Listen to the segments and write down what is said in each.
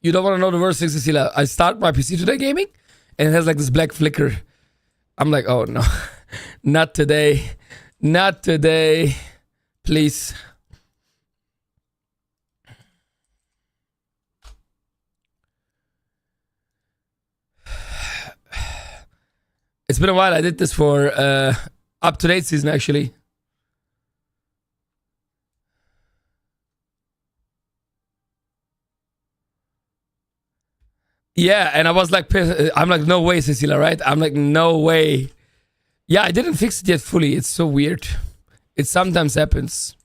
You don't want to know the worst thing, Cecilia. I start my PC today gaming, and it has like this black flicker. I'm like, oh no, not today, not today, please. It's been a while. I did this for up-to-date season, actually. Yeah, and I was like, I'm like, no way, Cecilia, right? I'm like, no way. Yeah, I didn't fix it yet fully. It's so weird. It sometimes happens.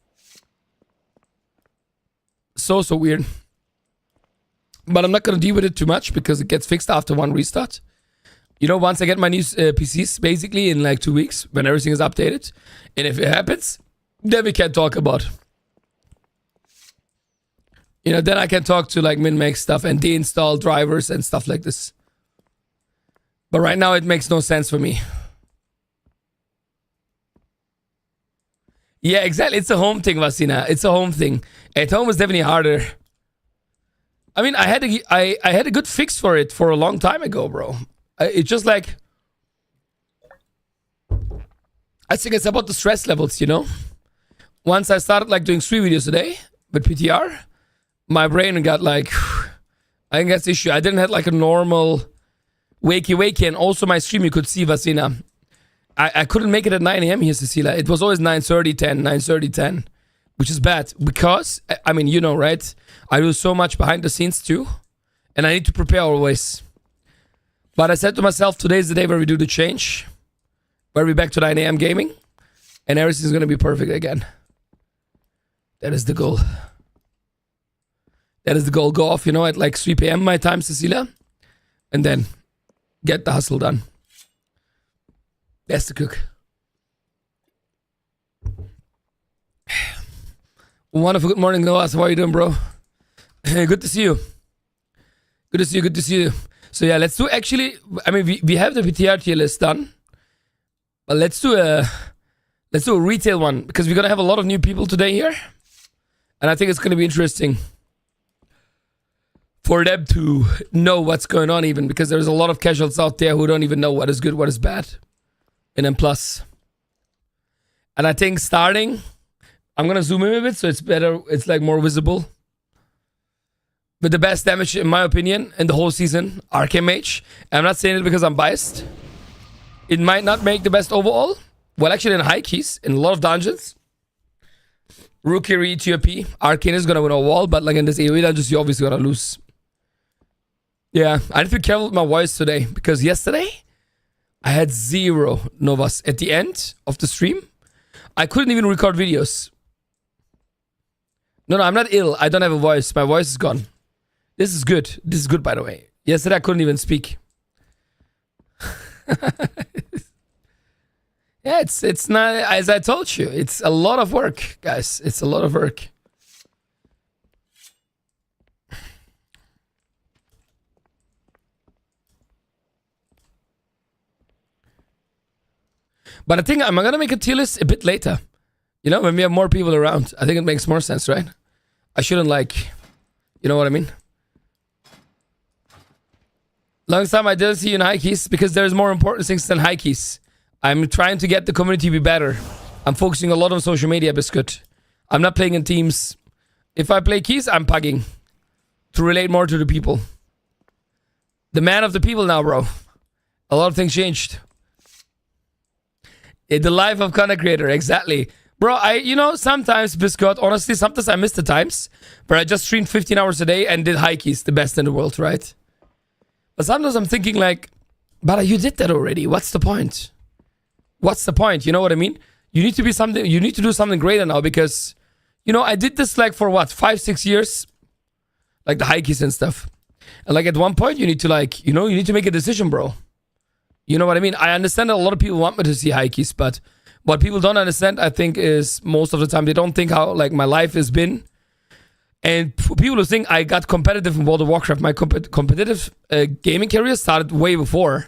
So weird. But I'm not going to deal with it too much because it gets fixed after one restart. You know, once I get my new PCs, basically in like 2 weeks, when everything is updated. And if it happens, then we can talk about. You know, then I can talk to like min-max stuff and deinstall drivers and stuff like this. But right now it makes no sense for me. Yeah, exactly. It's a home thing, Vasina. It's a home thing. At home is definitely harder. I mean, I had a good fix for it for a long time ago, bro. It's just like, I think it's about the stress levels, you know? Once I started like doing 3 videos a day with PTR, my brain got like, I think that's the issue. I didn't have like a normal wakey, and also my stream, you could see, Vasina. I couldn't make it at 9 a.m. here, Cecilia. It was always 9:30, 10, 9:30, 10, which is bad because, I mean, you know, right? I do so much behind the scenes too, and I need to prepare always. But I said to myself, today's the day where we do the change, where we're back to 9 a.m. gaming, and everything's going to be perfect again. That is the goal. That is the goal. Go off, you know, at like 3 p.m. my time, Cecilia, and then get the hustle done. That's the cook. Wonderful. Good morning, Noah. How are you doing, bro? Good to see you. Good to see you. Good to see you. So yeah, let's do actually. I mean, we have the PTR tier list done, but let's do a retail one because we're gonna have a lot of new people today here, and I think it's gonna be interesting for them to know what's going on, even because there's a lot of casuals out there who don't even know what is good, what is bad. And then plus. And I think starting, I'm going to zoom in a bit so it's better, it's like more visible. But the best damage, in my opinion, in the whole season, Arcane Mage. And I'm not saying it because I'm biased. It might not make the best overall. Well, actually in high keys, in a lot of dungeons. Rookie re-TOP, Arcane is going to win a wall, but like in this AoE dungeons, you're obviously going to lose. Yeah, I need to be careful with my voice today because yesterday, I had 0 Novas at the end of the stream. I couldn't even record videos. No, I'm not ill. I don't have a voice. My voice is gone. This is good. This is good, by the way. Yesterday, I couldn't even speak. Yeah, it's not, as I told you, it's a lot of work, guys. It's a lot of work. But I think I'm going to make a tier list a bit later. You know, when we have more people around. I think it makes more sense, right? I shouldn't like... You know what I mean? Long time I didn't see you in high keys because there's more important things than high keys. I'm trying to get the community to be better. I'm focusing a lot on social media, Biscuit. I'm not playing in teams. If I play keys, I'm pugging. To relate more to the people. The man of the people now, bro. A lot of things changed. The life of content creator, exactly. Bro, you know, sometimes, Biscuit, honestly, sometimes I miss the times where I just streamed 15 hours a day and did high keys, the best in the world, right? But sometimes I'm thinking like, but you did that already. What's the point? What's the point? You know what I mean? You need to be something, you need to do something greater now because, you know, I did this like for what, 5-6 years? Like the high keys and stuff. And like at one point you need to like, you know, you need to make a decision, bro. You know what I mean? I understand that a lot of people want me to see high keys, but what people don't understand, I think, is most of the time they don't think how like my life has been. And for people who think I got competitive in World of Warcraft, my competitive gaming career started way before.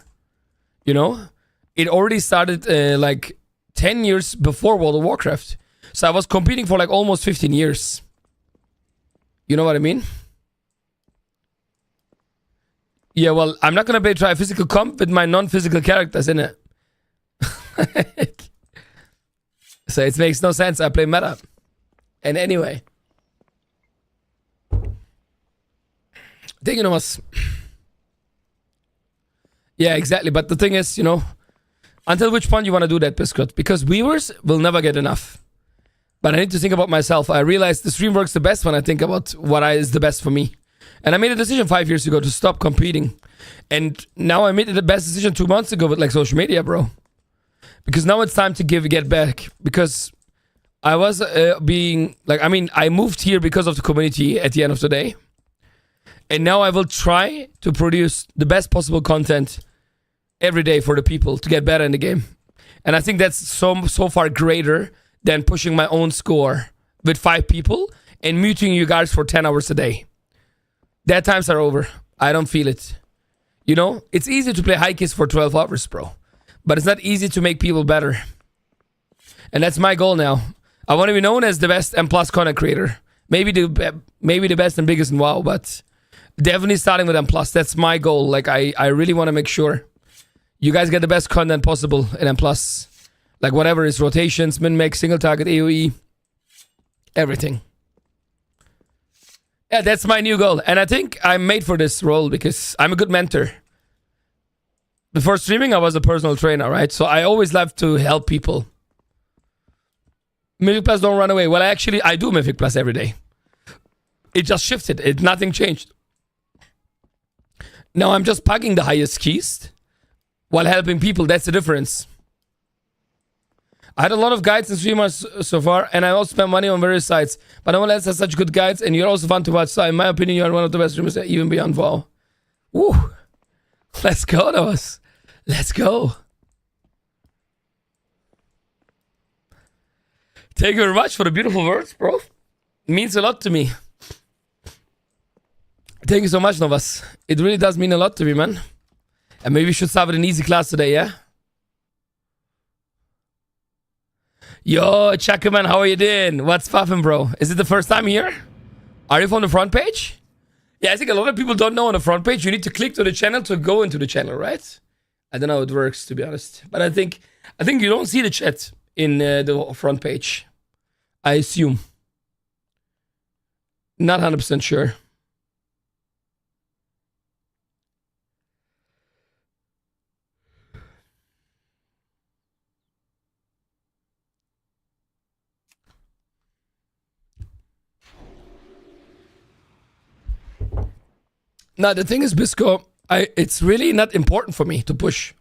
You know? It already started like 10 years before World of Warcraft. So I was competing for like almost 15 years. You know what I mean? Yeah, well, I'm not gonna try physical comp with my non-physical characters in it. So it makes no sense. I play meta. And anyway. Thank you, Nomas. Yeah, exactly. But the thing is, you know, until which point you want to do that, Biscuit? Because viewers will never get enough. But I need to think about myself. I realize the stream works the best when I think about what is the best for me. And I made a decision 5 years ago to stop competing. And now I made the best decision 2 months ago with like social media, bro. Because now it's time to get back. Because I was I moved here because of the community at the end of the day. And now I will try to produce the best possible content every day for the people to get better in the game. And I think that's so far greater than pushing my own score with 5 people and muting you guys for 10 hours a day. That times are over. I don't feel it. You know, it's easy to play high keys for 12 hours, bro. But it's not easy to make people better. And that's my goal now. I want to be known as the best M+ content creator. Maybe the best and biggest in WoW, but definitely starting with M+. That's my goal. Like, I really want to make sure you guys get the best content possible in M+. Like, whatever is rotations, min-max, single target, AoE, everything. Yeah, that's my new goal. And I think I'm made for this role because I'm a good mentor. Before streaming, I was a personal trainer, right? So I always love to help people. Mythic Plus don't run away. Well, I do Mythic Plus every day. It just shifted. Nothing changed. Now I'm just pugging the highest keys while helping people. That's the difference. I had a lot of guides and streamers so far, and I also spent money on various sites. But no one else has such good guides, and you're also fun to watch. So in my opinion, you are one of the best streamers, even beyond WoW. Woo! Let's go, Noahs. Let's go. Thank you very much for the beautiful words, bro. It means a lot to me. Thank you so much, Novas. It really does mean a lot to me, man. And maybe we should start with an easy class today, yeah? Yo, Chakaman, how are you doing? What's poppin', bro? Is it the first time here? Are you from the front page? Yeah, I think a lot of people don't know on the front page. You need to click to the channel to go into the channel, right? I don't know how it works, to be honest. But I think you don't see the chat in the front page. I assume. Not 100% sure. Now, the thing is, Bisco, it's really not important for me to push.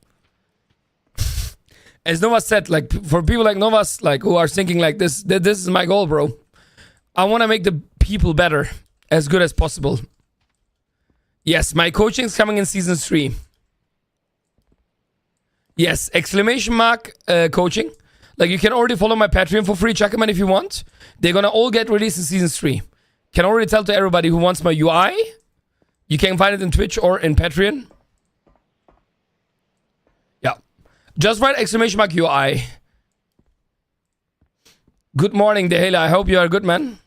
As Nova said, like, for people like Novas, like, who are thinking like this is my goal, bro. I want to make the people better, as good as possible. Yes, my coaching's coming in season 3. Yes, exclamation mark coaching. Like, you can already follow my Patreon for free, Chuckerman, if you want. They're gonna all get released in season 3. Can already tell to everybody who wants my UI. You can find it in Twitch or in Patreon. Yeah. Just write exclamation mark UI. Good morning, Dehela. I hope you are good, man.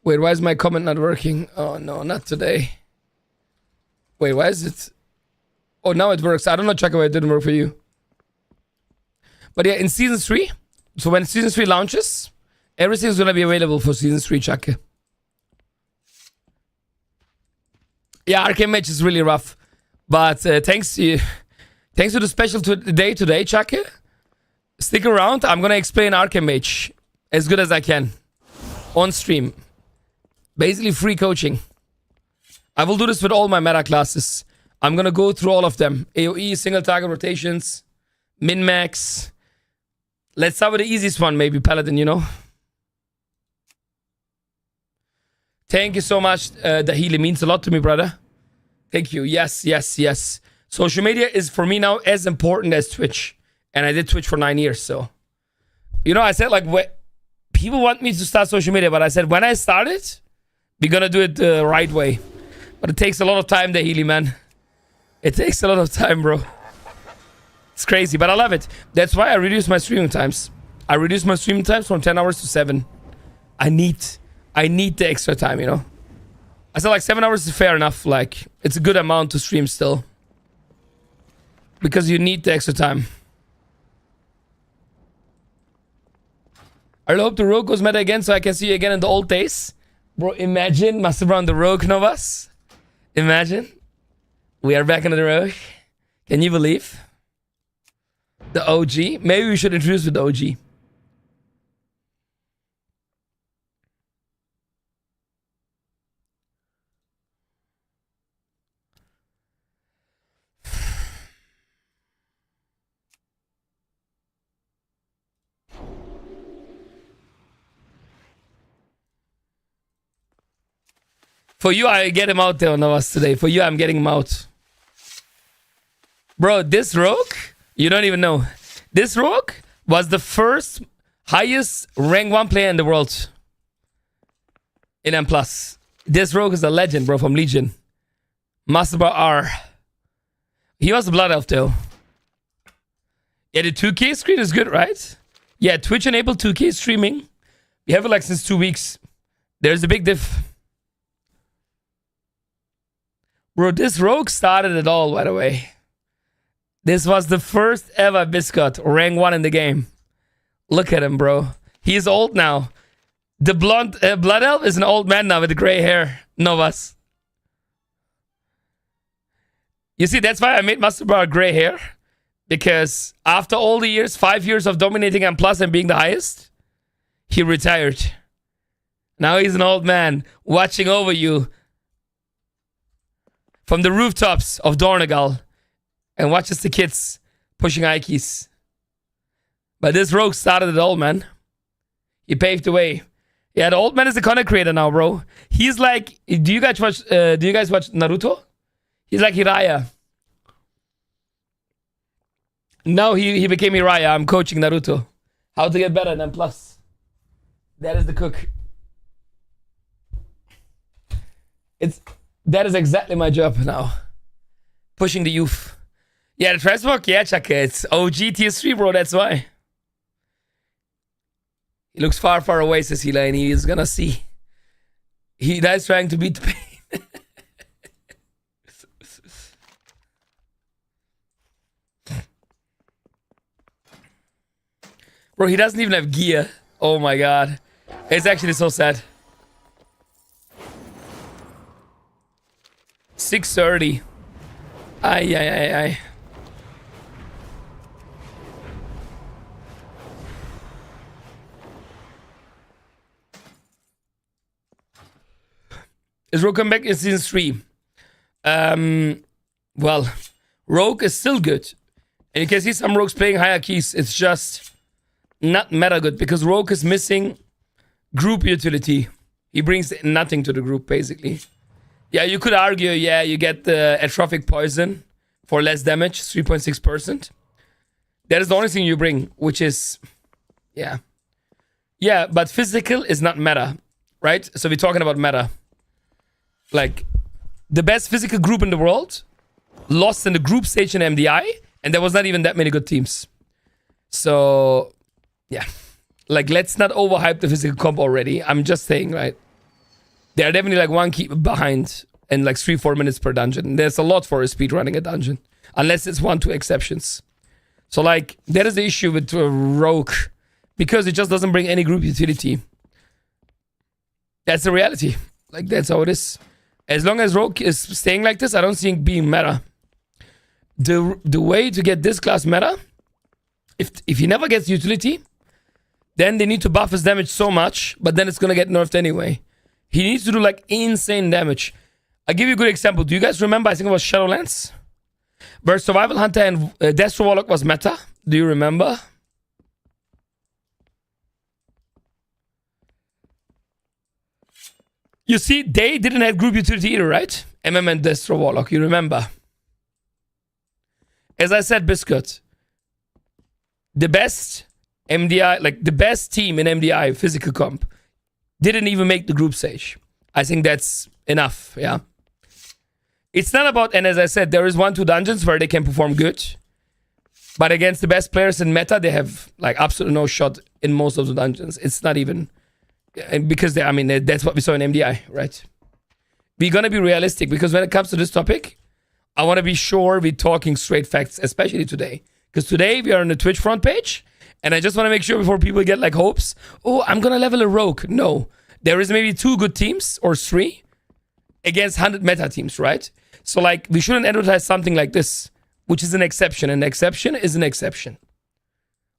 Wait, why is my comment not working? Oh, no, not today. Wait, why is it? Oh, now it works. I don't know, Chuck, why it didn't work for you. But yeah, in season 3. So when season 3 launches, everything's going to be available for season 3, Chuck. Yeah, Arcane Mage is really rough. But thanks to the special day today, Chuck. Stick around. I'm going to explain Arcane Mage as good as I can. On stream. Basically free coaching. I will do this with all my meta classes. I'm going to go through all of them. AoE, single target rotations, min-max. Let's start with the easiest one, maybe Paladin, you know? Thank you so much. The healing means a lot to me, brother. Thank you. Yes, yes, yes. Social media is for me now as important as Twitch. And I did Twitch for 9 years, so. You know, I said like, people want me to start social media, but I said when I start it, we're gonna do it the right way. But it takes a lot of time, the healing, man. It takes a lot of time, bro. It's crazy, but I love it. That's why I reduced my streaming times. I reduced my streaming times from 10 hours to 7. I need the extra time, you know? I said like 7 hours is fair enough. Like, it's a good amount to stream still. Because you need the extra time. I hope the Rogue goes meta again so I can see you again in the old days. Bro, imagine Master Brown the Rogue, Novas. Imagine. We are back in the Rogue. Can you believe? The OG. Maybe we should introduce with the OG. For you, I get him out there on us today. For you, I'm getting him out. Bro, this Rogue, you don't even know. This Rogue was the first highest rank 1 player in the world. In M+. This Rogue is a legend, bro, from Legion. Master Bar R. He was a Blood Elf, though. Yeah, the 2K screen is good, right? Yeah, Twitch enabled 2K streaming. We have it like since 2 weeks. There's a big diff. Bro, this Rogue started it all, by the way. This was the first ever Biscuit, rank 1 in the game. Look at him, bro. He's old now. The blonde Blood Elf is an old man now with the gray hair. Novas. You see, that's why I made Master Bar gray hair. Because after all the years, 5 years of dominating M+ and being the highest, he retired. Now he's an old man watching over you from the rooftops of Dornegal and watches the kids pushing Ikes. But this Rogue started it all, man. He paved the way. Yeah, the old man is a content creator now, bro. He's like, do you guys watch Naruto? He's like Hiraya. Now he became Hiraya. I'm coaching Naruto. How to get better than plus. That is the cook. That is exactly my job now. Pushing the youth. Yeah, the Transmog, yeah, Chaka. It's OG TS3, bro, that's why. He looks far, far away, says Hila, and he is gonna see. He dies trying to beat the pain. Bro, he doesn't even have gear. Oh my god. It's actually so sad. 630. Ay. Is Rogue come back in season 3? Well, Rogue is still good. And you can see some Rogues playing higher keys. It's just not meta good because Rogue is missing group utility. He brings nothing to the group, basically. Yeah, you could argue, yeah, you get the atrophic poison for less damage, 3.6%. That is the only thing you bring, which is, yeah. Yeah, but physical is not meta, right? So we're talking about meta. Like, the best physical group in the world lost in the group stage in MDI, and there was not even that many good teams. So, yeah. Like, let's not overhype the physical comp already. I'm just saying, right? They're definitely like one key behind and like 3-4 minutes per dungeon. There's a lot for a speed running a dungeon. Unless it's 1-2 exceptions. So like, that is the issue with Rogue. Because it just doesn't bring any group utility. That's the reality. Like, that's how it is. As long as Rogue is staying like this, I don't see it being meta. The way to get this class meta, if he never gets utility, then they need to buff his damage so much, but then it's gonna get nerfed anyway. He needs to do like insane damage. I'll give you a good example. Do you guys remember, I think it was Shadowlands? Where Survival Hunter and Destro Warlock was meta? Do you remember? You see, they didn't have group utility either, right? MM and Destro Warlock, you remember? As I said, Biscuit, the best MDI, like the best team in MDI physical comp, didn't even make the group stage. I think that's enough, yeah. It's not about, and as I said, there is 1-2 dungeons where they can perform good. But against the best players in meta, they have like absolutely no shot in most of the dungeons. It's not even, because they, I mean, that's what we saw in MDI, right? we're gonna be realistic, because when it comes to this topic, I want to be sure we're talking straight facts, especially today. Because today we are on the Twitch front page, and I just want to make sure before people get like hopes, oh, I'm gonna level a rogue. No, there is maybe 2 good teams or 3 against 100 meta teams, right? So like we shouldn't advertise something like this, which is an exception. An exception is an exception.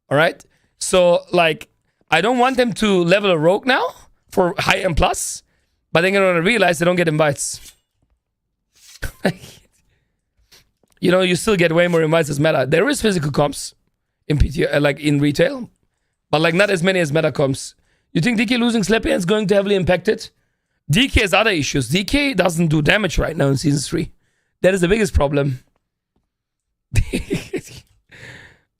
All right. So like I don't want them to level a rogue now for high M plus, but they're gonna realize they don't get invites. You know, you still get way more invites as meta. There is physical comps in PT, like in retail, but like not as many as meta comps. You think DK losing Slappy is going to heavily impact it? DK has other issues. DK doesn't do damage right now in season 3. That is the biggest problem.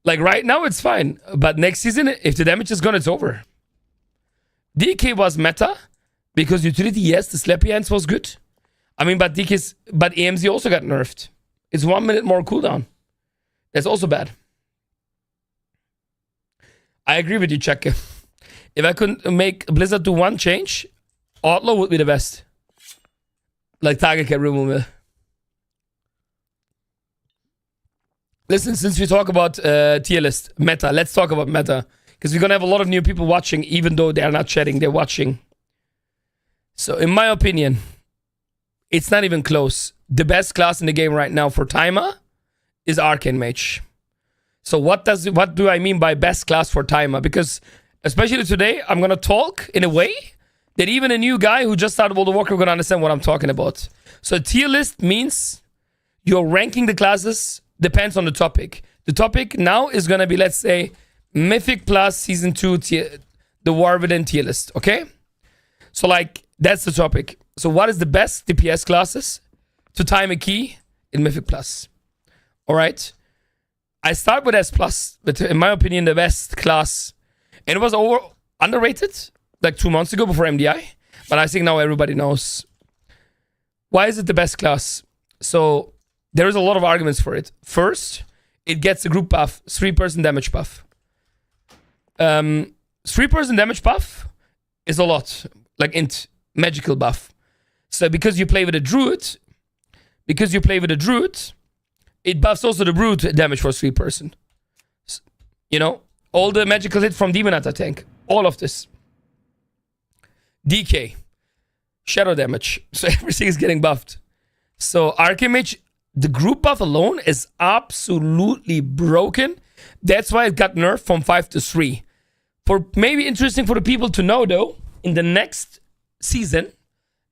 Like right now it's fine, but next season if the damage is gone, it's over. DK was meta because utility, yes, the Slappy hands was good. I mean, but AMZ also got nerfed. It's 1 minute more cooldown. That's also bad. I agree with you, Chuck. If I could make Blizzard do one change, Outlaw would be the best. Like target cap removal. Listen, since we talk about tier list, meta, let's talk about meta. Because we're going to have a lot of new people watching, even though they are not chatting, they're watching. So in my opinion, it's not even close. The best class in the game right now for timer is Arcane Mage. So what do I mean by best class for timer? Because especially today, I'm going to talk in a way that even a new guy who just started World of Warcraft will understand what I'm talking about. So tier list means you're ranking the classes, depends on the topic. The topic now is going to be, let's say, Mythic plus Season 2 the War Within tier list, okay? So like, that's the topic. So what is the best DPS classes to time a key in Mythic plus? All right? I start with S plus, but in my opinion, the best class. And it was underrated like 2 months ago before MDI, but I think now everybody knows. Why is it the best class? So there is a lot of arguments for it. First, it gets a group buff, 3% damage buff. 3% damage buff is a lot, like int magical buff. So because you play with a druid, it buffs also the brute damage for 3%. You know, all the magical hit from Demon Hunter tank, all of this. DK, shadow damage, so everything is getting buffed. So Arcane Mage, the group buff alone is absolutely broken. That's why it got nerfed from 5 to 3. For maybe interesting for the people to know though, in the next season,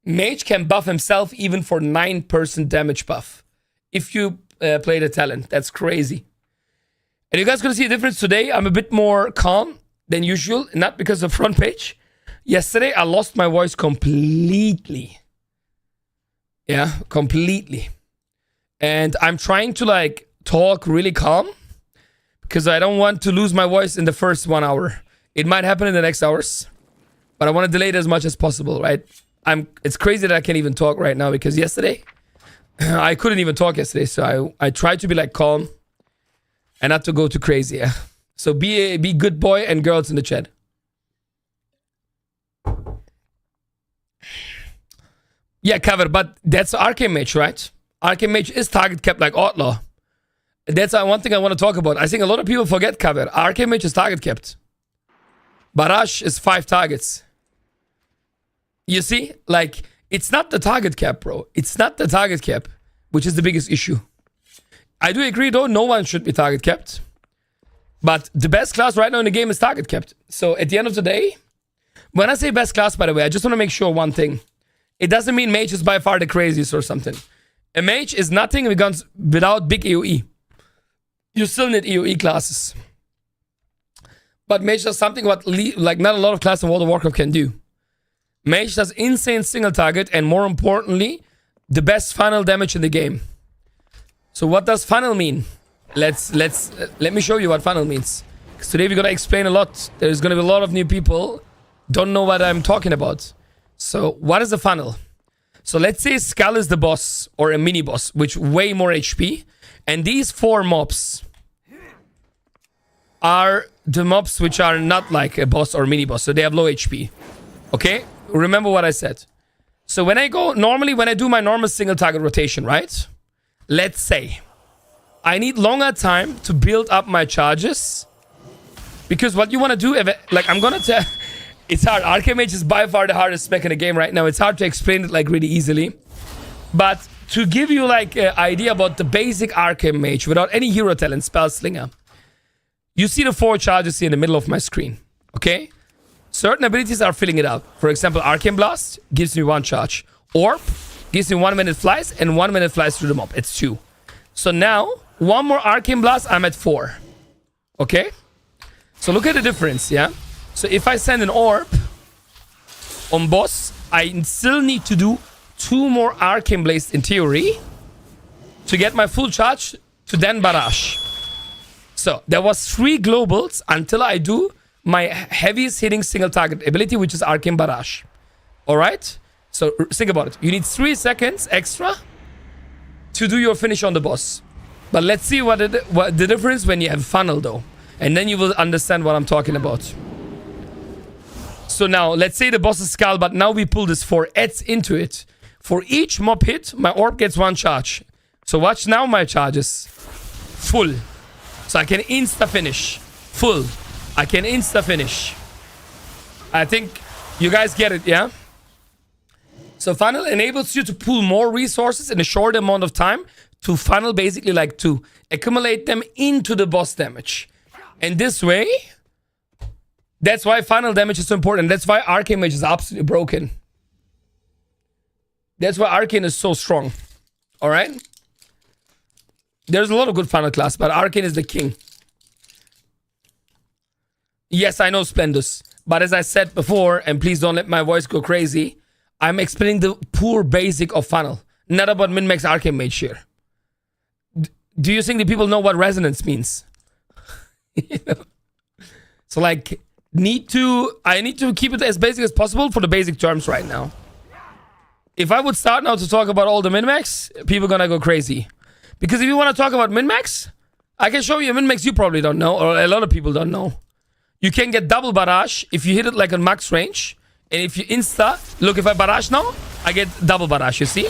Mage can buff himself even for 9% damage buff. If you play the talent, that's crazy. And you guys gonna see a difference today. I'm a bit more calm than usual, not because of front page. Yesterday, I lost my voice completely. Yeah, completely. And I'm trying to like talk really calm because I don't want to lose my voice in the first 1 hour. It might happen in the next hours, but I want to delay it as much as possible, right? It's crazy that I can't even talk right now because yesterday, I couldn't even talk yesterday. So I tried to be like calm and not to go too crazy. Yeah. So be good boy and girls in the chat. Yeah, cover, but that's Arcane Mage, right? Arcane Mage is target kept like Outlaw. That's one thing I want to talk about. I think a lot of people forget cover. Arcane Mage is target kept. Barrage is 5 targets. You see? Like, it's not the target cap, bro. It's not the target cap, which is the biggest issue. I do agree, though, no one should be target kept. But the best class right now in the game is target kept. So at the end of the day, when I say best class, by the way, I just want to make sure one thing. It doesn't mean Mage is by far the craziest or something. A Mage is nothing without big AoE. You still need AoE classes. But Mage does something what like not a lot of classes in World of Warcraft can do. Mage does insane single target and more importantly, the best funnel damage in the game. So what does funnel mean? Let me show you what funnel means. Because today we're gonna explain a lot. There's gonna be a lot of new people don't know what I'm talking about. So what is a funnel? So let's say Skull is the boss or a mini boss, which way more HP. And these 4 mobs are the mobs which are not like a boss or mini boss. So they have low HP. Okay? Remember what I said. So when I go, normally when I do my normal single target rotation, right? Let's say I need longer time to build up my charges. Because what you want to do, like I'm going to tell, it's hard. Arcane Mage is by far the hardest spec in the game right now. It's hard to explain it like really easily. But to give you like an idea about the basic Arcane Mage without any hero talent, Spell Slinger. You see the 4 charges here in the middle of my screen, okay? Certain abilities are filling it out. For example, Arcane Blast gives me 1 charge. Orb gives me 1 minute flies and 1 minute flies through the mob. It's 2. So now, 1 more Arcane Blast, I'm at 4. Okay? So look at the difference, yeah? So if I send an orb on boss, I still need to do 2 more Arcane Blasts in theory to get my full charge to then barrage. So there was 3 globals until I do my heaviest hitting single target ability, which is Arcane Barrage. Alright? So think about it. You need 3 seconds extra to do your finish on the boss. But let's see what the difference when you have funnel though. And then you will understand what I'm talking about. So now, let's say the boss is skull, but now we pull this 4 adds into it. For each mob hit, my orb gets 1 charge. So watch now my charges. Full. So I can insta-finish. Full. I can insta-finish. I think you guys get it, yeah? So funnel enables you to pull more resources in a short amount of time to funnel basically like to accumulate them into the boss damage. And this way, that's why funnel damage is so important. That's why Arcane Mage is absolutely broken. That's why Arcane is so strong. Alright? There's a lot of good funnel class, but Arcane is the king. Yes, I know Splendus. But as I said before, and please don't let my voice go crazy, I'm explaining the poor basic of funnel. Not about min-max Arcane Mage here. Do you think the people know what resonance means? You know? So like, I need to keep it as basic as possible for the basic terms right now. If I would start now to talk about all the min-max, people are gonna go crazy. Because if you want to talk about min-max, I can show you a min-max you probably don't know, or a lot of people don't know. You can get double barrage if you hit it like on max range. And if you insta, look, if I barrage now, I get double barrage, you see?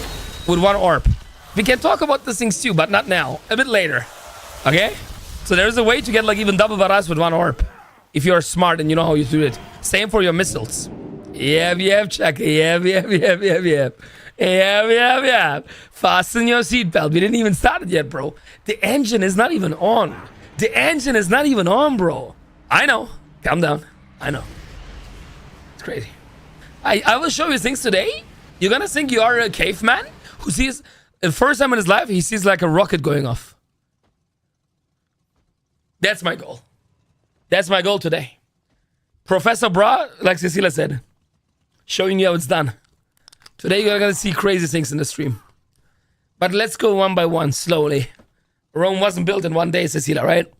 With 1 orb. We can talk about these things too, but not now. A bit later. Okay? So there's a way to get like even double barrage with 1 orb. If you're smart and you know how you do it. Same for your missiles. Yeah, check. Yeah. Fasten your seatbelt. We didn't even start it yet, bro. The engine is not even on. The engine is not even on, bro. I know. Calm down. I know. It's crazy. I will show you things today. You're gonna think you are a caveman who sees, the first time in his life, he sees like a rocket going off. That's my goal. That's my goal today. Professor Bra, like Cecilia said, showing you how it's done. Today you're gonna see crazy things in the stream. But let's go one by one, slowly. Rome wasn't built in one day, Cecilia, right?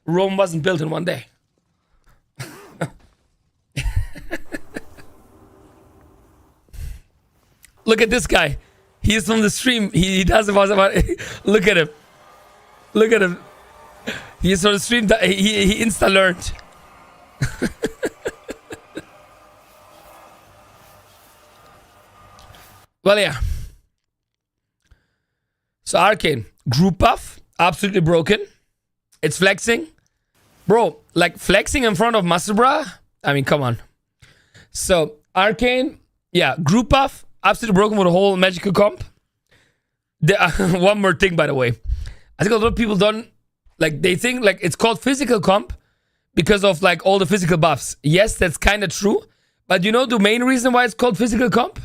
Rome wasn't built in one day. Look at this guy. He's from the stream. He doesn't want about. Look at him. Look at him. He's from the stream. He insta learned. Well, yeah. So Arcane group buff, absolutely broken. It's flexing, bro. Like flexing in front of Master Bra. I mean, come on. So Arcane, yeah, group buff, absolutely broken with a whole magical comp. One more thing, by the way, I think a lot of people don't like. They think like it's called physical comp because of like all the physical buffs. Yes, that's kind of true. But you know the main reason why it's called physical comp?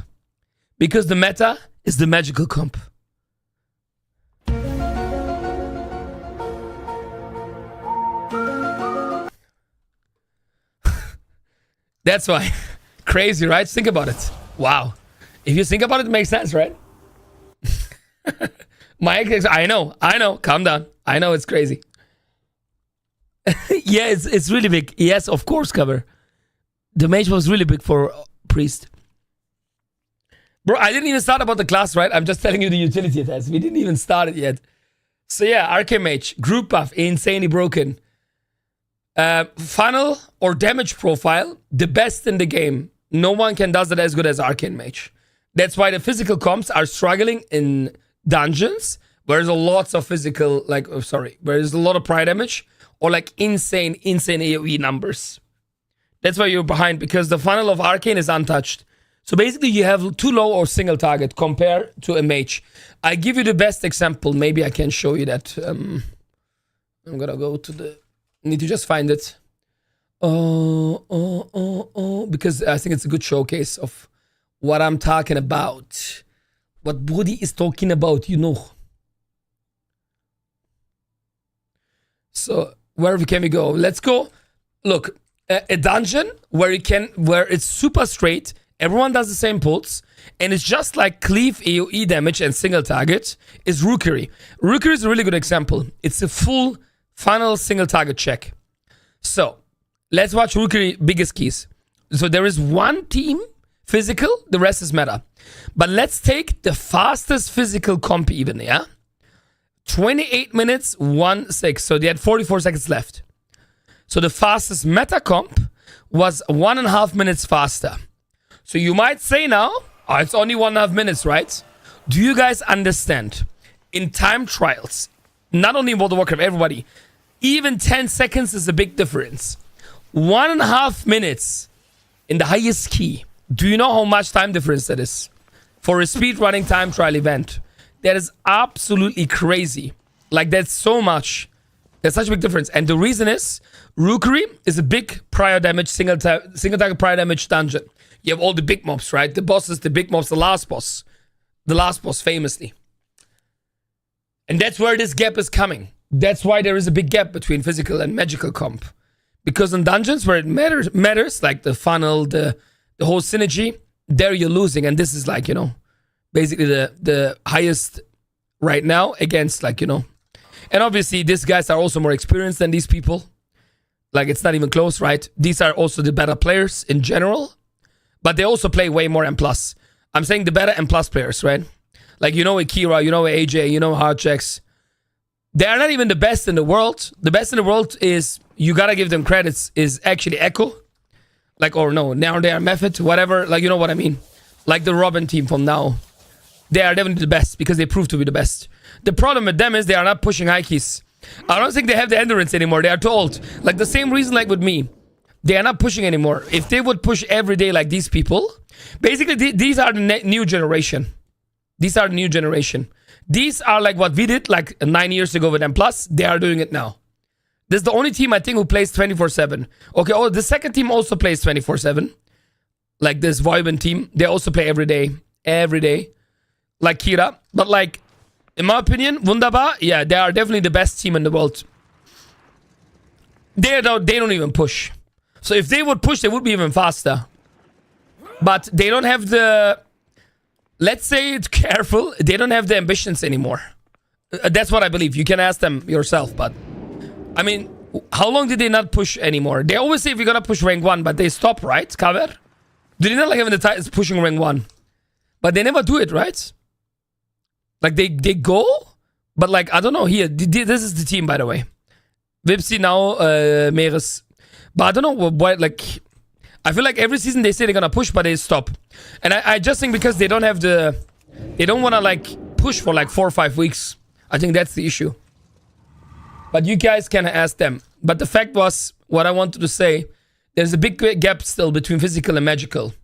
Because the meta is the magical comp. That's why. Crazy, right? Think about it. Wow. If you think about it, it makes sense, right? I know. Calm down. I know it's crazy. Yeah, it's really big. Yes, of course, cover. The mage was really big for priest. Bro, I didn't even start about the class, right? I'm just telling you the utility it has. We didn't even start it yet. So yeah, Arcane Mage, group buff, insanely broken. Funnel or damage profile, the best in the game. No one can does it as good as Arcane Mage. That's why the physical comps are struggling in dungeons, where there's a lots of physical, like, oh, sorry, where there's a lot of prior damage, or like insane AoE numbers. That's why you're behind, because the funnel of Arcane is untouched. So basically you have too low or single target compared to a mage. I give you the best example. Maybe I can show you that. I'm gonna go to the... Need to just find it. Because I think it's a good showcase of what I'm talking about. What Brody is talking about, you know. So where can we go? Let's go. Look, a dungeon where it's super straight. Everyone does the same pulls, and it's just like cleave AoE damage and single target is Rookery. Rookery is a really good example. It's a full funnel single target check. So let's watch Rookery biggest keys. So there is one team physical, the rest is meta. But let's take the fastest physical comp even, yeah? 28 minutes, 1-6. So they had 44 seconds left. So the fastest meta comp was 1.5 minutes faster. So you might say now, oh, it's only 1.5 minutes, right? Do you guys understand? In time trials, not only in World of Warcraft, everybody, even 10 seconds is a big difference. 1.5 minutes in the highest key. Do you know how much time difference that is? For a speedrunning time trial event. That is absolutely crazy. Like, that's so much. There's such a big difference. And the reason is, Rookery is a big prior damage, single target prior damage dungeon. You have all the big mobs, right? The bosses, the big mobs, the last boss. The last boss, famously. And that's where this gap is coming. That's why there is a big gap between physical and magical comp. Because in dungeons where it matters like the funnel, the whole synergy, there you're losing. And this is like, you know, basically the highest right now against, like, you know. And obviously these guys are also more experienced than these people. Like, it's not even close, right? These are also the better players in general. But they also play way more M+. I'm saying the better M+ players, right? Like, you know, Akira, you know, AJ, you know, Hardchecks. They are not even the best in the world. The best in the world is, you gotta give them credits, is actually Echo. Like, or no, now they are Method, whatever. Like, you know what I mean? Like the Robin team from now. They are definitely the best because they prove to be the best. The problem with them is they are not pushing high keys. I don't think they have the endurance anymore. They are too old. Like the same reason like with me. They are not pushing anymore. If they would push every day like these people, basically these are the new generation. These are the new generation. These are like what we did like 9 years ago with M+. They are doing it now. This is the only team I think who plays 24/7. Okay, oh, the second team also plays 24/7. Like this Voiben team. They also play every day. Every day. Like Kira. But like, in my opinion, Wunderbar, yeah, they are definitely the best team in the world. They don't even push. So if they would push, they would be even faster. But they don't have the... Let's say it careful. They don't have the ambitions anymore. That's what I believe. You can ask them yourself, but... I mean, how long did they not push anymore? They always say we're gonna push rank 1, but they stop, right? Cover? Do they not like having the titles pushing rank 1? But they never do it, right? Like they go, but like, I don't know, here, this is the team, by the way. Vipsy now, Meres. But I don't know why, like, I feel like every season they say they're gonna push, but they stop. And I just think because they don't have the, they don't wanna like push for like 4 or 5 weeks. I think that's the issue. But you guys can ask them. But the fact was, what I wanted to say, there's a big gap still between physical and magical.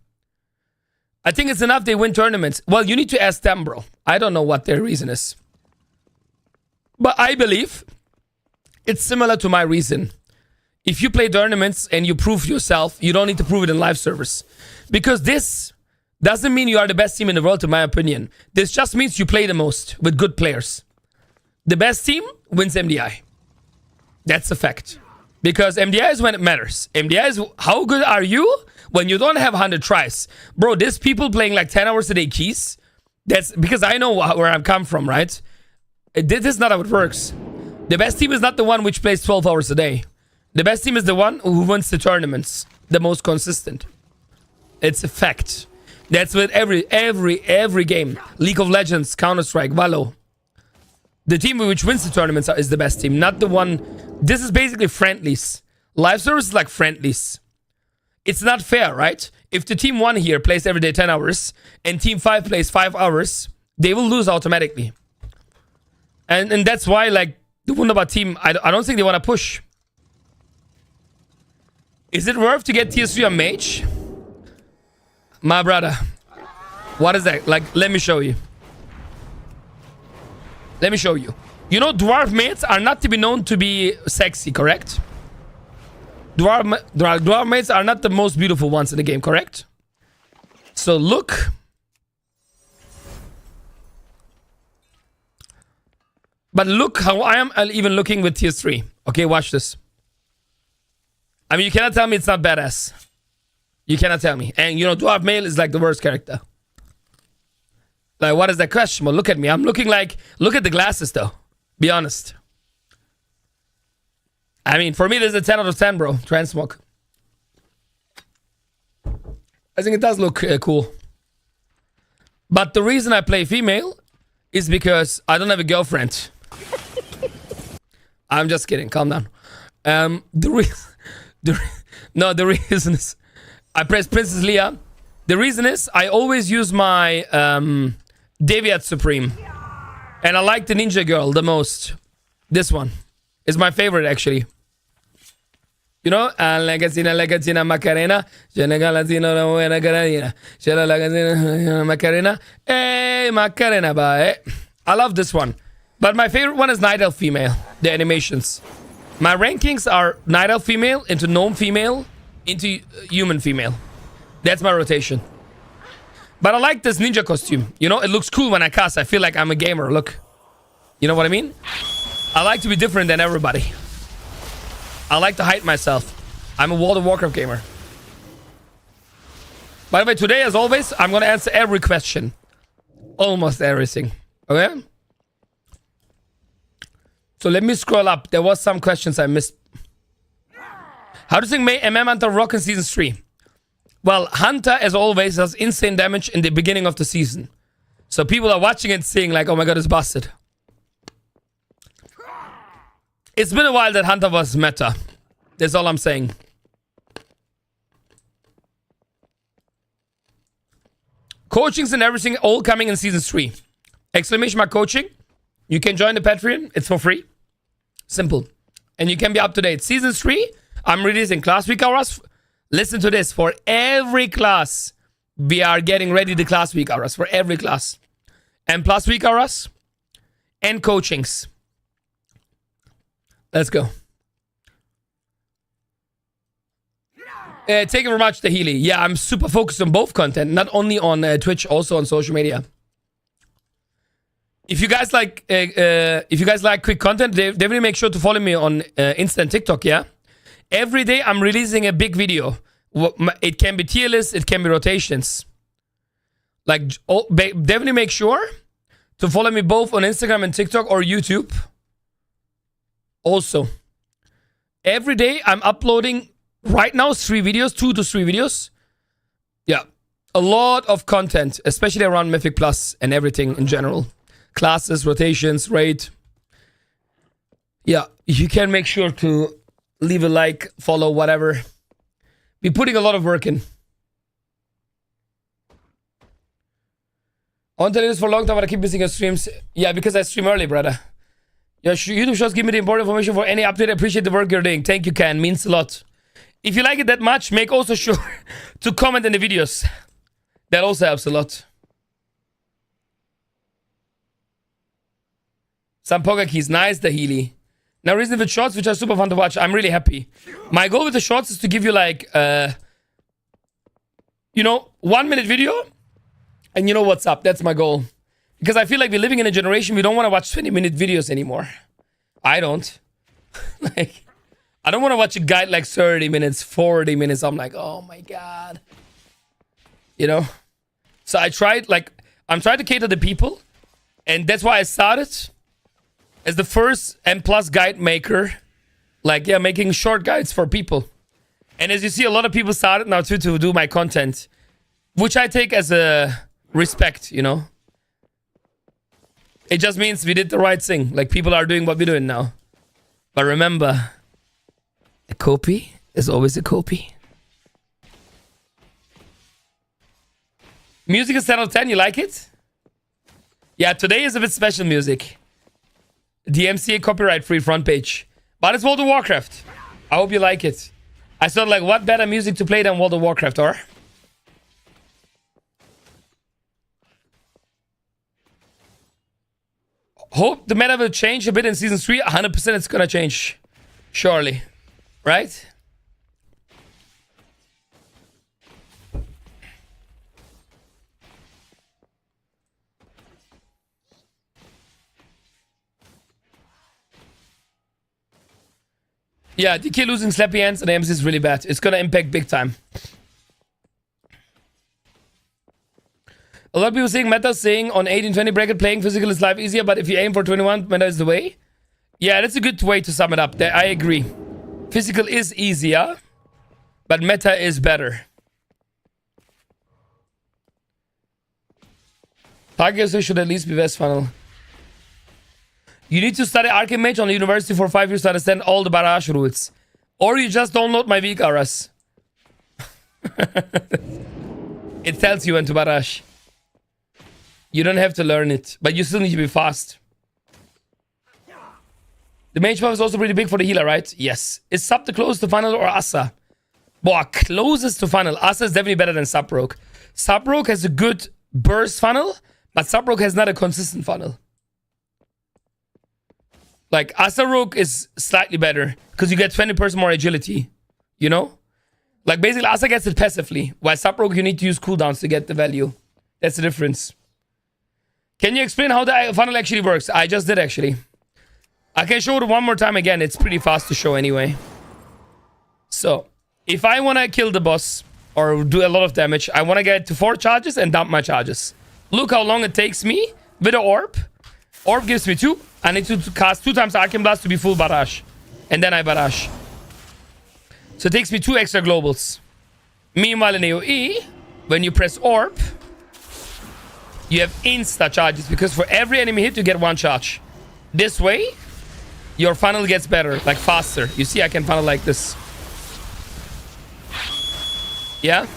I think it's enough they win tournaments. Well, you need to ask them, bro. I don't know what their reason is. But I believe it's similar to my reason. If you play tournaments and you prove yourself, you don't need to prove it in live service. Because this doesn't mean you are the best team in the world, in my opinion. This just means you play the most with good players. The best team wins MDI. That's a fact. Because MDI is when it matters. MDI is how good are you when you don't have 100 tries. Bro, there's people playing like 10 hours a day keys. That's because I know where I'm come from, right? This is not how it works. The best team is not the one which plays 12 hours a day. The best team is the one who wins the tournaments. The most consistent. It's a fact. That's with every game. League of Legends, Counter-Strike, Valo. The team which wins the tournaments is the best team, not the one... This is basically friendlies. Live service is like friendlies. It's not fair, right? if the team 1 here plays every day 10 hours and team 5 plays 5 hours, they will lose automatically. And that's why, like, the Wunderbar team, I don't think they want to push. Is it worth to get tier 3 on Mage? My brother. What is that? Like, let me show you. Let me show you. You know, dwarf mates are not to be known to be sexy, correct? Dwarf mates are not the most beautiful ones in the game, correct? So look. But look how I am even looking with tier 3. Okay, watch this. I mean, you cannot tell me it's not badass. You cannot tell me. And you know, dwarf male is like the worst character. Like, what is that question? Well, look at me. I'm looking like... Look at the glasses, though. Be honest. I mean, for me, this is a 10 out of 10, bro. Transmog. I think it does look cool. But the reason I play female is because I don't have a girlfriend. I'm just kidding. Calm down. The reason is... I press Princess Leia. The reason is I always use my Deviat Supreme. And I like the Ninja Girl the most. This one is my favorite, actually. You know? Macarena. Macarena. Hey, Macarena, bye. I love this one. But my favorite one is Night Elf female. The animations. My rankings are Night Elf female into Gnome female into human female. That's my rotation. But I like this ninja costume. You know, it looks cool when I cast. I feel like I'm a gamer. Look. You know what I mean? I like to be different than everybody. I like to hide myself. I'm a World of Warcraft gamer. By the way, today, as always, I'm going to answer every question. Almost everything. Okay? So let me scroll up. There was some questions I missed. How do you think MM Hunter rock in Season 3? Well, Hunter, as always, does insane damage in the beginning of the season. So people are watching it saying like, oh my god, it's busted. It's been a while that Hunter was meta. That's all I'm saying. Coachings and everything all coming in Season 3. Exclamation mark coaching. You can join the Patreon. It's for free. Simple. And you can be up to date. Season 3, I'm releasing class week hours. Listen to this. For every class, we are getting ready the class week hours. For every class. And plus week hours. And coachings. Let's go. Thank you very much, Tahili. Yeah, I'm super focused on both content. Not only on Twitch, also on social media. If you guys like quick content, definitely make sure to follow me on Insta and TikTok, yeah? Every day I'm releasing a big video. It can be tier list, it can be rotations. Like, definitely make sure to follow me both on Instagram and TikTok or YouTube. Also, every day I'm uploading right now 3 videos, 2 to 3 videos. Yeah, a lot of content, especially around Mythic Plus and everything in general. Classes, rotations, raid. Yeah, you can make sure to leave a like, follow, whatever. Be putting a lot of work in. I want to do this for a long time, but I keep missing your streams. Yeah, because I stream early, brother. Your YouTube shows give me the important information for any update. I appreciate the work you're doing. Thank you, Ken. Means a lot. If you like it that much, make also sure to comment in the videos. That also helps a lot. Some poker keys. Nice, the Healy. Now, recently with shorts, which are super fun to watch. I'm really happy. My goal with the shorts is to give you like, 1 minute video. And you know what's up. That's my goal. Because I feel like we're living in a generation we don't want to watch 20-minute videos anymore. I don't. Like, I don't want to watch a guide like 30 minutes, 40 minutes. I'm like, oh my god. You know? So I'm trying to cater to people. And that's why I started as the first M+ guide maker. Like, yeah, making short guides for people. And as you see, a lot of people started now too to do my content. Which I take as a respect, you know? It just means we did the right thing. Like, people are doing what we're doing now. But remember, a copy is always a copy. Music is 10 out of 10. You like it? Yeah, today is a bit special music. DMCA copyright-free front page. But it's World of Warcraft. I hope you like it. I thought, like, what better music to play than World of Warcraft, or? Hope the meta will change a bit in Season 3. 100% it's gonna change. Surely. Right? Yeah, DK losing slappy hands and AMC is really bad. It's gonna impact big time. A lot of people saying meta saying on 18-20 bracket playing physical is life easier, but if you aim for 21, meta is the way. Yeah, that's a good way to sum it up. I agree. Physical is easier, but meta is better. Target should at least be best funnel. You need to study Arcane Mage on the university for 5 years to understand all the barrage rules. Or you just download my weak auras. It tells you when to barrage. You don't have to learn it, but you still need to be fast. The mage buff is also pretty big for the healer, right? Yes. Is sub the closest to funnel or Asa? Boah, closest to funnel. Asa is definitely better than sub rogue. Sub rogue has a good burst funnel, but sub rogue has not a consistent funnel. Like, Asa rogue is slightly better because you get 20% more agility. You know? Like, basically, Asa gets it passively, while sub rogue you need to use cooldowns to get the value. That's the difference. Can you explain how the funnel actually works? I just did, actually. I can show it one more time again. It's pretty fast to show anyway. So, if I want to kill the boss or do a lot of damage, I want to get to 4 charges and dump my charges. Look how long it takes me with an orb. Orb gives me 2. I need to cast 2 times Arcane Blast to be full barrage. And then I barrage. So it takes me 2 extra globals. Meanwhile in AoE, when you press orb, you have insta charges because for every enemy hit you get 1 charge. This way, your funnel gets better, like faster. You see I can funnel like this. Yeah?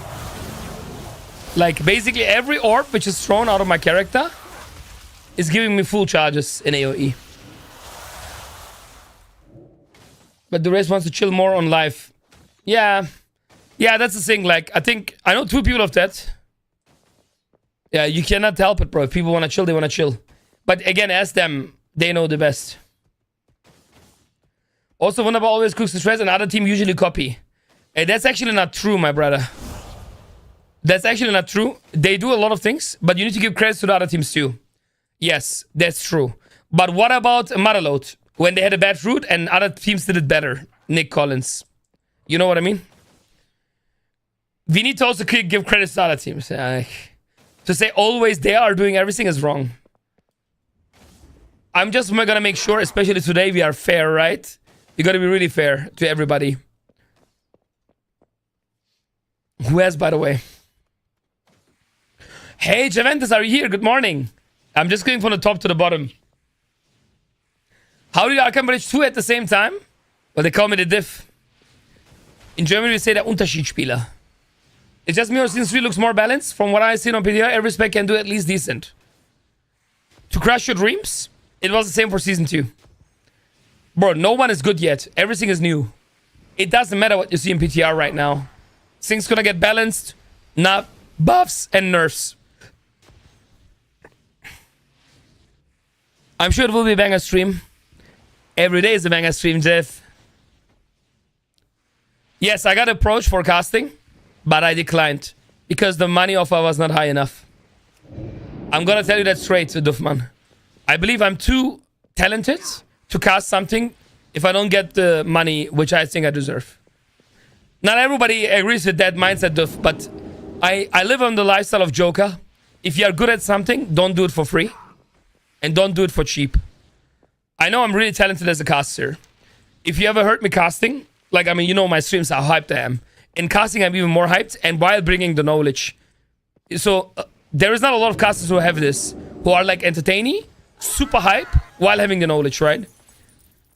Like basically every orb which is thrown out of my character is giving me full charges in AoE. But the rest wants to chill more on life. Yeah. Yeah, that's the thing. Like, I know 2 people of that. Yeah, you cannot help it, bro. If people want to chill, they want to chill. But again, ask them. They know the best. Also, Wunderbar always cooks the stress and other team usually copy. Hey, that's actually not true, my brother. That's actually not true. They do a lot of things, but you need to give credit to the other teams too. Yes, that's true. But what about Motherload? When they had a bad route and other teams did it better. Nick Collins. You know what I mean? We need to also give credit to other teams. To say always they are doing everything is wrong. I'm just gonna make sure, especially today, we are fair, right? You gotta be really fair to everybody. Who has, by the way? Hey, Javentus, are you here? Good morning. I'm just going from the top to the bottom. How did Arcane Mage 2 at the same time? Well, they call me the diff. In Germany, we say der Unterschiedsspieler. It's just me or Season 3 looks more balanced. From what I've seen on PTR, every spec can do at least decent. To crush your dreams, it was the same for Season 2. Bro, no one is good yet. Everything is new. It doesn't matter what you see in PTR right now. Things gonna get balanced. Not buffs and nerfs. I'm sure it will be a banger stream. Every day is a banger stream, Jeff. Yes, I got approached for casting, but I declined because the money offer was not high enough. I'm gonna tell you that straight, Duffman. I believe I'm too talented to cast something if I don't get the money which I think I deserve. Not everybody agrees with that mindset, Duff, but I live on the lifestyle of Joker. If you are good at something, don't do it for free. And don't do it for cheap. I know I'm really talented as a caster. If you ever heard me casting, like, I mean, you know my streams, how hyped I am. In casting, I'm even more hyped, and while bringing the knowledge. So, there is not a lot of casters who have this, who are like entertaining, super hype, while having the knowledge, right?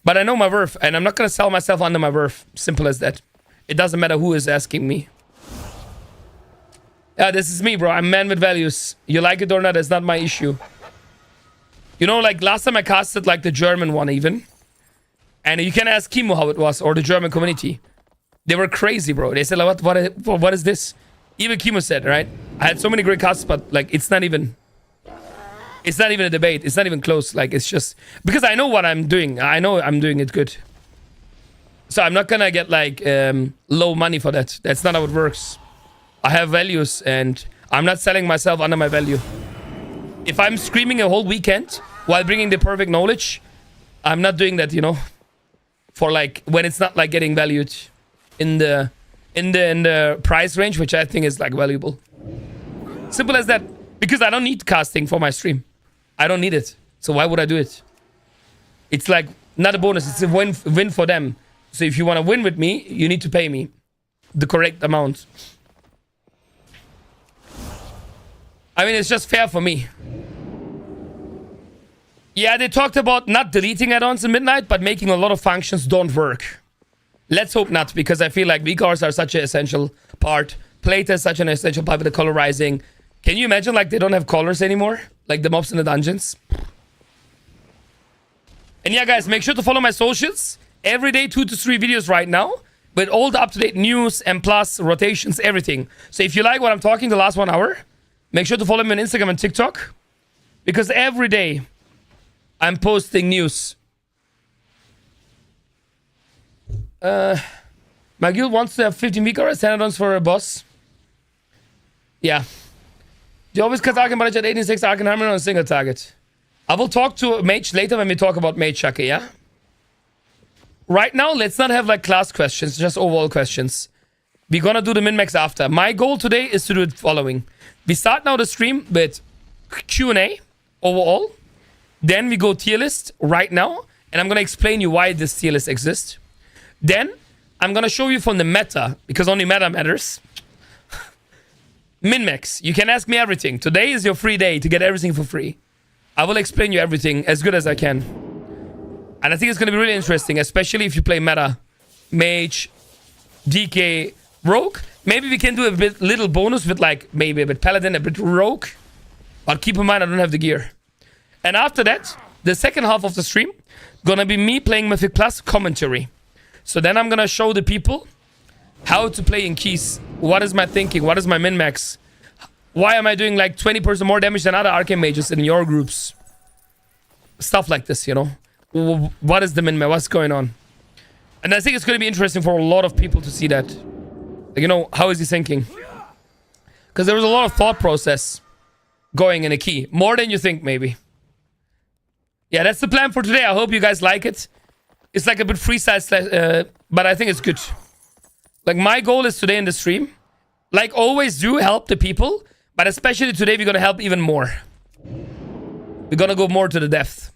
But I know my worth, and I'm not gonna sell myself under my worth. Simple as that. It doesn't matter who is asking me. Yeah, this is me, bro. I'm man with values. You like it or not, it's not my issue. You know, like last time I casted like the German one even. And you can ask Kimo how it was, or the German community. They were crazy, bro. They said, like, what is this? Even Kimo said, right? I had so many great casts, but like it's not even a debate. It's not even close. Like it's just because I know what I'm doing. I know I'm doing it good. So I'm not gonna get like low money for that. That's not how it works. I have values and I'm not selling myself under my value. If I'm screaming a whole weekend while bringing the perfect knowledge, I'm not doing that, you know, for like when it's not like getting valued in the price range, which I think is like valuable. Simple as that. Because I don't need casting for my stream. I don't need it. So why would I do it? It's like not a bonus. It's a win for them. So if you want to win with me, you need to pay me the correct amount. I mean, it's just fair for me. Yeah, they talked about not deleting add-ons in Midnight, but making a lot of functions don't work. Let's hope not, because I feel like VCars are such an essential part. Playtest is such an essential part with the colorizing. Can you imagine, like, they don't have colors anymore? Like the mobs in the dungeons? And yeah, guys, make sure to follow my socials. Every day, 2 to 3 videos right now. With all the up-to-date news and plus rotations, everything. So if you like what I'm talking the last 1 hour, make sure to follow me on Instagram and TikTok. Because every day, I'm posting news. My guild wants to have 15 VCars, 10 add-ons for a boss. Yeah. Do you always cast Arcane Mage at 86 Arcane Harmony on a single target? I will talk to Mage later when we talk about Mage Shaka, yeah? Right now, let's not have like class questions, just overall questions. We're gonna do the min-max after. My goal today is to do the following. We start now the stream with Q&A overall. Then we go tier list right now. And I'm gonna explain you why this tier list exists. Then, I'm gonna show you from the meta, because only meta matters. Min-max, you can ask me everything. Today is your free day to get everything for free. I will explain you everything as good as I can. And I think it's going to be really interesting, especially if you play meta, mage, DK, rogue. Maybe we can do a little bonus with like maybe a bit paladin, a bit rogue. But keep in mind, I don't have the gear. And after that, the second half of the stream, gonna be me playing Mythic Plus commentary. So then I'm gonna show the people how to play in keys. What is my thinking? What is my min-max? Why am I doing like 20% more damage than other Arcane Mages in your groups? Stuff like this, you know? What is the min-max? What's going on? And I think it's going to be interesting for a lot of people to see that. Like, you know, how is he thinking? Because there was a lot of thought process going in a key. More than you think, maybe. Yeah, that's the plan for today. I hope you guys like it. It's like a bit freestyle, but I think it's good. Like, my goal is today in the stream, like always do, help the people. But especially today, we're going to help even more. We're going to go more to the depth.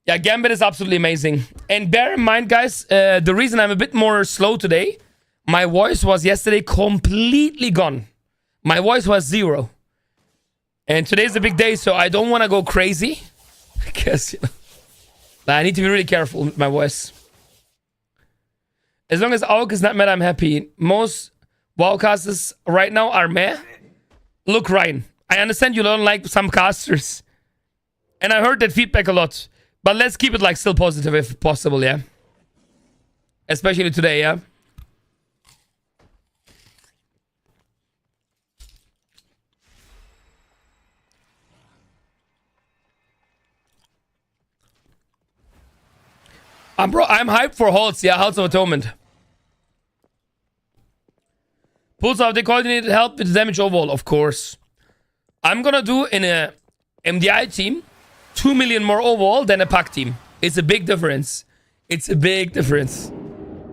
Yeah, Gambit is absolutely amazing. And bear in mind, guys, the reason I'm a bit more slow today, my voice was yesterday completely gone. My voice was 0. And today's a big day, so I don't want to go crazy. Because, you know, I need to be really careful with my voice. As long as AUG is not mad, I'm happy. Most WoW-casters right now are meh. Look, Ryan, I understand you don't like some casters. And I heard that feedback a lot. But let's keep it like still positive if possible, yeah? Especially today, yeah? Bro, I'm hyped for Halts, yeah, Halts of Atonement. Pulse of the coordinated help with damage overall, of course. I'm gonna do in a MDI team 2 million more overall than a pack team. It's a big difference. It's a big difference.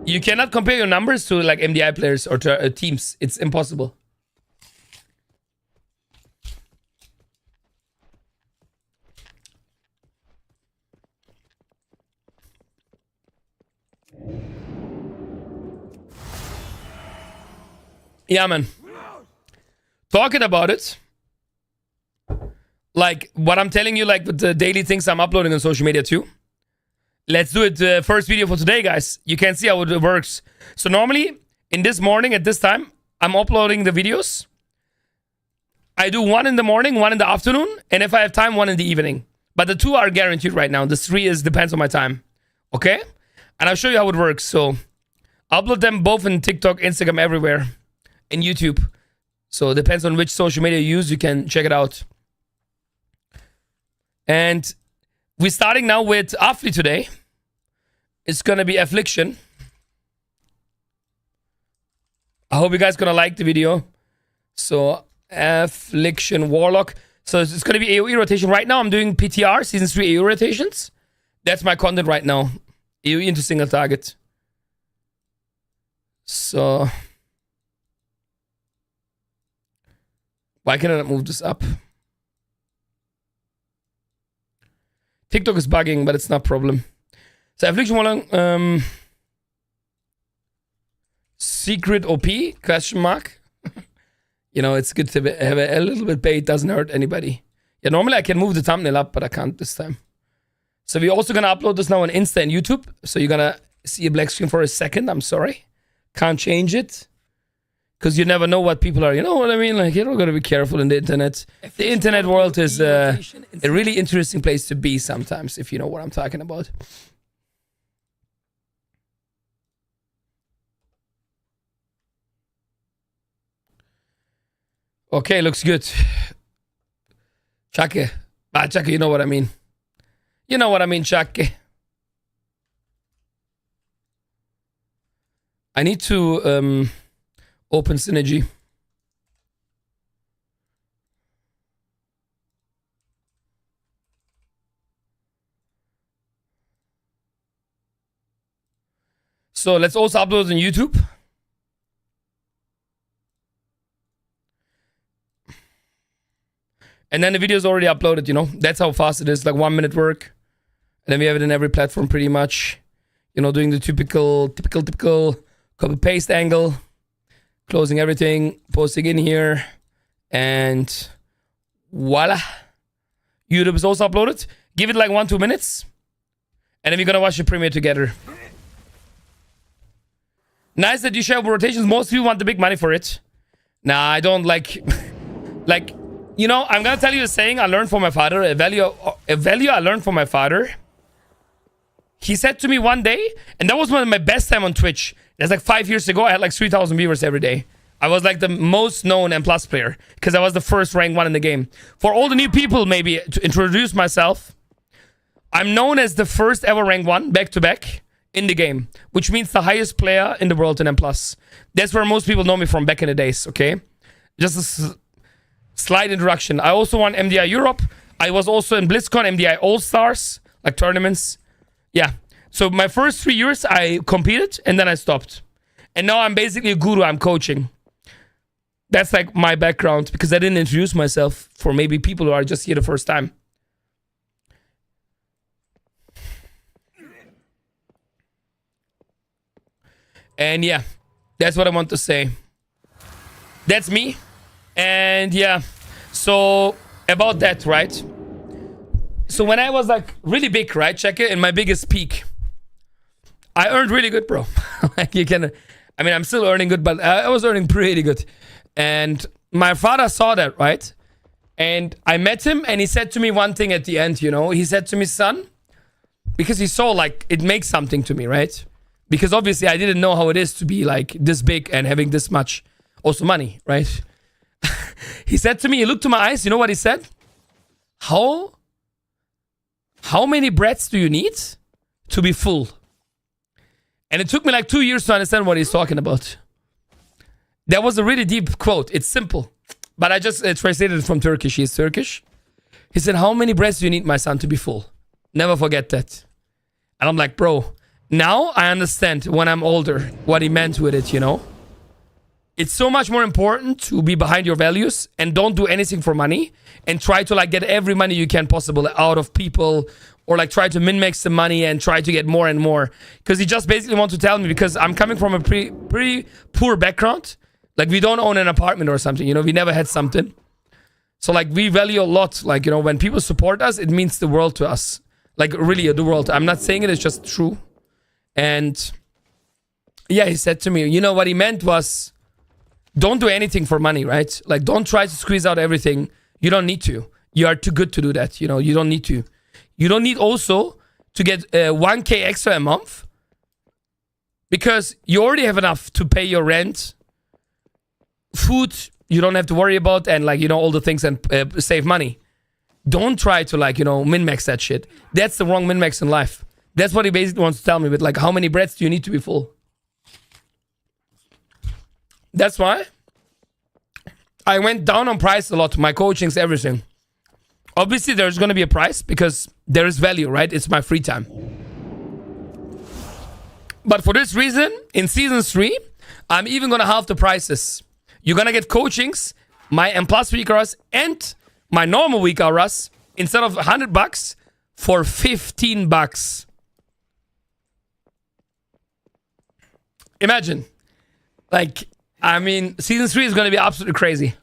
You cannot compare your numbers to like MDI players or to teams. It's impossible. Yeah, man. Talking about it. Like, what I'm telling you, like, with the daily things I'm uploading on social media, too. Let's do it. First video for today, guys. You can see how it works. So, normally, in this morning, at this time, I'm uploading the videos. I do one in the morning, one in the afternoon, and if I have time, one in the evening. But the 2 are guaranteed right now. The 3 depends on my time. Okay? And I'll show you how it works. So I'll upload them both in TikTok, Instagram, everywhere, and YouTube. So it depends on which social media you use. You can check it out. And we're starting now with Affli today. It's going to be Affliction. I hope you guys going to like the video. So Affliction Warlock. So it's going to be AoE rotation. Right now I'm doing PTR, Season 3 AoE rotations. That's my content right now. AoE into single target. So why can I not move this up? TikTok is bugging, but it's not a problem. So Affliction Warlock, secret OP, question mark. You know, it's good to have a little bit bait, doesn't hurt anybody. Yeah, normally I can move the thumbnail up, but I can't this time. So we're also gonna upload this now on Insta and YouTube. So you're gonna see a black screen for a second, I'm sorry. Can't change it. Because you never know what people are, you know what I mean? Like, you're gotta be careful in the internet. The internet world is a really interesting place to be sometimes, if you know what I'm talking about. Okay, looks good. Chake. Ah, Chake, you know what I mean. You know what I mean, Chake. I need to open Synergy. So let's also upload on YouTube. And then the video is already uploaded, you know. That's how fast it is, like 1 minute work. And then we have it in every platform pretty much. You know, doing the typical copy paste angle. Closing everything, posting in here. And voila. YouTube is also uploaded. Give it like 1-2 minutes. And then we're gonna watch the premiere together. Nice that you share rotations. Most people want the big money for it. Nah, I don't like... like... You know, I'm gonna tell you a saying I learned from my father, a value I learned from my father. He said to me one day, and that was one of my best time on Twitch. That's like 5 years ago. I had like 3,000 viewers every day. I was like the most known M+ player because I was the first rank 1 in the game. For all the new people, maybe to introduce myself, I'm known as the first ever rank 1 back to back in the game, which means the highest player in the world in M+. That's where most people know me from back in the days. Okay, just a slight introduction. I also won MDI Europe. I was also in BlizzCon MDI All-Stars, like tournaments. Yeah. So my first 3 years, I competed and then I stopped. And now I'm basically a guru. I'm coaching. That's like my background because I didn't introduce myself for maybe people who are just here the first time. And yeah, that's what I want to say. That's me. And yeah, so about that, right? So when I was like really big, right? Check it, in my biggest peak, I earned really good, bro. Like you can, I mean, I'm still earning good, but I was earning pretty good. And my father saw that, right? And I met him and he said to me one thing at the end, you know, he said to me, son, because he saw like it makes something to me, right? Because obviously I didn't know how it is to be like this big and having this much also money, right? He said to me, he looked to my eyes, you know what he said? How many breaths do you need to be full? And it took me like 2 years to understand what he's talking about. That was a really deep quote. It's simple. But I just translated it from Turkish. He's Turkish. He said, how many breaths do you need, my son, to be full? Never forget that. And I'm like, bro, now I understand when I'm older what he meant with it, you know? It's so much more important to be behind your values and don't do anything for money and try to like get every money you can possible out of people or like try to min-max the money and try to get more and more. Because he just basically wants to tell me, because I'm coming from a pretty poor background. Like we don't own an apartment or something, you know, we never had something. So like we value a lot. Like, you know, when people support us, it means the world to us. Like really the world. I'm not saying it, it's just true. And yeah, he said to me, you know, what he meant was, don't do anything for money, right? Like, don't try to squeeze out everything. You don't need to. You are too good to do that. You know, you don't need to. You don't need also to get 1K extra a month because you already have enough to pay your rent, food, you don't have to worry about, and like, you know, all the things, and save money. Don't try to like, you know, min-max that shit. That's the wrong min-max in life. That's what he basically wants to tell me with like, how many breads do you need to be full? That's why I went down on price a lot. My coachings, everything. Obviously, there's going to be a price because there is value, right? It's my free time. But for this reason, in season 3, I'm even going to halve the prices. You're going to get coachings, my M+ week hours, and my normal week hours, instead of $100, for $15. Imagine. Like, I mean, season 3 is going to be absolutely crazy.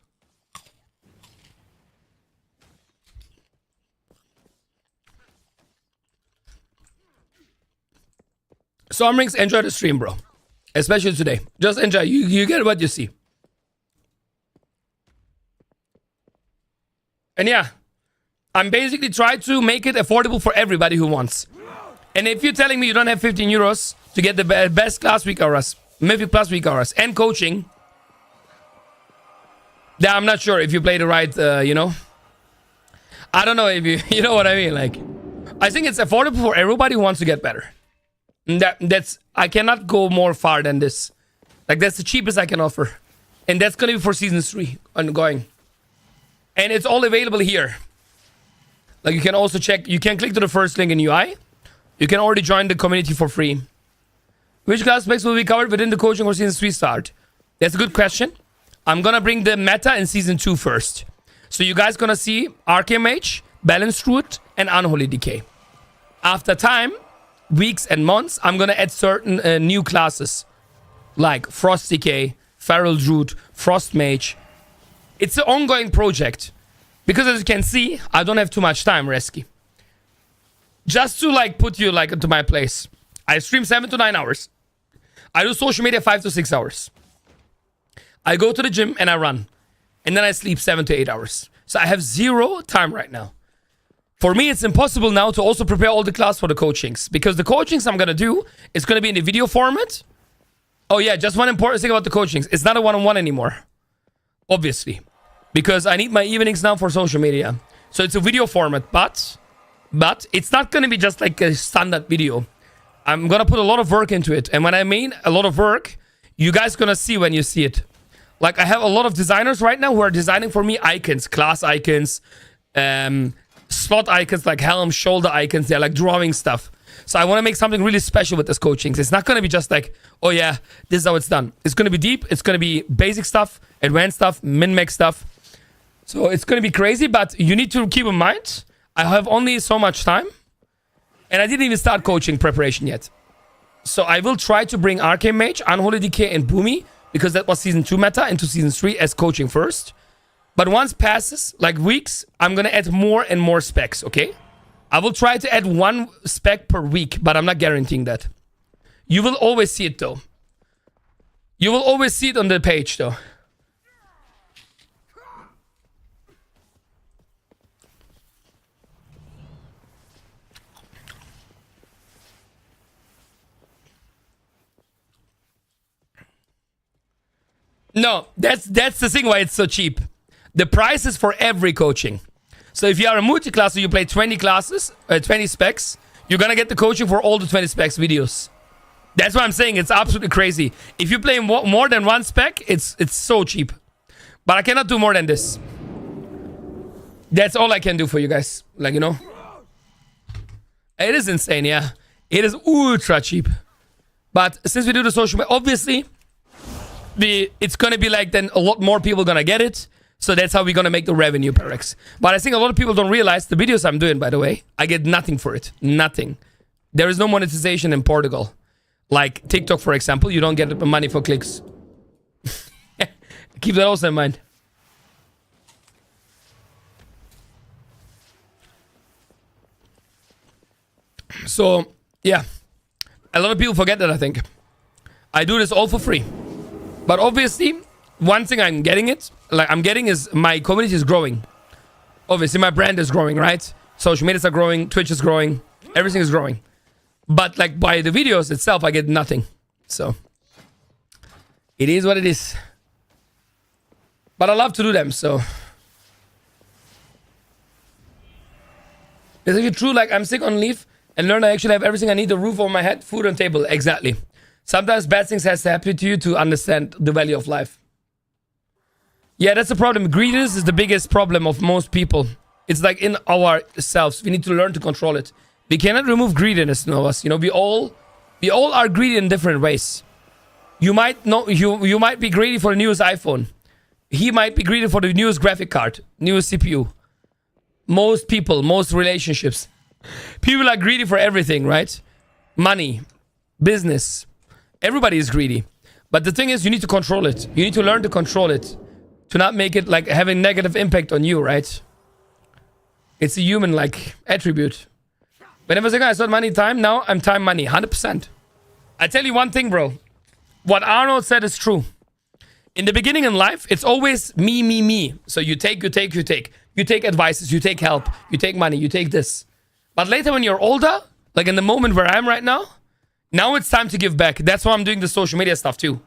Stormrings, enjoy the stream, bro. Especially today. Just enjoy. You get what you see. And yeah, I'm basically trying to make it affordable for everybody who wants. And if you're telling me you don't have 15 euros to get the best class week hours, Mythic Plus week hours, and coaching, then I'm not sure if you play the right, you know. I don't know if you know what I mean. Like, I think it's affordable for everybody who wants to get better. That's I cannot go more far than this. Like, that's the cheapest I can offer. And that's gonna be for season 3 ongoing. And it's all available here. Like, you can also check, you can click to the first link in UI. You can already join the community for free. Which class specs will be covered within the coaching or season 3 start? That's a good question. I'm gonna bring the meta in season 2 first. So you guys gonna see Arcane Mage, Balanced Root, and Unholy Decay. After time, weeks and months, I'm gonna add certain new classes. Like Frost Decay, Feral Druid, Frost Mage. It's an ongoing project. Because as you can see, I don't have too much time, Resky. Just to like put you like into my place. I stream 7 to 9 hours. I do social media 5 to 6 hours. I go to the gym and I run. And then I sleep 7 to 8 hours. So I have 0 time right now. For me, it's impossible now to also prepare all the class for the coachings. Because the coachings I'm going to do is going to be in the video format. Oh yeah, just one important thing about the coachings. It's not a one-on-one anymore. Obviously. Because I need my evenings now for social media. So it's a video format, but it's not going to be just like a standard video. I'm going to put a lot of work into it. And when I mean a lot of work, you guys going to see when you see it. Like, I have a lot of designers right now who are designing for me icons, class icons, slot icons, like helm, shoulder icons. They're like drawing stuff. So I want to make something really special with this coachings. It's not going to be just like, oh yeah, this is how it's done. It's going to be deep. It's going to be basic stuff, advanced stuff, min-max stuff. So it's going to be crazy, but you need to keep in mind, I have only so much time. And I didn't even start coaching preparation yet. So I will try to bring Arcane Mage, Unholy Decay, and Boomy, because that was season 2 meta, into season 3 as coaching first. But once passes, like weeks, I'm going to add more and more specs, okay? I will try to add 1 spec per week, but I'm not guaranteeing that. You will always see it, though. You will always see it on the page, though. No, that's the thing why it's so cheap. The price is for every coaching. So if you are a multi-classer, you play 20 classes, 20 specs, you're gonna get the coaching for all the 20 specs videos. That's what I'm saying. It's absolutely crazy. If you play more than 1 spec, it's so cheap. But I cannot do more than this. That's all I can do for you guys. Like, you know. It is insane, yeah. It is ultra cheap. But since we do the social media, obviously, it's gonna be like then a lot more people gonna get it. So that's how we're gonna make the revenue, Perex. But I think a lot of people don't realize the videos I'm doing, by the way, I get nothing for it. Nothing. There is no monetization in Portugal. Like TikTok, for example, you don't get money for clicks. Keep that also in mind. So, yeah. A lot of people forget that, I think. I do this all for free. But obviously, one thing I'm getting is my community is growing. Obviously, my brand is growing, right? Social medias are growing, Twitch is growing, everything is growing. But like by the videos itself, I get nothing. So it is what it is. But I love to do them, so. Is it true? Like I'm sick on leave and learn I actually have everything I need: a roof over my head, food on table. Exactly. Sometimes bad things has to happen to you to understand the value of life. Yeah, that's the problem. Greediness is the biggest problem of most people. It's like in ourselves. We need to learn to control it. We cannot remove greediness in us. You know, we all are greedy in different ways. You might know you might be greedy for the newest iPhone. He might be greedy for the newest graphic card, newest CPU. Most people, most relationships. People are greedy for everything, right? Money, business. Everybody is greedy. But the thing is, you need to control it. You need to learn to control it. To not make it like having negative impact on you, right? It's a human like attribute. Whenever I say, I saw money time, now I'm time money, 100%. I tell you one thing, bro. What Arnold said is true. In the beginning in life, it's always me, me, me. So you take. You take advices, you take help, you take money, you take this. But later when you're older, like in the moment where I'm right now it's time to give back. That's why I'm doing the social media stuff too.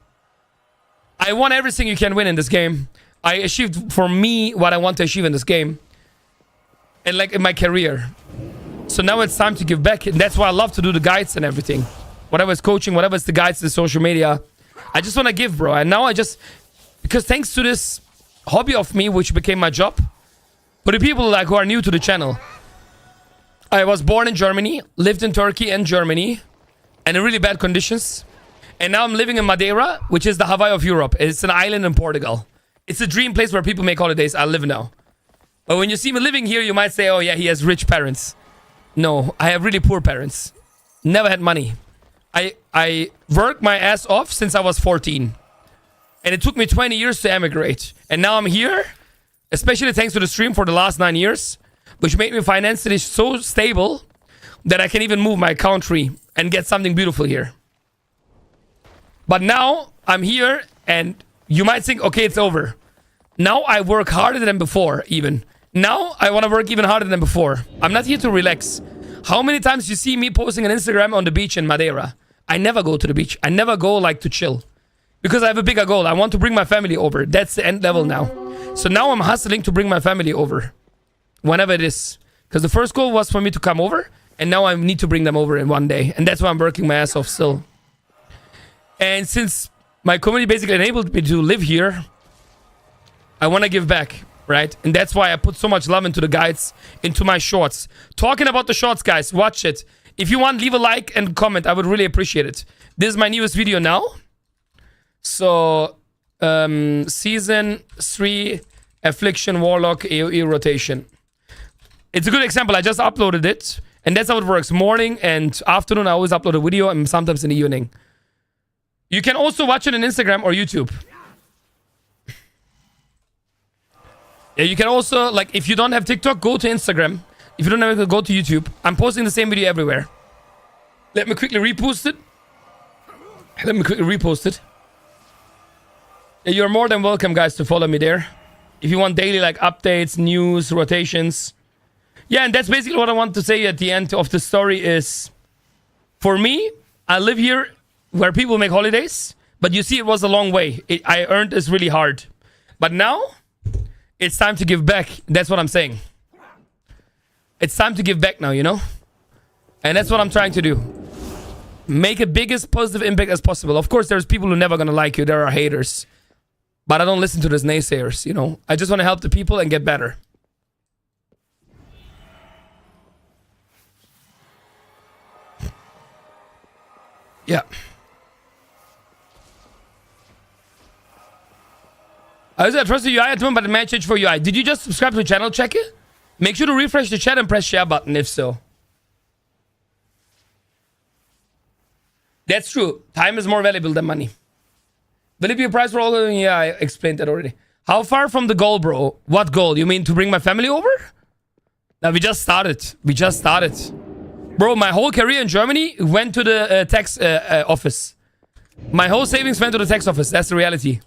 I won everything you can win in this game. I achieved for me what I want to achieve in this game. And like in my career. So now it's time to give back. And that's why I love to do the guides and everything. Whatever it's coaching, whatever it's the guides, the social media. I just want to give, bro. And now because thanks to this hobby of me, which became my job, for the people like who are new to the channel, I was born in Germany, lived in Turkey and Germany, and in really bad conditions. And now I'm living in Madeira, which is the Hawaii of Europe. It's an island in Portugal. It's a dream place where people make holidays. I live now. But when you see me living here, you might say, oh yeah, he has rich parents. No, I have really poor parents. Never had money. I worked my ass off since I was 14. And it took me 20 years to emigrate. And now I'm here, especially thanks to the stream for the last 9 years, which made me financially so stable that I can even move my country and get something beautiful here. But now I'm here and you might think, okay, it's over. Now I work harder than before even. Now I want to work even harder than before. I'm not here to relax. How many times you see me posting on Instagram on the beach in Madeira? I never go to the beach. I never go like to chill. Because I have a bigger goal. I want to bring my family over. That's the end level now. So now I'm hustling to bring my family over. Whenever it is. Because the first goal was for me to come over. And now I need to bring them over in one day. And that's why I'm working my ass off still. And since my community basically enabled me to live here, I want to give back, right? And that's why I put so much love into the guides, into my shorts. Talking about the shorts, guys, watch it. If you want, leave a like and comment. I would really appreciate it. This is my newest video now. So, Season 3 Affliction Warlock AoE rotation. It's a good example. I just uploaded it. And that's how it works. Morning and afternoon, I always upload a video, and sometimes in the evening. You can also watch it on Instagram or YouTube. Yeah, you can also, like, if you don't have TikTok, go to Instagram. If you don't have it, go to YouTube. I'm posting the same video everywhere. Let me quickly repost it. Yeah, you're more than welcome, guys, to follow me there. If you want daily, like, updates, news, rotations. Yeah, and that's basically what I want to say at the end of the story is, for me, I live here where people make holidays, but you see it was a long way. I earned this really hard. But now, it's time to give back. That's what I'm saying. It's time to give back now, you know? And that's what I'm trying to do. Make a biggest positive impact as possible. Of course, there's people who are never gonna like you. There are haters. But I don't listen to those naysayers, you know? I just want to help the people and get better. Yeah. I trust the UI at the moment, but it might change for UI. Did you just subscribe to the channel? Check it. Make sure to refresh the chat and press share button if so. That's true. Time is more valuable than money. Will it be a price for all of them? Yeah, I explained that already. How far from the goal, bro? What goal? You mean to bring my family over? No, we just started. Bro, my whole career in Germany went to the tax office. My whole savings went to the tax office. That's the reality.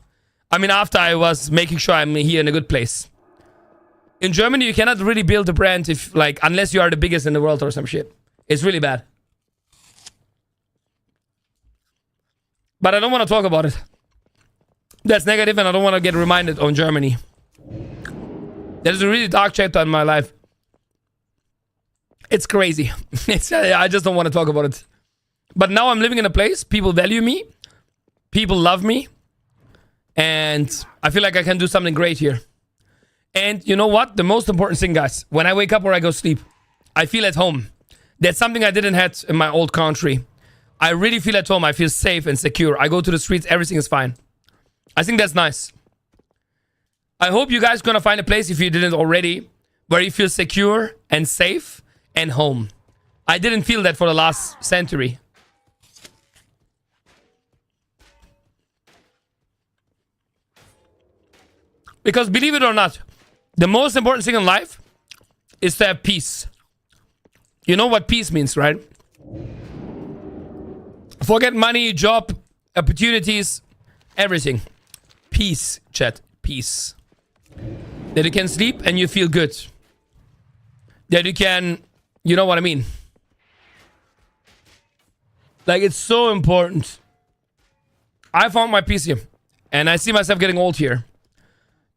I mean, after I was making sure I'm here in a good place. In Germany, you cannot really build a brand if, like, unless you are the biggest in the world or some shit. It's really bad. But I don't want to talk about it. That's negative, and I don't want to get reminded on Germany. There's a really dark chapter in my life. It's crazy. I just don't want to talk about it. But now I'm living in a place. People value me. People love me. And I feel like I can do something great here. And you know what? The most important thing, guys. When I wake up or I go sleep, I feel at home. That's something I didn't have in my old country. I really feel at home. I feel safe and secure. I go to the streets. Everything is fine. I think that's nice. I hope you guys gonna find a place, if you didn't already, where you feel secure and safe and home. I didn't feel that for the last century. Because believe it or not, the most important thing in life is to have peace. You know what peace means, right? Forget money, job, opportunities, everything. Peace, chat. Peace. That you can sleep and you feel good. That you can... You know what I mean? Like, it's so important. I found my peace here. And I see myself getting old here.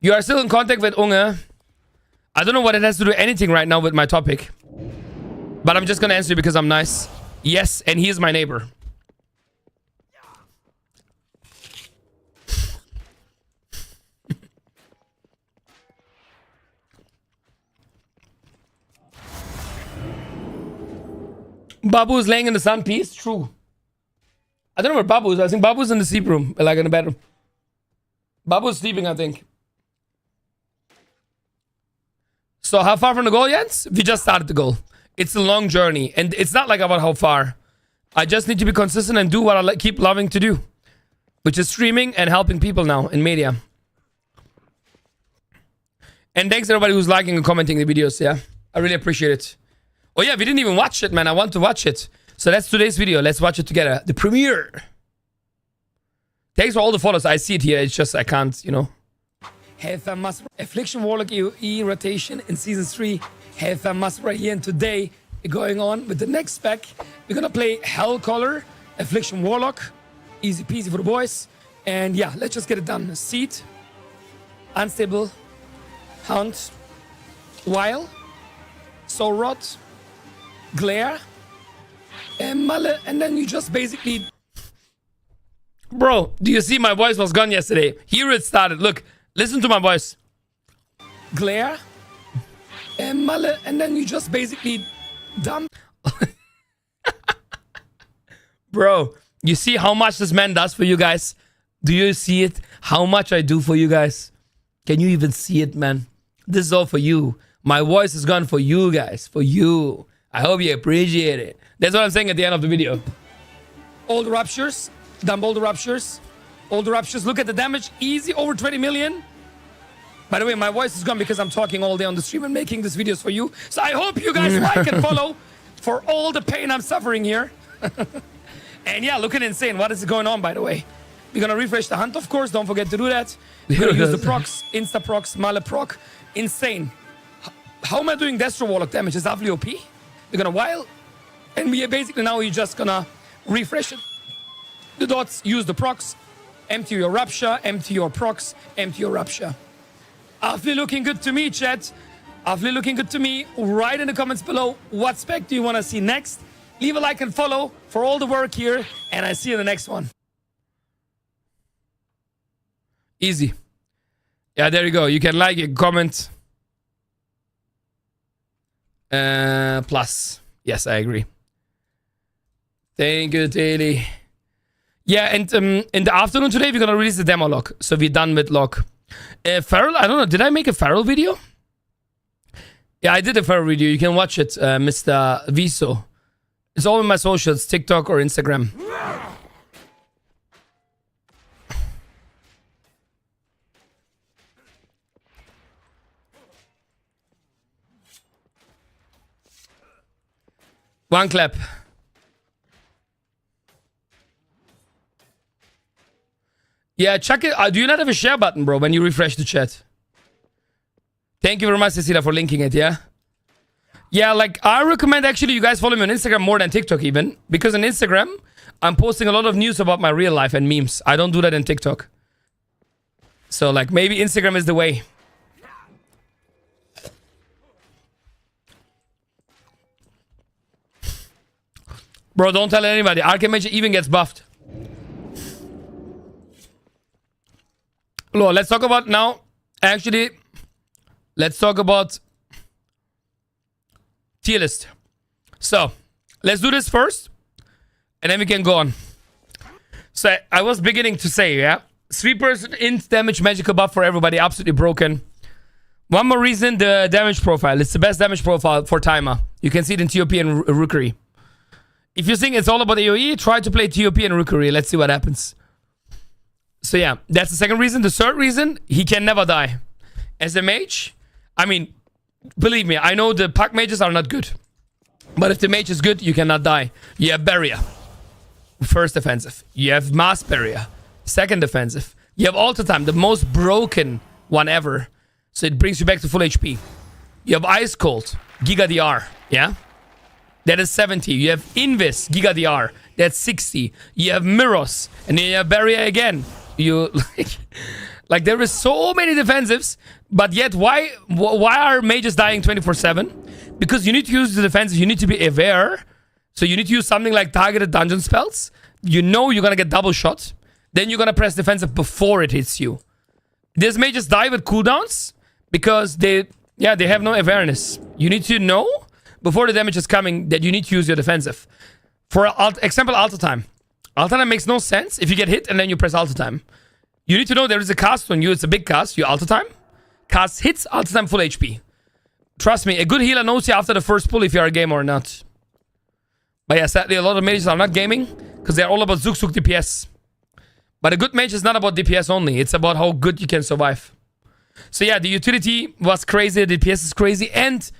You are still in contact with Unge. I don't know what it has to do anything right now with my topic. But I'm just gonna answer you because I'm nice. Yes, and he is my neighbor. Babu is laying in the sun. Peace? True. I don't know where Babu is. I think Babu's in the sleep room. Like in the bedroom. Babu's sleeping, I think. So how far from the goal, Jens? We just started the goal. It's a long journey. And it's not like about how far. I just need to be consistent and do what I keep loving to do. Which is streaming and helping people now in media. And thanks everybody who's liking and commenting the videos, yeah? I really appreciate it. Oh yeah, we didn't even watch it, man. I want to watch it. So that's today's video. Let's watch it together. The premiere. Thanks for all the follows. I see it here. It's just I can't, you know. Have a must. Affliction Warlock EOE rotation in Season 3. Have a must right here. And today, we're going on with the next spec. We're going to play Hellcaller, Affliction Warlock. Easy peasy for the boys. And yeah, let's just get it done. Seed. Unstable. Hunt. While. Soul Rot. Glare. And Mullet. And then you just basically... Bro, do you see my voice was gone yesterday? Here it started. Look. Listen to my voice. Glare. And Mullet. And then you just basically dump. Bro, you see how much this man does for you guys? Do you see it? How much I do for you guys? Can you even see it, man? This is all for you. My voice is gone for you guys. For you. I hope you appreciate it. That's what I'm saying at the end of the video. All the ruptures. Dump all the ruptures. All the ruptures. Look at the damage. Easy. Over 20 million. By the way, my voice is gone because I'm talking all day on the stream and making these videos for you. So I hope you guys like and follow for all the pain I'm suffering here. And yeah, looking insane. What is going on, by the way? We're going to refresh the hunt, of course. Don't forget to do that. We're going to use the procs. Insta procs. Male proc. Insane. How am I doing Destro Warlock damage? Is WOP? We're going to while. And we are basically now you're just going to refresh it. The dots. Use the procs. Empty your Rupture. Empty your procs. Empty your Rupture. Awfully looking good to me, chat. Awfully looking good to me. Write in the comments below what spec do you want to see next. Leave a like and follow for all the work here. And I see you in the next one. Easy. Yeah, there you go. You can like it, comment. Plus. Yes, I agree. Thank you, Daily. Yeah, and in the afternoon today, we're going to release the demo log. So we're done with log. Feral, I don't know. Did I make a Feral video? Yeah, I did a Feral video. You can watch it, Mr. Viso. It's all in my socials, TikTok or Instagram. One clap. Yeah, check it. Do you not have a share button, bro, when you refresh the chat? Thank you very much, Cecilia, for linking it, yeah? Yeah, like, I recommend actually you guys follow me on Instagram more than TikTok even. Because on Instagram, I'm posting a lot of news about my real life and memes. I don't do that in TikTok. So, like, maybe Instagram is the way. Bro, don't tell anybody. Arcane Mage even gets buffed. Let's talk about now. Actually, let's talk about tier list. So, let's do this first. And then we can go on. So, I was beginning to say, yeah? 3% int damage magical buff for everybody. Absolutely broken. One more reason, the damage profile. It's the best damage profile for timer. You can see it in TOP and Rookery. If you think it's all about AoE, try to play TOP and Rookery. Let's see what happens. So yeah, that's the second reason. The third reason, he can never die. As a mage, I mean, believe me, I know the pack mages are not good. But if the mage is good, you cannot die. You have barrier. First defensive. You have mass barrier. Second defensive. You have alter time, the most broken one ever. So it brings you back to full HP. You have ice cold, Giga DR, yeah? That is 70. You have Invis, Giga DR. That's 60. You have Mirrors. And then you have Barrier again. You like there is so many defensives. But yet, why are mages dying 24/7? Because you need to use the defensive. You need to be aware. So you need to use something like targeted dungeon spells. You know you're going to get double shot. Then you're going to press defensive before it hits you. These mages die with cooldowns. Because they have no awareness. You need to know before the damage is coming that you need to use your defensive. For example, alter time. Alter time makes no sense if you get hit and then you press alter time. You need to know there is a cast on you. It's a big cast. You alter time. Cast hits, alter time full HP. Trust me, a good healer knows you after the first pull if you are a gamer or not. But yeah, sadly, a lot of mages are not gaming because they're all about Zook DPS. But a good mage is not about DPS only. It's about how good you can survive. So yeah, the utility was crazy. The DPS is crazy. And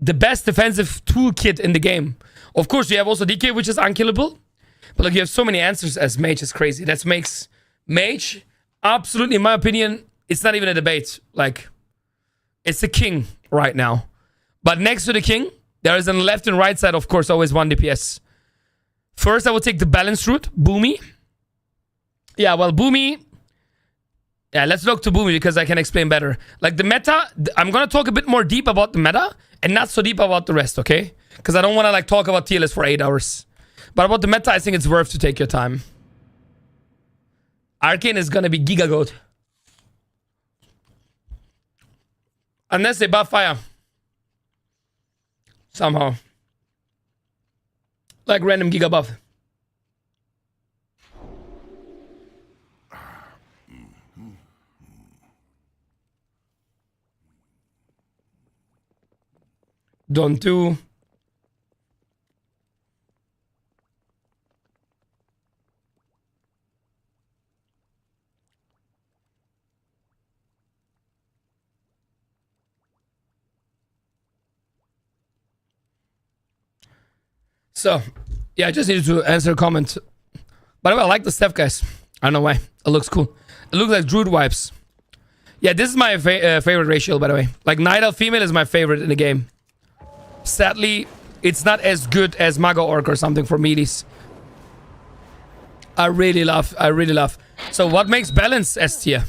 the best defensive toolkit in the game. Of course, you have also DK, which is unkillable. But like, you have so many answers as mage. Is crazy. That makes mage, absolutely, in my opinion, it's not even a debate. Like, it's the king right now. But next to the king, there is on the left and right side, of course, always one DPS. First, I will take the balanced route, Boomy. Yeah, well, Boomy... Yeah, let's look to Boomy because I can explain better. Like the meta, I'm going to talk a bit more deep about the meta and not so deep about the rest, okay? Because I don't want to like talk about tier list for 8 hours. But about the meta, I think it's worth to take your time. Arcane is going to be Giga Goat. Unless they buff fire. Somehow. Like random Giga buff. Don't do. So, yeah, I just needed to answer a comment. By the way, I like the stuff, guys. I don't know why. It looks cool. It looks like Druid wipes. Yeah, this is my favorite ratio, by the way. Like, Night Elf female is my favorite in the game. Sadly, it's not as good as Mago Orc or something for meaties. I really love. So what makes balance S tier?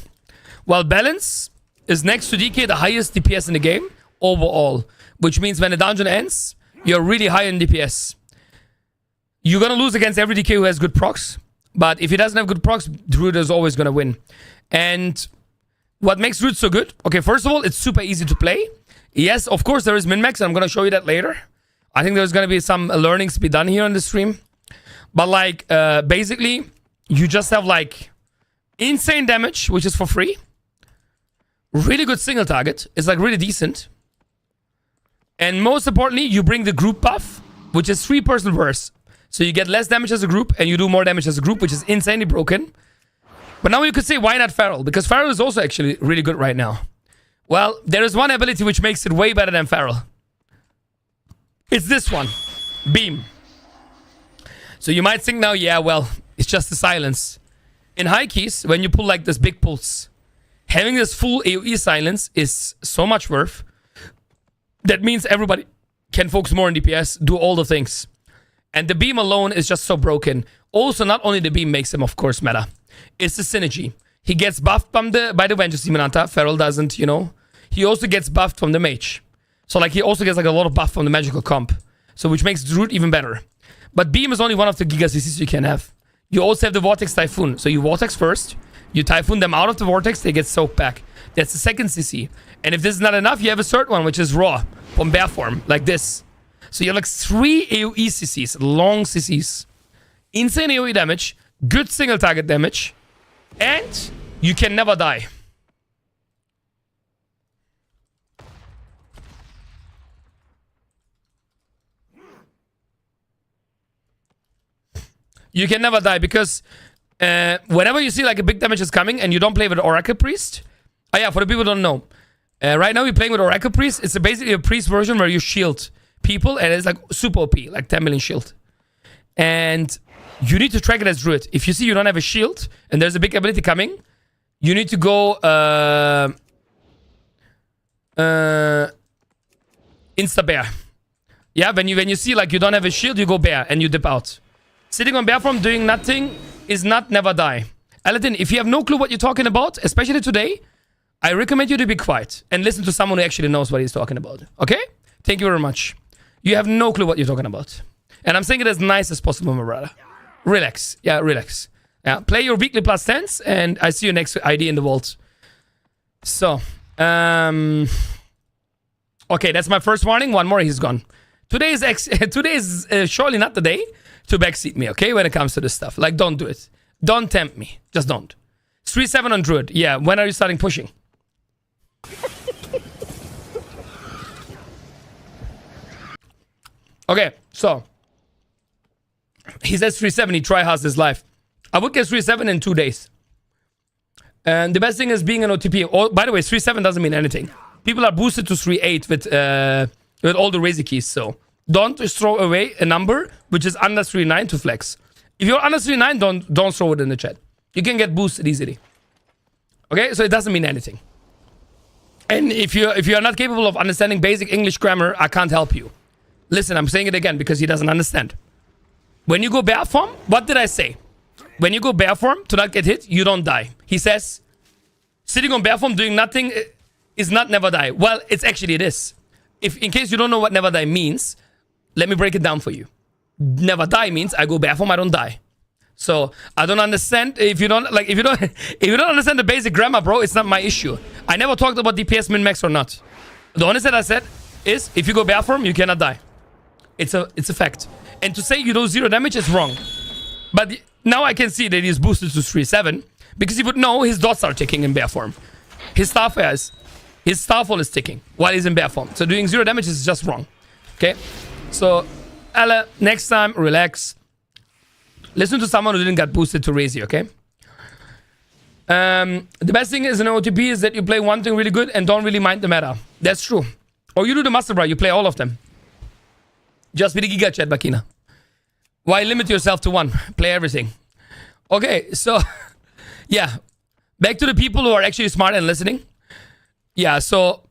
Well, balance is next to DK the highest DPS in the game overall. Which means when the dungeon ends, you're really high in DPS. You're gonna lose against every DK who has good procs. But if he doesn't have good procs, Druid is always gonna win. And what makes Druid so good? Okay, first of all, it's super easy to play. Yes, of course, there is min-max, and I'm going to show you that later. I think there's going to be some learnings to be done here on the stream. But, like, basically, you just have, like, insane damage, which is for free. Really good single target. It's, like, really decent. And most importantly, you bring the group buff, which is 3% worse. So you get less damage as a group, and you do more damage as a group, which is insanely broken. But now you could say, why not Feral? Because Feral is also actually really good right now. Well, there is one ability which makes it way better than Feral. It's this one. Beam. So you might think now, yeah, well, it's just the silence. In high keys, when you pull like this big pulse, having this full AoE silence is so much worth. That means everybody can focus more on DPS, do all the things. And the beam alone is just so broken. Also, not only the beam makes him, of course, meta. It's the synergy. He gets buffed by the Vengeance Demon Hunter. Feral doesn't, you know. He also gets buffed from the Mage. So, like, he also gets, like, a lot of buff from the magical comp. So, which makes Druid even better. But beam is only one of the Giga CCs you can have. You also have the Vortex Typhoon. So, you Vortex first. You Typhoon them out of the Vortex. They get soaked back. That's the second CC. And if this is not enough, you have a third one, which is Raw. From Bear form. Like this. So, you have, like, 3 AoE CCs. Long CCs. Insane AoE damage. Good single target damage. And you can never die. You can never die because whenever you see like a big damage is coming and you don't play with Oracle Priest. Oh yeah, for the people who don't know. Right now we're playing with Oracle Priest. It's basically a priest version where you shield people and it's like super OP, like 10 million shield. And you need to track it as Druid. If you see you don't have a shield and there's a big ability coming, you need to go insta bear. Yeah, when you see like you don't have a shield, you go bear and you dip out. Sitting on bear form doing nothing is not never die. Aladdin, if you have no clue what you're talking about, especially today, I recommend you to be quiet and listen to someone who actually knows what he's talking about. Okay? Thank you very much. You have no clue what you're talking about. And I'm saying it as nice as possible, my brother. Relax. Yeah, relax. Yeah, play your weekly plus 10s and I see you next ID in the vault. So, okay, that's my first warning. One more, he's gone. Today is surely not the day to backseat me, okay, when it comes to this stuff. Like, don't do it. Don't tempt me. Just don't. 3-7 on Druid. Yeah, when are you starting pushing? Okay, so. He says 3-7, he tryhards his life. I would get 3-7 in 2 days. And the best thing is being an OTP. Oh, by the way, 3-7 doesn't mean anything. People are boosted to 3-8 with all the Razor keys, so. Don't just throw away a number which is under 3-9 to flex. If you're under 3-9, don't throw it in the chat. You can get boosted easily. Okay, so it doesn't mean anything. And if you're not capable of understanding basic English grammar, I can't help you. Listen, I'm saying it again because he doesn't understand. When you go bear form, what did I say? When you go bear form to not get hit, you don't die. He says, sitting on bear form doing nothing is not never die. Well, it is. If in case you don't know what never die means, let me break it down for you. Never die means I go bear form, I don't die. So I don't understand if you don't understand the basic grammar, bro. It's not my issue. I never talked about DPS min max or not. The only thing I said is if you go bear form, you cannot die. It's a fact. And to say you do 0 damage is wrong. But now I can see that he's boosted to 3-7 because he would know his dots are ticking in bear form. His Starfall is ticking while he's in bear form. So doing 0 damage is just wrong. Okay? So, Ella, next time, relax. Listen to someone who didn't get boosted to raise you, okay? The best thing is in OTP is that you play one thing really good and don't really mind the meta. That's true. Or you do the Master Bra, you play all of them. Just with the Giga Chat, Bakina. Why limit yourself to one? Play everything. Okay, so, yeah. Back to the people who are actually smart and listening. Yeah, so,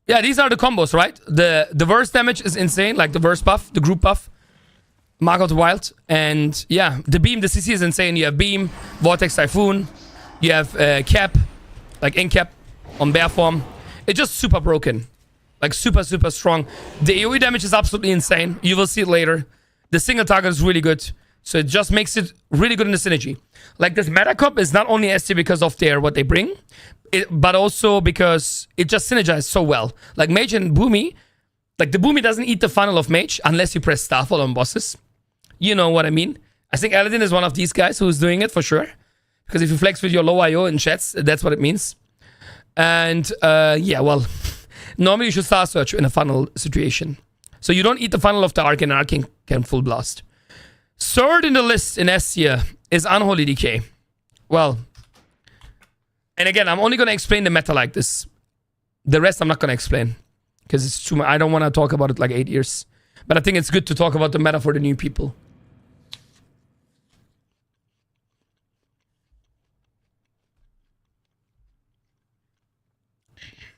yeah, these are the combos, right? The verse damage is insane, like the verse buff, the group buff. Mark of the Wild. And, yeah, the beam, the CC is insane. You have beam, Vortex Typhoon. You have cap, like in cap on bear form. It's just super broken. Like super, super strong. The AoE damage is absolutely insane. You will see it later. The single target is really good. So it just makes it really good in the synergy. Like this meta comp is not only ST because of what they bring, but also because it just synergizes so well. Like Mage and Boomy, like the Boomy doesn't eat the funnel of Mage unless you press Starfall on bosses. You know what I mean? I think Aladdin is one of these guys who's doing it for sure. Because if you flex with your low IO in chats, that's what it means. And yeah, well, normally you should Star Search in a funnel situation. So you don't eat the funnel of the Arcane, and Arcane can full blast. Third in the list in S tier is Unholy Decay. Well, and again, I'm only going to explain the meta like this. The rest I'm not going to explain. Because it's too much. I don't want to talk about it like 8 years. But I think it's good to talk about the meta for the new people.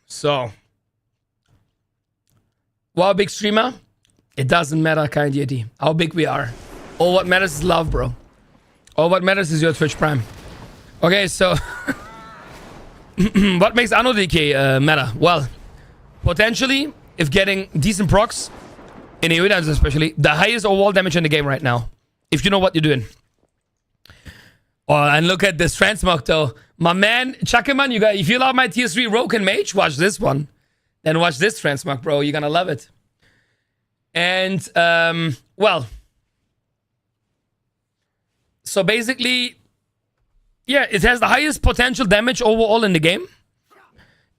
So, wow, big streamer. It doesn't matter, kind deity, how big we are. All what matters is love, bro. All what matters is your Twitch Prime. Okay, so what makes Anno DK matter? Well, potentially, if getting decent procs in AoE dungeons, especially the highest overall damage in the game right now, if you know what you're doing. Oh, and look at this transmog though, my man Chuckerman. You got, if you love my tier 3 Arcane Mage, watch this one. Then watch this transmog, bro. You're gonna love it. And, well. So basically, yeah, it has the highest potential damage overall in the game.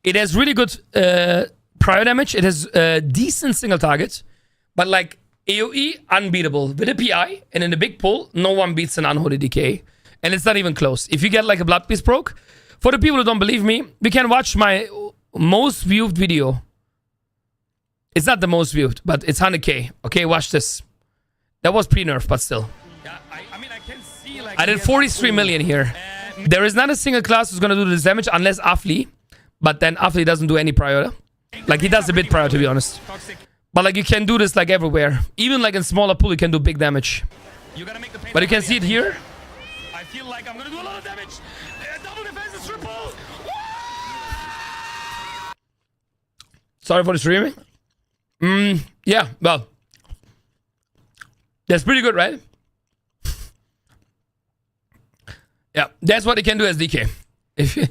It has really good prior damage. It has decent single target. But like, AoE, unbeatable. With a PI, and in the big pool, no one beats an Unholy Decay. And it's not even close. If you get like a Blood Beast proc, for the people who don't believe me, we can watch my most viewed video. It's not the most viewed, but it's 100k. Okay, watch this. That was pre-nerf, but still. Yeah, I mean, I can see like... I did 43 million here. There is not a single class who's gonna do this damage unless Affli. But then Affli doesn't do any prior. Like, he does a bit prior, to be honest. But like, you can do this like everywhere. Even like in smaller pool, you can do big damage. But you can see it here. I feel like I'm gonna do a lot of damage. Double defense is triple. Sorry for the streaming. Yeah, well. That's pretty good, right? Yeah, that's what it can do as DK. If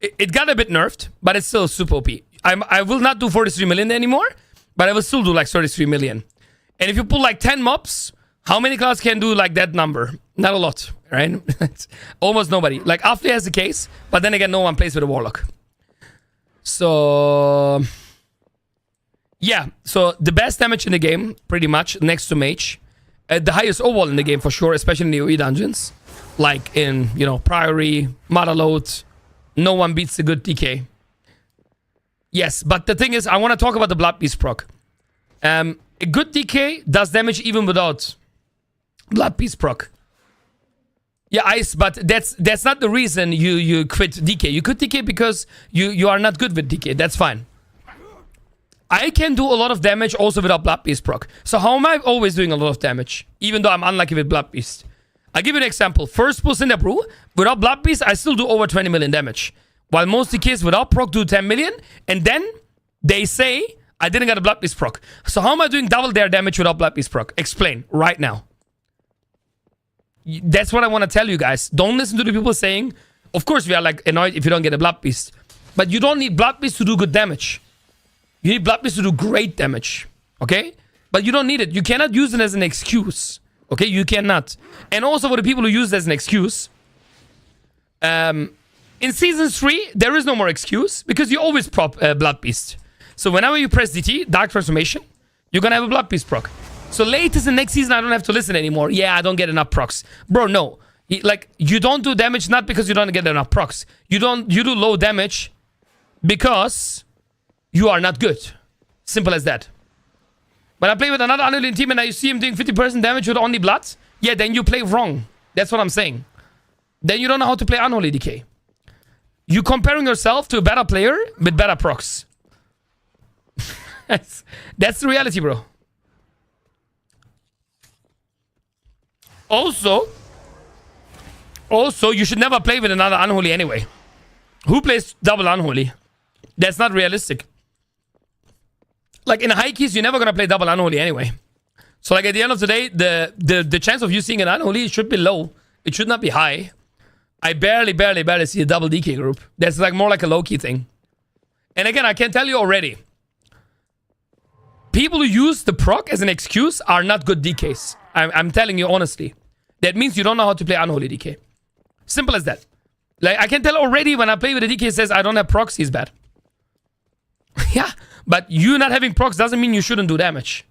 it got a bit nerfed, but it's still super OP. I will not do 43 million anymore, but I will still do like 33 million. And if you pull like 10 mobs, how many classes can do like that number? Not a lot, right? Almost nobody. Like, Affli has the case, but then again, no one plays with a Warlock. So... yeah, so the best damage in the game, pretty much, next to Mage. The highest overall in the game, for sure, especially in the AoE dungeons. Like in, you know, Priory, Motherload. No one beats the good DK. Yes, but the thing is, I want to talk about the Blood Beast proc. A good DK does damage even without Blood Beast proc. Yeah, Ice, but that's not the reason you quit DK. You quit DK because you are not good with DK. That's fine. I can do a lot of damage also without Blood Beast proc. So how am I always doing a lot of damage? Even though I'm unlucky with Blood Beast. I'll give you an example. First pull Cinder Brew. Without Blood Beast, I still do over 20 million damage. While most DKs without proc do 10 million. And then they say I didn't get a Blood Beast proc. So how am I doing double their damage without Blood Beast proc? Explain right now. That's what I want to tell you guys. Don't listen to the people saying, of course we are like annoyed if you don't get a Blood Beast. But you don't need Blood Beast to do good damage. You need Blood Beast to do great damage. Okay? But you don't need it. You cannot use it as an excuse. Okay? You cannot. And also for the people who use it as an excuse. In Season 3, there is no more excuse. Because you always prop Blood Beast. So whenever you press DT, Dark Transformation, you're gonna have a Blood Beast proc. So latest in next season, I don't have to listen anymore. Yeah, I don't get enough procs. Bro, no. Like, you don't do damage not because you don't get enough procs. You do low damage because you are not good. Simple as that. When I play with another Unholy team and I see him doing 50% damage with only blood, yeah, then you play wrong. That's what I'm saying. Then you don't know how to play Unholy DK. You comparing yourself to a better player with better procs. That's the reality, bro. Also, you should never play with another Unholy anyway. Who plays double Unholy? That's not realistic. Like, in high keys, you're never gonna play double Unholy anyway. So, like, at the end of the day, the chance of you seeing an Unholy should be low. It should not be high. I barely see a double DK group. That's, like, more like a low-key thing. And again, I can tell you already. People who use the proc as an excuse are not good DKs. I'm telling you honestly. That means you don't know how to play Unholy DK. Simple as that. Like, I can tell already when I play with a DK says I don't have procs, he's bad. Yeah, but you not having procs doesn't mean you shouldn't do damage.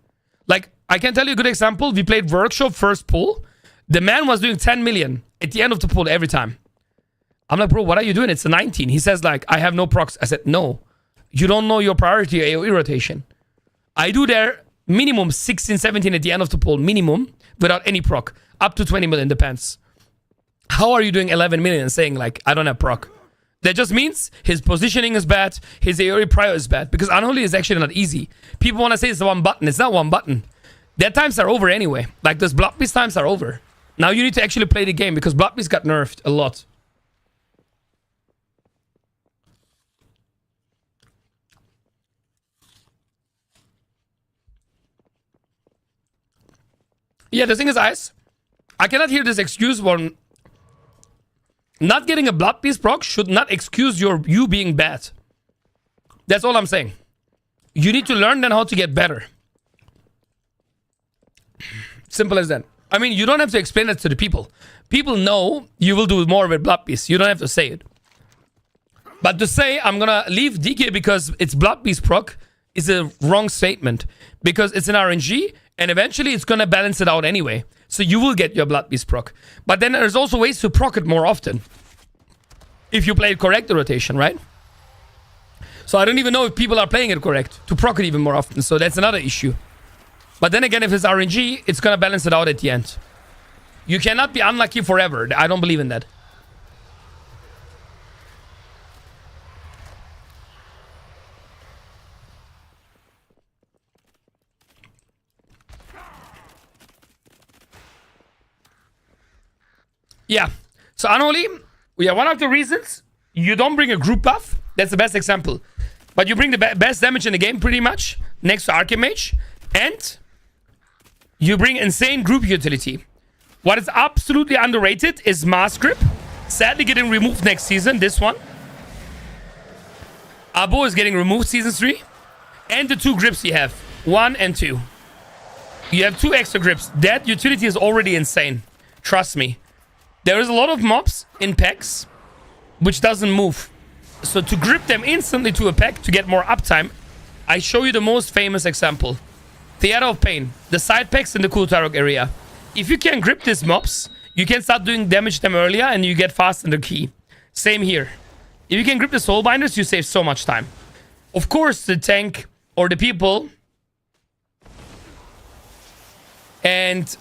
Like, I can tell you a good example. We played Workshop first pull. The man was doing 10 million at the end of the pull every time. I'm like, bro, what are you doing? It's a 19. He says, like, I have no procs. I said, no. You don't know your priority AoE rotation. I do there minimum 16, 17 at the end of the pull. Minimum. Without any proc. Up to 20 million, depends. How are you doing 11 million saying, like, I don't have proc? That just means his positioning is bad, his AoE prior is bad. Because unholy is actually not easy. People want to say it's one button. It's not one button. Their times are over anyway. Like, those Blood Beast times are over. Now you need to actually play the game because Blood Beast got nerfed a lot. Yeah, the thing is, Ice, I cannot hear this excuse one. Not getting a Blood Beast proc should not excuse you being bad. That's all I'm saying. You need to learn then how to get better. Simple as that. I mean, you don't have to explain it to the people. People know you will do more with Blood Beast. You don't have to say it. But to say, I'm gonna leave DK because it's Blood Beast proc is a wrong statement. Because it's an RNG, and eventually it's gonna balance it out anyway. So you will get your Blood Beast proc. But then there's also ways to proc it more often. If you play it correct, the rotation, right? So I don't even know if people are playing it correct to proc it even more often. So that's another issue. But then again, if it's RNG, it's gonna balance it out at the end. You cannot be unlucky forever. I don't believe in that. Yeah. So unholy, yeah, one of the reasons you don't bring a group buff, that's the best example. But you bring the best damage in the game pretty much next to Arcane Mage, and you bring insane group utility. What is absolutely underrated is Mass Grip. Sadly getting removed next season, this one. Abo is getting removed season 3. And the 2 grips you have, 1 and 2. You have 2 extra grips. That utility is already insane. Trust me. There is a lot of mobs in packs which doesn't move. So to grip them instantly to a pack to get more uptime, I show you the most famous example. Theater of Pain, the side packs in the Kultarok area. If you can grip these mobs, you can start doing damage them earlier and you get fast in the key. Same here. If you can grip the Soulbinders, you save so much time. Of course, the tank or the people and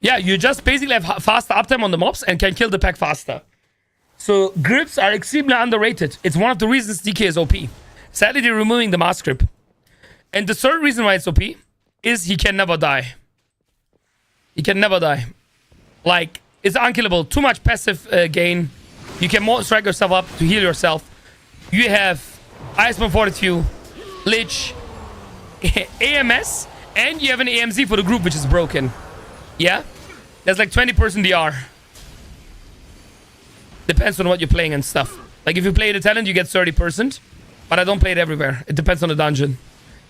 yeah, you just basically have faster uptime on the mobs and can kill the pack faster. So grips are extremely underrated. It's one of the reasons DK is OP. Sadly, they're removing the Mass Grip. And the third reason why it's OP is he can never die. He can never die. Like, it's unkillable. Too much passive gain. You can more strike yourself up to heal yourself. You have Iceman Fortitude, Lich, AMS, and you have an AMZ for the group, which is broken. Yeah? There's like 20% DR. Depends on what you're playing and stuff. Like, if you play the talent, you get 30%. But I don't play it everywhere. It depends on the dungeon.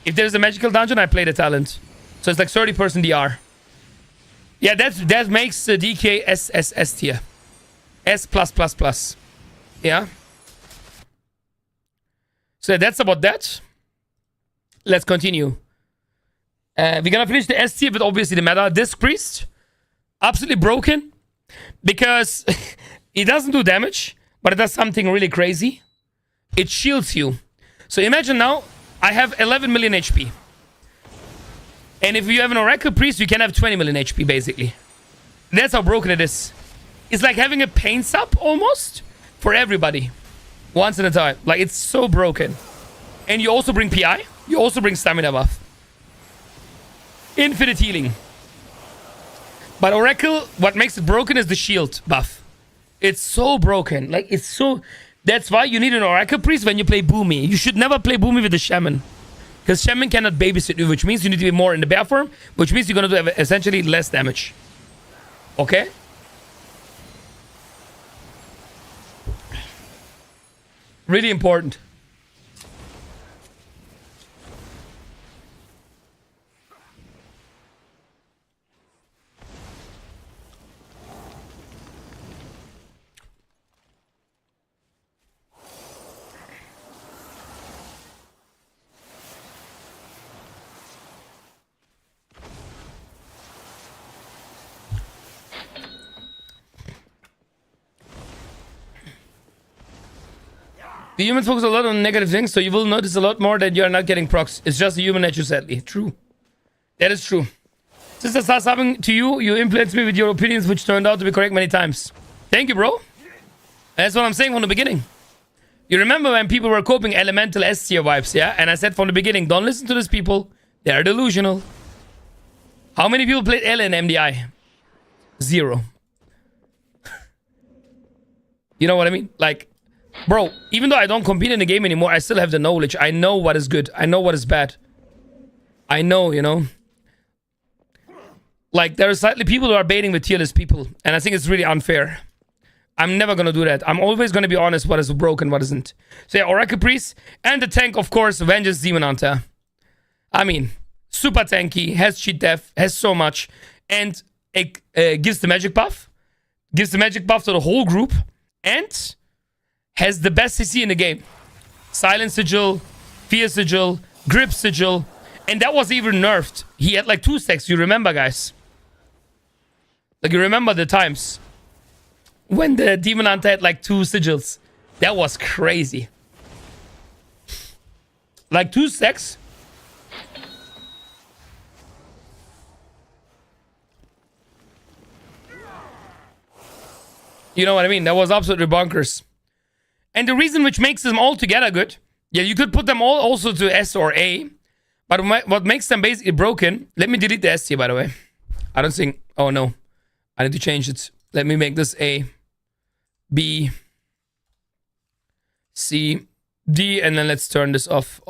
If there's a magical dungeon, I play the talent. So it's like 30% DR. Yeah, that makes the DK S tier. S+++. Yeah. So that's about that. Let's continue. We're gonna finish the S tier, but obviously the meta. Disc Priest, absolutely broken. Because it doesn't do damage, but it does something really crazy. It shields you. So imagine now, I have 11 million HP. And if you have an Oracle Priest, you can have 20 million HP, basically. That's how broken it is. It's like having a pain sub, almost, for everybody. Once in a time. Like, it's so broken. And you also bring PI. You also bring stamina buff. Infinite healing. But Oracle, what makes it broken is the shield buff. It's so broken. Like, it's so... That's why you need an Oracle Priest when you play Boomy. You should never play Boomy with the Shaman. Because Shaman cannot babysit you, which means you need to be more in the bear form, which means you're going to do essentially less damage. Okay? Really important. The humans focus a lot on negative things, so you will notice a lot more that you are not getting procs. It's just a human nature, sadly. True. That is true. Since I started subbing to you, you influenced me with your opinions, which turned out to be correct many times. Thank you, bro. That's what I'm saying from the beginning. You remember when people were coping elemental S tier vibes, yeah? And I said from the beginning, don't listen to these people. They're delusional. How many people played L in MDI? 0. You know what I mean? Like, bro, even though I don't compete in the game anymore, I still have the knowledge. I know what is good. I know what is bad. I know, you know? Like, there are slightly people who are baiting with tier list people. And I think it's really unfair. I'm never going to do that. I'm always going to be honest what is broken, what isn't. So yeah, Oracle Priest. And the tank, of course, Vengeance Demon Hunter. I mean, super tanky, has cheat death, has so much. And it gives the magic buff. Gives the magic buff to the whole group. And has the best CC in the game. Silent Sigil, Fear Sigil, Grip Sigil. And that was even nerfed. He had like 2 stacks, you remember, guys? Like, you remember the times when the Demon Hunter had like 2 sigils. That was crazy. Like 2 stacks. You know what I mean? That was absolutely bonkers. And the reason which makes them all together good, yeah, you could put them all also to S or A, but what makes them basically broken, let me delete the S here, by the way. I don't think, oh no, I need to change it. Let me make this A, B, C, D, and then let's turn this off.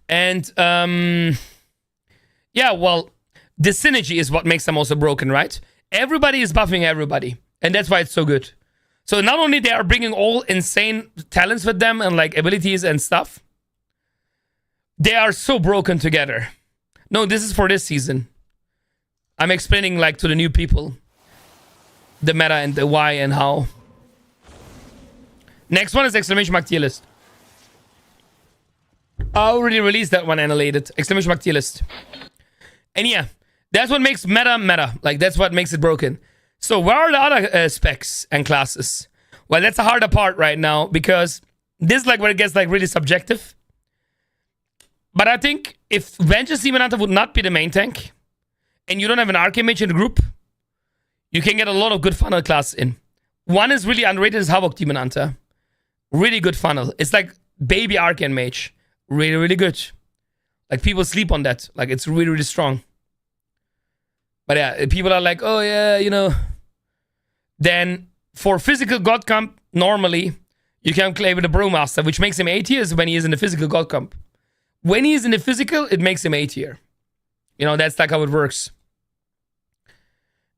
And, yeah, well, the synergy is what makes them also broken, right? Everybody is buffing everybody, and that's why it's so good. So not only they are bringing all insane talents with them and like abilities and stuff, they are so broken together. No, this is for this season. I'm explaining like to the new people the meta and the why and how. Next one is exclamation mark tier list. I already released that one, annihilated. Exclamation mark tier list. And yeah, that's what makes meta meta. Like, that's what makes it broken. So where are the other specs and classes? Well, that's the harder part right now, because this is like where it gets like really subjective. But I think if Vengeance Demon Hunter would not be the main tank, and you don't have an Arcane Mage in the group, you can get a lot of good funnel class in. One is really underrated, is Havoc Demon Hunter. Really good funnel. It's like baby Arcane Mage. Really, really good. Like, people sleep on that. Like, it's really, really strong. But yeah, people are like, oh yeah, you know. Then for physical God Comp, normally you can play with the Brewmaster, which makes him A tier when he is in the physical God Comp. When he is in the physical, it makes him A tier. You know, that's like how it works.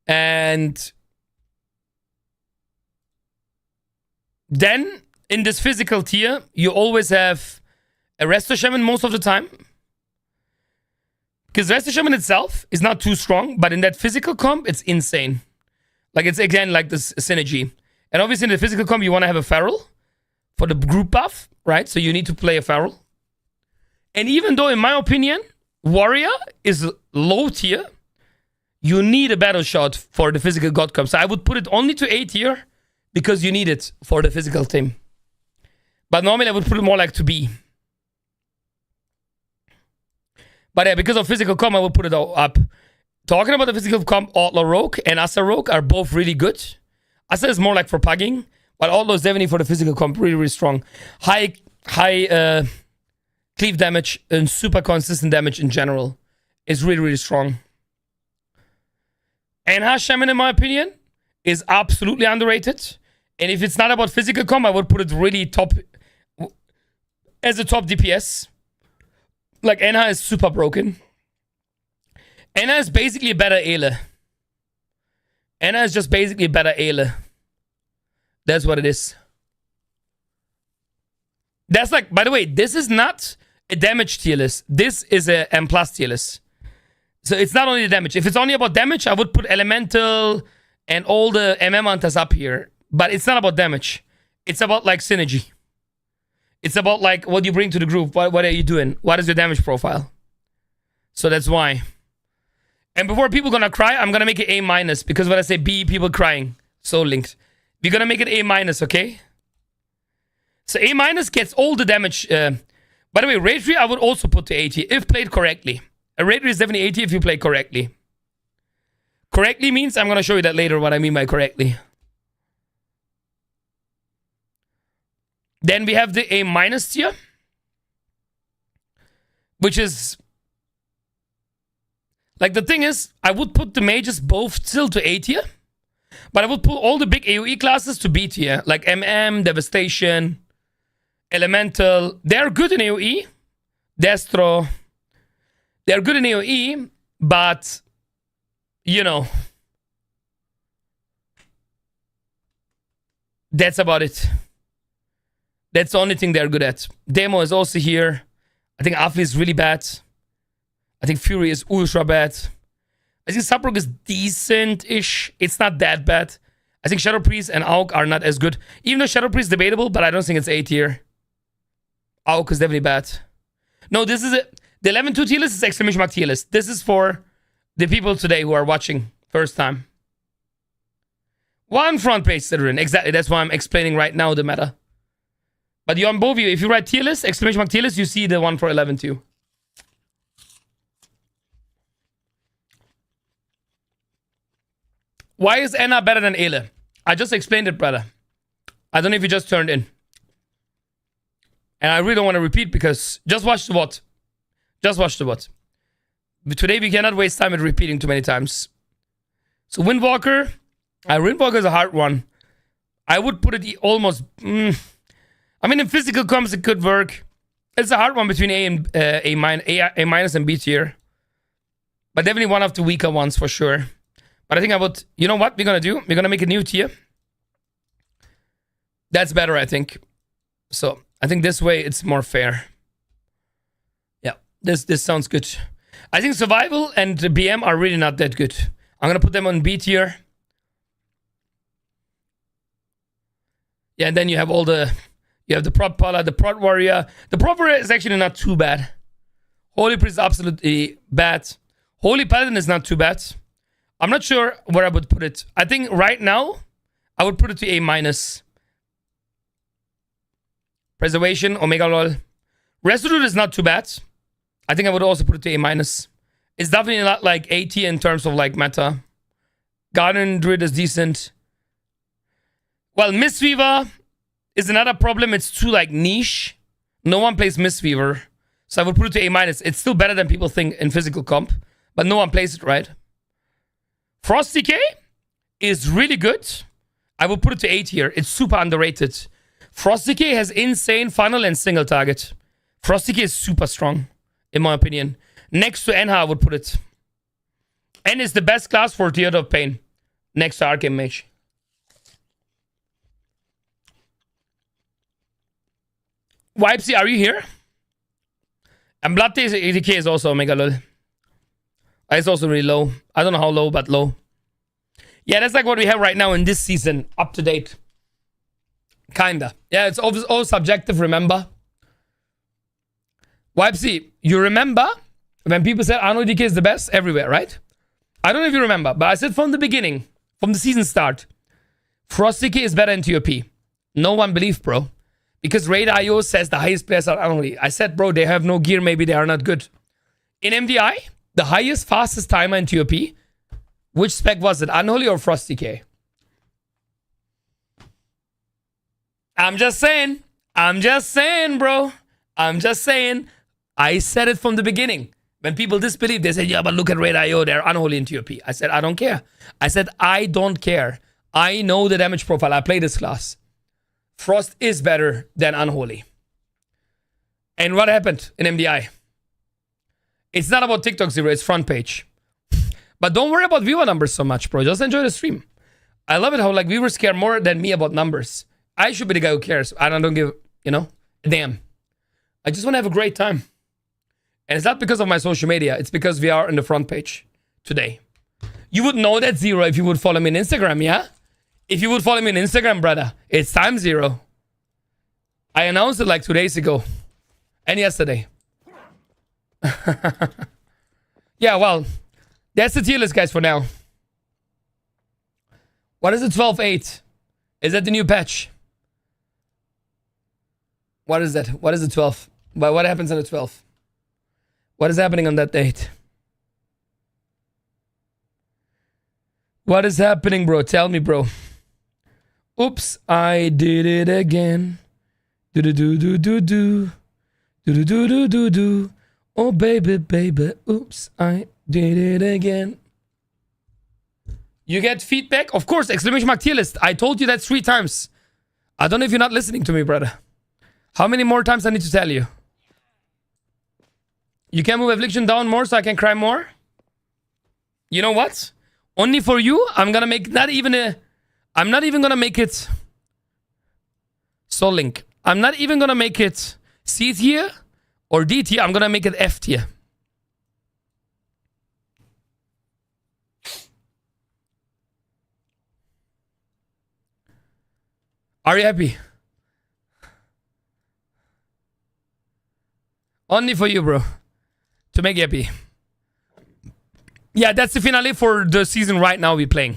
And then in this physical tier, you always have a Resto Shaman most of the time. Because Resto Shaman itself is not too strong, but in that physical comp, it's insane. Like, it's again like this synergy. And obviously in the physical comp, you want to have a Feral for the group buff, right? So you need to play a Feral. And even though, in my opinion, Warrior is low tier, you need a battle shot for the physical God comp. So I would put it only to A tier because you need it for the physical team. But normally I would put it more like to B. But yeah, because of physical comp, I will put it all up. Talking about the physical comp, Outlaw Rogue and Asa Rogue are both really good. Asa is more like for pugging, but Outlaw is definitely for the physical comp, really, really strong. High cleave damage and super consistent damage in general is really, really strong. Enha Shaman, in my opinion, is absolutely underrated. And if it's not about physical comp, I would put it really top as a top DPS. Like, Enha is super broken. Enha is basically a better Ele. Enha is just basically a better Ele. That's what it is. That's like, by the way, this is not a damage tier list. This is a M+ tier list. So it's not only the damage. If it's only about damage, I would put Elemental and all the MM hunters up here. But it's not about damage. It's about like synergy. It's about like what you bring to the group. What are you doing? What is your damage profile? So that's why. And before people gonna cry, I'm gonna make it A-, because when I say B, people crying. So linked. We're gonna make it A-, okay? So A- gets all the damage. By the way, Raid 3 I would also put to A tier if played correctly. A Raid 3 is definitely A tier if you play correctly. Correctly means, I'm gonna show you that later what I mean by correctly. Then we have the A- tier, which is like, the thing is, I would put the mages both still to A tier, but I would put all the big AoE classes to B tier, like MM, Devastation, Elemental. They're good in AoE. Destro. They're good in AoE, but, you know, that's about it. That's the only thing they're good at. Demo is also here. I think Affli is really bad. I think Fury is ultra bad. I think Subrogue is decent-ish. It's not that bad. I think Shadow Priest and Auk are not as good. Even though Shadow Priest is debatable, but I don't think it's A tier. Auk is definitely bad. No, this is it. The 11-2 tier list is exclamation mark tier list. This is for the people today who are watching first time. One front page, Citadrin. Exactly. That's why I'm explaining right now the meta. But you on both of you, if you write tier list, exclamation mark tier list, you see the one for 11-2. Why is Enna better than Ele? I just explained it, brother. I don't know if you just turned in. And I really don't want to repeat because just watch the VOD. Just watch the VOD. But today we cannot waste time with repeating too many times. So Windwalker. Windwalker is a hard one. I would put it almost... I mean, in physical comps, it could work. It's a hard one between A minus and B tier. But definitely one of the weaker ones for sure. But I think I would... You know what we're going to do? We're going to make a new tier. That's better, I think. So, I think this way it's more fair. Yeah, this sounds good. I think Survival and BM are really not that good. I'm going to put them on B tier. Yeah, and then you have all the... You have the Prot Pala, the Prot Warrior. The Prot Warrior is actually not too bad. Holy Priest is absolutely bad. Holy Paladin is not too bad. I'm not sure where I would put it. I think right now, I would put it to A minus. Preservation, Omega Lol. Resolute is not too bad. I think I would also put it to A minus. It's definitely not like A tier in terms of like meta. Garden Druid is decent. Well, Mistweaver is another problem. It's too like niche. No one plays Mistweaver. So I would put it to A minus. It's still better than people think in physical comp. But no one plays it, right? Frost Decay is really good. I would put it to A tier. It's super underrated. Frost Decay has insane funnel and single target. Frost Decay is super strong, in my opinion. Next to Enha, I would put it. N is the best class for Theater of Pain. Next to Arcane Mage. Wipesy, are you here? And Blood Decay is also Omega Lol. It's also really low. I don't know how low, but low. Yeah, that's like what we have right now in this season. Up to date. Kinda. Yeah, it's all subjective, remember? Wipesy, you remember when people said Arno DK is the best everywhere, right? I don't know if you remember, but I said from the beginning, from the season start, Frost DK is better in TOP. No one believed, bro. Because Raid.io says the highest players are Unholy. I said, bro, they have no gear, maybe they are not good. In MDI, the highest, fastest timer in TOP, which spec was it? Unholy or Frost DK? I'm just saying, bro. I'm just saying. I said it from the beginning. When people disbelieve, they said, yeah, but look at Raid.io, they're Unholy in TOP. I said, I don't care. I said, I don't care. I know the damage profile. I play this class. Frost is better than Unholy. And what happened in MDI? It's not about TikTok Zero, it's front page. But don't worry about viewer numbers so much, bro. Just enjoy the stream. I love it how like viewers care more than me about numbers. I should be the guy who cares. I don't give, you know, a damn. I just want to have a great time. And it's not because of my social media. It's because we are on the front page today. You would know that, Zero, if you would follow me on Instagram, yeah? If you would follow me on Instagram, brother, it's time, Zero. I announced it like 2 days ago. And yesterday. Yeah, well, that's the tier list, guys, for now. What is the 12.8? Is that the new patch? What is that? What is the 12? But what happens on the 12th? What is happening on that date? What is happening, bro? Tell me, bro. Oops, I did it again. Do do do do do do. Do do do do do do. Oh baby, baby, oops, I did it again. You get feedback? Of course, exclamation mark tier list. I told you that 3 times. I don't know if you're not listening to me, brother. How many more times I need to tell you? You can move Affliction down more so I can cry more? You know what? Only for you, I'm gonna make I'm not even gonna make it Soul Link. I'm not even gonna make it C tier or D tier. I'm gonna make it F tier. Are you happy? Only for you, bro. To make you happy. Yeah, that's the finale for the season right now we're playing.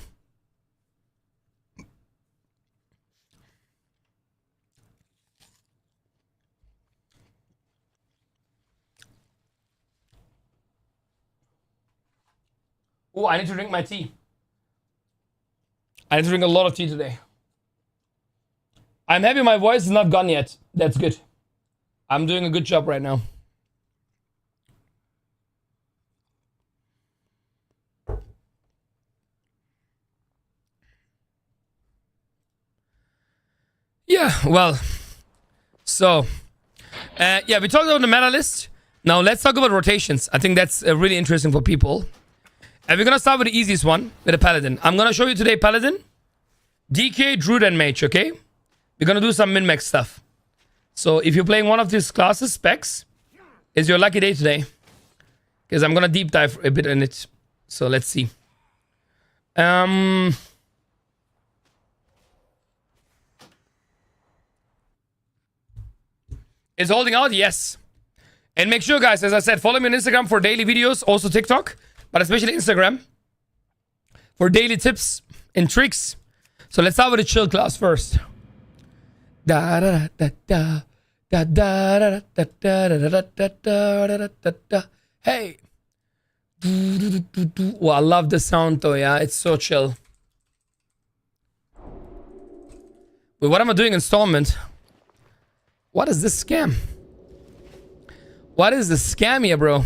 Oh, I need to drink my tea. I need to drink a lot of tea today. I'm happy my voice is not gone yet. That's good. I'm doing a good job right now. Yeah, well. So, yeah, we talked about the meta list. Now let's talk about rotations. I think that's really interesting for people. And we're going to start with the easiest one, with a Paladin. I'm going to show you today Paladin, DK, Druid, and Mage, okay? We're going to do some min-max stuff. So if you're playing one of these classes, specs, it's your lucky day today. Because I'm going to deep dive a bit in it. So let's see. Is holding out? Yes. And make sure, guys, as I said, follow me on Instagram for daily videos, also TikTok, but especially Instagram for daily tips and tricks. So let's start with the chill class first. Da da da da da da da da da da da da. Hey. Oh, I love the sound though, yeah. It's so chill. Wait, what am I doing? Installment. What is this scam? What is the scam here, bro?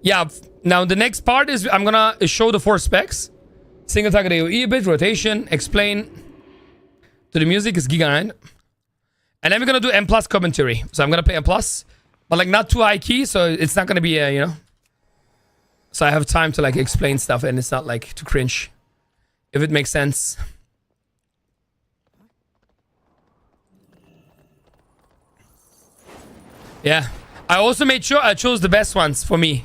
Yeah, now the next part is I'm gonna show the 4 specs. Single target AoE a bit, rotation, explain. To the music is Giga 9. And then we're gonna do M plus commentary. So I'm gonna play M plus, but like not too high key, so it's not gonna be, you know. So I have time to like explain stuff and it's not like too cringe. If it makes sense. Yeah. I also made sure I chose the best ones for me.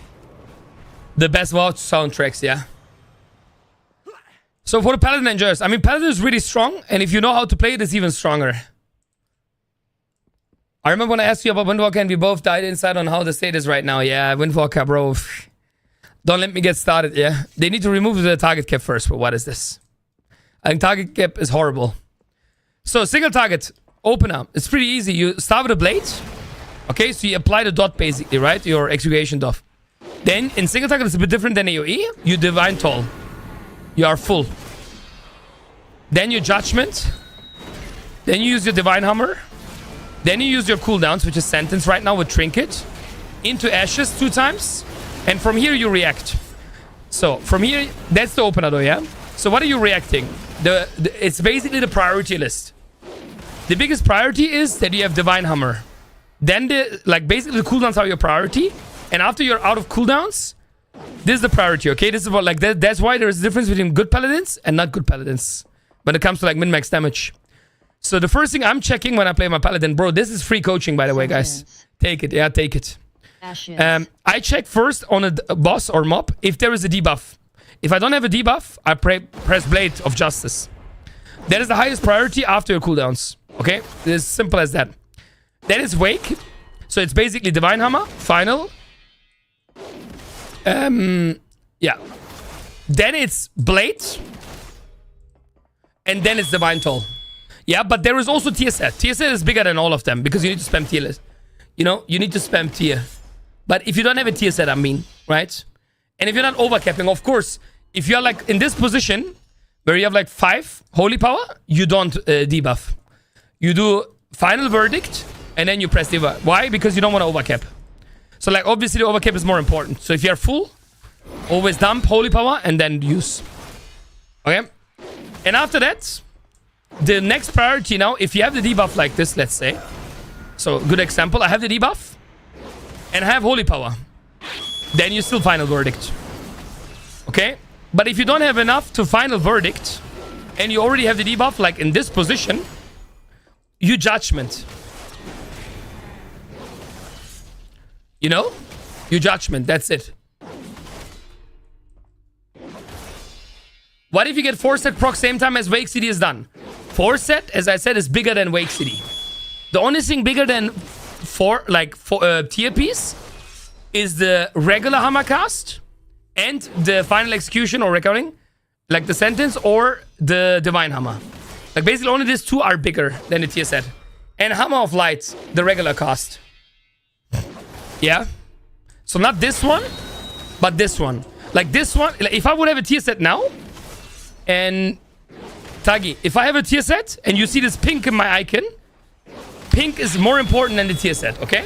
The best WoW soundtracks, yeah. So for the Paladin enjoyers, I mean, Paladin is really strong, and if you know how to play it, it's even stronger. I remember when I asked you about Windwalker and we both died inside on how the state is right now. Yeah, Windwalker, bro. Don't let me get started, yeah. They need to remove the target cap first, but what is this? I think target cap is horrible. So single target, opener. It's pretty easy. You start with a blade. Okay, so you apply the dot basically, right? Your execution dot. Then in single target, it's a bit different than AoE. You divine toll. You are full. Then your judgment. Then you use your divine hammer. Then you use your cooldowns, which is sentence right now with trinket. Into ashes 2 times. And from here you react. So from here, that's the opener though, yeah? So what are you reacting? It's basically the priority list. The biggest priority is that you have divine hammer. Then basically the cooldowns are your priority. And after you're out of cooldowns, this is the priority, okay? This is what that's why there's a difference between good paladins and not good paladins when it comes to like min-max damage. So the first thing I'm checking when I play my paladin, bro, this is free coaching by the way, guys. Take it, yeah, take it. I check first on a boss or mob if there is a debuff. If I don't have a debuff, I press Blade of Justice. That is the highest priority after your cooldowns, okay? It's simple as that. Then it's Wake. So it's basically Divine Hammer, Final. Yeah. Then it's Blade. And then it's Divine Toll. Yeah, but there is also tier set. Tier set is bigger than all of them because you need to spam tier list. You know, you need to spam tier. But if you don't have a tier set, I mean, right? And if you're not overcapping, of course, if you're like in this position where you have like 5 holy power, you don't debuff. You do final verdict, and then you press Diva. Why? Because you don't want to overcap. So like obviously the overcap is more important. So if you're full, always dump Holy Power and then use. Okay? And after that, the next priority now, if you have the debuff like this, let's say. So good example, I have the debuff and I have Holy Power. Then you still final verdict. Okay? But if you don't have enough to final verdict and you already have the debuff like in this position, you judgment. You know? You judgment, that's it. What if you get 4-set proc same time as Wake City is done? 4-set, as I said, is bigger than Wake City. The only thing bigger than tier piece is the regular hammer cast and the final execution or reckoning, like the sentence or the divine hammer. Like basically only these two are bigger than the tier set. And Hammer of Light, the regular cast. Yeah? So not this one, but this one. Like this one, like if I would have a tier set now, and Tagi, if I have a tier set and you see this pink in my icon, pink is more important than the tier set, okay?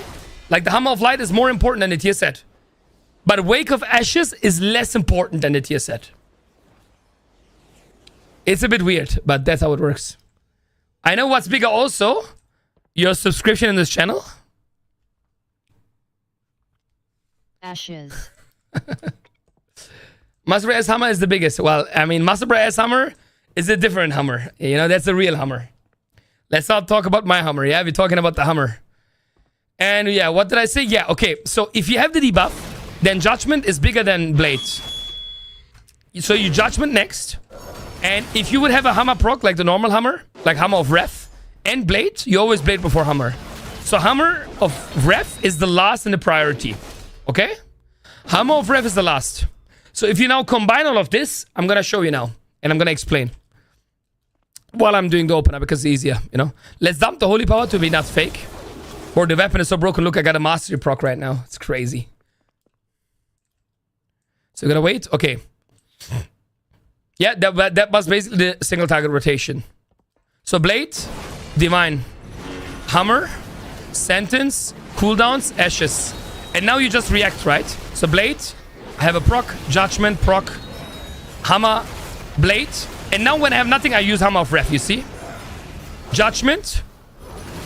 Like the Hammer of Light is more important than the tier set. But Wake of Ashes is less important than the tier set. It's a bit weird, but that's how it works. I know what's bigger also. Your subscription in this channel. Ashes. Master S Hammer is the biggest. Well, I mean, Master S Hammer is a different hammer. You know, that's the real hammer. Let's not talk about my hammer, yeah? We're talking about the hammer. And yeah, what did I say? Yeah, okay. So if you have the debuff, then Judgment is bigger than Blade. So you Judgment next. And if you would have a hammer proc, like the normal hammer, like Hammer of Ref, and Blade, you always Blade before Hammer. So Hammer of Ref is the last in the priority. Okay? Hammer of Ref is the last. So if you now combine all of this, I'm going to show you now. And I'm going to explain. While I'm doing the opener, because it's easier, you know. Let's dump the Holy Power to be not fake. Or the weapon is so broken. Look, I got a Mastery proc right now. It's crazy. So we're going to wait. Okay. Yeah, that was basically the single target rotation. So Blade, Divine, Hammer, Sentence, cooldowns, Ashes. And now you just react, right? So Blade, I have a proc, Judgment, proc, Hammer, Blade. And now when I have nothing, I use Hammer of Ref, you see? Judgment,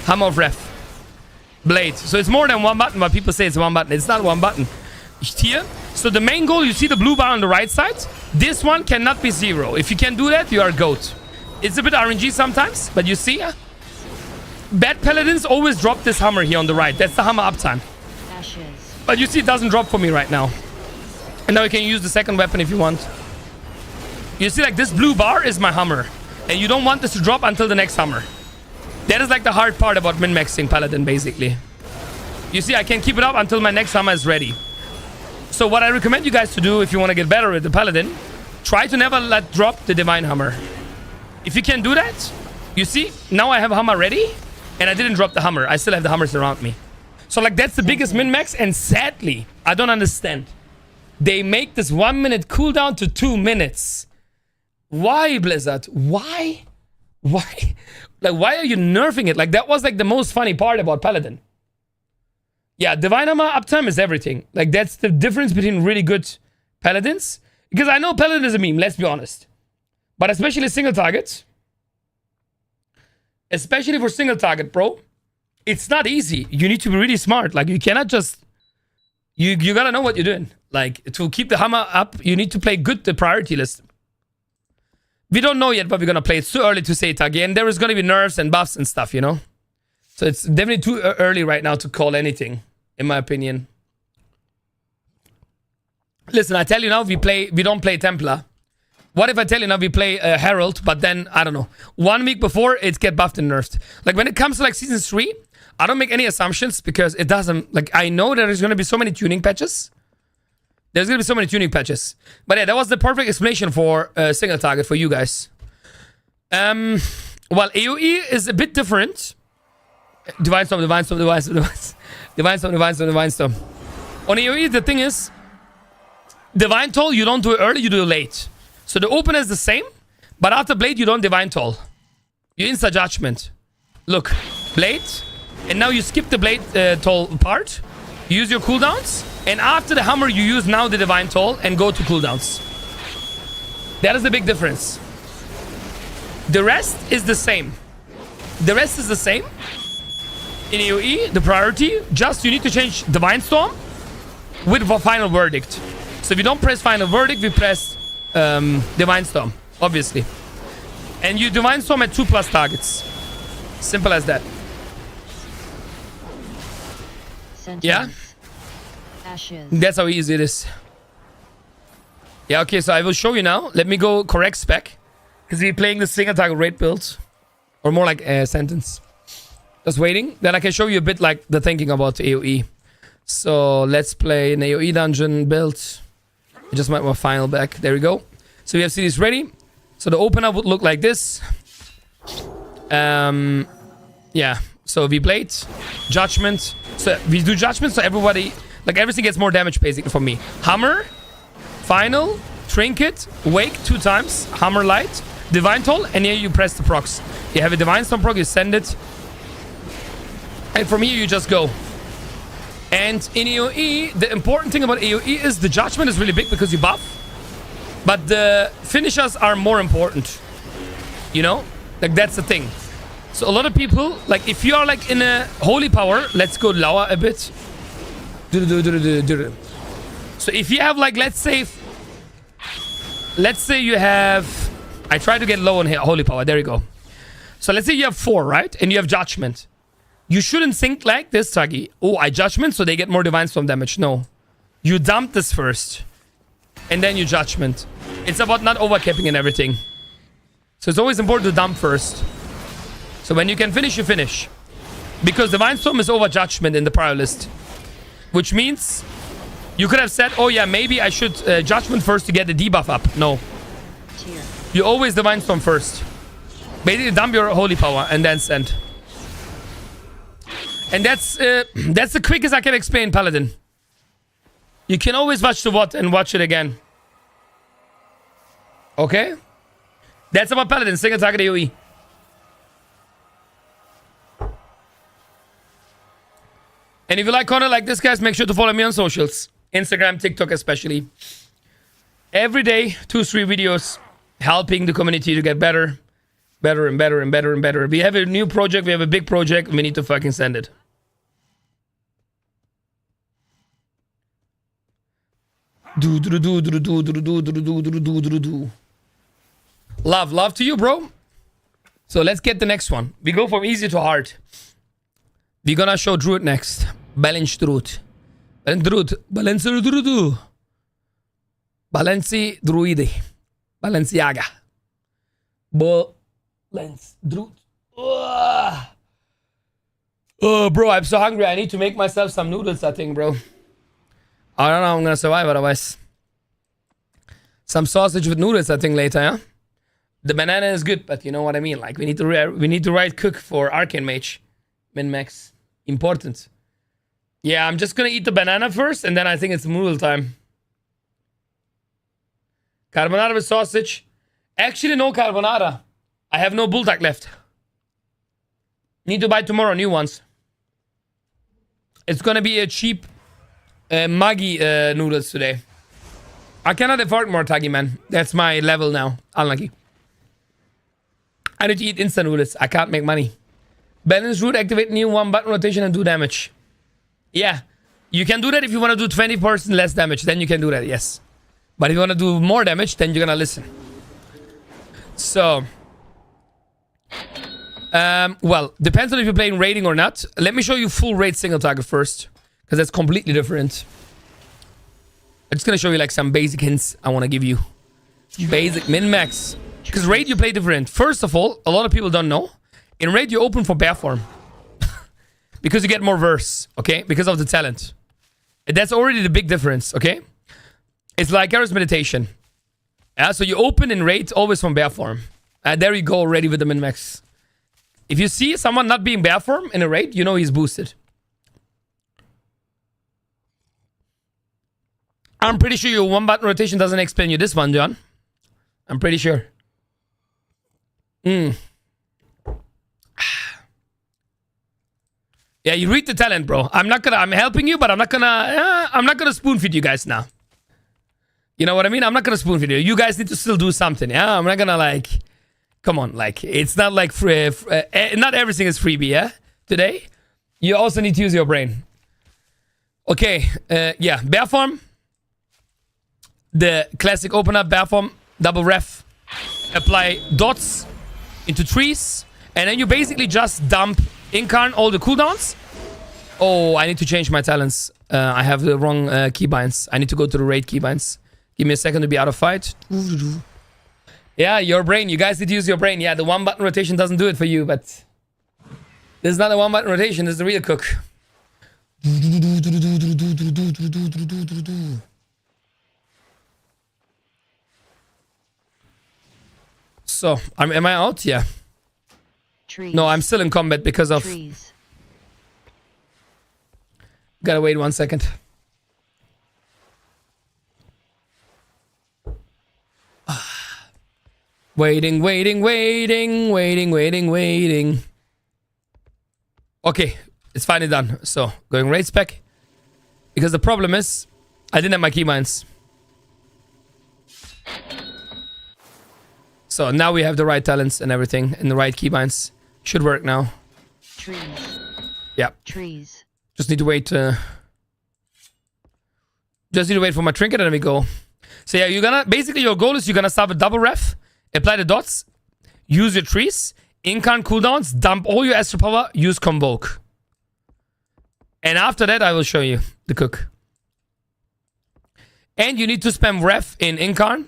Hammer of Ref, Blade. So it's more than one button, but people say it's one button. It's not one button. Here. So the main goal, you see the blue bar on the right side? This one cannot be 0. If you can do that, you are GOAT. It's a bit RNG sometimes, but you see? Bad Paladins always drop this hammer here on the right. That's the hammer uptime. Ashes. But you see, it doesn't drop for me right now. And now you can use the second weapon if you want. You see, like, this blue bar is my hammer. And you don't want this to drop until the next hammer. That is, like, the hard part about min-maxing Paladin, basically. You see, I can keep it up until my next hammer is ready. So what I recommend you guys to do if you want to get better with the Paladin, try to never let drop the Divine Hammer. If you can do that, you see, now I have a hammer ready, and I didn't drop the hammer. I still have the hammers around me. So, like, that's the biggest min-max, and sadly, I don't understand. They make this 1 minute cooldown to 2 minutes. Why, Blizzard? Why? Why? Like, why are you nerfing it? Like, that was, like, the most funny part about Paladin. Yeah, Divine Hammer uptime is everything. Like, that's the difference between really good Paladins. Because I know Paladin is a meme, let's be honest. But especially single targets. Especially for single target, bro. It's not easy. You need to be really smart. Like, you cannot just... You gotta know what you're doing. Like, to keep the hammer up, you need to play good the priority list. We don't know yet what we're gonna play. It's too early to say it again. There is gonna be nerfs and buffs and stuff, you know? So it's definitely too early right now to call anything, in my opinion. Listen, I tell you now, we don't play Templar. What if I tell you now we play Herald, but then, I don't know, 1 week before, it get buffed and nerfed. Like, when it comes to, like, Season 3, I don't make any assumptions because it doesn't... Like, I know there's going to be so many tuning patches. There's going to be so many tuning patches. But yeah, that was the perfect explanation for single target for you guys. Well, AoE is a bit different. Divine Storm, Divine Storm, Divine Storm, Divine Storm. Divine Storm, Divine Storm, Divine Storm. On AoE, the thing is, Divine Toll, you don't do it early, you do it late. So the opener is the same, but after Blade, you don't Divine Toll. You insta Judgment. Look, blade, and now you skip the blade toll part. You use your cooldowns, and after the hammer, you use now the divine toll and go to cooldowns. That is the big difference. The rest is the same. The rest is the same. In AoE, the priority, just you need to change Divine Storm with Final Verdict. So if you don't press Final Verdict, we press Divine Storm, obviously. And you Divine Storm at 2+ targets. Simple as that. Sentence. Yeah? Ashes. That's how easy it is. Yeah, okay, so I will show you now. Let me go correct spec. Because we're playing the single target raid build. Or more like a sentence. Just waiting. Then I can show you a bit like the thinking about AoE. So let's play an AoE dungeon build. I just might want final back. There we go. So we have cities ready. So the opener would look like this. Yeah. So we blade. Judgment. So we do judgment so everybody... Like everything gets more damage basically from me. Hammer. Final. Trinket. Wake 2 times. Hammer light. Divine toll. And here you press the procs. You have a divine storm proc. You send it. And from here you just go. And in AoE, the important thing about AoE is the judgment is really big because you buff. But the finishers are more important. You know? Like that's the thing. So a lot of people, like if you are like in a holy power, let's go lower a bit. So if you have like, let's say you have, I try to get low on here, holy power, there you go. So let's say you have 4, right? And you have judgment. You shouldn't think like this, Tuggy. Oh, I judgment, so they get more divine storm damage. No. You dump this first. And then you judgment. It's about not overcapping and everything. So it's always important to dump first. So when you can finish, you finish. Because divine storm is over judgment in the prior list. Which means you could have said, oh yeah, maybe I should judgment first to get the debuff up. No. Tier. You always divine storm first. Basically dump your holy power and then send. And that's the quickest I can explain Paladin. You can always watch the VOD and watch it again. Okay? That's about Paladin, single target AoE. And if you like content like this, guys, make sure to follow me on socials. Instagram, TikTok especially. Every day, 2-3 videos helping the community to get better. Better and better and better and better. We have a new project, we have a big project, we need to fucking send it. Love to you, bro. So let's get the next one. We go from easy to hard. We're gonna show Druid next. Balance Druid. Balenci Druidi. Balenciaga. Balance Druid. Oh, bro, I'm so hungry. I need to make myself some noodles, I think, bro. I don't know, I'm gonna survive otherwise. Some sausage with noodles, I think, later, yeah? The banana is good, but you know what I mean. Like, we need to write cook for Arcane Mage. Min-max. Important. Yeah, I'm just gonna eat the banana first, and then I think it's noodle time. Carbonara with sausage. Actually, no carbonara. I have no bulldog left. Need to buy tomorrow new ones. It's gonna be a cheap Maggi noodles today. I cannot afford more Tuggy, man. That's my level now. Unlucky. I need to eat instant noodles. I can't make money. Balance root, activate new 1-button rotation and do damage. Yeah. You can do that if you want to do 20% less damage. Then you can do that, yes. But if you want to do more damage, then you're gonna listen. So. Well, depends on if you're playing raiding or not. Let me show you full raid single target first. Because that's completely different. I'm just gonna show you like some basic hints I want to give you. Basic min-max. Because raid you play different. First of all, a lot of people don't know. In raid you open for bear form. Because you get more verse, okay? Because of the talent. And that's already the big difference, okay? It's like Garrus meditation. Yeah, so you open in raid always from bear form. There you go already with the min-max. If you see someone not being bear form in a raid, you know he's boosted. I'm pretty sure your 1-button rotation doesn't explain you this one, John. I'm pretty sure. Yeah, you read the talent, bro. I'm helping you, but I'm not gonna spoon feed you guys now. You know what I mean? I'm not gonna spoon feed you. You guys need to still do something. Yeah, I'm not gonna like. Come on, like it's not like free. Not everything is freebie. Yeah, today you also need to use your brain. Okay. Yeah, bear form. The classic open up bear form, double ref. Apply dots into trees, and then you basically just dump incarn all the cooldowns. Oh, I need to change my talents. I have the wrong keybinds. I need to go to the raid keybinds. Give me a second to be out of fight. Yeah, your brain. You guys need to use your brain. Yeah, the one button rotation doesn't do it for you, but this is not a one button rotation. This is the real cook. So, am I out? Yeah. Trees. No, I'm still in combat because of... Trees. Gotta wait 1 second. Waiting. Okay, it's finally done. So, going raid spec. Because the problem is, I didn't have my keybinds. So now we have the right talents and everything, and the right keybinds. Should work now. Trees. Yeah. Trees. Just need to wait. Just need to wait for my trinket, and then we go. So yeah, you're gonna basically your goal is you're gonna start with double ref, apply the dots, use your trees, incarn cooldowns, dump all your extra power, use convoke. And after that, I will show you the cook. And you need to spam ref in incarn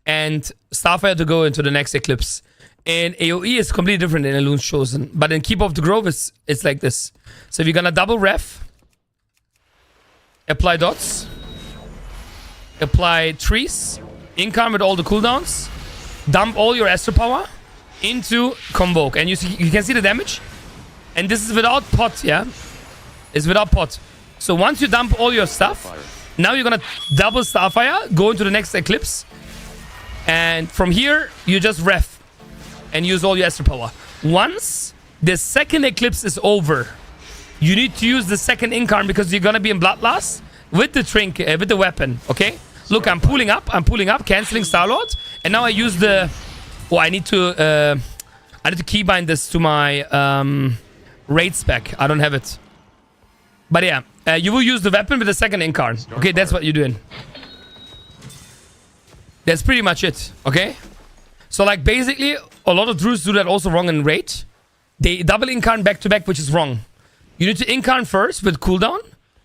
and Starfire to go into the next eclipse. In AoE, it's completely different in Elun's Chosen. But in Keep of the Grove, it's like this. So if you're gonna double ref, apply dots, apply trees, incarn with all the cooldowns, dump all your Astro Power into Convoke. And you can see the damage. And this is without pot, yeah? It's without pot. So once you dump all your stuff, now you're gonna double Starfire, go into the next eclipse. And from here, you just ref and use all your Astro Power. Once the second eclipse is over, you need to use the second incarn because you're gonna be in Bloodlust with the trinket, with the weapon, okay? Look, I'm pulling up, canceling Starlord, and now I use the... Oh, I need to keybind this to my raid spec. I don't have it. But yeah, you will use the weapon with the second incarn. Okay, that's what you're doing. That's pretty much it, okay? So, like, basically, a lot of druids do that also wrong in raid. They double incarn back to back, which is wrong. You need to incarn first with cooldown,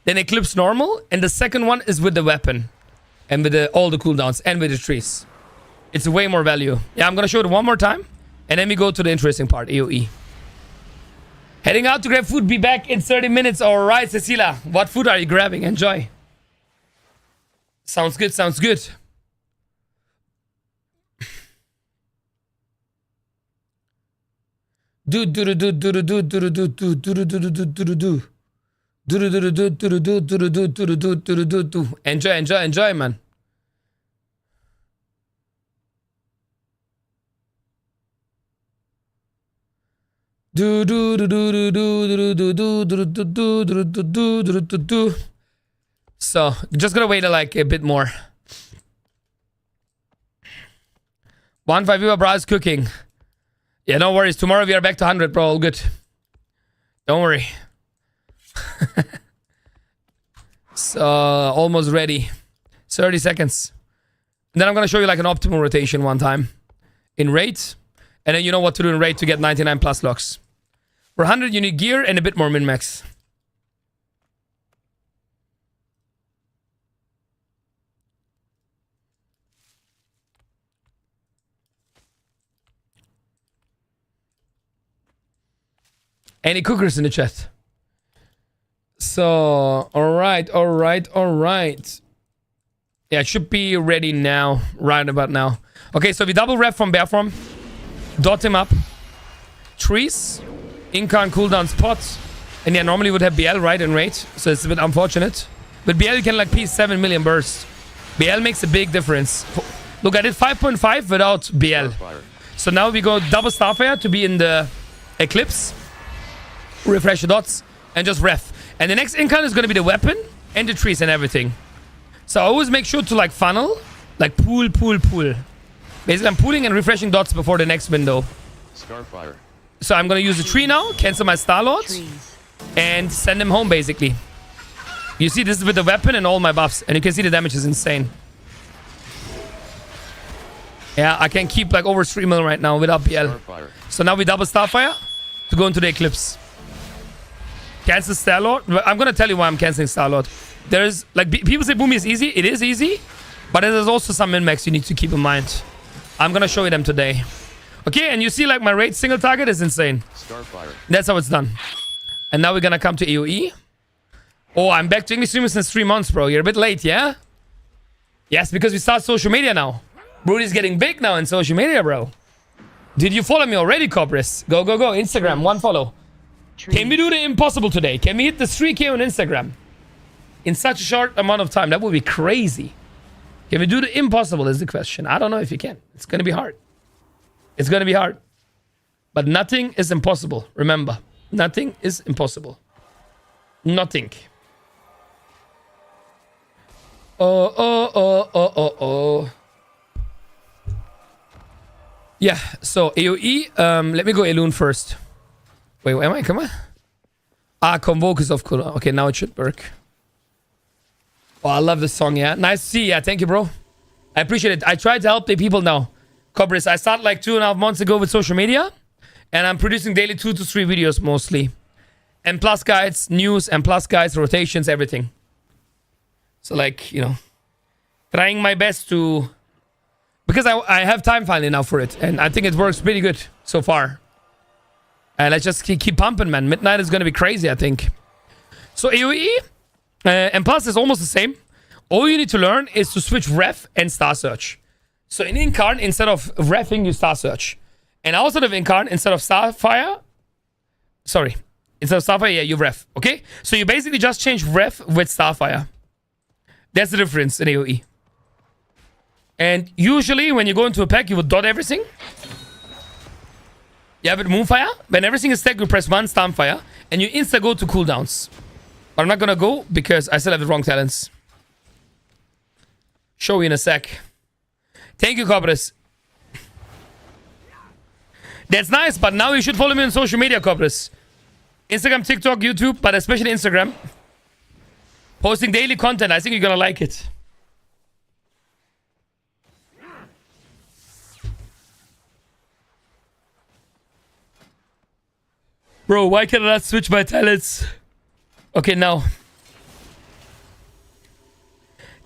then eclipse normal, and the second one is with the weapon. And with all the cooldowns, and with the trees. It's way more value. Yeah, I'm gonna show it one more time, and then we go to the interesting part, AoE. Heading out to grab food, be back in 30 minutes. Alright, Cecilia, what food are you grabbing? Enjoy. Sounds good, sounds good. Enjoy, man. So, just gonna wait like a bit more. 1-5 viewer bro is cooking. Yeah, no worries. Tomorrow we are back to 100, bro. All good. Don't worry. So, almost ready. 30 seconds. And then I'm gonna show you like an optimal rotation one time. In raid. And then you know what to do in raid to get 99 plus locks. For 100 you need gear and a bit more min-max. Any cookers in the chat? So, alright. Yeah, it should be ready now. Right about now. Okay, so we double ref from bear form. Dot him up. Trees. Incarn cooldown spots. And yeah, normally would have BL right in raid. So it's a bit unfortunate. But BL you can like piece 7 million bursts. BL makes a big difference. Look, I did 5.5 without BL. So now we go double Starfire to be in the Eclipse. Refresh the dots. and just ref. And the next incarn is going to be the weapon and the trees and everything. So I always make sure to like funnel, like pool. Basically, I'm pooling and refreshing dots before the next window. Starfire. So I'm going to use the tree now, cancel my Star-Lords, Trees. and send them home, basically. You see, this is with the weapon and all my buffs. And you can see the damage is insane. Yeah, I can keep like over 3 mil right now without BL. Starfire. So now we double Starfire to go into the Eclipse. Cancel Star-Lord. I'm going to tell you why I'm canceling Star-Lord. There's, like, people say Boomy is easy. It is easy. But there's also some min-max you need to keep in mind. I'm going to show you them today. Okay, and you see, like, my rate single target is insane. Starfire. That's how it's done. And now we're going to come to AoE. Oh, I'm back to English streaming since 3 months, bro. You're a bit late, yeah? Yes, because we start social media now. Brody's getting big now in social media, bro. Did you follow me already, Cobris? Go. Instagram, 1 follow. Trees. Can we do the impossible today? Can we hit the 3K on Instagram? In such a short amount of time. That would be crazy. Can we do the impossible is the question. I don't know if you can. It's going to be hard. It's going to be hard. But nothing is impossible. Remember. Nothing is impossible. Nothing. Oh. Yeah, so AoE. Let me go Elune first. Wait, where am I? Come on. Ah, Convoke is off cooldown. Okay, now it should work. Oh, I love this song, yeah. Nice to see. Yeah, thank you, bro. I appreciate it. I try to help the people now. Cobris, I started like 2.5 months ago with social media. And I'm producing daily 2 to 3 videos mostly. And plus guides, news, and plus guides, rotations, everything. So like, you know, trying my best to... Because I have time finally now for it. And I think it works pretty good so far. And let's just keep pumping, man. Midnight is going to be crazy, I think. So AoE and plus is almost the same. All you need to learn is to switch ref and star search. So in Incarn, instead of refing, you star search. And outside of Incarn, instead of Starfire... Sorry. Instead of Starfire, yeah, you ref. Okay? So you basically just change ref with Starfire. That's the difference in AoE. And usually when you go into a pack, you would dot everything. Yeah, with Moonfire, when everything is stacked, you press 1 Stormfire, and you insta go to cooldowns. But I'm not gonna go because I still have the wrong talents. Show you in a sec. Thank you, Cobras. That's nice, but now you should follow me on social media, Cobras. Instagram, TikTok, YouTube, but especially Instagram. Posting daily content. I think you're gonna like it. Bro, why can I not switch my talents? Okay, now.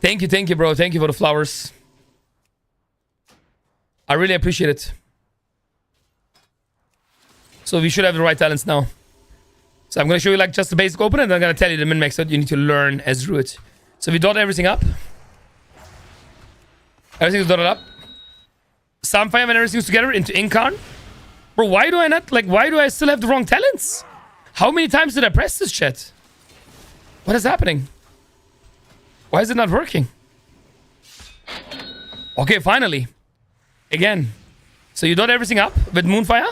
Thank you, bro. Thank you for the flowers. I really appreciate it. So we should have the right talents now. So I'm going to show you like just the basic open, and then I'm going to tell you the min-max that you need to learn as root. So we dot everything up. Everything is dotted up. Sunfire and everything's together into Incarn. Bro, why do I not, like, why do I still have the wrong talents? How many times did I press this shit? What is happening? Why is it not working? Okay, finally. Again. So you dot everything up with Moonfire.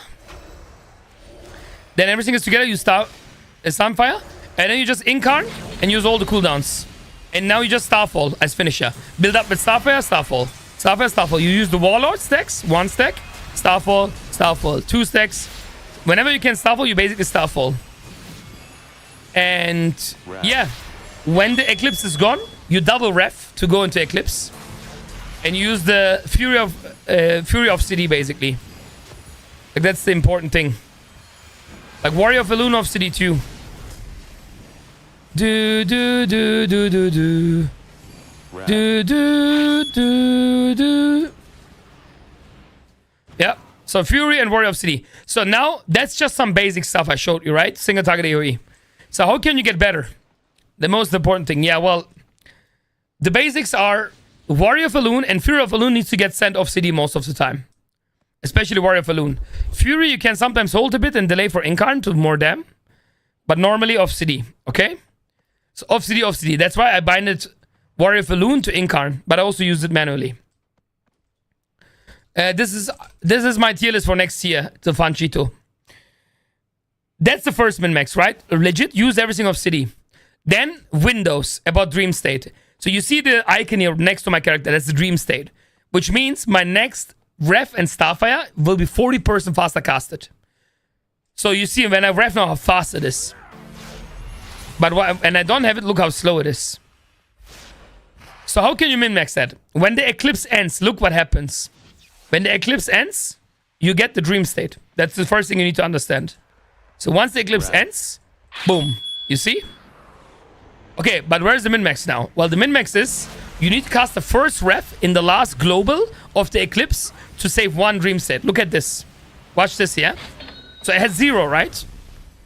Then everything is together, you start a Sunfire. And then you just Incarn and use all the cooldowns. And now you just Starfall as finisher. Build up with Starfire, Starfall. Starfire, Starfall. You use the Warlord stacks, 1 stack. Starfall, Starfall, 2 stacks. Whenever you can Starfall, you basically Starfall. And yeah, when the Eclipse is gone, you double ref to go into Eclipse. And use the Fury of CD basically. Like that's the important thing. Like Warrior of Elune of CD 2. Do. Yeah, so Fury and Warrior of City. So now, that's just some basic stuff I showed you, right? Single target AoE. So how can you get better? The most important thing. Yeah, well, the basics are Warrior of Elune and Fury of Elune needs to get sent off CD most of the time. Especially Warrior of Elune. Fury, you can sometimes hold a bit and delay for Incarn to more dam. But normally off CD, okay? So off CD. That's why I binded Warrior of Elune to Incarn. But I also use it manually. This is my tier list for next year. It's a fun Cheeto. That's the first min-max, right? Legit, use everything of city. Then Windows, about dream state. So you see the icon here next to my character. That's the dream state. Which means my next ref and Starfire will be 40% faster casted. So you see when I ref now how fast it is. But and I don't have it, look how slow it is. So how can you min-max that? When the eclipse ends, look what happens. When the eclipse ends, you get the dream state. That's the first thing you need to understand. So once the eclipse ends, boom. You see? Okay, but where's the min-max now? Well, the min-max is you need to cast the first ref in the last global of the eclipse to save one dream state. Look at this. Watch this here. So it has 0, right?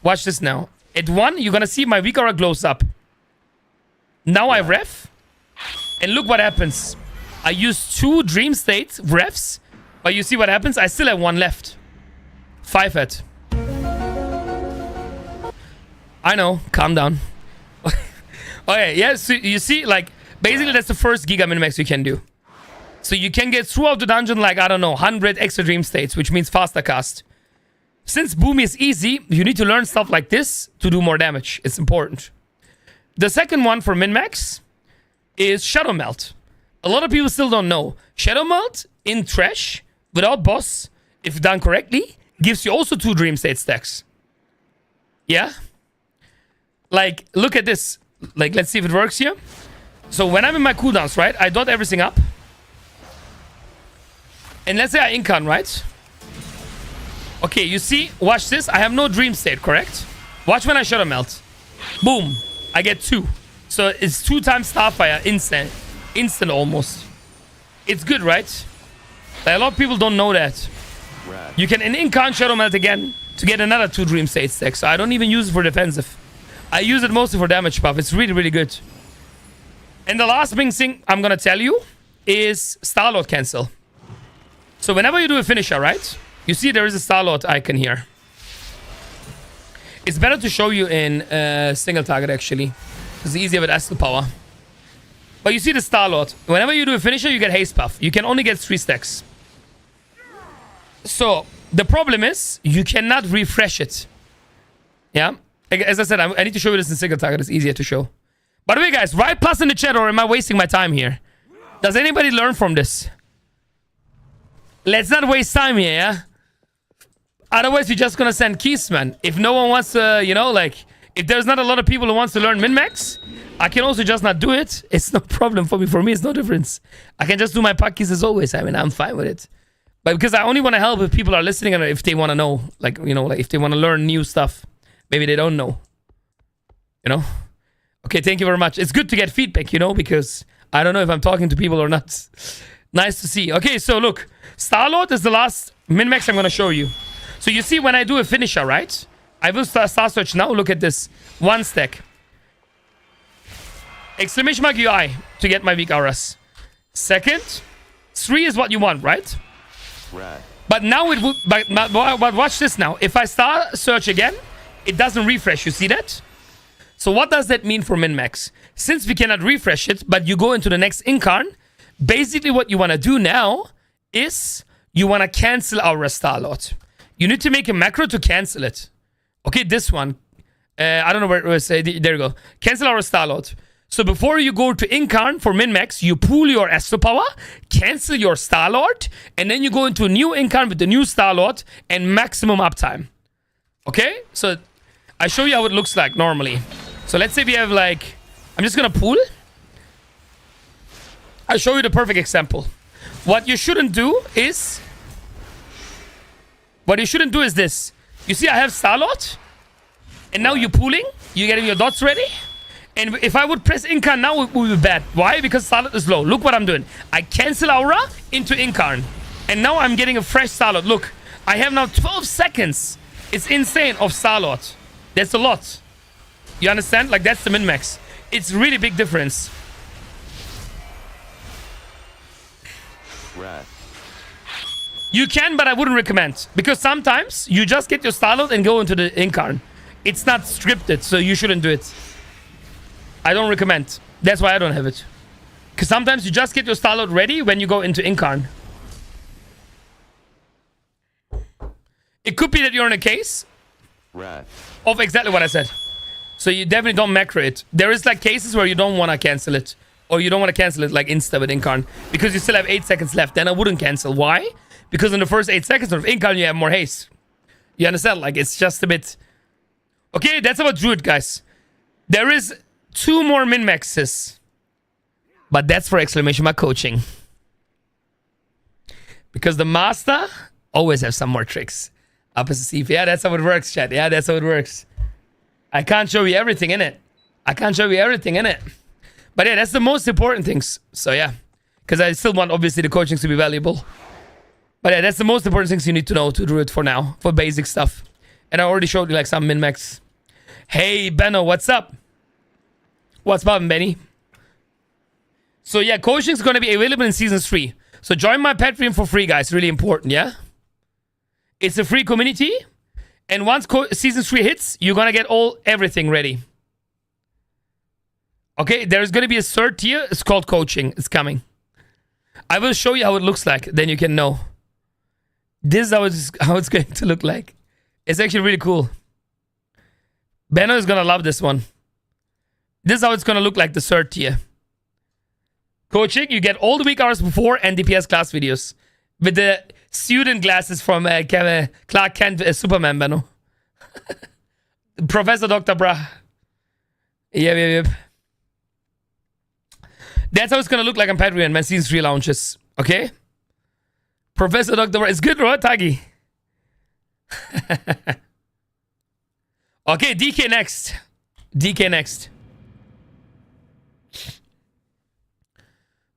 Watch this now. At 1, you're gonna see my weak aura glows up. Now I ref. And look what happens. I use 2 dream states refs. But you see what happens? I still have 1 left. 5 at. I know. Calm down. Okay, yeah, so you see, like, basically that's the first Giga min-max you can do. So you can get throughout the dungeon, like, I don't know, 100 extra dream states, which means faster cast. Since Boomy is easy, you need to learn stuff like this to do more damage. It's important. The second one for min-max is Shadow Melt. A lot of people still don't know. Shadow Melt in Trash, without boss, if done correctly, gives you also 2 dream state stacks. Yeah? Like, look at this. Like, let's see if it works here. So when I'm in my cooldowns, right, I dot everything up. And let's say I incarn, right? Okay, you see, watch this. I have no dream state, correct? Watch when I Shadow Melt. Boom. I get 2. So it's 2 times Starfire, instant. Instant almost. It's good, right? Like, a lot of people don't know that. You can incarn Shadow Melt again to get another 2 dream state stacks. So I don't even use it for defensive. I use it mostly for damage buff. It's really, really good. And the last big thing I'm gonna tell you is Starlord cancel. So whenever you do a finisher, right? You see there is a Starlord icon here. It's better to show you in single target, actually. It's easier with Astral Power. But you see the Starlord. Whenever you do a finisher, you get haste buff. You can only get 3 stacks. So the problem is you cannot refresh it. Yeah? As I said, I need to show you this in single target. It's easier to show. By the way, guys, write plus in the chat, or am I wasting my time here? Does anybody learn from this? Let's not waste time here, yeah? Otherwise, you're just gonna send keys, man. If no one wants to, you know, like, if there's not a lot of people who wants to learn min-max, I can also just not do it. It's no problem for me. For me, it's no difference. I can just do my pack keys as always. I mean, I'm fine with it. But because I only want to help if people are listening and if they want to know, like, you know, like if they want to learn new stuff. Maybe they don't know. You know? Okay, thank you very much. It's good to get feedback, you know, because I don't know if I'm talking to people or not. Nice to see. Okay, so look. Starlord is the last min-max I'm going to show you. So you see when I do a finisher, right? I will start Star Search now. Look at this. 1 stack. Exclamation mark UI to get my weak auras. Second. 3 is what you want, right? Right. But now it will... But watch this now. If I Star Search again, it doesn't refresh. You see that? So what does that mean for min-max? Since we cannot refresh it, but you go into the next incarn, basically what you want to do now is you want to cancel our Starlord. You need to make a macro to cancel it. Okay, this one. I don't know where it was. There you go. Cancel our Starlord. So before you go to incarn for min-max, you pull your Astro Power, cancel your Starlord, and then you go into a new incarn with the new Starlord and maximum uptime. Okay? So I show you how it looks like normally. So let's say we have like... I'm just going to pull. I'll show you the perfect example. What you shouldn't do is... What you shouldn't do is this. You see I have Starlord. And now you're pulling. You're getting your dots ready. And if I would press Incarn now, it would be bad. Why? Because Starlord is low. Look what I'm doing. I cancel Aura into Incarn. And now I'm getting a fresh Starlord. Look. I have now 12 seconds. It's insane of Starlord. That's a lot. You understand? Like, that's the min-max. It's really big difference. Right. You can, but I wouldn't recommend. Because sometimes you just get your Starlord and go into the Incarn. It's not scripted, so you shouldn't do it. I don't recommend. That's why I don't have it. Because sometimes you just get your Starlord ready when you go into Incarn. It could be that you're in a case Rat. Of exactly what I said. So you definitely don't macro it. There is like cases where you don't want to cancel it. Or you don't want to cancel it like insta with Incarn. Because you still have 8 seconds left. Then I wouldn't cancel. Why? Because in the first 8 seconds of Incarn you have more haste. You understand? Like it's just a bit... Okay, that's about Druid, guys. There is 2 more min-maxes. But that's for exclamation mark coaching. Because the master always has some more tricks. Up as a thief. Yeah, that's how it works, chat. Yeah, that's how it works. I can't show you everything in it. But yeah, that's the most important things. So yeah. Because I still want, obviously, the coachings to be valuable. But yeah, that's the most important things you need to know to do it for now. For basic stuff. And I already showed you like some min-max. Hey, Benno, what's up? What's poppin', Benny? So yeah, coaching is going to be available in Season 3. So join my Patreon for free, guys. Really important, yeah? It's a free community. And once Season 3 hits, you're going to get everything ready. Okay, there's going to be a third tier. It's called coaching. It's coming. I will show you how it looks like. Then you can know. This is how it's going to look like. It's actually really cool. Benno is going to love this one. This is how it's going to look like, the third tier. Coaching, you get all the week hours before and DPS class videos. With the student glasses from Clark Kent Superman, Benno. Professor Dr. Bra. Yep. That's how it's going to look like on Patreon when Season 3 launches. Okay? Professor Dr. Bra. It's good, right, Taggy? Okay, DK next.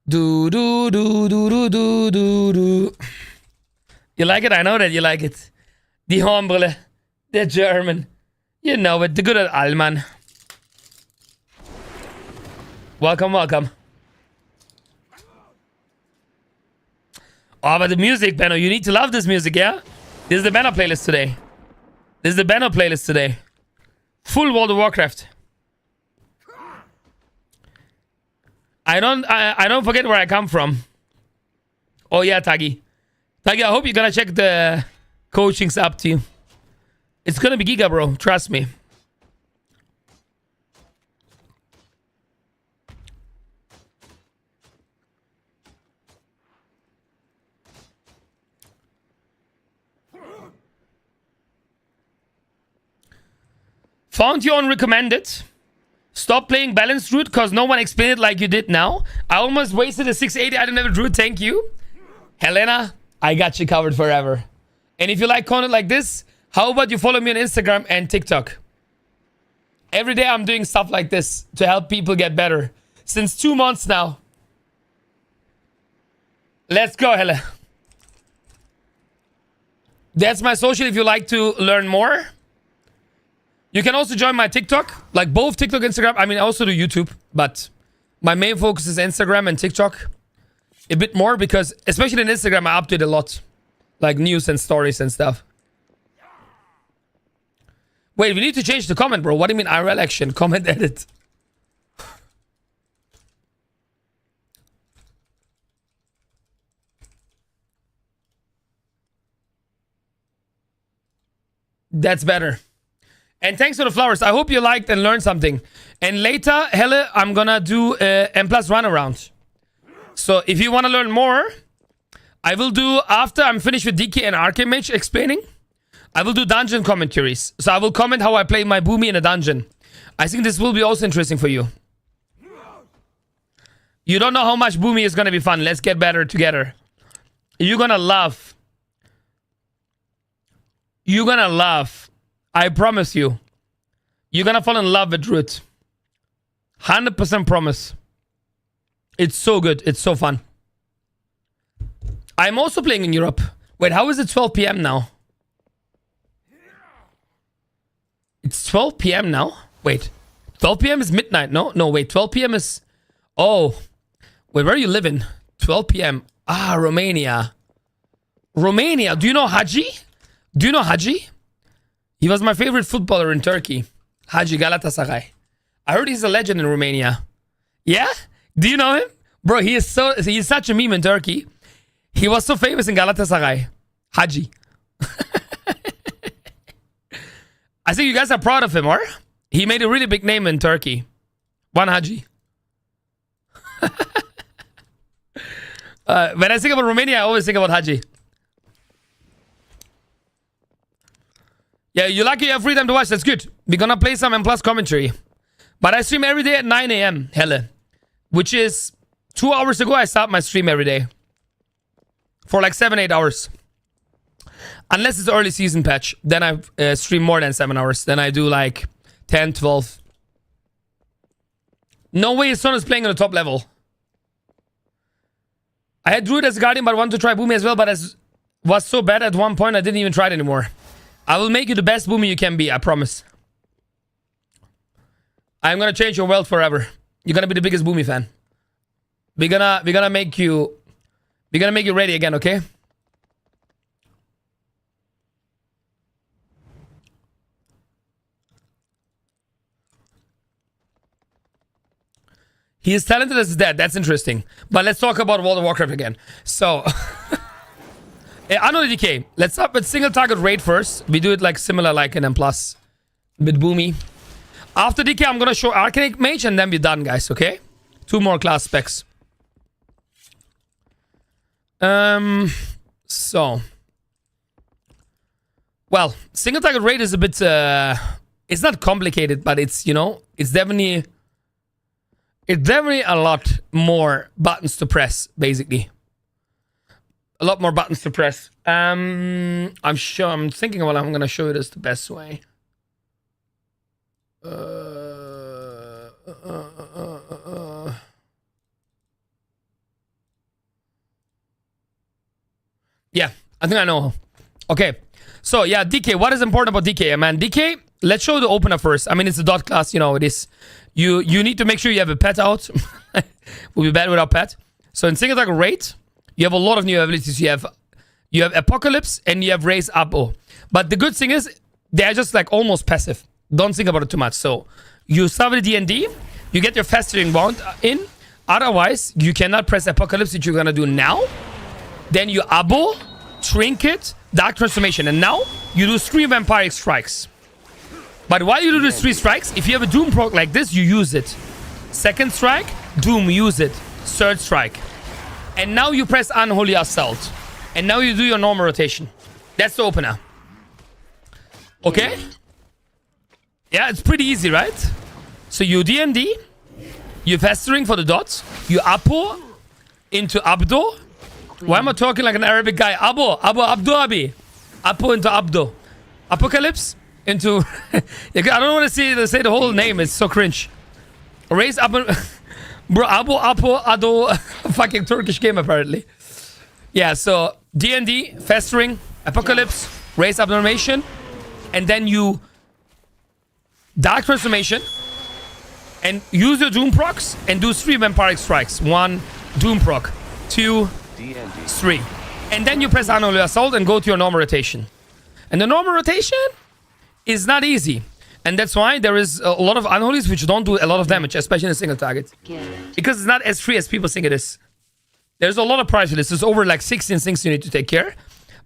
Do. You like it? I know that you like it. Die Hornbrille. The German. You know it. The good old Allman. Welcome. Oh, but the music, Benno. You need to love this music, yeah? This is the banner playlist today. Full World of Warcraft. I don't forget where I come from. Oh yeah, Taggy. I hope you're gonna check the coachings up to you. It's gonna be Giga, bro. Trust me. Found you on recommended. Stop playing balanced Druid because no one explained it like you did now. I almost wasted a 680 item level Druid. Thank you. Helena, I got you covered forever. And if you like content like this, how about you follow me on Instagram and TikTok? Every day I'm doing stuff like this to help people get better. Since 2 months now. Let's go, Helle. That's my social if you like to learn more. You can also join my TikTok, like both TikTok and Instagram. I mean, I also do YouTube, but my main focus is Instagram and TikTok. A bit more because, especially in Instagram, I update a lot. Like news and stories and stuff. Wait, we need to change the comment, bro. What do you mean IRL action? Comment edit. That's better. And thanks for the flowers. I hope you liked and learned something. And later, Helle, I'm gonna do M+ run around. So if you want to learn more, I will do, after I'm finished with DK and Arcane Mage explaining, I will do dungeon commentaries. So I will comment how I play my Boomy in a dungeon. I think this will be also interesting for you. You don't know how much Boomy is gonna be fun. Let's get better together. You're gonna love. You're gonna love. I promise you. You're gonna fall in love with Druid. 100% promise. It's so good. It's so fun. I'm also playing in Europe. Wait, how is it 12 p.m. now? It's 12 p.m. now? Wait. 12 p.m. is midnight, no? No, wait. 12 p.m. is... Oh. Wait, where are you living? 12 p.m. Ah, Romania. Romania. Do you know Haji? Do you know Haji? He was my favorite footballer in Turkey. Haji Galatasaray. I heard he's a legend in Romania. Yeah? Do you know him? Bro, he's such a meme in Turkey. He was so famous in Galatasaray. Haji. I think you guys are proud of him, or? He made a really big name in Turkey. One Haji. When I think about Romania, I always think about Haji. Yeah, you're lucky you have free time to watch. That's good. We're gonna play some M Plus commentary. But I stream every day at 9 a.m. Helle. Which is 2 hours ago, I start my stream every day. For like 7-8 hours. Unless it's early season patch. Then I stream more than 7 hours. Then I do like 10, 12. No way his son is playing on the top level. I had Druid as a Guardian, but I wanted to try Boomy as well. But as was so bad at one point, I didn't even try it anymore. I will make you the best Boomy you can be, I promise. I'm gonna change your world forever. You're gonna be the biggest Boomy fan. We're gonna make you ready again, okay? He is talented as his dad. That's interesting. But let's talk about World of Warcraft again. So, Anno DK. Let's start with single target raid first. We do it like similar like in M+. With Boomy. After DK, I'm going to show Arcane Mage and then we're done, guys, okay? 2 more class specs. So. Well, single target raid is a bit, it's not complicated, but it's, you know, it's definitely a lot more buttons to press, basically. A lot more buttons to press. I'm thinking about I'm gonna show you this the best way. Yeah, I think I know. Okay, so yeah, DK. What is important about DK, man? DK. Let's show the opener first. I mean, it's a dot class. You know, it is. You need to make sure you have a pet out. We'll be bad without pet. So in single target raid, you have a lot of new abilities. You have Apocalypse and you have Raise Abo. But the good thing is, they're just like almost passive. Don't think about it too much. So you start with D&D, you get your Festering Wound in. Otherwise, you cannot press Apocalypse, which you're gonna do now. Then you Abo, Trinket, Dark Transformation. And now you do 3 Vampiric Strikes. But while you do these 3 strikes, if you have a Doom proc like this, you use it. Second strike, Doom, use it. Third strike. And now you press Unholy Assault. And now you do your normal rotation. That's the opener. Okay? Yeah, it's pretty easy, right? So you D&D, you Festering for the dots, you Apo into Abdo. Why am I talking like an Arabic guy? Abdo, Abi. Apo into Abdo. Apocalypse into... I don't want to say the whole name. It's so cringe. Raise up... Bro, Apo, Ado... Fucking Turkish game, apparently. Yeah, so... D&D, Festering, Apocalypse, Raise Up Normation. And then you... Dark Transformation. And use your Doom procs. And do 3 Vampiric Strikes. 1 Doom proc. 2... 3. And then you press Unholy Assault and go to your normal rotation. And the normal rotation... is not easy. And that's why there is a lot of unholies which don't do a lot of damage, especially in a single target. Because it's not as free as people think it is. There's a lot of price for this. There's over like 16 things you need to take care.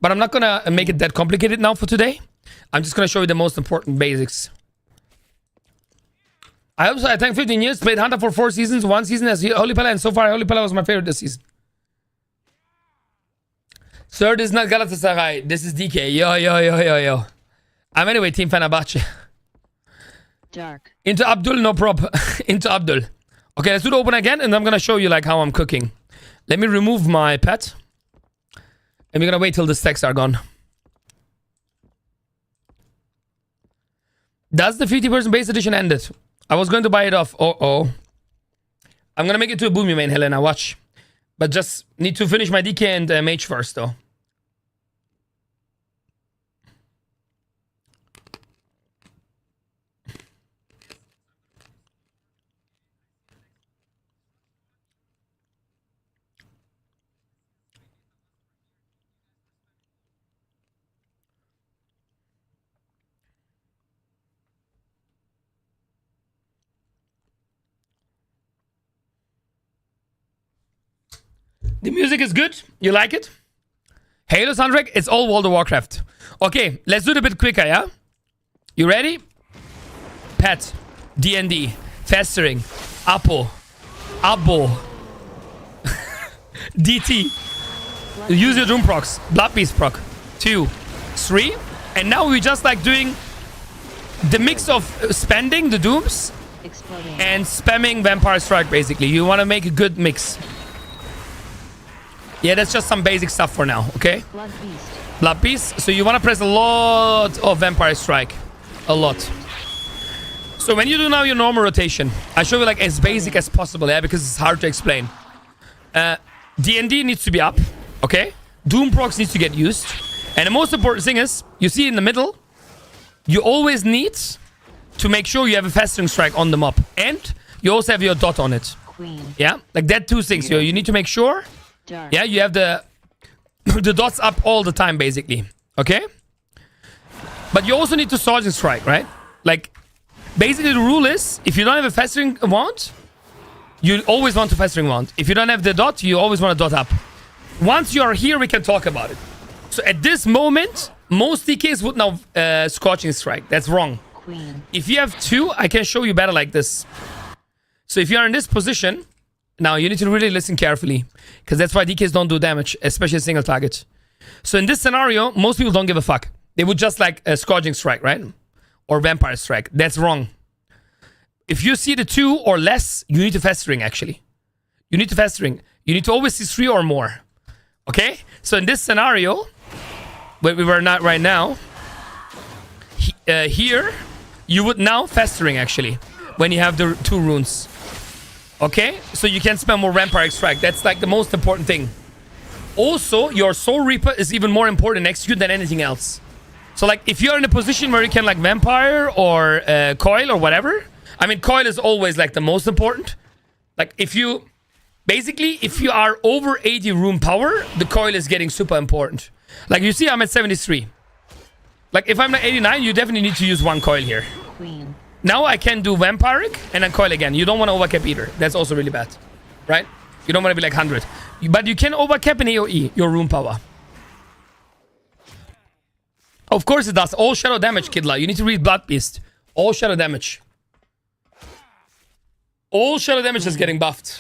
But I'm not gonna make it that complicated now for today. I'm just gonna show you the most important basics. I also, I think 15 years, played Hunter for 4 seasons, 1 season as Holy Pella, and so far Holy Pella was my favorite this season. Sir, this is not Galatasaray. This is DK. Yo. I'm anyway Team Fenerbahce. Dark. Into Abdul, no prop. Into Abdul. Okay, let's do the open again, and I'm gonna show you like how I'm cooking. Let me remove my pet. And we're gonna wait till the stacks are gone. Does the 50% base edition end it? I was going to buy it off. I'm gonna make it to a Boomy main, Helena. Watch. But just need to finish my DK and Mage first, though. The music is good. You like it? Halo soundtrack, it's all World of Warcraft. Okay, let's do it a bit quicker, yeah? You ready? Pet, D&D, Festering, Apo, Abo, DT. Use your Doom procs. Blood Beast proc. 2, 3. And now we're just like doing the mix of spending the Dooms Exploding. and spamming Vampire Strike, basically. You want to make a good mix. Yeah, that's just some basic stuff for now, okay? Blood Beast. Blood Beast. So you want to press a lot of Vampire Strike. A lot. So when you do now your normal rotation, I show you like as basic as possible, yeah? Because it's hard to explain. D&D needs to be up, okay? Doom procs needs to get used. And the most important thing is, you see in the middle, you always need to make sure you have a Festering Strike on the mob. And you also have your dot on it. Queen. Yeah? Like that two things. You need to make sure, Dark. yeah, you have the the dots up all the time, basically. Okay? But you also need to Sergeant Strike, right? Like, basically the rule is, if you don't have a Festering Wand, you always want to Festering Wand. If you don't have the dot, you always want to dot up. Once you are here, we can talk about it. So at this moment, most DKs would now Scorching Strike. That's wrong. Queen. If you have 2, I can show you better like this. So if you are in this position, now you need to really listen carefully, because that's why DKs don't do damage, especially a single target. So in this scenario, most people don't give a fuck. They would just like a Scorching Strike, right? Or Vampire Strike. That's wrong. If you see the 2 or less, you need to Festering, actually. You need to Festering. You need to always see 3 or more. Okay? So in this scenario, where we were not right now, here, you would now Festering, actually, when you have the 2 runes. Okay? So you can spend more Vampire Strike. That's like the most important thing. Also, your Soul Reaper is even more important in execute than anything else. So like, if you're in a position where you can like Vampire or Coil or whatever, I mean, Coil is always like the most important. Like if you, basically, if you are over 80 rune power, the Coil is getting super important. Like you see, I'm at 73. Like if I'm at 89, you definitely need to use 1 Coil here. Queen. Now I can do Vampiric and then Coil again. You don't want to overcap either. That's also really bad, right? You don't want to be like 100. But you can overcap in AoE, your rune power. Of course it does. All shadow damage, Kidla. You need to read Blood Beast. All shadow damage. All shadow damage is getting buffed.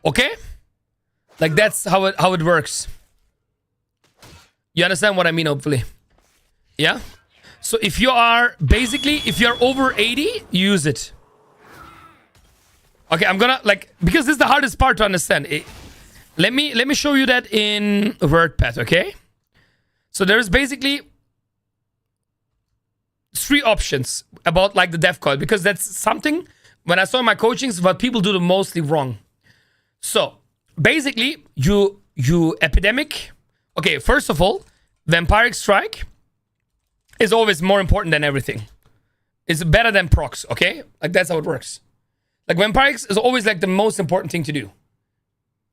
Okay? Like that's how it works. You understand what I mean, hopefully. Yeah? So if you are, basically, if you're over 80, use it. Okay, I'm gonna, like, because this is the hardest part to understand. Let me show you that in WordPad, okay? So there's basically 3 options about like the death coil, because that's something, when I saw my coachings, what people do the mostly wrong. So basically, you epidemic. Okay, first of all, Vampiric Strike is always more important than everything. It's better than procs, okay? Like that's how it works. Like Vampiric is always like the most important thing to do.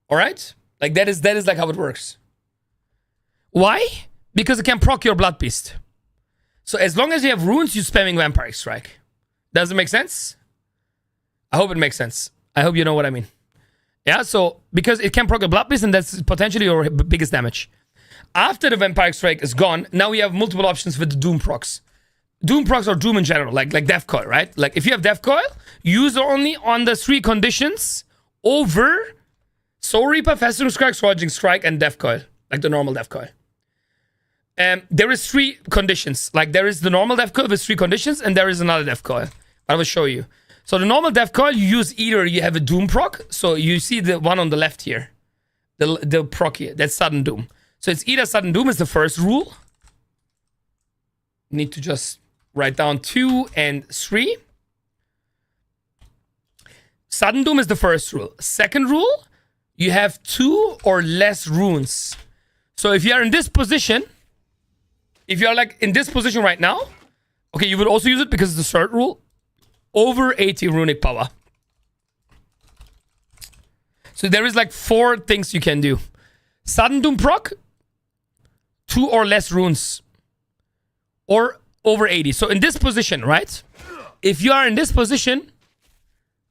All right? Like that is like how it works. Why? Because it can proc your Blood Beast. So as long as you have runes, you're spamming Vampiric Strike. Does it make sense? I hope it makes sense. I hope you know what I mean. Yeah, so because it can proc a Blood Beast and that's potentially your biggest damage. After the Vampiric Strike is gone, now we have multiple options with the Doom procs. Doom procs or Doom in general, like Death Coil, right? Like if you have Death Coil, use it only on the 3 conditions over Soul Reaper, Festering Strike, Scorching Strike, and Death Coil. Like the normal Death Coil. There is 3 conditions. Like there is the normal Death Coil with 3 conditions, and there is another Death Coil. I will show you. So the normal Death Coil, you use either you have a Doom proc, so you see the one on the left here. The proc here, that's Sudden Doom. So it's either Sudden Doom is the first rule. Need to just write down 2 and 3. Sudden Doom is the first rule. Second rule, you have 2 or less runes. So if you are in this position, if you are like in this position right now, okay, you would also use it because it's the third rule. Over 80 runic power. So there is like 4 things you can do. Sudden Doom proc, 2 or less runes. Or over 80. So in this position, right? If you are in this position,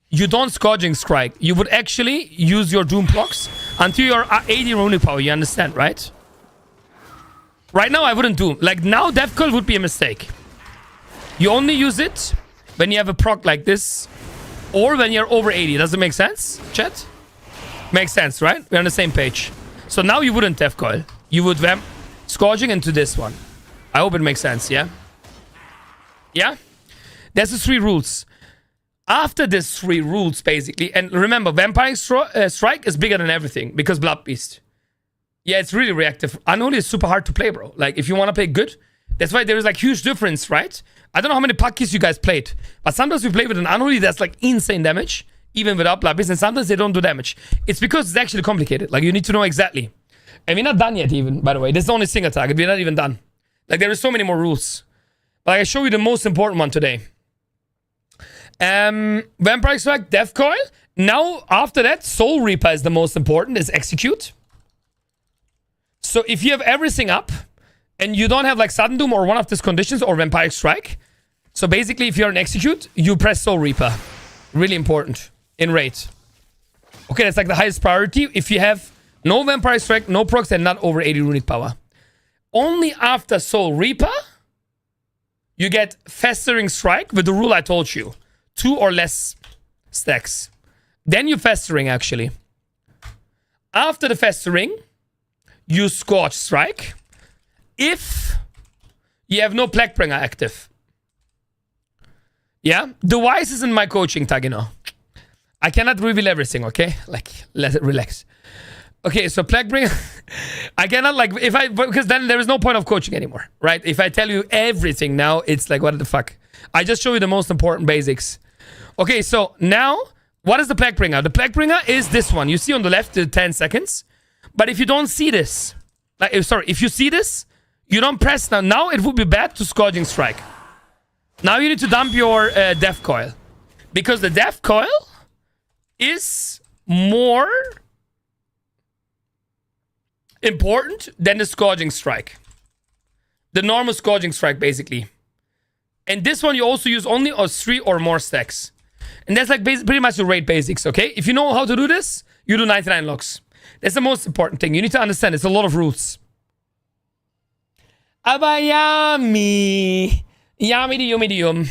you don't Scorching Strike. You would actually use your Doom procs until you're 80 runic power. You understand, right? Right now, I wouldn't do. Like, now, Death Coil would be a mistake. You only use it when you have a proc like this, or when you're over 80. Does it make sense, chat? Makes sense, right? We're on the same page. So now you wouldn't Death Coil. You would vamp Scourging into this one. I hope it makes sense, yeah? Yeah? There's the 3 rules. After these 3 rules, basically, and remember, Vampire Strike is bigger than everything because Blood Beast. Yeah, it's really reactive. Unholy is super hard to play, bro. Like, if you want to play good, that's why there is, like, huge difference, right? I don't know how many Pakis you guys played, but sometimes we play with an Unholy that's, like, insane damage, even without Blood Beast, and sometimes they don't do damage. It's because it's actually complicated. Like, you need to know exactly. And we're not done yet, even, by the way. This is the only single target. We're not even done. Like, there are so many more rules. But I show you the most important one today. Vampire Strike, Death Coil. Now, after that, Soul Reaper is the most important, is Execute. So if you have everything up, and you don't have like Sudden Doom or one of these conditions, or Vampire Strike, so basically if you're an Execute, you press Soul Reaper. Really important. In raid. Okay, that's like the highest priority. If you have no Vampire Strike, no procs, and not over 80 runic power. Only after Soul Reaper, you get Festering Strike with the rule I told you. 2 or less stacks. Then you Festering, actually. After the Festering, you Scorch Strike. If you have no Plaguebringer active. Yeah? The wise is in my coaching, Tagino. I cannot reveal everything, okay? Like, let it relax. Okay, so Plaguebringer... I cannot, like, because then there is no point of coaching anymore, right? If I tell you everything now, it's like, what the fuck? I just show you the most important basics. Okay, so now, what is the Plaguebringer? The Plaguebringer is this one. You see on the left, the 10 seconds. But if you don't see this, like, if you see this, you don't press now. Now it would be bad to Scourging Strike. Now you need to dump your Death Coil. Because the Death Coil is more important than the Scourging Strike. The normal Scourging Strike, basically. And this one you also use only on 3 or more stacks. And that's like pretty much the raid basics, okay? If you know how to do this, you do 99 locks. That's the most important thing. You need to understand. It's a lot of rules. Abayami. Yami di yumi di yum.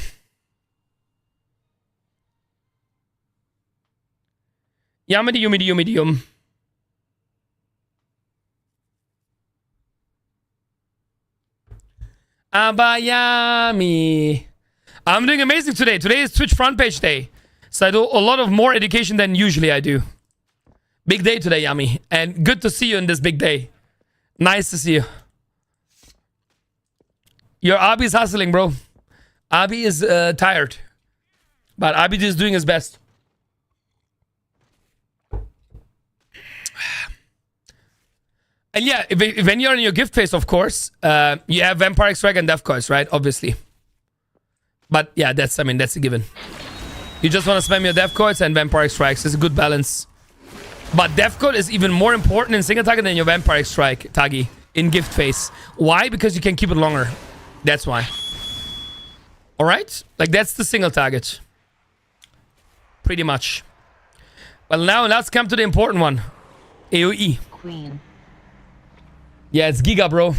Yami di yumi di yumi di yum. Abayami. I'm doing amazing today. Today is Twitch front page day. So I do a lot of more education than usually I do. Big day today, Yami. And good to see you in this big day. Nice to see you. Your Abi is hustling, bro. Abi is tired. But Abi is doing his best. And yeah, when you're in your gift phase, of course, you have Vampire Strike and Death Coils, right? Obviously. But yeah, that's a given. You just want to spam your Death Coils and Vampire Strikes. It's a good balance. But Death Coil is even more important in single target than your Vampire Strike, Tagi, in gift phase. Why? Because you can keep it longer. That's why. Alright? Like, that's the single target. Pretty much. Well, now let's come to the important one. AoE. Queen. Yeah, it's Giga, bro.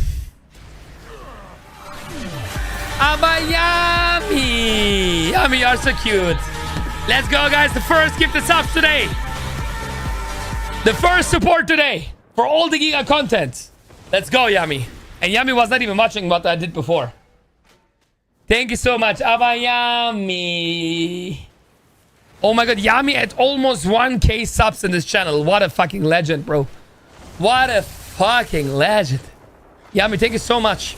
Abayami! Yami, you are so cute. Let's go, guys. The first gifted subs today. The first support today for all the Giga content. Let's go, Yami. And Yami was not even watching what I did before. Thank you so much, Abayami. Oh my god, Yami at almost 1k subs in this channel. What a fucking legend, bro. What a fucking legend. Yami, thank you so much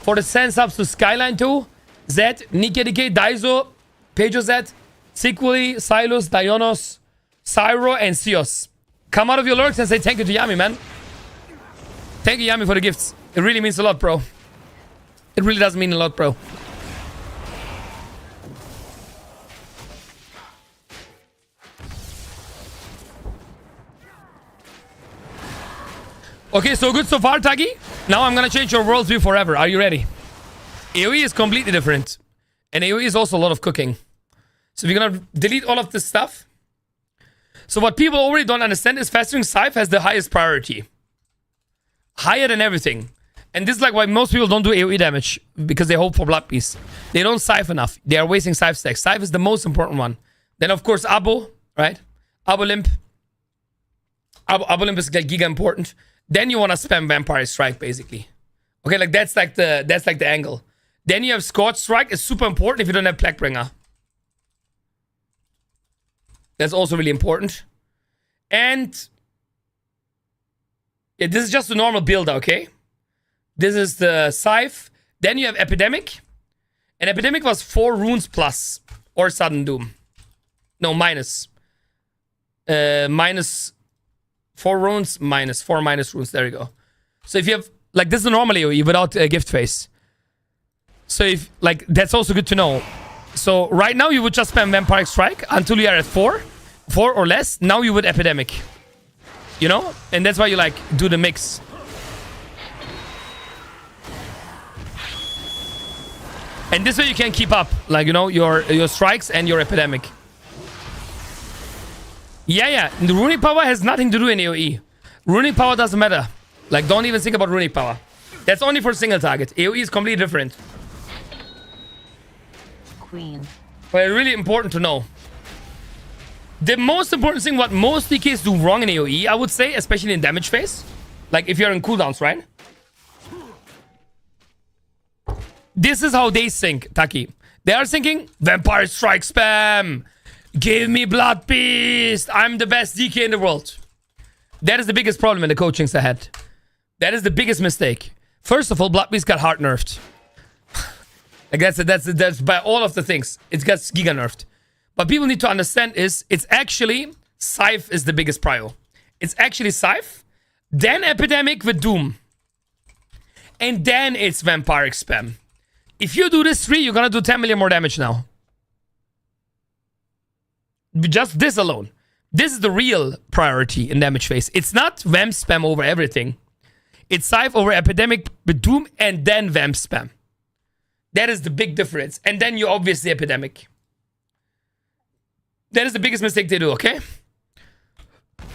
for the 10 subs to Skyline 2, Zed, Nikedike, Daiso, Pedro Z, Sequely, Silos, Dionos, Cyro, and Sios. Come out of your lurks and say thank you to Yami, man. Thank you, Yami, for the gifts. It really means a lot, bro. It really does mean a lot, bro. Okay, so good so far, Tagi. Now I'm gonna change your worldview forever. Are you ready? AoE is completely different. And AoE is also a lot of cooking. So we're gonna delete all of this stuff. So what people already don't understand is Festering Scythe has the highest priority. Higher than everything. And this is like why most people don't do AoE damage, because they hope for Blood Beast. They don't scythe enough. They are wasting scythe stacks. Scythe is the most important one. Then of course Abo, right? Abo Limp. Abo Limp is like giga important. Then you want to spam Vampire Strike basically. Okay, like that's like the angle. Then you have Scorch Strike. It's super important if you don't have Plaguebringer. That's also really important. And yeah, this is just a normal build, okay? This is the Scythe. Then you have Epidemic. And Epidemic was 4 runes plus. Or Sudden Doom. No, minus. Minus 4 runes, minus 4 minus runes. There you go. So if you have, like, this is a normal AoE without a gift phase. So if, like, that's also good to know. So right now you would just spam Vampire Strike until you are at 4 or less. Now you would Epidemic. You know? And that's why you, like, do the mix. And this way you can keep up, like, you know, your strikes and your Epidemic. Yeah. The runic power has nothing to do in AoE. Runic power doesn't matter. Like, don't even think about runic power. That's only for single target. AoE is completely different. Queen. But really important to know. The most important thing what most DKs do wrong in AoE, I would say, especially in damage phase. Like, if you're in cooldowns, right? This is how they think, Taki. They are thinking, Vampire Strike spam. Give me Blood Beast. I'm the best DK in the world. That is the biggest problem in the coachings ahead. That is the biggest mistake. First of all, Blood Beast got hard nerfed. Like that's by all of the things. It got giga nerfed. But people need to understand is, it's actually, Scythe is the biggest prio. It's actually Scythe, then Epidemic with Doom. And then it's Vampiric Spam. If you do this 3, you're gonna do 10 million more damage now. Just this alone. This is the real priority in damage phase. It's not Vamp Spam over everything. It's Scythe over Epidemic with Doom and then Vamp Spam. That is the big difference. And then you obviously Epidemic. That is the biggest mistake they do, okay?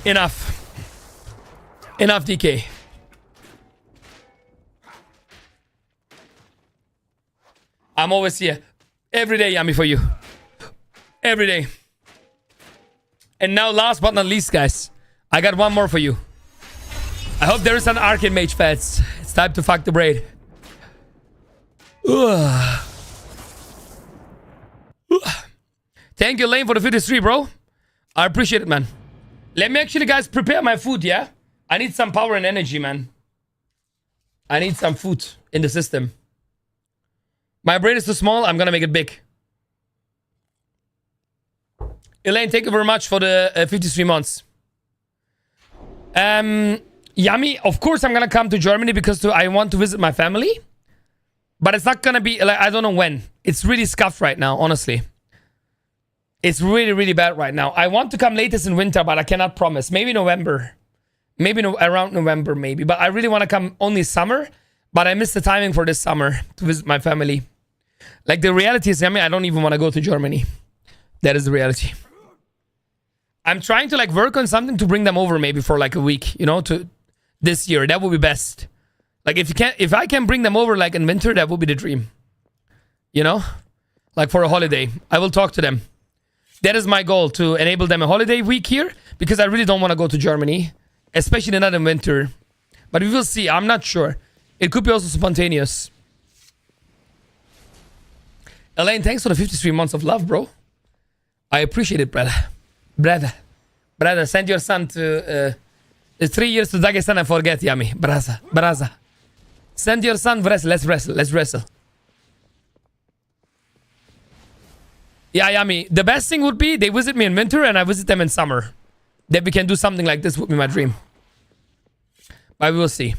Enough. Enough, DK. I'm always here. Every day, Yummy, for you. Every day. And now, last but not least, guys. I got one more for you. I hope there is an Arcane Mage fans. It's time to fuck the braid. Thank you, Lane, for the 53, bro. I appreciate it, man. Let me actually, guys, prepare my food, yeah? I need some power and energy, man. I need some food in the system. My brain is too small. I'm gonna make it big. Elaine, thank you very much for the 53 months. Yummy, of course I'm gonna come to Germany because I want to visit my family. But it's not gonna be, like, I don't know when. It's really scuffed right now, honestly. It's really, really bad right now. I want to come latest in winter, but I cannot promise. Maybe November. Maybe around November, maybe. But I really want to come only summer. But I missed the timing for this summer to visit my family. Like, the reality is, I mean, I don't even want to go to Germany. That is the reality. I'm trying to, like, work on something to bring them over maybe for, like, a week, you know, to this year. That would be best. Like, if I can bring them over, like, in winter, that would be the dream. You know? Like, for a holiday. I will talk to them. That is my goal, to enable them a holiday week here. Because I really don't want to go to Germany. Especially not in winter. But we will see. I'm not sure. It could be also spontaneous. Elaine, thanks for the 53 months of love, bro. I appreciate it, brother. Brother, send your son to 3 years to Dagestan and forget, Yummy. Braza. Send your son, wrestle. Let's wrestle. Yeah, Yummy. The best thing would be they visit me in winter and I visit them in summer. That we can do something like this would be my dream. But we will see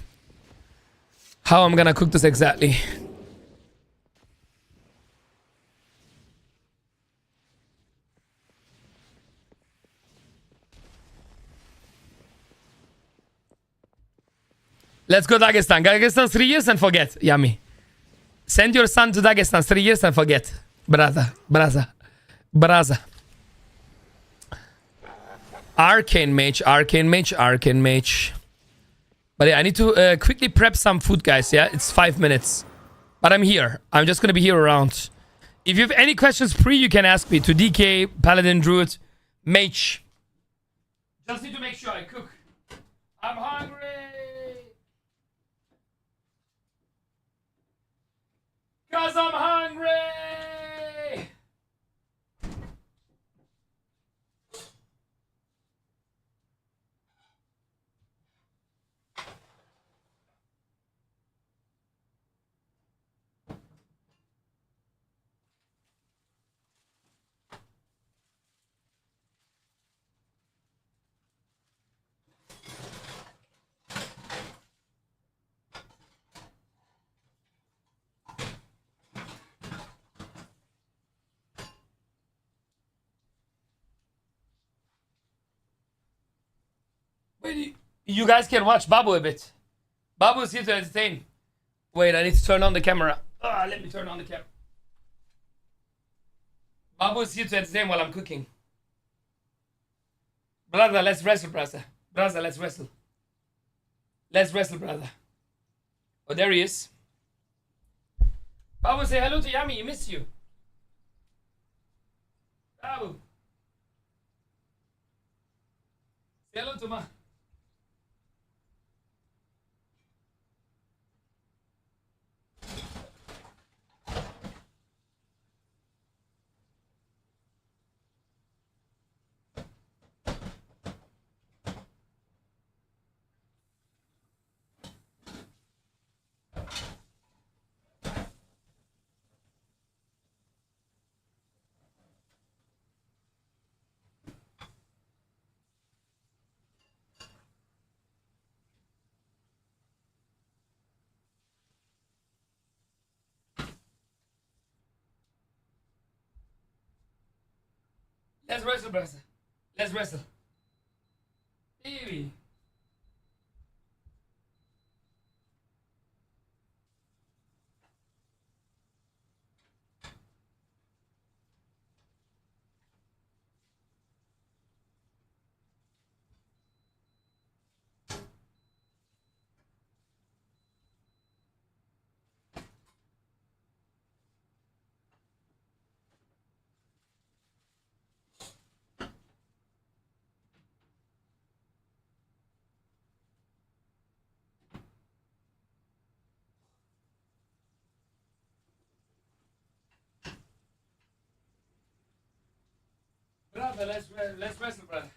how I'm gonna cook this exactly. Let's go Dagestan. Dagestan 3 years and forget. Yummy. Send your son to Dagestan 3 years and forget. Braza. Arcane Mage. But yeah, I need to quickly prep some food, guys. Yeah, it's 5 minutes. But I'm here. I'm just gonna be here around. If you have any questions pre, you can ask me to DK, Paladin, Druid, Mage. Just need to make sure I cook. I'm hungry. Cause I'm hungry. Wait, you guys can watch Babu a bit. Babu is here to entertain. Wait, I need to turn on the camera. Let me turn on the camera. Babu is here to entertain while I'm cooking. Brother, let's wrestle, brother. Brother, let's wrestle. Let's wrestle, brother. Oh, there he is. Babu, say hello to Yami. He missed you. Babu. Say hello to Ma. Let's wrestle, brother. Let's wrestle. Baby. Brother, let's wrestle, brother.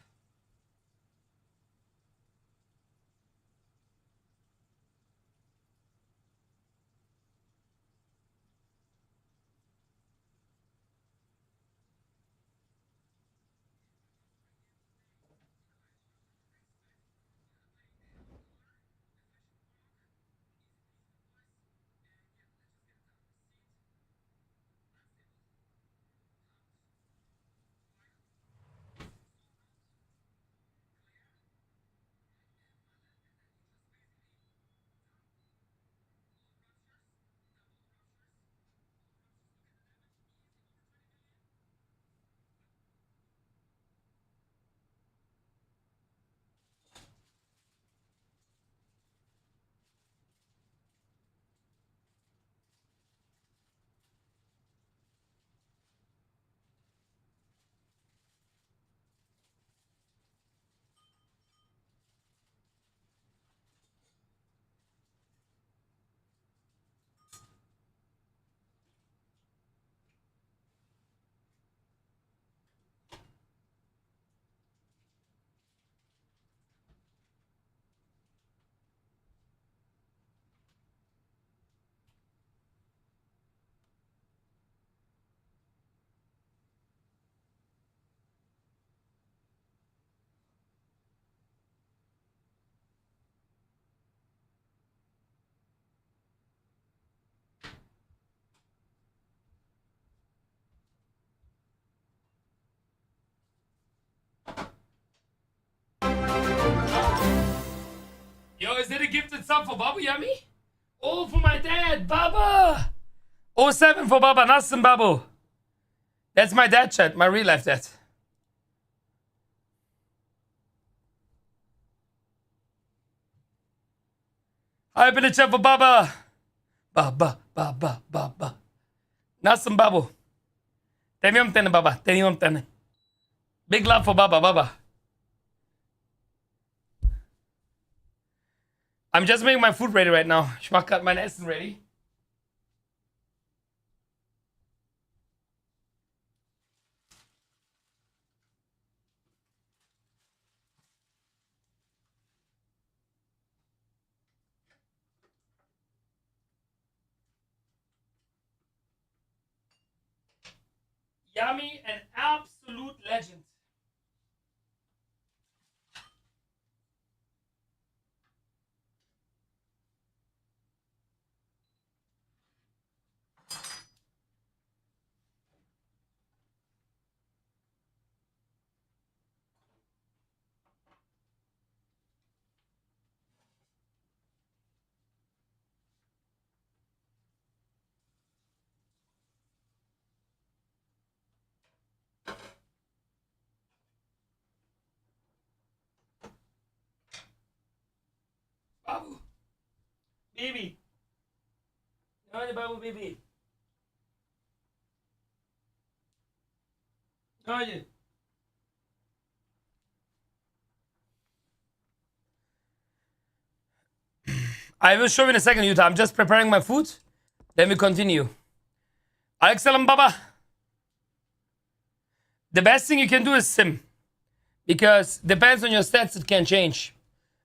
Yo, is that a gifted sub for Babu Yummy? Oh, for my dad, Baba. 07 for Baba, nasılsın Babu? That's my dad chat, my real life dad. Hype in the chat for Baba. Baba. Nasılsın babu? Demiyorum seni baba. Demiyorum seni. Big love for Baba. I'm just making my food ready right now. Ich mach grad mein Essen ready. Yummy and absolute legend. Babu. Baby. Hadi babu baby. Hadi. I will show you in a second, Utah. I'm just preparing my food. Then we continue. Aleykümselam baba. The best thing you can do is sim. Because depends on your stats, it can change.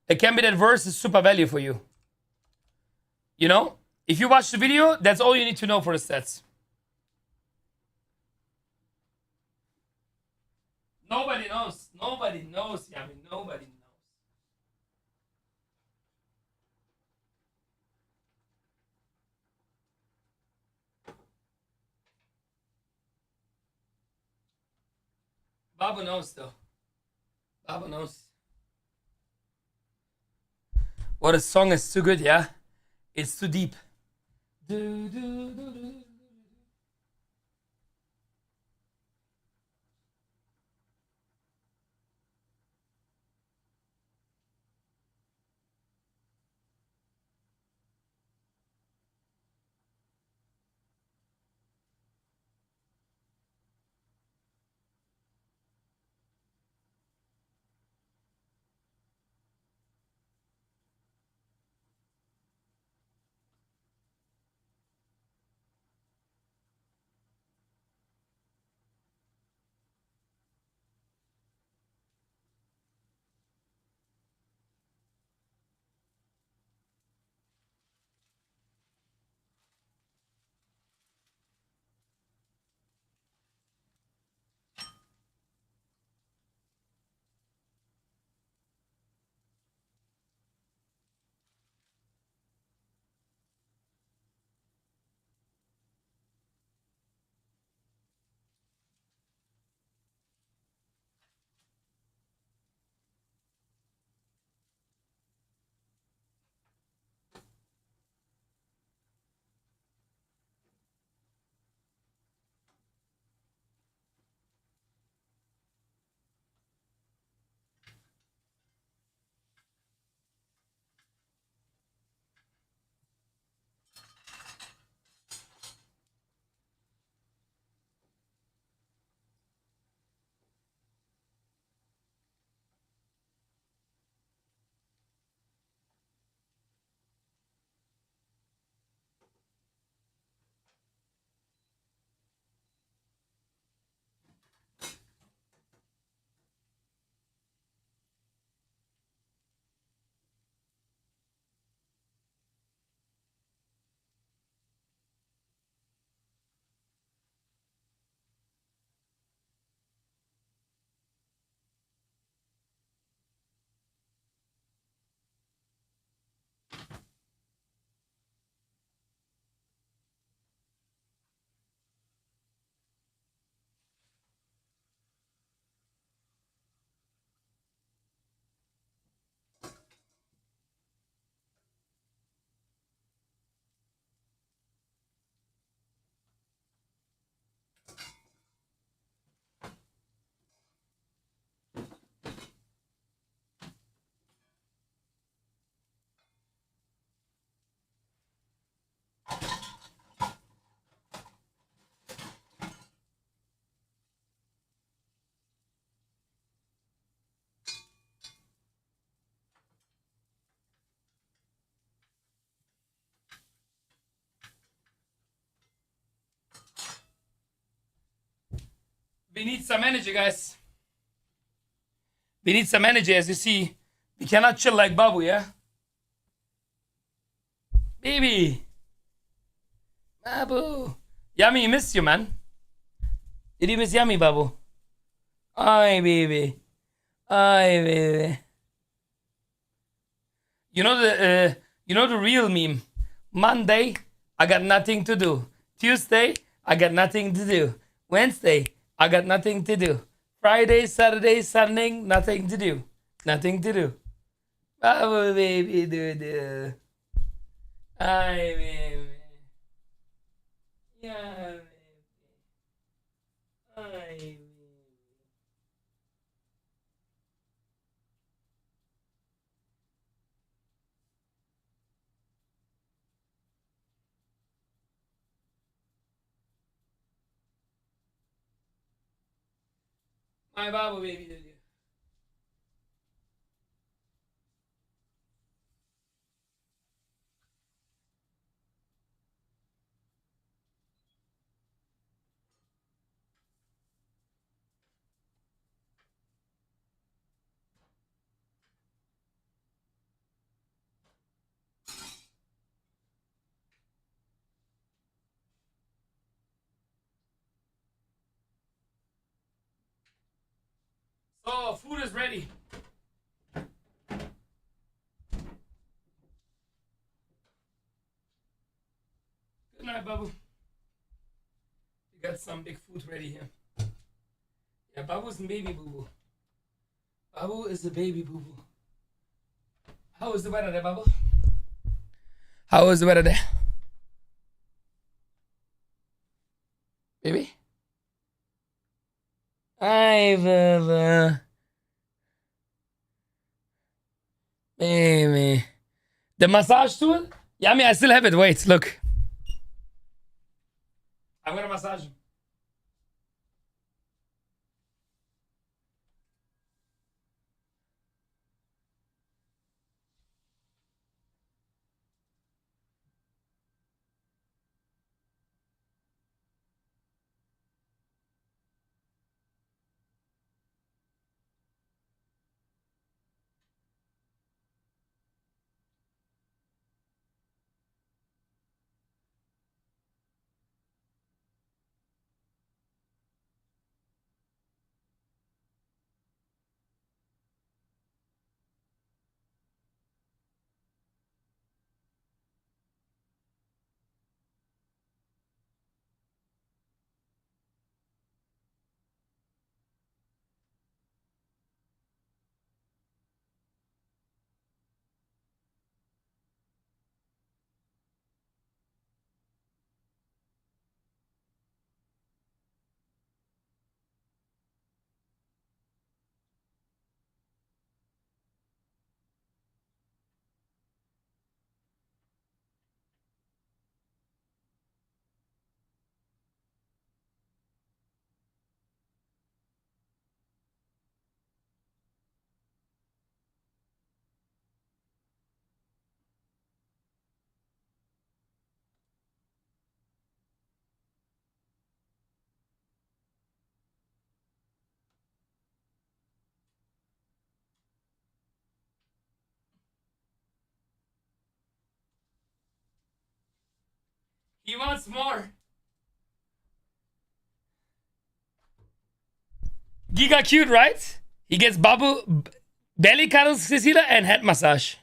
It can be that verse is super value for you. You know? If you watch the video, that's all you need to know for the stats. Nobody knows. Nobody knows, Yami. Nobody knows. Babu knows, though. Babu knows. What a song is too good, yeah? It's too deep. We need some energy, guys. We need some energy, as you see. We cannot chill like Babu, yeah? Baby. Babu. Yummy, miss you, man. Did you miss Yummy, Babu? Ay, baby. Ay, baby. You know the real meme. Monday, I got nothing to do. Tuesday, I got nothing to do. Wednesday, I got nothing to do. Friday, Saturday, Sunday, nothing to do. Nothing to do. Babu, baby, do. Ay, baby. Yeah, baby. Ay, baby. My Babu, baby, do. So, food is ready. Good night, Babu. We got some big food ready here. Yeah, Babu's a baby boo-boo. Babu is a baby boo-boo. How is the weather there, Babu? How is the weather there? Baby? Hi, Baba. Baby. The massage tool? Yeah, I mean, I still have it. Wait, look. I'm gonna massage him. He wants more. Giga cute, right? He gets Babu belly cuddles, Cecilia, and head massage.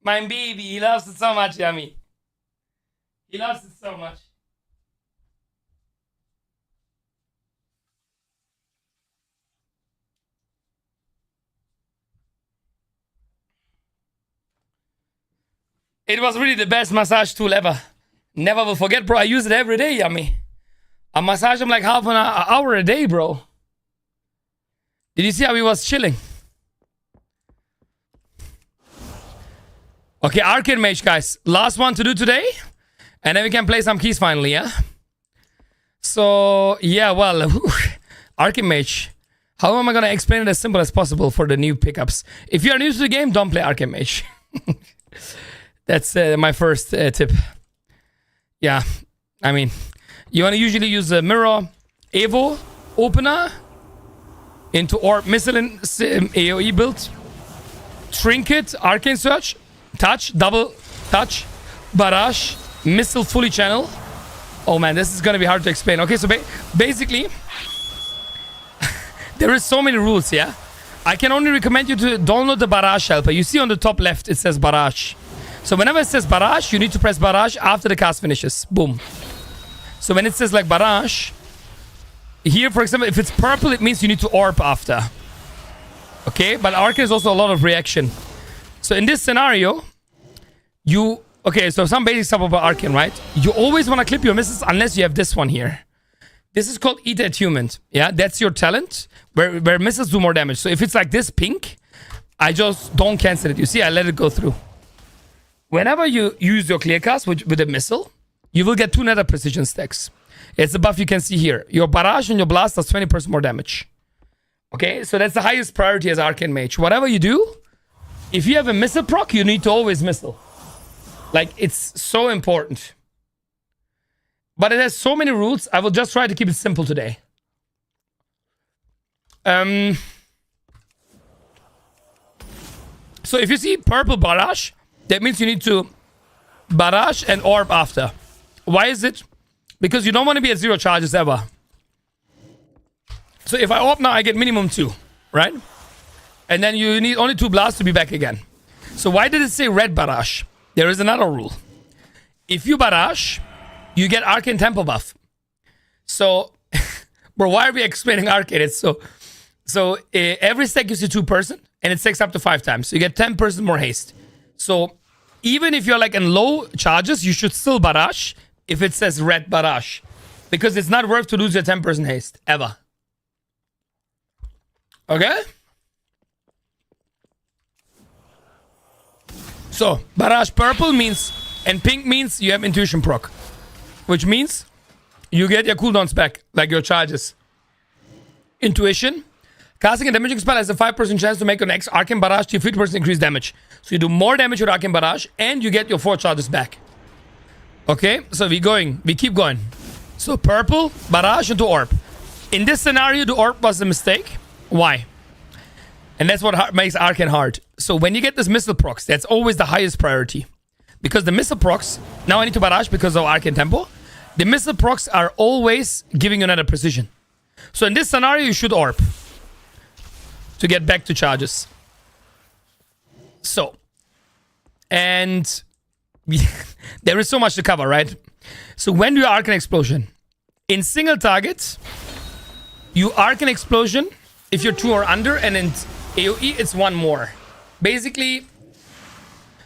My baby, he loves it so much, Yummy. He loves it so much. It was really the best massage tool ever. Never will forget, bro. I use it every day, Yummy. I massage him like half an hour a day, bro. Did you see how he was chilling? Okay, Arcane Mage, guys. Last one to do today. And then we can play some keys finally, yeah? So, yeah, well, Arcane Mage. How am I going to explain it as simple as possible for the new pickups? If you're new to the game, don't play Arcane Mage. That's my first tip. Yeah, I mean, you want to usually use a Mirror, Evo, Opener into Orb, Missile in AoE build, Trinket, Arcane Search, Touch, Double Touch, Barrage, Missile fully channel. Oh man, this is gonna be hard to explain. Okay, so basically, there is so many rules, yeah? I can only recommend you to download the Barrage helper. You see on the top left, it says Barrage. So whenever it says Barrage, you need to press Barrage after the cast finishes. Boom. So when it says like Barrage, here, for example, if it's purple, it means you need to Orb after. Okay, but Arcane is also a lot of reaction. So in this scenario, okay, so some basic stuff about Arcane, right? You always want to clip your misses unless you have this one here. This is called Eat Attunement. Yeah, that's your talent where missiles do more damage. So if it's like this pink, I just don't cancel it. You see, I let it go through. Whenever you use your clear cast with a missile, you will get 2 nether precision stacks. It's the buff you can see here. Your barrage and your blast does 20% more damage. Okay, so that's the highest priority as Arcane Mage. Whatever you do, if you have a missile proc, you need to always missile. Like, it's so important. But it has so many rules, I will just try to keep it simple today. So if you see purple barrage, that means you need to barrage and orb after. Why is it? Because you don't want to be at 0 charges ever. So if I orb now, I get minimum 2, right? And then you need only 2 blasts to be back again. So why did it say red barrage? There is another rule. If you barrage, you get Arcane Tempo buff. So, bro, why are we explaining Arcane? It's so every stack gives you 2%, and it stacks up to 5 times. So you get 10% more haste. So even if you're like in low charges, you should still barrage if it says red barrage. Because it's not worth to lose your 10% haste, ever. Okay? So, barrage purple means, and pink means you have intuition proc. Which means you get your cooldowns back, like your charges. Intuition. Casting a damaging spell has a 5% chance to make your next Arcane Barrage to 50% increased damage. So you do more damage with Arcane Barrage, and you get your 4 charges back. Okay, so we keep going. So purple, Barrage into Orb. In this scenario, the Orb was a mistake. Why? And that's what makes Arcane hard. So when you get this missile procs, that's always the highest priority. Because the missile procs, now I need to barrage because of Arcane Tempo. The missile procs are always giving you another precision. So in this scenario, you should Orb to get back to charges. So, and there is so much to cover, right? So when you Arcane Explosion, in single target, you Arcane Explosion if you're 2 or under, and in AoE, it's 1 more. Basically,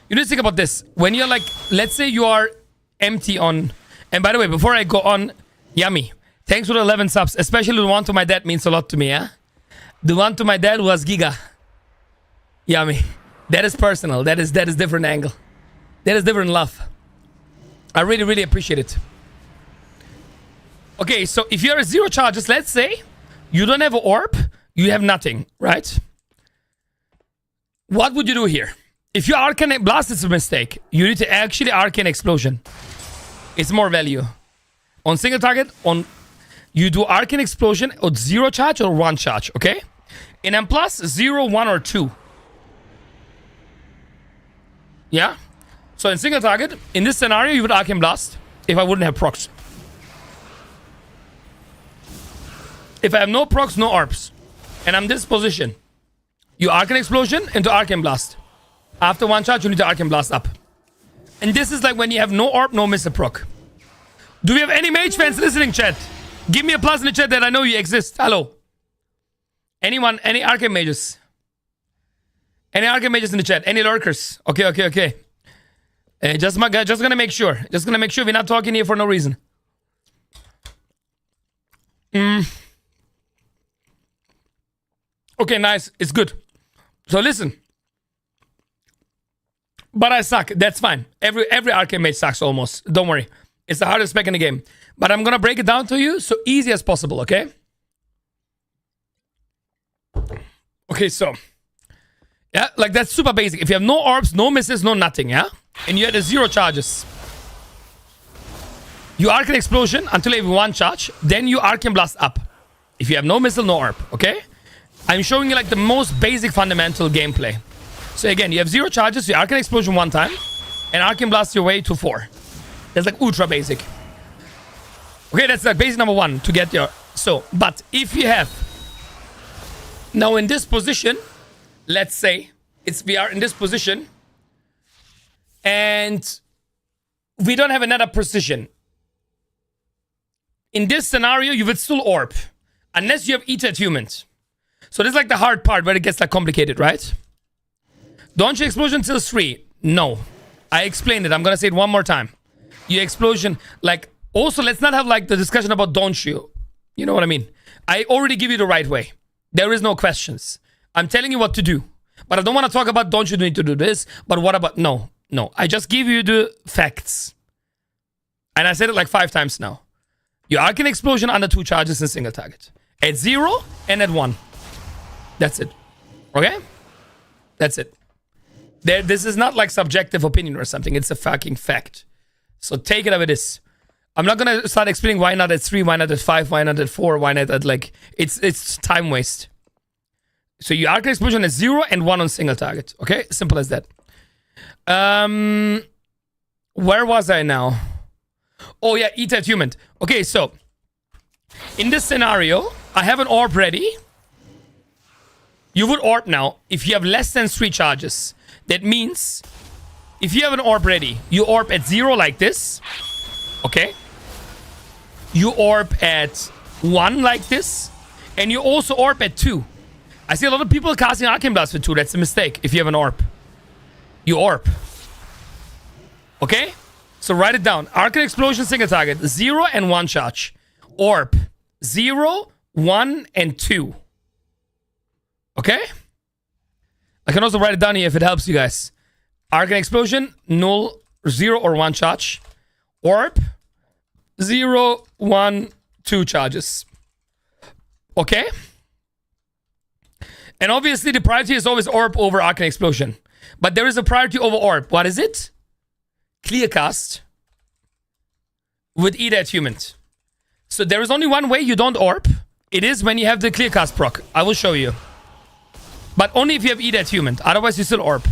you need to think about this. When you're like, let's say you are empty on... And by the way, before I go on, Yummy, thanks for the 11 subs. Especially the one to my dad means a lot to me, yeah? The one to my dad was Giga. Yummy. That is personal. That is different angle. That is different love. I really, really appreciate it. Okay, so if you're at 0 charges, let's say you don't have an orb, you have nothing, right? What would you do here? If you Arcane Blast, it's a mistake. You need to actually Arcane Explosion. It's more value. On single target, you do Arcane Explosion at 0 charge or 1 charge, okay? In M+, 0, 1, or 2. Yeah? So in single target, in this scenario, you would Arcane Blast if I wouldn't have procs. If I have no procs, no orbs, and I'm this position, you Arcane Explosion into Arcane Blast. After 1 charge, you need to Arcane Blast up. And this is like when you have no orb, no missile proc. Do we have any mage fans listening, chat? Give me a plus in the chat that I know you exist. Hello. Anyone? Any Arcane Mages? Any Arcane Mages in the chat? Any lurkers? Okay. Just gonna make sure. Just gonna make sure we're not talking here for no reason. Okay, nice. It's good. So listen. But I suck. That's fine. Every Arcane Mage sucks almost. Don't worry. It's the hardest spec in the game. But I'm gonna break it down to you so easy as possible, okay? Okay, so. Yeah, like that's super basic. If you have no orbs, no misses, no nothing, yeah? And you had 0 charges. You Arcane Explosion until you have 1 charge. Then you Arcane Blast up. If you have no missile, no ARP, okay? I'm showing you like the most basic fundamental gameplay. So again, you have 0 charges, so you Arcane Explosion 1 time, and Arcane Blast your way to 4. That's like ultra basic. Okay, that's like basic number 1 to get your... So, but if you have... Now in this position, let's say, we are in this position, and we don't have another precision. In this scenario, you would still ARP, unless you have Eater Attunement. So this is like the hard part where it gets like complicated, right? Don't you explosion till 3? No. I explained it. I'm gonna say it one more time. Your explosion, like, also let's not have like the discussion about don't you. You know what I mean? I already give you the right way. There is no questions. I'm telling you what to do. But I don't want to talk about don't you need to do this, but what about, no. I just give you the facts. And I said it like 5 times now. Your Arcane Explosion under 2 charges in single target. At 0 and at 1. That's it. Okay? That's it. This is not like subjective opinion or something. It's a fucking fact. So take it as it is. I'm not going to start explaining why not at 3, why not at 5, why not at 4, why not at like... It's time waste. So your Arcane Explosion is 0 and 1 on single target. Okay? Simple as that. Where was I now? Oh yeah, Eater Attunement. Okay, so... In this scenario, I have an ARP ready. You would ARP now if you have less than 3 charges. That means, if you have an ARP ready, you ARP at 0 like this. Okay? You ARP at 1 like this. And you also ARP at 2. I see a lot of people casting Arcane Blast with 2. That's a mistake if you have an ARP. You ARP. Okay? So write it down. Arcane Explosion single target. 0 and 1 charge. ARP. 0, 1, and 2. Okay? I can also write it down here if it helps you guys. Arcane Explosion, 0 or 1 charge. ARP, 0, 1, 2 charges. Okay? And obviously the priority is always ARP over Arcane Explosion. But there is a priority over ARP. What is it? Clearcast with Eater Attunement. So there is only one way you don't ARP. It is when you have the Clearcast proc. I will show you. But only if you have Eater Attunement. Otherwise you still ARP.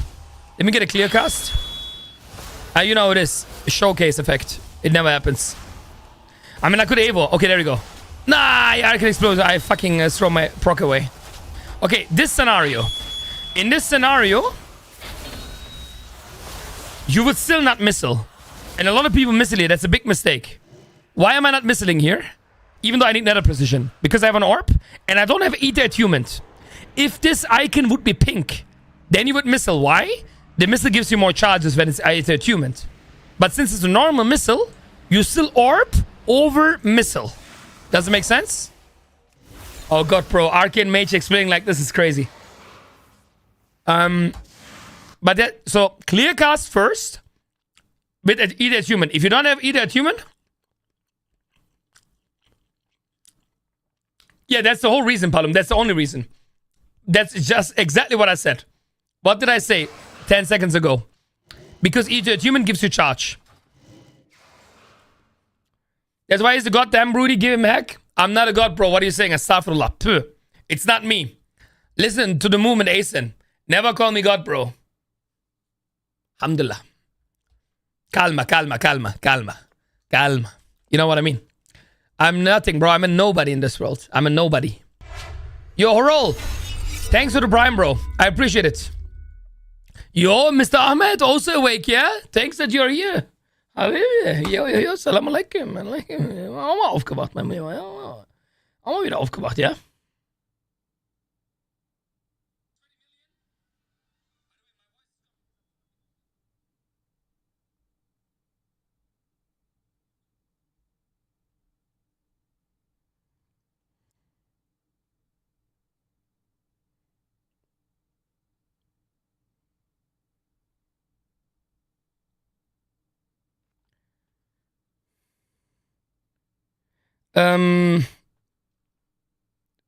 Let me get a Clearcast. You know how it is. A showcase effect. It never happens. I mean, I could Evo. Okay, there we go. Nah, I can explode. I fucking throw my proc away. Okay, this scenario. In this scenario, you would still not missile. And a lot of people missile here. That's a big mistake. Why am I not missiling here? Even though I need nether precision. Because I have an ARP and I don't have Eater Attunement. If this icon would be pink, then you would missile. Why? The missile gives you more charges when it's Eater Attunement. But since it's a normal missile, you still ARP over missile. Does it make sense? Oh god, bro. Arcane Mage explaining like this is crazy. But that, so Clearcast first with Eater Attunement. If you don't have Eater Attunement, yeah, that's the whole reason, Palum. That's the only reason. That's just exactly what I said. What did I say 10 seconds ago? Because Eater Attunement gives you charge. That's why he's the goddamn Rudy. Give him a heck. I'm not a god, bro. What are you saying? Astaghfirullah. Puh. It's not me. Listen to the movement, Asen. Never call me god, bro. Alhamdulillah. Calma, calma, calma, calma. Calma. You know what I mean? I'm nothing, bro. I'm a nobody in this world. I'm a nobody. Yo, Horol. Thanks for the prime, bro. I appreciate it. Yo, Mr. Ahmed, also awake, yeah? Thanks that you're here. Yo, salam alaikum. Auch mal aufgewacht, mein Lieber. Auch mal wieder aufgewacht, ja?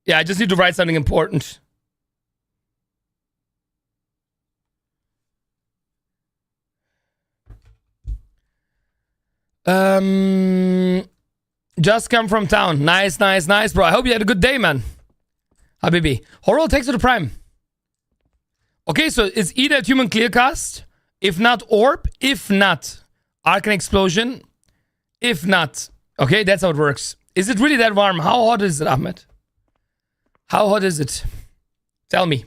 Yeah, I just need to write something important. Just come from town. Nice, nice, nice, bro. I hope you had a good day, man. Habibi. Horror takes to the prime. Okay, so it's either a human clearcast, if not orb, if not Arcane Explosion, if not. Okay, that's how it works. Is it really that warm? How hot is it, Ahmed? How hot is it? Tell me.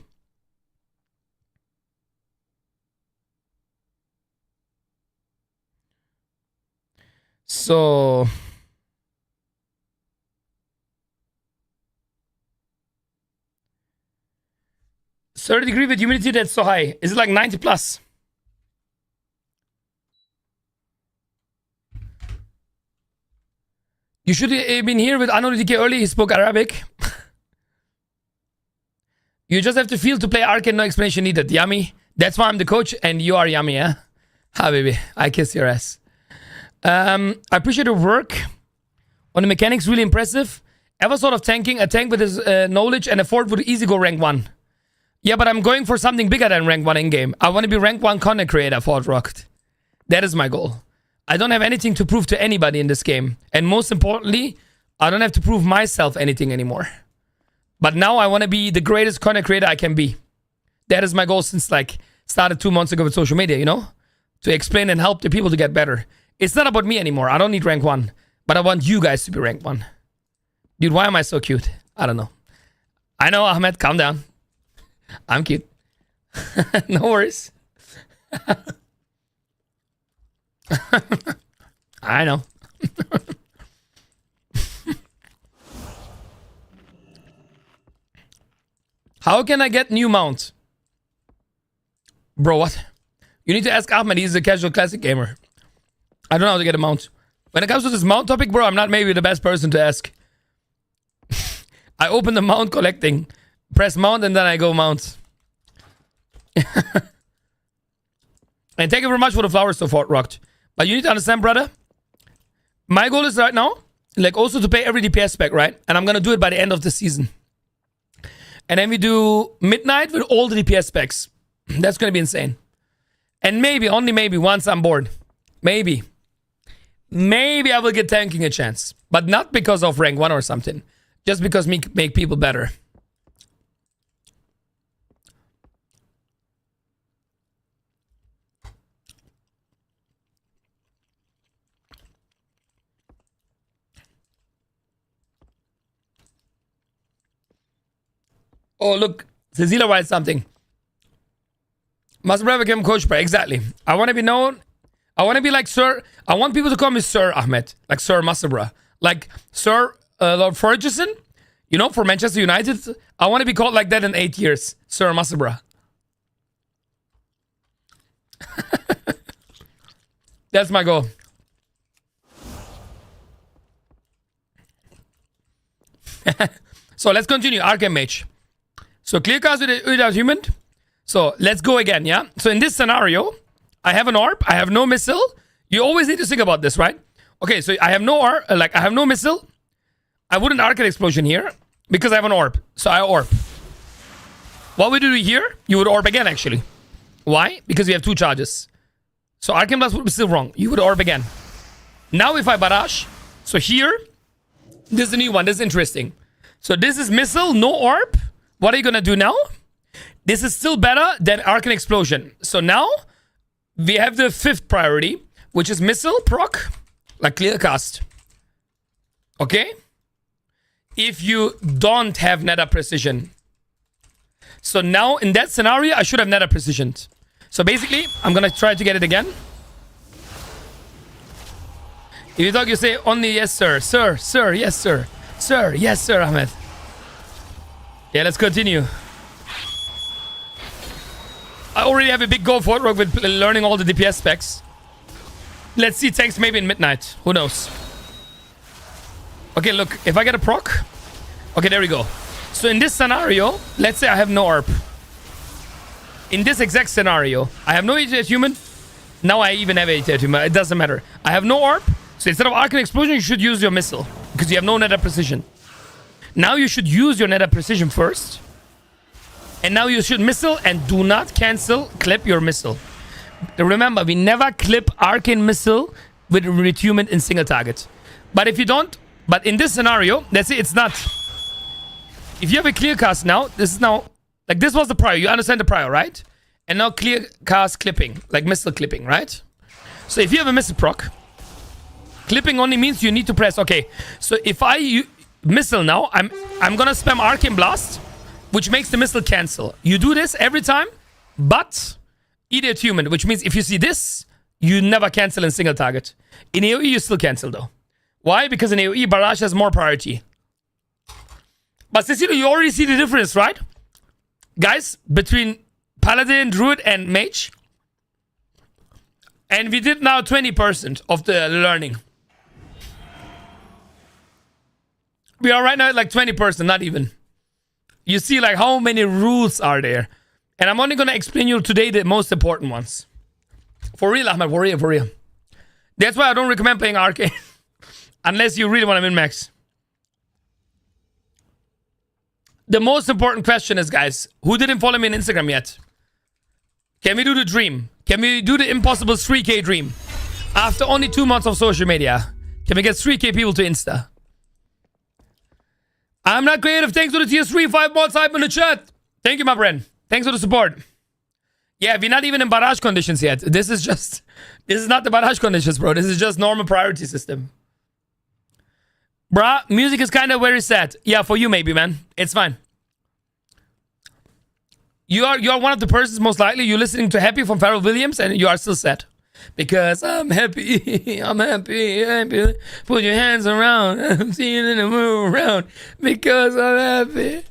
So... 30 degree with humidity that's so high. Is it like 90 plus? You should have been here with Anor DK early. He spoke Arabic. You just have to feel to play Arcane. No explanation needed. Yummy. That's why I'm the coach and you are yummy, yeah? Ha, baby. I kiss your ass. I appreciate your work. On the mechanics, really impressive. Ever thought of tanking? A tank with his knowledge and effort would easily go rank 1. Yeah, but I'm going for something bigger than rank 1 in-game. I want to be rank 1 content creator, Fort Rocked. That is my goal. I don't have anything to prove to anybody in this game. And most importantly, I don't have to prove myself anything anymore. But now I want to be the greatest content creator I can be. That is my goal since like started 2 months ago with social media, you know? To explain and help the people to get better. It's not about me anymore. I don't need rank 1. But I want you guys to be rank 1. Dude, why am I so cute? I don't know. I know, Ahmed, calm down. I'm cute. No worries. I know. How can I get new mount? Bro, what? You need to ask Ahmed. He's a casual classic gamer. I don't know how to get a mount. When it comes to this mount topic, bro, I'm not maybe the best person to ask. I open the mount collecting. Press mount and then I go mount. And thank you very much for the flowers so far, Rocked. But you need to understand, brother. My goal is right now, like also to pay every DPS spec, right? And I'm going to do it by the end of the season. And then we do midnight with all the DPS specs. That's going to be insane. And maybe, only maybe, once I'm bored. Maybe I will get tanking a chance. But not because of rank 1 or something. Just because make people better. Oh, look. Cecilia writes something. Must never become coach by. Exactly. I want to be known. I want to be like Sir. I want people to call me Sir Ahmed. Like Sir Masabra. Like Sir Lord Ferguson. You know, for Manchester United. I want to be called like that in 8 years. Sir Masabra. That's my goal. So let's continue. Arcane Mage. So clear cast without human. So let's go again, yeah? So in this scenario, I have an orb. I have no missile. You always need to think about this, right? Okay, so I have no orb. I have no missile. I wouldn't Arcane Explosion here because I have an orb. So I orb. What would you do here? You would orb again, actually. Why? Because you have 2 charges. So Arcane Blast would be still wrong. You would orb again. Now if I barrage, so here, this is a new one. This is interesting. So this is missile, no orb. What are you going to do now? This is still better than Arcane Explosion. So now, we have the 5th priority, which is missile proc, like clear cast. Okay? If you don't have Nether Precision. So now, in that scenario, I should have Nether Precisioned. So basically, I'm going to try to get it again. If you talk, you say only yes, sir. Sir, sir, yes, sir. Sir, yes, sir, Ahmed. Yeah, let's continue. I already have a big goal for it with learning all the DPS specs. Let's see tanks maybe in midnight. Who knows? Okay, look. If I get a proc. Okay, there we go. So in this scenario, let's say I have no ARP. In this exact scenario, I have no 88 human. Now I even have 88 human. It doesn't matter. I have no ARP. So instead of Arcane Explosion, you should use your missile. Because you have no Nether Precision. Now you should use your Nether Precision first. And now you should missile and do not cancel clip your missile. Remember, we never clip Arcane Missile with Retument in single target. But if you don't But in this scenario, let's say it's not. If you have a clear cast now, this is now, like this was the prior. You understand the prior, right? And now clear cast clipping, like missile clipping, right? So if you have a missile proc, clipping only means you need to press. Okay, so if I missile now, I'm gonna spam Arcane Blast, which makes the missile cancel. You do this every time, but idiot human, which means if you see this, you never cancel in single target. In AoE, you still cancel though. Why? Because in AoE, Barrage has more priority. But Cecilio, you already see the difference, right? Guys, between Paladin, Druid, and Mage. And we did now 20% of the learning. We are right now at like 20%, not even. You see like how many rules are there. And I'm only going to explain you today the most important ones. For real, Ahmed, for real, for real. That's why I don't recommend playing Arcane. Unless you really want to min-max. The most important question is, guys, who didn't follow me on Instagram yet? Can we do the dream? Can we do the impossible 3K dream? After only 2 months of social media, can we get 3K people to Insta? I'm not creative. Thanks to the tier 3, 5 mods hype in the chat. Thank you, my friend. Thanks for the support. Yeah, we're not even in barrage conditions yet. This is not the barrage conditions, bro. This is just normal priority system. Bruh, music is kind of very sad. Yeah, for you maybe, man. It's fine. You are one of the persons, most likely, you're listening to Happy from Pharrell Williams and you are still sad. Because I'm happy, I'm happy, happy. Put your hands around, I'm seeing in the move around. Because I'm happy.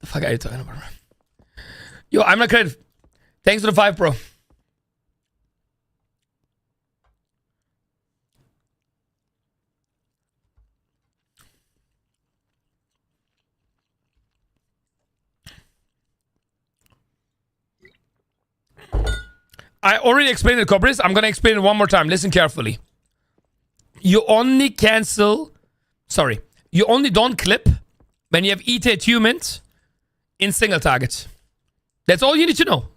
The fuck are you talking about, bro? Yo, I'm not creative. Thanks for the 5, bro. I already explained it, Cobris. I'm going to explain it one more time. Listen carefully. You only cancel... Sorry. You only don't clip when you have ET attunement in single target. That's all you need to know.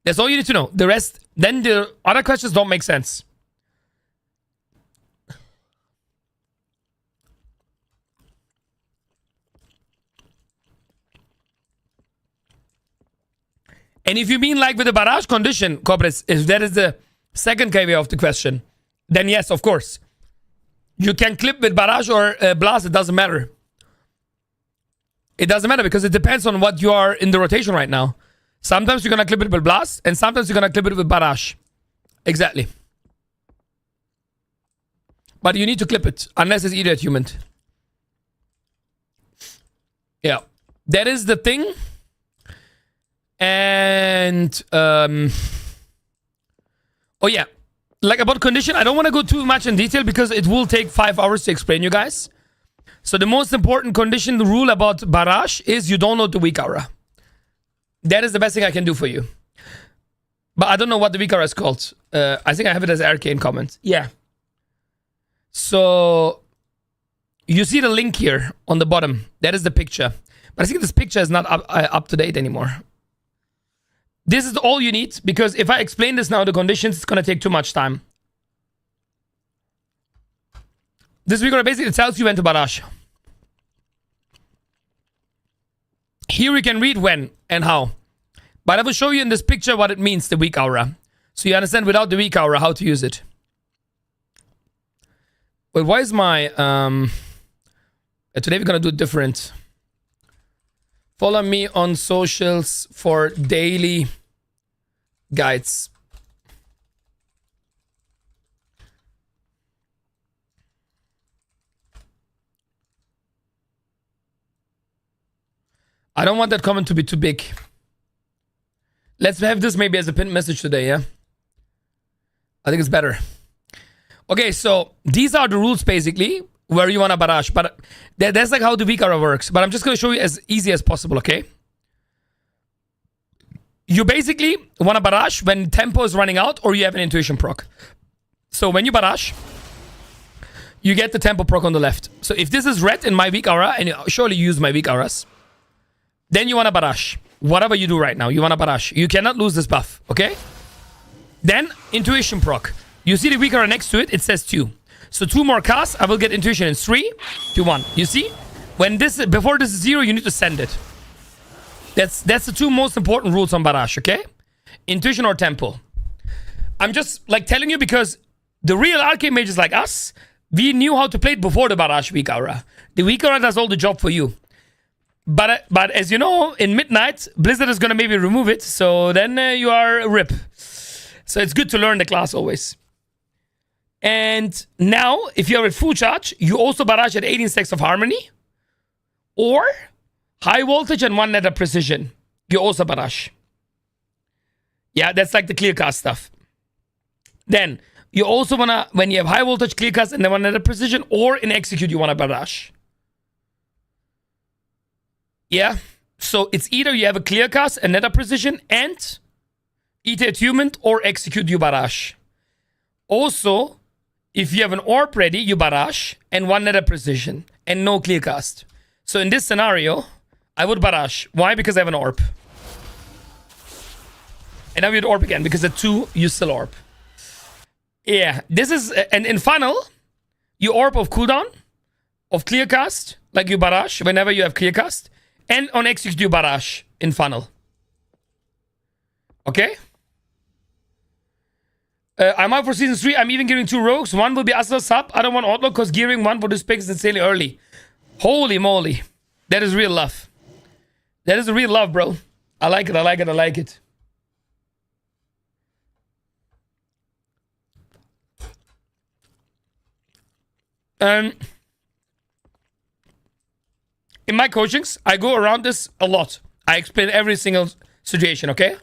That's all you need to know. The rest... Then the other questions don't make sense. And if you mean like with the barrage condition, Cobres, if that is the second caveat of the question, then yes, of course. You can clip with barrage or blast, it doesn't matter. It doesn't matter because it depends on what you are in the rotation right now. Sometimes you're going to clip it with blast and sometimes you're going to clip it with barrage. Exactly. But you need to clip it unless it's idiot human. Yeah. That is the thing. And oh yeah, like about condition, I don't want to go too much in detail because it will take 5 hours to explain you guys. So the most important condition, the rule about barrage is you don't know the weak aura. That is the best thing I can do for you. But I don't know what the weak aura is called. I think I have it as arcane comment. Yeah. So you see the link here on the bottom. That is the picture. But I think this picture is not up to date anymore. This is all you need, because if I explain this now, the conditions, it's going to take too much time. This week basically tells you when to barrage. Here we can read when and how. But I will show you in this picture what it means, the weak aura. So you understand without the weak aura how to use it. But why is my... today we're going to do it different. Follow me on socials for daily guides. I don't want that comment to be too big. Let's have this maybe as a pinned message today, yeah? I think it's better. Okay, so these are the rules basically where you want to barrage. But that's like how the weak aura works. But I'm just going to show you as easy as possible, okay? You basically want to barrage when tempo is running out or you have an intuition proc. So when you barrage, you get the tempo proc on the left. So if this is red in my weak aura, and surely you use my weak auras, then you want to barrage. Whatever you do right now, you want to barrage. You cannot lose this buff, okay? Then intuition proc. You see the weak aura next to it, it says 2. So 2 more casts, I will get intuition in 3, 2, 1. You see? When this, before this is 0, you need to send it. That's the 2 most important rules on Barash, okay? Intuition or tempo. I'm just like telling you because the real arcane mages like us, we knew how to play it before the Barash weak aura. The weak aura does all the job for you. But as you know, in Midnight, Blizzard is gonna maybe remove it, so then you are a rip. So it's good to learn the class always. And now, if you're at full charge, you also Barash at 18 stacks of Harmony. Or high voltage and 1 net of precision. You also Barash. Yeah, that's like the clear cast stuff. Then, you also wanna, when you have high voltage clear cast and then 1 net of precision, or in execute, you wanna Barash. Yeah, so it's either you have a clear cast, a net of precision, and either attunement or execute, you Barash. Also, if you have an orb ready, you Barash, and 1 net of precision, and no clear cast. So in this scenario, I would Barash. Why? Because I have an orb. And now you'd orb again, because at 2, you still orb. Yeah, this is, and in funnel, you orb of cooldown, of clear cast, like you Barash, whenever you have clear cast, and on execute, you Barash in funnel. Okay? I'm out for season 3. I'm even giving 2 rogues. 1 will be Asla sub. I don't want Outlaw because gearing 1 for this pick is insanely early. Holy moly. That is real love. That is a real love, bro. I like it, I like it, I like it. In my coachings, I go around this a lot. I explain every single situation, okay?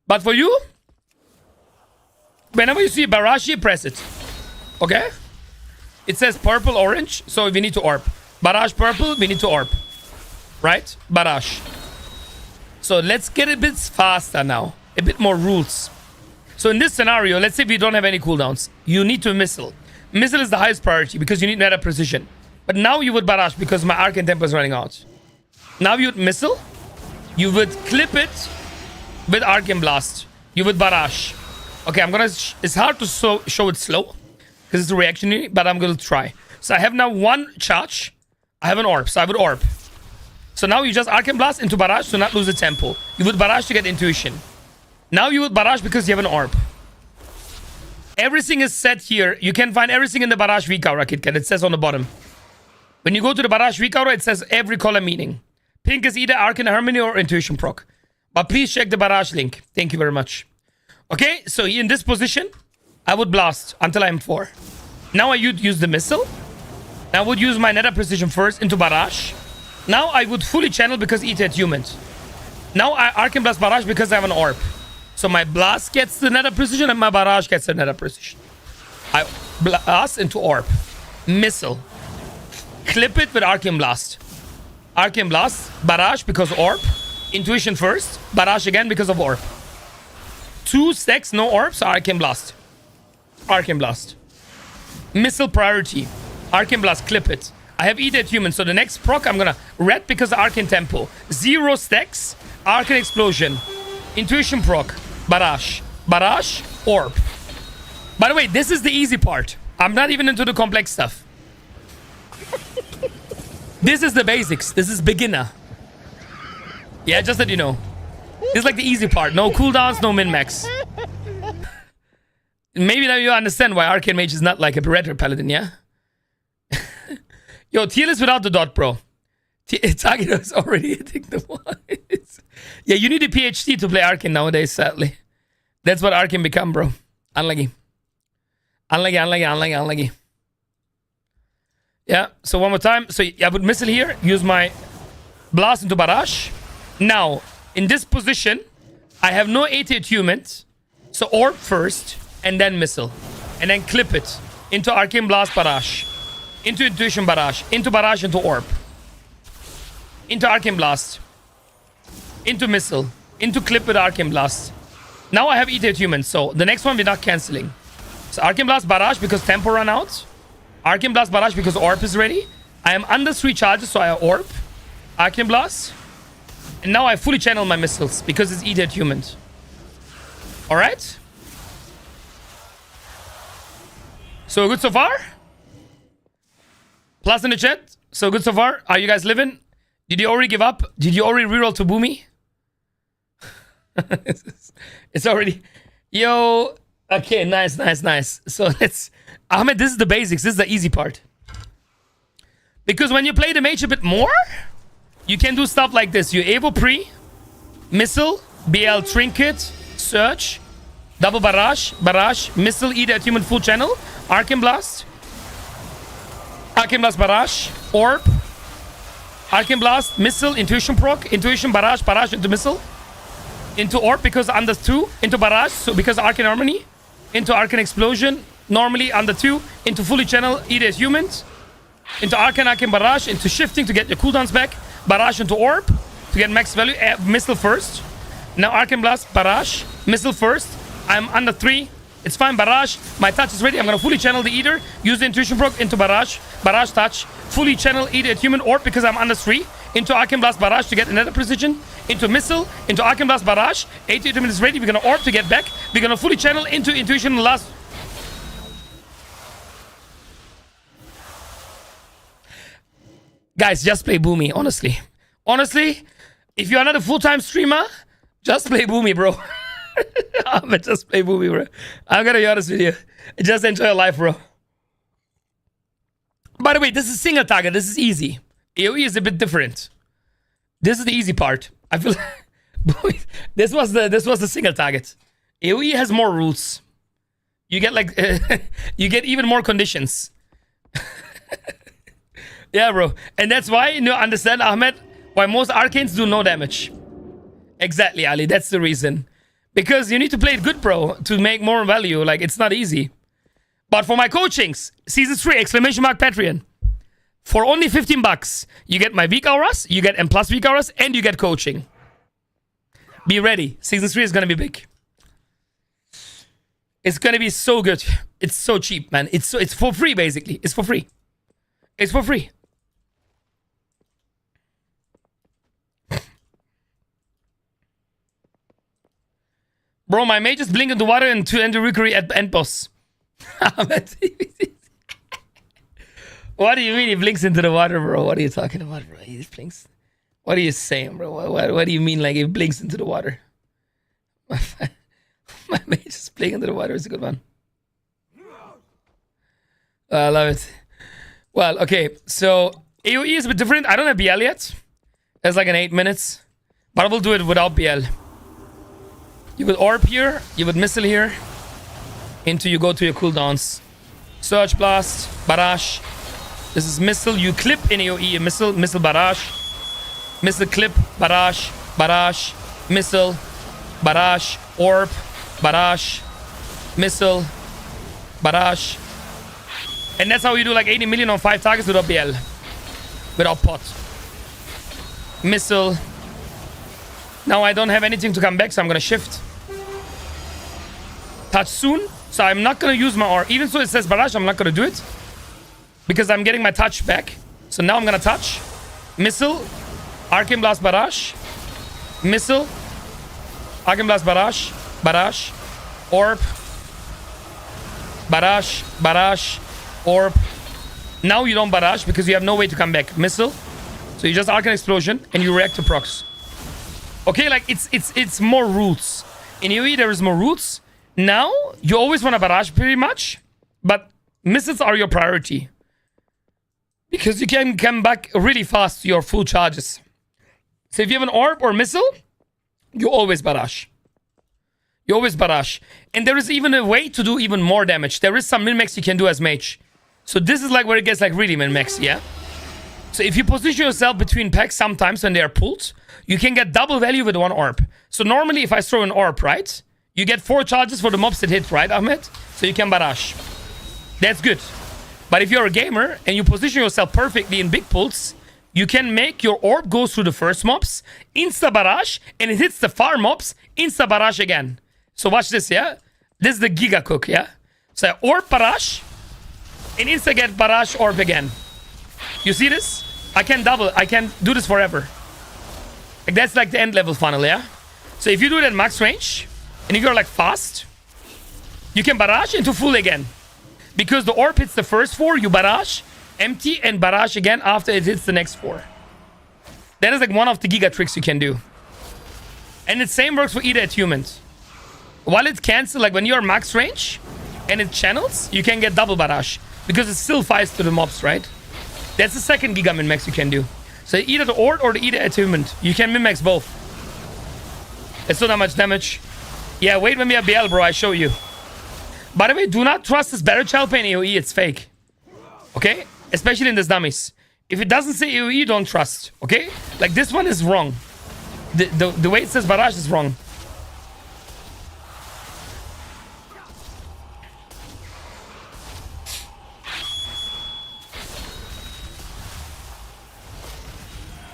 But for you, whenever you see Barashi, press it. Okay? It says purple, orange, so we need to orb. Barash purple, we need to orb. Right? Barash. So let's get a bit faster now. A bit more rules. So in this scenario, let's say we don't have any cooldowns. You need to missile. Missile is the highest priority because you need meta precision. But now you would Barash because my Arcane Tempo is running out. Now you would missile. You would clip it with Arcane Blast. You would Barash. Okay, I'm gonna... It's hard to show it slow because it's reactionary, but I'm gonna try. So I have now 1 charge. I have an orb, so I would orb. So now you just Arcane Blast into Barash to not lose the tempo. You would Barash to get intuition. Now you would Barash because you have an orb. Everything is set here. You can find everything in the Barash weak aura, KitKat. It says on the bottom. When you go to the Barash weak aura, it says every color meaning. Pink is either Arcane Harmony or Intuition proc. But please check the Barash link. Thank you very much. Okay, so in this position, I would blast until I'm 4. Now I would use the missile. Now I would use my Neta Precision first into Barash. Now I would fully channel because it attunement. Now I Arcane Blast Barash because I have an orb. So my blast gets the Neta Precision and my Barash gets the Neta Precision. I blast into orb. Missile. Clip it with Arcane Blast. Arcane Blast. Barash because orb. Intuition first. Barash again because of orb. 2 stacks, no orbs, Arcane Blast. Arcane Blast. Missile priority. Arcane Blast, clip it. I have Eat Human, so the next proc I'm gonna red because of Arcane Tempo. 0 stacks, Arcane Explosion. Intuition proc. Barash. Barash, orb. By the way, this is the easy part. I'm not even into the complex stuff. This is the basics. This is beginner. Yeah, just that you know. This is like the easy part. No cooldowns, no min-max. Maybe now you understand why Arcane Mage is not like a Red Paladin, yeah? Yo, TIERLIST without the dot, bro. Target is already hitting the one. Yeah, you need a PhD to play Arcane nowadays, sadly. That's what Arcane become, bro. Unlucky. Unlucky, unlucky, unlucky, unlucky. Yeah, so one more time. So I would missile here, use my blast into Barash. Now, in this position, I have no AT attunement. So orb first, and then missile. And then clip it into Arcane Blast Barash. Into Intuition Barash. Into Barash into orb. Into Arcane Blast. Into missile. Into clip with Arcane Blast. Now I have ET attunement, so the next one we're not cancelling. So Arcane Blast Barash because tempo run out. Arcane Blast Barash because orb is ready. I am under 3 charges, so I have orb. Arcane Blast. And now I fully channel my missiles because it's ET attunement. Alright? So good so far? Plus in the chat. So good so far. Are you guys living? Did you already give up? Did you already reroll to Boomy? It's already... Yo... Okay, nice. So let's... Ahmed, this is the basics. This is the easy part. Because when you play the mage a bit more, you can do stuff like this. You Evo pre, Missile, BL Trinket, Search, Double Barrage, Missile, Eat Human Full Channel, Arcane Blast, Barrage, Orb, Arcane Blast, Missile, Intuition proc, Intuition, Barrage into Missile, into Orb because under 2, into Barrage, so because Arcane Harmony, into Arcane Explosion, normally under 2, into Fully Channel, Eat Humans, into Arcane Barrage, into Shifting to get your cooldowns back, Barrage into Orb to get max value, Missile first. Now Arcane Blast, Barrage, Missile first. I'm under 3. It's fine, Barrage. My touch is ready. I'm gonna fully channel the Eater. Use the Intuition proc into Barrage. Barrage touch. Fully channel Eater at Human Orb because I'm under 3. Into Arcane Blast, Barrage to get another precision. Into Missile. Into Arcane Blast, Barrage. 8 minutes ready. We're gonna Orb to get back. We're gonna fully channel into Intuition last. Guys, just play Boomy, honestly. Honestly, if you are not a full-time streamer, just play Boomy, bro. But just play Boomy, bro. I'm gonna be honest with you. Just enjoy your life, bro. By the way, this is single target. This is easy. AoE is a bit different. This is the easy part. I feel this was the single target. AoE has more rules. You get like you get even more conditions. Yeah, bro. And that's why, you know, understand, Ahmed, why most arcanes do no damage. Exactly, Ali. That's the reason. Because you need to play it good, bro, to make more value. Like, it's not easy. But for my coachings, Season 3, Patreon. For only 15 bucks, you get my week auras, you get M+ week auras, and you get coaching. Be ready. Season 3 is going to be big. It's going to be so good. It's so cheap, man. It's for free, basically. It's for free. It's for free. Bro, my mage just blink into water and to end the rookery at end boss. What do you mean he blinks into the water, bro? What are you talking about, bro? He just blinks. What are you saying, bro? What do you mean like he blinks into the water? My mage just blink into the water is a good one. I love it. Well, okay. So AoE is a bit different. I don't have BL yet. It's like an 8 minutes. But I will do it without BL. You would Orb here, you would Missile here, into you go to your cooldowns. Surge Blast, Barrage. This is Missile, you clip in AoE, Missile Barrage. Missile clip, Barrage, Missile, Barrage, Orb, Barrage, Missile, Barrage. And that's how you do like 80 million on 5 targets without BL. Without pot. Missile. Now I don't have anything to come back, so I'm gonna shift. Touch soon. So I'm not gonna use my R. Even so it says Barrage, I'm not gonna do it. Because I'm getting my touch back. So now I'm gonna touch. Missile. Arcane Blast Barrage. Missile. Arcane Blast Barrage. Orb. Barrage. Orb. Now you don't Barrage because you have no way to come back. Missile. So you just Arcane Explosion and you react to procs. Okay, like it's more rules. In AoE there is more rules. Now you always want to Barrage pretty much, but missiles are your priority. Because you can come back really fast to your full charges. So if you have an Orb or Missile, you always Barrage. You always Barrage. And there is even a way to do even more damage. There is some min-max you can do as mage. So this is like where it gets like really min-max, yeah? So if you position yourself between packs sometimes when they are pulled, you can get double value with one Orb. So normally if I throw an Orb, right? You get 4 charges for the mobs that hit, right, Ahmed? So you can Barrage. That's good. But if you're a gamer and you position yourself perfectly in big pulls, you can make your Orb go through the first mobs, insta-Barrage, and it hits the far mobs, insta-Barrage again. So watch this, yeah? This is the Giga Cook, yeah? So Orb Barrage, and insta-get Barrage Orb again. You see this? I can double. I can do this forever. Like that's like the end level funnel, yeah? So if you do it at max range, and if you're like fast, you can Barrage into full again. Because the orb hits the first 4, you barrage, empty, and barrage again after it hits the next 4. That is like one of the giga tricks you can do. And the same works for either attunement. While it cancels, like when you are max range and it channels, you can get double barrage. Because it still fights to the mobs, right? That's the second giga min-max you can do. So either the orb or the either attunement. You can min-max both. It's not that much damage. Yeah, wait when we have BL, bro. I show you. By the way, do not trust this Battle Child Pain AoE. It's fake. Okay? Especially in this dummies. If it doesn't say AoE, don't trust. Okay? Like, this one is wrong. The way it says barrage is wrong.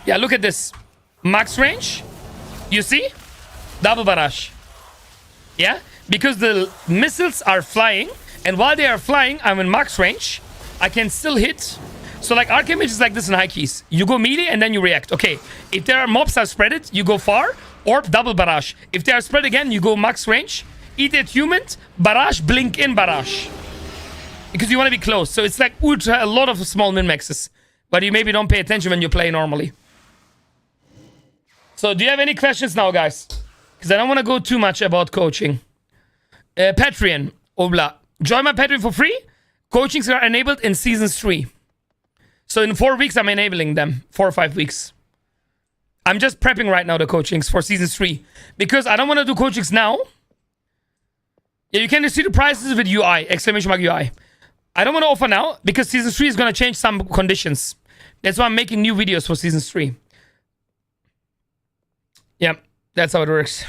Yeah, look at this. Max range. You see? Double barrage. Yeah? Because the missiles are flying. And while they are flying, I'm in max range. I can still hit. So like Arcane Mage is like this in high keys. You go melee and then you react. Okay. If there are mobs that are spread it, you go far. Or double barrage. If they are spread again, you go max range. Eat attunement. Barrage. Blink in barrage. Because you want to be close. So it's like ultra a lot of small min-maxes. But you maybe don't pay attention when you play normally. So do you have any questions now, guys? Because I don't want to go too much about coaching. Patreon. Obla. Join my Patreon for free. Coachings are enabled in seasons 3. So in 4 weeks, I'm enabling them. 4 or 5 weeks. I'm just prepping right now the coachings for seasons 3. Because I don't want to do coachings now. Yeah, you can see the prices with UI. Exclamation mark UI. I don't want to offer now. Because season 3 is going to change some conditions. That's why I'm making new videos for season 3. Yeah, that's how it works.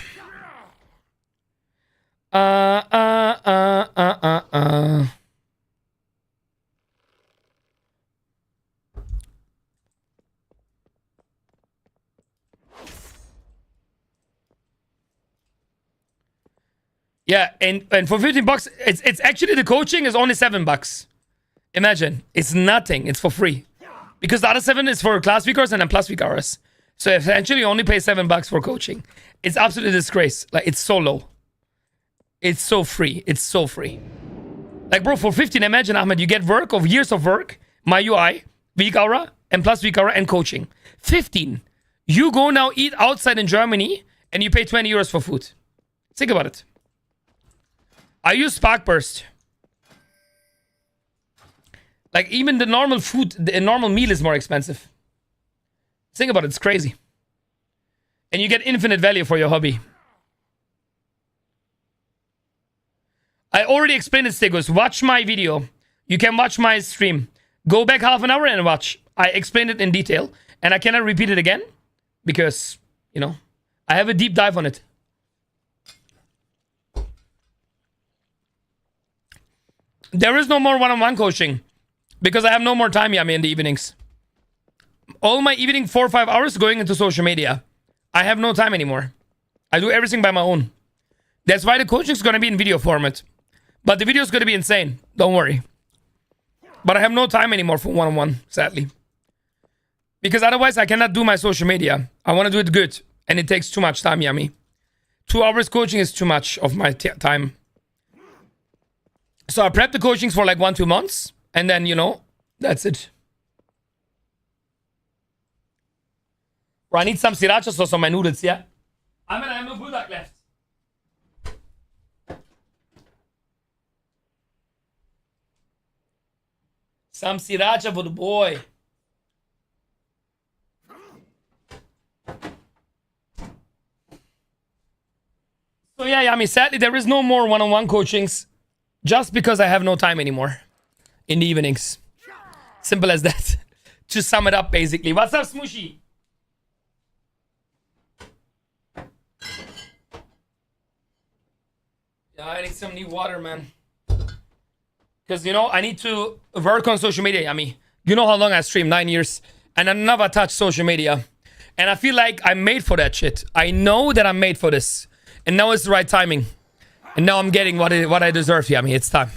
Yeah, and for 15 bucks, it's actually the coaching is only $7. Imagine, it's nothing. It's for free. Because the other 7 is for class week hours and then plus week hours. So essentially, you only pay $7 for coaching. It's absolutely a disgrace. Like, it's so low. It's so free. It's so free. Like, bro, for 15, imagine, Ahmed, you get work of years of work, my UI, week hour, and plus week hour, and coaching. 15. You go now eat outside in Germany, and you pay 20 euros for food. Think about it. I use Spark Burst. Like, even the normal food, the normal meal is more expensive. Think about it, it's crazy. And you get infinite value for your hobby. I already explained it, Stegos. Watch my video. You can watch my stream. Go back half an hour and watch. I explained it in detail. And I cannot repeat it again. Because, you know, I have a deep dive on it. There is no more one-on-one coaching. Because I have no more time, Yami, in the evenings. All my evening 4 or 5 hours going into social media. I have no time anymore. I do everything by my own. That's why the coaching is going to be in video format. But the video is going to be insane. Don't worry. But I have no time anymore for one-on-one, sadly. Because otherwise I cannot do my social media. I want to do it good. And it takes too much time, Yami. 2 hours coaching is too much of my time. So I prep the coachings for like 1-2 months. And then, you know, that's it. Bro, I need some sriracha sauce on my noodles, yeah? I have no bulldog left. Some sriracha for the boy. So yeah, Yami, sadly there is no more one-on-one coachings. Just because I have no time anymore. In the evenings. Simple as that. To sum it up, basically. What's up, Smooshy? Yeah, I need some new water, man. Because, you know, I need to work on social media, Yami. You know how long I stream? 9 years. And I never touched social media. And I feel like I'm made for that shit. I know that I'm made for this. And now it's the right timing. And now I'm getting what I deserve, Yami. It's time.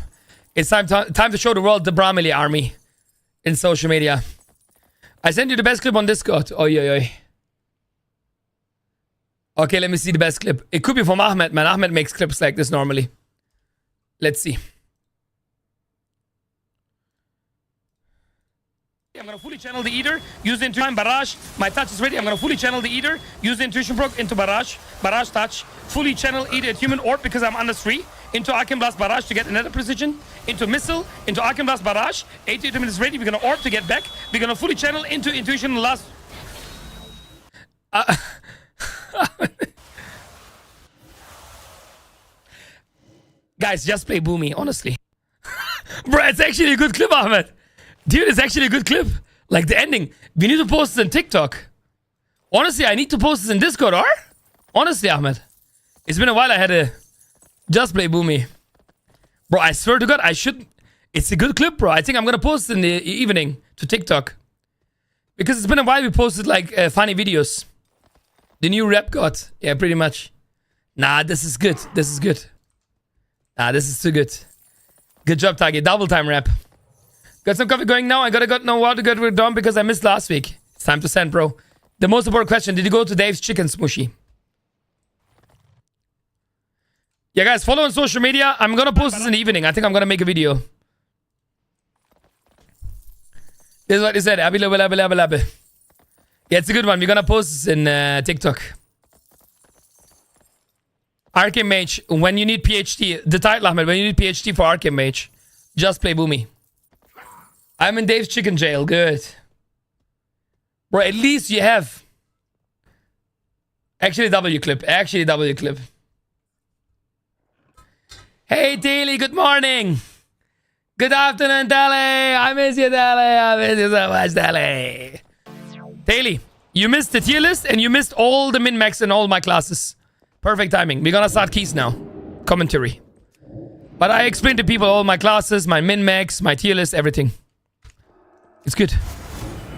It's time to show the world the Bramley army in social media. I sent you the best clip on Discord. Oi, oi, oi. Okay, let me see the best clip. It could be from Ahmed, man. Ahmed makes clips like this normally. Let's see. I'm gonna fully channel the Eater. Use the intuition. Barrage. My touch is ready. I'm gonna fully channel the Eater. Use the intuition proc into Barrage. Barrage touch. Fully channel Eater at Human Orb because I'm under 3. Into Arcane Blast Barrage to get another precision. Into Missile. Into Arcane Blast Barrage. 82 minutes ready. We're gonna Orb to get back. We're gonna fully channel into Intuition in the last... Guys, just play Boomy, honestly. Bro, it's actually a good clip, Ahmed. Dude, it's actually a good clip. Like the ending. We need to post it on TikTok. Honestly, I need to post this in Discord, or? Honestly, Ahmed. It's been a while I had a... Just play Boomy. Bro, I swear to God, I should... It's a good clip, bro. I think I'm gonna post it in the evening to TikTok. Because it's been a while we posted, like, funny videos. The new rap god. Yeah, pretty much. Nah, this is good. This is good. Nah, this is too good. Good job, Tagi. Double time rap. Got some coffee going now. I gotta know how to get it done because I missed last week. It's time to send, bro. The most important question. Did you go to Dave's Chicken Smushy? Yeah, guys, follow on social media. I'm gonna post this in the evening. I think I'm gonna make a video. This is what he said. Yeah, it's a good one. We're gonna post this in TikTok. Arcane Mage, when you need PhD, the title, Ahmed, when you need PhD for Arcane Mage, just play Boomy. I'm in Dave's Chicken Jail. Good. Bro, at least you have... Actually, W clip. Actually, W clip. Hey, Daily, good morning. Good afternoon, Dali. I miss you, Dali. I miss you so much, Dali. Daily, you missed the tier list and you missed all the min-max in all my classes. Perfect timing. We're gonna start keys now. Commentary. But I explained to people all my classes, my min-max, my tier list, everything. It's good.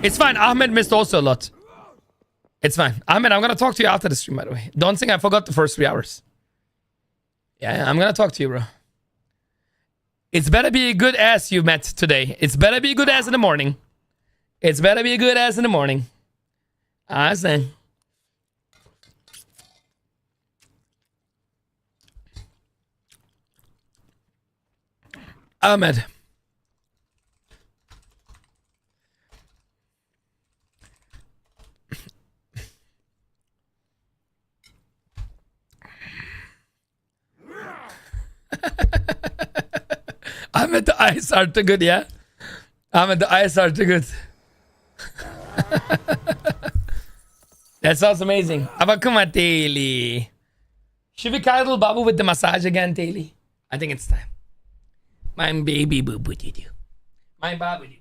It's fine. Ahmed missed also a lot. It's fine. Ahmed, I'm gonna talk to you after the stream, by the way. Don't think I forgot the first 3 hours. Yeah, I'm gonna talk to you, bro. It's better be a good ass you met today. It's better be a good ass in the morning. It's better be a good ass in the morning. I say. Ahmed. Ahmed, the eyes are too good, yeah? Ahmed, the eyes are too good. That sounds amazing. Aber come on, Daily. Should we cuddle Babu with the massage again, Daily? I think it's time. My baby boo boo doo. My babu doo.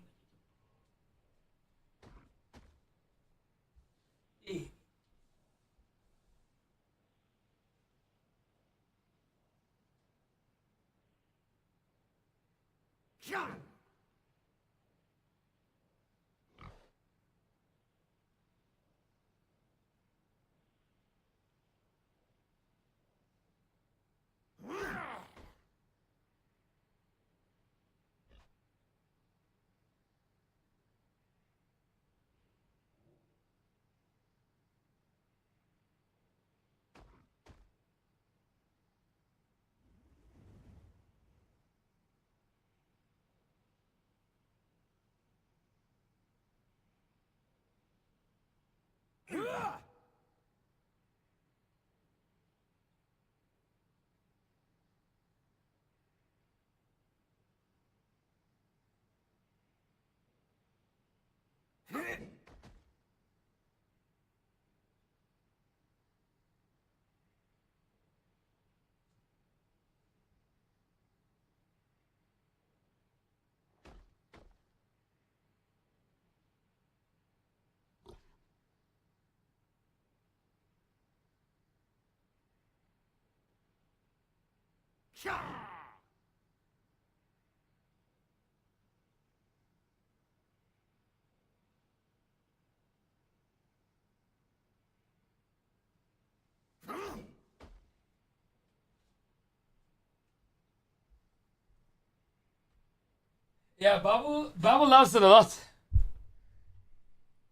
Yeah, Babu loves it a lot.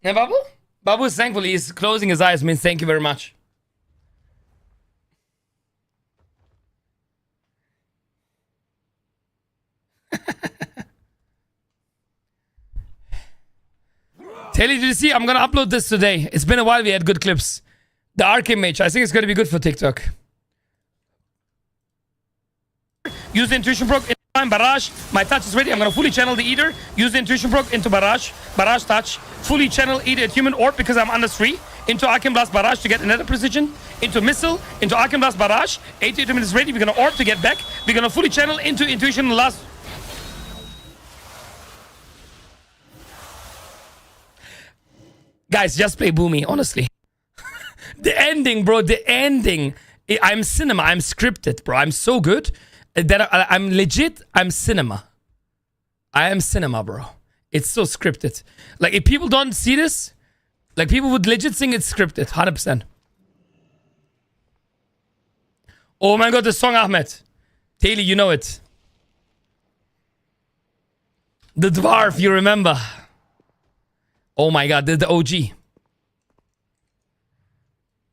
Yeah, Babu? Babu is thankful. He's closing his eyes. Means thank you very much. Taylor, did you see? I'm gonna upload this today. It's been a while we had good clips. The Arcane Mage. I think it's gonna be good for TikTok. Use the Intuition Proc in time, Barrage. My touch is ready. I'm gonna fully channel the Eater. Use the Intuition Proc into Barrage. Barrage touch. Fully channel Eater at Human Orb because I'm under 3. Into Arcane Blast Barrage to get another precision. Into Missile. Into Arcane Blast Barrage. 88 minutes ready. We're gonna Orb to get back. We're gonna fully channel into Intuition in the last. Guys, just play Boomy, honestly. The ending, bro. The ending. I'm cinema. I'm scripted, bro. I'm so good that I'm legit. I'm cinema. I am cinema, bro. It's so scripted. Like, if people don't see this, like, people would legit think it's scripted. 100%. Oh my god, the song, Ahmed. Taylor, you know it. The Dwarf, you remember. Oh my god, the OG.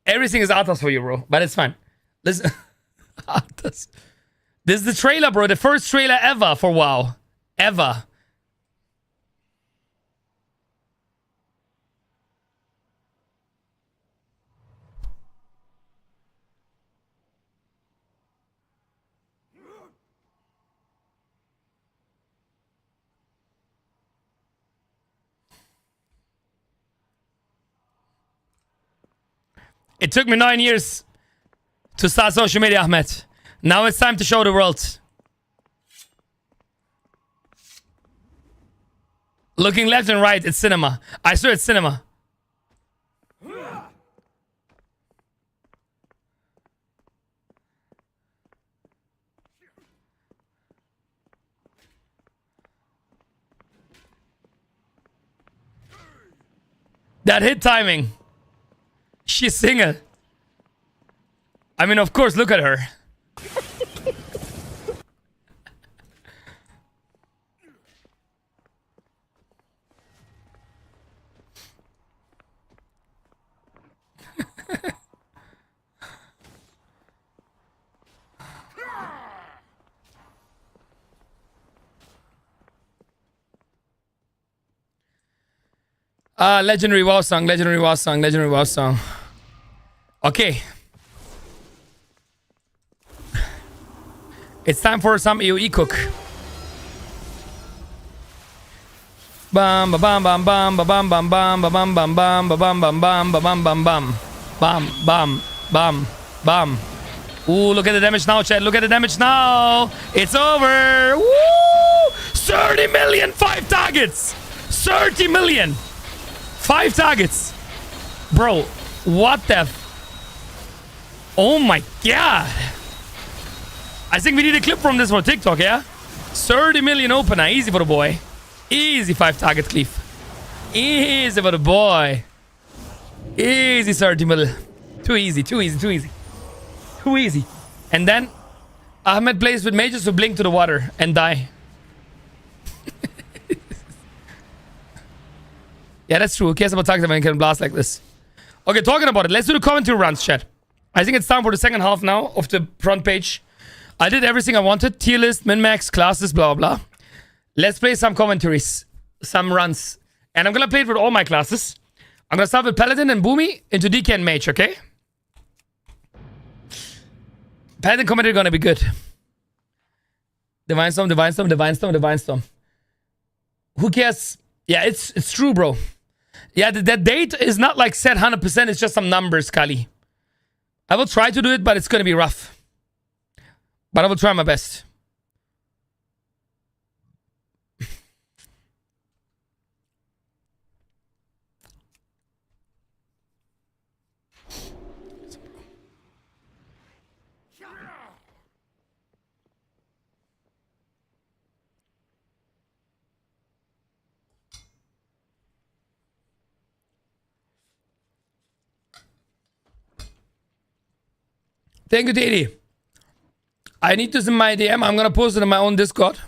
Everything is Arthas for you, bro. But it's fine. Listen. Arthas. This is the trailer, bro. The first trailer ever for WoW. Ever. It took me 9 years to start social media, Ahmed. Now it's time to show the world. Looking left and right, it's cinema. I swear it's cinema. That hit timing. She's single. I mean, of course, look at her. Legendary WoW song, legendary WoW song, legendary WoW song. Okay. It's time for some AoE cook. Bam ba bam bam bam ba bam bam bam ba bam bam bam ba bam bam bam ba bam bam bam bam bam bam bam. Ooh, look at the damage now, chat. Look at the damage now. It's over. Woo! 30 million, 5 targets. 30 million. 5 targets. Bro, what the oh my god. I think we need a clip from this for TikTok, yeah? 30 million opener. Easy for the boy. Easy 5 target cleave. Easy for the boy. Easy 30 mil. Too easy, too easy, too easy. Too easy. And then Ahmed plays with mages who blink to the water and die. Yeah, that's true. Who cares about targets when you can blast like this? Okay, talking about it. Let's do the commentary runs, chat. I think it's time for the second half now of the front page. I did everything I wanted. Tier list, min-max, classes, blah, blah, blah. Let's play some commentaries. Some runs. And I'm going to play it with all my classes. I'm going to start with Paladin and Boomy into DK and Mage, okay? Paladin commentary going to be good. Divine Storm, Divine Storm, Divine Storm, Divine Storm. Who cares? Yeah, it's true, bro. Yeah, that date is not like set 100%. It's just some numbers, Kali. I will try to do it, but it's going to be rough. But I will try my best. Thank you, Daddy. I need this in my DM. I'm gonna post it in my own Discord.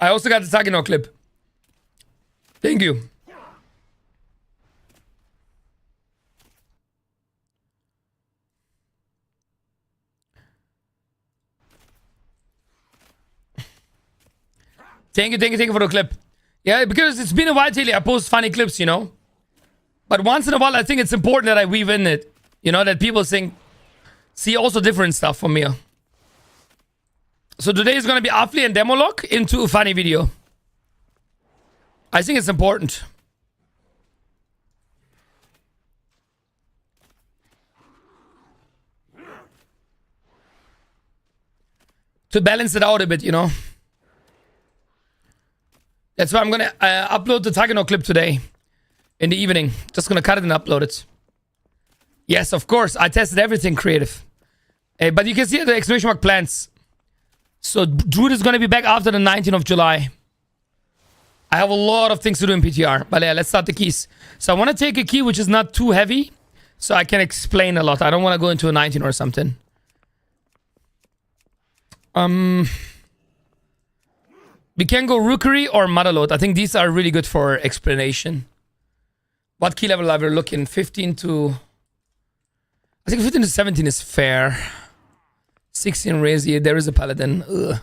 I also got the Saginaw clip. Thank you. Thank you for the clip. Yeah, because it's been a while till I post funny clips, you know. But once in a while, I think it's important that I weave in it. You know, that people see also different stuff from me. So today is going to be Affli and Demolock into a funny video. I think it's important. To balance it out a bit, you know. That's why I'm going to upload the Tagano clip today. In the evening. Just going to cut it and upload it. Yes, of course. I tested everything creative. But you can see the exclamation mark plans. So Druid is going to be back after the 19th of July. I have a lot of things to do in PTR. But yeah, let's start the keys. So I want to take a key which is not too heavy. So I can explain a lot. I don't want to go into a 19 or something. We can go Rookery or Motherlode. I think these are really good for explanation. What key level are we looking? 15 to... I think 15 to 17 is fair. 16 raise here. There is a paladin. Ugh.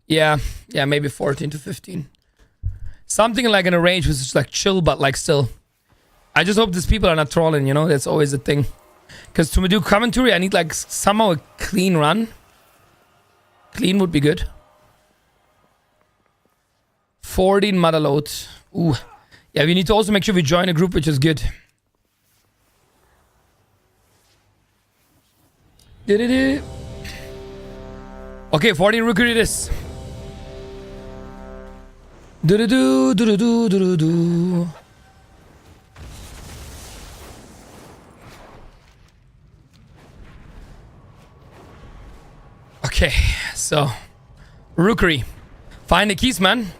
Yeah, maybe 14 to 15. Something like in a range which is like chill, but like still. I just hope these people are not trolling, you know? That's always the thing. Because to do commentary, I need like somehow a clean run. Clean would be good. 14 Motherlode. Ooh. Yeah, we need to also make sure we join a group, which is good. Okay, 14 Rookery it is. Okay, so Rookery. Find the keys, man.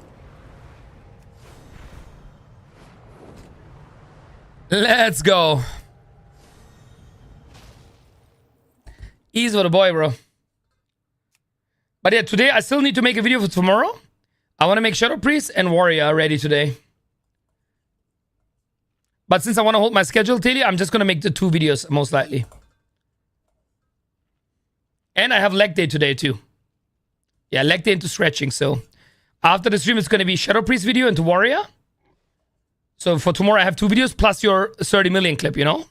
Let's go. Easy for the boy, bro. But yeah, today I still need to make a video for tomorrow. I want to make Shadow Priest and Warrior ready today. But since I want to hold my schedule, Talia, I'm just going to make the 2 videos, most likely. And I have leg day today, too. Yeah, leg day into stretching, so... After the stream, it's going to be Shadow Priest video into Warrior. So for tomorrow, I have 2 videos plus your 30 million clip, you know?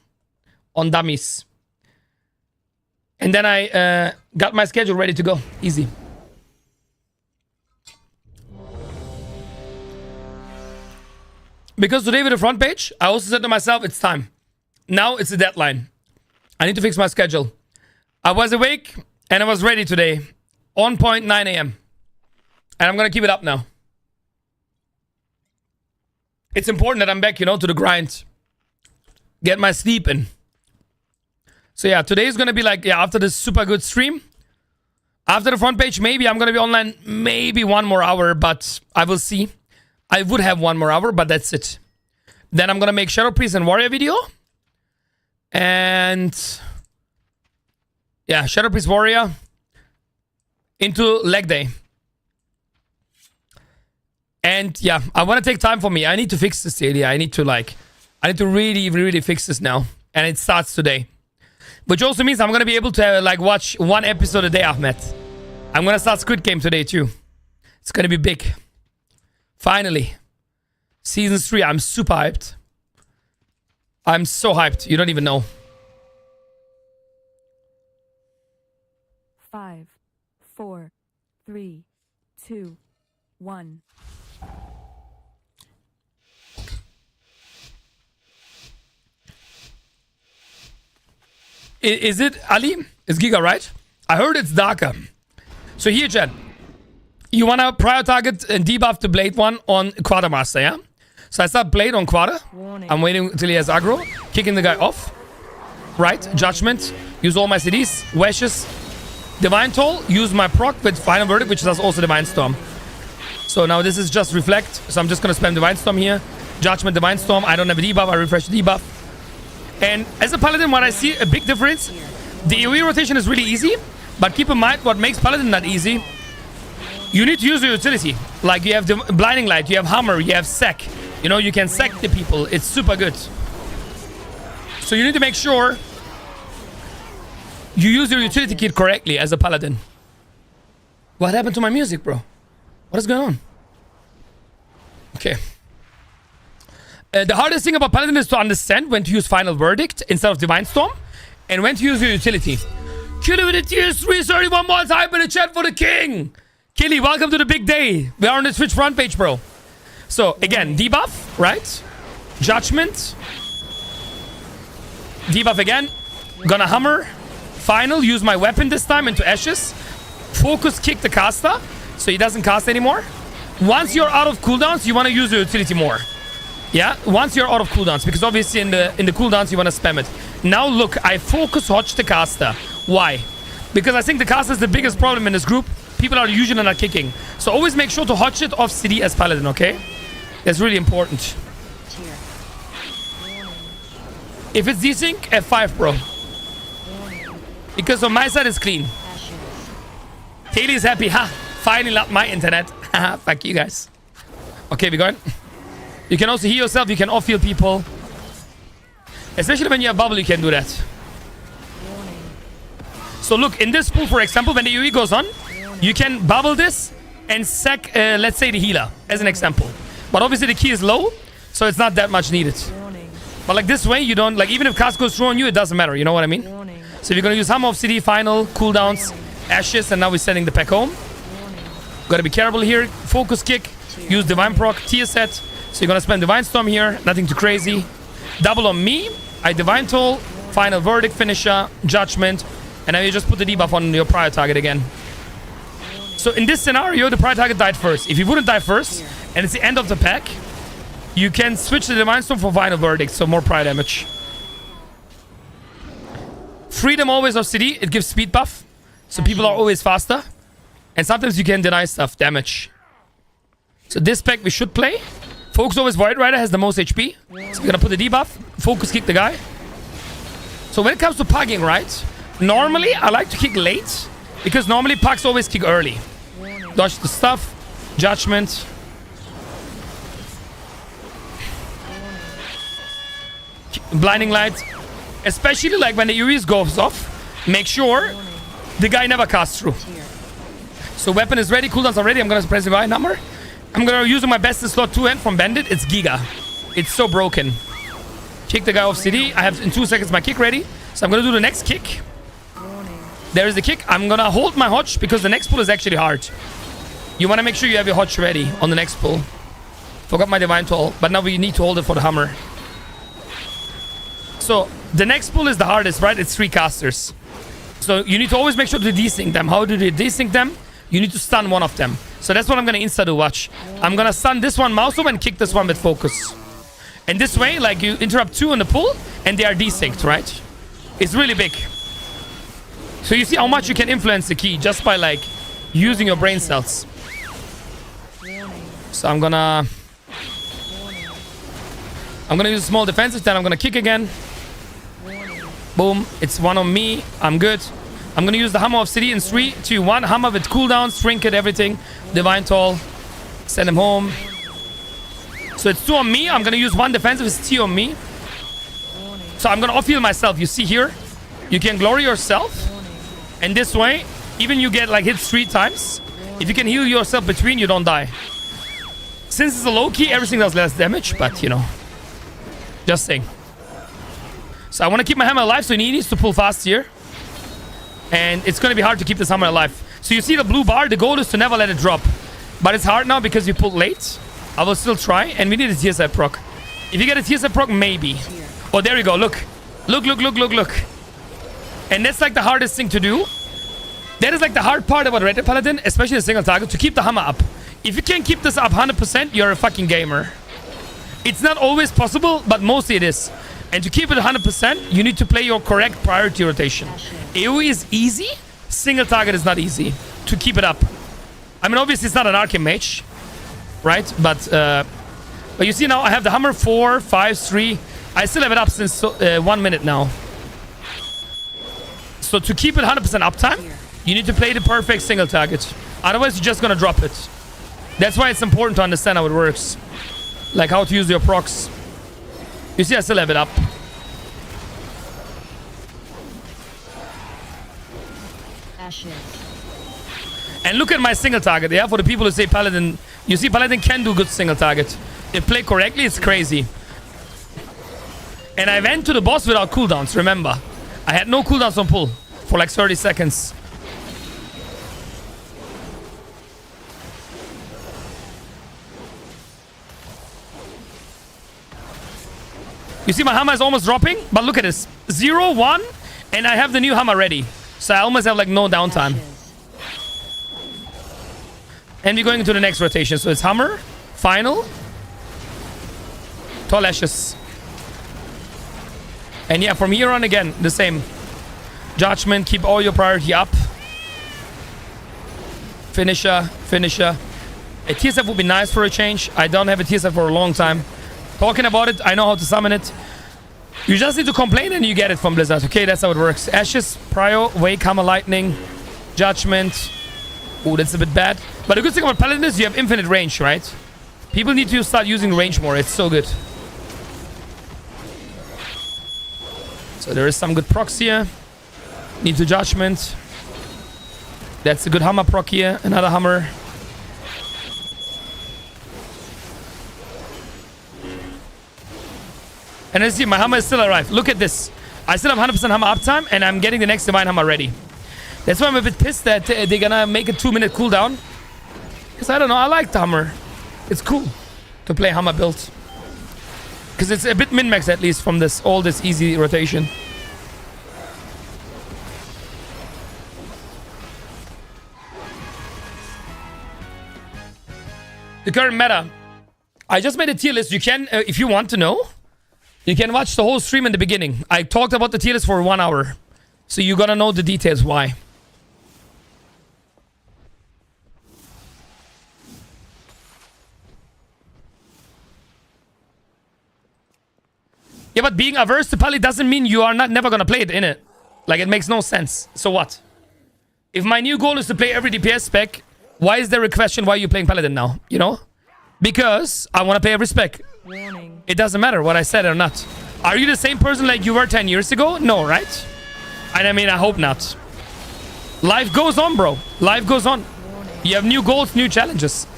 On dummies. And then I got my schedule ready to go. Easy. Because today with the front page, I also said to myself, it's time. Now it's a deadline. I need to fix my schedule. I was awake and I was ready today. On point 9 a.m. And I'm going to keep it up now. It's important that I'm back, you know, to the grind. Get my sleep in. So yeah, today is going to be like, yeah, after this super good stream. After the front page, maybe I'm going to be online maybe 1 more hour, but I will see. I would have 1 more hour, but that's it. Then I'm going to make Shadow Priest and Warrior video. And yeah, Shadow Priest Warrior into leg day. And yeah, I want to take time for me. I need to fix this daily. I need to really, really fix this now. And it starts today. Which also means I'm going to be able to like watch 1 episode a day, Ahmed. I'm going to start Squid Game today too. It's going to be big. Finally. Season 3. I'm super hyped. I'm so hyped. You don't even know. 5, 4, 3, 2, 1. Is it Ali? It's Giga, right? I heard it's darker. So here, Chad. You want to prior target and debuff the Blade one on Quartermaster, yeah? So I start Blade on Quarter. I'm waiting until he has aggro. Kicking the guy off. Right? Judgment. Use all my CDs. Washes. Divine Toll. Use my proc with Final Verdict, which does also Divine Storm. So now this is just Reflect. So I'm just going to spam Divine Storm here. Judgment, Divine Storm. I don't have a debuff. I refresh the debuff. And as a Paladin, what I see a big difference, the AoE rotation is really easy, but keep in mind what makes Paladin not easy. You need to use your utility. Like you have the Blinding Light, you have Hammer, you have Sack. You know, you can sack the people. It's super good. So you need to make sure you use your utility kit correctly as a Paladin. What happened to my music, bro? What is going on? Okay. The hardest thing about Paladin is to understand when to use Final Verdict instead of Divine Storm, and when to use your utility. Kill it with a tier 330 one more time in the chat for the king. Killy, welcome to the big day. We are on the Twitch front page, bro. So, again, debuff, right? Judgment. Debuff again. Gonna hammer. Final, use my weapon this time into ashes. Focus kick the caster, so he doesn't cast anymore. Once you're out of cooldowns, you want to use your utility more. Yeah, once you're out of cooldowns, because obviously in the cooldowns you want to spam it. Now look, I focus hodge the caster. Why? Because I think the caster is the biggest problem in this group. People are usually not kicking. So always make sure to hodge it off CD as Paladin, okay? That's really important. If it's desync, F5, bro. Because on my side it's clean. Kaylee is happy. Ha! Finally not my internet. Haha, fuck you guys. Okay, we're going. You can also heal yourself. You can off-heal people. Especially when you have bubble, you can do that. So look, in this pool, for example, when the UE goes on, you can bubble this and sack, let's say, the healer, as an example. But obviously the key is low, so it's not that much needed. But like this way, you don't, like even if cast goes through on you, it doesn't matter, you know what I mean? So you're going to use Hammer of CD, Final, cooldowns, Ashes, and now we're sending the pack home. Gotta be careful here. Focus kick, use Divine proc, tier set. So you're gonna spend Divine Storm here, nothing too crazy. Double on me, I Divine Toll, Final Verdict, Finisher, Judgment, and then you just put the debuff on your prior target again. So in this scenario, the prior target died first. If he wouldn't die first, and it's the end of the pack, you can switch the Divine Storm for Final Verdict, so more prior damage. Freedom always of CD, it gives speed buff, so people are always faster. And sometimes you can deny stuff, damage. So this pack we should play. Focus always Void Rider has the most HP. So we're gonna put the debuff. Focus kick the guy. So when it comes to pugging, right? Normally I like to kick late. Because normally pugs always kick early. Dodge the stuff. Judgment. Blinding Light. Especially like when the Uris goes off. Make sure the guy never casts through. So weapon is ready, cooldowns are ready. I'm gonna press the right number. I'm gonna use my best in slot 2 end from Bandit. It's Giga. It's so broken. Kick the guy off CD. I have in 2 seconds my kick ready. So I'm gonna do the next kick. There is the kick. I'm gonna hold my hodge because the next pull is actually hard. You wanna make sure you have your hodge ready on the next pull. Forgot my Divine Toll, but now we need to hold it for the hammer. So the next pull is the hardest, right? It's 3 casters. So you need to always make sure to desync them. How do they desync them? You need to stun one of them. So that's what I'm going to insta do, watch. I'm going to stun this one mouse over and kick this one with focus. And this way, like you interrupt 2 on the pull and they are desynced, right? It's really big. So you see how much you can influence the key just by like using your brain cells. So I'm going to use a small defensive, then I'm going to kick again. Boom. It's 1 on me. I'm good. I'm going to use the Hammer of City in 3, 2, 1. Hammer with cooldowns, trinket, everything. Divine Toll. Send him home. So it's 2 on me. I'm going to use 1 defensive. It's 2 on me. So I'm going to off-heal myself. You see here? You can glory yourself. And this way, even you get like hit 3 times. If you can heal yourself between, you don't die. Since it's a low key, everything does less damage. But, you know. Just saying. So I want to keep my hammer alive. So he needs to pull fast here. And it's going to be hard to keep this hammer alive. So you see the blue bar? The goal is to never let it drop. But it's hard now because you pulled late. I will still try. And we need a tier set proc. If you get a tier set proc, maybe. Oh, there we go. Look. Look, look, look, look, look. And that's like the hardest thing to do. That is like the hard part about Red Dead Paladin, especially the single target, to keep the hammer up. If you can keep this up 100%, you're a fucking gamer. It's not always possible, but mostly it is. And to keep it 100%, you need to play your correct priority rotation. AoE is easy. Single target is not easy. To keep it up. I mean, obviously, it's not an Arcane Mage. Right? But you see now, I have the hammer 4, 5, 3. I still have it up since 1 minute now. So to keep it 100% uptime, you need to play the perfect single target. Otherwise, you're just going to drop it. That's why it's important to understand how it works. Like how to use your procs. You see, I still have it up. And look at my single target, yeah? For the people who say Paladin, you see, Paladin can do good single target. If played correctly, it's crazy. And I went to the boss without cooldowns, remember. I had no cooldowns on pull for like 30 seconds. You see my hammer is almost dropping, but look at this. 0, 1, and I have the new hammer ready. So I almost have like no downtime. And we're going into the next rotation. So it's hammer, final, tall ashes. And yeah, from here on again, the same. Judgment, keep all your priority up. Finisher, finisher. A TSF would be nice for a change. I don't have a TSF for a long time. Talking about it, I know how to summon it. You just need to complain and you get it from Blizzard. Okay, that's how it works. Ashes, Prio, Wake, Hammer, Lightning, Judgment. Oh, that's a bit bad. But the good thing about Paladin is you have infinite range, right? People need to start using range more. It's so good. So there is some good procs here. Need to Judgment. That's a good hammer proc here. Another hammer. And as you see, my hammer is still arrived. Look at this. I still have 100% hammer uptime, and I'm getting the next divine hammer ready. That's why I'm a bit pissed that they're gonna make a 2-minute cooldown. Because I don't know, I like the hammer. It's cool to play hammer build. Because it's a bit min-max at least from this all this easy rotation. The current meta. I just made a tier list. You can, if you want to know, you can watch the whole stream in the beginning. I talked about the tier list for 1 hour. So you're gonna know the details why. Yeah, but being averse to Pally doesn't mean you are not never gonna play it, innit? Like, it makes no sense. So what? If my new goal is to play every DPS spec, why is there a question why you're playing Paladin now? You know? Because I want to play every spec. Warning. It doesn't matter what I said or not. Are you the same person like you were 10 years ago? No, right? And I mean, I hope not. Life goes on, bro. Life goes on. You have new goals, new challenges.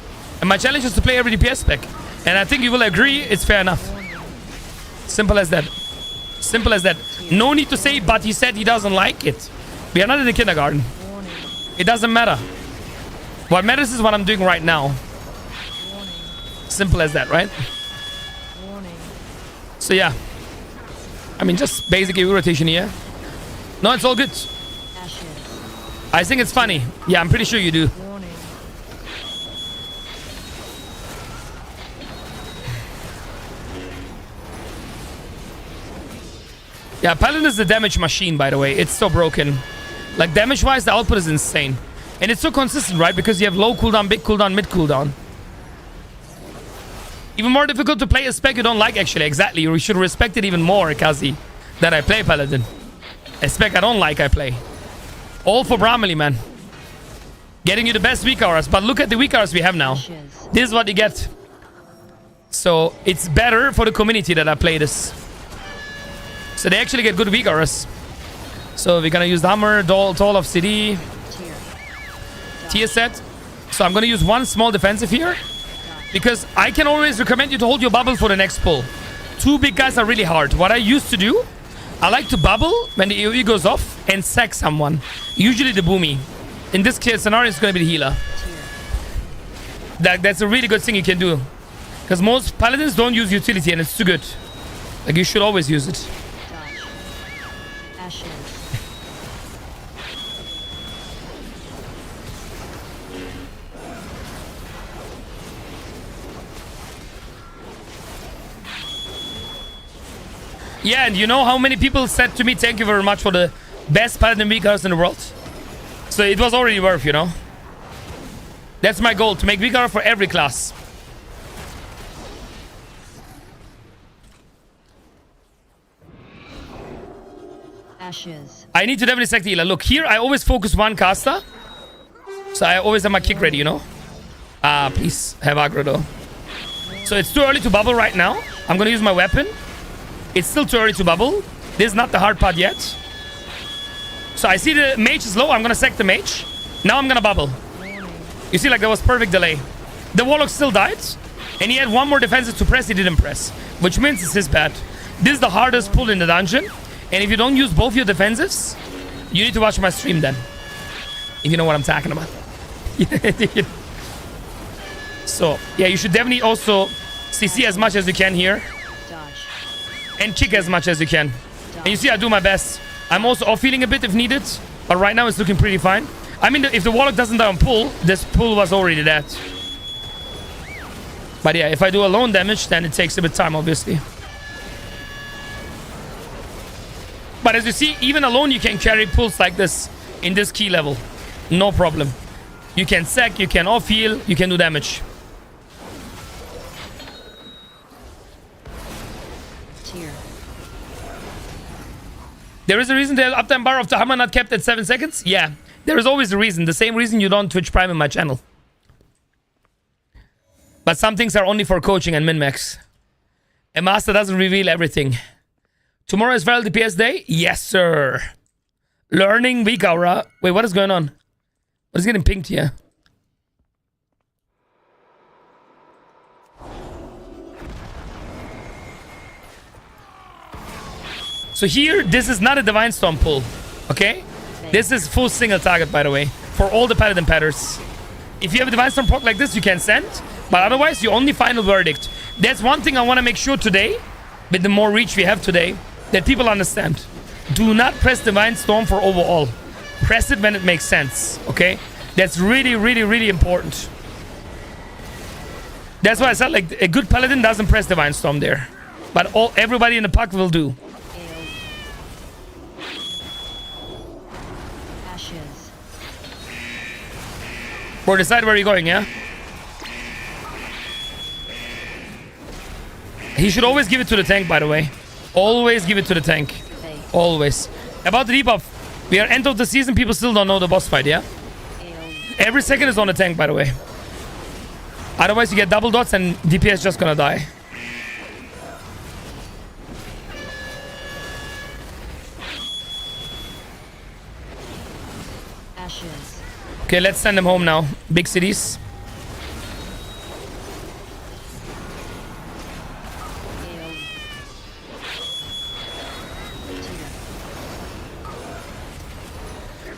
And my challenge is to play every DPS spec. And I think you will agree it's fair enough. Simple as that. Simple as that. No need to say, but he said he doesn't like it. We are not in the kindergarten. It doesn't matter. What matters is what I'm doing right now. Simple as that, right? So yeah. I mean, just basically rotation here. No, it's all good. I think it's funny. Yeah, I'm pretty sure you do. Yeah, Paladin is the damage machine, by the way. It's so broken. Like, damage-wise, the output is insane. And it's so consistent, right? Because you have low cooldown, big cooldown, mid cooldown. Even more difficult to play a spec you don't like, actually. Exactly. You should respect it even more, Kazi, that I play Paladin. A spec I don't like, I play. All for Bramley, man. Getting you the best weak hours. But look at the weak hours we have now. This is what you get. So, it's better for the community that I play this. So they actually get good weak hours. So we're gonna use the hammer, Toll of CD. Tier set. So I'm gonna use one small defensive here. Because I can always recommend you to hold your bubble for the next pull. 2 big guys are really hard. What I used to do, I like to bubble when the AoE goes off and sack someone. Usually the boomy. In this case scenario, it's gonna be the healer. That's a really good thing you can do. Because most paladins don't use utility and it's too good. Like, you should always use it. Yeah, and you know how many people said to me, thank you very much for the best Paladin weak hours in the world? So it was already worth, you know? That's my goal, to make weak hour for every class. Ashes. I need to definitely select the healer. Look, here I always focus one caster. So I always have my kick ready, you know? Ah, please, have aggro though. So it's too early to bubble right now. I'm gonna use my weapon. It's still too early to bubble. This is not the hard part yet. So I see the mage is low. I'm gonna sack the mage. Now I'm gonna bubble. You see, like, there was perfect delay. The Warlock still died, and he had one more defensive to press. He didn't press, which means it's his bad. This is the hardest pull in the dungeon, and if you don't use both your defensives, you need to watch my stream then. If you know what I'm talking about. So, yeah, you should definitely also CC as much as you can here. Dodge. And kick as much as you can. And you see, I do my best. I'm also off-healing a bit if needed, but right now it's looking pretty fine. I mean, if the Warlock doesn't die on pull, this pull was already dead. But yeah, if I do alone damage, then it takes a bit of time, obviously. But as you see, even alone, you can carry pulls like this in this key level. No problem. You can sack, you can off-heal, you can do damage. Tier. There is a reason the uptime bar of the hammer not kept at 7 seconds? Yeah, there is always a reason. The same reason you don't Twitch Prime in my channel. But some things are only for coaching and min-max. A master doesn't reveal everything. Tomorrow is Viral DPS Day? Yes, sir. Learning week, Aura. Wait, what is going on? What is getting pinged here? So here, this is not a Divine Storm pull, okay? This is full single target, by the way, for all the Paladin patterns. If you have a Divine Storm proc like this, you can send, but otherwise, you only Final Verdict. That's one thing I want to make sure today, with the more reach we have today, that people understand. Do not press Divine Storm for overall. Press it when it makes sense, okay? That's really, really, really important. That's why I said, like, a good Paladin doesn't press Divine Storm there. But everybody in the pack will do. Ashes. Or decide where you're going, yeah? He should always give it to the tank, by the way. Always give it to the tank. Always. About the debuff. We are end of the season. People still don't know the boss fight, yeah? Every second is on the tank, by the way. Otherwise, you get double dots and DPS just gonna die. Ashes. Okay, let's send them home now. Big cities.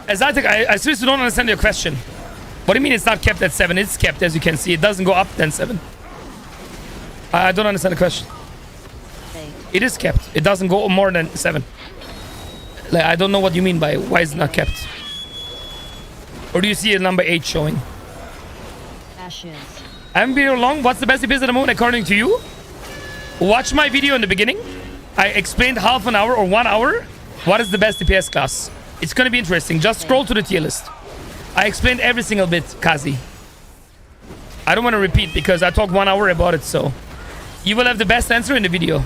Azatic, I seriously don't understand your question. What do you mean it's not kept at 7? It's kept, as you can see. It doesn't go up than 7. I don't understand the question. It is kept. It doesn't go more than 7. Like, I don't know what you mean by why it's not kept. Or do you see a number 8 showing? Ashes. I haven't been here long. What's the best DPS at the moment according to you? Watch my video in the beginning. I explained half an hour or 1 hour what is the best DPS class. It's gonna be interesting. Just scroll to the tier list. I explained every single bit, Kazi. I don't want to repeat because I talked 1 hour about it, so you will have the best answer in the video.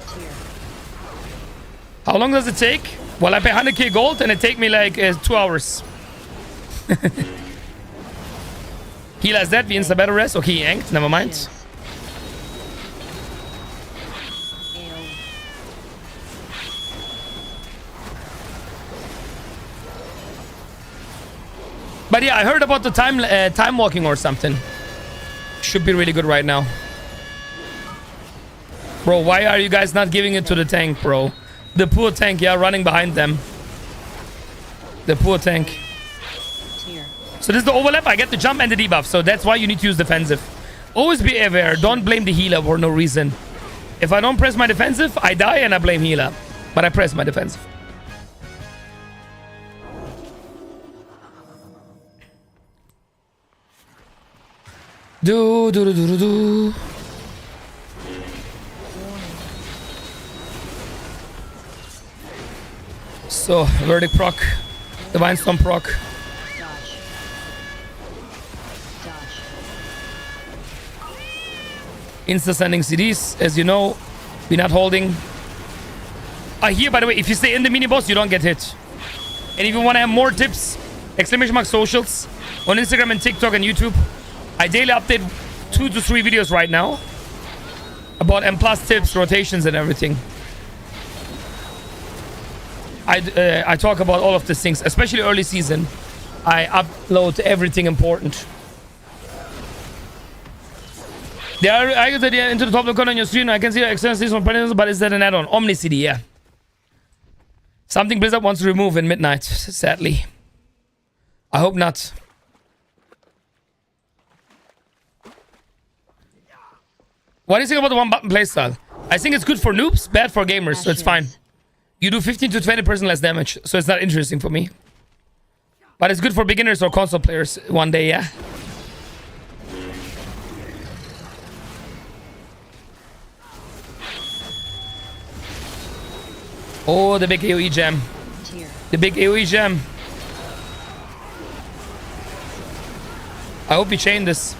Tier. How long does it take? Well, I pay 100k gold and it take me like 2 hours. Heal as that, we insta battle rest. Okay, he yanked, never mind. Ashes. But yeah, I heard about the time walking or something. Should be really good right now. Bro, why are you guys not giving it to the tank, bro? The poor tank, yeah, running behind them. The poor tank. Tier. So this is the overlap. I get the jump and the debuff. So that's why you need to use defensive. Always be aware. Don't blame the healer for no reason. If I don't press my defensive, I die and I blame healer. But I press my defensive. Do. So, Verdict proc. Divine Storm proc. Dodge. Dodge. Insta sending CDs. As you know, we're not holding. Here, by the way, if you stay in the mini boss, you don't get hit. And if you want to have more tips, ! socials on Instagram and TikTok and YouTube. I daily update 2 to 3 videos right now about M+ tips, rotations, and everything. I talk about all of these things, especially early season. I upload everything important. There are icons that are into the top left corner on your screen. I can see the external from Predators, but is that an add-on? Omni CD, yeah. Something Blizzard wants to remove in Midnight, sadly. I hope not. What do you think about the one button playstyle? I think it's good for noobs, bad for gamers, so it's fine. You do 15 to 20% less damage, so it's not interesting for me. But it's good for beginners or console players one day, yeah. Oh, the big AoE jam. Tier. The big AoE jam. I hope you chain this.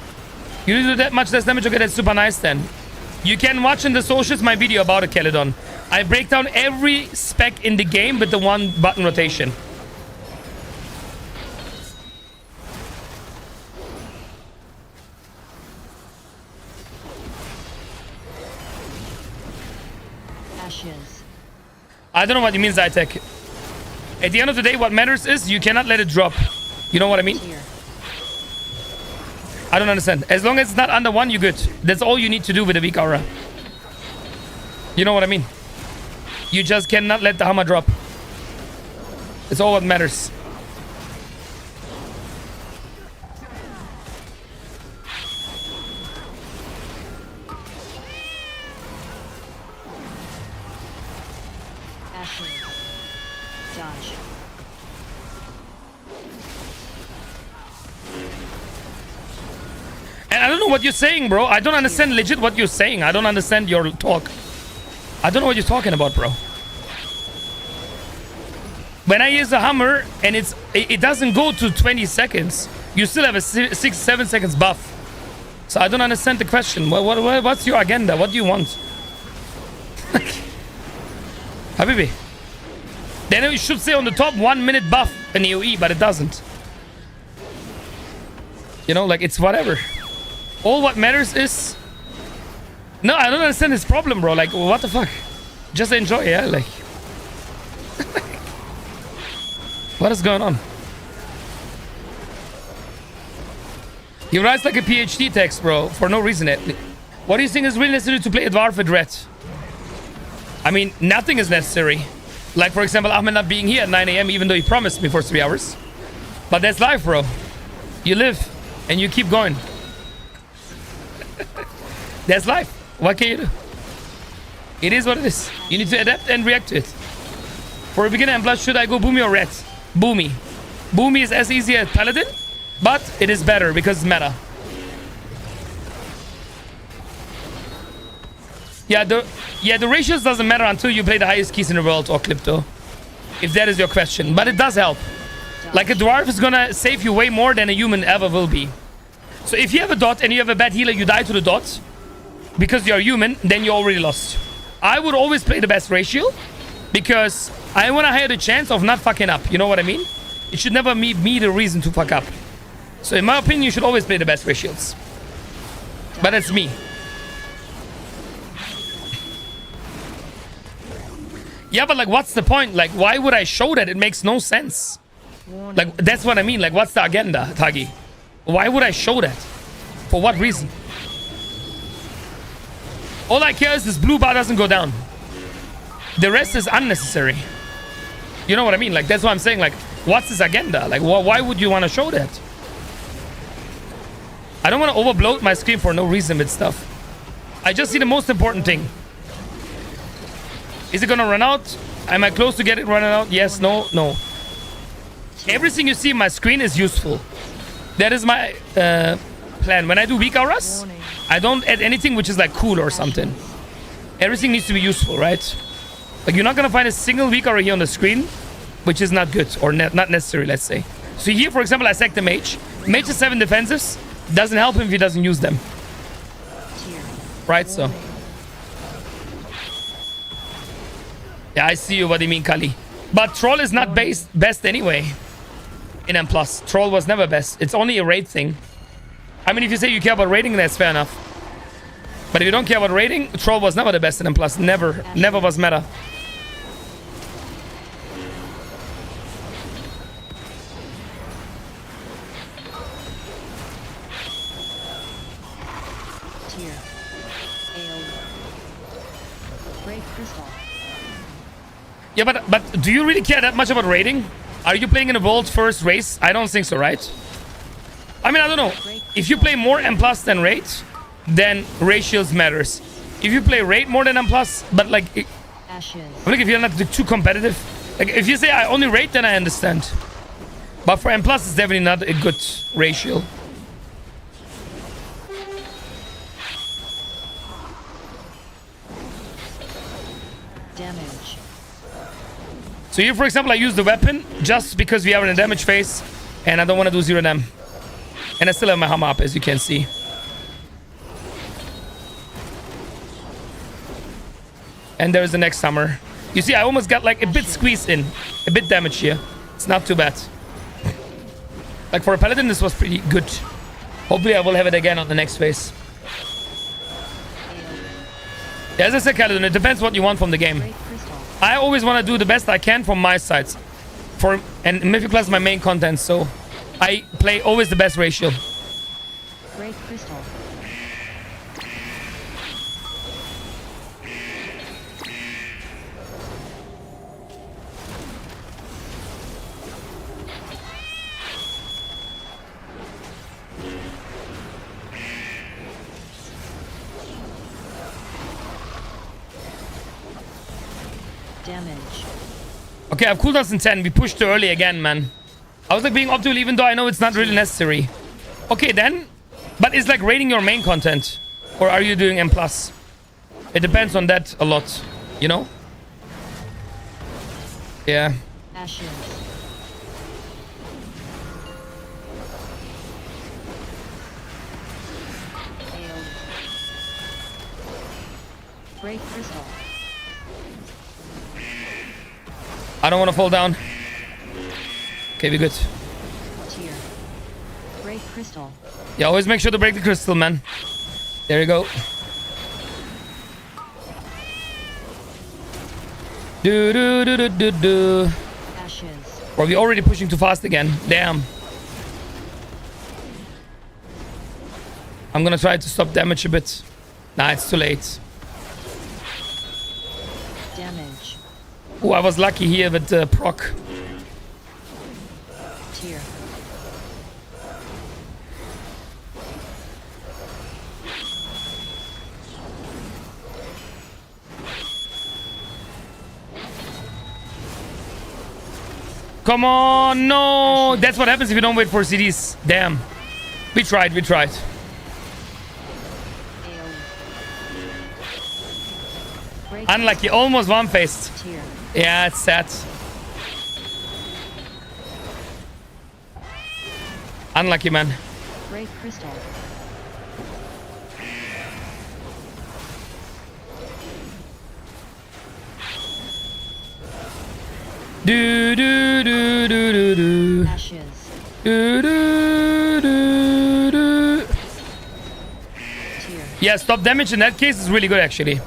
You do that much less damage, okay, that's super nice then. You can watch in the socials my video about a Caledon. I break down every spec in the game with the one button rotation. Ashes. I don't know what you mean, Zytek. At the end of the day, what matters is you cannot let it drop. You know what I mean? Tier. I don't understand. As long as it's not under 1, you're good. That's all you need to do with a weak aura. You know what I mean? You just cannot let the hammer drop. It's all what matters. Ashes. Dodge. And I don't know what you're saying, bro. I don't understand legit what you're saying. I don't understand your talk. I don't know what you're talking about, bro. When I use a hammer and it doesn't go to 20 seconds, you still have a 6-7 seconds buff. So I don't understand the question. What's your agenda? What do you want? Habibi. Then it should say on the top 1 minute buff an AoE, but it doesn't. You know, like it's whatever. All what matters is... No, I don't understand this problem, bro. Like, what the fuck? Just enjoy, yeah? Like... What is going on? You write like a PhD text, bro, for no reason. What do you think is really necessary to play a dwarf with red? I mean, nothing is necessary. Like, for example, Ahmed not being here at 9 AM, even though he promised me for 3 hours. But that's life, bro. You live, and you keep going. That's life. What can you do? It is what it is. You need to adapt and react to it. For a beginner and plus, should I go Boomy or Red? Boomy. Boomy is as easy as Paladin, but it is better because it's meta. Yeah, the ratios doesn't matter until you play the highest keys in the world or Crypto. If that is your question. But it does help. Like a dwarf is gonna save you way more than a human ever will be. So if you have a dot and you have a bad healer, you die to the dot because you're human, then you're already lost. I would always play the best ratio because I want to have the chance of not fucking up. You know what I mean? It should never be me the reason to fuck up. So in my opinion, you should always play the best ratios. But that's me. Yeah, but like, what's the point? Like, why would I show that? It makes no sense. Like, that's what I mean. Like, what's the agenda, Tagi? Why would I show that? For what reason? All I care is this blue bar doesn't go down. The rest is unnecessary. You know what I mean? Like, that's what I'm saying. Like, what's this agenda? Like, why would you want to show that? I don't want to overbloat my screen for no reason with stuff. I just see the most important thing. Is it gonna run out? Am I close to get it running out? Yes, no, no. Everything you see on my screen is useful. That is my plan. When I do weak auras, I don't add anything which is like cool or something. Everything needs to be useful, right? Like, you're not gonna find a single weak aura here on the screen which is not good or not necessary, let's say. So here, for example, I sack the mage. Mage is 7 defensives. Doesn't help him if he doesn't use them. Right, so. Yeah, I see you what you mean, Kali. But Troll is not best anyway. In M+. Troll was never best. It's only a raid thing. I mean, if you say you care about raiding, that's fair enough. But if you don't care about raiding, Troll was never the best in M+. Never. Never was meta. crystal. Yeah, but do you really care that much about rating? Are you playing in a world first race? I don't think so, right? I mean, I don't know. If you play more M plus than rate, then ratios matters. If you play rate more than M plus, but like, Ashes. like if you're not too competitive, like if you say I only rate, then I understand. But for M plus, it's definitely not a good ratio. Damage. So here, for example, I use the weapon just because we are in a damage phase and I don't want to do 0 dam. And I still have my hammer up, as you can see. And there is the next hammer. You see, I almost got like a bit squeezed in. A bit damage here. It's not too bad. Like for a paladin, this was pretty good. Hopefully I will have it again on the next phase. Yeah, as I said, Paladin, it depends what you want from the game. Great crystal. I always want to do the best I can from my sides. And Mythic Plus is my main content, so I play always the best ratio. Great crystal. Damage. Okay, I have cooldowns in 10. We pushed too early again, man. I was like being optimal even though I know it's not really necessary. Okay, then. But it's like rating your main content. Or are you doing M+? It depends on that a lot. You know? Yeah. Ashes. Aeon. Great crystal. I don't want to fall down. Okay, we're good. Tier. Great crystal. Yeah, always make sure to break the crystal, man. There you go. Do do do do do do. Ashes. Or we already pushing too fast again. Damn. I'm gonna try to stop damage a bit. Nah, it's too late. Damage. Oh, I was lucky here with proc. Tier. Come on, no! That's what happens if you don't wait for CDs. Damn. We tried, we tried. Aeon. Great Unlucky, almost one-faced. tier. Yeah, it's sad. Unlucky, man. Great crystal. Do do do do do do. Ashes. Do do do do. Tier. Yeah, stop damage in that case is really good, actually. Aeon.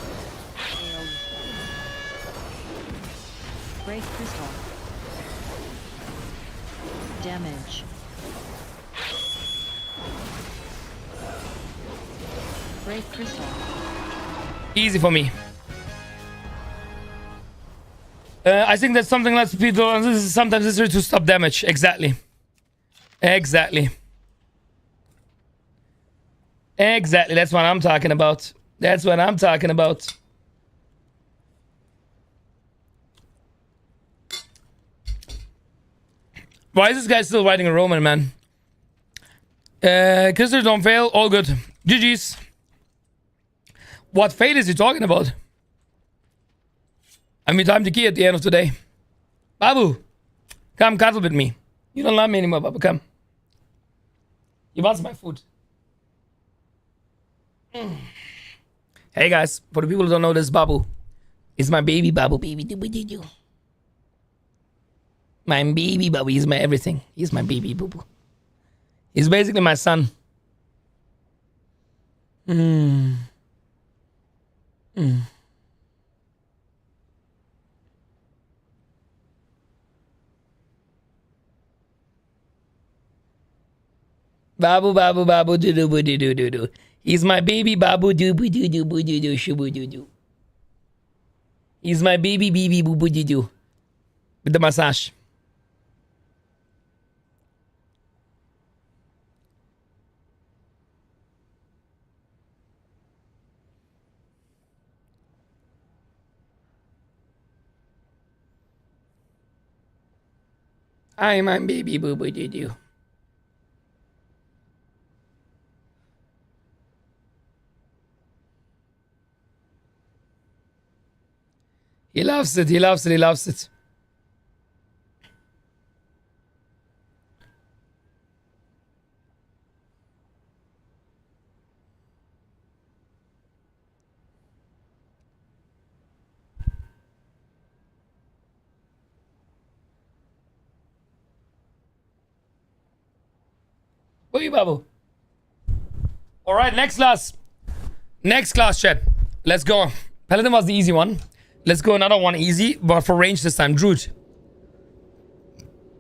Great crystal. Damage. Great crystal. Easy for me. I think that's something less people. This is sometimes necessary to stop damage. Exactly. Exactly. Exactly. That's what I'm talking about. That's what I'm talking about. Why is this guy still riding a Roman, man? Crystals don't fail. All good. GG's. What fail is he talking about? I mean, time to key at the end of the day. Babu, come cuddle with me. You don't love me anymore, Babu. Come. He wants my food. Hey guys, for the people who don't know this, Babu is my baby. Babu, baby, do. My baby Babu. He's my everything. He's my baby, boo boo. He's basically my son. Babu, babu, babu, do do do do do do. He's my baby Babu, do boo do do boo do do shoo boo do do. He's my baby boo boo doo doo. With the massage. I'm my baby boo boo doo doo. He loves it, he loves it, he loves it. Boogie babu. Alright, next class. Next class, chat. Let's go. Paladin was the easy one. Let's go another one easy, but for range this time. Druid.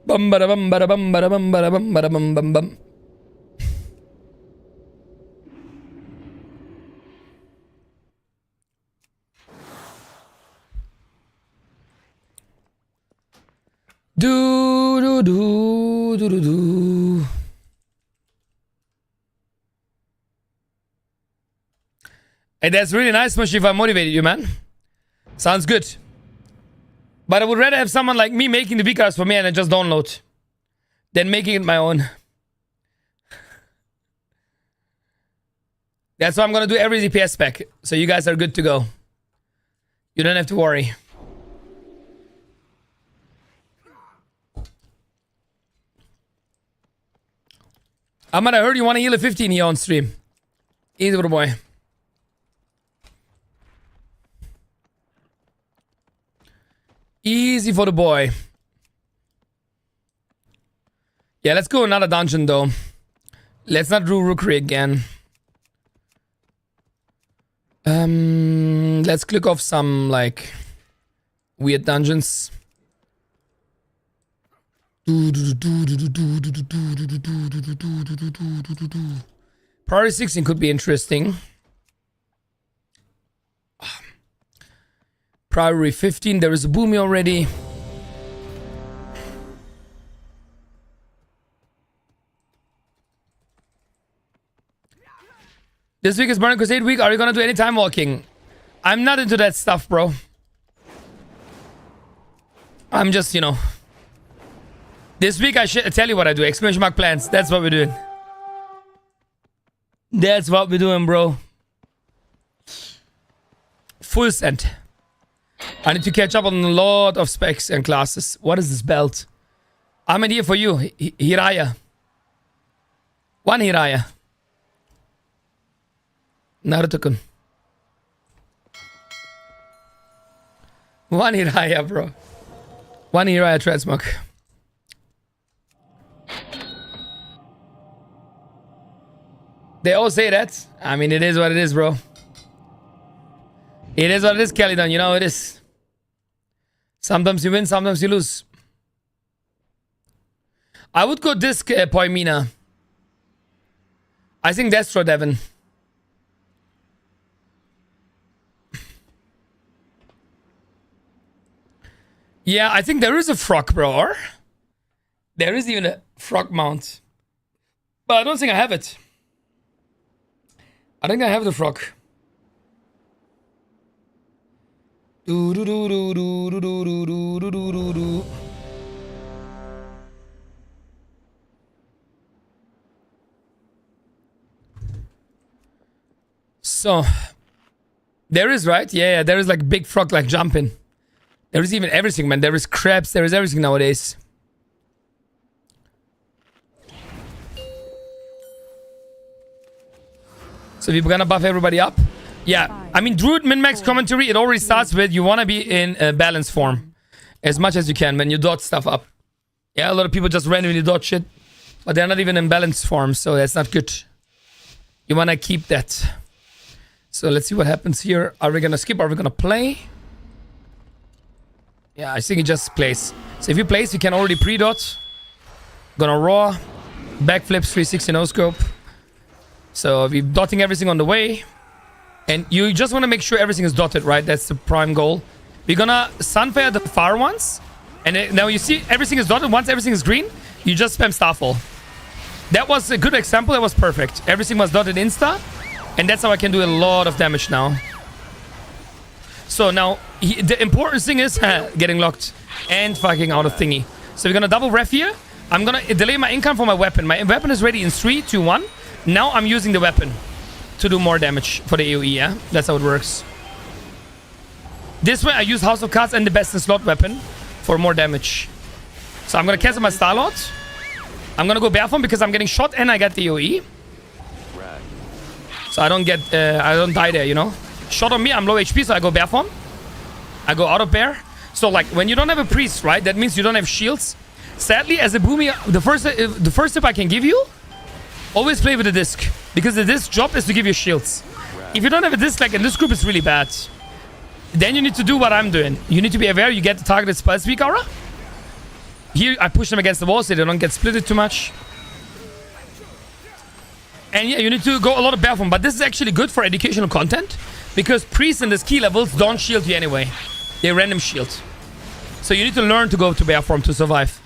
Bum bada bum bada bum bada bum bada bum bada bum bum bum. Do do do do do do. Hey, that's really nice, Mush, if I motivated you, man. Sounds good. But I would rather have someone like me making the VCars for me and I just download than making it my own. That's why I'm gonna do every DPS spec. So you guys are good to go. You don't have to worry. Ahmad, I heard you want to heal a 15 here on stream. Easy for the boy. Easy for the boy. Yeah, let's go another dungeon though. Let's not do Rookery again. Let's click off some like weird dungeons. Priority 16 could be interesting. Priority 15, there is a Boomy already. This week is Burning Crusade week. Are you gonna do any time walking? I'm not into that stuff, bro. I'm just, you know. This week I should tell you what I do. Exclamation mark plans. That's what we're doing. That's what we're doing, bro. Full send. I need to catch up on a lot of specs and classes. What is this belt? I'm in here for you. Hiraya. One Hiraya. Naruto-kun. One Hiraya, bro. One Hiraya transmog. They all say that. I mean, it is what it is, bro. It is what it is, Calydon. You know it is. Sometimes you win, sometimes you lose. I would go disc Poimina. I think Destro Devon. Yeah, I think there is a frog, bro. There is even a frog mount. But I don't think I have it. I think I have the frog. Do do do do do do do do do do do. So there is, right? Yeah, there is like big frog like jumping. There is even everything, man. There is crabs, there is everything nowadays. So we're gonna buff everybody up. Yeah, I mean, Druid min-max commentary, it already starts with you want to be in a balanced form. As much as you can when you dodge stuff up. Yeah, a lot of people just randomly dodge shit. But they're not even in balanced form, so that's not good. You want to keep that. So let's see what happens here. Are we going to skip? Are we going to play? Yeah, I think it just plays. So if you place, you can already pre-dot. Gonna raw. Backflips, 360 no-scope. So we're dotting everything on the way. And you just want to make sure everything is dotted, right? That's the prime goal. We're gonna Sunfire the far ones. And now you see everything is dotted. Once everything is green, you just spam Starfall. That was a good example. That was perfect. Everything was dotted insta. And that's how I can do a lot of damage now. So now, the important thing is getting locked and fucking out of thingy. So we're gonna double ref here. I'm gonna delay my income for my weapon. My weapon is ready in 3, 2, 1. Now I'm using the weapon to do more damage for the AoE, yeah? That's how it works. This way I use House of Cards and the best in slot weapon for more damage. So I'm gonna cancel my Starlord. I'm gonna go Bear Form because I'm getting shot and I get the AoE. So I don't die there, you know? Shot on me, I'm low HP, so I go Bear Form. I go out of Bear. So like when you don't have a priest, right? That means you don't have shields. Sadly, as a Boomy, the first tip I can give you, always play with the disc. Because the disc job is to give you shields. If you don't have a disc, like in this group, it's really bad. Then you need to do what I'm doing. You need to be aware you get the targeted spell speak aura. Here, I push them against the wall so they don't get splitted too much. And yeah, you need to go a lot of Bear Form. But this is actually good for educational content. Because priests in the ski levels don't shield you anyway. They random shield. So you need to learn to go to Bear Form to survive.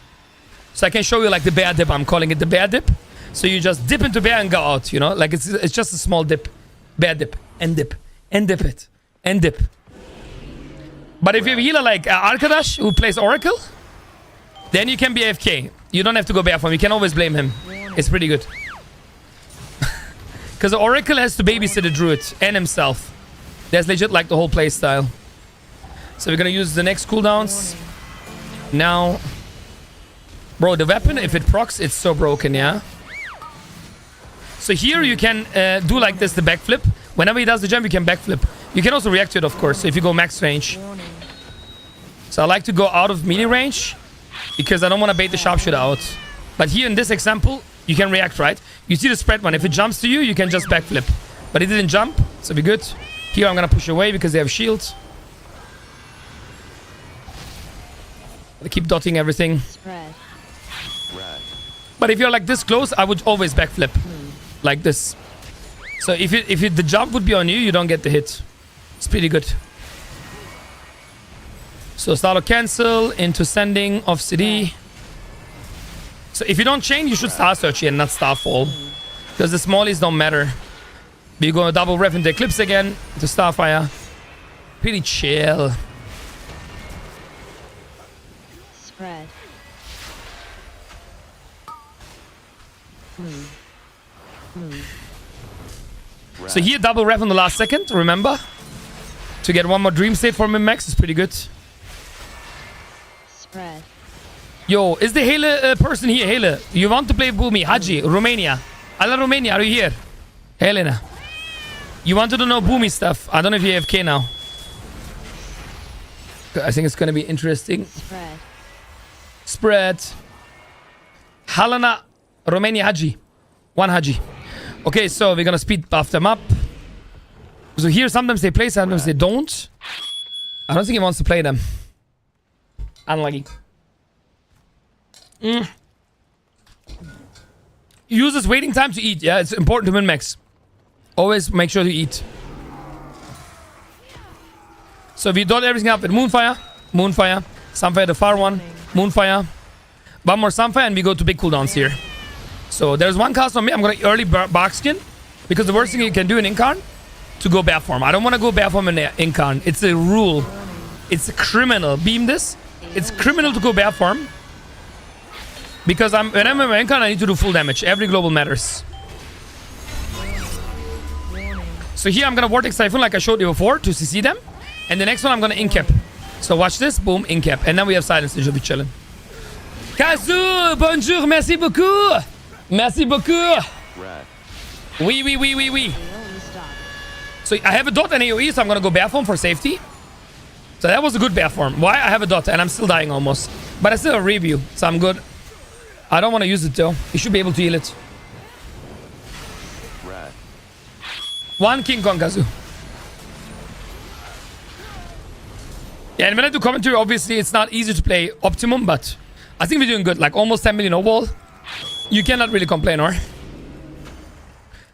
So I can show you like the bear dip. I'm calling it the bear dip. So you just dip into bear and go out, you know? Like it's just a small dip. Bear dip. And dip. And dip it. And dip. But if you have a healer like Arkadash, who plays Oracle, then you can be AFK. You don't have to go Bear Form. You can always blame him. It's pretty good. Because the Oracle has to babysit the Druid and himself. That's legit like the whole play style. So we're gonna use the next cooldowns. Now... Bro, the weapon, if it procs, it's so broken, yeah? So here you can do like this, the backflip. Whenever he does the jump, you can backflip. You can also react to it, of course, so if you go max range. So I like to go out of melee range because I don't want to bait the sharpshooter out. But here in this example, you can react, right? You see the spread one. If it jumps to you, you can just backflip. But it didn't jump, so be good. Here I'm going to push away because they have shield. I keep dotting everything. Spread. But if you're like this close, I would always backflip. Like this. So if the jump would be on you, you don't get the hit. It's pretty good. So Starlord cancel into sending of CD. So if you don't chain, you should Star Search here and not Starfall. Because the smallies don't matter. We go double ref into Eclipse again. To Starfire. Pretty chill. Spread. So here double ref on the last second, remember? To get one more dream state for min-max is pretty good. Spread. Yo, is the Hele person here? Hele, you want to play Boomy? Haji, Romania. Ala Romania, are you here? Helena. You wanted to know Boomy stuff. I don't know if you have K now. I think it's going to be interesting. Spread. Spread. Helena, Romania, Haji. One Haji. Okay, so we're going to speed buff them up. So here sometimes they play, sometimes they don't. I don't think he wants to play them. Unlucky. Uses waiting time to eat. Yeah, it's important to min-max. Always make sure to eat. So we dot everything up with Moonfire. Moonfire. Sunfire the far one. Moonfire. One more Sunfire and we go to big cooldowns here. So there's one cast on me. I'm going to early Barkskin. Because the worst thing you can do in Incarn, to go Bear Form. I don't want to go Bear Form in Incarn. It's a rule. It's a criminal. Beam this. It's criminal to go Bear Form. Because when I'm in Incarn, I need to do full damage. Every global matters. So here I'm going to Vortex Typhoon like I showed you before to CC them. And the next one I'm going to Incap. So watch this. Boom, Incap. And then we have Silence. You'll be chilling. Kazu, bonjour, merci beaucoup. Merci beaucoup. Oui, oui, oui, oui, oui. So I have a dot and AoE, so I'm going to go Bear Form for safety. So that was a good Bear Form. Why? I have a dot and I'm still dying almost. But I still have a review, so I'm good. I don't want to use it though. You should be able to heal it. One King Kong Kazu. Yeah, and when I do commentary, obviously it's not easy to play Optimum, but I think we're doing good. Like almost 10 million overall. You cannot really complain, or?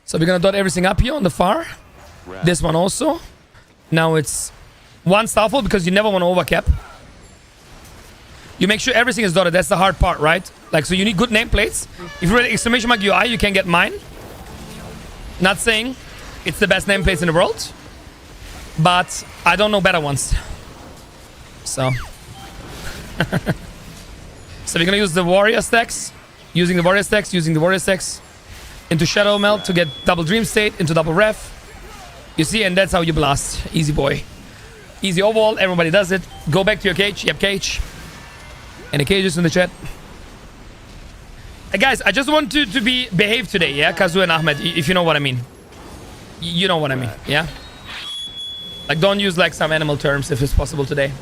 So we're gonna dot everything up here on the far. This one also. Now it's one Starfall because you never want to overcap. You make sure everything is dotted. That's the hard part, right? Like, so you need good nameplates. If you read exclamation mark UI, you can get mine. Not saying it's the best nameplates in the world, but I don't know better ones. So, so we're gonna use the warrior stacks, using the warrior stacks into Shadow Melt to get double Dream State, into double Ref. You see, and that's how you blast. Easy boy. Easy overall. Everybody does it. Go back to your cage. Yep, cage. And the cages in the chat. Hey guys, I just want to behave today, yeah? Kazu and Ahmed, if you know what I mean. You know what I mean, yeah? Like, don't use like some animal terms if it's possible today.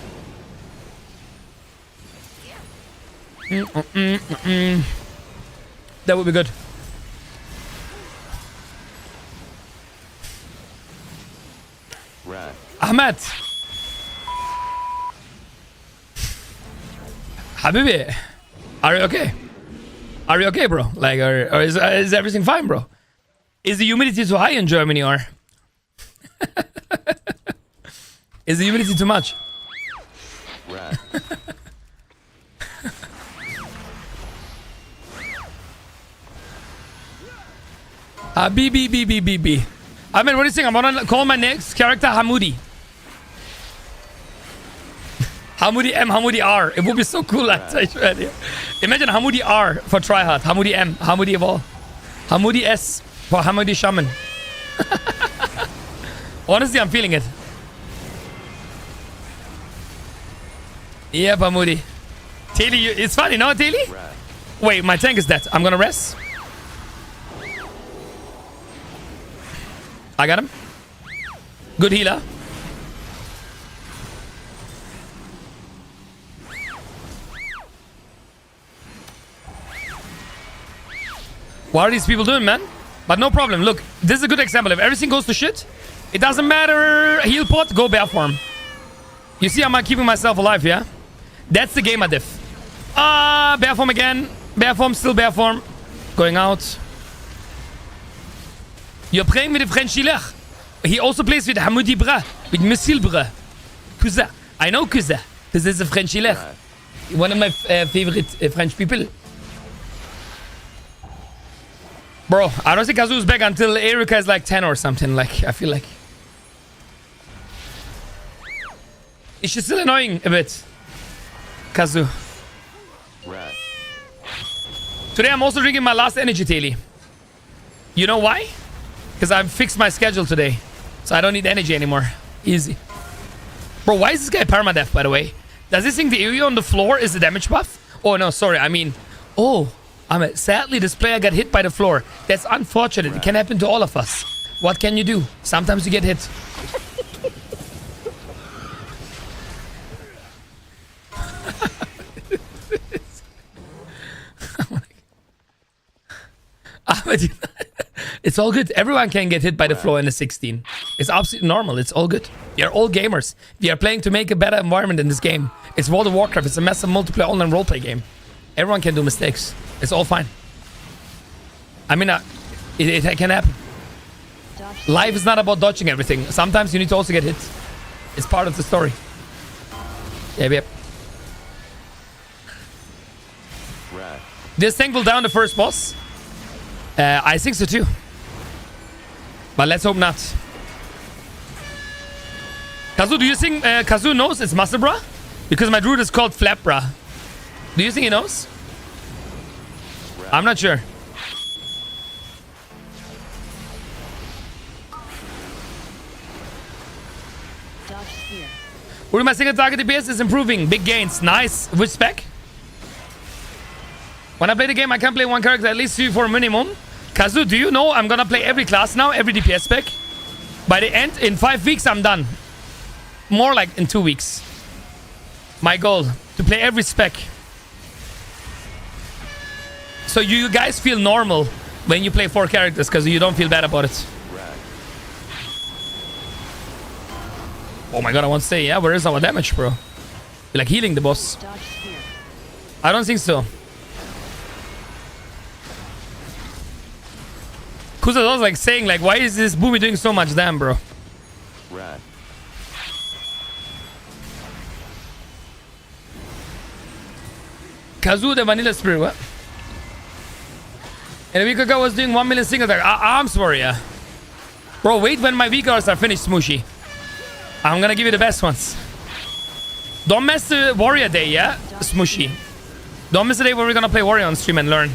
That would be good. Right. Ahmed. Habibi. Are you okay? Are you okay, bro? Like, or is everything fine, bro? Is the humidity too high in Germany, or is the humidity too much? Right. B. I mean, what do you think? I'm gonna call my next character Hamoudi. Hamoudi M, Hamoudi R. It would be so cool. Right. Imagine Hamoudi R for tryhard, Hamoudi M, Hamoudi Evol, Hamoudi S for Hamoudi Shaman. Honestly, I'm feeling it. Yep, Hamoudi. Taily, it's funny, no, Taily? Right. Wait, my tank is dead. I'm gonna rest. I got him. Good healer. What are these people doing, man? But no problem. Look, this is a good example. If everything goes to shit, it doesn't matter. Heal pot, go bear form. You see, I'm keeping myself alive, yeah? That's the gamer diff. Bear form again. Bear form, still bear form. Going out. You're playing with the French healer. He also plays with Hamoudi Bra, with Monsieur Bra. Cousin. I know Cousin. This is a French healer. One of my favorite French people. Bro, I don't think Kazu's back until Erika is like 10 or something. Like, I feel like. Is she still annoying a bit? Kazu. Right. Today I'm also drinking my last energy daily. You know why? Because I've fixed my schedule today. So I don't need energy anymore. Easy. Bro, why is this guy permadeath, by the way? Does he think the area on the floor is the damage buff? Oh, no, sorry. I mean... Oh, sadly, this player got hit by the floor. That's unfortunate. It can happen to all of us. What can you do? Sometimes you get hit. It's all good. Everyone can get hit by the floor in the 16. It's absolutely normal. It's all good. We are all gamers. We are playing to make a better environment in this game. It's World of Warcraft. It's a massive multiplayer online roleplay game. Everyone can do mistakes. It's all fine. I mean, it can happen. Life is not about dodging everything. Sometimes you need to also get hit. It's part of the story. Yep. Right. This tank will down the first boss. I think so too. But let's hope not. Kazu, do you think Kazu knows it's Muscle Bra? Because my druid is called Flap Bra. Do you think he knows? Right. I'm not sure. Uri, my single target DPS is improving. Big gains. Nice. Which spec? When I play the game, I can play one character at least 3-4 minimum. Kazu, do you know I'm gonna play every class now, every DPS spec? By the end, in 5 weeks, I'm done. More like in 2 weeks. My goal, to play every spec. So you guys feel normal when you play 4 characters, because you don't feel bad about it. Right. Oh my god, I want to say, yeah, where is our damage, bro? We're like healing the boss. I don't think so. Kusa was like saying, like, why is this Boomy doing so much damn, bro? Right. Kazoo the Vanilla Spirit, what? And a week ago I was doing 1 million single attack. Arms Warrior. Bro, wait when my weak hours are finished, Smooshy. I'm gonna give you the best ones. Don't mess the Warrior Day, yeah? Smooshy. Don't miss the day where we're gonna play Warrior on stream and learn.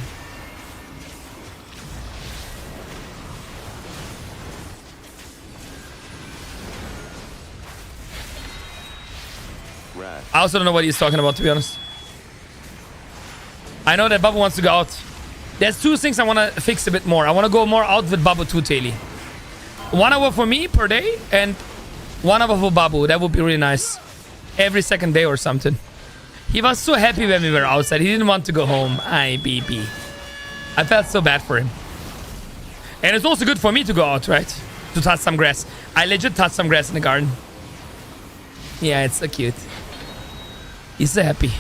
Rat. I also don't know what he's talking about, to be honest. I know that Babu wants to go out. There's two things I want to fix a bit more. I want to go more out with Babu too, Taily. 1 hour for me per day and 1 hour for Babu. That would be really nice. Every second day or something. He was so happy when we were outside. He didn't want to go home. IBB. I felt so bad for him. And it's also good for me to go out, right? To touch some grass. I legit touched some grass in the garden. Yeah, it's so cute. He's so happy.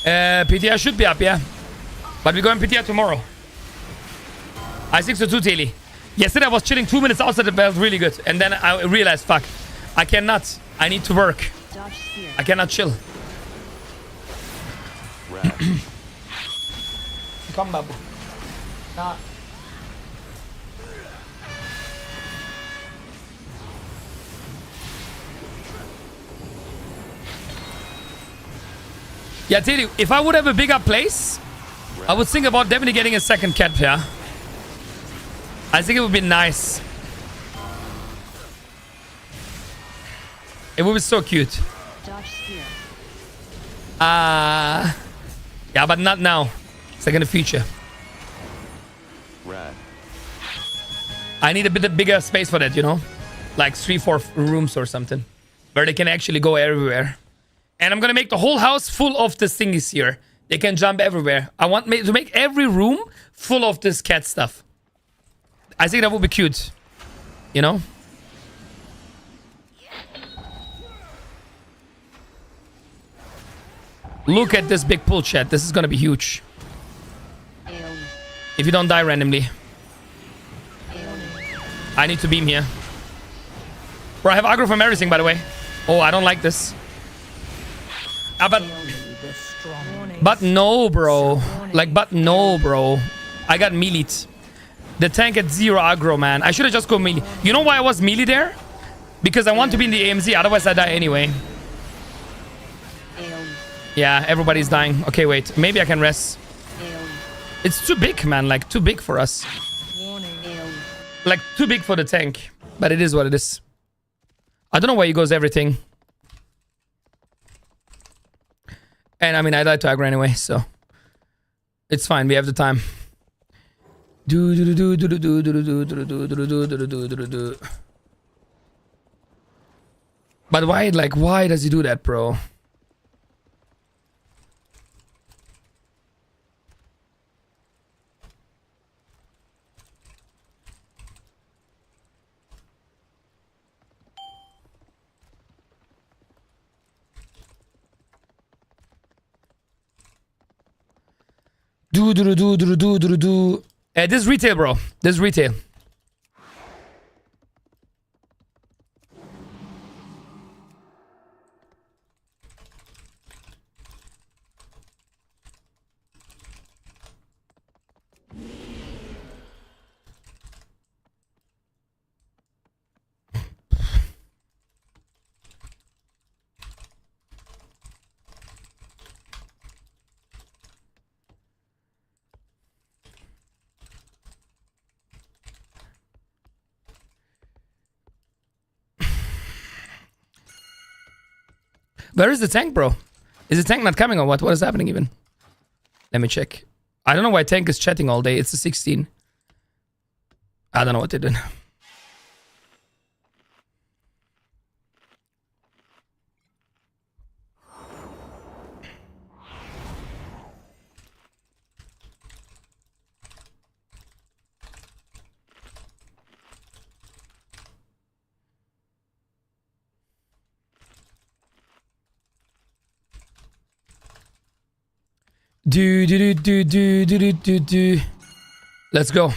PTR should be up, yeah. But we're going PTR tomorrow. I think so too, Taily. Yesterday I was chilling 2 minutes outside, it felt really good. And then I realized, fuck, I cannot. I need to work. I cannot chill. Come, Babu. Nah. Yeah, Taily, if I would have a bigger place, I would think about definitely getting a second cat pair. I think it would be nice. It would be so cute. Yeah, but not now. It's like in the future. Rat. I need a bit bigger space for that, you know? Like 3-4 rooms or something. Where they can actually go everywhere. And I'm gonna make the whole house full of this thingies here. They can jump everywhere. I want to make every room full of this cat stuff. I think that would be cute. You know? Look at this big pull, chat. This is gonna be huge. If you don't die randomly. I need to beam here. Bro, I have aggro from everything, by the way. Oh, I don't like this. But no, bro. Like, but no, bro. I got melee. The tank at 0 aggro, man. I should have just gone melee. You know why I was melee there? Because I want to be in the AMZ, otherwise I die anyway. Yeah, everybody's dying. Okay, wait. Maybe I can rest. It's too big, man. Like, too big for us. Like, too big for the tank. But it is what it is. I don't know where he goes everything. And I mean, I died to aggro anyway, so it's fine. We have the time. But why? Like, why does he do that, bro? This is retail, bro. This is retail. Where is the tank, bro? Is the tank not coming or what? What is happening even? Let me check. I don't know why tank is chatting all day. It's a 16. I don't know what they did. Do. Let's go.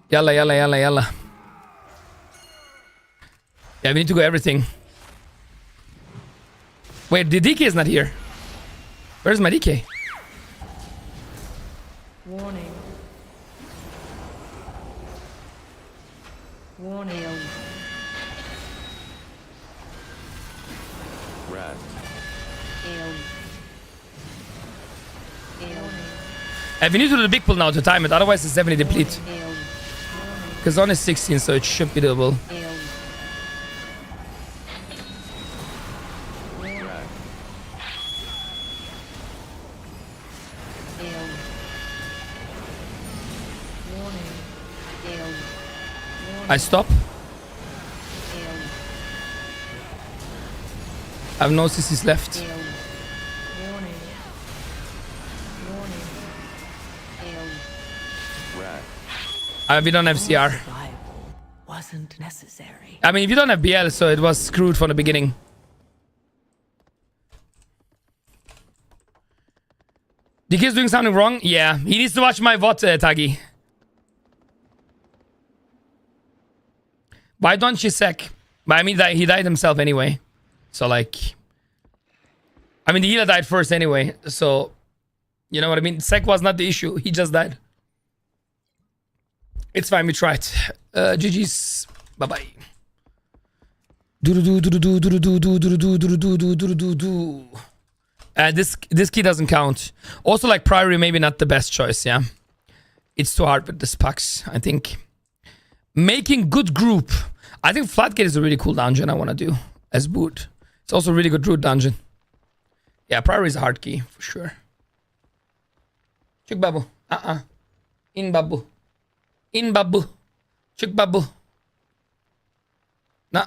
Yalla. Yeah, we need to go everything. Wait, the DK is not here. Where's my DK? Warning. Warning. Rat. We need to do the big pull now to time it, otherwise it's definitely deplete. Because on is 16, so it should be doable. Rat. I stop. I have no CCs left. Rat. We don't have CR. Wasn't necessary. I mean, if you don't have BL, so it was screwed from the beginning. The kid's doing something wrong? Yeah, he needs to watch my VOD, Taggy. Why don't you sec? But I mean, he died himself anyway. So, like... I mean, the healer died first anyway. So, you know what I mean? Sec was not the issue. He just died. It's fine, we tried. GG's. Bye-bye. This key doesn't count. Also, like, Priory maybe not the best choice, yeah? It's too hard with this packs, I think. Making good group. I think Flatgate is a really cool dungeon I want to do as boot. It's also a really good root dungeon. Yeah, Priory is a hard key, for sure. Chick Babu. In Babu. In Babu. Chick Babu. Nah.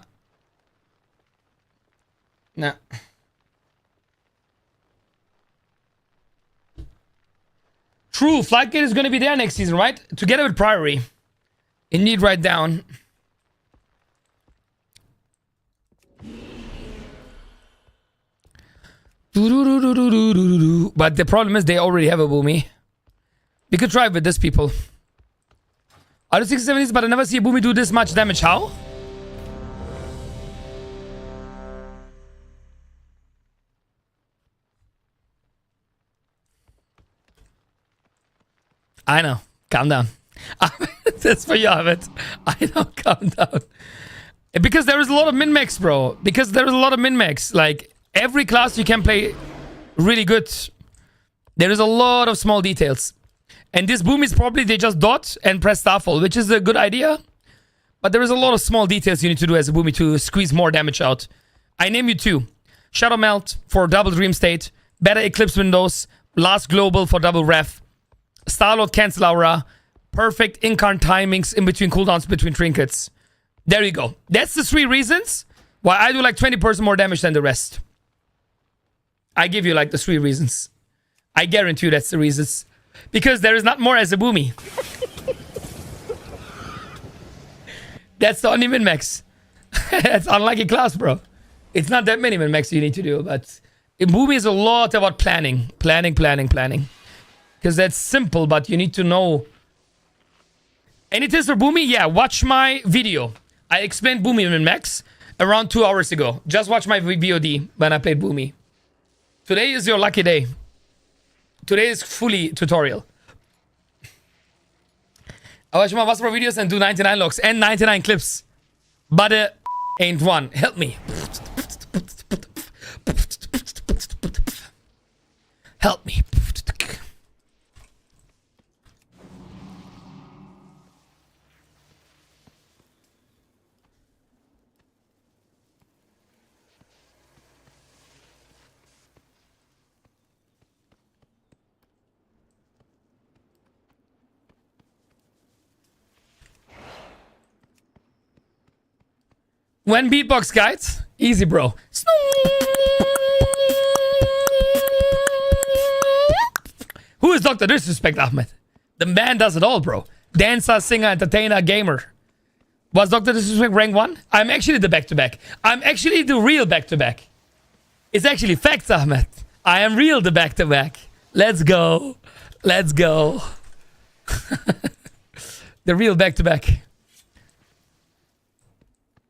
Nah. True, Flatgate is going to be there next season, right? Together with Priory. Indeed, write down. But the problem is they already have a Boomy. We could try with this, people. Out of 670s, but I never see a Boomy do this much damage. How? I know. Calm down. That's for you, Ahmed. I know. Calm down. Because there is a lot of min-max, bro. Because there is a lot of min-max. Like, every class you can play really good. There is a lot of small details. And this boom is probably they just dot and press Starfall, which is a good idea. But there is a lot of small details you need to do as a boomy to squeeze more damage out. I name you two. Shadow Melt for double Dream State. Better Eclipse Windows. Last Global for double Ref. Starlord Cancel Aura. Perfect Incarn timings in between cooldowns between trinkets. There you go. That's the 3 reasons why I do like 20% more damage than the rest. I give you like the 3 reasons. I guarantee you that's the reasons. Because there is not more as a boomy. That's the only min-max. That's unlucky class, bro. It's not that many min-max you need to do, but in boomy is a lot about planning. Planning. Because that's simple, but you need to know. Any tips for boomy? Yeah, watch my video. I explained boomy min-max around 2 hours ago. Just watch my VOD when I played boomy. Today is your lucky day. Today is fully tutorial. I watch my Wasser videos and do 99 logs and 99 clips. But ain't one. Help me. Help me. When beatbox guides, easy, bro. Who is Dr. Disrespect, Ahmed? The man does it all, bro. Dancer, singer, entertainer, gamer. Was Dr. Disrespect rank 1? I'm actually the back-to-back. I'm actually the real back-to-back. It's actually facts, Ahmed. I am real the back-to-back. Let's go. Let's go. The real back-to-back.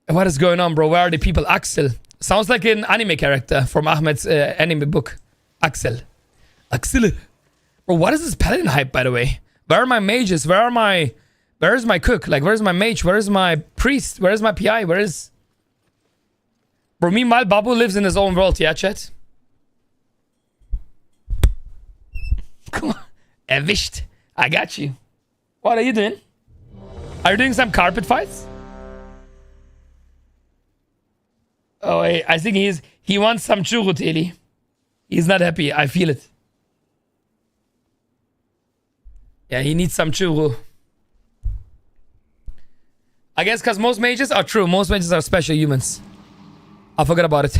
What is going on, bro? Where are the people? Axel. Sounds like an anime character from Ahmed's anime book. Axel. Axel. Bro, what is this paladin hype, by the way? Where are my mages? Where's my cook? Like, where's my mage? Where's my priest? Where's my PI? Where is... Bro, meanwhile, Babu lives in his own world, yeah, chat? Come on. Erwischt. I got you. What are you doing? Are you doing some carpet fights? Oh, I think he wants some churro, Teli. He's not happy. I feel it. Yeah, he needs some churro. I guess because most mages are true. Most mages are special humans. I forgot about it.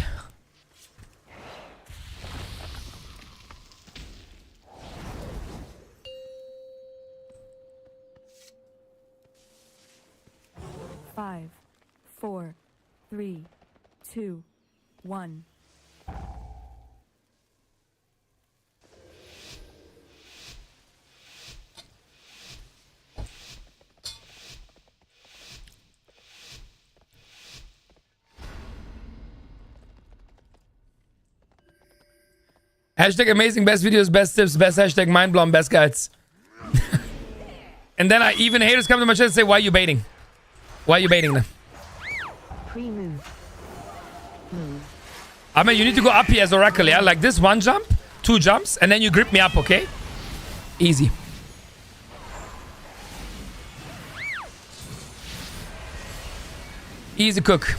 Five, 4, 3, 2, 1. Hashtag amazing, best videos, best tips, best hashtag mind blown, best guides. And then even haters come to my chat and say, why are you baiting? Why are you baiting them? Pre-move. Move. I mean, you need to go up here as Oracle, yeah? Like this, 1 jump, 2 jumps, and then you grip me up, okay? Easy. Easy cook.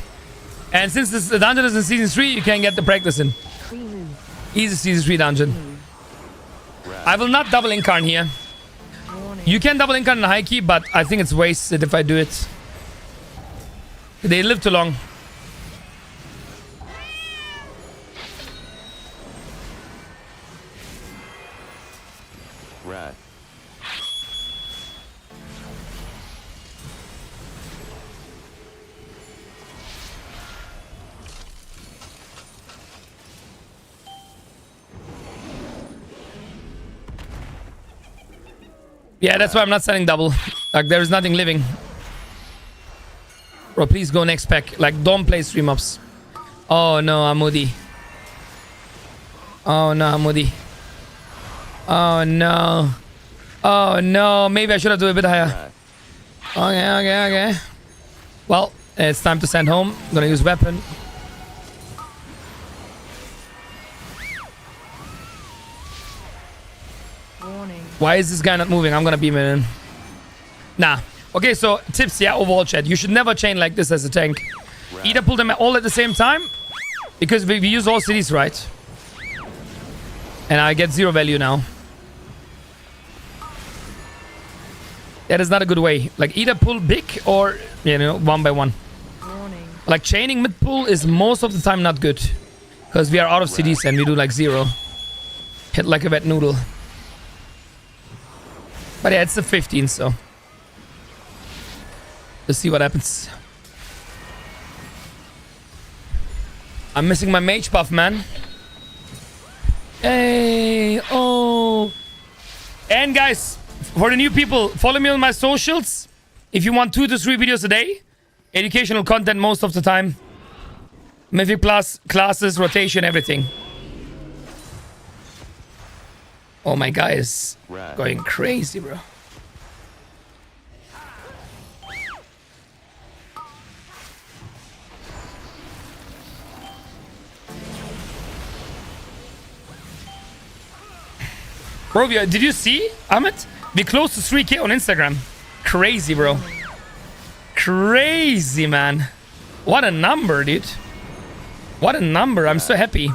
And since this dungeon is in season 3, you can get the practice in. Pre-move. Easy season 3 dungeon. I will not double incarn here. You can double incarn in high key, but I think it's wasted if I do it. They live too long. Rat. Yeah, that's why I'm not selling double. Like, there is nothing living. Bro, please go next pack. Like, don't play stream ups. Oh no, Amudi. Oh no, Amudi. Oh no. Oh no. Maybe I should have done a bit higher. Okay. Well, it's time to send home. I'm gonna use weapon. Warning. Why is this guy not moving? I'm gonna beam it in. Nah. Okay, so tips, yeah, overall chat. You should never chain like this as a tank. Either pull them all at the same time, because we use all cities, right? And I get 0 value now. That is not a good way. Like, either pull big or, you know, 1 by 1. Warning. Like, chaining mid pull is most of the time not good. Because we are out of cities and we do like 0. Hit like a wet noodle. But yeah, it's the 15, so... Let's see what happens. I'm missing my mage buff, man. Hey, oh. And guys, for the new people, follow me on my socials. If you want 2 to 3 videos a day. Educational content most of the time. Mythic Plus, classes, rotation, everything. Oh, my guy is going crazy, bro. Bro, did you see, Ahmed? We close to 3K on Instagram. Crazy, bro. Crazy, man. What a number, dude. What a number. I'm so happy.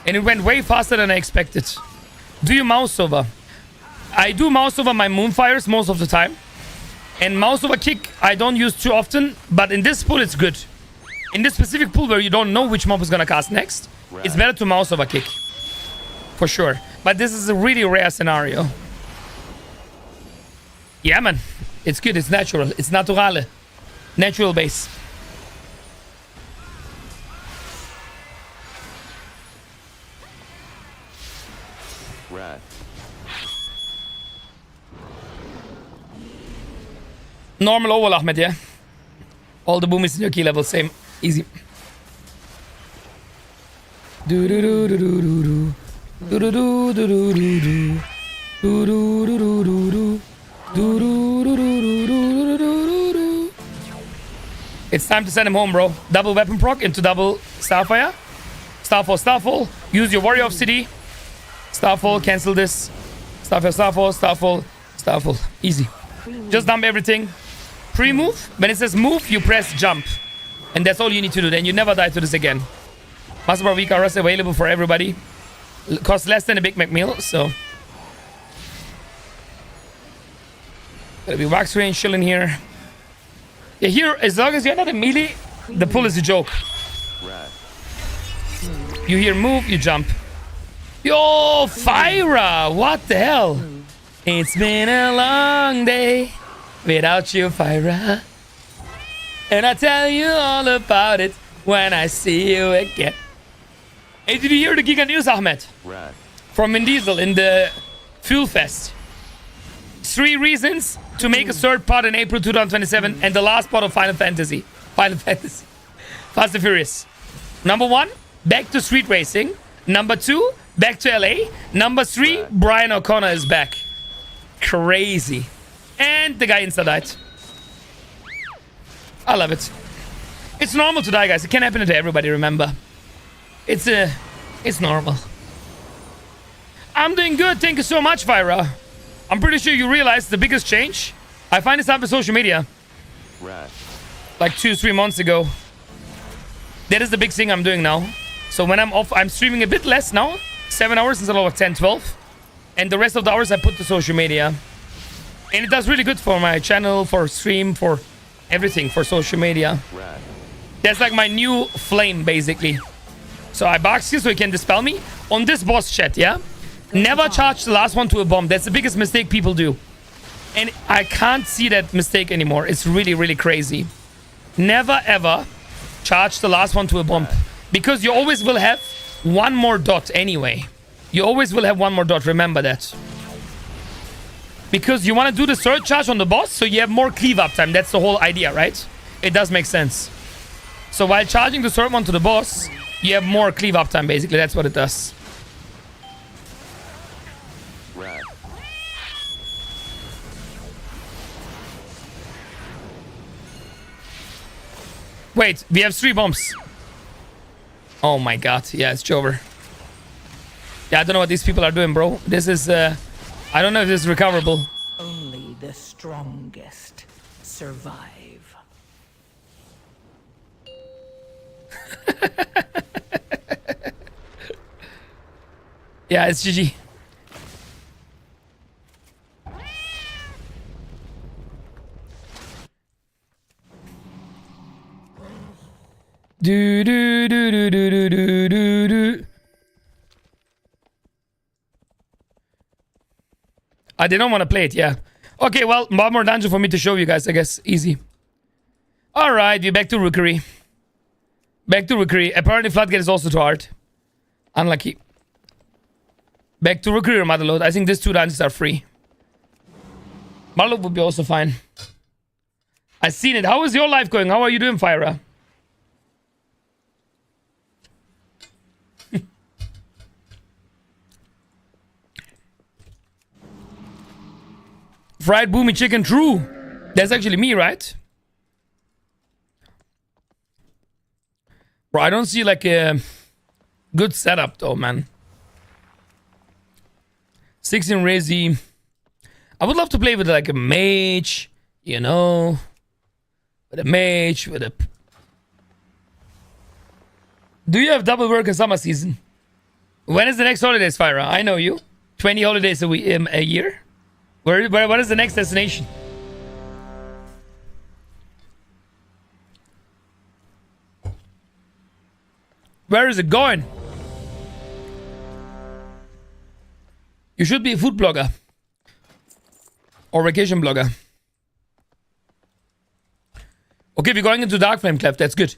And it went way faster than I expected. Do you mouse over? I do mouse over my Moonfires most of the time. And mouse over kick, I don't use too often. But in this pool, it's good. In this specific pool where you don't know which mob is gonna cast next, it's better to mouse over kick. For sure. But this is a really rare scenario. Yeah, man. It's good. It's natural. It's naturale. Natural base. Rat. Normal overall, Ahmed, yeah? All the boomies in your key level. Same. Easy. Do do do do do do do. Do do do do do do do. Do do do do do do. Do do do do do do do do do. It's time to send him home, bro. Double weapon proc into double Starfire. Starfall, Starfall. Use your Warrior of City. Starfall, cancel this. Starfall, Starfall, Starfall, Starfall. Easy. Just dump everything. Pre-move. When it says move, you press jump. And that's all you need to do. Then you never die to this again. Master Bar Week RS available for everybody. Costs less than a Big Mac meal, so. Gonna be wax range chilling here. Yeah, here, as long as you're not a melee, the pull is a joke. Rat. You hear move, you jump. Yo, Fyra! What the hell? It's been a long day without you, Fyra. And I'll tell you all about it when I see you again. Hey, did you hear the Giga News, Ahmed? Rat. From Vin Diesel in the Fuel Fest. 3 reasons to make a third part in April 2027 and the last part of Final Fantasy. Fast and Furious. Number 1, back to street racing. Number 2, back to LA. Number 3, Brian O'Connor is back. Crazy. And the guy insta died. I love it. It's normal to die, guys. It can happen to everybody, remember. It's normal. I'm doing good. Thank you so much, Fyra. I'm pretty sure you realized the biggest change. I find this up on social media. Rat. Like 2-3 months ago. That is the big thing I'm doing now. So when I'm off, I'm streaming a bit less now. 7 hours instead of 10, 12. And the rest of the hours I put to social media. And it does really good for my channel, for stream, for everything, for social media. Rat. That's like my new flame, basically. So I box you so you can dispel me. On this boss chat, yeah? Never charge the last one to a bomb. That's the biggest mistake people do. And I can't see that mistake anymore. It's really, really crazy. Never, ever charge the last one to a bomb. Because you always will have one more dot anyway. You always will have one more dot. Remember that. Because you want to do the third charge on the boss, so you have more cleave up time. That's the whole idea, right? It does make sense. So while charging the third one to the boss, you have more cleave up time, basically. That's what it does. Rat. Wait, we have 3 bombs. Oh my god. Yeah, it's Jover. Yeah, I don't know what these people are doing, bro. This is, I don't know if this is recoverable. Only the strongest survive. Yeah, it's GG. Do do do do do do do do do. I didn't want to play it, yeah. Okay, well, one more dungeon for me to show you guys, I guess. Easy. Alright, we're back to Rookery. Back to Rookery. Apparently Floodgate is also too hard. Unlucky. Back to Rookery or Motherlode. I think these 2 dungeons are free. Motherlode would be also fine. I've seen it. How is your life going? How are you doing, Fyra? Fried boomy chicken, true. That's actually me, right? Bro, I don't see like a good setup though, man. 16 Rezi. I would love to play with like a mage, you know. With a mage, with a... Do you have double work in summer season? When is the next holidays, Fyra? I know you. 20 holidays a year? What is the next destination? Where is it going? You should be a food blogger. Or vacation blogger. Okay, we're going into Dark Flame Cleft. That's good.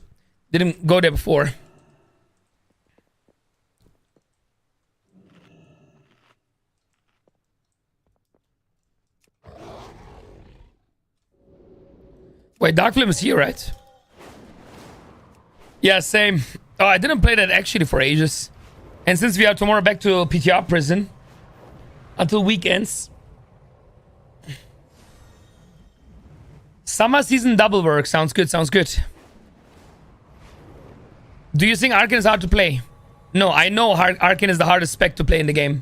Didn't go there before. Wait, Dark Flame is here, right? Yeah, same. Oh, I didn't play that actually for ages. And since we are tomorrow back to PTR prison until weekends, summer season double work. Sounds good, sounds good. Do you think Arcane is hard to play? No, I know Arcane is the hardest spec to play in the game.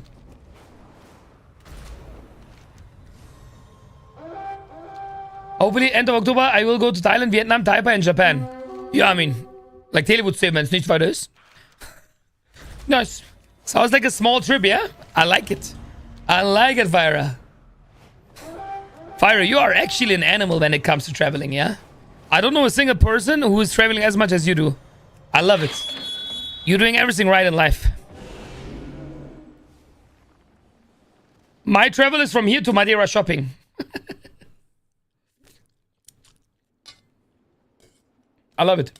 Hopefully, end of October, I will go to Thailand, Vietnam, Taipei, and Japan. Yeah, I mean, like Taylor would say, man, it's nicht weiter ist. Nice. Sounds like a small trip, yeah? I like it. I like it, Fyra. Fyra, you are actually an animal when it comes to traveling, yeah? I don't know a single person who is traveling as much as you do. I love it. You're doing everything right in life. My travel is from here to Madeira shopping. I love it.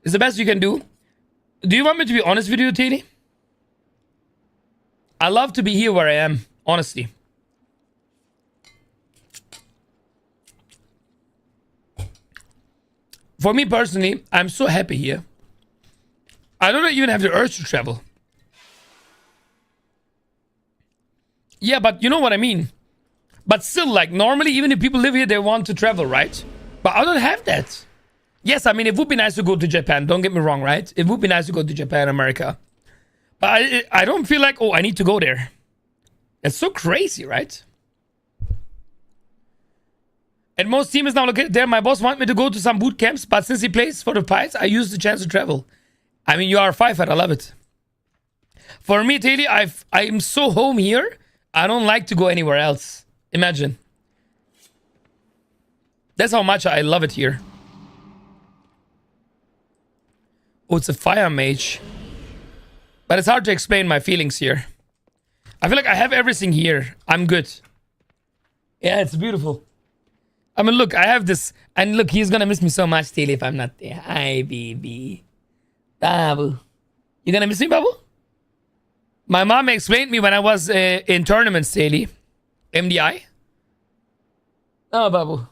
It's the best you can do. Do you want me to be honest with you, Tini? I love to be here where I am, honestly. For me personally, I'm so happy here. I don't even have the urge to travel. Yeah, but you know what I mean. But still, like, normally, even if people live here, they want to travel, right? But I don't have that. Yes, I mean, it would be nice to go to Japan. Don't get me wrong, right? It would be nice to go to Japan, America. But I don't feel like, oh, I need to go there. It's so crazy, right? And most team is now located there. My boss wants me to go to some boot camps, but since he plays for the Pies, I use the chance to travel. I mean, you are a firefighter. I love it. For me, Taylor, I'm so home here. I don't like to go anywhere else. Imagine. That's how much I love it here. Oh, it's a fire mage. But it's hard to explain my feelings here. I feel like I have everything here. I'm good. Yeah, it's beautiful. I mean, look, I have this. And look, he's gonna miss me so much, Taylor, if I'm not there. Hi, baby. Babu. You gonna miss me, Babu? My mom explained me when I was in tournaments, Taylor. MDI. Oh, Babu.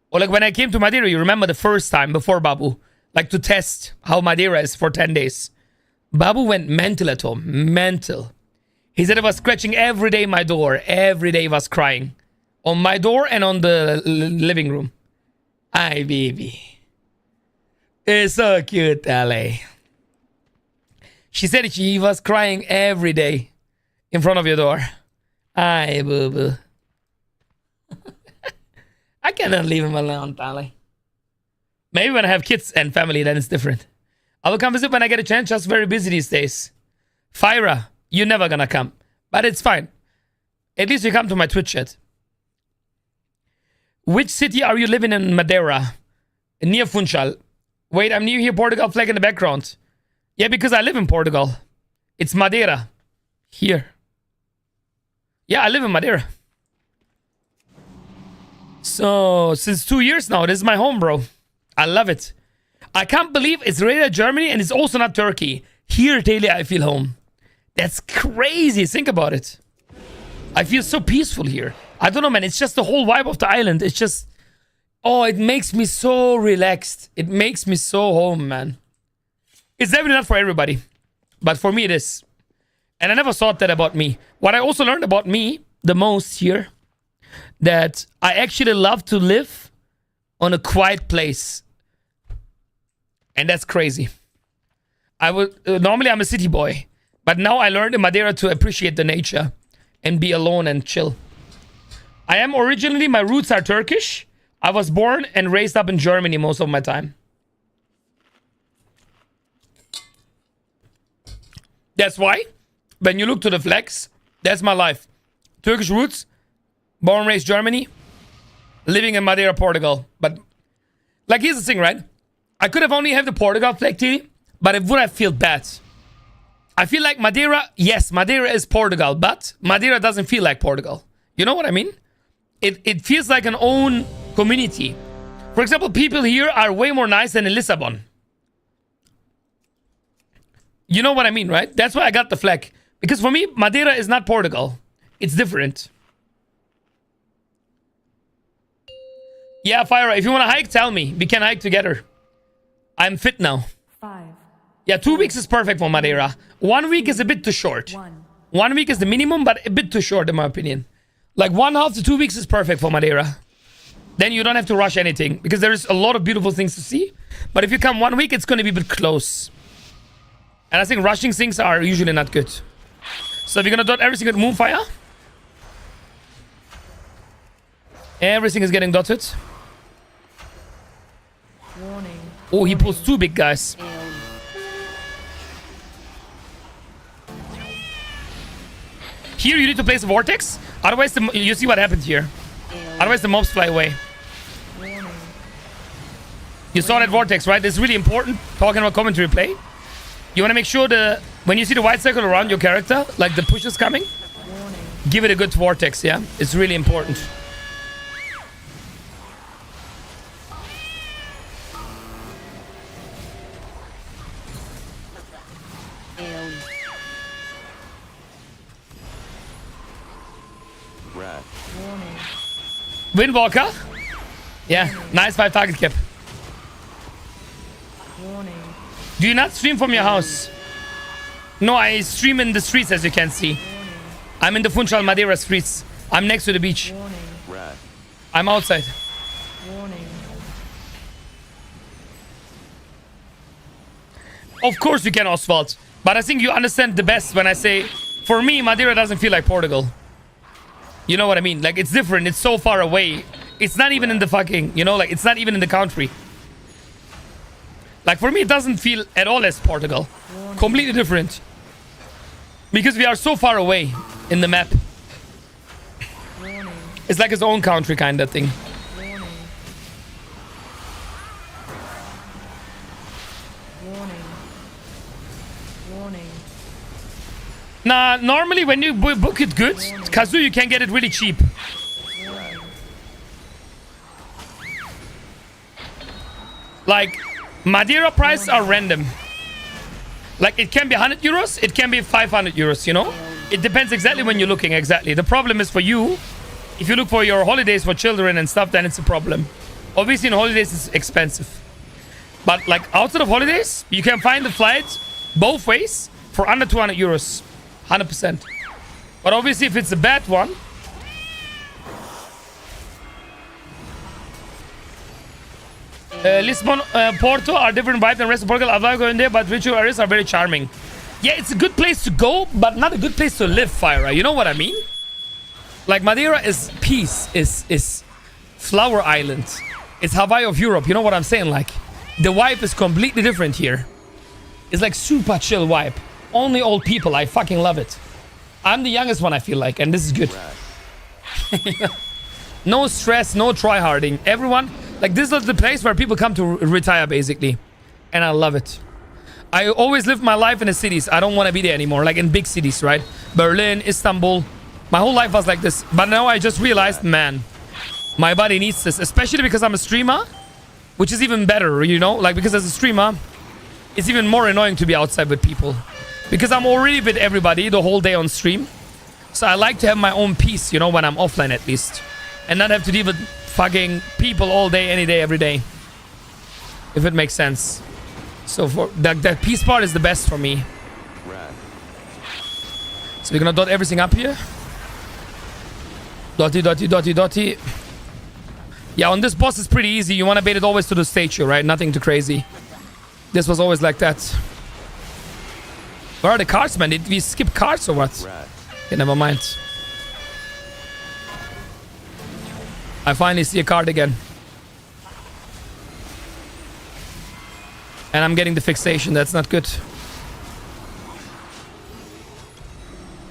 Or like when I came to Madeira, you remember the first time before Babu? Like to test how Madeira is for 10 days. Babu went mental at home. Mental. He said he was scratching every day my door. Every day he was crying. On my door and on the living room. Hi, baby. It's so cute, LA. She said she was crying every day in front of your door. Hi, boo-boo. I cannot leave him alone, Tali. Maybe when I have kids and family, then it's different. I will come visit when I get a chance. Just very busy these days. Fyra, you're never gonna come. But it's fine. At least you come to my Twitch chat. Which city are you living in Madeira? Near Funchal. Wait, I'm near here. Portugal flag in the background. Yeah, because I live in Portugal. It's Madeira. Here. Yeah, I live in Madeira. So, since 2 years now, this is my home, bro. I love it. I can't believe it's rated Germany and it's also not Turkey. Here, daily, I feel home. That's crazy. Think about it. I feel so peaceful here. I don't know, man. It's just the whole vibe of the island. It's just... Oh, it makes me so relaxed. It makes me so home, man. It's definitely not for everybody. But for me, it is. And I never thought that about me. What I also learned about me the most here, that I actually love to live on a quiet place. And that's crazy. I would normally I'm a city boy, but now I learned in Madeira to appreciate the nature and be alone and chill. I am originally, my roots are Turkish. I was born and raised up in Germany most of my time. That's why, when you look to the flags, that's my life. Turkish roots, born and raised Germany, living in Madeira, Portugal. But, like, here's the thing, right? I could have only had the Portugal flag, T, but it would have felt bad. I feel like Madeira, yes, Madeira is Portugal, but Madeira doesn't feel like Portugal. You know what I mean? It feels like an own community. For example, people here are way more nice than in Lisbon. You know what I mean, right? That's why I got the flag. Because for me, Madeira is not Portugal. It's different. Yeah, Fyra, if you want to hike, tell me. We can hike together. I'm fit now. 5, Yeah, 2 weeks is perfect for Madeira. 1 week is a bit too short. 1 week is the minimum, but a bit too short in my opinion. Like 1.5 to 2 weeks is perfect for Madeira. Then you don't have to rush anything because there is a lot of beautiful things to see. But if you come 1 week, it's going to be a bit close. And I think rushing things are usually not good. So if you're going to dot everything with Moonfire. Everything is getting dotted. Warning. Oh, he pulls 2 big guys. Here you need to place a vortex. Otherwise, you see what happened here. Otherwise, the mobs fly away. You saw that vortex, right? It's really important. Talking about commentary play. You want to make sure when you see the white circle around your character, like the push is coming, give it a good vortex, yeah? It's really important. Windwalker. Yeah, nice 5 target cap. Do you not stream from your house? No, I stream in the streets, as you can see. I'm in the Funchal Madeira streets. I'm next to the beach. I'm outside. Of course you can, Oswald. But I think you understand the best when I say, for me, Madeira doesn't feel like Portugal. You know what I mean? Like, it's different. It's so far away. It's not even in the fucking, you know, like, it's not even in the country. Like, for me, it doesn't feel at all as Portugal. Completely different. Because we are so far away in the map. It's like its own country kind of thing. Nah, normally when you book it good, Kazoo, you can get it really cheap. Like, Madeira prices are random. Like, it can be 100 euros, it can be 500 euros, you know? It depends exactly when you're looking, exactly. The problem is for you, if you look for your holidays for children and stuff, then it's a problem. Obviously, in holidays, it's expensive. But, like, outside of holidays, you can find the flight both ways for under 200 euros. 100%. But obviously, if it's a bad one, Lisbon, Porto are different vibes than the rest of Portugal. I've never going there, but ritual areas are very charming. Yeah, it's a good place to go, but not a good place to live, Fyra. You know what I mean? Like, Madeira is peace, is flower island. It's Hawaii of Europe. You know what I'm saying? Like, the vibe is completely different here. It's like super chill vibe. Only old people. I fucking love it. I'm the youngest one, I feel like, and this is good. No stress, no tryharding. Everyone, like, this is the place where people come to retire, basically. And I love it. I always live my life in the cities. I don't want to be there anymore. Like, in big cities, right? Berlin, Istanbul. My whole life was like this. But now I just realized, man, my body needs this. Especially because I'm a streamer. Which is even better, you know? Like, because as a streamer, it's even more annoying to be outside with people. Because I'm already with everybody the whole day on stream. So I like to have my own peace, you know, when I'm offline at least. And not have to deal with fucking people all day, any day, every day. If it makes sense. So for that peace part is the best for me. So we're gonna dot everything up here. Dotty, dotty, dotty, dotty. Yeah, on this boss it's pretty easy. You wanna bait it always to the statue, right? Nothing too crazy. This was always like that. Where are the cards, man? Did we skip cards or what? Okay, never mind. I finally see a card again. And I'm getting the fixation. That's not good.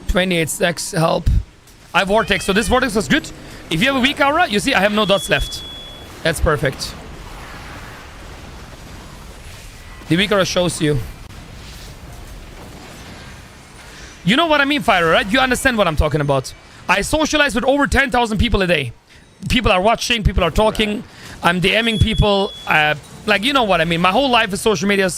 28 stacks help. I have Vortex. So this Vortex was good. If you have a weak aura, you see I have no dots left. That's perfect. The weak aura shows you. You know what I mean, Fyra, right? You understand what I'm talking about. I socialize with over 10,000 people a day. People are watching, people are talking. I'm DMing people. Like, you know what I mean. My whole life is social media,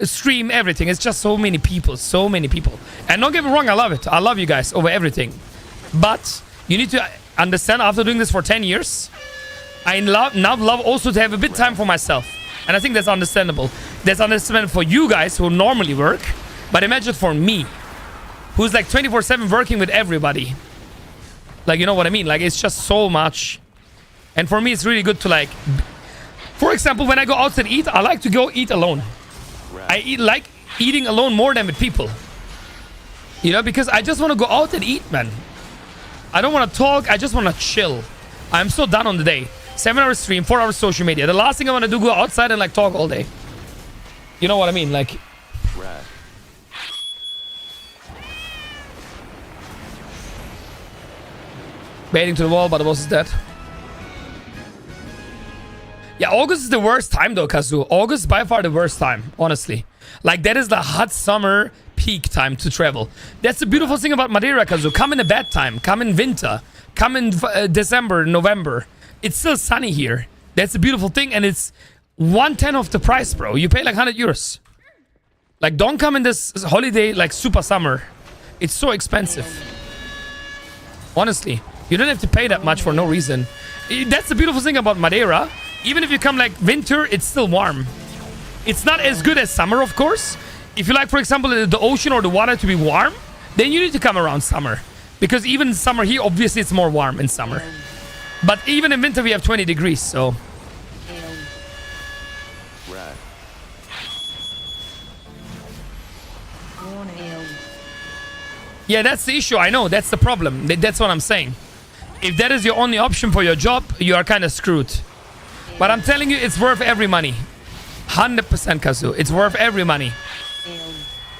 stream, everything. It's just so many people, so many people. And don't get me wrong, I love it. I love you guys over everything. But you need to understand, after doing this for 10 years, I now love also to have a bit time for myself. And I think that's understandable. That's understandable for you guys who normally work. But imagine for me, who's like 24/7 working with everybody. Like, you know what I mean? Like, it's just so much. And for me, it's really good to like... For example, when I go outside to eat, I like to go eat alone. I like eating alone more than with people. You know, because I just want to go out and eat, man. I don't want to talk. I just want to chill. I'm so done on the day. 7-hour stream, 4 hours social media. The last thing I want to do, go outside and like talk all day. You know what I mean? Like... Rat. Baiting to the wall, but the boss is dead. Yeah, August is the worst time though, Kazu. August is by far the worst time, honestly. Like, that is the hot summer peak time to travel. That's the beautiful thing about Madeira, Kazu. Come in a bad time. Come in winter. Come in December, November. It's still sunny here. That's the beautiful thing, and it's 1/10 of the price, bro. You pay like 100 euros. Like, don't come in this holiday like super summer. It's so expensive. Honestly. You don't have to pay that much for no reason. That's the beautiful thing about Madeira. Even if you come like winter, it's still warm. It's not as good as summer, of course. If you like, for example, the ocean or the water to be warm, then you need to come around summer. Because even summer here, obviously it's more warm in summer. But even in winter, we have 20 degrees, so... Rat. Yeah, that's the issue. I know. That's the problem. That's what I'm saying. If that is your only option for your job, you are kind of screwed. But I'm telling you, it's worth every money. 100%, Kazu. It's worth every money.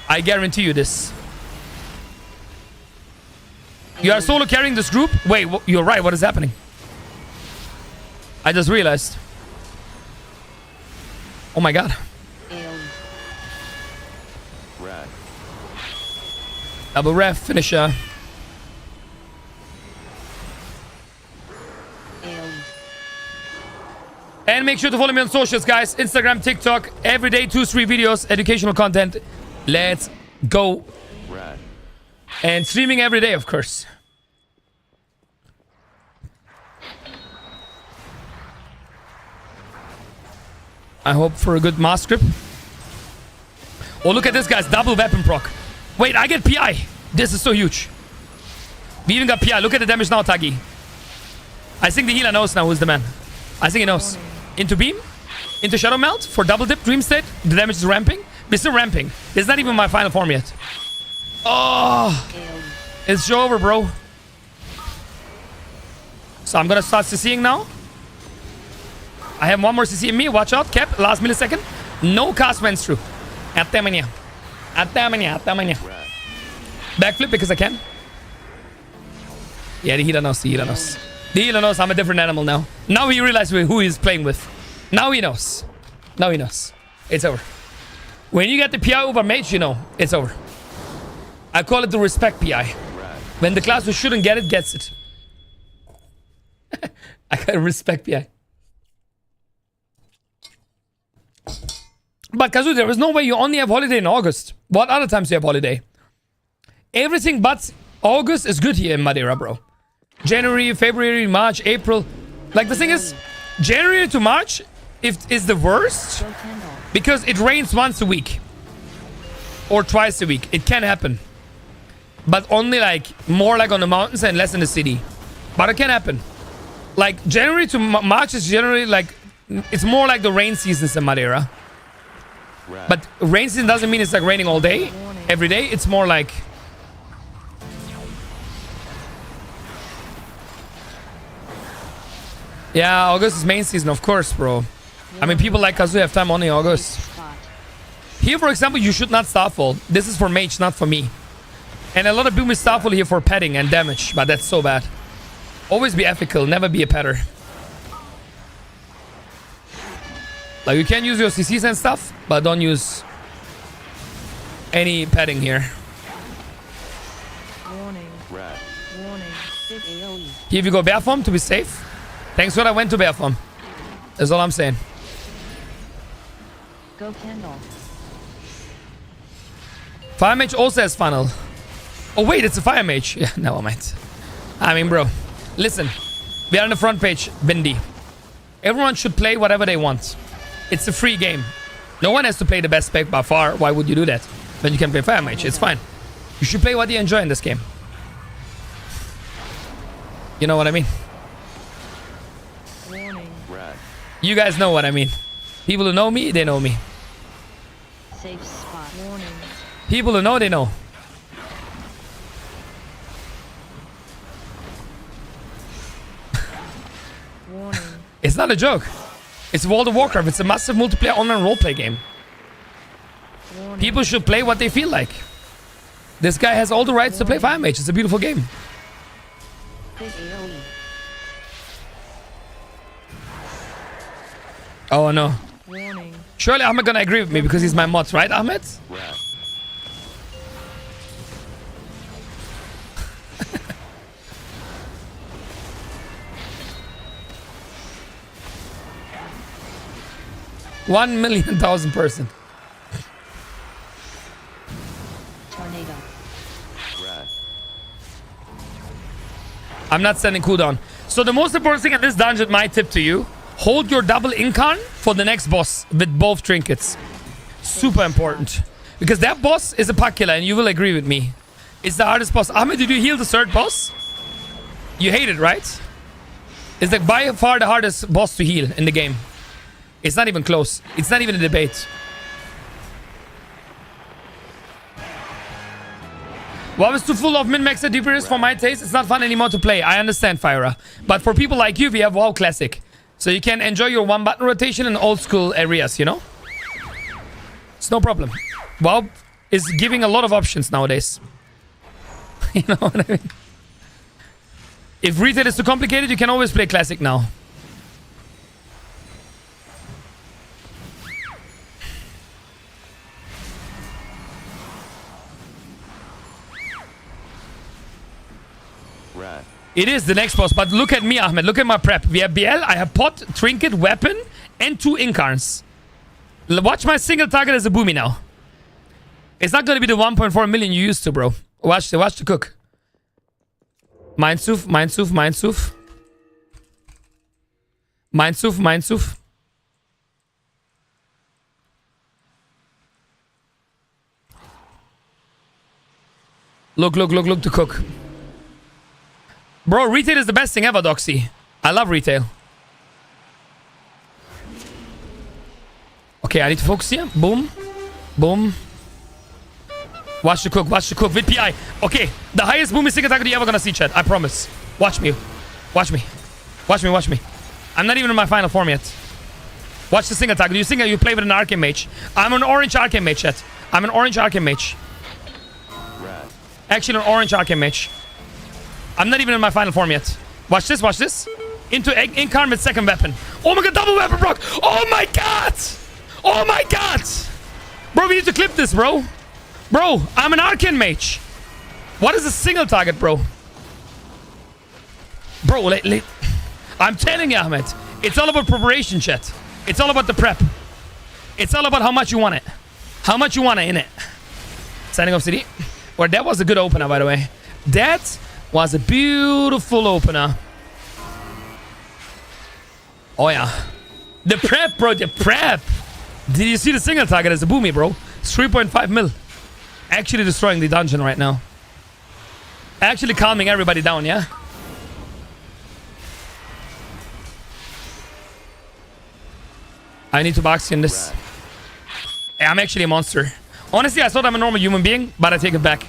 I guarantee you this. You are solo carrying this group? Wait, you're right. What is happening? I just realized. Oh my god. Rat. Double ref, finisher. And make sure to follow me on socials, guys. Instagram, TikTok. Every day, 2-3 videos. Educational content. Let's go. Rat. And streaming every day, of course. I hope for a good mass grip. Oh, look at this, guys. Double weapon proc. Wait, I get PI. This is so huge. We even got PI. Look at the damage now, Tagi. I think the healer knows now who's the man. I think he knows. Into beam. Into shadow melt for double dip. Dream state. The damage is ramping. We're still ramping. It's not even my final form yet. Oh. It's over, bro. So I'm gonna start CCing now. I have one more CC in me. Watch out. Cap. Last millisecond. No cast went through. Atamania. Atamania. Atamania. Backflip because I can. Yeah, the healer knows. The healer knows. The healer knows I'm a different animal now. Now he realizes who he's playing with. Now he knows. Now he knows. It's over. When you get the PI over mage, you know. It's over. I call it the respect PI. When the class who shouldn't get it, gets it. I got respect PI. But Kazu, there is no way you only have holiday in August. What other times do you have holiday? Everything but August is good here in Madeira, bro. January, February, March, April. Like, the thing is, January to March is the worst because it rains once a week or twice a week. It can happen, but only like more like on the mountains and less in the city. But it can happen. Like, January to March is generally like, it's more like the rain seasons in Madeira. But rain season doesn't mean it's like raining all day, every day. It's more like... Yeah, August is main season, of course, bro. I mean, people like Kazu have time only in August. Here, for example, you should not Starfall. This is for mage, not for me. And a lot of people Starfall here for petting and damage, but that's so bad. Always be ethical, never be a petter. Like, you can use your CCs and stuff, but don't use any petting here. Warning. Rat. Warning. Here we go bear form to be safe. Thanks God I went to bear form. That's all I'm saying. Go candle. Fire mage also has funnel. Oh wait, it's a fire mage. Yeah, never mind. I mean, bro, listen. We are on the front page, Bindi. Everyone should play whatever they want. It's a free game. No one has to play the best spec by far. Why would you do that? Then you can play Fire Mage. It's fine. You should play what you enjoy in this game. You know what I mean? Warning. Rat. You guys know what I mean. People who know me, they know me. Safe spot. Warning. People who know, they know. Warning. It's not a joke. It's World of Warcraft. It's a massive multiplayer online roleplay game. Warning. People should play what they feel like. This guy has all the rights to play Fire Mage. It's a beautiful game. Big AoE. Oh no. Warning. Surely Ahmed gonna agree with me because he's my mod, right, Ahmed? Rat. $1 million person. Tornado. Rat. I'm not sending cooldown. So the most important thing in this dungeon, my tip to you, hold your double incarn for the next boss with both trinkets. Super important. Because that boss is a pack killer and you will agree with me. It's the hardest boss. Ahmed, did you heal the third boss? You hate it, right? It's like by far the hardest boss to heal in the game. It's not even close. It's not even a debate. WoW is too full of min-maxed DPS for my taste. It's not fun anymore to play. I understand, Fyra. But for people like you, we have WoW Classic. So you can enjoy your one-button rotation in old school areas, you know? It's no problem. WoW is giving a lot of options nowadays. You know what I mean? If retail is too complicated, you can always play Classic now. Rat. It is the next boss, but look at me, Ahmed. Look at my prep. We have BL, I have pot, trinket, weapon, and 2 incarns. Watch my single target as a boomy now. It's not gonna be the 1.4 million you used to, bro. Watch the cook. Mindsoof, Mindsoof, Mindsoof. Mindsoof, Mindsoof. Look to cook. Bro, retail is the best thing ever, Doxy. I love retail. Okay, I need to focus here. Boom. Boom. Watch the cook with PI. Okay, the highest booming single target you're ever gonna see, chat. I promise. Watch me. Watch me. Watch me, watch me. I'm not even in my final form yet. Watch the single target. You play with an Arcane Mage. I'm an orange Arcane Mage, chat. I'm an orange Arcane Mage. Rat. Actually, an orange Arcane Mage. I'm not even in my final form yet. Watch this, watch this. Into incarn with second weapon. Oh my god, double weapon block. Oh my god. Oh my god. Bro, we need to clip this, bro. Bro, I'm an Arcane Mage. What is a single target, bro? Bro, I'm telling you, Ahmed. It's all about preparation, chat. It's all about the prep. It's all about how much you want it. How much you want it in it. Signing off CD. Well, that was a good opener, by the way. That was a beautiful opener. Oh, yeah. The prep, bro. The prep. Did you see the single target as a boomy, bro? It's 3.5 mil. Actually destroying the dungeon right now. Actually calming everybody down, yeah? I need to box in this. Yeah, I'm actually a monster. Honestly, I thought I'm a normal human being, but I take it back.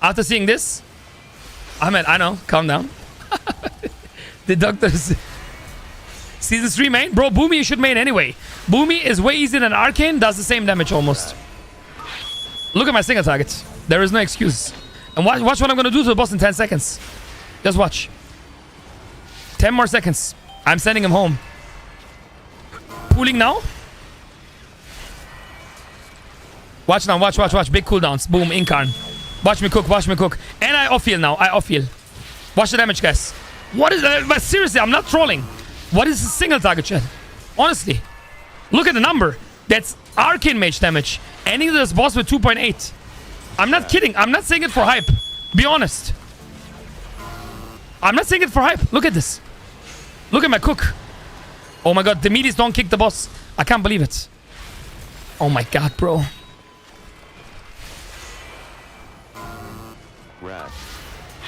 After seeing this, Ahmed, I know. Calm down. The doctors... Season 3 main? Bro, Boomy you should main anyway. Boomy is way easier than Arcane, does the same damage almost. Look at my single targets. There is no excuse. And watch what I'm gonna do to the boss in 10 seconds. Just watch. 10 more seconds. I'm sending him home. Pooling now. Watch now, watch. Big cooldowns. Boom, incarn. Watch me cook. And I off-heal now. Watch the damage, guys. What is that? But seriously, I'm not trolling. What is the single target, chat? Honestly. Look at the number. That's Arcane Mage damage. Ending this boss with 2.8. I'm not kidding. I'm not saying it for hype. Be honest. I'm not saying it for hype. Look at this. Look at my cook. Oh my god, the meaties don't kick the boss. I can't believe it. Oh my god, bro. Rat.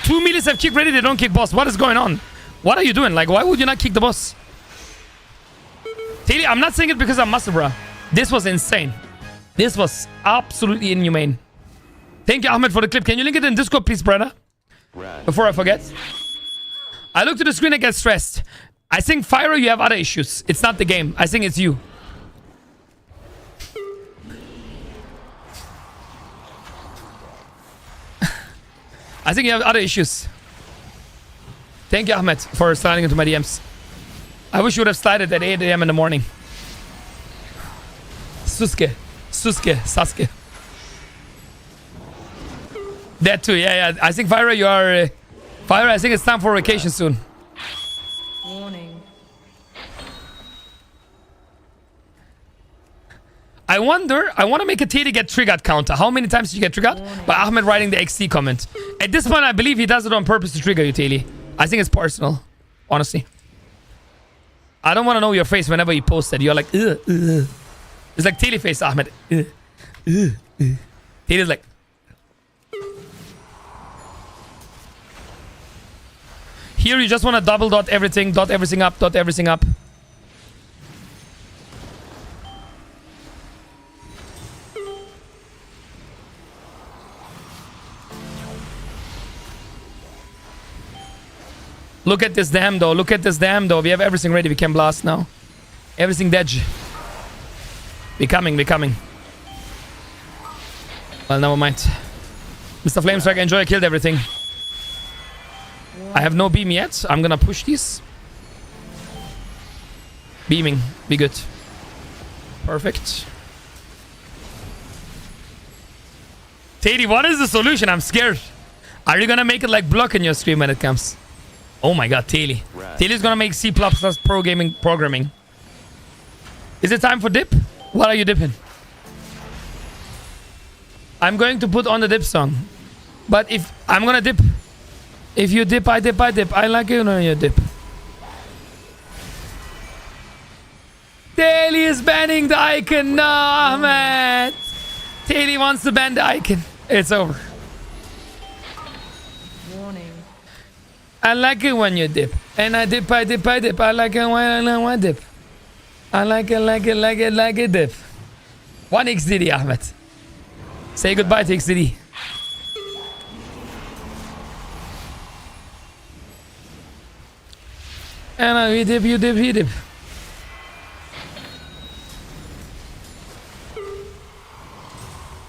2 melees have kick ready, they don't kick boss. What is going on? What are you doing? Like, why would you not kick the boss? Taylor, I'm not saying it because I'm muscle, bro. This was insane. This was absolutely inhumane. Thank you, Ahmed, for the clip. Can you link it in Discord, please, brother? Rat. Before I forget. I look to the screen and get stressed. I think, Fyro, you have other issues. It's not the game. I think it's you. I think you have other issues. Thank you, Ahmed, for sliding into my DMs. I wish you would have slided at 8 a.m. in the morning. Sasuke. That too, yeah. I think, Fyra, you are... Fyra, I think it's time for vacation soon. Warning. I want to make a Teddy get triggered counter. How many times did you get triggered? By Ahmed writing the XT comment. At this point, I believe he does it on purpose to trigger you, Teddy. I think it's personal, honestly. I don't want to know your face whenever you post it. You're like, ugh. It's like Teddy face, Ahmed. Teddy's like... Here, you just want to double dot everything up. Look at this dam, though. We have everything ready. We can blast now. Everything dead. Becoming. Well, never mind. Mr. Flamestrike, enjoy. I killed everything. I have no beam yet. I'm gonna push these. Beaming. Be good. Perfect. Teddy, what is the solution? I'm scared. Are you gonna make it like block in your stream when it comes? Oh my god, Teddy. Teddy's gonna make C++ pro gaming programming. Is it time for dip? What are you dipping? I'm going to put on the dip song. But if I'm gonna dip. If you dip, I dip. I like it when you dip. Teddy is banning the icon. No, man. Teddy wants to ban the icon. It's over. Warning. I like it when you dip. And I dip. I like it when I dip. I like it, dip. 1 XDD, Ahmed. Say goodbye to XDD. And we dip, you dip, he dip.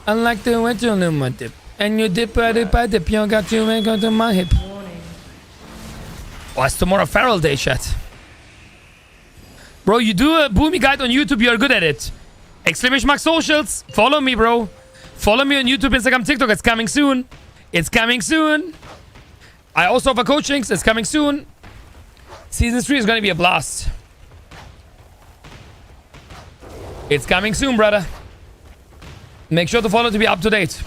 I like the way you do my dip. And you dip, I dip. You got to make out to my hip. Oh, it's tomorrow Feral Day, chat. Bro, you do a Boomy guide on YouTube, you're good at it. Exclamation mark socials. Follow me, bro. Follow me on YouTube, Instagram, TikTok. It's coming soon. I also have a coachings. It's coming soon. Season 3 is going to be a blast. It's coming soon, brother. Make sure to follow to be up to date.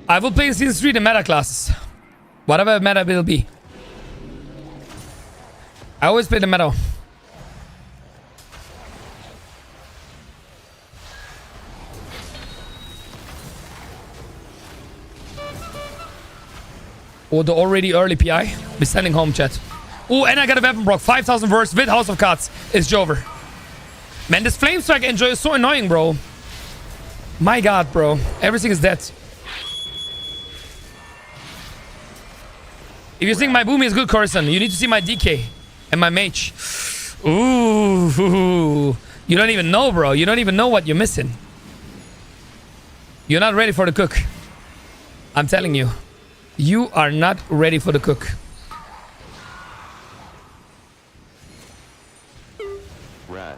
I will play Season 3 the meta classes. Whatever meta will be. I always play the meta. Oh, the already early PI. Be sending home, chat. Oh, and I got a weapon proc. 5,000 verse with House of Cards. It's Jover. Man, this Flame Strike enjoy is so annoying, bro. My god, bro. Everything is dead. If you think my Boomy is good, Corson, you need to see my DK and my Mage. Ooh. You don't even know, bro. You don't even know what you're missing. You're not ready for the cook. I'm telling you. You are not ready for the cook. Rat.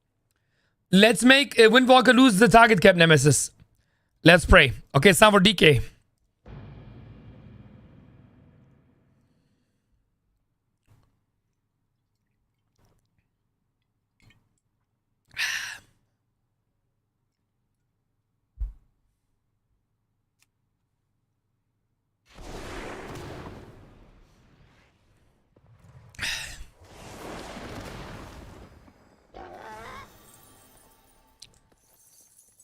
Let's make Windwalker lose the target cap nemesis. Let's pray. Okay, it's time for DK.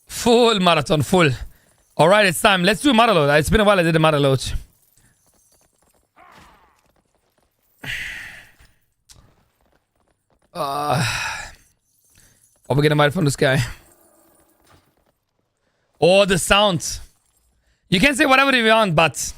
Full marathon, full. All right, it's time. Let's do a mara load. It's been a while I did a mara load. Are we gonna mine from this guy? Oh, the sound. You can say whatever you want, but...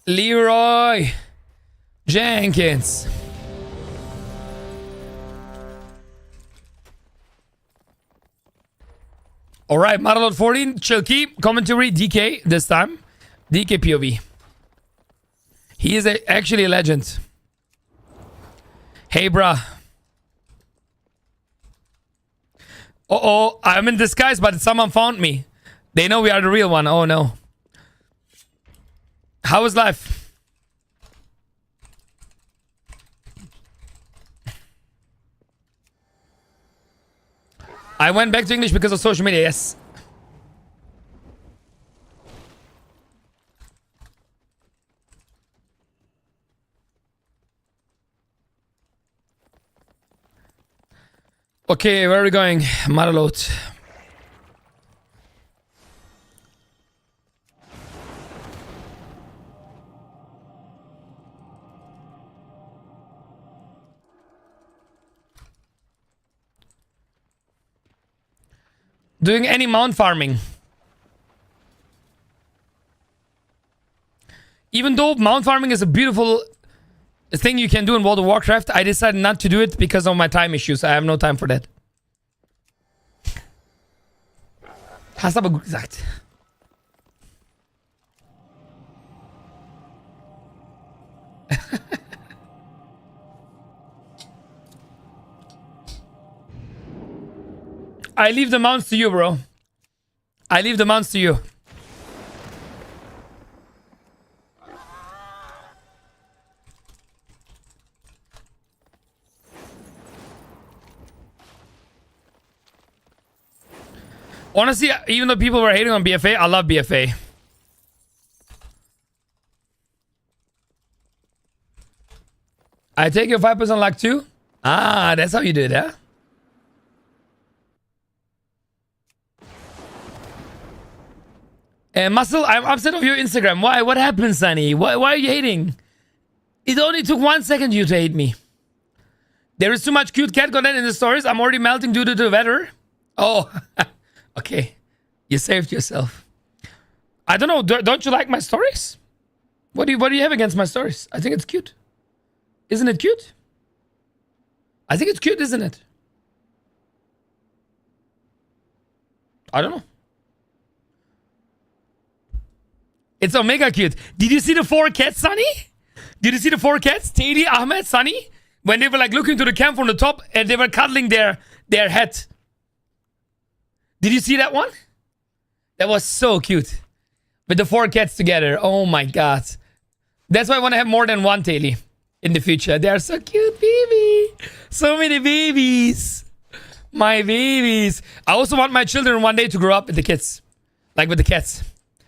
Leroy Jenkins. All right, Marlon 14, Chilky, commentary, DK this time. DK POV. He is actually a legend. Hey, bruh. Uh-oh, I'm in disguise, but someone found me. They know we are the real one. Oh, no. How is life? I went back to English because of social media, yes. Okay, where are we going? Maralot. Doing any mount farming. Even though mount farming is a beautiful thing you can do in World of Warcraft, I decided not to do it because of my time issues. I have no time for that. Hast aber gut gesagt. I leave the mounts to you, bro. I leave the mounts to you. Honestly, even though people were hating on BFA, I love BFA. I take your 5% luck too? Ah, that's how you do it, huh? Muscle, I'm upset of your Instagram. Why? What happened, Sunny? Why are you hating? It only took 1 second you to hate me. There is too much cute cat content in the stories. I'm already melting due to the weather. Oh, okay. You saved yourself. I don't know. Don't you like my stories? What do you have against my stories? I think it's cute. Isn't it cute? I think it's cute, isn't it? I don't know. It's omega cute. Did you see the 4 cats, Sunny? Did you see the 4 cats? Teddy, Ahmed, Sunny? When they were like looking to the camp from the top and they were cuddling their head. Did you see that one? That was so cute. With the 4 cats together. Oh my god. That's why I want to have more than one Teddy in the future. They are so cute, baby. So many babies. My babies. I also want my children one day to grow up with the kids. Like with the cats.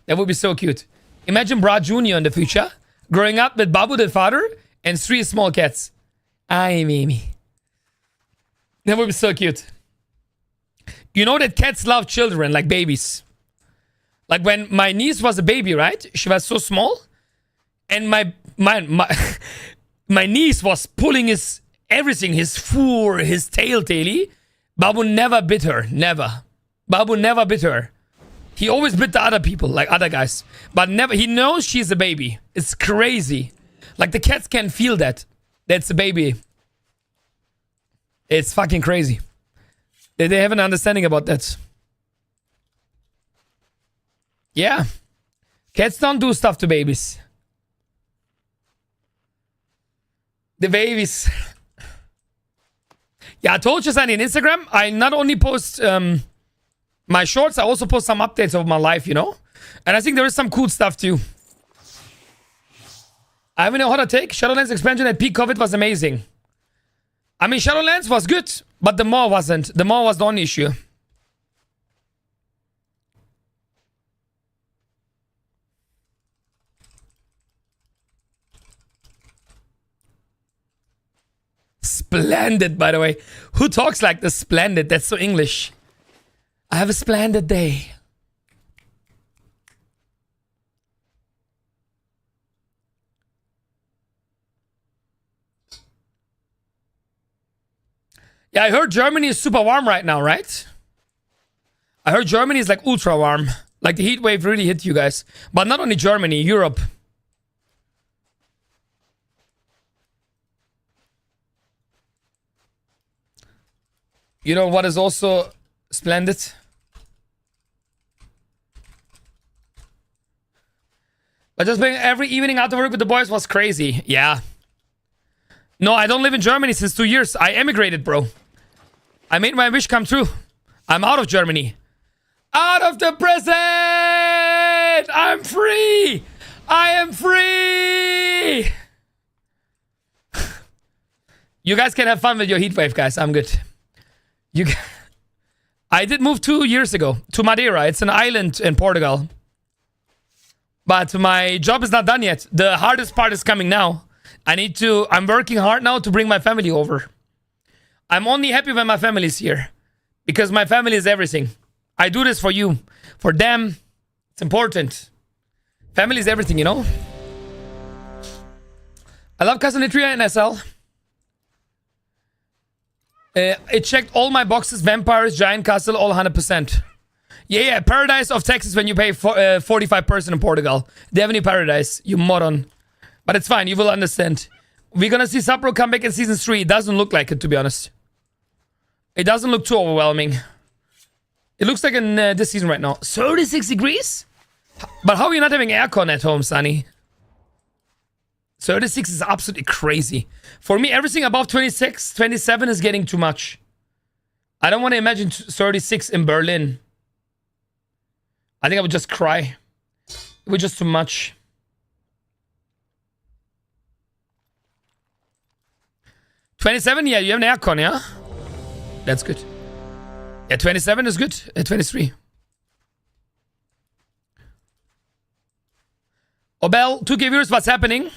That would be so cute. Imagine Bra Jr. in the future. Growing up with Babu the father and 3 small cats. Ay, Mimi. That would be so cute. You know that cats love children like babies. Like when my niece was a baby, right? She was so small. And my niece was pulling his everything. His fur, his taily. Babu never bit her. Never. Babu never bit her. He always bit the other people, like other guys. But never. He knows she's a baby. It's crazy. Like the cats can feel that. That's a baby. It's fucking crazy. They have an understanding about that. Yeah. Cats don't do stuff to babies. The babies. Yeah, I told you, Sunny, on Instagram, I not only post my shorts, I also post some updates of my life, you know? And I think there is some cool stuff too. I have a hot take. Shadowlands expansion at peak COVID was amazing. I mean, Shadowlands was good, but the maw wasn't. The maw was the only issue. Splendid, by the way. Who talks like the splendid? That's so English. I have a splendid day. Yeah, I heard Germany is super warm right now, right? I heard Germany is like ultra warm. Like the heat wave really hit you guys. But not only Germany, Europe. You know what is also splendid? But just being every evening out to work with the boys was crazy. Yeah. No, I don't live in Germany since 2 years. I emigrated, bro. I made my wish come true. I'm out of Germany. Out of the present! I'm free! I am free! You guys can have fun with your heat wave, guys. I'm good. I did move 2 years ago to Madeira. It's an island in Portugal. But my job is not done yet. The hardest part is coming now. I'm working hard now to bring my family over. I'm only happy when my family is here. Because my family is everything. I do this for you. For them, it's important. Family is everything, you know? I love Casanitria and SL. It checked all my boxes. Vampires, Giant Castle, all 100%. Yeah, Paradise of Texas when you pay 45% in Portugal. They have any Paradise, you moron. But it's fine, you will understand. We're gonna see Sapro come back in Season 3. It doesn't look like it, to be honest. It doesn't look too overwhelming. It looks like in this season right now. 36 degrees? But how are you not having aircon at home, Sonny? 36 is absolutely crazy. For me, everything above 26, 27 is getting too much. I don't want to imagine 36 in Berlin. I think I would just cry. It was just too much. $27, yeah, you have an aircon, yeah? That's good. Yeah, 27 is good. 23. Obel, 2K viewers, what's happening?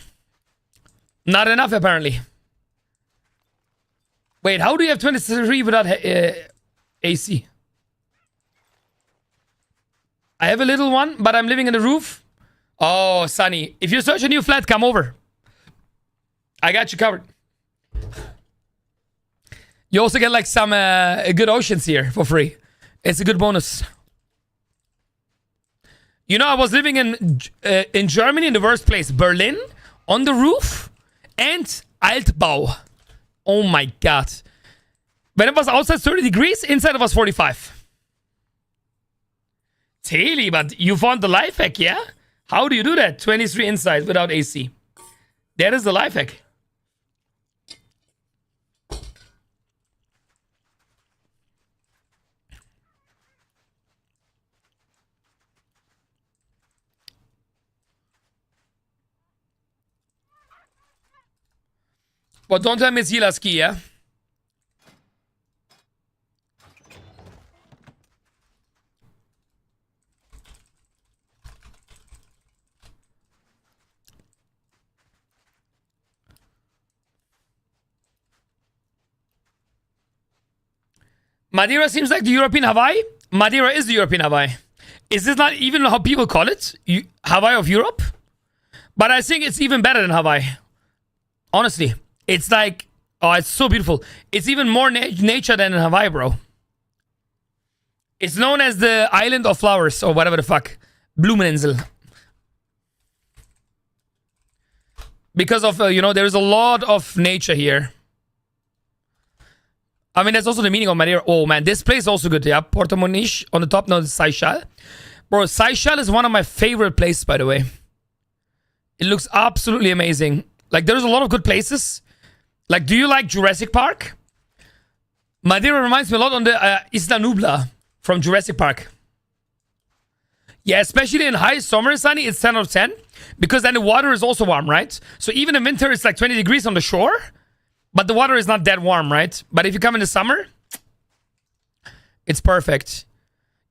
Not enough, apparently. Wait, how do you have 23 without AC? I have a little one, but I'm living in the roof. Oh, Sonny. If you search a new flat, come over. I got you covered. You also get like some good oceans here for free. It's a good bonus. You know, I was living in Germany in the worst place. Berlin, on the roof, and Altbau. Oh my god. When it was outside 30 degrees, inside it was 45. Taily, but you found the life hack, yeah? How do you do that? 23 inside without AC. That is the life hack. But don't tell me it's Yila's key, yeah? Madeira seems like the European Hawaii. Madeira is the European Hawaii. Is this not even how people call it? Hawaii of Europe? But I think it's even better than Hawaii. Honestly. It's like Oh, it's so beautiful. It's even more nature than in Hawaii, bro. It's known as the Island of Flowers or whatever the fuck. Blumeninsel. Because of, there's a lot of nature here. I mean, that's also the meaning of Madeira. Oh, man, this place is also good. Yeah, Porto Moniz on the top. No, it's Seychelles. Bro, Seychelles is one of my favorite places, by the way. It looks absolutely amazing. Like, there's a lot of good places. Like, do you like Jurassic Park? Madeira reminds me a lot on the Isla Nubla from Jurassic Park. Yeah, especially in high summer, sunny, it's 10 out of 10. Because then the water is also warm, right? So even in winter, it's like 20 degrees on the shore. But the water is not that warm, right? But if you come in the summer, it's perfect.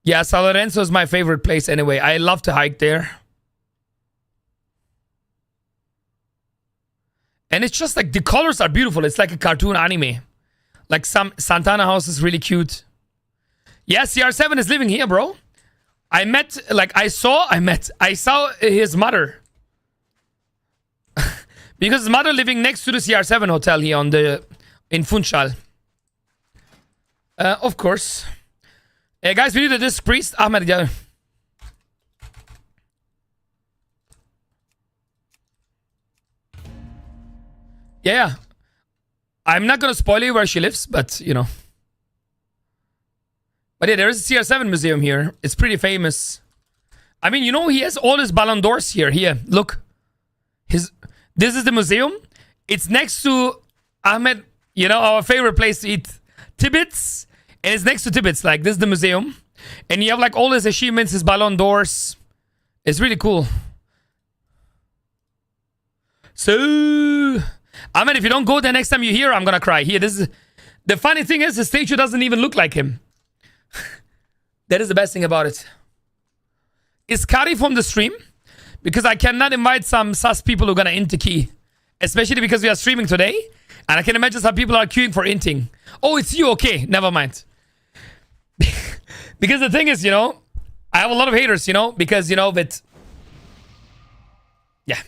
Yeah, San Lorenzo is my favorite place anyway. I love to hike there. And it's just like, the colors are beautiful. It's like a cartoon anime. Like some Santana house is really cute. Yeah, CR7 is living here, bro. I saw his mother. Because his mother living next to the CR7 hotel here in Funchal. Of course. Guys, we need a disc priest. Ahmed, yeah. Yeah. I'm not gonna spoil you where she lives, but But yeah, there is a CR7 museum here. It's pretty famous. I mean, he has all his Ballon d'Ors here. Here, look. This is the museum. It's next to Ahmed, our favorite place to eat. Tibbets. And it's next to Tibbets. Like, this is the museum. And you have like all his achievements, his Ballon d'Ors. It's really cool. So, Ahmed, if you don't go there next time you're here, I'm gonna cry. Here, this is... The funny thing is, the statue doesn't even look like him. That is the best thing about it. Is Kari from the stream? Because I cannot invite some sus people who are gonna int the key. Especially because we are streaming today. And I can imagine some people are queuing for inting. Oh, it's you? Okay, never mind. Because the thing is, I have a lot of haters, because, but... Yeah.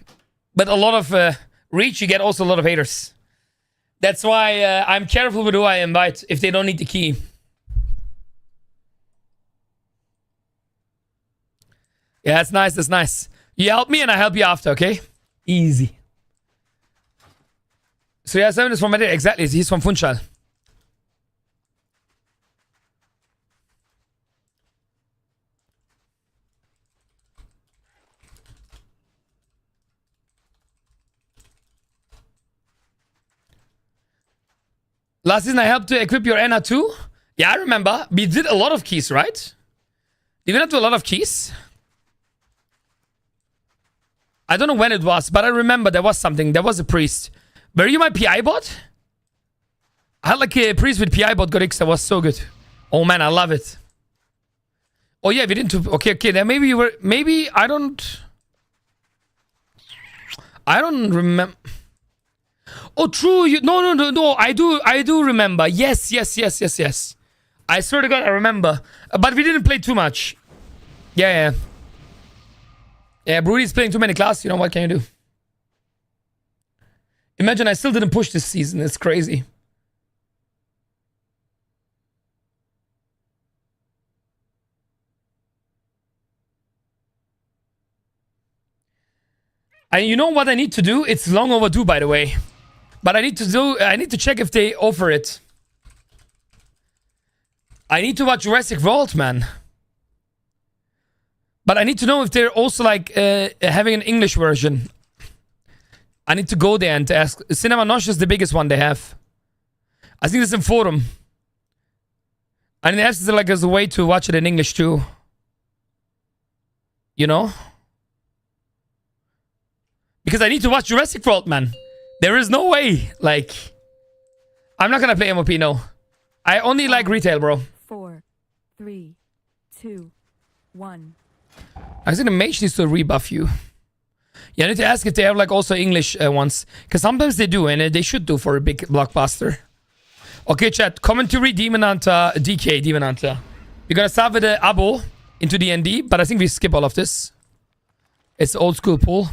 But a lot of reach, you get also a lot of haters. That's why I'm careful with who I invite if they don't need the key. Yeah, that's nice, that's nice. You help me and I help you after, okay? Easy. So yeah, 7 is from Madeira. Exactly, he's from Funchal. Last season I helped to equip your Enna too? Yeah, I remember. We did a lot of keys, right? Did we not do a lot of keys? I don't know when it was, but I remember there was something. There was a priest. Were you my PI bot? I had like a priest with PI bot Gorix that was so good. Oh man, I love it. Oh yeah, we didn't do... Okay, then maybe you were... Maybe I don't remember... Oh, true. No. I do remember. Yes. I swear to God, I remember. But we didn't play too much. Yeah. Yeah, Brody's playing too many classes. What can you do? Imagine I still didn't push this season. It's crazy. And you know what I need to do? It's long overdue, by the way. But I need to check if they offer it. I need to watch Jurassic World, man. But I need to know if they're also like having an English version. I need to go there and ask. Cinema Nosh is the biggest one they have. I think it's in Forum. And they have like there's a way to watch it in English too. Because I need to watch Jurassic World, man. There is no way. Like, I'm not gonna play MOP, no. I only like retail, bro. 4, 3, 2, 1. I think the mage needs to rebuff you. Yeah, I need to ask if they have like also English ones. Because sometimes they do, and they should do for a big blockbuster. Okay, chat. Commentary, Demon Hunter, DK, Demon Hunter. We're gonna start with the abo into D&D, but I think we skip all of this. It's old school pool.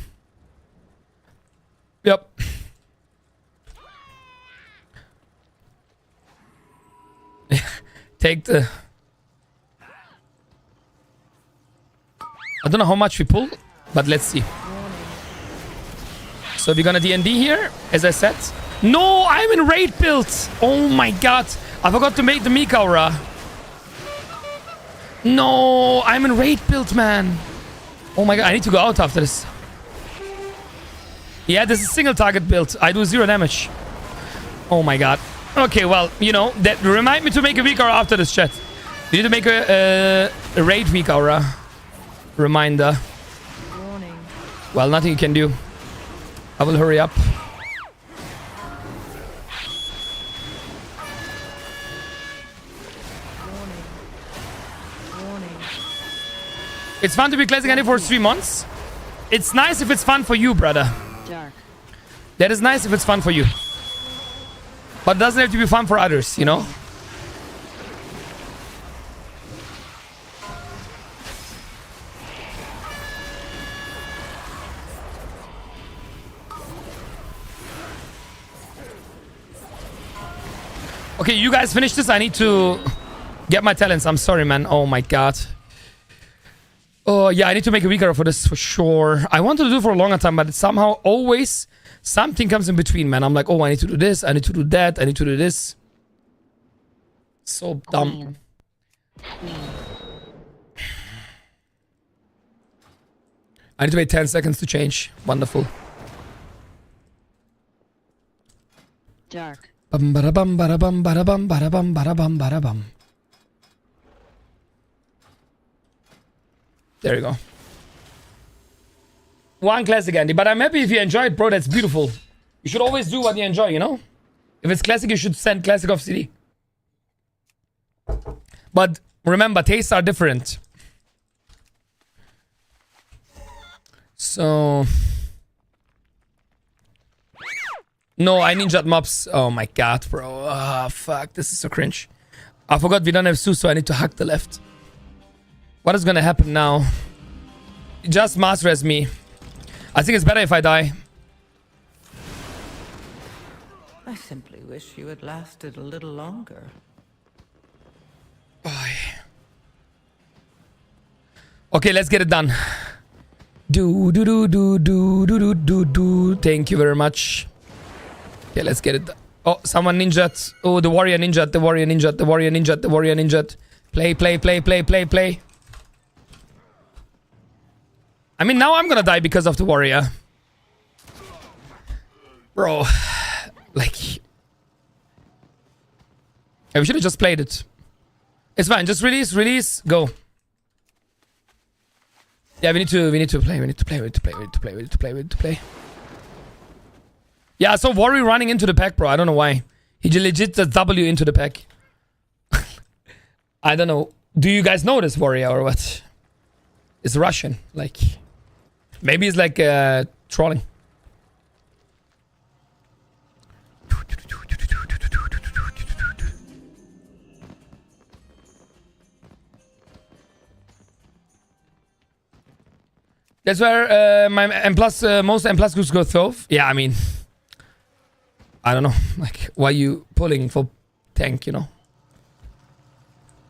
Yep. take the... I don't know how much we pull, but let's see. So we're gonna DND here, as I said. No, I'm in raid build. Oh my god. I forgot to make the Meek aura. No, I'm in raid build, man. Oh my god, I need to go out after this. Yeah, this is single target build. I do 0 damage. Oh my god. Okay, well, you know, that remind me to make a weak aura after this, chat. You need to make a raid weak aura. Reminder. Warning. Well, nothing you can do. I will hurry up. Warning. It's fun to be classic Andy for 3 months. It's nice if it's fun for you, brother. Dark. That is nice if it's fun for you. But it doesn't have to be fun for others, you know? Okay, you guys finish this. I need to get my talents. I'm sorry, man. Oh my god. Oh yeah, I need to make a weaker for this for sure. I wanted to do it for a longer time, but somehow always something comes in between, man. I'm like, oh, I need to do this. I need to do that. I need to do this. So dumb. Queen. Queen. I need to wait 10 seconds to change. Wonderful. Dark. Bum bada bum bada bum bada bum bada bum bada bum bada bum. There you go. One classic, Andy. But I'm happy if you enjoy it, bro. That's beautiful. You should always do what you enjoy, you know? If it's classic, you should send classic off CD. But remember, tastes are different. So... No, I ninja'd mobs. Oh my god, bro. Ah, fuck. This is so cringe. I forgot we don't have Su, so I need to hack the left. What is gonna happen now? Just mass res me. I think it's better if I die. I simply wish you had lasted a little longer. Okay, let's get it done. Do do do do do do do do do. Thank you very much. Okay, let's get it done. Oh, someone ninja'd. Oh, the warrior ninja'd. The warrior ninja'd. The warrior ninja'd. The warrior ninja'd. Play, play, play, play, play, play. I mean, now I'm gonna die because of the warrior. Bro. Like... Yeah, we should have just played it. It's fine. Just release, release, go. Yeah, we need to play. We need to play. We need to play. We need to play. We need to play. We need to play. Yeah, I saw Warrior running into the pack, bro. I don't know why. He legit does W into the pack. I don't know. Do you guys know this Warrior or what? It's Russian. Like... Maybe it's like trolling. That's where my M+, most M+ groups go through. Yeah, I mean... I don't know. Like, why are you pulling for tank, you know?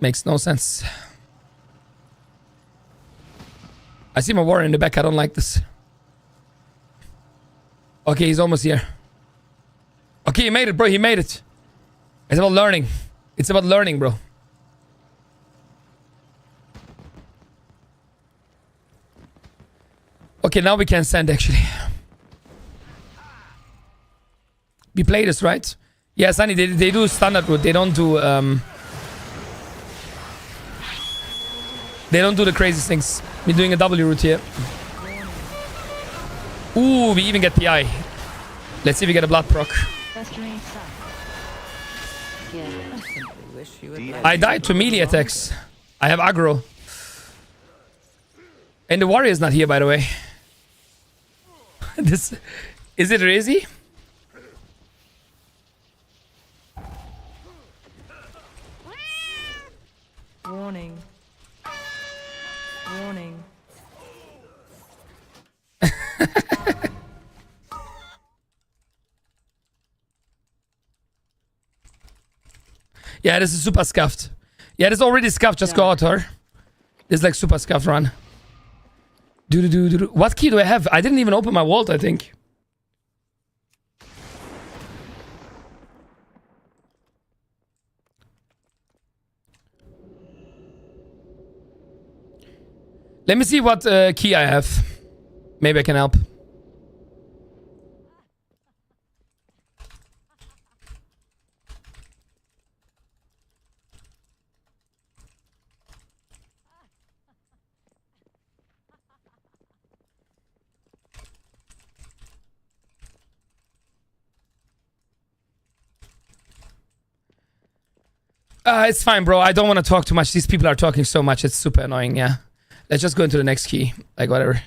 Makes no sense. I see my warrior in the back. I don't like this. Okay, he's almost here. Okay, he made it, bro. He made it. It's about learning. It's about learning, bro. Okay, now we can send, actually. We play this, right? Yeah, Sunny, they do standard route. They don't do... They don't do the craziest things. We're doing a W route here. Ooh, we even get PI. Let's see if we get a blood proc. Festering suck. Yeah. I simply wish you had I died to melee attacks. I have aggro. And the warrior is not here, by the way. This... Is it easy? Warning. Warning. Yeah, this is super scuffed. Yeah, there's already scuff. Just go out her. There's like super scuff run. What key do I have? I didn't even open my vault, I think. Let me see what key I have. Maybe I can help. It's fine, bro. I don't want to talk too much. These people are talking so much. It's super annoying, yeah. Let's just go into the next key. Like, whatever.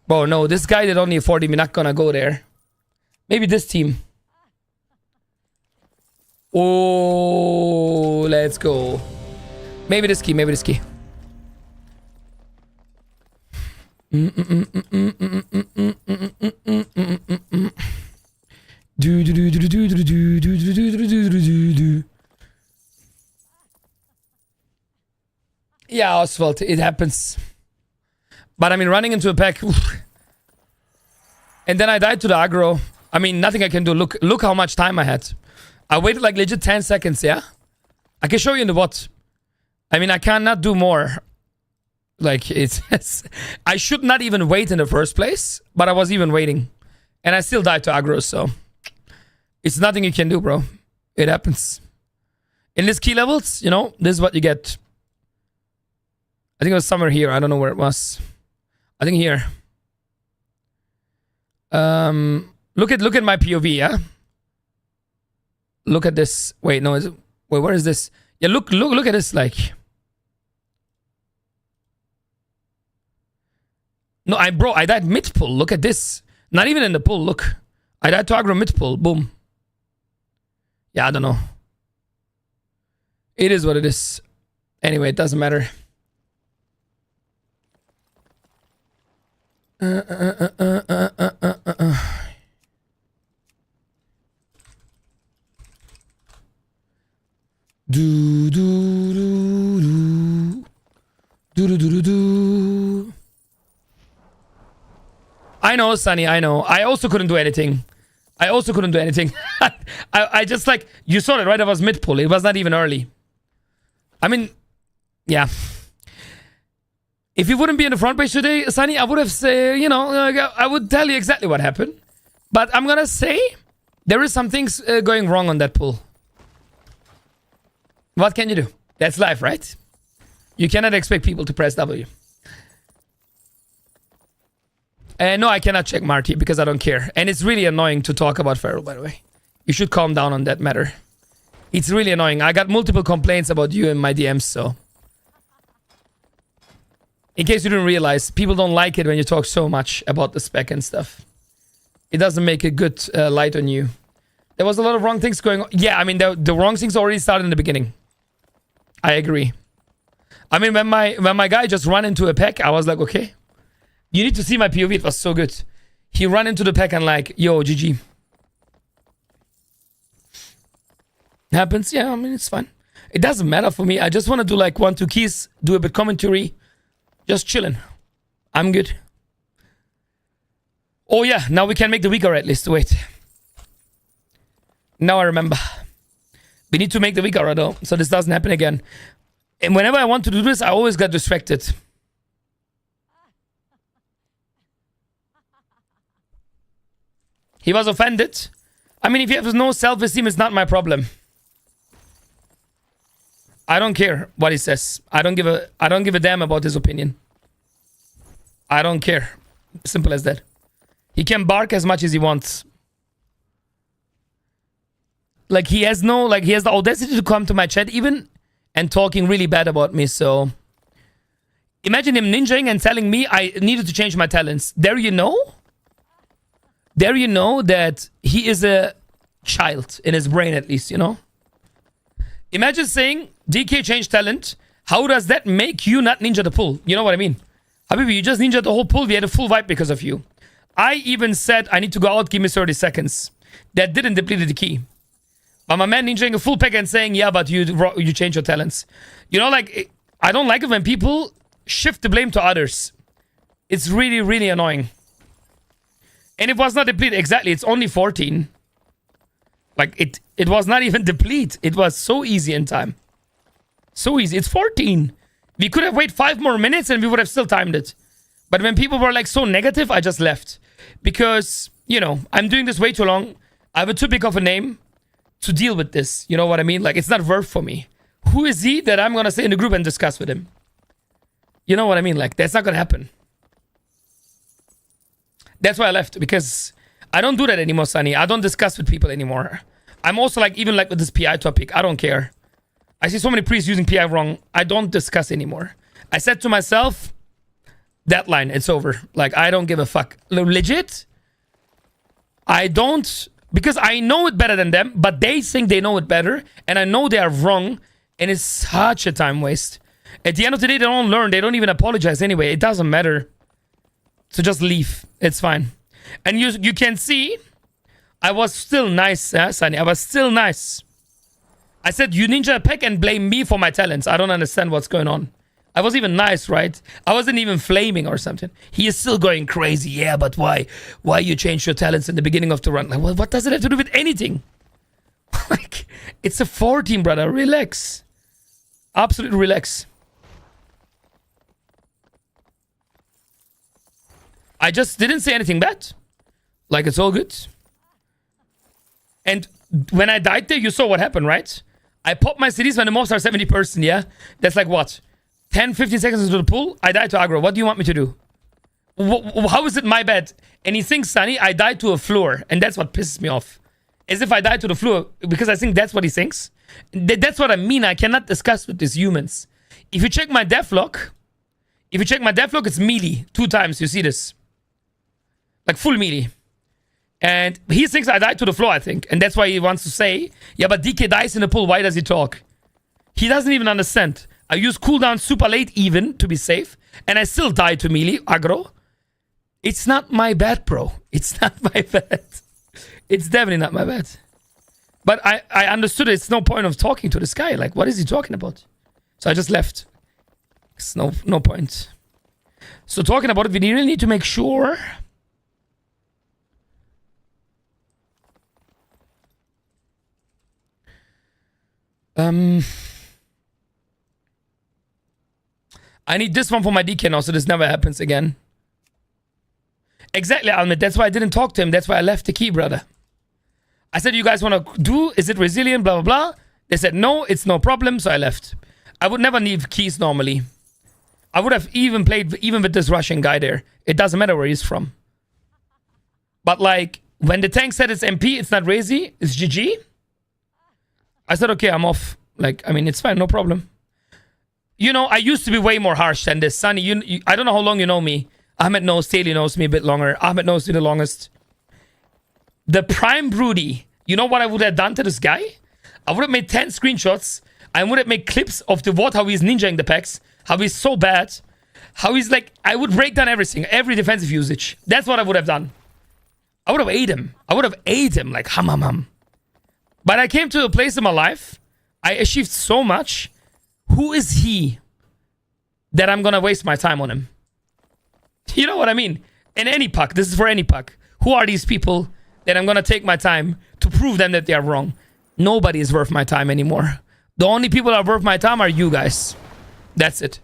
Bro, no. This guy did only 40. We're not gonna go there. Maybe this team. Oh, let's go. Maybe this key. Maybe this key. Yeah, Oswald, it happens. But I mean, running into a pack. And then I died to the aggro. I mean, nothing I can do. Look how much time I had. I waited like legit 10 seconds, yeah? I can show you in the bot. I mean, I cannot do more. Like, it's... I should not even wait in the first place. But I was even waiting. And I still died to aggro, so... It's nothing you can do, bro. It happens. In this key levels, you know, this is what you get. I think it was somewhere here. I don't know where it was. I think here. Look at my POV, yeah? Look at this. Wait, no, wait, where is this? Yeah, look at this, like. No, I died mid pull. Look at this. Not even in the pull, look. I died to aggro mid pull. Boom. Yeah, I don't know. It is what it is. Anyway, it doesn't matter. I know, Sunny, I know. I also couldn't do anything. I just like, you saw it, right? I was mid pull. It was not even early. I mean, yeah. If you wouldn't be in the front page today, Sunny, I would have said, you know, I would tell you exactly what happened. But I'm gonna say there is some things going wrong on that pull. What can you do? That's life, right? You cannot expect people to press W. No, I cannot check Marty because I don't care. And it's really annoying to talk about Feral, by the way. You should calm down on that matter. It's really annoying. I got multiple complaints about you in my DMs, so... In case you didn't realize, people don't like it when you talk so much about the spec and stuff. It doesn't make a good light on you. There was a lot of wrong things going on. Yeah, I mean, the wrong things already started in the beginning. I agree. I mean, when my guy just ran into a pack, I was like, okay. You need to see my POV. It was so good. He ran into the pack and like, yo, GG. Happens. Yeah, I mean, it's fine. It doesn't matter for me. I just want to do like 1-2 keys, do a bit commentary. Just chilling. I'm good. Oh yeah, now we can make the weaker red list. Wait. Now I remember. We need to make the weaker though, so this doesn't happen again. And whenever I want to do this, I always get distracted. He was offended. I mean, if you have no self-esteem, it's not my problem. I don't care what he says. I don't give a damn about his opinion. I don't care. Simple as that. He can bark as much as he wants. Like he has the audacity to come to my chat even and talking really bad about me, so imagine him ninjaing and telling me I needed to change my talents. There you know that he is a child in his brain, at least, you know? Imagine saying, DK changed talent. How does that make you not ninja the pull? You know what I mean? Habibi, you just ninja the whole pull. We had a full wipe because of you. I even said, I need to go out. Give me 30 seconds. that didn't deplete the key. But my man ninjaing a full pack and saying, yeah, but you change your talents. You know, like, I don't like it when people shift the blame to others. It's really, really annoying. And it was not depleted. Exactly, it's only 14. Like, it was not even deplete. It was so easy in time. So easy. It's 14. We could have waited 5 more minutes and we would have still timed it. But when people were like so negative, I just left. Because, you know, I'm doing this way too long. I have a too big of a name to deal with this. You know what I mean? Like, it's not worth for me. Who is he that I'm gonna stay in the group and discuss with him? You know what I mean? Like, that's not gonna happen. That's why I left, because I don't do that anymore, Sunny. I don't discuss with people anymore. I'm also like, even like with this PI topic, I don't care. I see so many priests using PI wrong. I don't discuss anymore. I said to myself, that line, it's over. Like, I don't give a fuck. Legit, I don't, because I know it better than them, but they think they know it better, and I know they are wrong, and it's such a time waste. At the end of the day, they don't learn. They don't even apologize anyway. It doesn't matter. So just leave. It's fine. And you can see, I was still nice, Sunny. I was still nice. I said, you ninja a pack and blame me for my talents. I don't understand what's going on. I was even nice, right? I wasn't even flaming or something. He is still going crazy. Yeah, but why? Why you changed your talents in the beginning of the run? Like, well, what does it have to do with anything? Like, it's a 14, brother. Relax. Absolutely relax. I just didn't say anything bad. Like, it's all good. And when I died there, you saw what happened, right? I popped my cities when the mobs are 70%, yeah? That's like what? 10, 15 seconds into the pool, I died to aggro. What do you want me to do? How is it my bad? And he thinks, Sunny, I died to a floor. And that's what pisses me off. As if I died to the floor. Because I think that's what he thinks. That's what I mean. I cannot discuss with these humans. If you check my devlog, it's melee. 2 times, you see this. Like full melee. And he thinks I died to the floor, I think. And that's why he wants to say, yeah, but DK dies in the pool. Why does he talk? He doesn't even understand. I use cooldown super late even to be safe. And I still die to melee, aggro. It's not my bad, bro. It's not my bad. It's definitely not my bad. But I understood it's no point of talking to this guy. Like, what is he talking about? So I just left. It's no point. So talking about it, we really need to make sure... I need this one for my DK now, so this never happens again. Exactly, Almit. That's why I didn't talk to him. That's why I left the key, brother. I said, you guys want to do? Is it resilient? Blah, blah, blah. They said, no, it's no problem, so I left. I would never need keys normally. I would have even played even with this Russian guy there. It doesn't matter where he's from. But like, when the tank said it's MP, it's not Razy, it's GG. I said, okay, I'm off. Like, I mean, it's fine, no problem. You know, I used to be way more harsh than this. Sunny, I don't know how long you know me. Ahmed knows, Taylor knows me a bit longer. Ahmed knows me the longest. The Prime Broody, you know what I would have done to this guy? I would have made 10 screenshots. I would have made clips of the what, how he's ninjaing the packs. How he's so bad. How he's like, I would break down everything. Every defensive usage. That's what I would have done. I would have ate him. I would have ate him like hum. But I came to a place in my life. I achieved so much. Who is he that I'm gonna waste my time on him? You know what I mean? In any puck, this is for any puck. Who are these people that I'm gonna take my time to prove them that they are wrong? Nobody is worth my time anymore. The only people that are worth my time are you guys. That's it.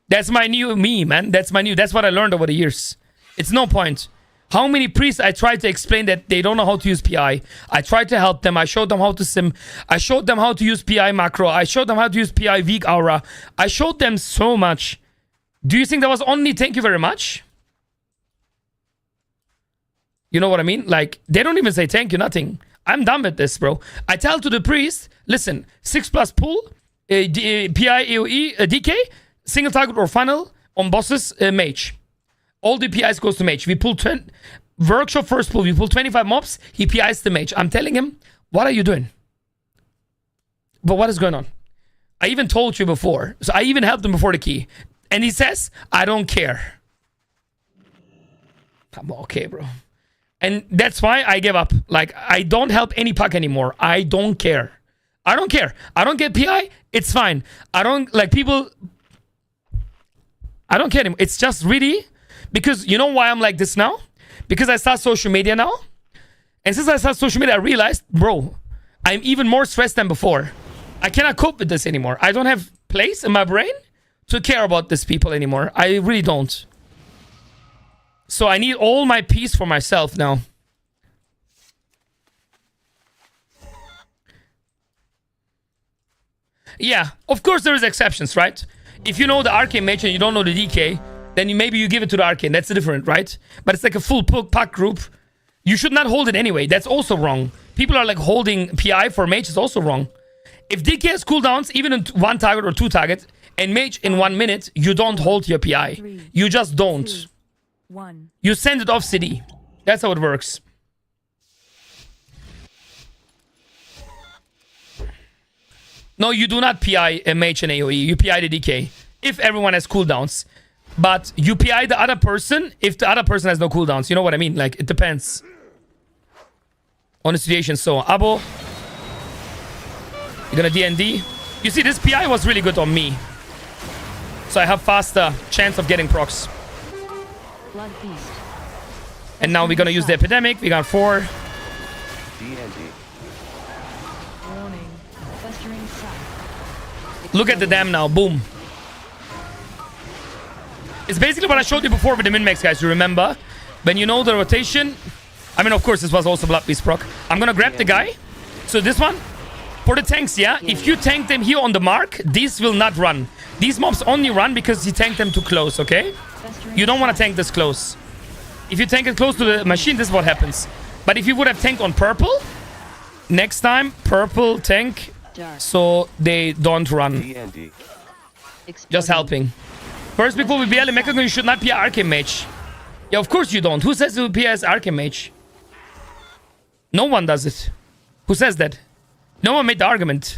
That's my new me, man. That's what I learned over the years. It's no point. How many priests I tried to explain that they don't know how to use PI. I tried to help them. I showed them how to sim. I showed them how to use PI macro. I showed them how to use PI weak aura. I showed them so much. Do you think that was only thank you very much? You know what I mean? Like, they don't even say thank you, nothing. I'm done with this, bro. I tell to the priest, listen, 6+ pull, PI, AoE, DK, single target or funnel on bosses, mage. All the PIs goes to mage. We pull 20... Workshop first pull. We pull 25 mobs. He PIs the mage. I'm telling him, what are you doing? But what is going on? I even told you before. So I even helped him before the key. And he says, I don't care. I'm okay, bro. And that's why I gave up. Like, I don't help any puck anymore. I don't care. I don't care. I don't get PI. It's fine. I don't, like, people... I don't care anymore. It's just really... Because you know why I'm like this now? Because I start social media now. And since I start social media, I realized, bro, I'm even more stressed than before. I cannot cope with this anymore. I don't have place in my brain to care about these people anymore. I really don't. So I need all my peace for myself now. Yeah, of course there is exceptions, right? If you know the Arcane Mage and you don't know the DK, then maybe you give it to the Arcane. That's different, right? But it's like a full pack group. You should not hold it anyway. That's also wrong. People are like holding PI for Mage is also wrong. If DK has cooldowns, even in 1 target or 2 targets, and Mage in 1 minute, you don't hold your PI. You just don't. 2, 1. You send it off CD. That's how it works. No, you do not PI a Mage and AoE. You PI the DK. If everyone has cooldowns. But you PI the other person if the other person has no cooldowns. You know what I mean? Like, it depends on the situation. So, Abo. You're gonna DND. You see, this PI was really good on me. So I have faster chance of getting procs. Blood Beast. And now we're gonna use the Epidemic. We got 4. DND. Warning. Festering Suck. Look at the dam now. Boom. It's basically what I showed you before with the min-max, guys. You remember? When you know the rotation. I mean, of course, this was also Blood Beast proc. I'm gonna grab the guy. So this one. For the tanks, yeah? If you tank them here on the mark, these will not run. These mobs only run because you tank them too close, okay? You don't want to tank this close. If you tank it close to the machine, this is what happens. But if you would have tanked on purple, next time, purple tank, so they don't run. DND. Just helping. First, before we BL Mechagon, you should not be an Arcane Mage. Yeah, of course you don't. Who says you will be as Arcane Mage? No one does it. Who says that? No one made the argument.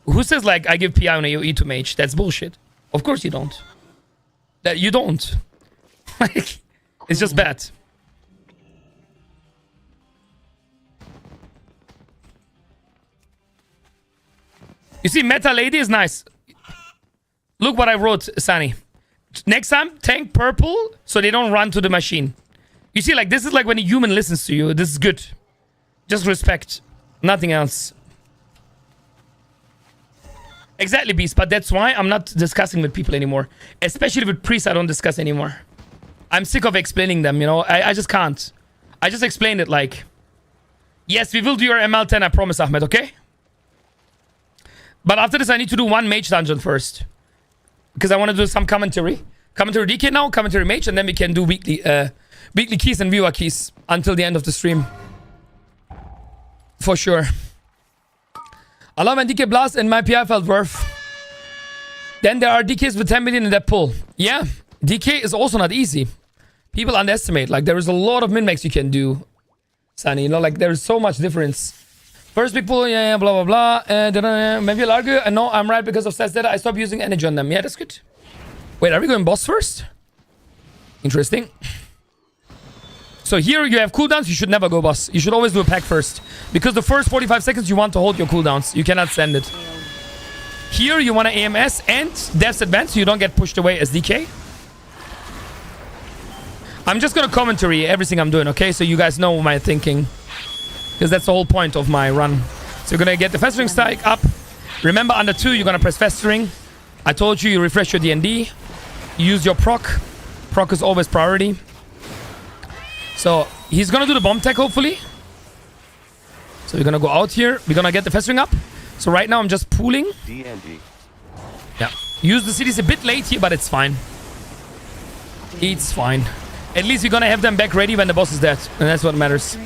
Who says, like, I give PI on AoE to Mage? That's bullshit. Of course you don't. That you don't. Like, it's just bad. You see, Meta Lady is nice. Look what I wrote, Sunny. Next time, tank purple so they don't run to the machine. You see, like, this is like when a human listens to you. This is good. Just respect. Nothing else. Exactly, Beast. But that's why I'm not discussing with people anymore. Especially with priests, I don't discuss anymore. I'm sick of explaining them, you know. I just can't. I just explained it like... Yes, we will do your ML10, I promise, Ahmed, okay? But after this, I need to do 1 Mage dungeon first. Because I want to do some commentary. Commentary DK now, commentary Mage, and then we can do weekly keys and viewer keys until the end of the stream. For sure. I love when DK Blast and my PI felt worth. Then there are DKs with 10 million in that pool. Yeah, DK is also not easy. People underestimate. Like, there is a lot of min-max you can do, Sunny. You know, like, there is so much difference. First big pool, yeah, blah, blah, blah. Maybe I'll argue. No, I'm right because of stats data. I stopped using energy on them. Yeah, that's good. Wait, are we going boss first? Interesting. So here you have cooldowns. You should never go boss. You should always do a pack first. Because the first 45 seconds you want to hold your cooldowns. You cannot send it. Here you want to AMS and Death's Advance so you don't get pushed away as DK. I'm just going to commentary everything I'm doing, okay? So you guys know my thinking. Because that's the whole point of my run. So you're going to get the Festering Strike up. Remember, under 2, you're going to press Festering. I told you, you refresh your D&D. You use your proc. Proc is always priority. So he's going to do the bomb tech, hopefully. So we're going to go out here. We're going to get the Festering up. So right now, I'm just pooling. DND. Yeah. Use the cities a bit late here, but it's fine. It's fine. At least you're going to have them back ready when the boss is dead. And that's what matters.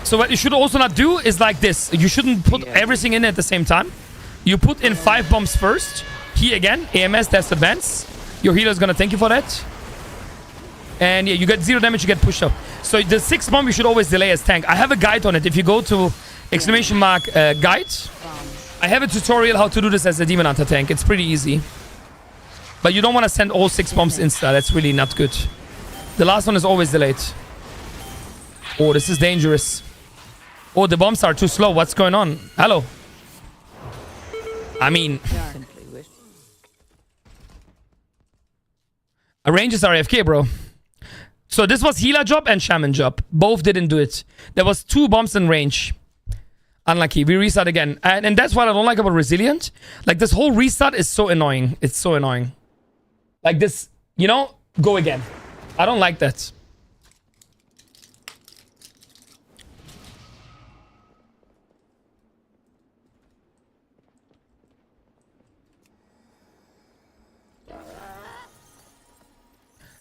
So what you should also not do is like this. You shouldn't put everything in at the same time. You put in 5 bombs first. Here again, AMS, Death's Advance. Your healer is going to thank you for that. And yeah, you get 0 damage, you get pushed up. So the 6th bomb you should always delay as tank. I have a guide on it. If you go to !guide, I have a tutorial how to do this as a Demon Hunter tank. It's pretty easy. But you don't want to send all 6 bombs insta. That's really not good. The last one is always delayed. Oh, this is dangerous. Oh, the bombs are too slow. What's going on? Hello. I mean, Simply wish. ranges are AFK, bro. So this was healer job and shaman job. Both didn't do it. There was 2 bombs in range. Unlucky. We restart again. And that's what I don't like about Resilient. Like, this whole restart is so annoying. It's so annoying. Like this, you know, go again. I don't like that.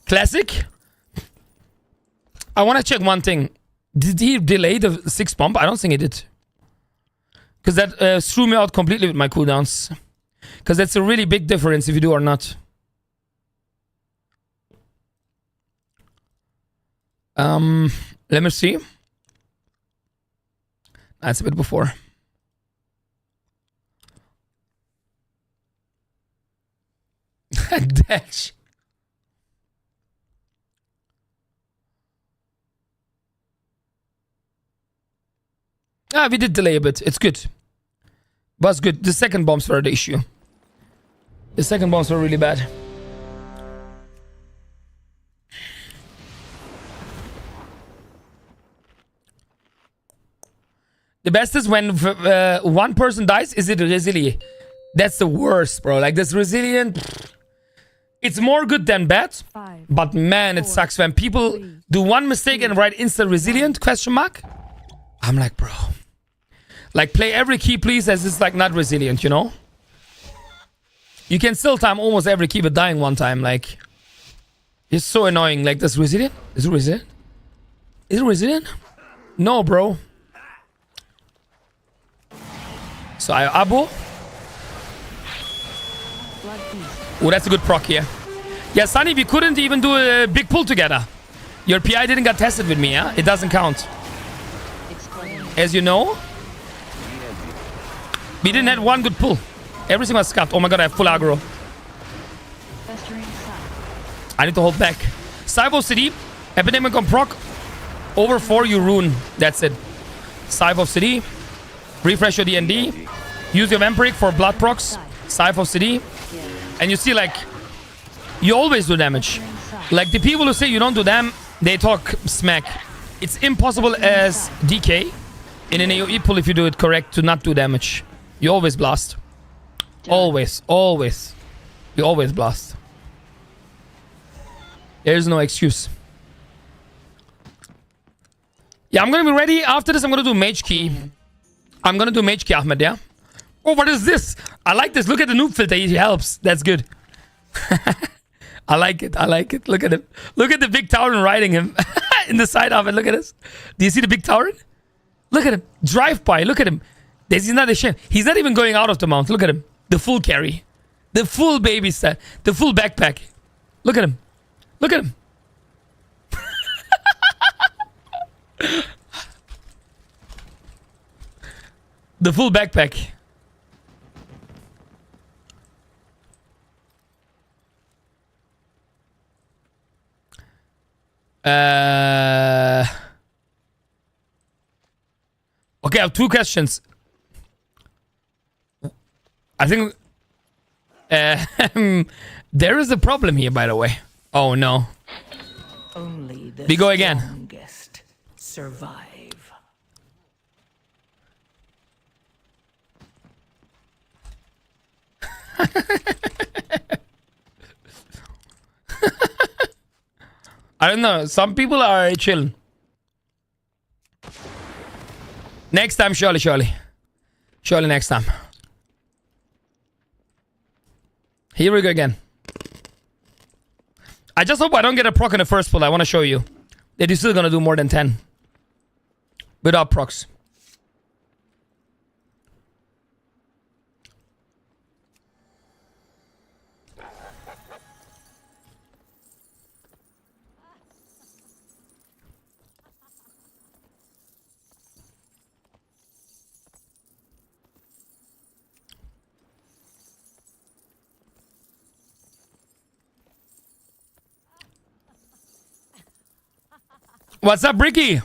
Classic. I want to check one thing. Did he delay the 6 pump? I don't think he did. Because that threw me out completely with my cooldowns. Because that's a really big difference if you do or not. Let me see. That's a bit before. Dash. Ah, we did delay a bit. It's good. But it's good. The second bombs were the issue. The second bombs were really bad. The best is when one person dies. Is it resilient? That's the worst, bro. Like, this resilient... It's more good than bad. 5, But man, it sucks when people do one mistake and write instant resilient, question mark. I'm like, bro. Like, play every key, please, as it's like not resilient, you know? You can still time almost every key, but dying one time, like... It's so annoying. Like, this resilient? Is it resilient? Is it resilient? No, bro. So I abo. Blood Beast. Oh, that's a good proc here. Yeah, Sunny, we couldn't even do a big pull together. Your PI didn't get tested with me, yeah? It doesn't count. Explain. As you know, we didn't have one good pull. Everything was scuffed. Oh my god, I have full aggro. Festering Sun. I need to hold back. Cybo City, Epidemic on proc. Over 4, you rune. That's it. Cybo City. Refresh your D&D. Use your Vampiric for blood procs. Cybo City. And you see, like, you always do damage. Like, the people who say you don't do them, they talk smack. It's impossible as DK in an AoE pull if you do it correct to not do damage. You always blast. Always. Always. You always blast. There's no excuse. Yeah, I'm gonna be ready. After this, I'm gonna do Mage Key. I'm gonna do Mage Key, Ahmed, yeah? Oh, what is this? I like this. Look at the noob filter. He helps. That's good. I like it. I like it. Look at him. Look at the big Tauren riding him in the side of it. Look at this. Do you see the big Tauren? Look at him. Drive by. Look at him. He's not ashamed. He's not even going out of the mount. Look at him. The full carry. The full baby set. The full backpack. Look at him. Look at him. The full backpack. Okay, I have 2 questions. I think there is a problem here, by the way. Oh no. Only the We go again. strongest survive. I don't know. Some people are chill. Next time, surely. Surely next time. Here we go again. I just hope I don't get a proc in the first pull. I want to show you that you're still going to do more than 10. Without procs. What's up, Bricky?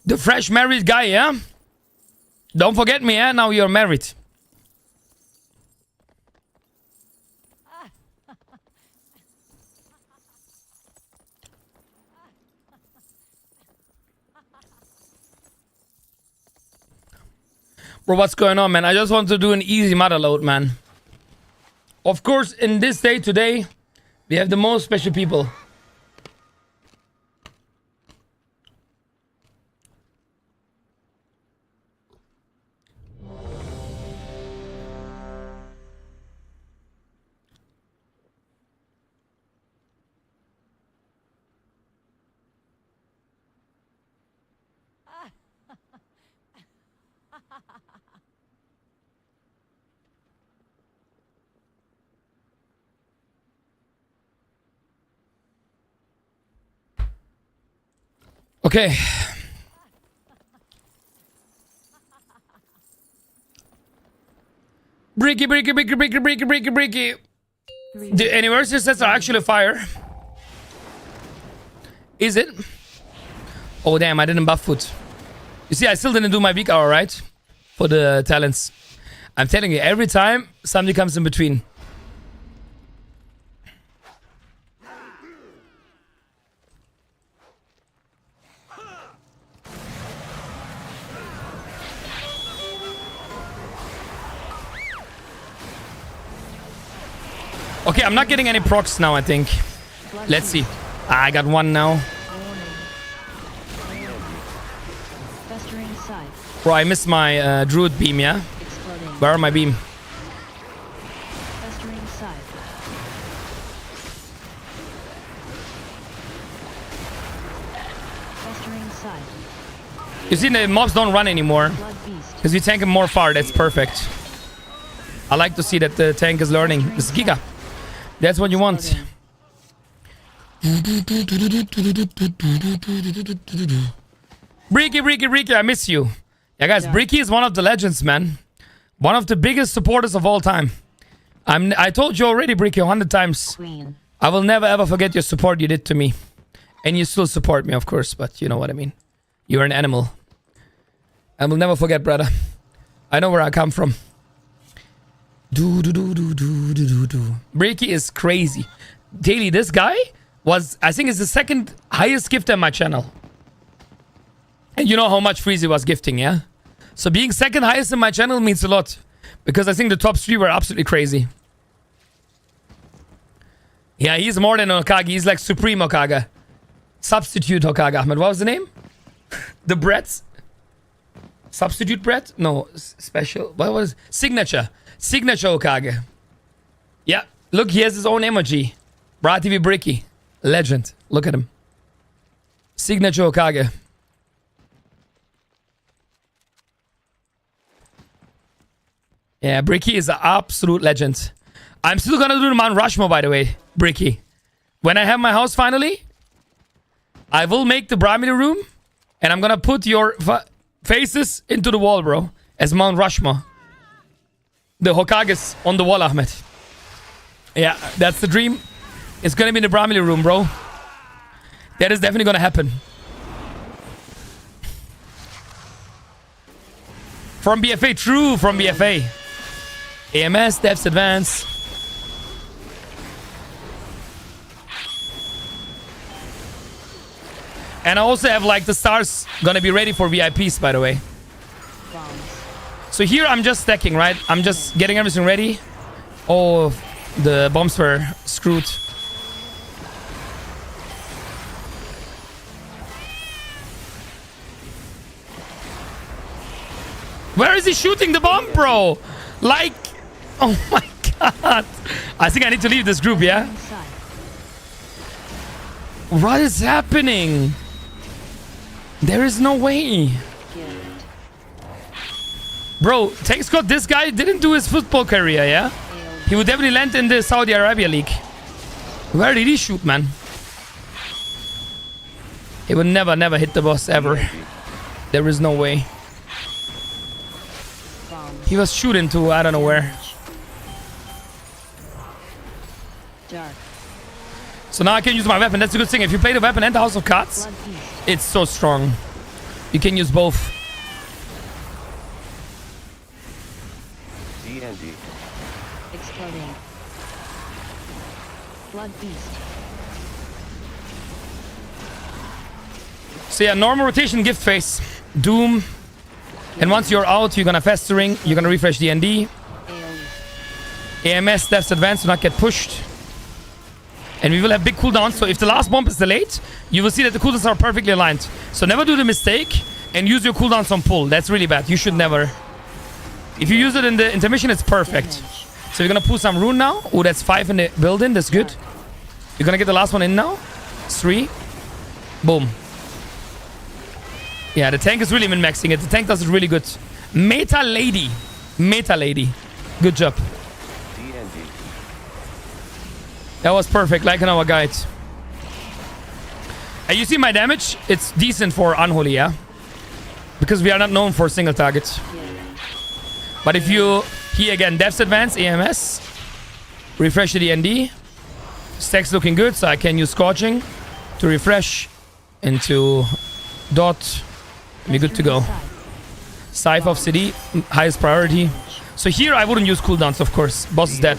The fresh married guy, yeah? Don't forget me, yeah? Now you're married. Bro, what's going on, man? I just want to do an easy mother load, man. Of course, in this day today, we have the most special people. Okay. Bricky. The anniversary sets are actually fire. Is it? Oh damn, I didn't buff foot. You see, I still didn't do my week hour, right? For the talents. I'm telling you, every time something comes in between. Okay, I'm not getting any procs now, I think. Let's see. I got one now. Festering sight. Bro, I missed my druid beam, yeah? Exploding. Where are my beam? Festering sight. Festering sight. You see, the mobs don't run anymore. Blood beast. Because you tank them more far, that's perfect. I like to see that the tank is learning. This is Giga. That's what you want. Bricky, I miss you. Yeah, guys, Bricky is one of the legends, man. One of the biggest supporters of all time. I told you already, Bricky, 100 times. Queen. I will never ever forget your support you did to me. And you still support me, of course, but you know what I mean. You're an animal. I will never forget, brother. I know where I come from. Bricky is crazy. Daily, this guy was, I think, is the second highest gifter in my channel. And you know how much Freezy was gifting, yeah? So being second highest in my channel means a lot. Because I think the top 3 were absolutely crazy. Yeah, he's more than Hokage. He's like Supreme Hokage. Substitute Hokage, Ahmed. What was the name? The Brett's? Substitute Brett? No, special. What was it? Signature. Signature Hokage. Yeah, look, he has his own emoji. Bra TV Bricky. Legend. Look at him. Signature Hokage. Yeah, Bricky is an absolute legend. I'm still gonna do the Mount Rushmore, by the way, Bricky. When I have my house finally, I will make the Brahmini room, and I'm gonna put your faces into the wall, bro, as Mount Rushmore. The Hokages on the wall, Ahmed. Yeah, that's the dream. It's gonna be in the Brahmini room, bro. That is definitely gonna happen. From BFA, true, from BFA. AMS, Devs Advance. And I also have like the stars gonna be ready for VIPs, by the way. Bombs. So here I'm just stacking, right? I'm just getting everything ready. Oh, the bombs were screwed. Where is he shooting the bomb, bro? Like, oh my god. I think I need to leave this group, yeah? Sight. What is happening? There is no way. Gift. Bro, thanks God this guy didn't do his football career, yeah? He would definitely land in the Saudi Arabia League. Where did he shoot, man? He would never hit the boss, ever. There is no way. Bombs. He was shooting to I don't know where. Dark. So now I can use my weapon. That's a good thing. If you play the weapon and the House of Cards, Blood Beast. it's so strong. You can use both. DND. Exploding. Blood Beast. So yeah, normal rotation, gift phase, Doom. And once you're out, you're gonna Festering, you're gonna refresh DND. AoE. AMS, Death's Advance, do not get pushed. And we will have big cooldowns, so if the last bomb is delayed, you will see that the cooldowns are perfectly aligned. So never do the mistake and use your cooldowns on pull. That's really bad. You should never. If you use it in the intermission, it's perfect. Damage. So you're gonna pull some rune now. Oh, that's 5 in the building. That's good. You're gonna get the last one in now. 3. Boom. Yeah, the tank is really min-maxing it. The tank does it really good. Meta Lady. Meta Lady. Good job. DND. That was perfect, like in our guide. And you see my damage? It's decent for Unholy, yeah? Because we are not known for single target. But if you... Here again, Death's Advance, AMS. Refresh the DND. Stack's looking good, so I can use Scorching to refresh into Dot. Be good to go. Scythe of CD, highest priority. So here I wouldn't use cooldowns, of course. Boss is dead.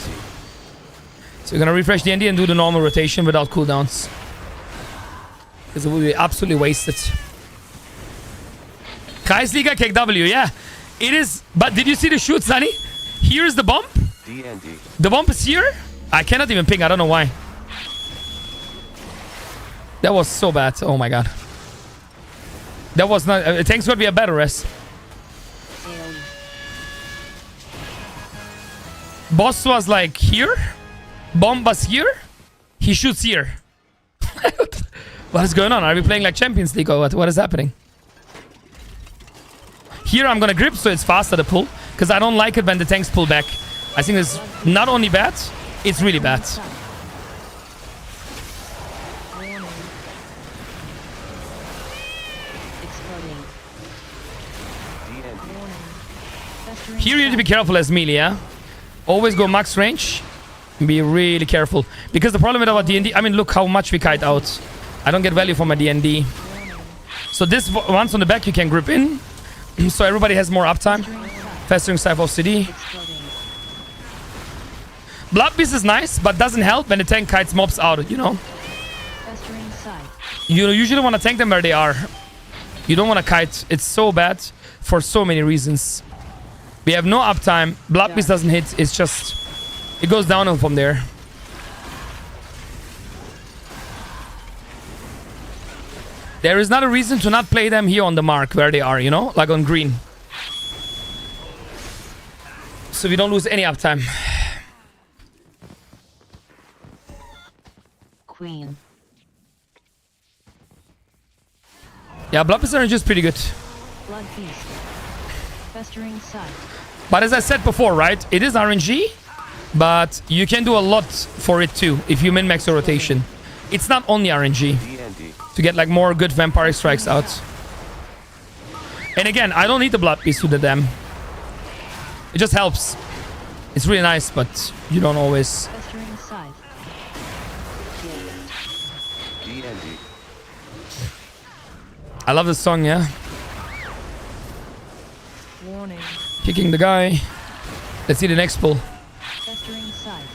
So you're gonna refresh the DND and do the normal rotation without cooldowns. Because it will be absolutely wasted. Kreisliga KW, yeah. It is, but did you see the shoot, Sunny? Here is the bump. DND. The bump is here. I cannot even ping, I don't know why. That was so bad, oh my god. That was not, tanks would be a better rest. AoE. Boss was like here. Bomb was here. He shoots here. What is going on? Are we playing like Champions League or what? What is happening? Here I'm gonna grip so it's faster to pull. Because I don't like it when the tanks pull back. I think it's not only bad, it's really bad. Warning. Exploding. DND. Warning. Festering Here you need to be site. careful as melee, yeah? Always go max range. Be really careful. Because the problem with our DND... I mean, look how much we kite out. I don't get value from my DND. So this once on the back you can grip in. So everybody has more uptime. Festering Scythe of CD. Exploding. Blood Beast is nice, but doesn't help when the tank kites mobs out, you know? Festering site. You usually want to tank them where they are. You don't want to kite. It's so bad for so many reasons. We have no uptime. Blood Beast doesn't hit. It's just... It goes downhill from there. There is not a reason to not play them here on the mark where they are, you know? Like on green. So we don't lose any uptime. Queen. Yeah, Blood Beast RNG is pretty good. Blood Beast. Festering site. But as I said before, right? It is RNG, but you can do a lot for it too if you min-max your rotation. It's not only RNG DND. to get like more good vampire strikes out. And again, I don't need the Blood Beast to the dam. It just helps. It's really nice, but you don't always. Festering site. DND. I love this song, yeah. Warning. Kicking the guy. Let's see the next pull. Festering site.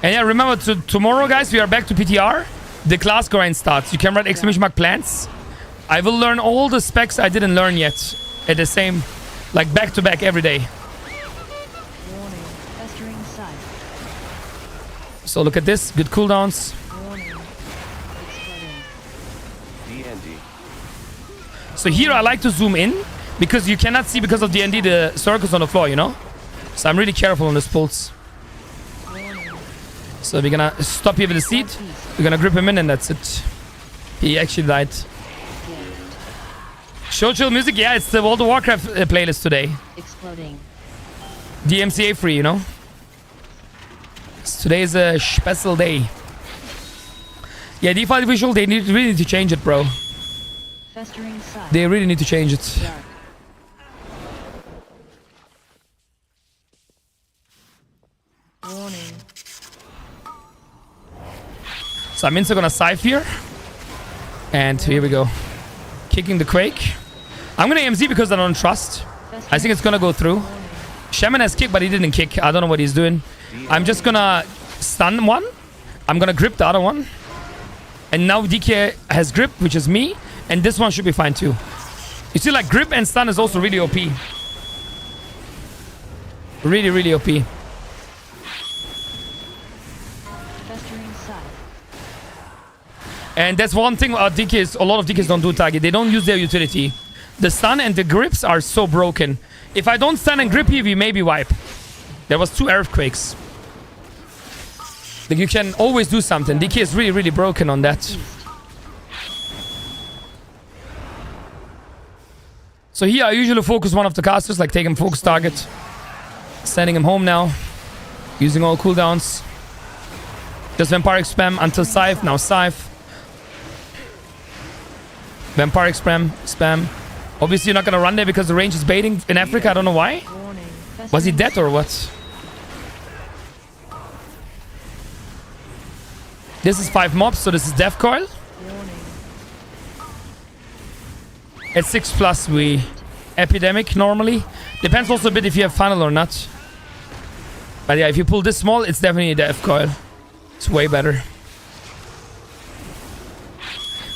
And yeah, remember tomorrow, guys, we are back to PTR. The class grind starts. You can write exclamation mark plants. I will learn all the specs I didn't learn yet at the same, like back to back every day. Warning. Festering site. So look at this, good cooldowns. Warning. Exploding. DND. So here I like to zoom in because you cannot see because of DND the circles on the floor, you know? So I'm really careful on this pulse. Warning. So we're gonna stop here with the seed. We're gonna grip him in and that's it. He actually died. Show chill music, yeah, it's the World of Warcraft playlist today. Exploding. DMCA free, you know? Today is a special day. Yeah, default visual, they really need to change it, bro. Festering site. They really need to change it. Dark. Warning. So I'm insta gonna Scythe here. And here we go. Kicking the Quake. I'm gonna AMZ because I don't trust. I think it's gonna go through. Shaman has kicked, but he didn't kick. I don't know what he's doing. I'm just gonna stun one. I'm gonna grip the other one. And now DK has grip, which is me. And this one should be fine too. You see, like, grip and stun is also really OP. Really, really OP. Festering scythe. And that's one thing our DKs, a lot of DKs don't do target. They don't use their utility. The stun and the grips are so broken. If I don't stun and grip here, we maybe wipe. There was 2 earthquakes. Like, you can always do something. DK is really, really broken on that. So here I usually focus one of the casters, like taking focus target. Sending him home now. Using all cooldowns. Just Vampiric spam until Scythe. Now Scythe. Vampiric spam. Obviously you're not gonna run there because the range is baiting in Africa. I don't know why. Warning. Was he Festering dead or what? This is 5 mobs, so this is Death Coil. warning. At 6+ we Epidemic normally. Depends also a bit if you have funnel or not. But yeah, if you pull this small, it's definitely a Death Coil. It's way better.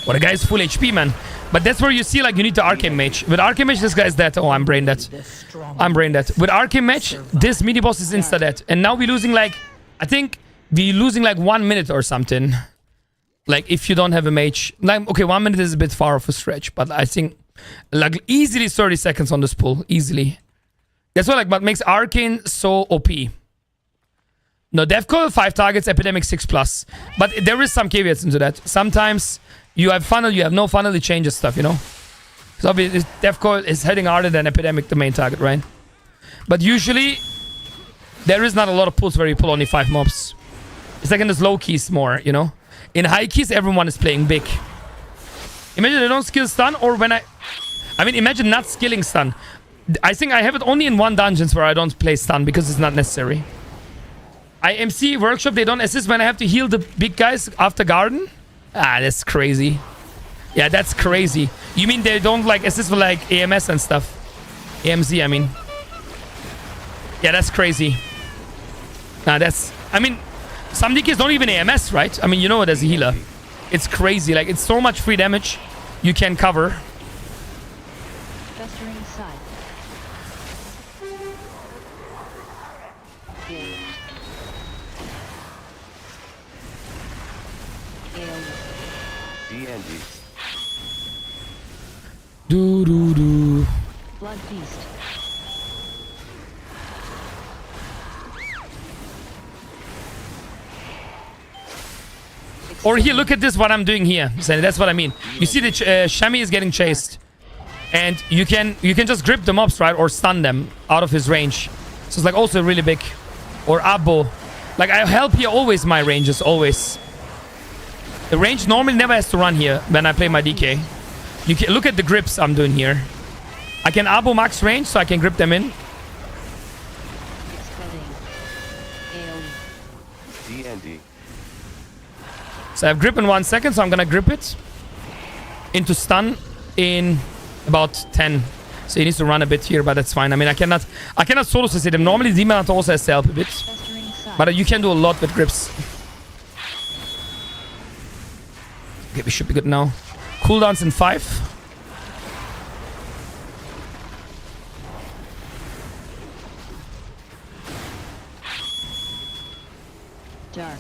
Well, the guy is full HP, man. But that's where you see, like, you need the Arcane Mage. With Arcane Mage, this guy is dead. Oh, I'm brain dead. I'm brain dead. With Arcane Mage, this mini boss is insta dead. And now we're losing, like, I think we're losing like 1 minute or something. Like, if you don't have a mage. Like, okay, 1 minute is a bit far off a stretch, but I think like easily 30 seconds on this pull. Easily. That's what, like, what makes Arcane so OP. No, Death Coil 5 targets, Epidemic 6+. But there is some caveats into that. Sometimes you have funnel, you have no funnel, it changes stuff, you know? So obviously Death Coil is hitting harder than Epidemic, the main target, right? But usually there is not a lot of pulls where you pull only 5 mobs. It's like in this low keys more, you know? In high keys, everyone is playing big. Imagine they don't skill stun, or when I mean, imagine not skilling stun. I think I have it only in 1 dungeons where I don't play stun because it's not necessary. IMC workshop, they don't assist when I have to heal the big guys after garden? Ah, that's crazy. Yeah, that's crazy. You mean they don't, like, assist with, like, AMS and stuff? AMZ, I mean. Yeah, that's crazy. Nah, that's... I mean, some DKs don't even AMS, right? I mean, you know it as a healer. It's crazy. Like, it's so much free damage you can cover. Festering scythe. Gauge. DND. Do. Blood feast. Or here, look at this, what I'm doing here. So that's what I mean. You see the Shami is getting chased. And you can just grip the mobs, right? Or stun them out of his range. So it's like also really big. Or Abo. Like, I help here always my ranges, always. The range normally never has to run here when I play my DK. You can look at the grips I'm doing here. I can Abo max range, so I can grip them in. Exploding. AoE. DND. So I have grip in 1 second, so I'm gonna grip it into stun in about 10. So he needs to run a bit here, but that's fine. I mean, I cannot solo assist him. Normally Demon Hunter also has to help a bit. Festering scythe. But you can do a lot with grips. Okay, we should be good now. Cooldowns in 5. Dark.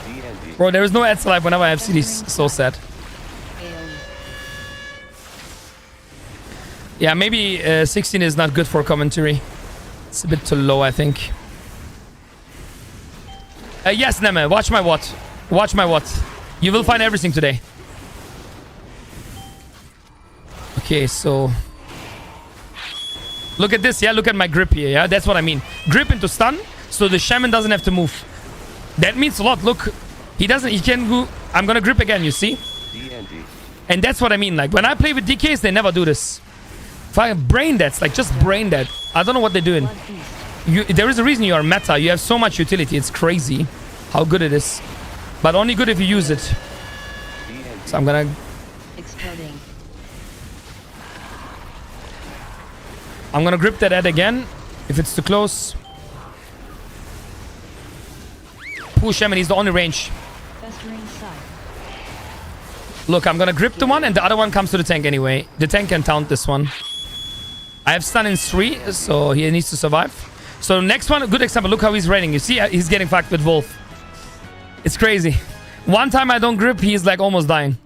DND. Bro, there is no ads alive whenever I have CDs. So sad. AoE. Yeah, maybe 16 is not good for commentary. It's a bit too low, I think. Yes, Neme, watch my what. Watch my what. You will find everything today. Okay, so... Look at this, yeah? Look at my grip here, yeah? That's what I mean. Grip into stun, so the shaman doesn't have to move. That means a lot. Look, he can go... I'm gonna grip again, you see? DND. And that's what I mean. Like, when I play with DKs, they never do this. Fucking brain dead. Like, just brain dead. I don't know what they're doing. Blood feast. there is a reason you are meta. You have so much utility. It's crazy how good it is. But only good if you use it. So I'm gonna... Exploding. I'm gonna grip that head again. If it's too close. Push him and he's the only range. Festering sight. Look, I'm gonna grip the one and the other one comes to the tank anyway. The tank can taunt this one. I have stun in 3, so he needs to survive. So next one, a good example. Look how he's raining. You see, he's getting fucked with Wolf. It's crazy. One time I don't grip, he's like almost dying.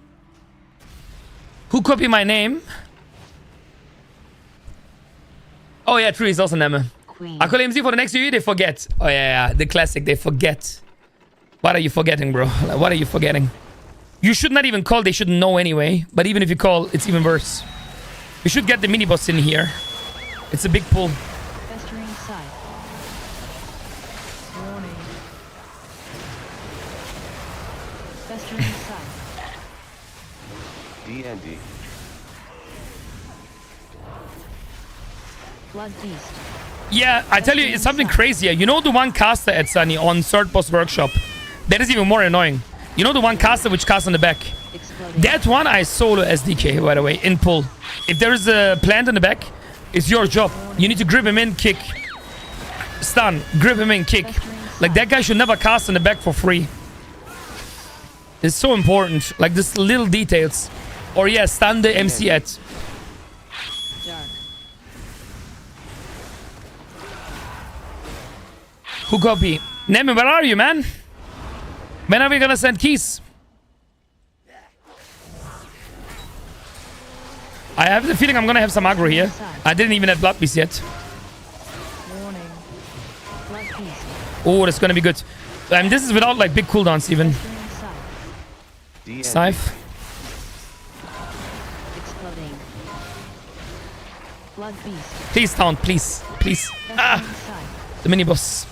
Who copied my name? Oh yeah, true. He's also Neme. Queen. I call AMZ for the next UV, they forget. Oh yeah, the classic, they forget. What are you forgetting, bro? Like, what are you forgetting? You should not even call, they should know anyway. But even if you call, it's even worse. We should get the mini boss in here. It's a big pull. Festering sight. Warning. Festering sight. DND. Blood beast. Yeah, I tell you, it's something crazier. You know the one caster at Sunny on third boss workshop? That is even more annoying. You know the one caster which casts on the back? Exploding. That one I solo as DK, by the way, in pull. If there is a plant in the back, it's your job. You need to grip him in, kick. Stun, grip him in, kick. Like, that guy should never cast in the back for free. It's so important. Like, this little details. Or yeah, stun the MC at. Dark. Who copy? Nemi, where are you, man? When are we gonna send keys? I have the feeling I'm gonna have some aggro here. I didn't even have Blood Beast yet. Warning. Blood beast. Oh, that's gonna be good. This is without like big cooldowns even. Festering sight. DND. Scythe. Exploding. Blood beast. Please taunt, please. Please. Ah, Festering sight. the mini boss.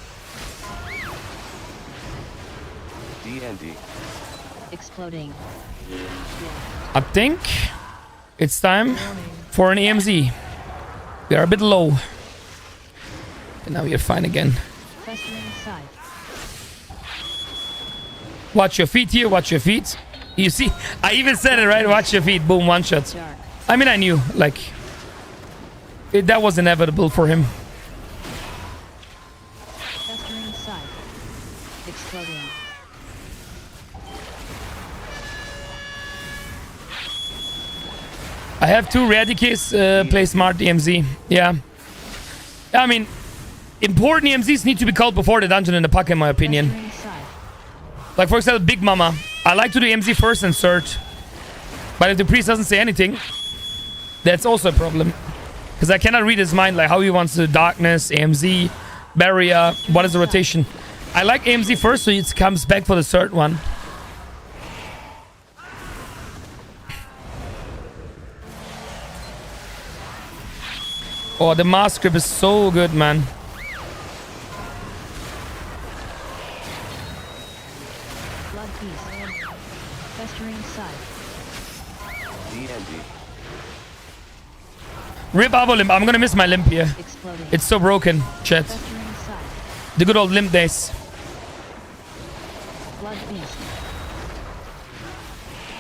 DND. Exploding. I think it's time for an AMZ. We are a bit low. And now we are fine again. Festering sight. Watch your feet here, watch your feet. You see, I even said it, right? Watch your feet, boom, one shot. Dark. I mean, I knew, like, that was inevitable for him. Festering sight. Exploding. I have 2 rare DKs, play smart EMZ. Yeah. I mean, important EMZs need to be called before the dungeon in the pack, in my opinion. Festering sight. Like, for example, Big Mama. I like to do EMZ first and third. But if the priest doesn't say anything, that's also a problem. Because I cannot read his mind, like how he wants to darkness, AMZ, barrier, what is the rotation. I like AMZ first, so it comes back for the third one. Oh, the mask grip is so good, man. Blood beast. Festering sight. DND. Rip Abo Limp. I'm gonna miss my limp here. Exploding. It's so broken, chat. Festering sight. The good old limp days. Blood beast.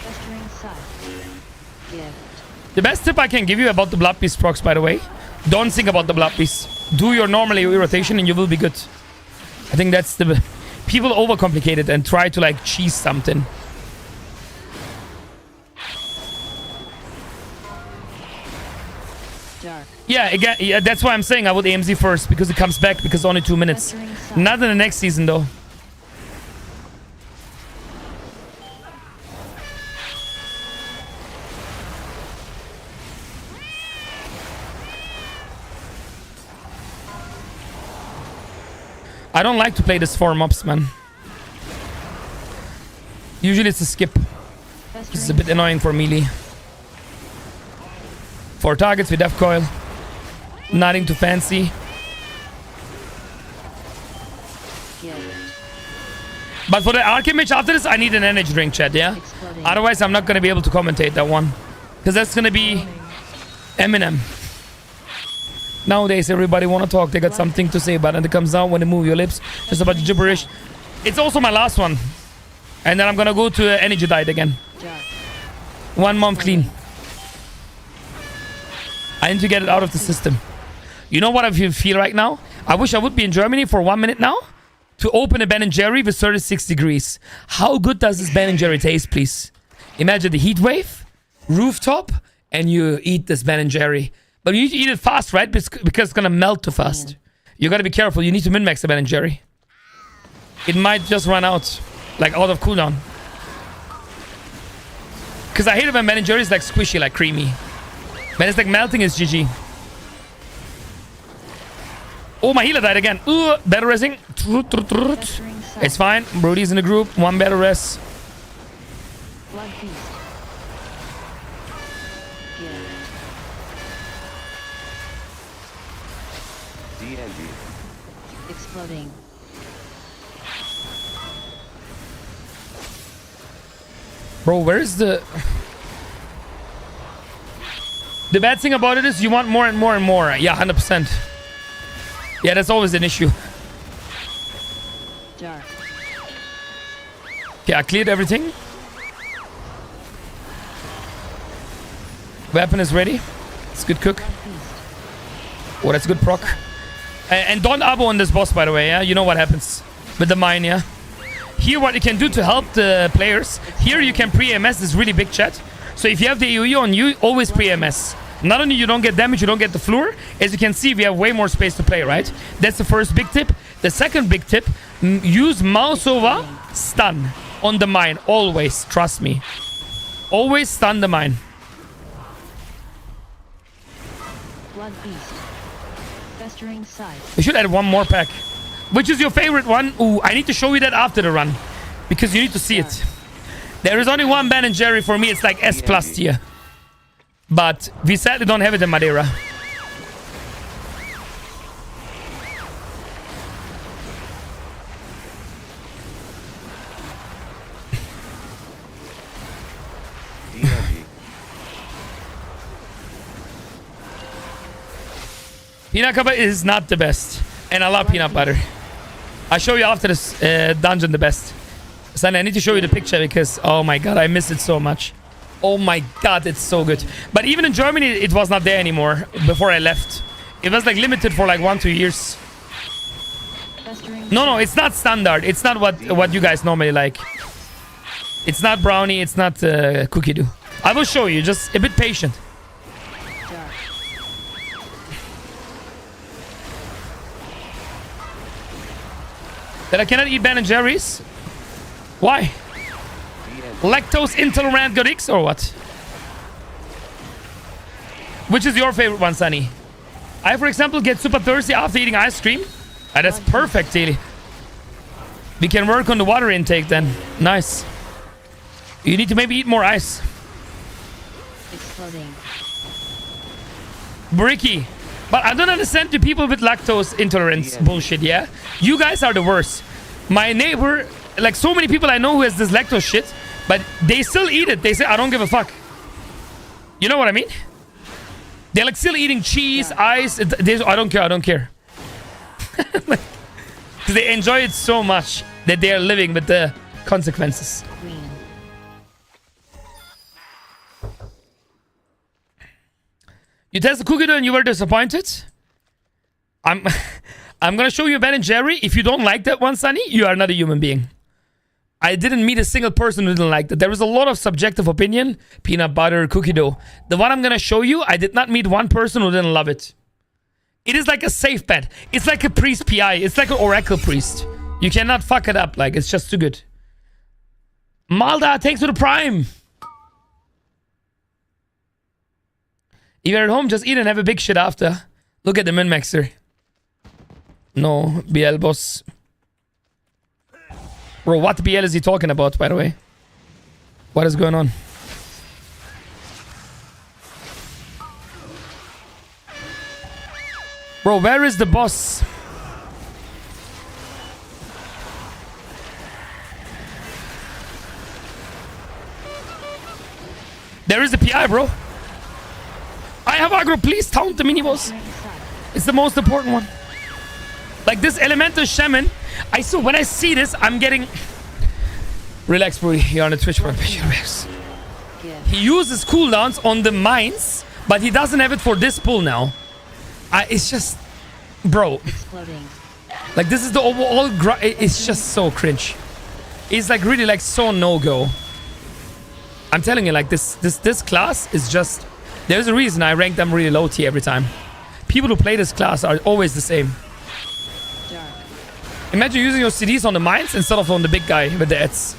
Festering sight. Gift. The best tip I can give you about the Blood Beast procs, by the way, don't think about the Blood Beast. Do your normal AoE rotation and you will be good. I think that's the... People overcomplicate it and try to like cheese something. Dark. Yeah, again, yeah, that's why I'm saying I would AMZ first, because it comes back because only 2 minutes. Festering sight. Not in the next season though. I don't like to play this 4 mobs, man. Usually it's a skip. This is a bit annoying for melee. 4 targets with Death Coil. Nothing too fancy. Gift. But for the Arcane Mage after this, I need an energy drink, chat, yeah? Exploding. Otherwise, I'm not going to be able to commentate that one. Because that's going to be Eminem. Nowadays, everybody want to talk. They got something to say, but then it comes down when they move your lips. Just a bunch of gibberish. It's also my last one. And then I'm gonna go to energy diet again. Dark. 1 month clean. I need to get it out of the system. You know what I feel right now? I wish I would be in Germany for 1 minute now to open a Ben & Jerry with 36 degrees. How good does this Ben & Jerry taste, please? Imagine the heat wave, rooftop, and you eat this Ben & Jerry. But you need to eat it fast, right? Because it's gonna melt too fast. You gotta be careful. You need to min-max the Ben & Jerry. It might just run out, like out of cooldown. Because I hate it when Ben & Jerry is like squishy, like creamy. When it's like melting, it's GG. Oh, my healer died again. Better resing. Festering sight. It's fine. Brody's in the group. 1 better res. Blood beast. Give. DND. Exploding. Bro, where is the... The bad thing about it is you want more and more and more. Yeah, 100%. Yeah, that's always an issue. Dark. Okay, I cleared everything. Weapon is ready. It's good cook. Blood beast. Oh, that's good proc. And don't abo on this boss, by the way, yeah? You know what happens with the mine, yeah? Here, what you can do to help the players. Here, you can pre-MS this really big chat. So if you have the AoE on you, always pre-MS. Not only you don't get damage, you don't get the floor. As you can see, we have way more space to play, right? That's the first big tip. The second big tip, use mouse over stun on the mine. Always, trust me. Always stun the mine. Blood beast. Festering sight. We should add 1 more pack. Which is your favorite one? Ooh, I need to show you that after the run. Because you need to see it. There is only 1 Ben & Jerry for me. It's like S+ tier. But we sadly don't have it in Madeira. DND. Peanut butter is not the best. And I love peanut butter. I'll show you after this dungeon the best. Sonny, I need to show you the picture because, oh my god, I miss it so much. Oh my god, it's so good. But even in Germany, it was not there anymore before I left. It was like limited for like 1-2 years. Festering No, it's not standard. It's not what you guys normally like. It's not brownie. It's not cookie dough. I will show you. Just a bit patient. dark. That I cannot eat Ben & Jerry's? Why? Lactose intolerant Godix or what? Which is your favorite one, Sunny? I, for example, get super thirsty after eating ice cream. Ah, that's perfect, Tilly. We can work on the water intake then. Nice. You need to maybe eat more ice. Exploding. Bricky. But I don't understand the people with lactose intolerance bullshit, yeah? You guys are the worst. My neighbor, like so many people I know who has this lactose shit, but they still eat it. They say, I don't give a fuck. You know what I mean? They're like still eating cheese, ice. I don't care. I don't care. Because they enjoy it so much that they are living with the consequences. Green. You test the cookie dough and you were disappointed? I'm gonna show you a Ben & Jerry. If you don't like that one, Sunny, you are not a human being. I didn't meet a single person who didn't like that. There was a lot of subjective opinion. Peanut butter, cookie dough. The one I'm gonna show you, I did not meet one person who didn't love it. It is like a safe bet. It's like a priest PI. It's like an oracle priest. You cannot fuck it up. Like, it's just too good. Malda, thanks for the prime. If you're at home, just eat and have a big shit after. Look at the min-maxer. No, BL boss. Bro, what BL is he talking about, by the way? What is going on? Bro, where is the boss? There is the PI, bro. I have aggro. Please taunt the mini boss. It's the most important one. Like this elemental shaman, I saw when I see this, I'm getting. Relax, bro. You're on the Twitch, bro. Relax. Gift. He uses cooldowns on the mines, but he doesn't have it for this pull now. It's just, bro. Exploding. Like this is the overall. It's just so cringe. It's like really like so no go. I'm telling you, like this class is just. There's a reason I rank them really low tier every time. People who play this class are always the same. Dark. Imagine using your CDs on the mines instead of on the big guy with the ads.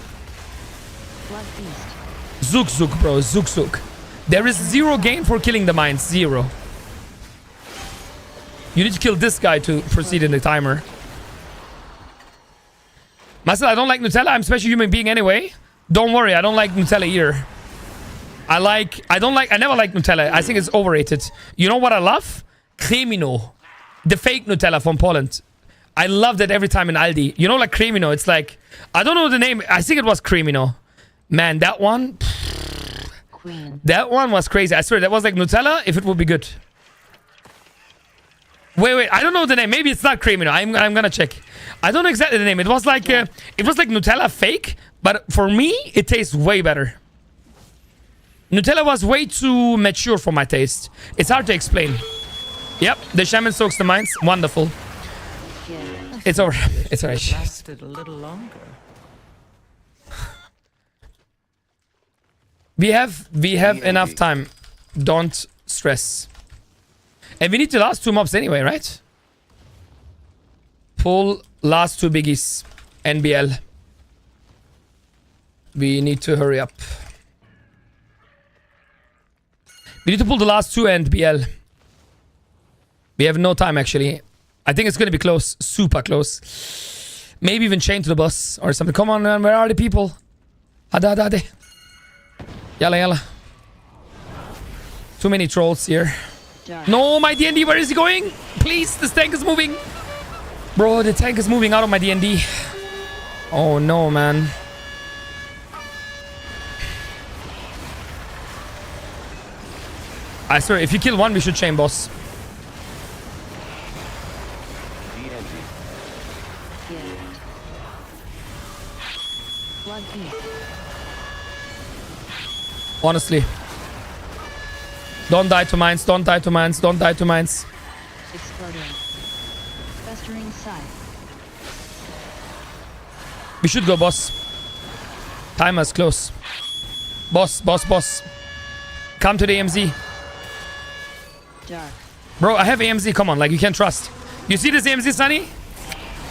Blood beast. Zook zook, bro. Zook zook. There is 0 gain for killing the mines. 0. You need to kill this guy to proceed in the timer. Myself, I don't like Nutella. I'm a special human being anyway. Don't worry, I don't like Nutella either. I never like Nutella. I think it's overrated. You know what I love? Cremino. The fake Nutella from Poland. I love that every time in Aldi. You know, like Cremino. It's like, I don't know the name. I think it was Cremino. Man, that one. Queen. That one was crazy. I swear, that was like Nutella if it would be good. Wait. I don't know the name. Maybe it's not Cremino. I'm gonna check. I don't know exactly the name. It was like Nutella fake, but for me, it tastes way better. Nutella was way too mature for my taste. It's hard to explain. Yep, the shaman soaks the mines. Wonderful. Gift. It's over. It's alright. Lasted a little longer. We have enough time. Don't stress. And we need the last 2 mobs anyway, right? Pull last 2 biggies. NBL. We need to hurry up. We need to pull the last 2 NBL. We have no time actually. I think it's going to be close. Super close. Maybe even chain to the bus or something. Come on, man. Where are the people? Hade. Yalla, yalla. Too many trolls here. Dark. No, my D&D, where is he going? Please, this tank is moving. Bro, the tank is moving out of my D&D. Oh, no, man. I swear, if you kill one, we should chain boss. Gift. Blood beast. Honestly. Don't die to mines, don't die to mines, don't die to mines. Exploding. Festering scythe. We should go, boss. Timer's close. Boss. Come to the AMZ. Dark. Bro, I have AMZ, come on, like you can trust. You see this AMZ, Sunny?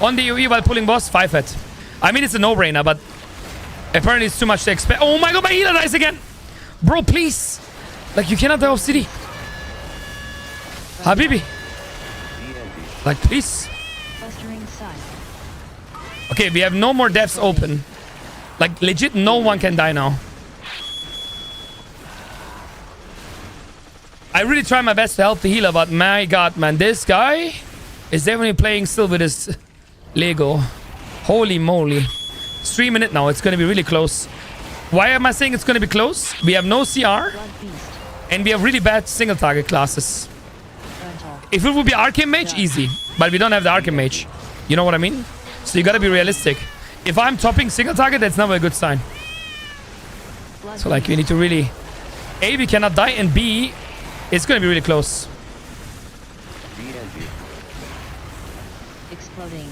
On the UE while pulling boss, 5 hit. I mean, it's a no-brainer, but apparently it's too much to expect. Oh my god, my healer dies again! Bro, please! Like, you cannot die off city. Habibi. Like, please. Festering scythe. Okay, we have no more deaths open. Like, legit, no one can die now. I really try my best to help the healer, but my god, man, this guy is definitely playing still with his Lego. Holy moly. 3 minutes now, it's gonna be really close. Why am I saying it's gonna be close? We have no CR, Blood beast. and we have really bad single target classes. Rental. If it would be Arcane Mage, easy. But we don't have the Arcane Mage. You know what I mean? So you gotta be realistic. If I'm topping single target, that's never a good sign. Blood So like, we need to really... A, we cannot die, and B, it's gonna be really close. Exploding.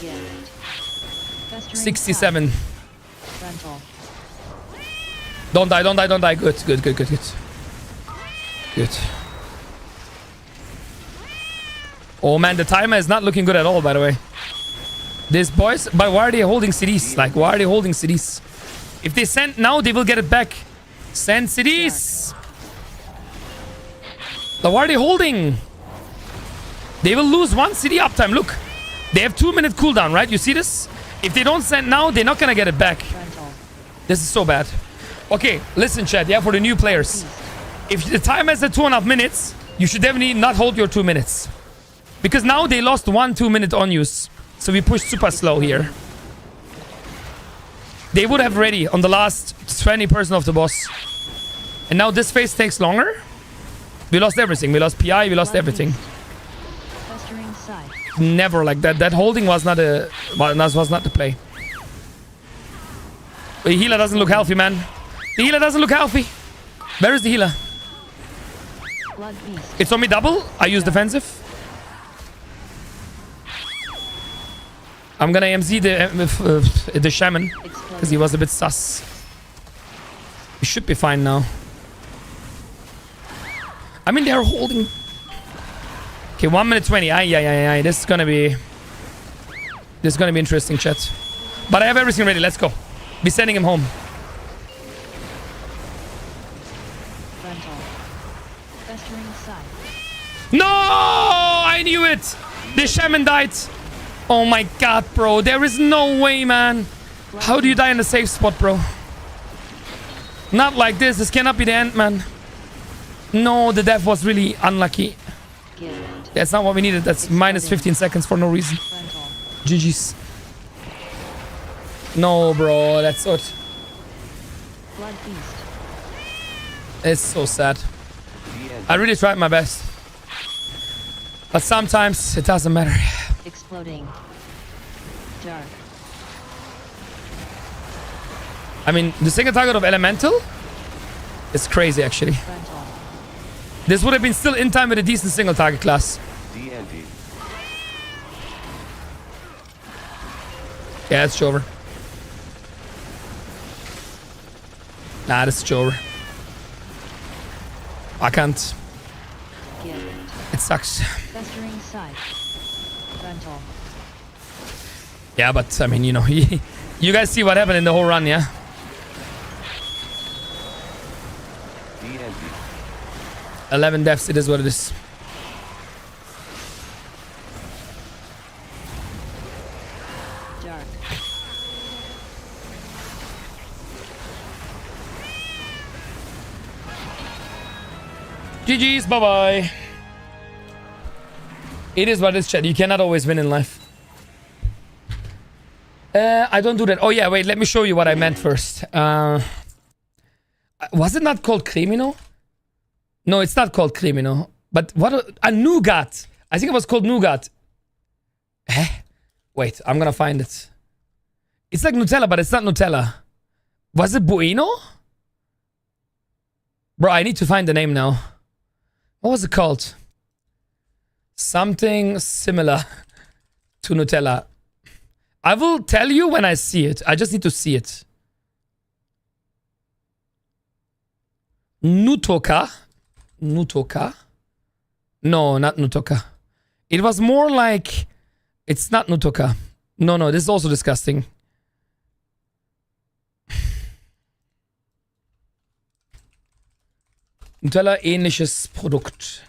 Gift. Festering 67. scythe. Rental. Don't die. Good. Good. Oh man, the timer is not looking good at all, by the way. These boys, but why are they holding CDs? Like, why are they holding CDs? If they send now, they will get it back. Send CDs. But why are they holding? They will lose 1 CD uptime. Look, they have 2-minute cooldown, right? You see this? If they don't send now, they're not gonna get it back. Rental. This is so bad. Okay, listen, chat. Yeah, for the new players. If the timer is at 2.5 minutes, you should definitely not hold your 2 minutes. Because now they lost 1 2-minute on use. So we push super slow here. They would have ready on the last 20% of the boss. And now this phase takes longer. We lost everything. We lost PI, we lost everything. Festering side. Never like that. That holding was not the play. The healer doesn't look healthy, man. The healer doesn't look healthy. Where is the healer? Blood beast. It's on me double. I use defensive. I'm gonna MZ the shaman because he was a bit sus. We should be fine now. I mean, they're holding. Okay, 1 minute 20. Aye. This is gonna be interesting, chat. But I have everything ready. Let's go. Be sending him home. Rental. Festering side. No! I knew it! The shaman died. Oh my god, bro. There is no way, man. How do you die in a safe spot, bro? Not like this. This cannot be the end, man. No, the death was really unlucky. Gift. That's not what we needed. That's minus 15 seconds for no reason. Rental. GG's. No, bro. That's it. Blood beast. It's so sad. I really tried my best. But sometimes it doesn't matter. Exploding. Dark. I mean, the single target of Elemental is crazy, actually. Rental. This would have been still in time with a decent single target class. DND. Yeah, it's over. Nah, this is over. I can't. Gift. It sucks. Festering side. Rental. Yeah, but I mean, you know, you guys see what happened in the whole run, yeah? DND. 11 deaths, it is what it is. Dark. GG's, bye-bye. It is what it is, chat. You cannot always win in life. I don't do that. Oh, yeah, wait. Let me show you what I meant first. Was it not called Crimino? No, it's not called Crimino. But what? A Nougat. I think it was called Nougat. Eh? Wait, I'm gonna find it. It's like Nutella, but it's not Nutella. Was it Bueno? Bro, I need to find the name now. What was it called? Something similar to Nutella. I will tell you when I see it. I just need to see it. Nutoka. Nutoka? No, not Nutoka. It was more like... It's not Nutoka. No, this is also disgusting. Nutella ähnliches Produkt.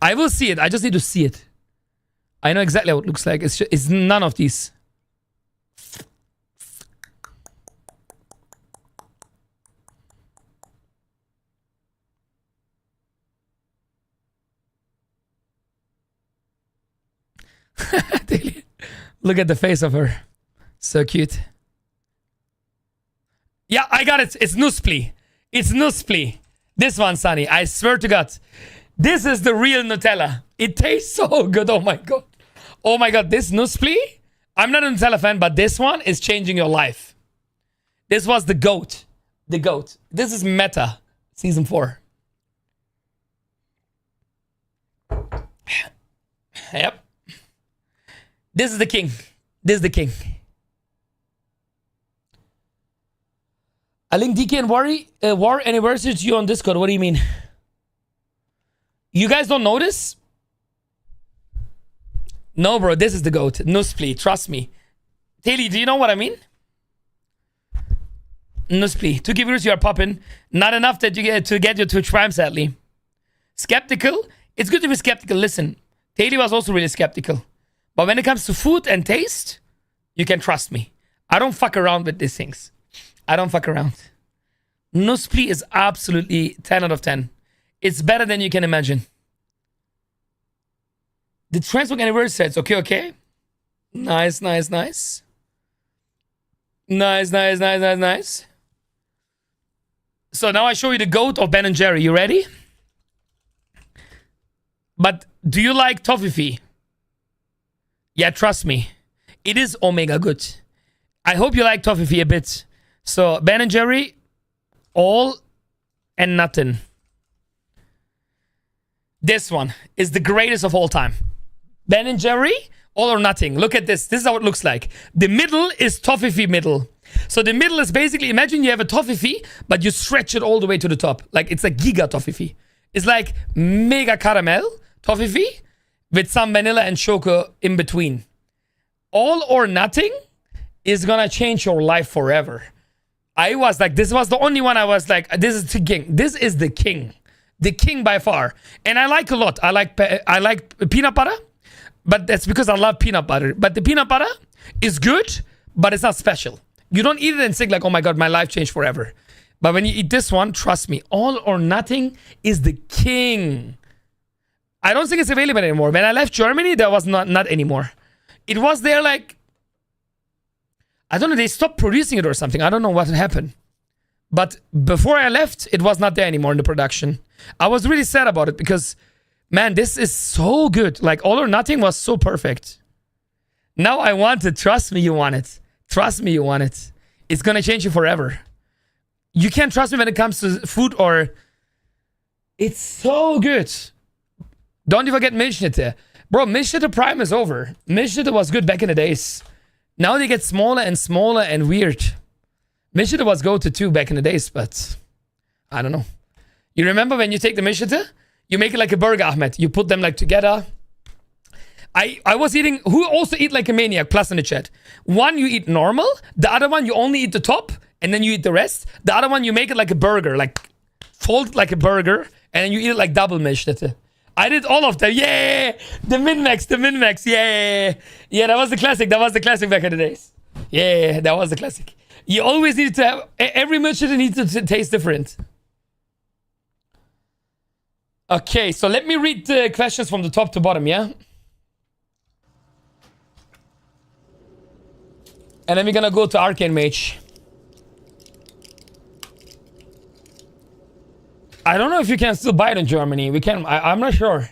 I will see it. I just need to see it. I know exactly how it looks like. It's none of these. Look at the face of her. So cute. Yeah, I got it. It's Nuspli. It's Nuspli. This one, Sunny. I swear to God. This is the real Nutella. It tastes so good. Oh my God. Oh my God. This Nuspli. I'm not a Nutella fan, but this one is changing your life. This was the GOAT. The GOAT. This is Meta. Season 4. Yep. This is the king. This is the king. I link DK and War Anniversary to you on Discord. What do you mean? You guys don't notice? No, bro. This is the GOAT. Nuspli. Trust me. Taylor, do you know what I mean? Nuspli. 2K viewers, you are popping. Not enough that you get to get your Twitch Prime, sadly. Skeptical? It's good to be skeptical. Listen. Taylor was also really skeptical. But when it comes to food and taste, you can trust me. I don't fuck around with these things. I don't fuck around. Nuspli is absolutely 10 out of 10. It's better than you can imagine. The Transbook Anniversary sets. Okay. Nice, nice, nice. Nice, nice, nice, nice, nice. So now I show you the goat of Ben and Jerry. You ready? But do you like toffee? Yeah, trust me. It is omega good. I hope you like toffee a bit. So Ben and Jerry, all and nothing. This one is the greatest of all time. Ben and Jerry, all or nothing. Look at this. This is how it looks like. The middle is toffee middle. So the middle is basically, imagine you have a toffee, but you stretch it all the way to the top. Like it's a giga toffee. It's like mega caramel toffee with some vanilla and choco in between. All or nothing is gonna change your life forever. I was like, this was the only one I was like, this is the king. This is the king. The king by far. And I like a lot. I like peanut butter, but that's because I love peanut butter. But the peanut butter is good, but it's not special. You don't eat it and think like, oh my God, my life changed forever. But when you eat this one, trust me, all or nothing is the king. I don't think it's available anymore. When I left Germany, there was not anymore. It was there like, I don't know, they stopped producing it or something. I don't know what happened. But before I left, it was not there anymore in the production. I was really sad about it because, man, this is so good. Like, all or nothing was so perfect. Now I want it. Trust me, you want it. Trust me, you want it. It's going to change you forever. You can't trust me when it comes to food or... It's so good. Don't you forget Milchschnitte. Bro, Milchschnitte Prime is over. Milchschnitte was good back in the days. Now they get smaller and smaller and weird. Milchschnitte was go-to too back in the days, but... I don't know. You remember when you take the Milchschnitte? You make it like a burger, Ahmed. You put them like together. I was eating... Who also eat like a maniac? Plus in the chat. One, you eat normal. The other one, you only eat the top. And then you eat the rest. The other one, you make it like a burger. Like, fold it like a burger. And then you eat it like double Milchschnitte. I did all of them. Yeah! The min-max. Yeah! Yeah, that was the classic. That was the classic back in the days. Yeah, that was the classic. You always need to have... Every Milchschnitte needs to taste different. Okay, so let me read the questions from the top to bottom, yeah? And then we're gonna go to Arcane Mage. I don't know if you can still buy it in Germany. We can. I'm not sure.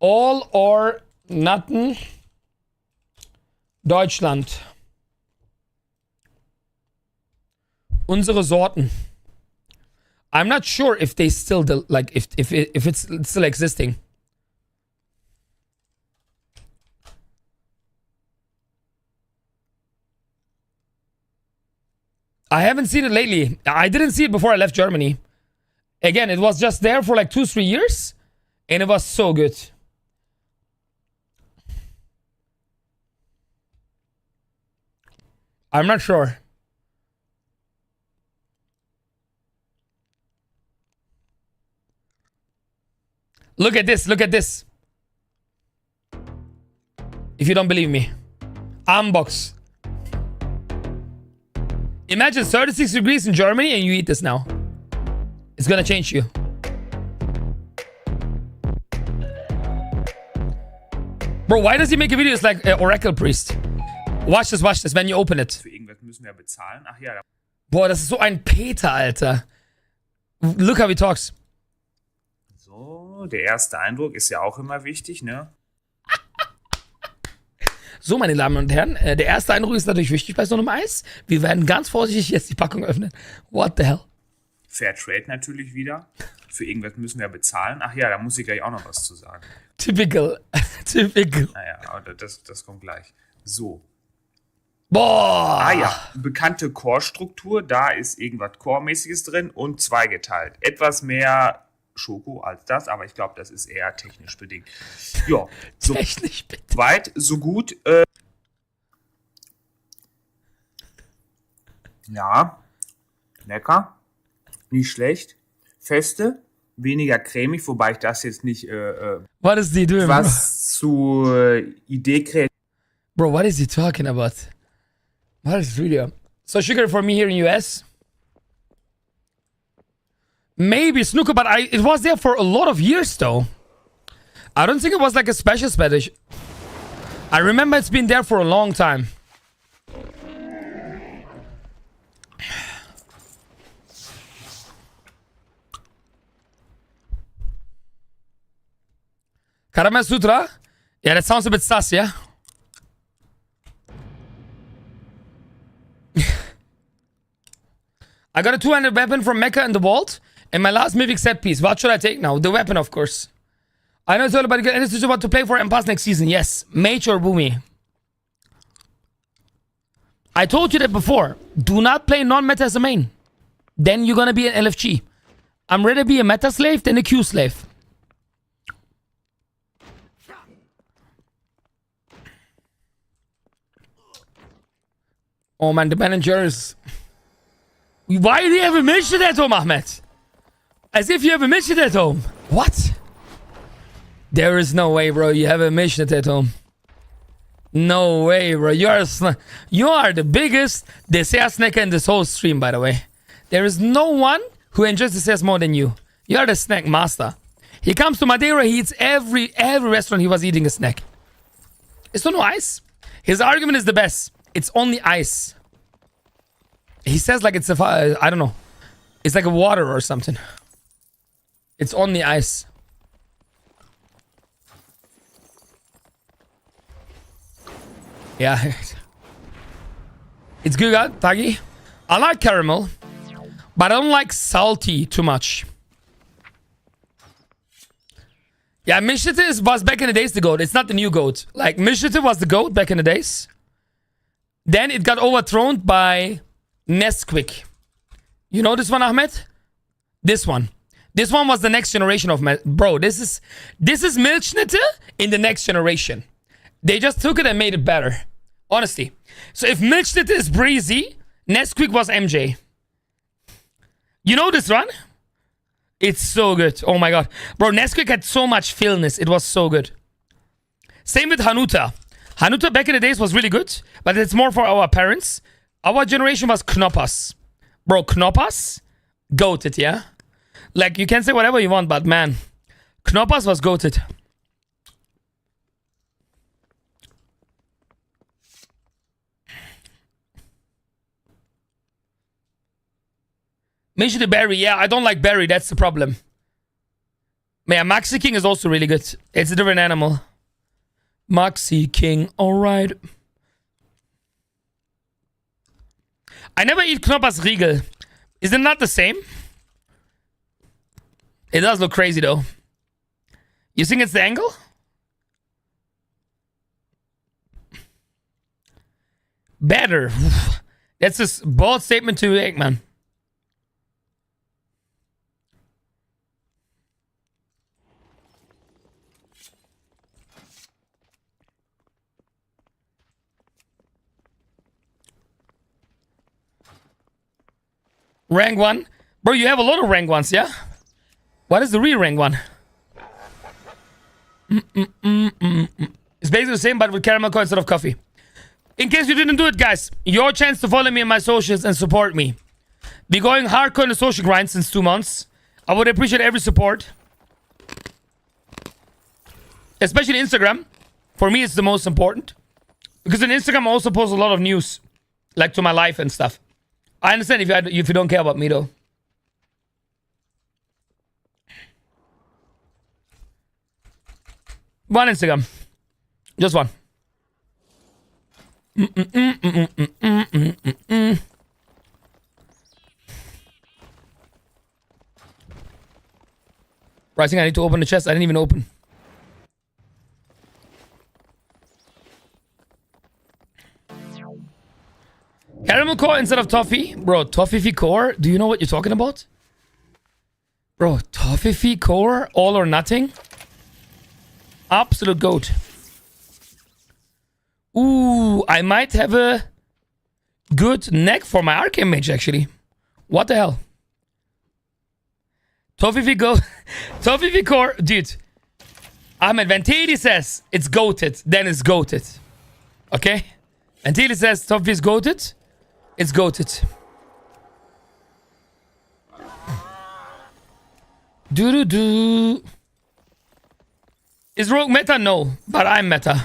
All or nothing. Deutschland. Unsere Sorten. I'm not sure if they still like if it's still existing. I haven't seen it lately. I didn't see it before I left Germany. Again, it was just there for like 2-3 years. And it was so good. I'm not sure. Look at this. Look at this. If you don't believe me. Unbox. Imagine 36 degrees in Germany and you eat this now. It's gonna change you. Bro, why does he make a video? It's like Oracle Priest. Watch this, when you open it. Für irgendwas müssen wir bezahlen. Ach ja. Boah, das ist so ein Peter, Alter. Look how he talks. So, der erste Eindruck ist ja auch immer wichtig, ne? So, meine Damen und Herren, der erste Eindruck ist natürlich wichtig bei so einem Eis. Wir werden ganz vorsichtig jetzt die Packung öffnen. What the hell? Fair Trade natürlich wieder. Für irgendwas müssen wir bezahlen. Ach ja, da muss ich gleich auch noch was zu sagen. Typical. Typical. Naja, aber das kommt gleich. So. Boah. Ah ja, bekannte Core-Struktur. Da ist irgendwas Core-mäßiges drin und zweigeteilt. Etwas mehr Schoko als das, aber ich glaube, das ist eher technisch bedingt. Ja, so technisch bedingt. Weit, so gut. Ja, lecker. Nicht schlecht. Feste, weniger cremig, wobei ich das jetzt nicht What is he doing, was zur Idee kreiert. Bro, what is he talking about? What is video? So sugar for me here in US? Maybe snooker, but it was there for a lot of years though. I don't think it was like a special edition. I remember it's been there for a long time. Caramel Sutra? Yeah, that sounds a bit sus, yeah? I got a 200 weapon from Mecha in the vault, and my last Mythic set piece. What should I take now? The weapon, of course. I know it's all about good. And this is what to play for and pass next season. Yes, Mage or Boomy. I told you that before. Do not play non-meta as a main. Then you're gonna be an LFG. I'm ready to be a meta slave than a Q slave. Oh man, the managers. Why do you have a mission at home, Ahmed? As if you have a mission at home. What? There is no way, bro. You have a mission at home. No way, bro. You are the biggest dessert snacker in this whole stream, by the way. There is no one who enjoys desserts more than you. You are the snack master. He comes to Madeira, he eats every restaurant he was eating a snack. It's no ice. His argument is the best. It's only ice. He says like it's a, I don't know. It's like a water or something. It's only ice. Yeah. It's good, Tagi. I like caramel, but I don't like salty too much. Yeah, Mishita was back in the days the goat. It's not the new goat. Like, Mishita was the goat back in the days. Then it got overthrown by Nesquik. You know this one, Ahmed? This one. This one was the next generation of... Bro, this is Milchschnitte in the next generation. They just took it and made it better. Honestly. So if Milchschnitte is breezy, Nesquik was MJ. You know this one? It's so good. Oh my god. Bro, Nesquik had so much fillness. It was so good. Same with Hanuta. Hanuta back in the days was really good, but it's more for our parents. Our generation was Knoppas. Bro, Knoppas? Goated, yeah? Like, you can say whatever you want, but man, Knoppas was goated. Mention the berry. Yeah, I don't like berry. That's the problem. Man, Maxi King is also really good. It's a different animal. Maxi King. Alright. I never eat Knoppas Riegel. Is it not the same? It does look crazy though. You think it's the angle? Better. That's a bold statement to make, man. Rank 1. Bro, you have a lot of rank 1s, yeah? What is the real rank 1? It's basically the same, but with caramel coin instead of coffee. In case you didn't do it, guys, your chance to follow me on my socials and support me. We're going hardcore in the social grind since 2 months. I would appreciate every support. Especially Instagram. For me, it's the most important. Because on Instagram, I also post a lot of news. Like to my life and stuff. I understand if you don't care about me, though. One Instagram. Just one. Bro, I think I need to open the chest. I didn't even open. Caramel core instead of toffee. Bro, toffee core? Do you know what you're talking about? Bro, toffee core? All or nothing? Absolute goat. Ooh, I might have a good neck for my Arcane Mage, actually. What the hell? Toffee core. Dude. Ahmed, when Teddy says it's goated, then it's goated. Okay? And Teddy says toffee is goated. It's goated. Do. Is Rogue meta? No, but I'm meta.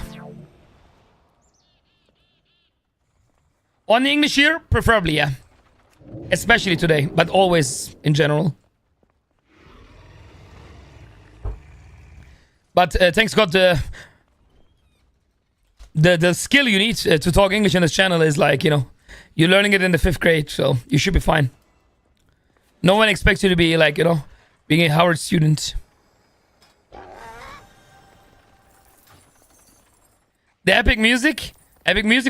On the English year, preferably, yeah. Especially today, but always in general. But thanks God, the skill you need to talk English on this channel is like, you know, you're learning it in the 5th grade, so you should be fine. No one expects you to be like, you know, being a Howard student. The epic music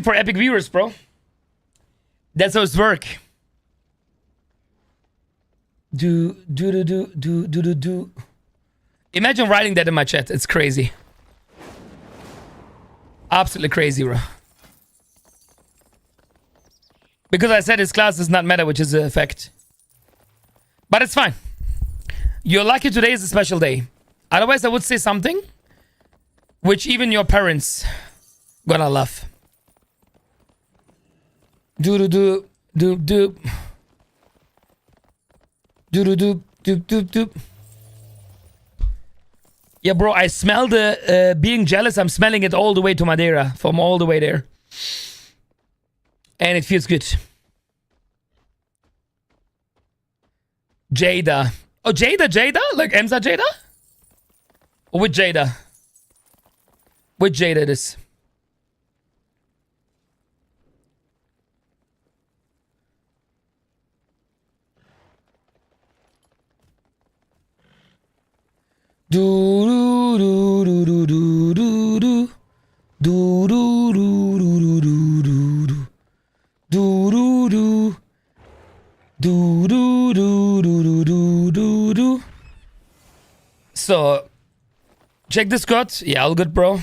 for epic viewers, bro. That's how it's work. Do. Imagine writing that in my chat. It's crazy. Absolutely crazy, bro. Because I said his class is not meta, which is a fact. But it's fine. You're lucky today is a special day. Otherwise, I would say something which even your parents gonna love. Do. Yeah, bro, I smell the being jealous. I'm smelling it all the way to Madeira. From all the way there. And it feels good. Jada. Oh, Jada? Like Emza Jada? Or with Jada? With Jada it is. So, check this code. Yeah, all good, bro.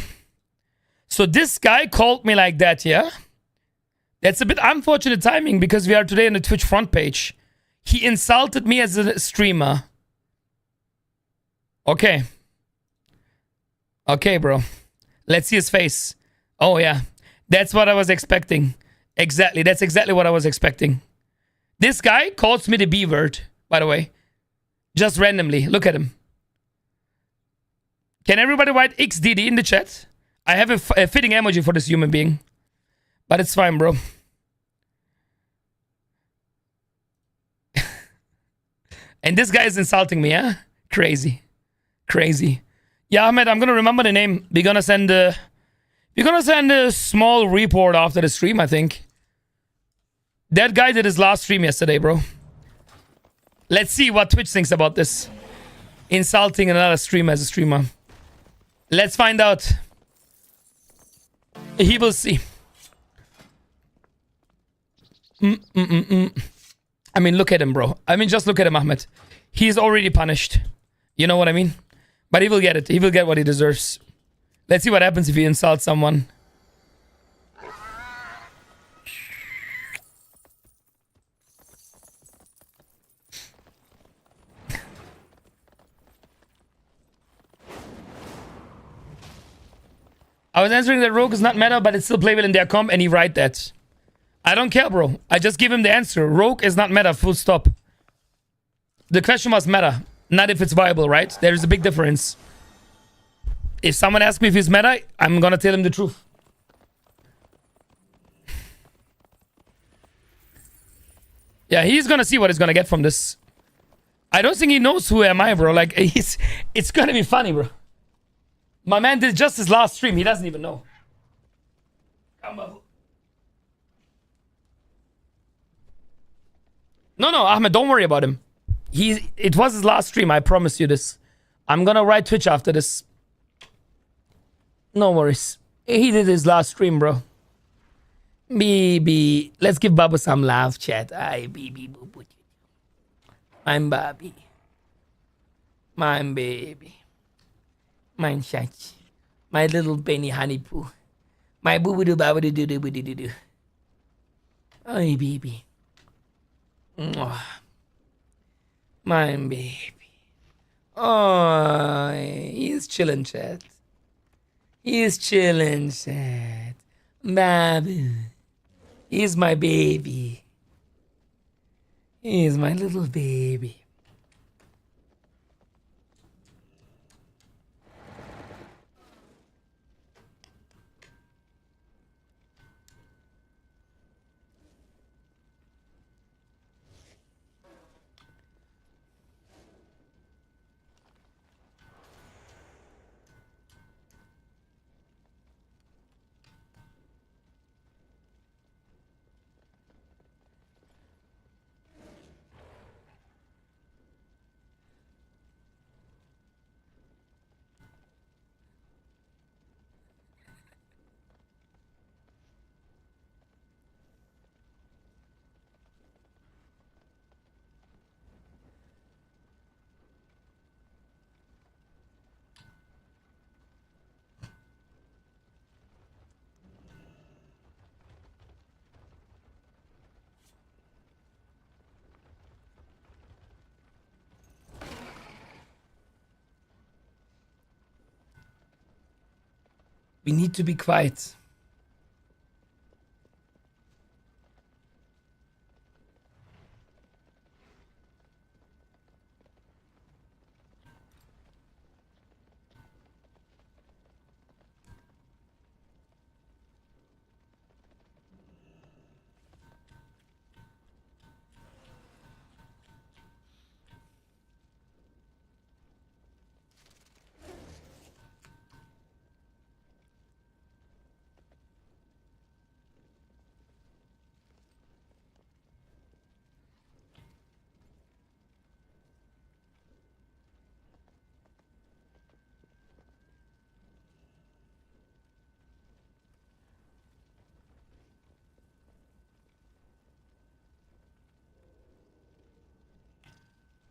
So this guy called me like that, yeah? That's a bit unfortunate timing because we are today on the Twitch front page. He insulted me as a streamer. Okay. Okay, bro. Let's see his face. Oh, yeah. That's what I was expecting. Exactly. That's exactly what I was expecting. This guy calls me the B word, by the way. Just randomly. Look at him. Can everybody write XDD in the chat? I have a fitting emoji for this human being. But it's fine, bro. And this guy is insulting me, yeah? Crazy. Crazy. Yeah, Ahmed, I'm gonna remember the name. We're gonna send a small report after the stream, I think. That guy did his last stream yesterday, bro. Let's see what Twitch thinks about this. Insulting another streamer as a streamer. Let's find out. He will see. I mean, look at him, bro. I mean, just look at him, Ahmed. He's already punished. You know what I mean? But he will get it. He will get what he deserves. Let's see what happens if he insults someone. I was answering that Rogue is not meta, but it's still playable in their comp, and he write that. I don't care, bro. I just give him the answer. Rogue is not meta, full stop. The question was meta, not if it's viable, right? There is a big difference. If someone asks me if he's meta, I'm gonna tell him the truth. Yeah, he's gonna see what he's gonna get from this. I don't think he knows who am I, bro. Like, it's gonna be funny, bro. My man did just his last stream. He doesn't even know. Come on. No, Ahmed, don't worry about him. It was his last stream. I promise you this. I'm gonna write Twitch after this. No worries. He did his last stream, bro. Baby, let's give Babu some love, chat. Ay, baby, boo, boo. I'm Bobby. My baby. My shach. My little Benny honey poo. My boo boo babu doo doo doo doo doo. Ay, baby. Mwah. My baby. Oh, he's chilling, chat. He's chilling, chat. Babu. He's my baby. He's my little baby. We need to be quiet.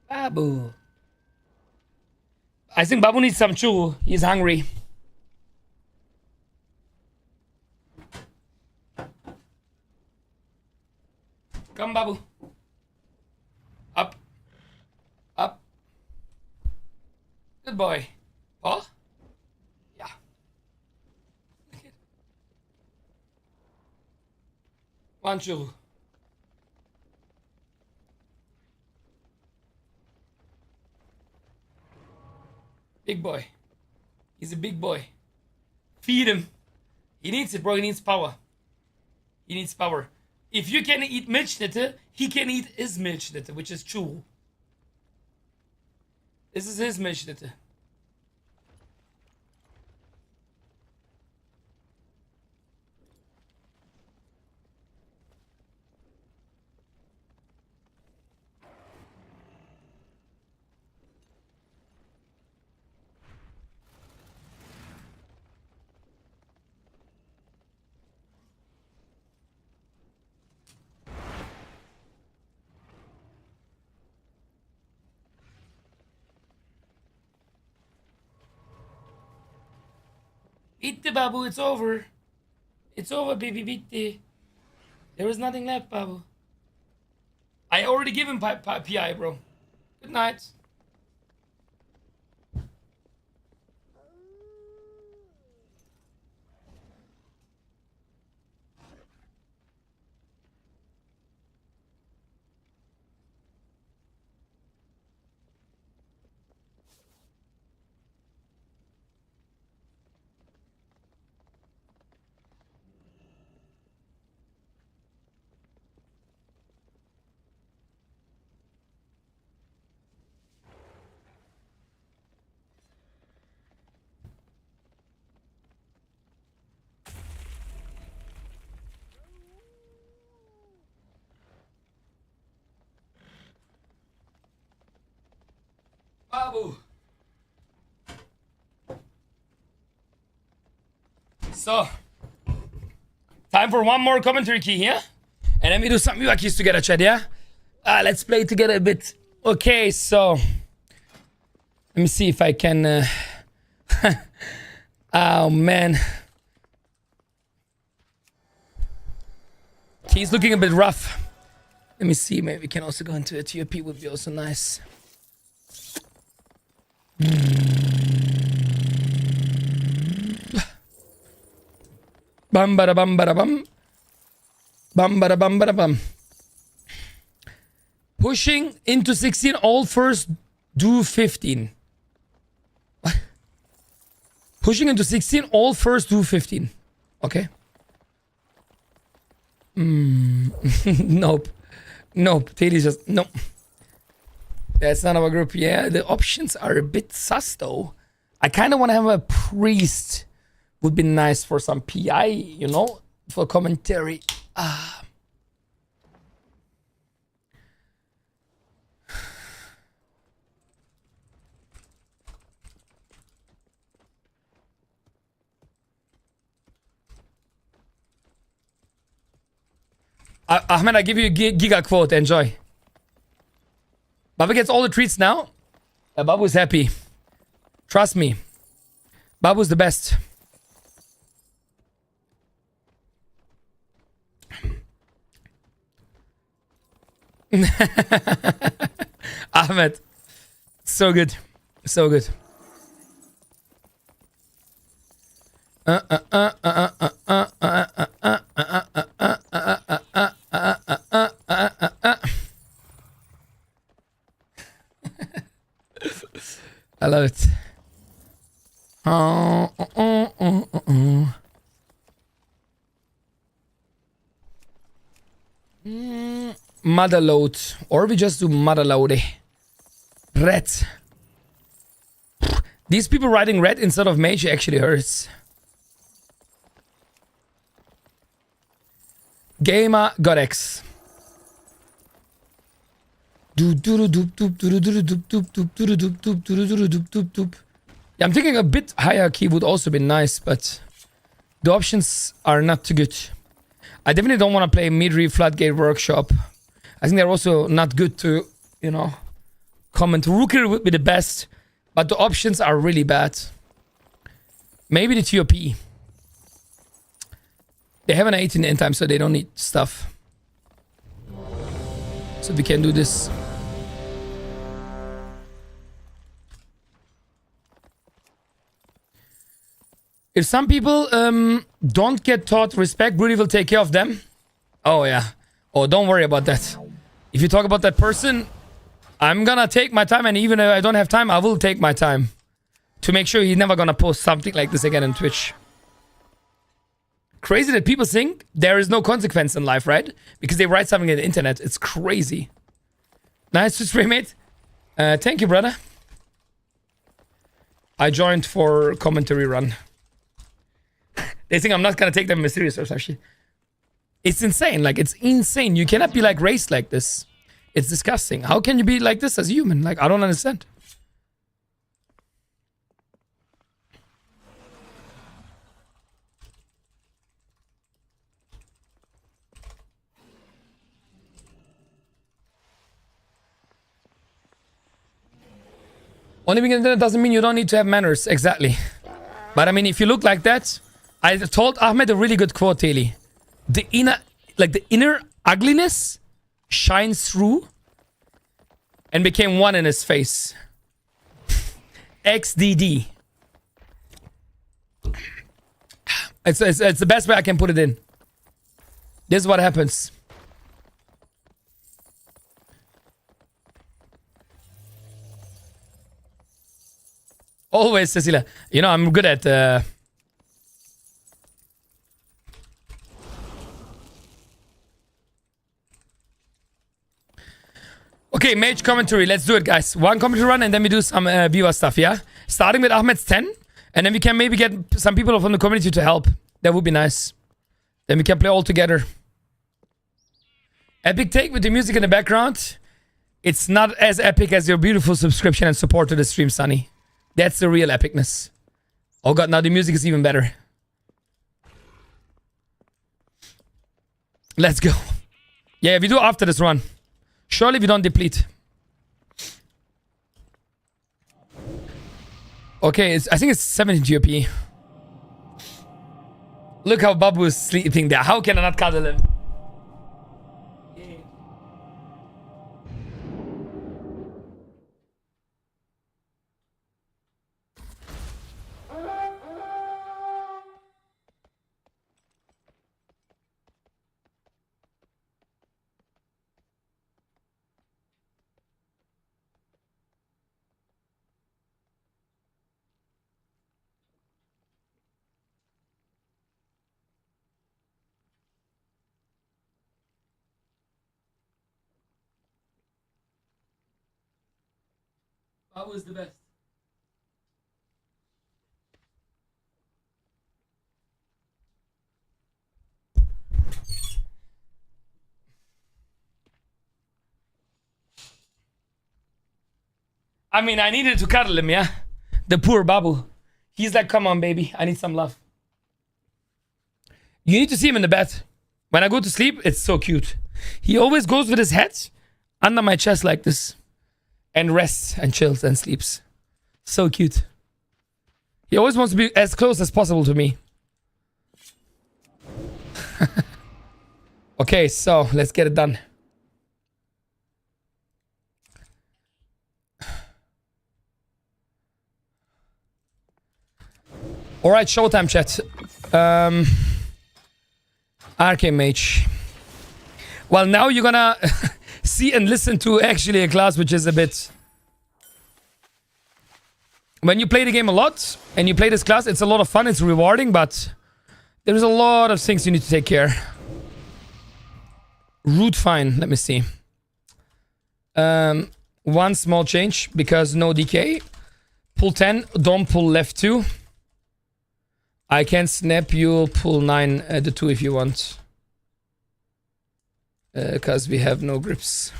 Babu. I think Babu needs some chew. He's hungry. Come, Babu. Up. Up. Good boy. Paul? Yeah. One chew. Big boy. He's a big boy. Feed him. He needs it, bro. He needs power. He needs power. If you can eat Milchschnitte, he can eat his Milchschnitte, which is true. This is his Milchschnitte. Bitte, Babu, it's over. It's over, baby, bitte. There is nothing left, Babu. I already gave him PI, bro. Good night. Babu. So, time for one more commentary key here. And then we do some Miwa keys together, chat, yeah? Let's play together a bit. Okay, so. Let me see if I can. Oh, man. He's looking a bit rough. Let me see, maybe we can also go into a TOP, would be also nice. Bam bada bam bada bam. Bam bada bam bada bam. Pushing into 16, all first do 15. What? Pushing into 16, all first do 15. Okay. Nope. Nope. Teddy's just nope. That's not our group. Yeah, the options are a bit sus though. I kind of want to have a priest. Would be nice for some PI, you know, for commentary. Ahmed, I give you a giga quote. Enjoy. Babu gets all the treats now. Babu's happy. Trust me. Babu's the best. Ahmed. So good. So good. I love it. Mother load. Or we just do mother load. Red. These people writing red instead of mage actually hurts. Gamer Godex. Yeah, I'm thinking a bit hierarchy would also be nice, but the options are not too good. I definitely don't want to play Midri Floodgate Workshop. I think they're also not good to, you know, comment. Rooker would be the best, but the options are really bad. Maybe the TOP. They have an 8 in the end time, so they don't need stuff. So we can do this. If some people don't get taught respect, Broody will take care of them. Oh, yeah. Oh, don't worry about that. If you talk about that person, I'm gonna take my time, and even if I don't have time, I will take my time to make sure he's never gonna post something like this again on Twitch. Crazy that people think there is no consequence in life, right? Because they write something on the internet. It's crazy. Nice to stream it. Thank you, brother. I joined for commentary run. They think I'm not gonna take them serious or something. It's insane. Like, it's insane. You cannot be like raised like this. It's disgusting. How can you be like this as a human? Like, I don't understand. Only being internet doesn't mean you don't need to have manners. Exactly. But I mean, if you look like that, I told Ahmed a really good quote, Taylor. The inner ugliness shines through and became one in his face. XDD. It's the best way I can put it in. This is what happens. Always, Cecilia. You know, I'm good at... Okay, mage commentary. Let's do it, guys. One commentary run, and then we do some viewer stuff, yeah? Starting with Ahmed's 10, and then we can maybe get some people from the community to help. That would be nice. Then we can play all together. Epic take with the music in the background. It's not as epic as your beautiful subscription and support to the stream, Sonny. That's the real epicness. Oh god, now the music is even better. Let's go. Yeah, we do after this run. Surely we don't deplete. Okay, I think it's 17 GOP. Look how Babu is sleeping there. How can I not cuddle him? Babu is the best. I mean, I needed to cuddle him, yeah? The poor Babu. He's like, come on, baby. I need some love. You need to see him in the bed. When I go to sleep, it's so cute. He always goes with his head under my chest like this. And rests and chills and sleeps. So cute. He always wants to be as close as possible to me. Okay, so let's get it done. Alright, showtime chat. Arcane Mage. Well, now you're gonna see and listen to actually a class which is a bit... When you play the game a lot, and you play this class, it's a lot of fun, it's rewarding, but... There's a lot of things you need to take care. Root fine, let me see. One small change, because no DK. Pull 10, don't pull left 2. I can snap you, pull 9 at the 2 if you want. Because we have no grips.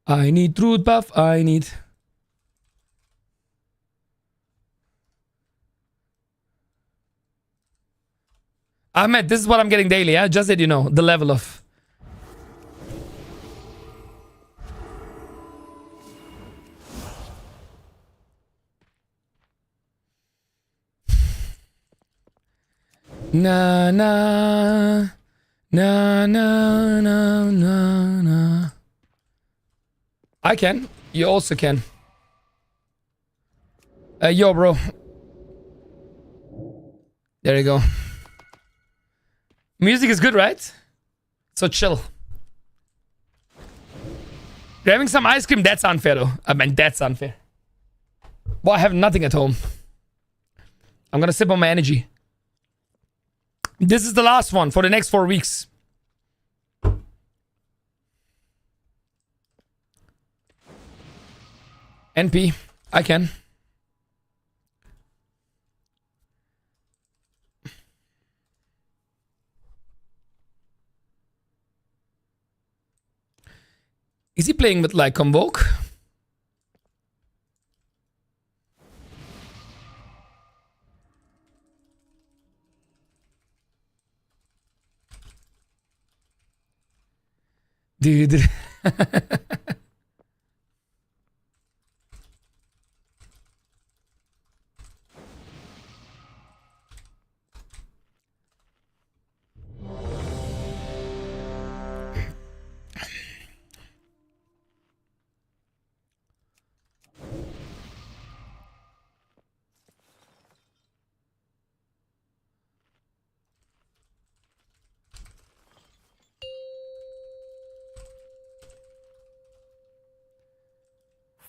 I need root buff, I need... Ahmed, this is what I'm getting daily, yeah? Just that you know, the level of... Na na na na na na na. I can. You also can. Yo, bro. There you go. Music is good, right? So chill. Grabbing some ice cream, that's unfair though. I mean, that's unfair. Well, I have nothing at home. I'm gonna sip on my energy. This is the last one for the next 4 weeks. NP, I can. Is he playing with like Convoke? Dude.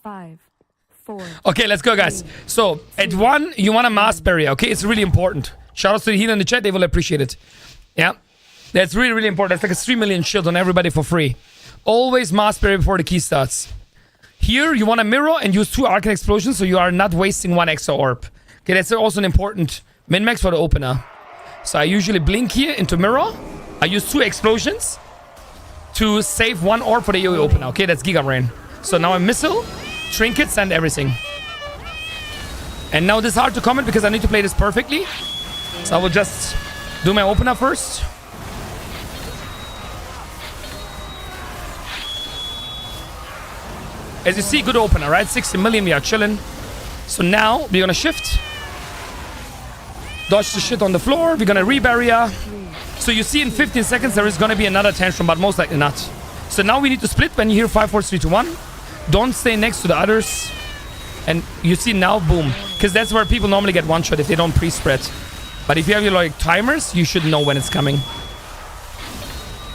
Five, 4. Okay, let's go, guys. So, at 1, you want a mass barrier, okay? It's really important. Shout out to the healer in the chat, they will appreciate it. Yeah? That's really, really important. That's like a 3 million shield on everybody for free. Always mass barrier before the key starts. Here, you want a mirror and use 2 Arcane Explosions so you are not wasting 1 extra orb. Okay, that's also an important min-max for the opener. So I usually blink here into mirror. I use 2 explosions to save 1 orb for the AoE opener. Okay, that's Giga Brain. So now I'm missile, trinkets, and everything. And now this is hard to comment because I need to play this perfectly. So I will just do my opener first. As you see, good opener, right? 60 million, we are chilling. So now we're gonna shift. Dodge the shit on the floor. We're gonna re-barrier. So you see in 15 seconds there is gonna be another tantrum, but most likely not. So now we need to split when you hear 5, 4, 3, 2, 1. Don't stay next to the others. And you see now, boom. Because that's where people normally get one shot if they don't pre-spread. But if you have your like timers, you should know when it's coming.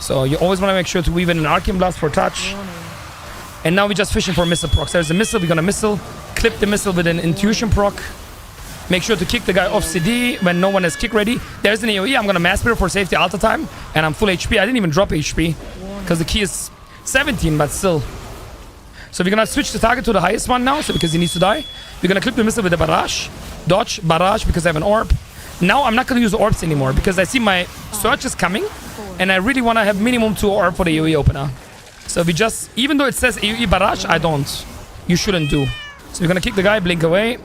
So you always want to make sure to weave in an Arcane Blast for touch. And now we're just fishing for missile procs. There's a missile, we're gonna missile. Clip the missile with an Intuition proc. Make sure to kick the guy off CD when no one is kick ready. There's an AoE, I'm gonna mass mirror for safety alta time. And I'm full HP, I didn't even drop HP. Because the key is 17, but still. So we're gonna switch the target to the highest one now, so because he needs to die. We're gonna clip the missile with the barrage. Dodge, barrage, because I have an orb. Now I'm not gonna use orbs anymore, because I see my search is coming. And I really wanna have minimum 2 orb for the AoE opener. So we just, even though it says AoE barrage, I don't. You shouldn't do. So we're gonna kick the guy, blink away.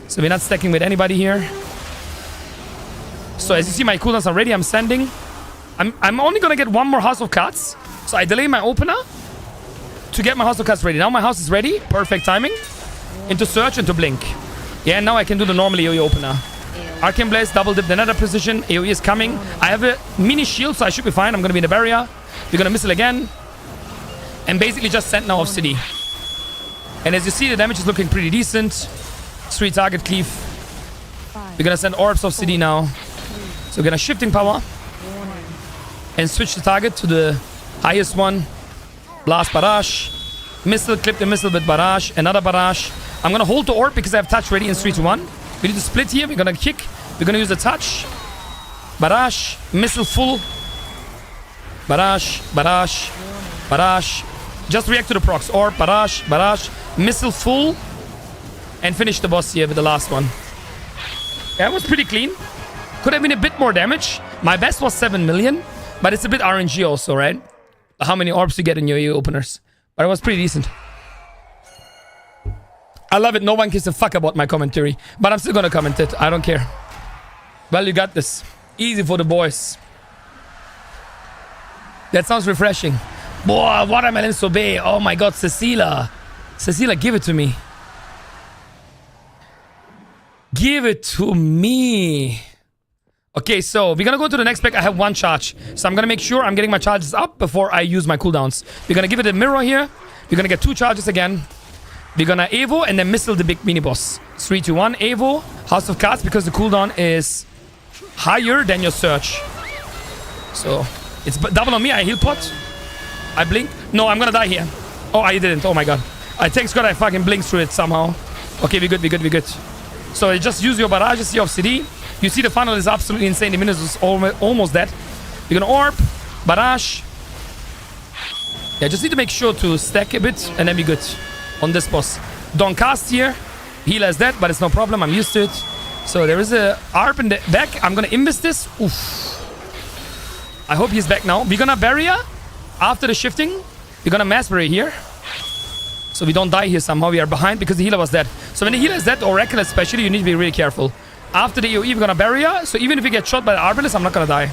So we're not stacking with anybody here. So as you see, my cooldowns are ready, I'm sending. I'm only gonna get 1 more House of Cards. So I delay my opener to get my House of Cards ready. Now my house is ready. Perfect timing. Into Search, into Blink. Yeah, now I can do the normal AoE opener. Arcane Blaze, double dip, another position. AoE is coming. I have a mini shield, so I should be fine. I'm gonna be in the barrier. We're gonna missile again. And basically just Sentinel of City. And as you see, the damage is looking pretty decent. 3 target cleave. We're gonna send Orbs of City now. So we're gonna shifting power. And switch the target to the highest one. Blast barrage. Missile, clip the missile with barrage. Another barrage. I'm gonna hold the orb because I have touch ready in 3, 2, 1. We need to split here. We're gonna kick. We're gonna use the touch. Barrage. Missile full. Barrage. Barrage. Barrage. Just react to the procs. Orb. Barrage. Barrage. Missile full. And finish the boss here with the last one. Yeah, it was pretty clean. Could have been a bit more damage. My best was 7 million. But it's a bit RNG also, right? How many orbs you get in your EU openers. But it was pretty decent. I love it. No one gives a fuck about my commentary. But I'm still gonna comment it. I don't care. Well, you got this. Easy for the boys. That sounds refreshing. Boah, watermelon sorbet. Oh my god, Cecilia. Cecilia, give it to me. Give it to me. Okay, so we're gonna go to the next pack. I have 1 charge. So I'm gonna make sure I'm getting my charges up before I use my cooldowns. We're gonna give it a mirror here. We're gonna get 2 charges again. We're gonna Evo and then missile the big mini boss. 3, 2, 1. Evo. House of Cards because the cooldown is higher than your search. So it's double on me. I heal pot. I blink. No, I'm gonna die here. Oh, I didn't. Oh my god. Thanks god I fucking blinked through it somehow. Okay, we're good, we're good, we're good. So just use your barrages here of CD. You see the funnel is absolutely insane. The minute is almost dead. You're gonna orb, barrage. Yeah, just need to make sure to stack a bit and then be good on this boss. Don't cast here. Healer is dead, but it's no problem. I'm used to it. So there is a ARP in the back. I'm gonna invest this. Oof. I hope he's back now. We're gonna barrier after the shifting. We're gonna mass barrier here. So we don't die here somehow. We are behind because the healer was dead. So when the healer is dead, Oracle especially, you need to be really careful. After the AoE, we're gonna barrier. So even if we get shot by the Arbalest, I'm not gonna die.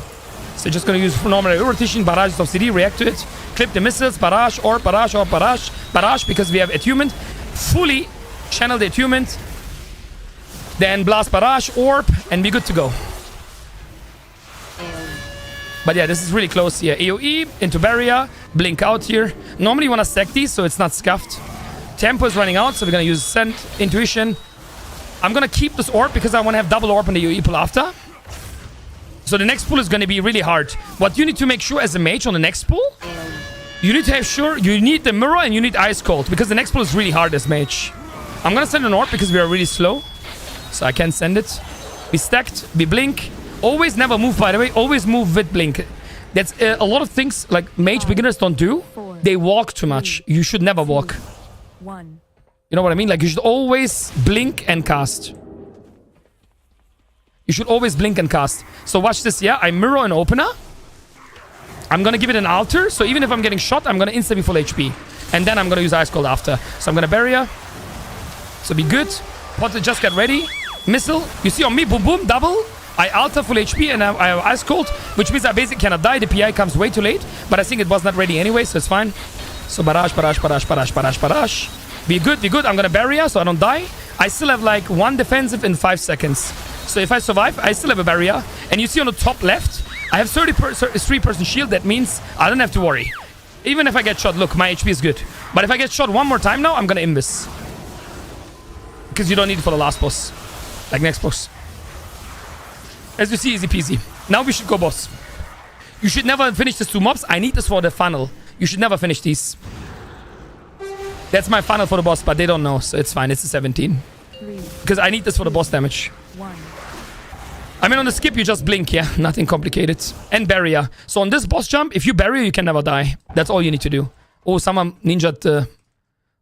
So just gonna use normal rotation, barrage of CD, react to it. Clip the missiles, barrage, or barrage, or barrage. Barrage because we have attunement. Fully channel the attunement. Then blast barrage, orb, and be good to go. But yeah, this is really close here. AoE into barrier, blink out here. Normally you want to stack these so it's not scuffed. Tempo is running out, so we're going to use Send, Intuition. I'm going to keep this orb because I want to have double orb on the AoE pull after. So the next pull is going to be really hard. What you need to make sure as a mage on the next pull, you need to have sure you need the mirror and you need Ice Cold because the next pull is really hard as mage. I'm going to send an orb because we are really slow. So I can't send it. We stacked, we blink. Always never move, by the way. Always move with blink. That's a lot of things like mage beginners don't do. They walk too much. You should never walk. 1. You know what I mean? Like you should always blink and cast. You should always blink and cast. So watch this, yeah? I mirror an opener. I'm gonna give it an altar. So even if I'm getting shot, I'm gonna instantly full HP. And then I'm gonna use Ice Cold after. So I'm gonna barrier. So be good. Potter just get ready. Missile. You see on me, boom, boom, double. I alter full HP and I have Ice Cold, which means I basically cannot die. The PI comes way too late, but I think it was not ready anyway, so it's fine. So barrage, barrage, barrage, barrage, barrage, barrage. Be good, be good. I'm gonna barrier so I don't die. I still have like 1 defensive in 5 seconds. So if I survive, I still have a barrier. And you see on the top left, I have 33% shield. That means I don't have to worry. Even if I get shot, look, my HP is good. But if I get shot one more time now, I'm gonna invis. Because you don't need it for the last boss. Like next boss. As you see, easy peasy. Now we should go boss. You should never finish these 2 mobs. I need this for the funnel. You should never finish these. That's my funnel for the boss, but they don't know, so it's fine. It's a 17. 3, Because I need this for the boss damage. 1. I mean, on the skip, you just blink, yeah? Nothing complicated. And barrier. So on this boss jump, if you barrier, you can never die. That's all you need to do. Oh, someone ninja'd the...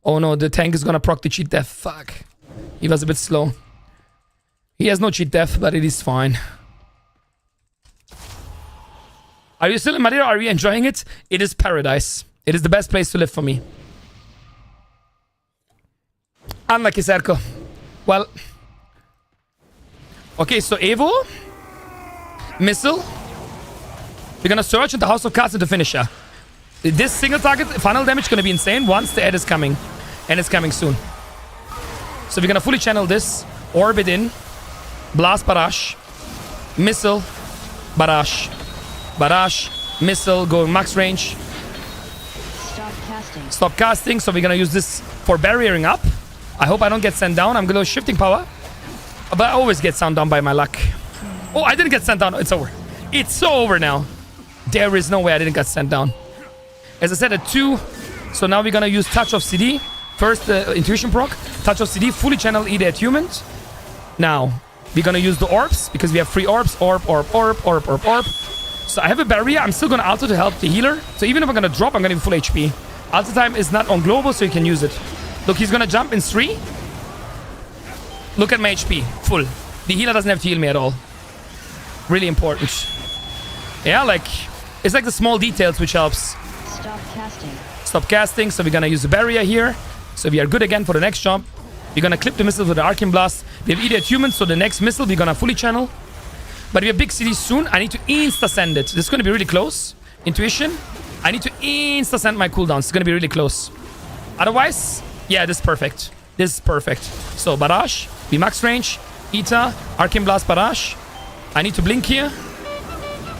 Oh no, the tank is gonna proc the cheat death. Fuck. He was a bit slow. He has no cheat death, but it is fine. Are you still in Madeira? Are you enjoying it? It is paradise. It is the best place to live for me. Unlucky, Serko. Well. Okay, so Evo. Missile. We're gonna search into House of Cards into finisher. This single target final damage is gonna be insane once the ad is coming. And it's coming soon. So we're gonna fully channel this. Orbit in. Blast barrage. Missile. Barrage. Barrage. Missile going max range. Stop casting. Stop casting. So we're gonna use this for barriering up. I hope I don't get sent down. I'm gonna shifting power. But I always get sent down by my luck. Oh, I didn't get sent down. It's over. It's so over now. There is no way I didn't get sent down. As I said, at 2. So now we're gonna use Touch of CD. First, Intuition proc. Touch of CD. Fully channel Eat at Humans. Now, we're gonna use the orbs. Because we have 3 orbs. Orb. So I have a barrier. I'm still gonna alter to help the healer. So even if I'm gonna drop, I'm gonna be full HP. Alter time is not on global, so you can use it. Look, he's gonna jump in 3. Look at my HP. Full. The healer doesn't have to heal me at all. Really important. Yeah, like... It's like the small details which helps. Stop casting. Stop casting. So we're gonna use the barrier here. So we are good again for the next jump. We're gonna clip the missile with the Arcane Blast. We have Idiot Human, so the next missile we're gonna fully channel. But we have big cities soon. I need to insta-send it. This is gonna be really close. Intuition. I need to insta-send my cooldowns. It's gonna be really close. Otherwise, yeah, this is perfect. This is perfect. So, Barrage. We max range. Ita. Arcane Blast Barrage. I need to blink here.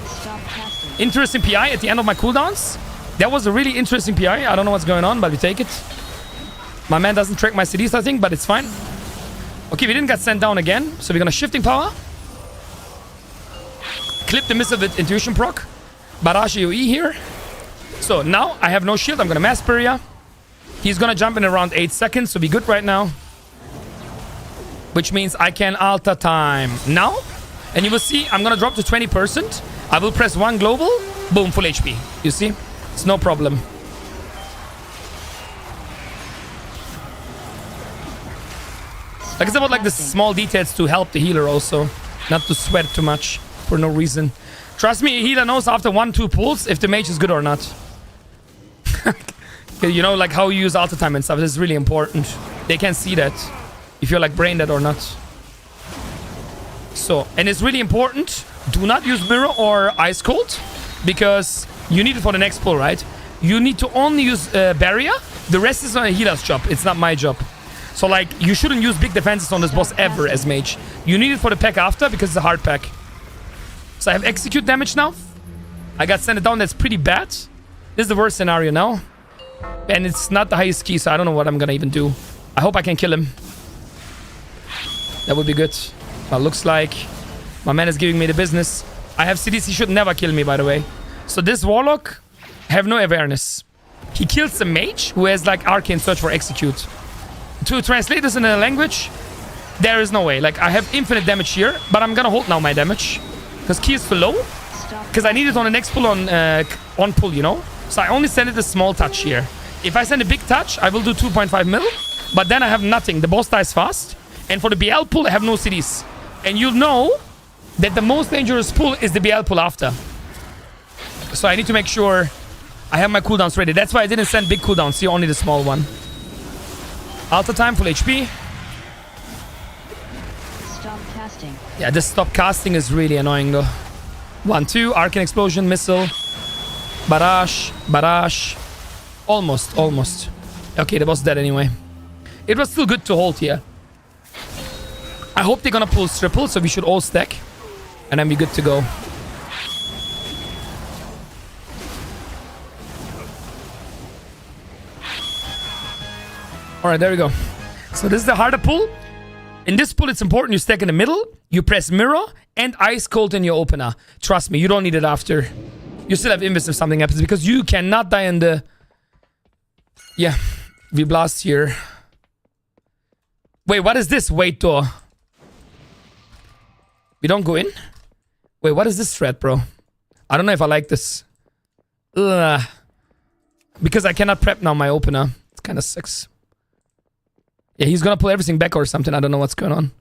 Stop casting. Interesting PI at the end of my cooldowns. That was a really interesting PI. I don't know what's going on, but we take it. My man doesn't track my CDs, I think, but it's fine. Okay, we didn't get sent down again. So we're gonna shifting power. Clip the missile with Intuition proc. Barrage AoE here. So now I have no shield. I'm gonna Mass Barrier. He's gonna jump in around 8 seconds, so be good right now. Which means I can alter time now. And you will see I'm gonna drop to 20%. I will press 1 global. Boom, full HP. You see? It's no problem. Like it's about like the small details to help the healer also. Not to sweat too much for no reason. Trust me, a healer knows after 1-2 pulls if the mage is good or not. You know, like how you use alter time and stuff. This is really important. They can see that. If you're like brain dead or not. So, and it's really important. Do not use mirror or ice cold. Because you need it for the next pull, right? You need to only use barrier. The rest is on a healer's job. It's not my job. So like, you shouldn't use big defenses on this boss ever as mage. You need it for the pack after because it's a hard pack. So I have execute damage now. I got sent it down. That's pretty bad. This is the worst scenario now. And it's not the highest key, so I don't know what I'm gonna even do. I hope I can kill him. That would be good. But looks like my man is giving me the business. I have CDs. He should never kill me, by the way. So this Warlock have no awareness. He kills the mage who has like Arcane Search for Execute. To translate this in a language, there is no way. Like I have infinite damage here, but I'm gonna hold now my damage. Because key is too low. Because I need it on the next pull on pull, you know? So I only send it a small touch here. If I send a big touch, I will do 2.5 mil. But then I have nothing. The boss dies fast. And for the BL pull, I have no CDs. And you'll know that the most dangerous pull is the BL pull after. So I need to make sure I have my cooldowns ready. That's why I didn't send big cooldowns. See, only the small one. Alter time, full HP. Stop casting. Yeah, this stop casting is really annoying though. 1-2, Arcane Explosion, Missile. Barrage, Barrage. Almost. Okay, the boss is dead anyway. It was still good to hold here. I hope they're gonna pull triple, so we should all stack. And then we're good to go. Alright, there we go. So this is the harder pull. In this pull, it's important you stack in the middle. You press mirror and ice cold in your opener. Trust me, you don't need it after. You still have invis if something happens because you cannot die in the... Yeah, we blast here. Wait, what is this? Wait, door. We don't go in? Wait, what is this threat, bro? I don't know if I like this. Ugh. Because I cannot prep now my opener. It kind of sucks. Yeah, he's gonna pull everything back or something. I don't know what's going on.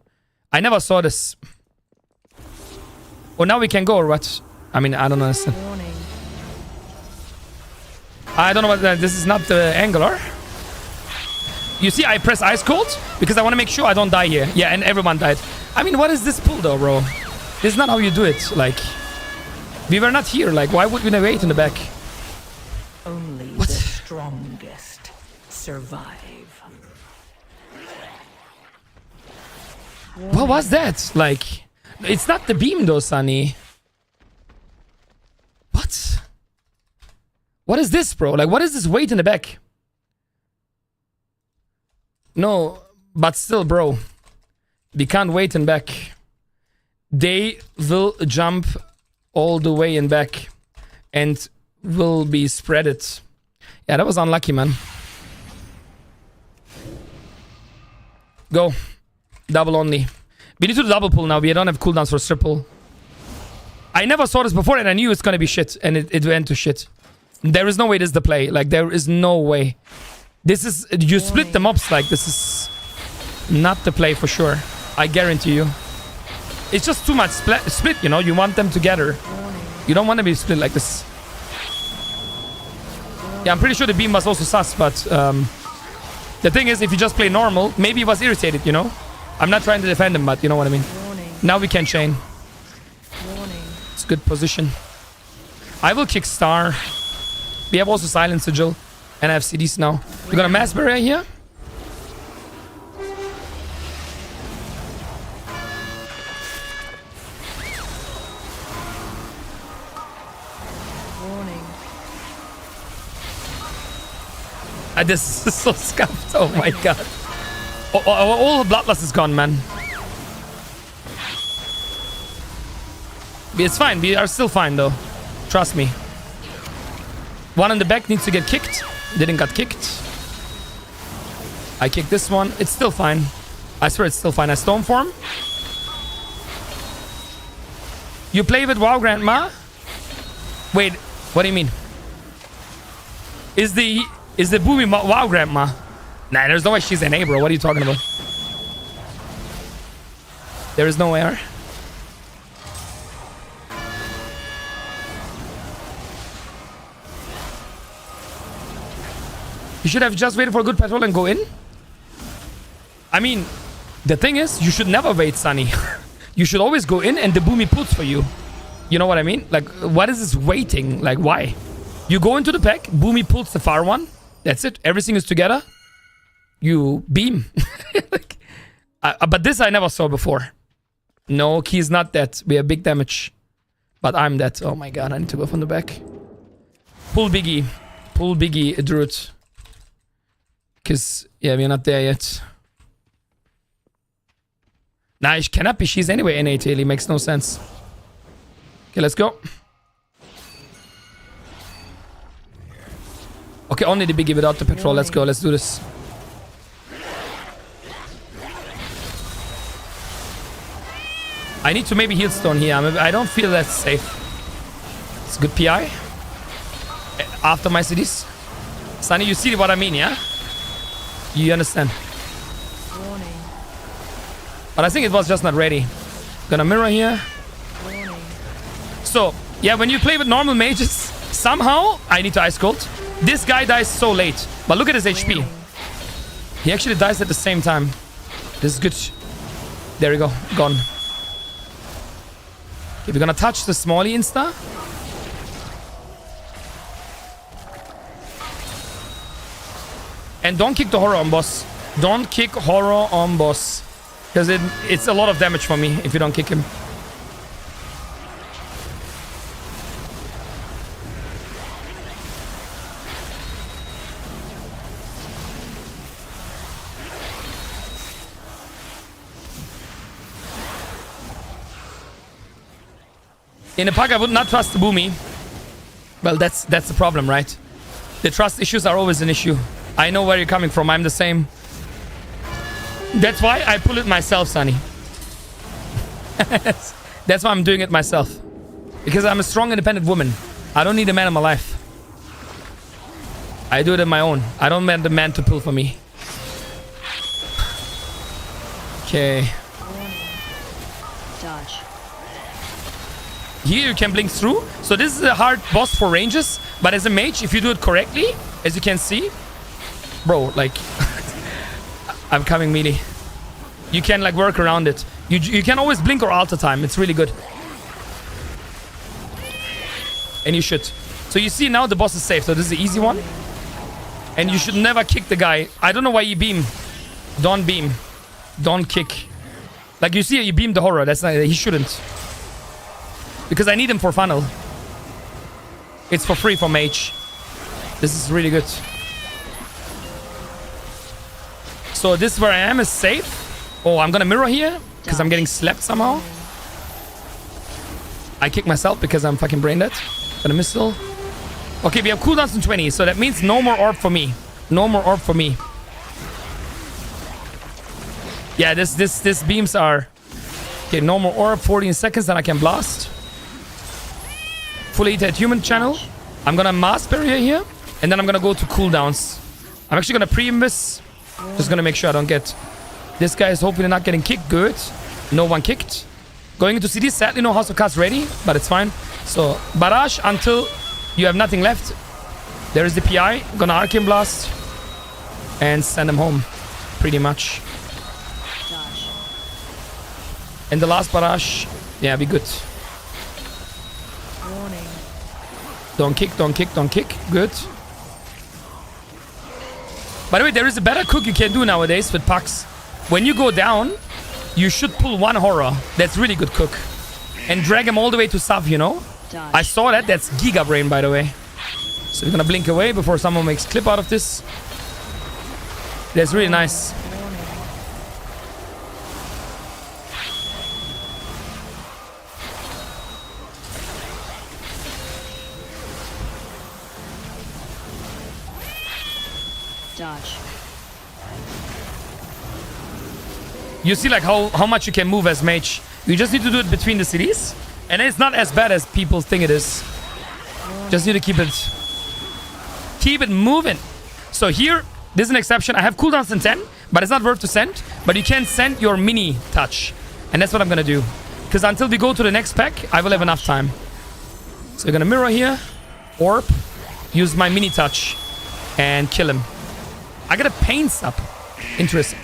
I never saw this. Oh, now we can go or what? I mean, I don't understand. Warning. I don't know what that... This is not the angular. You see, I press ice cold because I want to make sure I don't die here. Yeah, and everyone died. I mean, what is this pull though, bro? This is not how you do it. Like, we were not here. Like, why would we wait in the back? Only What? the strongest survive. What was that? Like, it's not the beam though, Sunny. What? What is this, bro? Like, what is this weight in the back? No, but still, bro. We can't wait in back. They will jump all the way in back. And will be spreaded. Yeah, that was unlucky, man. Go. Double only. We need to do double pull now. We don't have cooldowns for triple. I never saw this before and I knew it's gonna be shit. And it went to shit. There is no way this is the play. Like, there is no way. This is... You split the mobs. Like, this is not the play for sure. I guarantee you. It's just too much split, you know? You want them together. You don't want to be split like this. Yeah, I'm pretty sure the beam was also sus, but... the thing is, if you just play normal, maybe he was irritated, you know? I'm not trying to defend him, but you know what I mean. Now we can chain. It's a good position. I will kick star. We have also silent sigil. And I have CDs now. We got a mass barrier here. This is so scuffed. Oh my god. All the bloodlust is gone, man. It's fine. We are still fine, though. Trust me. One in the back needs to get kicked. Didn't get kicked. I kicked this one. It's still fine. I swear it's still fine. I Stormform. You play with WoW Grandma? Wait, what do you mean? Is the Boomy WoW Grandma? Nah, there's no way she's an A, bro. What are you talking about? There is no way. You should have just waited for a good patrol and go in. I mean, the thing is, you should never wait, Sunny. You should always go in and the Boomy pulls for you. You know what I mean? Like, what is this waiting? Like, why? You go into the pack, Boomy pulls the far one. That's it. Everything is together. You beam. Like, but this I never saw before. No, he's not dead. We have big damage. But I'm dead. Oh my god, I need to go from the back. Pull Biggie. Pull Biggie, Druid. Because, yeah, we're not there yet. Nah, ich cannot be. She's anyway NA Taily. Makes no sense. Okay, let's go. Okay, only the Biggie without the patrol. Let's go. Let's do this. I need to maybe heal stone here. I don't feel that safe. It's a good PI. After my cities. Sunny, you see what I mean, yeah? You understand. But I think it was just not ready. Gonna mirror here. So, yeah, when you play with normal mages, somehow, I need to ice cold. This guy dies so late. But look at his HP. He actually dies at the same time. This is good. There we go. Gone. Okay, we're gonna touch the Smalley insta. And don't kick the horror on boss. Don't kick horror on boss. Because it's a lot of damage for me if you don't kick him. In a pack, I would not trust the Boomy. Well, that's the problem, right? The trust issues are always an issue. I know where you're coming from. I'm the same. That's why I pull it myself, Sunny. That's why I'm doing it myself. Because I'm a strong, independent woman. I don't need a man in my life. I do it on my own. I don't want the man to pull for me. Okay. Dodge. Here you can blink through. So this is a hard boss for ranges. But as a mage, if you do it correctly, as you can see, bro, like, I'm coming melee. You can like work around it. You can always blink or alter time. It's really good. And you should. So you see now the boss is safe. So this is the easy one. And you should never kick the guy. I don't know why you beam. Don't beam. Don't kick. Like you see, you beam the horror. That's not. He shouldn't. Because I need him for funnel. It's for free for mage. This is really good. So this where I am is safe. Oh, I'm gonna mirror here because I'm getting slapped somehow. I kick myself because I'm fucking brain dead. Got a missile. Okay, we have cooldowns in 20, so that means no more orb for me. No more orb for me. Yeah, this beams are... Okay, no more orb, 14 seconds, then I can blast. Fully heated human channel. I'm gonna mass barrier here, and then I'm gonna go to cooldowns. I'm actually gonna pre-aim this. Just gonna make sure I don't get... This guy is hopefully not getting kicked. Good. No one kicked. Going into CD, sadly no House of Cards ready, but it's fine. So, barrage until you have nothing left. There is the PI. Gonna Arcane Blast. And send him home. Pretty much. Dodge. And the last barrage. Yeah, be good. Warning. Don't kick, don't kick, don't kick. Good. By the way, there is a better cook you can do nowadays with pucks. When you go down, you should pull one horror. That's really good cook. And drag him all the way to sub, you know? Dodge. I saw that. That's Giga Brain, by the way. So we're gonna blink away before someone makes clip out of this. That's really nice. Dodge. You see like how much you can move as mage. You just need to do it between the cities. And it's not as bad as people think it is. Just need to keep it moving. So here, this is an exception. I have cooldowns in 10, but it's not worth to send. But you can send your mini touch. And that's what I'm gonna do. Because until we go to the next pack, I will have enough time. So we're gonna mirror here. Orb. Use my mini touch. And kill him. I got a pain sub. Interesting.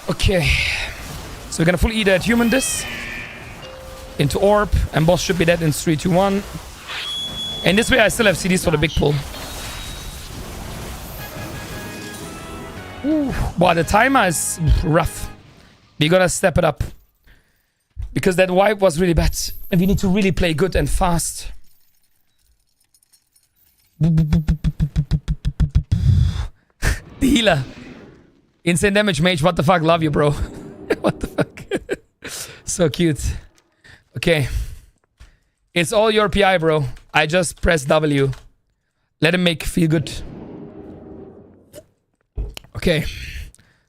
Okay. So we're gonna full eat that human this. Into orb. And boss should be dead in 3, 2, 1. And this way I still have CDs for the big pull. Ooh. Wow, the timer is rough. We gotta step it up. Because that wipe was really bad. And we need to really play good and fast. The healer. Insane damage mage. What the fuck? Love you, bro. What the fuck? So cute. Okay. It's all your PI, bro. I just press W. Let him make feel good. Okay.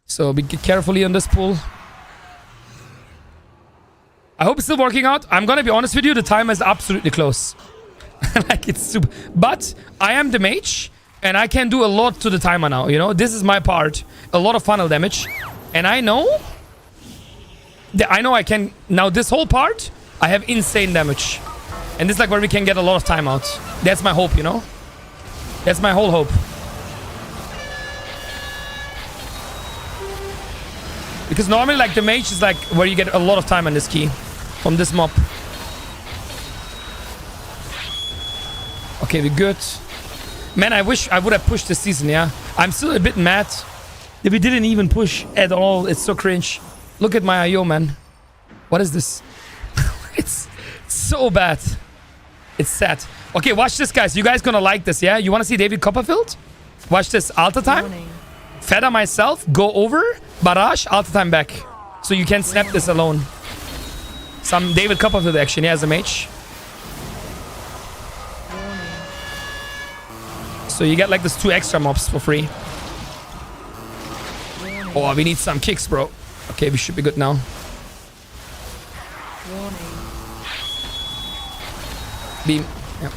So be carefully on this pull. I hope it's still working out. I'm gonna be honest with you. The timer is absolutely close. Like it's super. But I am the mage. And I can do a lot to the timer now, you know? This is my part. A lot of funnel damage. And I know... I can... Now this whole part, I have insane damage. And this is like where we can get a lot of timeouts. That's my hope, you know? That's my whole hope. Because normally like the mage is like where you get a lot of time on this key. From this mob. Okay, we're good. Man, I wish I would have pushed this season, yeah? I'm still a bit mad that we didn't even push at all. It's so cringe. Look at my IO, man. What is this? It's so bad. It's sad. Okay, watch this, guys. You guys gonna like this, yeah? You wanna see David Copperfield? Watch this. Alta time. Feather myself. Go over. Barrage. Alta time back. So you can snap this alone. Some David Copperfield action, yeah, as a mage. So you get like this 2 extra mobs for free. Oh, we need some kicks, bro. Okay, we should be good now. Beam. Yep.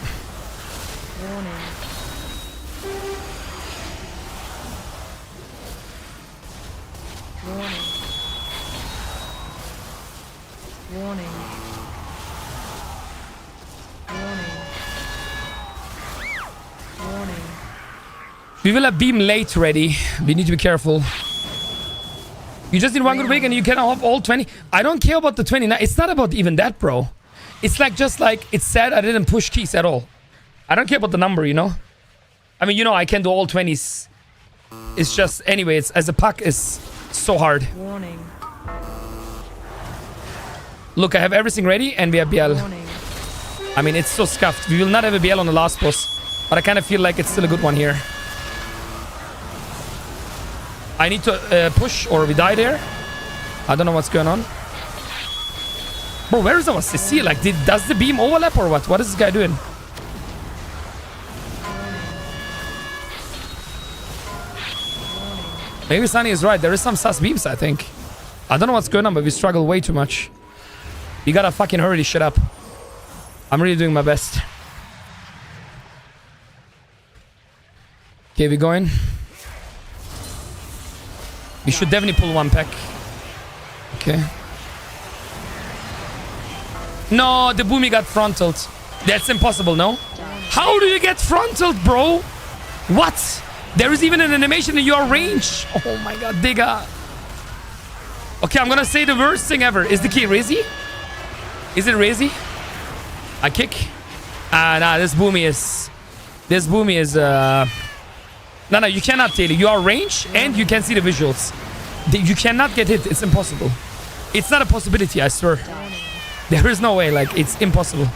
We will have beam late ready. We need to be careful. You just need one good wig and you can have all 20. I don't care about the 29. It's not about even that, bro. It's like just like it's sad I didn't push keys at all. I don't care about the number, you know? I mean, you know, I can do all 20s. It's just, anyway, it's as a puck is so hard. Warning. Look, I have everything ready and we have BL. Warning. I mean, it's so scuffed. We will not have a BL on the last boss, but I kind of feel like it's still a good one here. I need to push or we die there. I don't know what's going on. Bro, where is our CC? Like, does the beam overlap or what? What is this guy doing? Maybe Sunny is right. There is some sus beams, I think. I don't know what's going on, but we struggle way too much. We gotta fucking hurry this shit up. I'm really doing my best. Okay, we're going. We should definitely pull one pack. Okay. No, the Boomy got frontaled. That's impossible, no? How do you get frontaled, bro? What? There is even an animation in your range. Oh my god, Digga. Okay, I'm gonna say the worst thing ever. Is the key Razy? Is it Razy? I kick. Nah, this Boomy is... This Boomy is, No, you cannot, Taylor. You are range and you can see the visuals. You cannot get hit. It's impossible. It's not a possibility, I swear. There is no way. Like, it's impossible.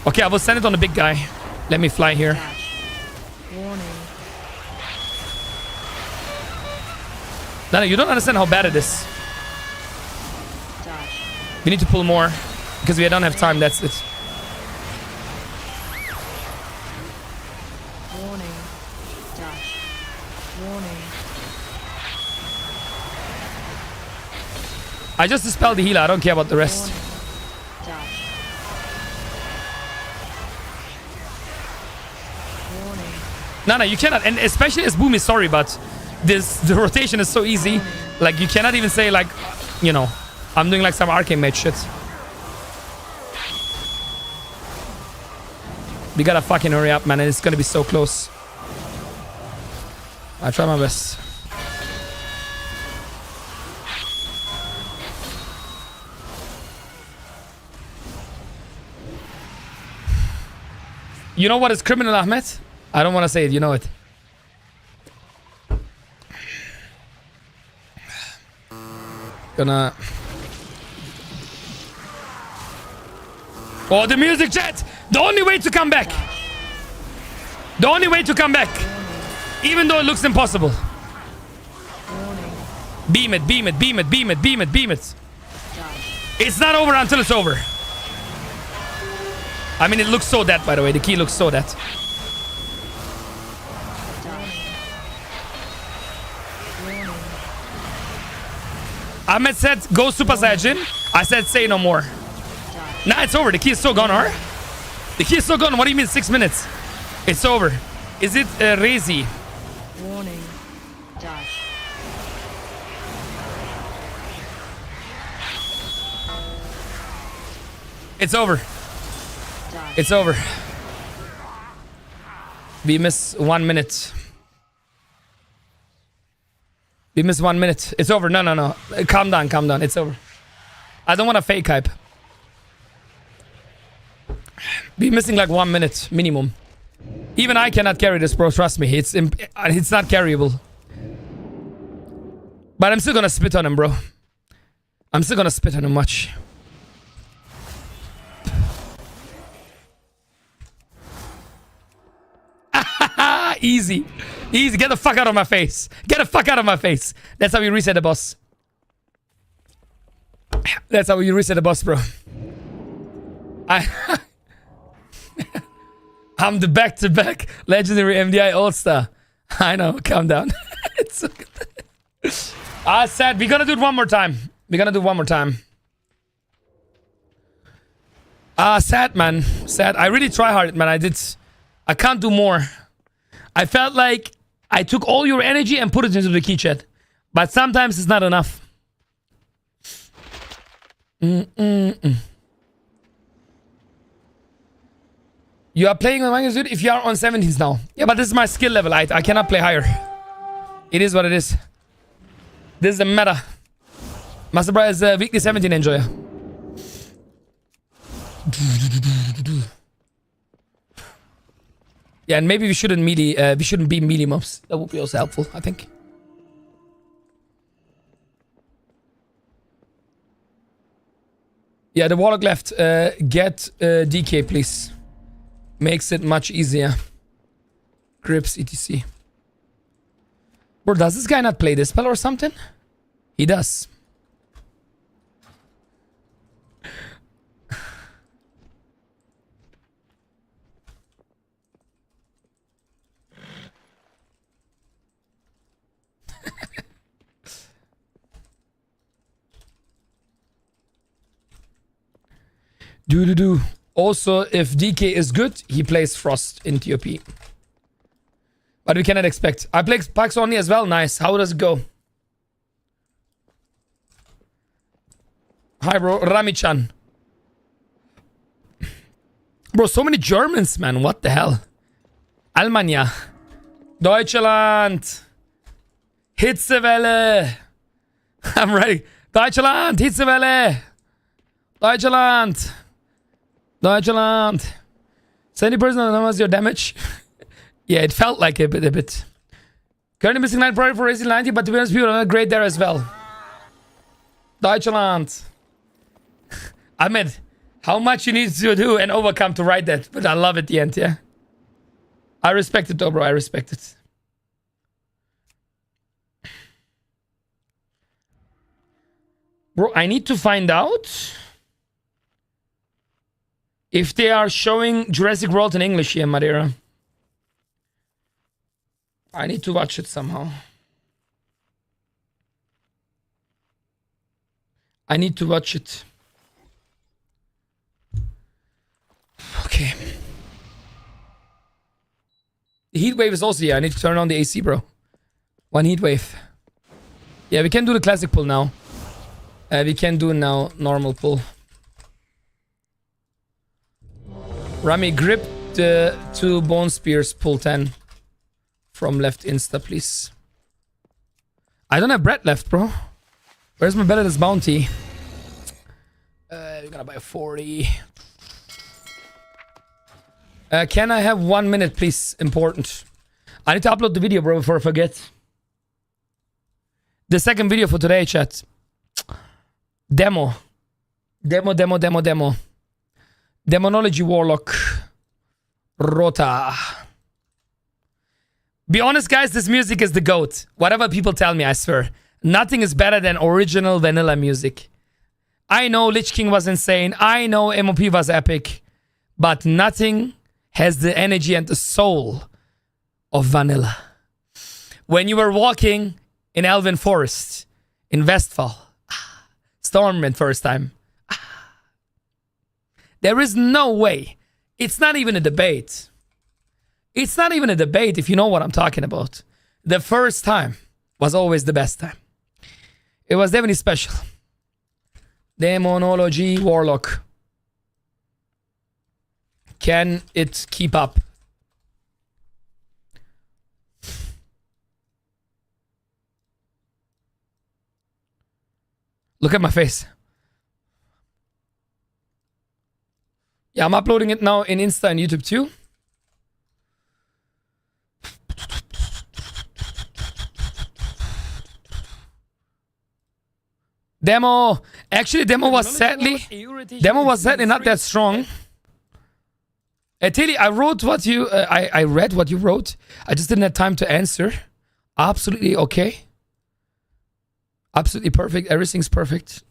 Okay, I will send it on the big guy. Let me fly here. No, you don't understand how bad it is. We need to pull more because we don't have time. That's it. I just dispelled the healer. I don't care about the rest. No, you cannot. And especially as Boom is sorry, but the rotation is so easy. Like, you cannot even say, like, you know, I'm doing like some Arcane Mage shit. We gotta fucking hurry up, man. And it's gonna be so close. I try my best. You know what is criminal, Ahmed? I don't want to say it. You know it. Gonna... Oh, the music, chat! The only way to come back! The only way to come back! Even though it looks impossible. Beam it, beam it, beam it, beam it, beam it, beam it. It's not over until it's over. I mean, it looks so dead, by the way. The key looks so dead. Ahmed said, go Super Saiyan. I said, say no more. Nah, it's over. The key is so gone, huh? The key is so gone. What do you mean 6 minutes? It's over. Is it Razy? Warning. Dash. It's over. Dash. It's over. We miss 1 minute. We missed 1 minute. It's over. No. Calm down, calm down. It's over. I don't want a fake hype. We're missing like 1 minute minimum. Even I cannot carry this, bro. Trust me. It's not carryable. But I'm still gonna spit on him, bro. I'm still gonna spit on him much. Easy. Easy. Get the fuck out of my face. Get the fuck out of my face. That's how you reset the boss. That's how you reset the boss, bro. I'm the back-to-back legendary MDI All-Star. I know. Calm down. It's so good. Sad. We're gonna do it one more time. We're gonna do it one more time. Sad, man. Sad. I really try hard, man. I can't do more. I felt like I took all your energy and put it into the key chat. But sometimes it's not enough. You are playing on magnitude if you are on 17s now. Yeah, but this is my skill level. I cannot play higher. It is what it is. This is the meta. Master Bra is a weekly 17 enjoyer. Yeah, and maybe we shouldn't be melee mobs. That would be also helpful, I think. Yeah, the Warlock left. Get DK, please. Makes it much easier. Grips, etc. Bro, does this guy not play this spell or something? He does. Do. Also, if DK is good, he plays Frost in TOP. But we cannot expect. I play Pax only as well. Nice. How does it go? Hi, bro. Rami-chan. Bro, so many Germans, man. What the hell? Almania. Deutschland. Hitzewelle. I'm ready. Deutschland. Hitzewelle. Deutschland. Deutschland. 70% of them was your damage. Yeah, it felt like a bit. Currently missing 9 priority for racing 90, but to be honest, people are not great there as well. Deutschland. Ahmed, how much you need to do and overcome to write that, but I love it at the end, yeah. I respect it though, bro. I respect it. Bro, I need to find out if they are showing Jurassic World in English here, Madeira. I need to watch it somehow. I need to watch it. Okay. The heat wave is also here. I need to turn on the AC, bro. One heat wave. Yeah, we can do the classic pull now. We can do now normal pull. Rami, grip the 2 bone spears, pull 10. From left insta, please. I don't have bread left, bro. Where's my Belladus bounty? We're gonna buy 40. Can I have 1 minute, please? Important. I need to upload the video, bro, before I forget. The second video for today, chat. Demo. Demonology Warlock. Rota. Be honest, guys, this music is the GOAT. Whatever people tell me, I swear. Nothing is better than original vanilla music. I know Lich King was insane. I know MOP was epic. But nothing has the energy and the soul of vanilla. When you were walking in Elven Forest, in Westfall, Stormwind first time, there is no way. It's not even a debate. It's not even a debate if you know what I'm talking about. The first time was always the best time. It was definitely special. Demonology Warlock. Can it keep up? Look at my face. Yeah, I'm uploading it now in Insta and YouTube too. Demo. Actually, demo was sadly not that strong. Tilly, I wrote what you... I read what you wrote. I just didn't have time to answer. Absolutely okay. Absolutely perfect. Everything's perfect.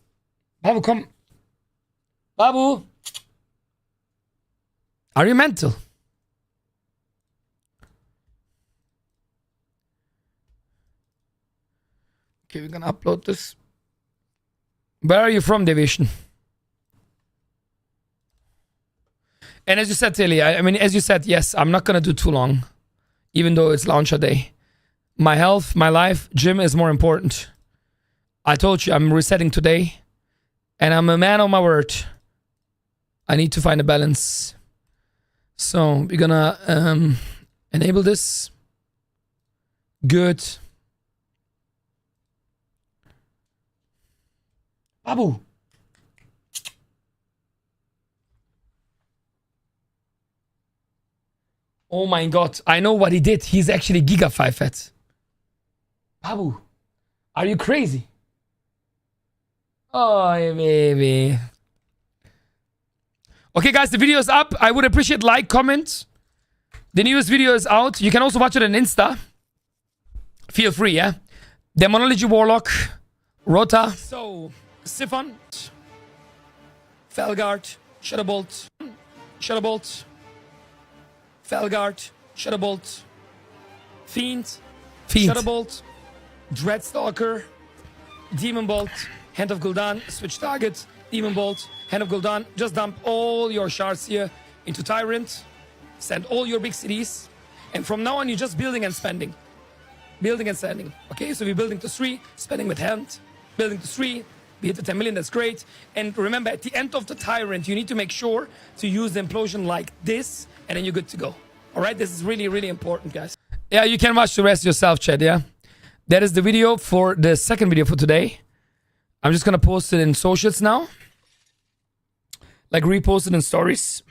Babu, come. Babu. Are you mental? Okay, we're gonna upload this. Where are you from, Division? And as you said, Tilly, I mean, as you said, yes, I'm not gonna do too long. Even though it's launcher day. My health, my life, gym is more important. I told you, I'm resetting today. And I'm a man of my word. I need to find a balance. So, we're gonna enable this. Good. Babu. Oh my god, I know what he did. He's actually Giga 5 fat. Babu, are you crazy? Oh, baby. Okay, guys, the video is up. I would appreciate like, comment. The newest video is out. You can also watch it on Insta. Feel free, yeah? Demonology Warlock. Rota. So, Siphon. Felguard. Shadowbolt. Shadowbolt. Felguard. Shadowbolt. Fiend. Shadowbolt. Dreadstalker. Demon Bolt. Hand of Gul'dan. Switch target. Demon Bolt. Hand of Gul'dan. Just dump all your shards here into Tyrant. Send all your big cities. And from now on, you're just building and spending. Building and spending. Okay, so we're building to 3, spending with hand. Building to 3. We hit the 10 million, that's great. And remember, at the end of the Tyrant, you need to make sure to use the implosion like this, and then you're good to go. All right, this is really, really important, guys. Yeah, you can watch the rest yourself, chat, yeah? That is the video for the second video for today. I'm just gonna post it in socials now. Like repost it in stories.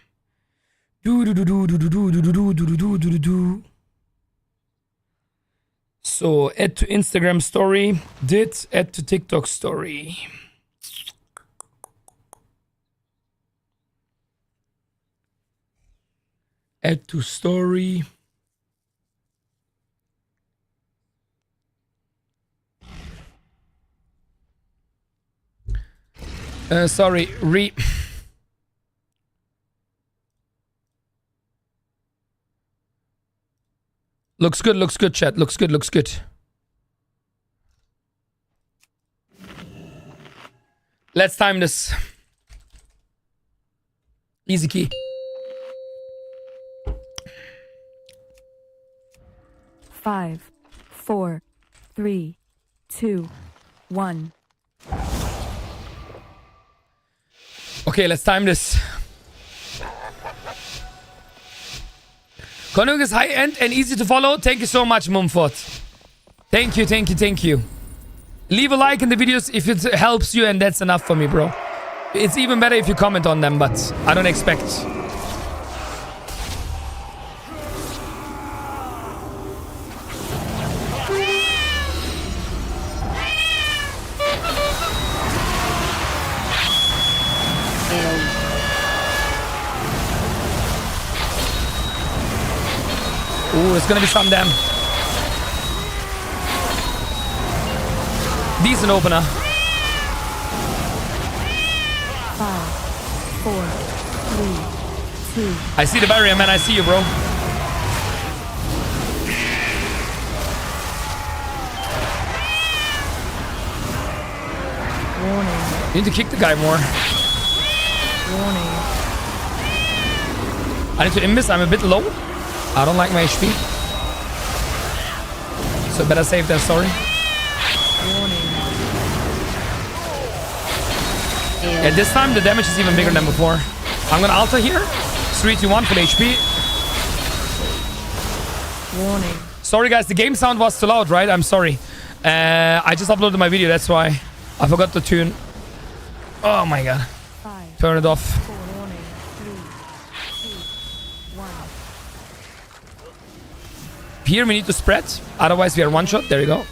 So add to Instagram story. Did add to TikTok story. Add to story. Sorry, Looks good, chat. Looks good. Let's time this. Easy key. Five, 4, 3, 2, 1. Okay, let's time this. Konung is high-end and easy to follow. Thank you so much, Mumford. Thank you. Leave a like in the videos if it helps you, and that's enough for me, bro. It's even better if you comment on them, but I don't expect. Ooh, it's gonna be some damn. Decent opener. 5, 4, 3, 2. I see the barrier, man. I see you, bro. Warning. You need to kick the guy more. Warning. I need to invis. I'm a bit low. I don't like my HP. So better save than sorry. Warning. At this time, the damage is even bigger than before. I'm gonna alter here. 3, 2, 1 for the HP. Warning. Sorry, guys. The game sound was too loud, right? I'm sorry. I just uploaded my video. That's why I forgot the tune. Oh my god. 5, Turn it off. 4, warning. 3, 2, 1. Here we need to spread. Otherwise, we are one shot. There you go.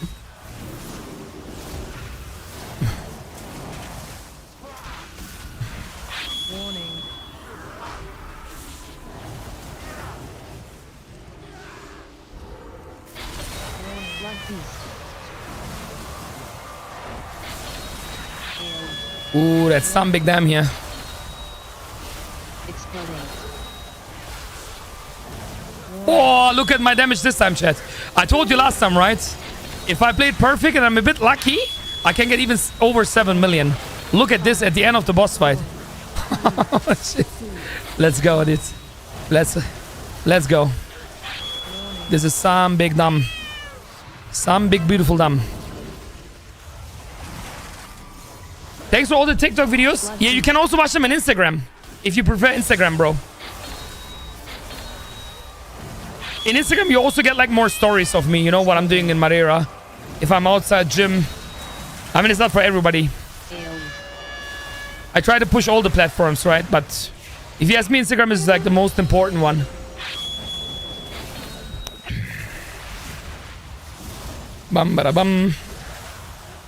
Warning. Blood beast. Ooh, that's some big damn here. Exploding. Oh, look at my damage this time, chat. I told you last time, right? If I played perfect and I'm a bit lucky, I can get even over 7 million. Look at this at the end of the boss fight. Shit. Let's go, dude. Let's go. This is some big dumb. Some big beautiful dumb. Thanks for all the TikTok videos. Yeah, you can also watch them on Instagram. If you prefer Instagram, bro. In Instagram, you also get like more stories of me. You know what I'm doing in Madeira. If I'm outside gym. I mean, it's not for everybody. I try to push all the platforms, right? But if you ask me, Instagram is like the most important one. Bum bada bum.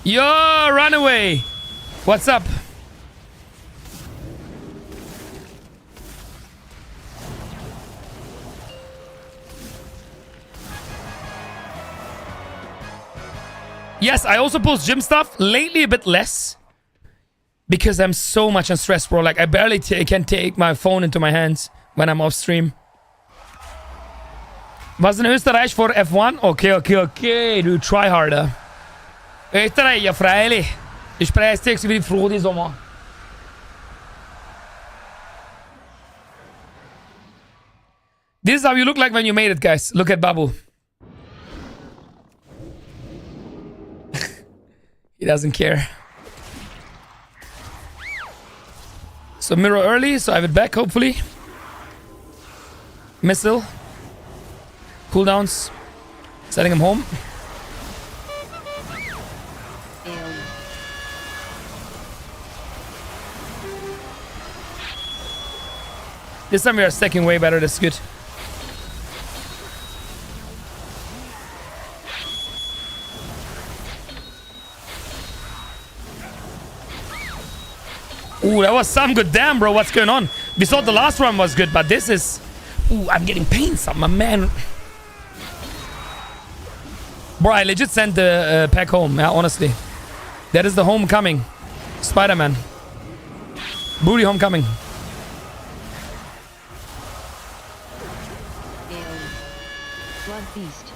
Yo, Runaway. What's up? Yes, I also post gym stuff. Lately, a bit less. Because I'm so much on stress, bro. Like, I barely can take my phone into my hands when I'm off stream. Was in Österreich for F1? Okay. Du try harder. Österreich, ja, freilich. Ich spreche jetzt wie die froh die Sommer. This is how you look like when you made it, guys. Look at Babu. He doesn't care. So mirror early, so I have it back, hopefully. Missile. Cooldowns. Sending him home. Alien. This time we are stacking way better, that's good. Ooh, that was some good. Damn, bro, what's going on? We thought the last one was good, but this is... Ooh, I'm getting pains on my man. Bro, I legit sent the pack home, yeah, honestly. That is the homecoming. Spider-Man. Booty homecoming. Alien. Blood Beast.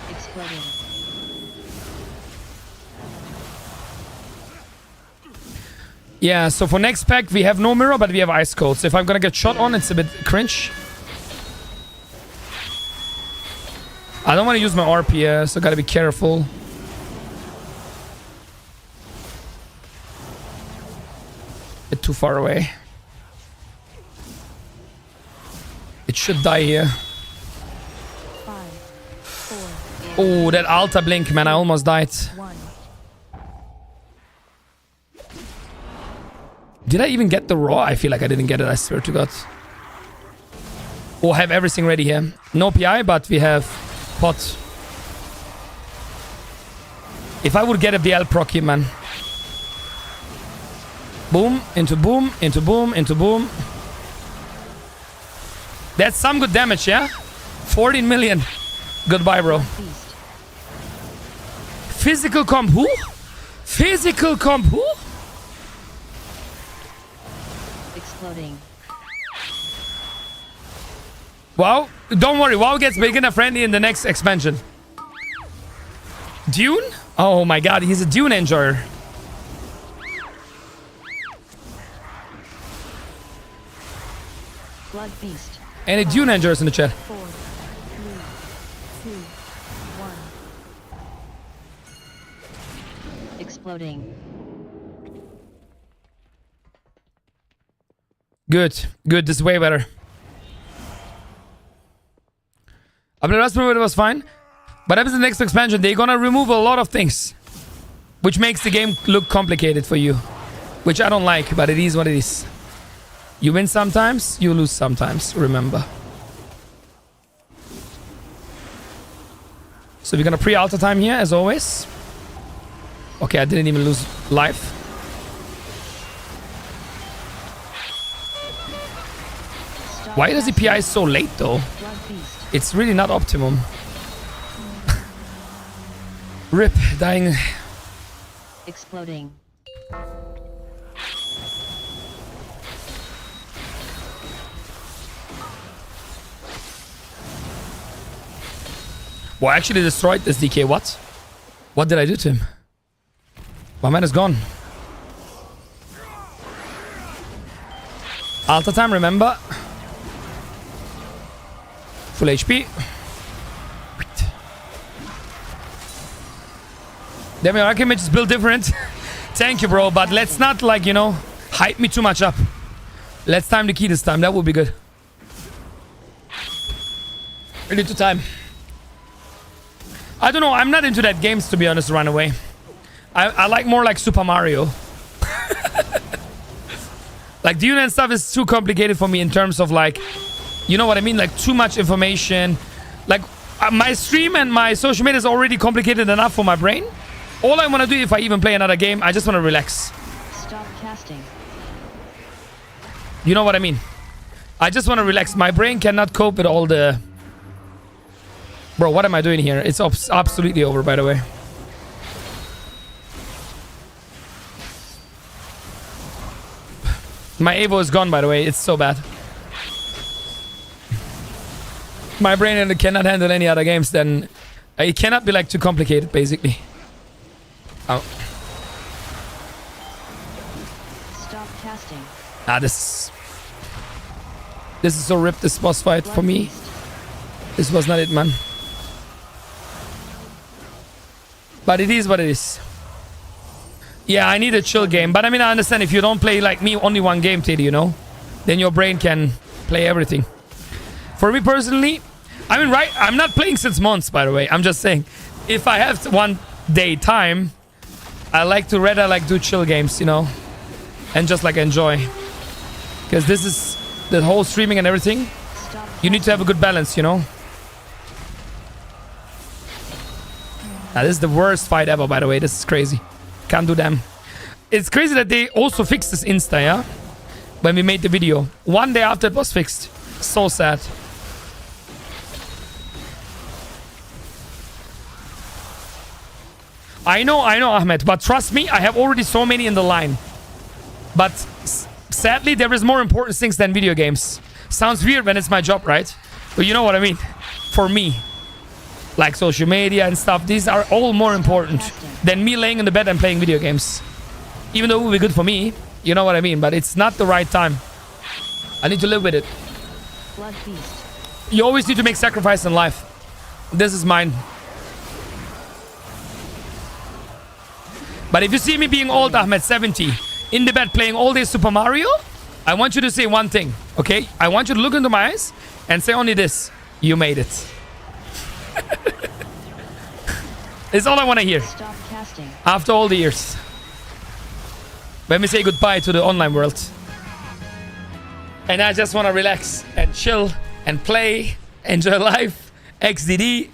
Exploding. Yeah, so for next pack, we have no mirror, but we have ice cold. So if I'm gonna get shot on, it's a bit cringe. I don't want to use my RP, so gotta be careful. Bit too far away. It should die here. 5, 4, Oh, that Alta blink, man, I almost died. 1. Did I even get the raw? I feel like I didn't get it, I swear to God. Oh, I have everything ready here. No PI, but we have pot. If I would get a BL proc here, man. Boom, into boom, into boom, into boom. That's some good damage, yeah? 14 million. Goodbye, bro. Beast. Physical comp who? Physical comp who? Exploding. WoW, don't worry. WoW gets beginner friendly in the next expansion. Dune? Oh my god, he's a Dune enjoyer. Blood Beast. Any Dune enjoyers in the chat? 4, 3, 2, 1. Exploding. Good, good. This is way better. I mean, the last movie was fine. But after the next expansion, they're gonna remove a lot of things. Which makes the game look complicated for you. Which I don't like, but it is what it is. You win sometimes, you lose sometimes, remember. So we're gonna pre-alter time here, as always. Okay, I didn't even lose life. Stop Why does the casting. PI so late, though? Blood Beast. It's really not optimum. Rip, dying. Exploding. Well, I actually destroyed this DK. What? What did I do to him? My man is gone. Alta time, remember? Full HP. Damn, your Arcane Mage is built different. Thank you, bro. But let's not, like, you know, hype me too much up. Let's time the key this time. That would be good. We need to time. I don't know. I'm not into that games, to be honest, run away. I like more like Super Mario. Like, Dune and stuff is too complicated for me in terms of, like, you know what I mean? Like, too much information. Like, my stream and my social media is already complicated enough for my brain. All I want to do, if I even play another game, I just want to relax. Stop casting. You know what I mean? I just want to relax. My brain cannot cope with all the... Bro, what am I doing here? It's absolutely over, by the way. My Evo is gone, by the way. It's so bad. My brain cannot handle any other games than... It cannot be like too complicated, basically. Oh. Stop casting. Ah, this is so ripped, this boss fight for me. This was not it, man. But it is what it is. Yeah, I need a chill game. But I mean, I understand if you don't play like me, only one game, Teddy, you know? Then your brain can play everything. For me personally, I mean, right, I'm not playing since months, by the way. I'm just saying, if I have one day time, I like to rather like do chill games, you know? And just like enjoy. Because this is the whole streaming and everything. You need to have a good balance, you know? Now, this is the worst fight ever, by the way. This is crazy. Can't do them. It's crazy that they also fixed this Insta, yeah? When we made the video. One day after it was fixed. So sad. I know, Ahmed. But trust me, I have already so many in the line. But sadly, there is more important things than video games. Sounds weird when it's my job, right? But you know what I mean. For me. Like social media and stuff. These are all more important than me laying in the bed and playing video games. Even though it will be good for me. You know what I mean. But it's not the right time. I need to live with it. Blood feast. You always need to make sacrifice in life. This is mine. But if you see me being old, Ahmed, 70, in the bed playing all day Super Mario, I want you to say one thing, okay? I want you to look into my eyes and say only this. You made it. It's all I want to hear. Stop casting. After all the years. When we say goodbye to the online world. And I just want to relax and chill and play, enjoy life. XDD.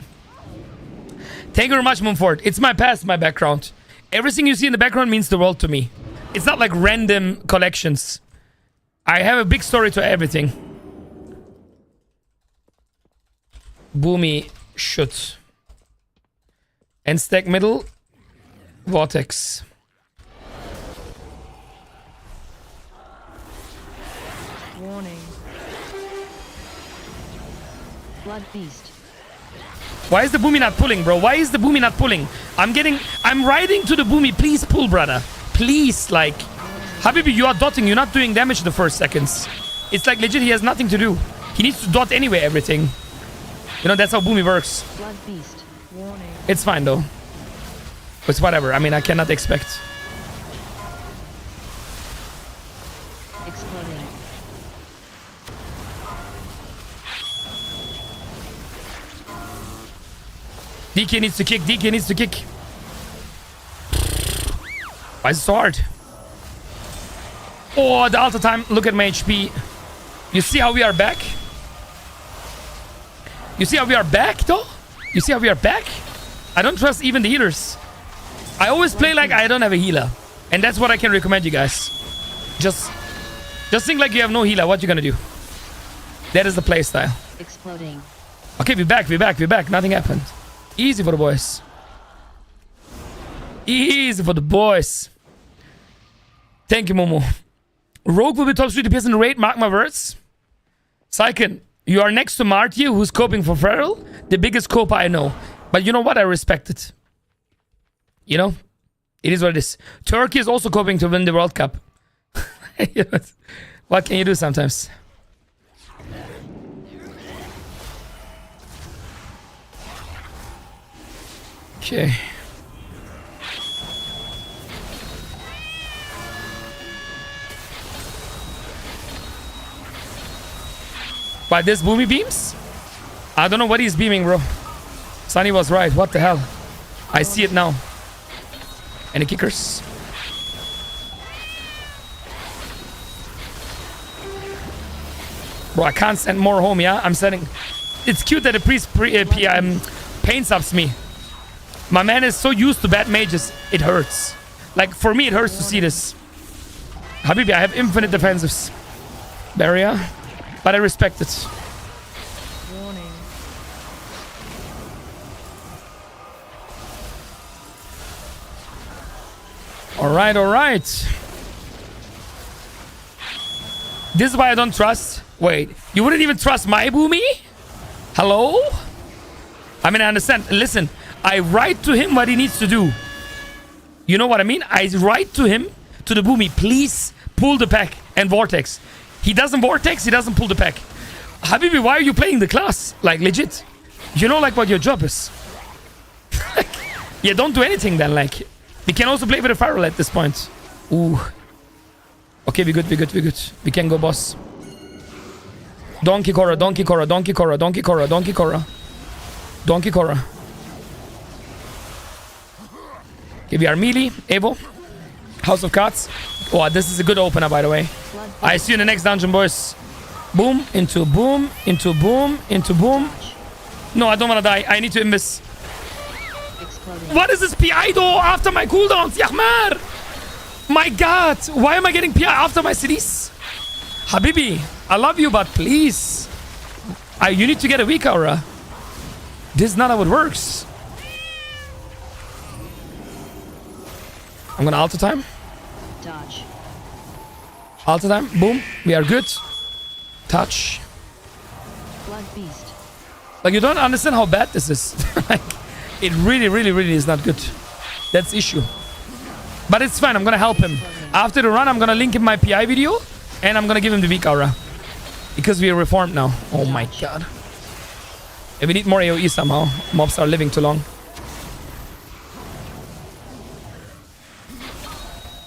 Thank you very much, Mumford. It's my past, my background. Everything you see in the background means the world to me. It's not like random collections. I have a big story to everything. Boomy shoot. And stack middle. Vortex. Warning. Blood feast. Why is the Boomy not pulling, bro? Why is the Boomy not pulling? I'm riding to the Boomy. Please pull, brother. Please, like... Habibi, you are dotting. You're not doing damage in the first seconds. It's like legit, he has nothing to do. He needs to dot anyway, everything. You know, that's how Boomy works. Blood feast. Warning. It's fine, though. It's whatever. I mean, I cannot expect. Exploding. DK needs to kick. DK needs to kick. Why is it so hard? Oh, the alta time. Look at my HP. You see how we are back? You see how we are back, though? You see how we are back? I don't trust even the healers. I always play like I don't have a healer. And that's what I can recommend you guys. Just think like you have no healer. What you gonna do? That is the play style. Exploding. Okay, we're back. Nothing happened. Easy for the boys. Easy for the boys. Thank you, Momo. Rogue will be top 3 DPS in the raid. Mark my words. Syken, you are next to Marty, who's coping for Feral. The biggest coper I know. But you know what? I respect it. You know? It is what it is. Turkey is also coping to win the World Cup. What can you do sometimes? Okay. By this Boomy beams? I don't know what he's beaming, bro. Sunny was right. What the hell? I see it now. Any kickers? Bro, I can't send more home, yeah? I'm sending... It's cute that the priest pain subs me. My man is so used to bad mages, it hurts. Like, for me, it hurts to see this. Habibi, I have infinite defensives. Barrier. But I respect it. Warning. Alright, alright. This is why I don't trust. Wait, you wouldn't even trust my Boomy? Hello? I mean, I understand. Listen, I write to him what he needs to do. You know what I mean? I write to him, to the Boomy, please pull the pack and Vortex. He doesn't Vortex, he doesn't pull the pack. Habibi, why are you playing the class? Like, legit. You know, like, what your job is. Yeah, don't do anything then, like. We can also play with a Pharaoh at this point. Ooh. Okay, we good, we good, we good. We can go, boss. Donkey Korra, Donkey Korra, Donkey Korra, Donkey Korra, Donkey Korra. Donkey Korra. Okay, we are melee, Evo. House of Cards. Oh, this is a good opener, by the way. I see you in the next dungeon, boys. Boom, into boom, into boom, into boom. No, I don't want to die. I need to invis. Exploding. What is this PI though after my cooldowns? Yahmar! My god, why am I getting PI after my CDs? Habibi, I love you, but please. You need to get a weak aura. This is not how it works. I'm gonna alter time. Dodge. Alter time. Boom. We are good. Touch. Blood Beast. Like, you don't understand how bad this is. Like, it really, really, really is not good. That's the issue. But it's fine. I'm gonna help him. After the run, I'm gonna link him my PI video. And I'm gonna give him the weak aura. Because we are reformed now. Oh my god. And we need more AoE somehow. Mobs are living too long.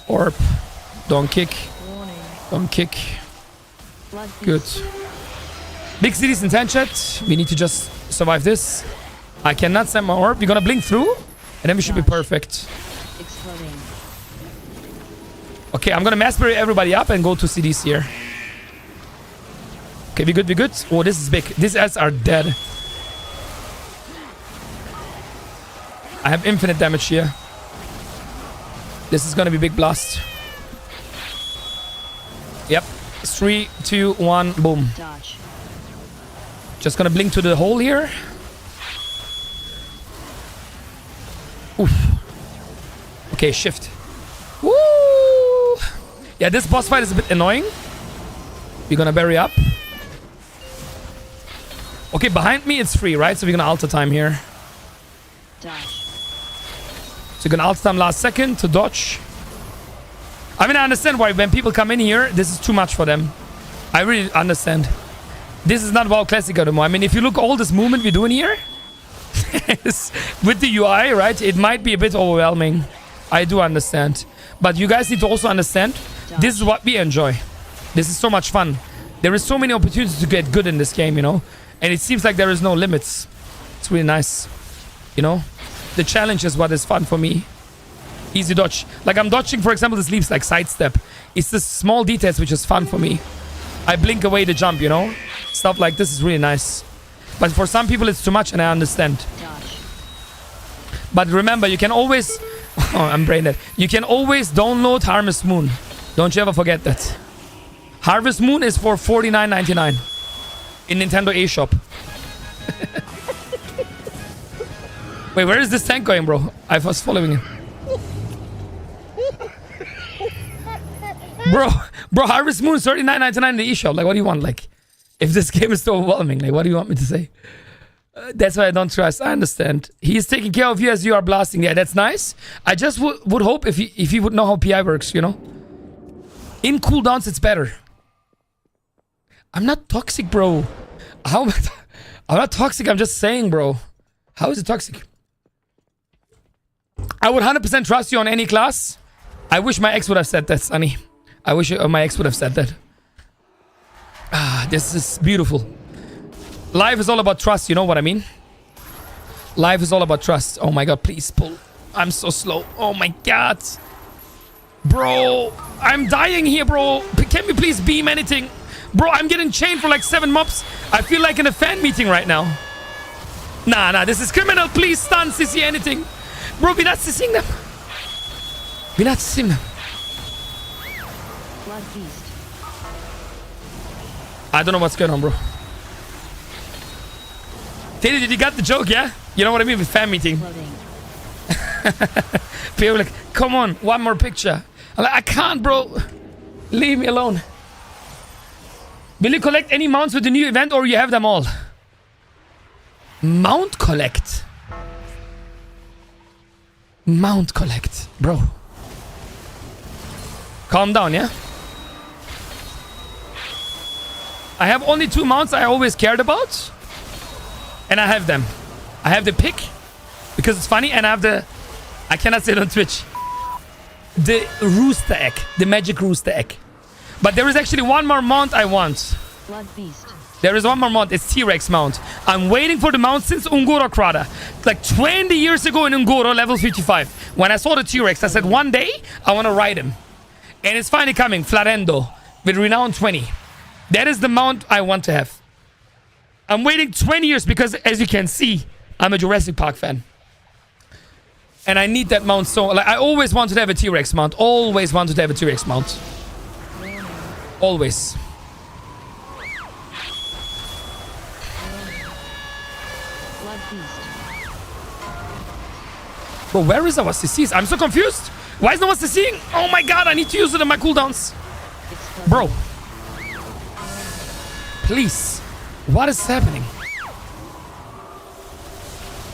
Orb. Don't kick. Warning. Don't kick. Blood Good. Beast. Big cities in 10 chat. We need to just survive this. I cannot send my orb. We're gonna blink through. And then we should be perfect. Exploding. Okay, I'm gonna mass bury everybody up and go to CDs here. Okay, we good, we good. Oh, this is big. These ads are dead. I have infinite damage here. This is gonna be big blast. Yep. 3, 2, 1, boom. Dodge. Just gonna blink to the hole here. Oof. Okay, shift. Woo! Yeah, this boss fight is a bit annoying. We're gonna bury up. Okay, behind me it's free, right? So we're gonna alter time here. Dodge. So you're gonna alter time last second to dodge. I mean, I understand why when people come in here, this is too much for them. I really understand. This is not WoW Classic anymore. I mean, if you look all this movement we're doing here, with the UI, right, it might be a bit overwhelming. I do understand. But you guys need to also understand, this is what we enjoy. This is so much fun. There is so many opportunities to get good in this game, you know? And it seems like there is no limits. It's really nice. You know? The challenge is what is fun for me. Easy dodge. Like I'm dodging, for example, this leaves like sidestep. It's the small details which is fun for me. I blink away the jump, you know? Stuff like this is really nice. But for some people it's too much and I understand. Dodge. But remember, you can always... Oh, I'm brain dead. You can always download Harvest Moon. Don't you ever forget that. Harvest Moon is for $49.99 in Nintendo eShop. Wait, where is this tank going, bro? I was following him. Bro, Harvest Moon is $39.99 in the eShop. Like, what do you want? Like, if this game is so overwhelming, like, what do you want me to say? That's why I don't trust. I understand. He is taking care of you as you are blasting. Yeah, that's nice. I just would hope if he would know how PI works, you know? In cooldowns, it's better. I'm not toxic, bro. I'm not toxic. I'm just saying, bro. How is it toxic? I would 100% trust you on any class. I wish my ex would have said that, Sunny. I wish my ex would have said that. Ah, this is beautiful. Life is all about trust, you know what I mean? Life is all about trust. Oh my god, please pull. I'm so slow. Oh my god. Bro, I'm dying here, bro. Can we please beam anything? Bro, I'm getting chained for like 7 mobs. I feel like in a fan meeting right now. Nah, this is criminal. Please stun, CC anything. Bro, we're not CCing them. We're not CCing them. Blood Beast. I don't know what's going on, bro. Taylor, did you got the joke, yeah? You know what I mean with fan meeting. Exploding. People like, come on, one more picture. I'm like, I can't, bro. Leave me alone. Will you collect any mounts with the new event or you have them all? Mount collect. Mount collect, bro. Calm down, yeah? I have only 2 mounts I always cared about. And I have them. I have the pick because it's funny, and I have the... I cannot say it on Twitch. The rooster egg. The magic rooster egg. But there is actually one more mount I want. Blood beast. There is one more mount. It's T-Rex mount. I'm waiting for the mount since Ungoro Krada. Like 20 years ago in Ungoro, level 55. When I saw the T-Rex, I said, one day, I want to ride him. And it's finally coming. Florendo. With Renown 20. That is the mount I want to have. I'm waiting 20 years because, as you can see, I'm a Jurassic Park fan. And I need that mount so... Like, I always wanted to have a T-Rex mount. Always wanted to have a T-Rex mount. Always. Blood beast. Bro, where is our CCs? I'm so confused. Why is no one CCing? Oh my god, I need to use it in my cooldowns. Exploding. Bro. Please. What is happening?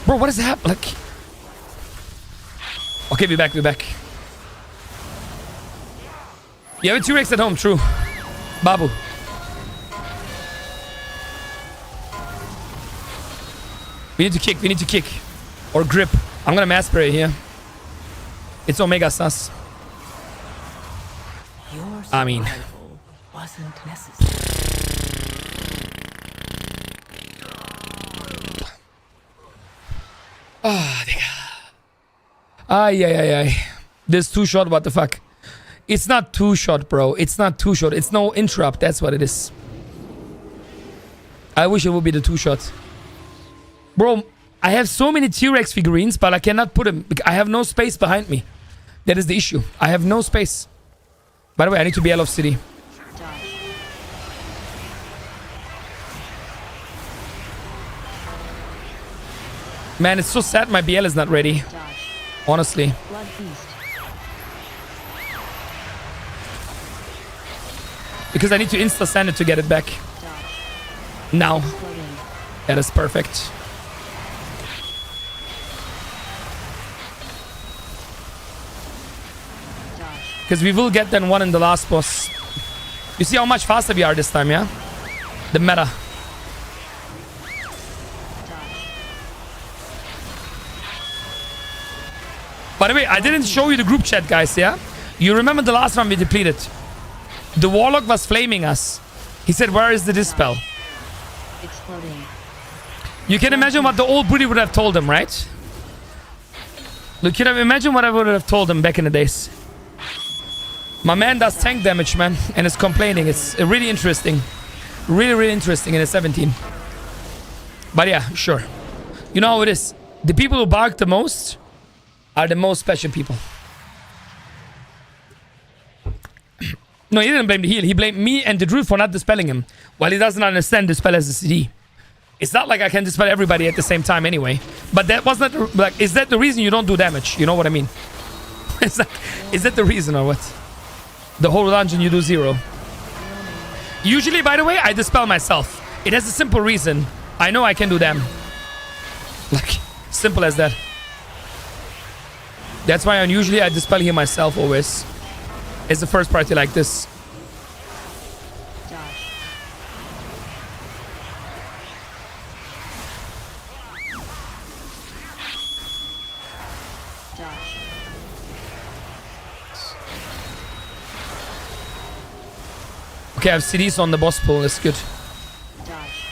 Bro, what is happening? Like... Okay, we're back, we're back. You have a T-Rex at home, true. Babu. We need to kick, we need to kick. Or grip. I'm gonna mass spray here. It's Omega Sus. Your I mean... survival wasn't necessary. Ah, ay, ay, ay, ay. This too short, what the fuck? It's not too short, bro. It's not too short. It's no interrupt. That's what it is. I wish it would be the too shot. Bro, I have so many T-Rex figurines, but I cannot put them. I have no space behind me. That is the issue. I have no space. By the way, I need to be out of city. Dodge. Man, it's so sad my BL is not ready. Dodge. Honestly. Blood beast. Because I need to insta-send it to get it back. Dodge. Now. Exploding. That is perfect. Dodge. Because we will get then one in the last boss. You see how much faster we are this time, yeah? The meta. Dodge. By the way, I didn't show you the group chat, guys, yeah? You remember the last one we depleted? The Warlock was flaming us. He said, where is the dispel? Exploding. You can imagine what the old Buddha would have told him, right? Look, you can imagine what I would have told him back in the days. My man does tank damage, man, and is complaining. It's really interesting. Really, really interesting in a 17. But yeah, sure. You know how it is. The people who bark the most are the most special people. No, he didn't blame the heal. He blamed me and the druid for not dispelling him. While he doesn't understand dispel as a CD. It's not like I can dispel everybody at the same time anyway. But that was not... Like, is that the reason you don't do damage? You know what I mean? It's like, is that the reason or what? The whole dungeon you do 0. Usually, by the way, I dispel myself. It has a simple reason. I know I can do them. Like, simple as that. That's why usually I dispel here myself always. It's the first party like this. Dodge. Dodge. Okay, I have CDs on the boss pool. That's good. Dodge.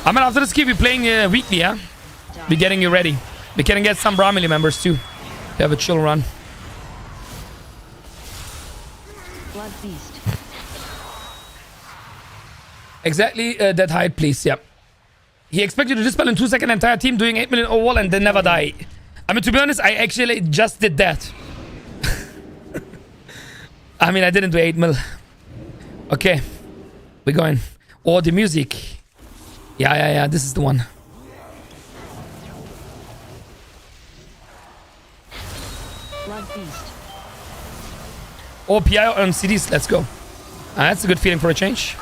I mean, after this keep you playing weekly, yeah? Be getting you ready. We can get some Bramley members too. We have a chill run. Blood beast. Exactly that height, please. Yeah. He expected to dispel in 2 seconds entire team doing 8 million overall and then never die. I mean, to be honest, I actually just did that. I mean, I didn't do 8 mil. Okay. We're going. Oh, the music. Yeah. This is the one. Blood Beast. Oh, PI on CDs. Let's go. That's a good feeling for a change.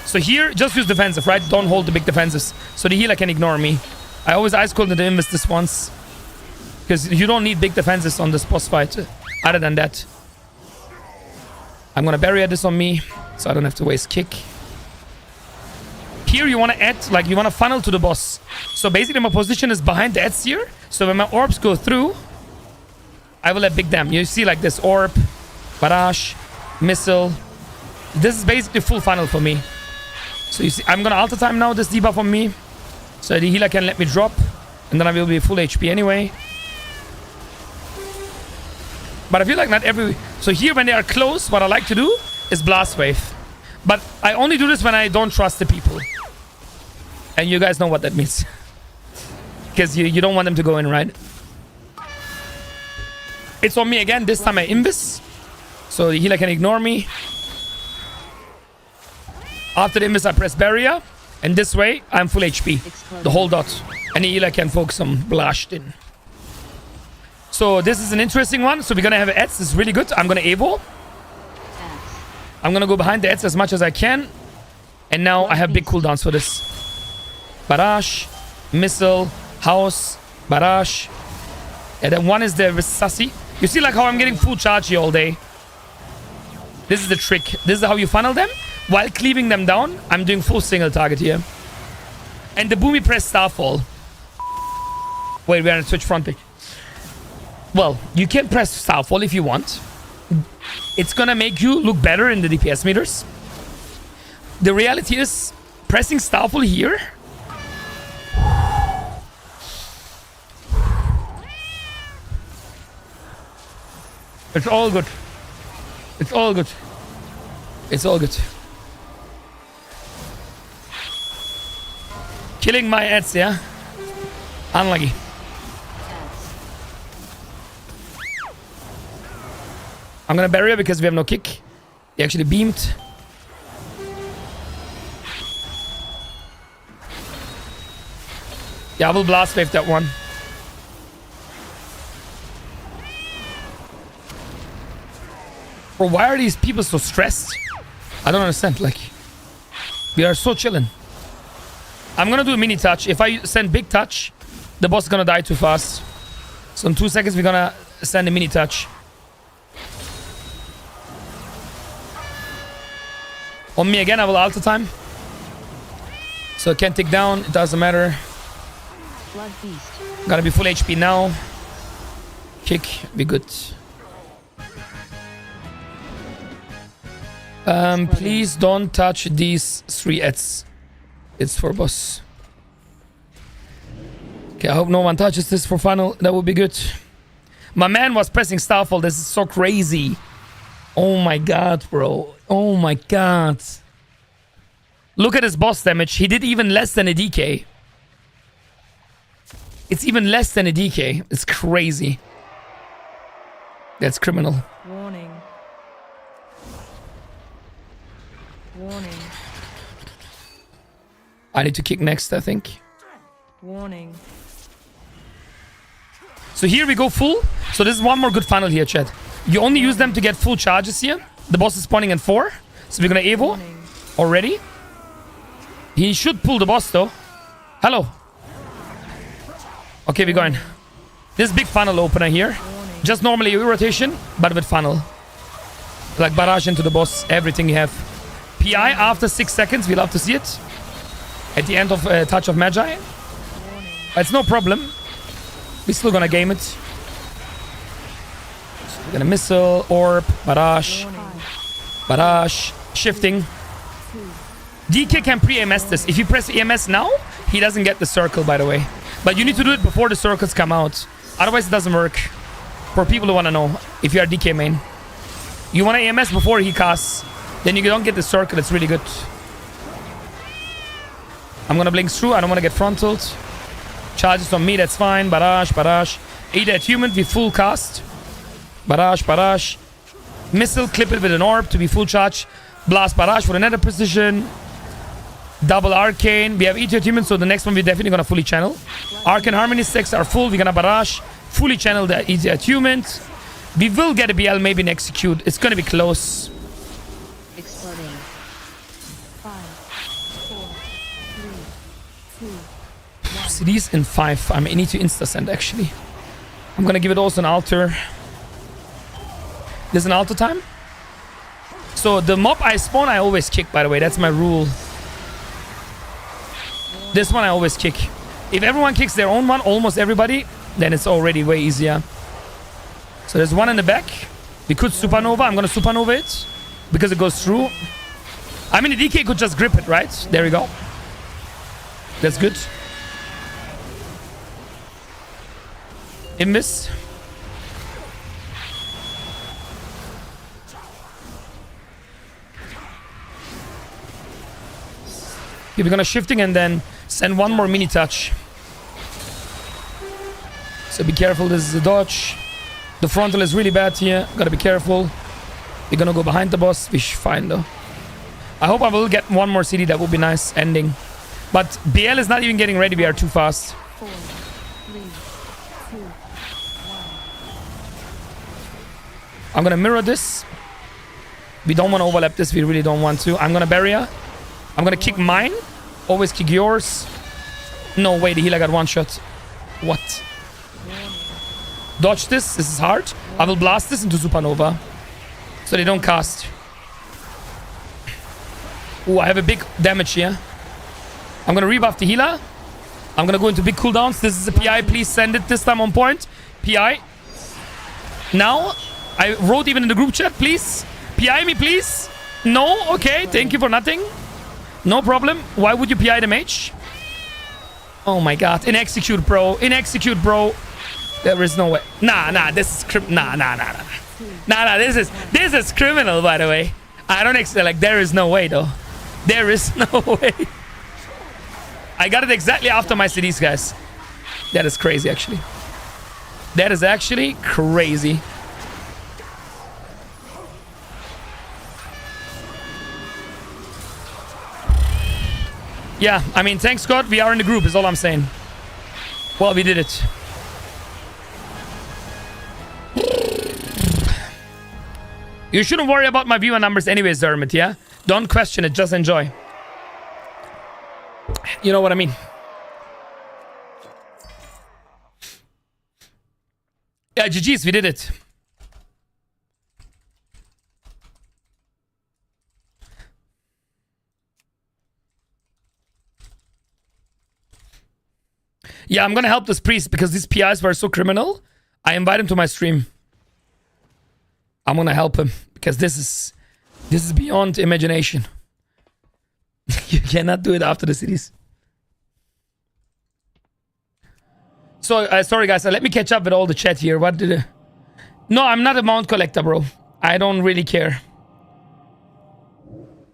So here, just use defensive, right? Don't hold the big defensives. So the healer can ignore me. I always ice cold the invest this once. Because you don't need big defenses on this boss fight. Other than that. I'm going to barrier this on me. So I don't have to waste kick. Here you want to add, like you want to funnel to the boss. So basically my position is behind the ads here. So when my orbs go through, I will have big dam. You see like this orb, barrage, missile. This is basically full funnel for me. So you see, I'm going to alter time now this debuff on me. So the healer can let me drop. And then I will be full HP anyway. But I feel like not every... So here when they are close, what I like to do is blast wave. But I only do this when I don't trust the people. And you guys know what that means. Because you don't want them to go in, right? It's on me again. This time I invis. So the healer can ignore me. After the invis I press barrier. And this way I'm full HP. The whole dot. And the healer can focus on blasting. So this is an interesting one. So we're going to have ads. This is really good. I'm going to Evo. I'm going to go behind the ads as much as I can. And now I have big cooldowns for this. Barrage, missile, house, barrage. And then one is the Sassy. You see like how I'm getting full charge here all day. This is the trick. This is how you funnel them. While cleaving them down, I'm doing full single target here. And the Boomy press Starfall. Wait, we're on a switch front pick. Well, you can press Starfall if you want. It's gonna make you look better in the DPS meters. The reality is, pressing Starfall here... It's all good. It's all good. It's all good. Killing my ads, yeah? Unlucky. I'm gonna barrier because we have no kick. He actually beamed. Yeah, I will blast wave that one. Bro, why are these people so stressed? I don't understand. Like, we are so chilling. I'm gonna do a mini touch. If I send big touch, the boss is gonna die too fast. So in 2 seconds, we're gonna send a mini touch. On me again, I will alter time. So it can't take down. It doesn't matter. Blood Beast. Gotta be full HP now. Kick, be good. Please don't touch these 3 ads. It's for boss. Okay, I hope no one touches this for final. That would be good. My man was pressing Starfall. This is so crazy. Oh my god, bro. Oh my god. Look at his boss damage. He did even less than a DK. It's even less than a DK. It's crazy. That's criminal. Warning. Warning. I need to kick next, I think. Warning. So here we go full. So this is one more good funnel here, chat. You only use them to get full charges here. The boss is spawning in 4. So we're gonna Evo already. He should pull the boss though. Hello. Okay, we're going. This big funnel opener here. Just normally AoE rotation, but with funnel. Like barrage into the boss, everything you have. PI after 6 seconds, we love to see it. At the end of Touch of Magi. It's no problem. We're still gonna game it. So we're gonna missile, orb, barrage. Barrage, shifting. DK can pre-EMS this. If you press EMS now, he doesn't get the circle, by the way. But you need to do it before the circles come out. Otherwise, it doesn't work. For people who want to know, if you are DK main. You want to EMS before he casts. Then you don't get the circle. It's really good. I'm going to blink through. I don't want to get frontaled. Charges on me, that's fine. Barrage, barrage. 8 at human, we full cast. Barrage, barrage. Missile, clip it with an orb to be full charge. Blast barrage for another precision. Double arcane. We have ET attunement, so the next one we're definitely gonna fully channel. Arcane harmony stacks are full. We're gonna barrage. Fully channel the ET attunement. We will get a BL maybe in execute. It's gonna be close. Exploding. 5, 4, 3, 2. Cities in 5. I need to insta send actually. I'm gonna give it also an altar. There's an altar time. So the mob I spawn, I always kick, by the way. That's my rule. This one I always kick. If everyone kicks their own one, almost everybody, then it's already way easier. So there's one in the back. We could supernova. I'm gonna supernova it because it goes through. I mean, the DK could just grip it, right? There we go. That's good. Imbiss. Okay, we're gonna shifting and then send one more mini touch. So be careful, this is a dodge. The frontal is really bad here. Gotta be careful. We're gonna go behind the boss. We should fine though. I hope I will get one more CD. That would be nice ending. But BL is not even getting ready. We are too fast. 4, 3, 2, 1. I'm gonna mirror this. We don't want to overlap this. We really don't want to. I'm gonna barrier. I'm gonna kick mine. Always kick yours. No way, the healer got one shot. What? Dodge this. This is hard. I will blast this into supernova. So they don't cast. Oh, I have a big damage here. I'm gonna rebuff the healer. I'm gonna go into big cooldowns. This is a PI. Please send it this time on point. PI. Now, I wrote even in the group chat, please. PI me, please. No? Okay, thank you for nothing. No problem. Why would you PI the mage? Oh my god. In execute, bro. In execute, bro. There is no way. Nah, this is nah, this is criminal, by the way. I don't like, there is no way, though. There is no way. I got it exactly after my CDs, guys. That is crazy, actually. That is actually crazy. Yeah, I mean, thanks God we are in the group is all I'm saying. Well, we did it. You shouldn't worry about my viewer numbers anyways, Dermot, yeah? Don't question it, just enjoy. You know what I mean? Yeah, GG's, we did it. Yeah, I'm gonna help this priest because these PIs were so criminal. I invite him to my stream. I'm gonna help him because this is beyond imagination. You cannot do it after the cities. So sorry guys, let me catch up with all the chat here. What did I... No, I'm not a mount collector, bro. I don't really care.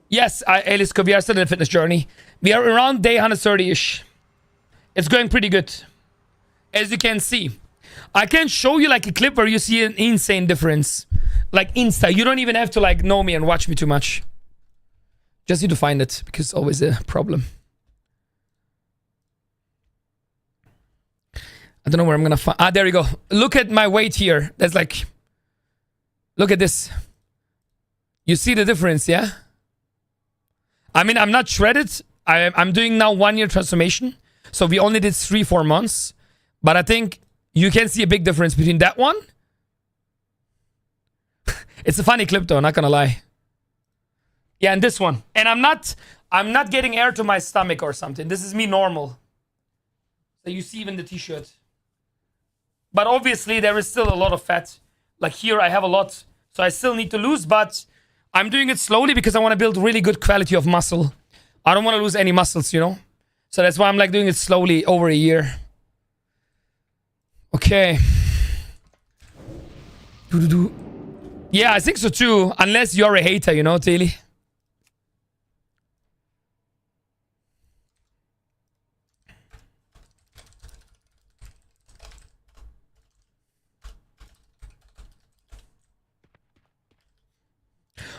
Yes, Elisko, we are still in the fitness journey. We are around day 130-ish. It's going pretty good. As you can see. I can show you like a clip where you see an insane difference. Like Insta. You don't even have to like know me and watch me too much. Just need to find it because it's always a problem. I don't know where I'm gonna find... Ah, there you go. Look at my weight here. That's like... Look at this. You see the difference, yeah? I mean, I'm not shredded. I'm doing now 1 year transformation. So we only did 3-4 months. But I think you can see a big difference between that one. It's a funny clip though, not gonna lie. Yeah, and this one. And I'm not getting air to my stomach or something. This is me normal. So you see even the t-shirt. But obviously there is still a lot of fat. Like here I have a lot. So I still need to lose, but I'm doing it slowly because I want to build really good quality of muscle. I don't want to lose any muscles, you know? So that's why I'm like doing it slowly over a year. Okay. Yeah, I think so too. Unless you're a hater, you know, Taylor.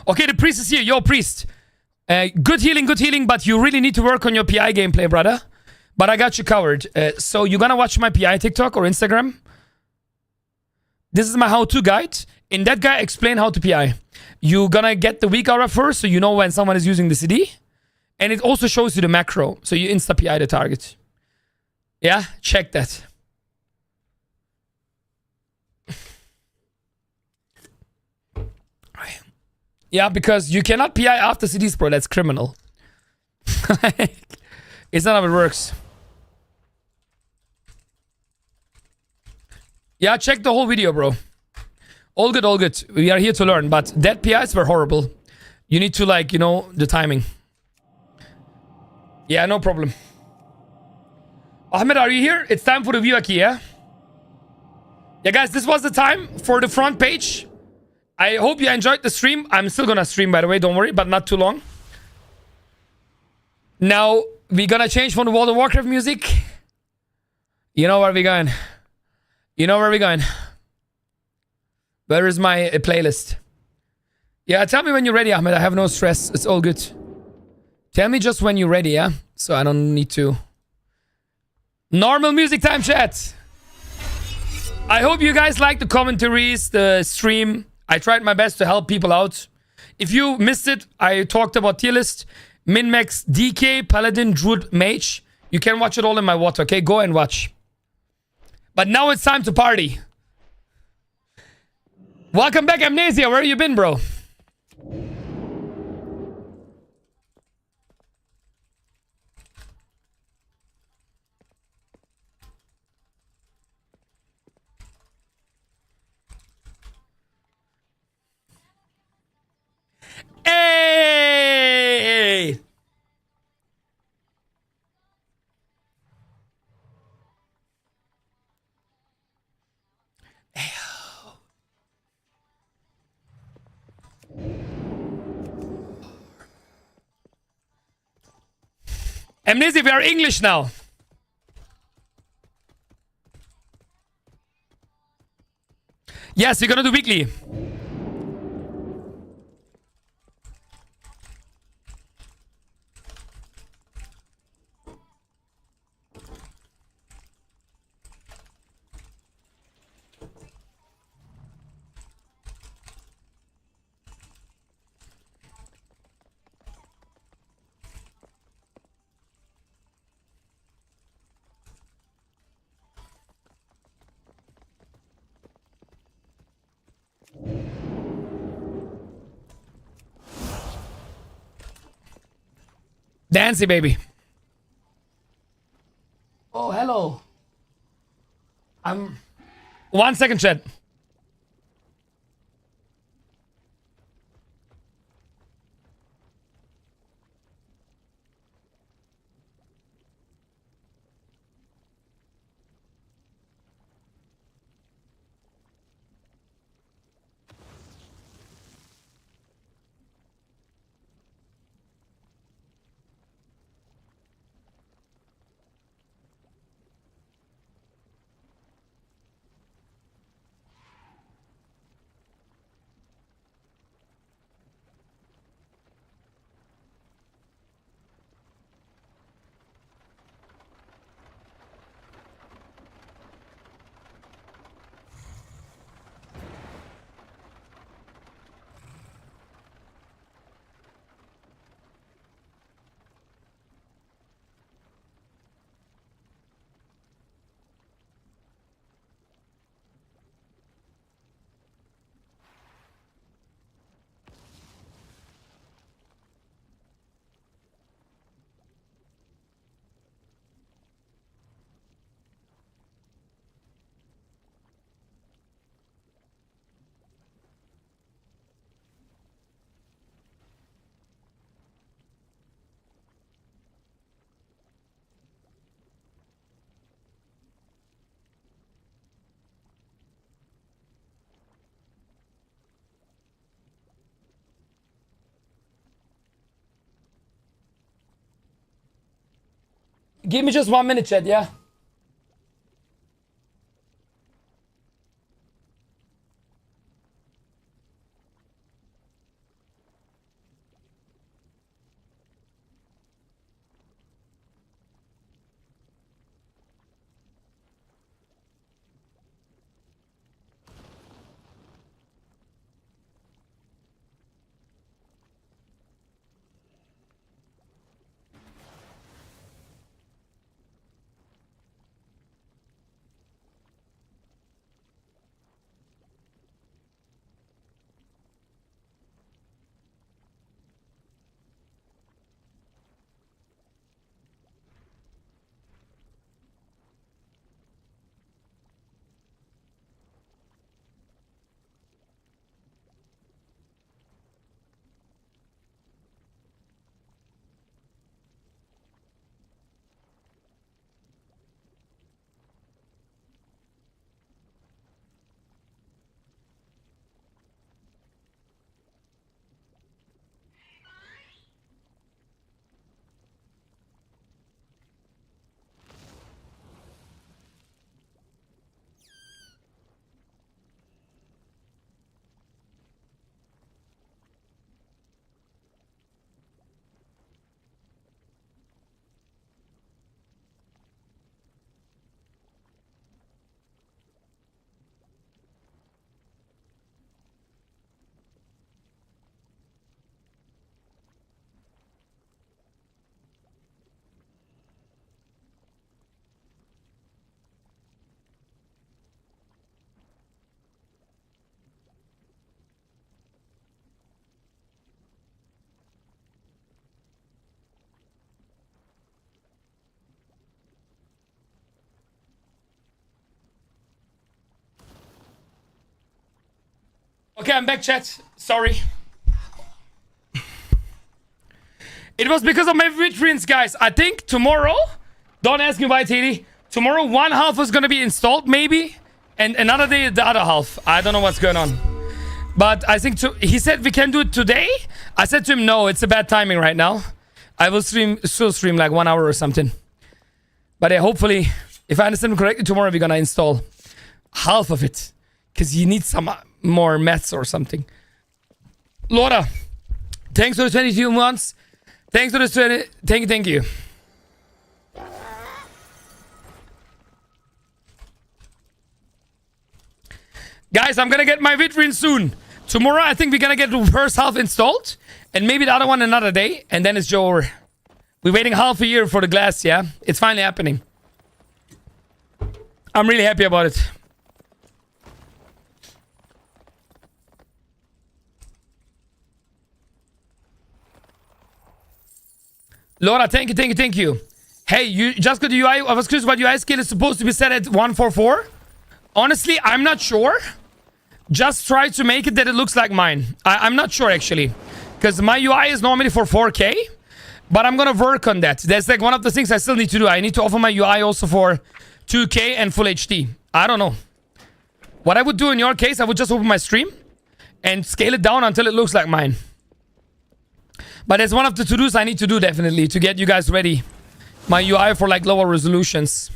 Okay, the priest is here. Yo, priest. Good healing, but you really need to work on your PI gameplay, brother. But I got you covered. So you're gonna watch my PI TikTok or Instagram. This is my how-to guide. In that guide, I explain how to PI. You're gonna get the weak aura first, so you know when someone is using the CD. And it also shows you the macro, so you insta-PI the target. Yeah, check that. Yeah, because you cannot PI after CDs, bro. That's criminal. It's not how it works. Yeah, check the whole video, bro. All good, all good. We are here to learn, but that PIs were horrible. You need to, like, you know, the timing. Yeah, no problem. Ahmed, are you here? It's time for the viewer key, yeah? Yeah, guys, this was the time for the front page. I hope you enjoyed the stream. I'm still gonna stream, by the way, don't worry, but not too long. Now, we're gonna change from the World of Warcraft music. You know where we're going. You know where we're going. Where is my playlist? Yeah, tell me when you're ready, Ahmed. I have no stress. It's all good. Tell me just when you're ready, yeah? So I don't need to... Normal music time, chat. I hope you guys like the commentaries, the stream. I tried my best to help people out. If you missed it, I talked about tier list. Min-max, DK, Paladin, Druid, Mage. You can watch it all in my water, okay? Go and watch. But now it's time to party. Welcome back, Amnesia. Where you been, bro? Hey! Amnesia, we are English now. Yes, we're gonna do weekly. Dancy, baby. Oh, hello. 1 second, chat. Give me just 1 minute, chat, yeah? Okay, I'm back, chat. Sorry. It was because of my veterans, guys. I think tomorrow, don't ask me why, TD. Tomorrow, one half was gonna be installed, maybe. And another day, the other half. I don't know what's going on. But I think he said we can do it today. I said to him, no, it's a bad timing right now. I will still stream like 1 hour or something. But hopefully, if I understand correctly, tomorrow we're gonna install half of it. Because you need some more mats or something. Laura, thanks for the 22 months. Thanks for the 20. Thank you. Guys, I'm gonna get my Vitrin soon. Tomorrow, I think we're gonna get the first half installed. And maybe the other one another day. And then it's Joe over. We're waiting half a year for the glass, yeah? It's finally happening. I'm really happy about it. Laura, thank you. Hey, you just got the UI. I was curious what UI skill is supposed to be set at 144. Honestly, I'm not sure. Just try to make it that it looks like mine. I'm not sure, actually. Because my UI is normally for 4K. But I'm going to work on that. That's like one of the things I still need to do. I need to offer my UI also for 2K and Full HD. I don't know. What I would do in your case, I would just open my stream and scale it down until it looks like mine. But it's one of the to-dos I need to do, definitely, to get you guys ready. My UI for, like, lower resolutions.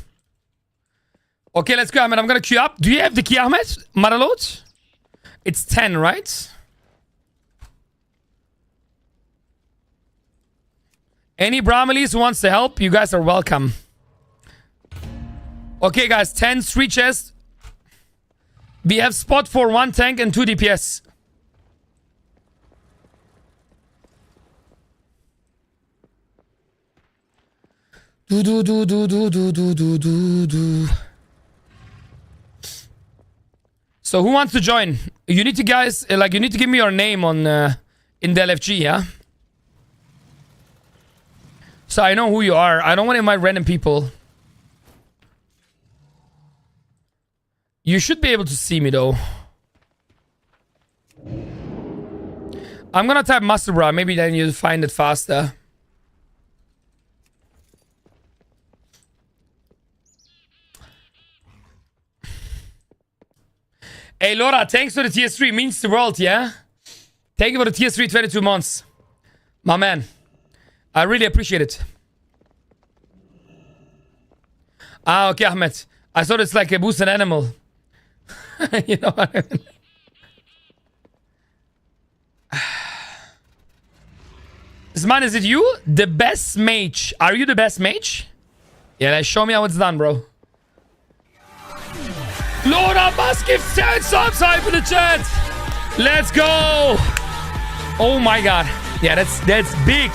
Okay, let's go, Ahmed. I'm gonna queue up. Do you have the key, Ahmed? Maralot? It's 10, right? Any Brahmalis who wants to help, you guys are welcome. Okay, guys. 10 street chests. We have spot for 1 tank and 2 DPS. Do. So who wants to join? You need to guys you need to give me your name on in the LFG, yeah? So I know who you are. I don't want to invite random people. You should be able to see me though. I'm gonna type Master Bra, maybe then you'll find it faster. Hey, Laura, thanks for the tier 3. Means the world, yeah? Thank you for the tier 3 22 months. My man. I really appreciate it. Ah, okay, Ahmed. I thought it's like a boosted animal. You know what I mean? Zman, is it you? The best mage. Are you the best mage? Yeah, like, show me how it's done, bro. Laura must give 10 subs for the chat. Let's go. Oh my god. Yeah, that's big.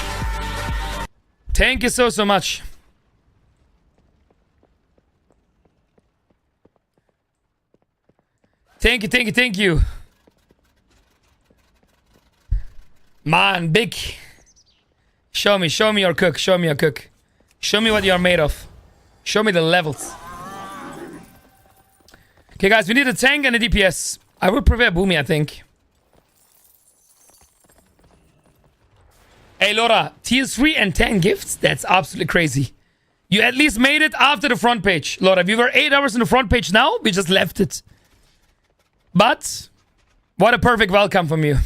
Thank you so much. Thank you. Man, big. Show me your cook. Show me your cook. Show me what you're made of. Show me the levels. Okay, guys, we need a tank and a DPS. I would prefer Boomy, I think. Hey, Laura, tier 3 and 10 gifts? That's absolutely crazy. You at least made it after the front page. Laura, we were 8 hours on the front page now. We just left it. But, what a perfect welcome from you.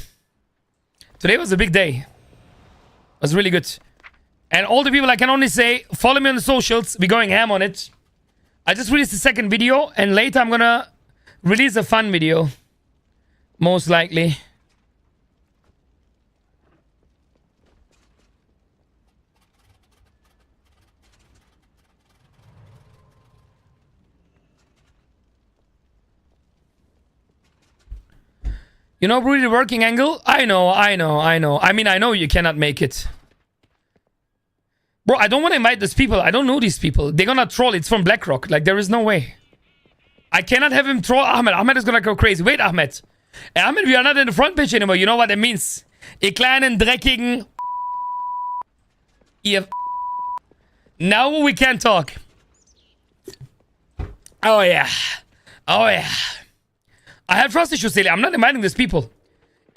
Today was a big day. It was really good. And all the people, I can only say, follow me on the socials. We're going ham on it. I just released the second video, and later I'm gonna release a fun video. Most likely. You know, really working angle? I know. I mean, I know you cannot make it. Bro, I don't want to invite these people. I don't know these people. They're gonna troll. It's from BlackRock. Like, there is no way. I cannot have him troll Ahmed. Ahmed is gonna go crazy. Wait, Ahmed. Ahmed, we are not in the front page anymore. You know what that means? Ihr kleinen, dreckigen... Ihr... Now we can talk. Oh, yeah. Oh, yeah. I have trust issues, Celia. I'm not inviting these people.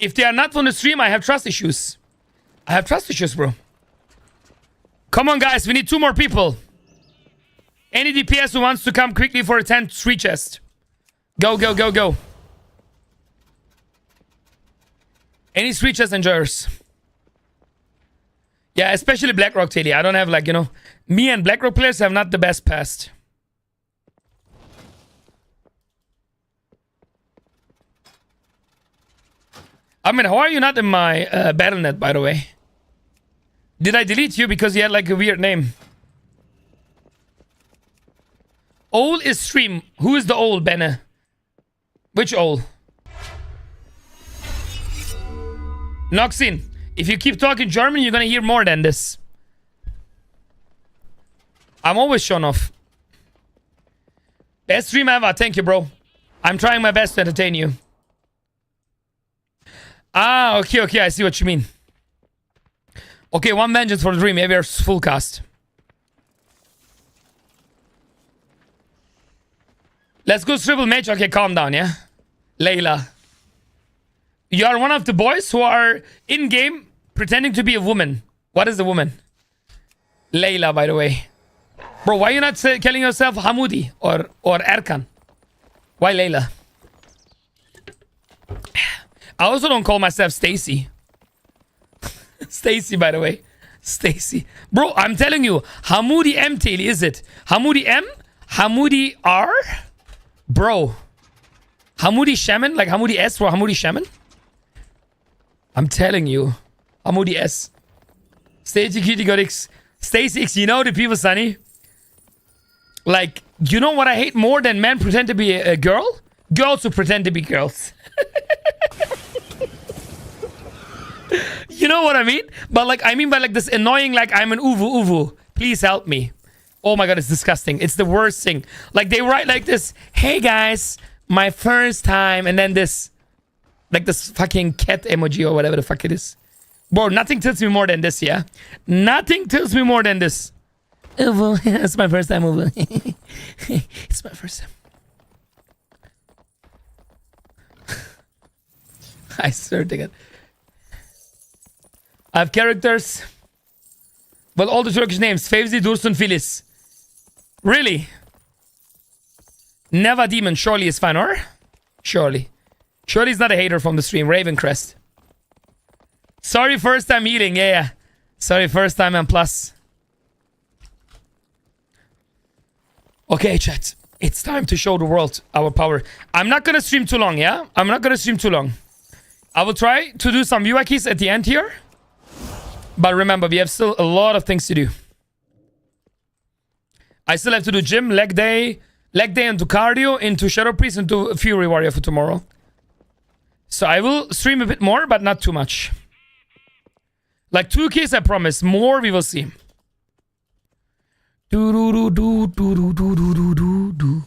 If they are not on the stream, I have trust issues. I have trust issues, bro. Come on, guys. We need 2 more people. Any DPS who wants to come quickly for a 10 3 chest. Go, go, go, go. Any 3 chest enjoyers. Yeah, especially BlackRock, Taylor. I don't have, like, you know... Me and BlackRock players have not the best past. I mean, how are you not in my BattleNet, by the way? Did I delete you because you had, like, a weird name? Old is stream. Who is the old, Benne? Which old? Noxin, if you keep talking German, you're gonna hear more than this. I'm always shown off. Best stream ever. Thank you, bro. I'm trying my best to entertain you. Ah, okay, okay. I see what you mean. Okay, 1 vengeance for the dream. Maybe we're full cast. Let's go triple mage. Okay, calm down, yeah? Layla. You are one of the boys who are in-game pretending to be a woman. What is a woman? Layla, by the way. Bro, why are you not calling yourself Hamoudi or Erkan? Why Layla? I also don't call myself Stacy. Stacy, by the way. Stacy. Bro, I'm telling you, Hamoudi M Tail, is it? Hamoudi M? Hamoudi R? Bro. Hamoudi Shaman? Like Hamoudi S for Hamoudi Shaman? I'm telling you. Hamoudi S. Stacy Kitty got X. Stacy X, you know the people, Sonny? Like, you know what I hate more than men pretend to be a girl? Girls who pretend to be girls. You know what I mean? But like, I mean by like this annoying, like I'm an uvu uvu. Please help me. Oh my god, it's disgusting. It's the worst thing. Like they write like this, hey guys, my first time, and then this, like this fucking cat emoji or whatever the fuck it is. Bro, nothing tilts me more than this, yeah? Nothing tilts me more than this. Uvu, it's my first time, Uvu. It's my first time. I swear to God. I have characters. But all the Turkish names. Fevzi, Dursun, Filiz. Really? Never Demon. Surely is fine, or? Surely. Surely is not a hater from the stream. Ravencrest. Sorry, first time healing. Yeah, yeah. Sorry, first time and plus. Okay, chat. It's time to show the world our power. I'm not gonna stream too long, yeah? I'm not gonna stream too long. I will try to do some UI keys at the end here. But remember, we have still a lot of things to do. I still have to do gym, leg day into cardio, into Shadow Priest, into Fury Warrior for tomorrow. So I will stream a bit more, but not too much. Like 2 keys, I promise. More, we will see. Do do do do do do do do do do.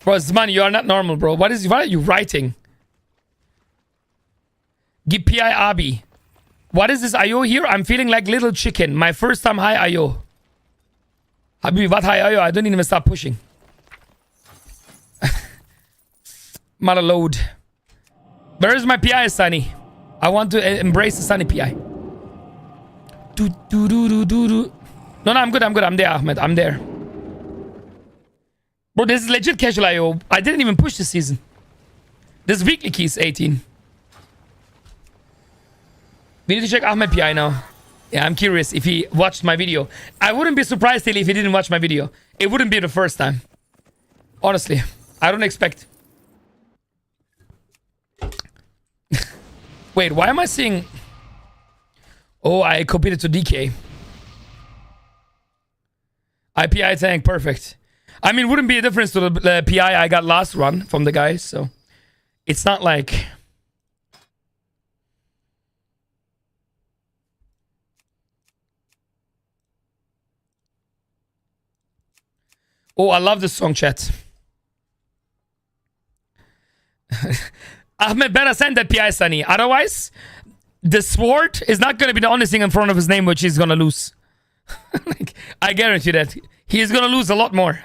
Bro, Zman, you are not normal, bro. What are you writing? Give PI Abi. What is this IO here? I'm feeling like little chicken. My first time high IO. Habibi, what high IO? I don't even start pushing. Mother load. Where is my PI, Sunny? I want to embrace the Sunny PI. Do do do do do do. No, I'm good. I'm there, Ahmed. I'm there. Bro, this is legit casual IO. I didn't even push this season. This weekly key is 18. We need to check Ahmed PI now. Yeah, I'm curious if he watched my video. I wouldn't be surprised if he didn't watch my video. It wouldn't be the first time. Honestly, I don't expect. Wait, why am I seeing... Oh, I copied it to DK. IPI tank, perfect. I mean, wouldn't be a difference to the PI I got last run from the guys, so... It's not like... Oh, I love this song, chat. Ahmed better send that PI, Sunny. Otherwise, the sword is not going to be the only thing in front of his name which he's going to lose. Like, I guarantee that. He's going to lose a lot more.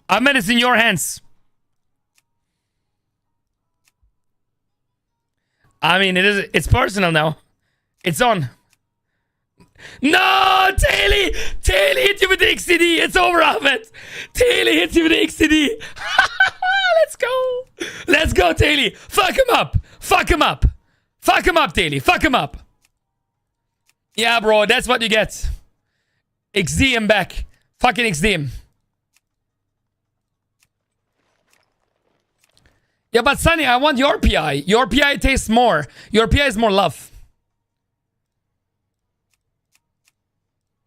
Ahmed, it's in your hands. I mean, it's personal now. It's on. No, Taylor hit you with the XCD. It's over, Ahmed. Taylor hit you with the XCD. Let's go, Taylor. Fuck him up. Fuck him up, Taylor. Fuck him up. Yeah, bro, that's what you get. XD him back. Fucking XD him. Yeah, but Sunny, I want your PI. Your PI tastes more. Your PI is more love.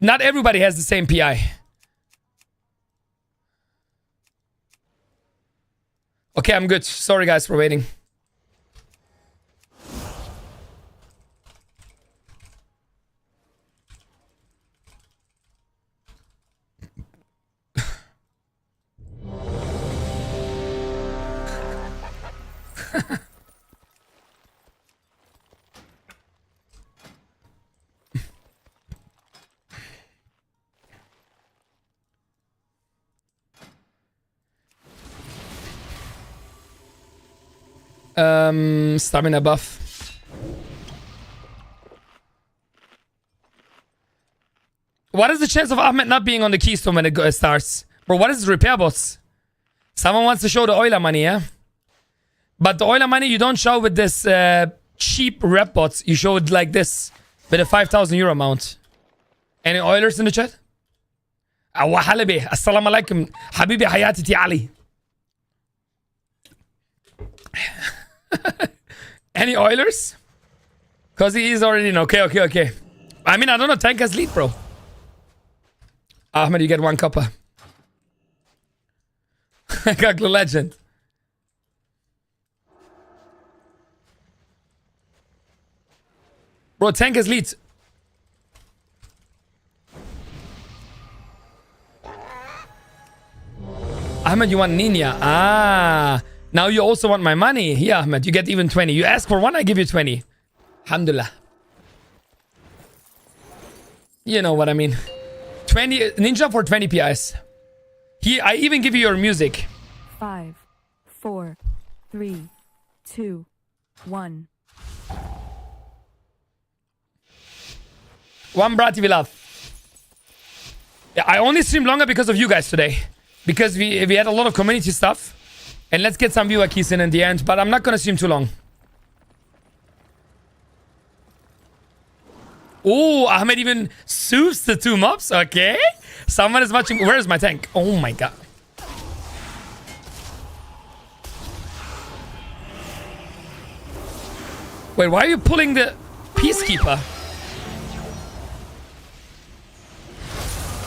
Not everybody has the same PI. Okay, I'm good. Sorry, guys, for waiting. Stamina buff. What is the chance of Ahmed not being on the keystone when it starts? Bro, what is this repair bots? Someone wants to show the Euler money, yeah? But the Euler money you don't show with this cheap rep bots. You show it like this with a 5,000 euro amount. Any Oilers in the chat? Halabi. Assalamu alaikum. Habibi hayati ti Ali. Any Oilers? Because he is already in. Okay. I mean, I don't know. Tank has lead, bro. Ahmed, you get 1 copper. I got the legend. Bro, tank has lead. Ahmed, you want Nina? Ah. Now you also want my money. Yeah, Ahmed, you get even 20. You ask for 1, I give you 20. Alhamdulillah. You know what I mean. 20 Ninja for 20 PIs. Here, I even give you your music. 5, 4, 3, 2, 1. One Brati we love. Yeah, I only streamed longer because of you guys today. Because we had a lot of community stuff. And let's get some viewer keys in the end. But I'm not going to stream too long. Oh, Ahmed even soothes the 2 mobs. Okay. Someone is watching. Where is my tank? Oh my god. Wait, why are you pulling the Peacekeeper?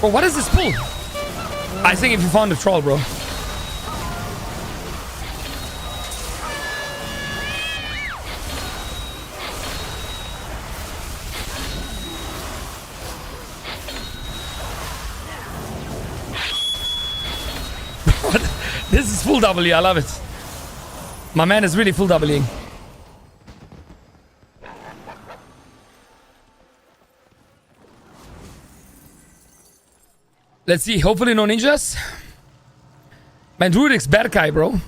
Bro, what is this pull? I think if you found the troll, bro. This is full W, I love it. My man is really full Wing. Let's see, hopefully no ninjas. Man, Druidix Berkai, bro.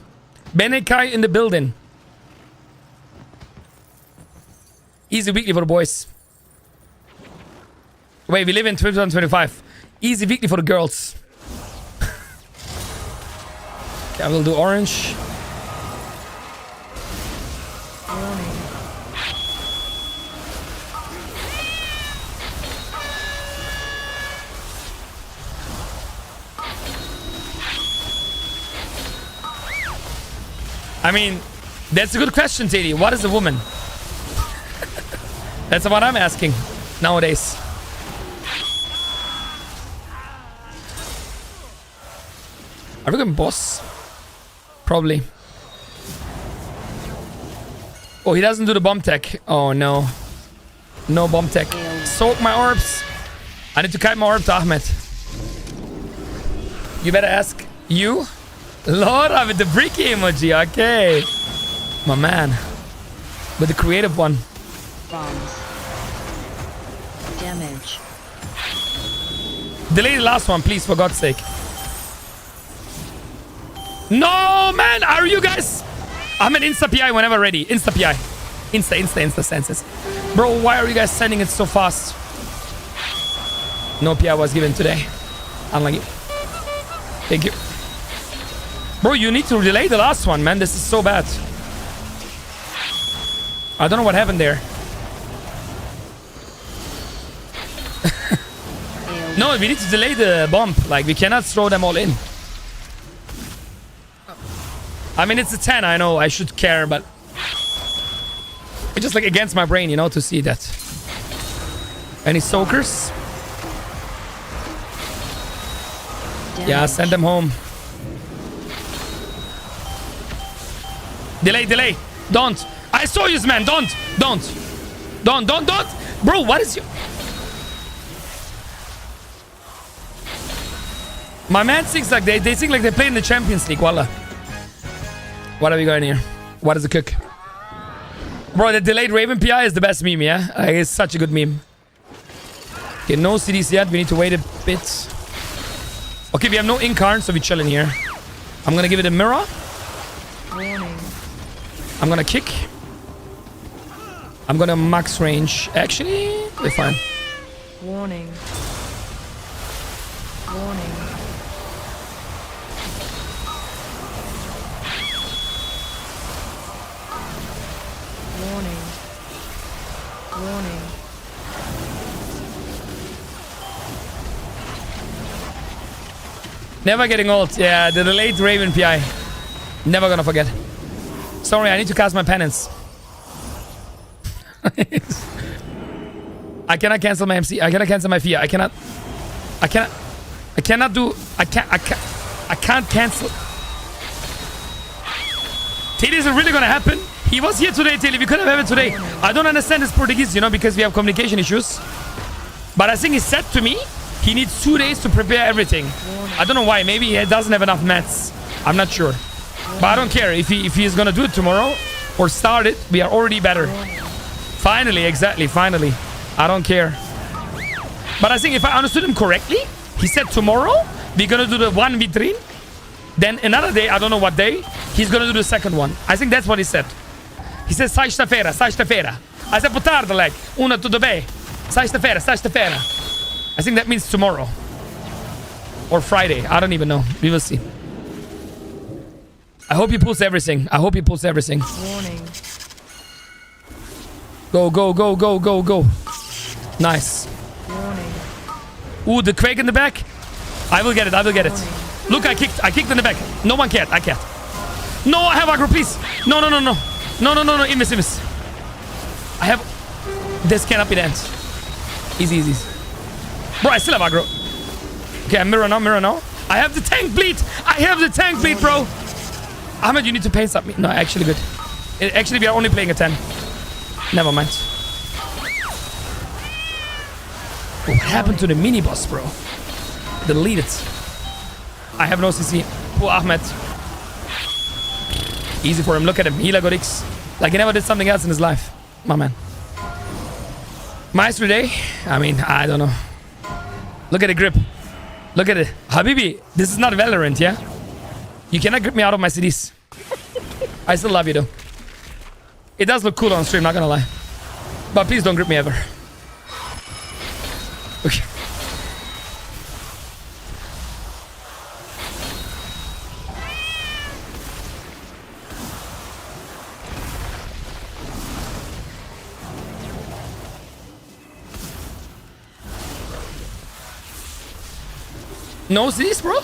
Benekai in the building. Easy weekly for the boys. Wait, we live in 2025. Easy weekly for the girls. Okay, I will do orange. I mean, that's a good question, Teddy. What is a woman? That's what I'm asking nowadays. Are we going boss? Probably. Oh, he doesn't do the bomb tech. Oh, no. No bomb tech. Soak my orbs. I need to kite my orb to Ahmed. You better ask you. Laura with the bricky emoji. Okay. My man. With the creative one. Bombs. Damage. Delay the last one, please, for God's sake. No, man. Are you guys? I'm an Insta PI whenever ready. Insta PI. Insta senses. Bro, why are you guys sending it so fast? No PI was given today. Unlucky. Thank you. Bro, you need to delay the last one, man. This is so bad. I don't know what happened there. No, we need to delay the bump. Like, we cannot throw them all in. I mean, it's a 10, I know. I should care, but... it's just like against my brain, you know, to see that. Any soakers? Damage. Yeah, send them home. Delay. Don't. I saw you, man. Don't. Bro, what is your... my man thinks like they think like they play in the Champions League. Wallah. What are we going here? What is the cook? Bro, the delayed Raven PI is the best meme, yeah? It's such a good meme. Okay, no CDs yet. We need to wait a bit. Okay, we have no incarn, so we chilling here. I'm gonna give it a mirror. Warning. I'm gonna kick. I'm gonna max range. Actually, we're fine. Warning. Warning. Warning. Warning. Never getting old. Yeah, the delayed Raven PI. Never gonna forget. Sorry, I need to cast my penance. I cannot cancel my MC. I cannot cancel my fear. I can't cancel. Tilly isn't really gonna happen. He was here today, Tilly. We could have it today. I don't understand his Portuguese, you know, because we have communication issues. But I think he said to me he needs 2 days to prepare everything. I don't know why. Maybe he doesn't have enough mats. I'm not sure. But I don't care. If he is gonna do it tomorrow or start it, we are already better. Finally, exactly. Finally. I don't care. But I think if I understood him correctly, he said tomorrow we're gonna do the 1v3. Then another day, I don't know what day, he's gonna do the second one. I think that's what he said. He said sexta-feira. I said boa tarde, like, una tudo bem. Sexta-feira. I think that means tomorrow. Or Friday. I don't even know. We will see. I hope he pulls everything. Warning. Go. Nice. Warning. Ooh, the quake in the back. I will get it. Look, I kicked in the back. No one cared. I can't. No, I have aggro, please. No. Invis. I have... this cannot be the end. Easy. Bro, I still have aggro. Okay, I'm mirror now. I have the tank bleed, bro. Ahmed, you need to pace up me. No, actually good. Actually, we are only playing a 10. Never mind. What happened to the mini boss, bro? Delete it. I have no CC. Poor Ahmed. Easy for him. Look at him. Healer got X. Like he never did something else in his life. My man. Maestro Day? I mean, I don't know. Look at the grip. Look at it. Habibi, this is not Valorant, yeah? You cannot grip me out of my CDs. I still love you, though. It does look cool on stream, not gonna lie. But please don't grip me ever. Okay. No CDs, bro?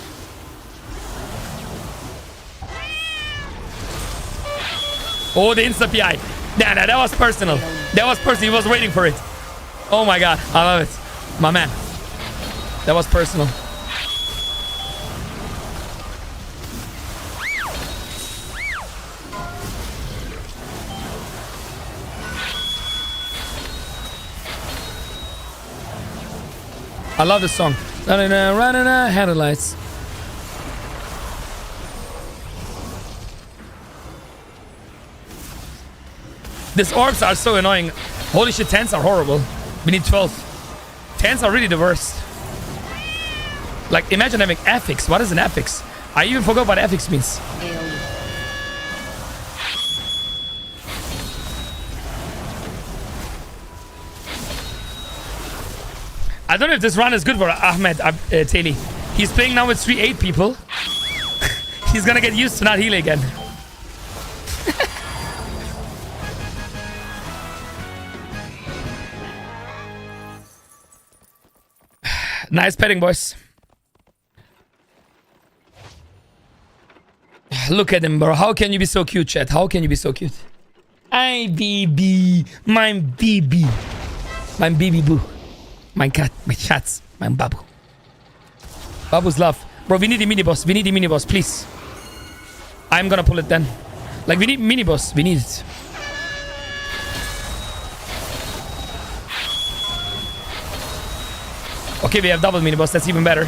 Oh, the insta PI. Nah, that was personal. He was waiting for it. Oh my god, I love it. My man. That was personal. I love this song. Running, headlights. These orbs are so annoying. Holy shit, 10s are horrible. We need 12. 10s are really the worst. Like, imagine having affix. What is an affix? I even forgot what affix means. AoE. I don't know if this run is good for Ahmed Teli. He's playing now with 3-8 people. He's gonna get used to not healing again. Nice petting, boys. Look at him, bro. How can you be so cute, chat? How can you be so cute? Ay, baby. My baby. My baby boo. My cat. My chats. My babu. Babu's love. Bro, we need a mini boss. We need a mini boss, please. I'm gonna pull it then. Like, we need mini boss. We need it. Okay, we have double mini boss. That's even better.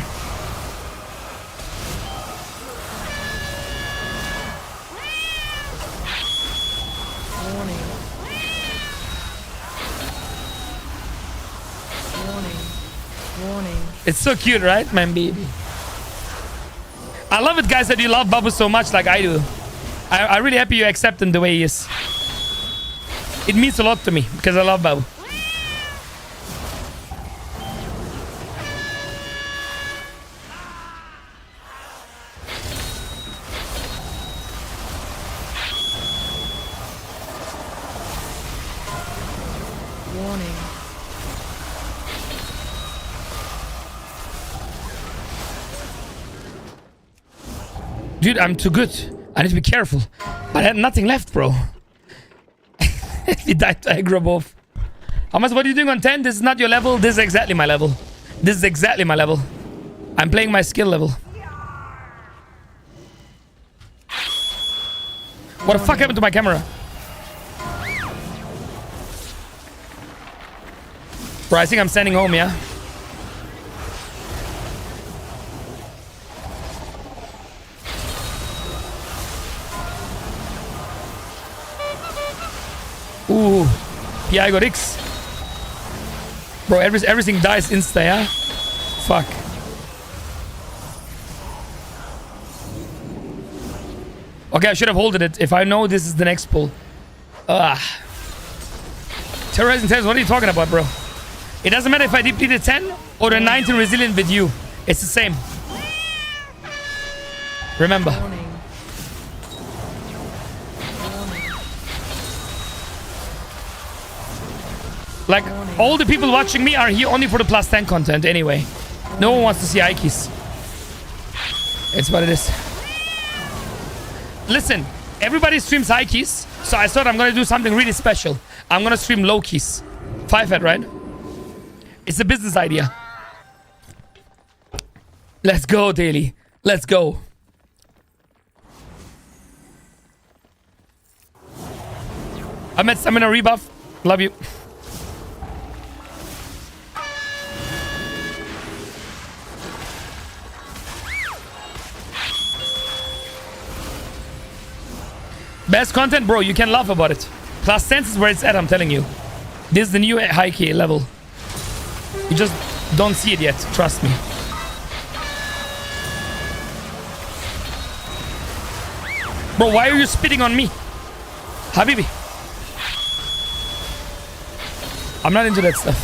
Warning. Warning. Warning. It's so cute, right, my baby? I love it, guys, that you love Babu so much like I do. I'm really happy you accept him the way he is. It means a lot to me because I love Babu. Warning. Dude, I'm too good. I need to be careful. But I had nothing left, bro. We died to aggro both. Hamas, what are you doing on 10? This is not your level. This is exactly my level. This is exactly my level. I'm playing my skill level. What the fuck happened to my camera? Bro, I think I'm sending home, yeah? Ooh, PI got X. Bro, everything dies insta, yeah? Fuck. Okay, I should have holded it if I know this is the next pull. Terrorizing 10s, what are you talking about, bro? It doesn't matter if I deplete a 10 or a 19 resilient with you. It's the same. Remember. Warning. Like, all the people watching me are here only for the plus 10 content anyway. No one wants to see Ikes. It's what it is. Listen, everybody streams high keys, so I thought I'm gonna do something really special. I'm gonna stream low keys. 5-head, right? It's a business idea. Let's go, Daily. Let's go. I'm at stamina rebuff. Love you. Best content, bro. You can laugh about it. Plus 10 is where it's at, I'm telling you. This is the new high key level. You just don't see it yet. Trust me. Bro, why are you spitting on me? Habibi. I'm not into that stuff.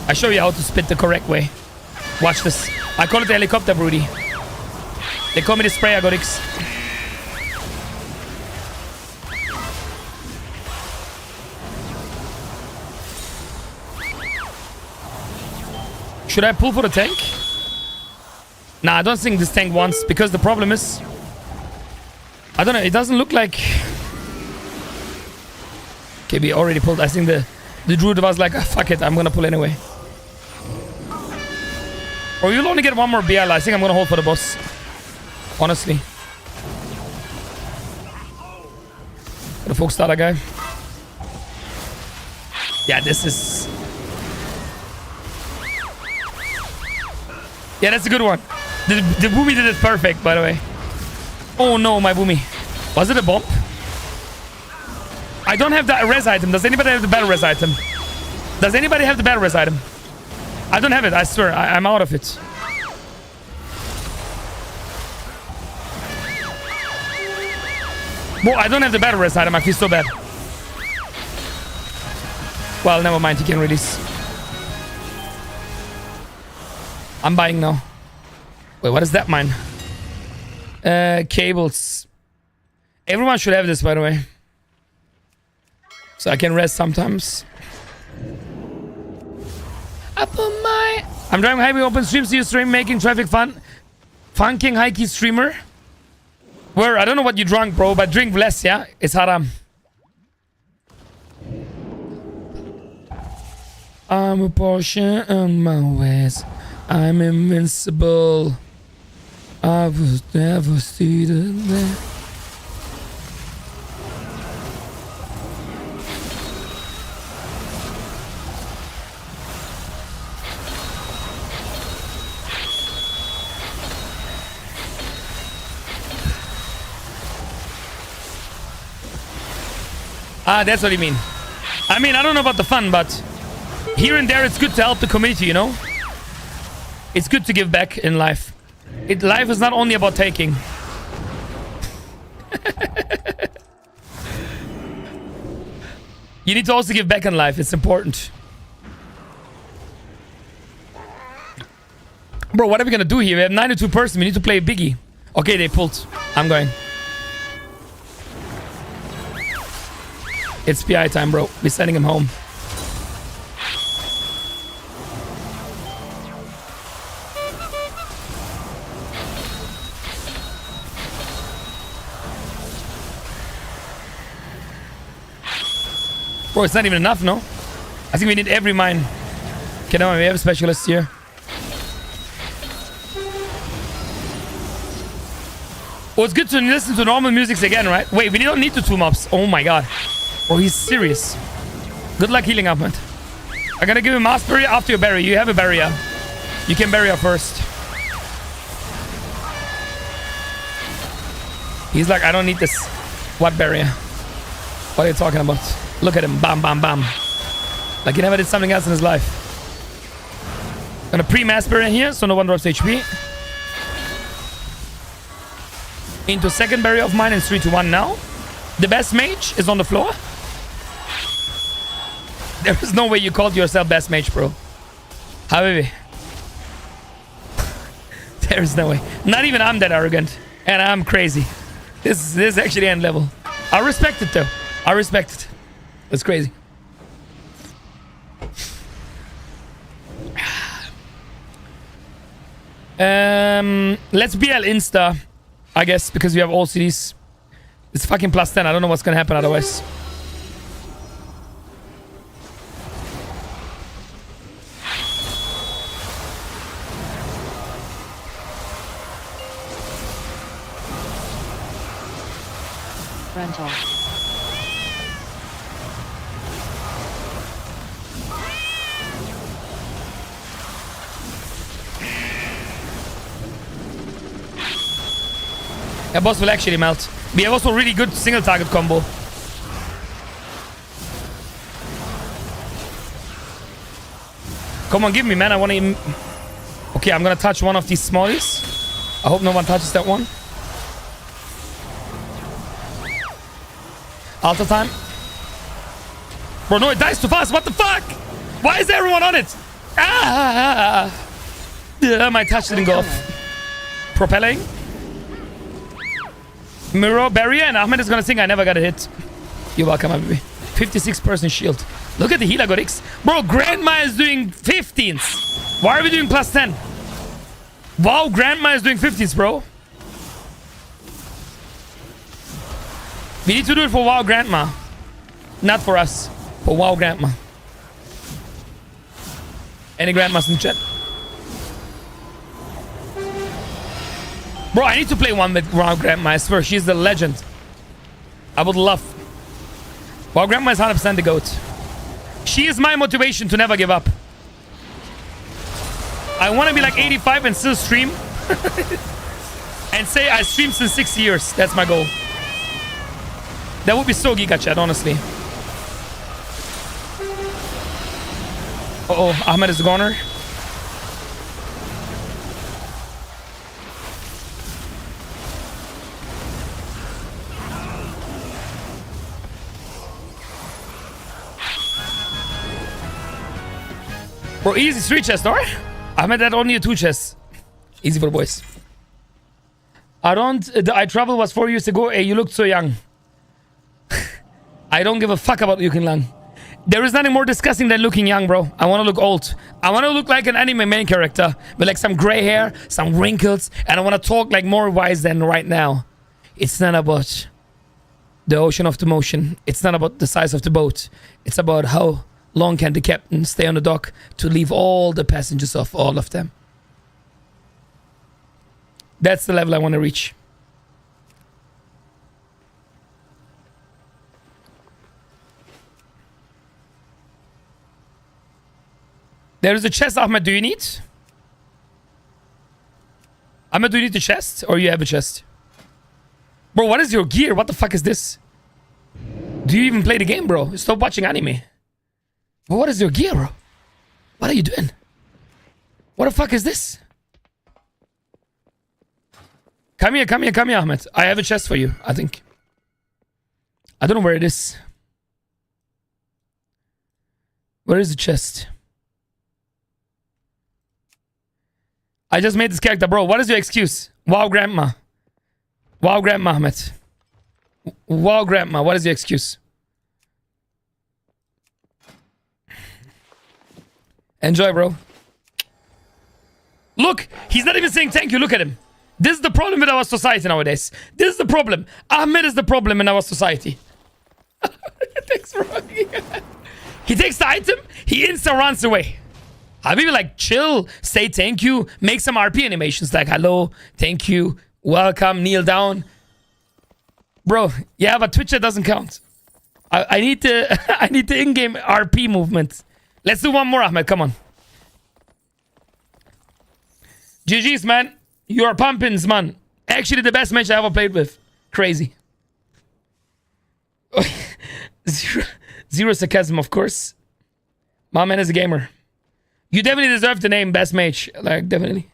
I show you how to spit the correct way. Watch this. I call it the helicopter, Broody. They call me the spray Agorix. Should I pull for the tank? Nah, I don't think this tank wants, because the problem is, I don't know, it doesn't look like... Okay, we already pulled. I think the druid was like, fuck it, I'm gonna pull anyway. Or you'll only get one more BL. I think I'm gonna hold for the boss. Honestly. The folk starter guy. Yeah, this is... Yeah, that's a good one. The Boomy did it perfect, by the way. Oh no, my Boomy. Was it a bomb? I don't have the res item. Does anybody have the battle res item? Does anybody have the battle res item? I don't have it, I swear. I'm out of it. Whoa, I don't have the battle res item. I feel so bad. Well, never mind. He can release. I'm buying now. Wait, what is that mine? Cables. Everyone should have this, by the way. So I can rest sometimes. I'm driving highway open streams. Do you stream making traffic fun? Funking high key streamer? Where? I don't know what you drunk, bro, but drink less, yeah? It's haram. I'm a Porsche on my ways. I'm invincible. I was never seated there. Ah, that's what you mean. I mean, I don't know about the fun, but here and there it's good to help the community, you know? It's good to give back in life. Life is not only about taking. You need to also give back in life. It's important. Bro, what are we gonna do here? We have 92 person. We need to play a biggie. Okay, they pulled. I'm going. It's PI time, bro. We're sending him home. Bro, it's not even enough, no? I think we need every mine. Okay, no, we have a specialist here. Oh, it's good to listen to normal music again, right? Wait, we don't need the 2 mobs. Oh my god. Oh, he's serious. Good luck healing up, man. I'm gonna give him mass barrier after your barrier. You have a barrier. You can barrier first. He's like, I don't need this. What barrier? What are you talking about? Look at him. Bam, bam, bam. Like he never did something else in his life. Gonna pre-mass barrier here, so no one drops HP. Into second barrier of mine in 3 to 1 now. The best mage is on the floor. There is no way you called yourself best mage, bro. Habibi. There is no way. Not even I'm that arrogant. And I'm crazy. This is actually end level. I respect it though. I respect it. It's crazy. Let's BL Insta, I guess, because we have all cities. It's fucking +10. I don't know what's gonna happen otherwise. Rental. Yeah, boss will actually melt. We have also really good single target combo. Come on, give me, man. I want to... Okay, I'm gonna touch one of these smallies. I hope no one touches that one. Alta time. Bro, no, it dies too fast. What the fuck? Why is everyone on it? Ah! Yeah, my touch didn't go off. Propelling. Mirror barrier, and Ahmed is gonna think I never got a hit. You're welcome, baby. 56% shield. Look at the healer got X. Bro, Grandma is doing 15s. Why are we doing +10? Wow, Grandma is doing 15s, bro. We need to do it for WoW Grandma. Not for us. For WoW Grandma. Any Grandmas in chat? Bro, I need to play one with WoW Grandma. I swear, she's the legend. I would love. WoW Grandma is 100% the GOAT. She is my motivation to never give up. I want to be like 85 and still stream. And say I streamed since 6 years. That's my goal. That would be so Giga Chat, honestly. Uh-oh, Ahmed is a goner. Bro, easy 3 chests, or? Ahmed had only a 2 chests. Easy for the boys. I traveled was 4 years ago. Hey, you looked so young. I don't give a fuck about looking young. There is nothing more disgusting than looking young, bro. I want to look old. I want to look like an anime main character with like some gray hair, some wrinkles, and I want to talk like more wise than right now. It's not about the ocean of the motion. It's not about the size of the boat. It's about how long can the captain stay on the dock to leave all the passengers off, all of them. That's the level I want to reach. There is a chest, Ahmed. Do you need? Ahmed, do you need the chest? Or you have a chest? Bro, what is your gear? What the fuck is this? Do you even play the game, bro? Stop watching anime. But what is your gear, bro? What are you doing? What the fuck is this? Come here, Ahmed. I have a chest for you, I think. I don't know where it is. Where is the chest? I just made this character, bro. What is your excuse? Wow, grandma. Wow, grandma, Ahmed. Wow, grandma. What is your excuse? Enjoy, bro. Look, he's not even saying thank you. Look at him. This is the problem with our society nowadays. This is the problem. Ahmed is the problem in our society. Thanks, bro. He takes the item, he insta runs away. Habibi, like, chill, say thank you, make some RP animations like hello, thank you, welcome, kneel down. Bro, yeah, but Twitch doesn't count. I need the I need the in-game RP movement. Let's do one more, Ahmed. Come on. GG's, man. You are pumpins, man. Actually, the best match I ever played with. Crazy. Zero sarcasm, of course. My man is a gamer. You definitely deserve the name best mage. Like, definitely.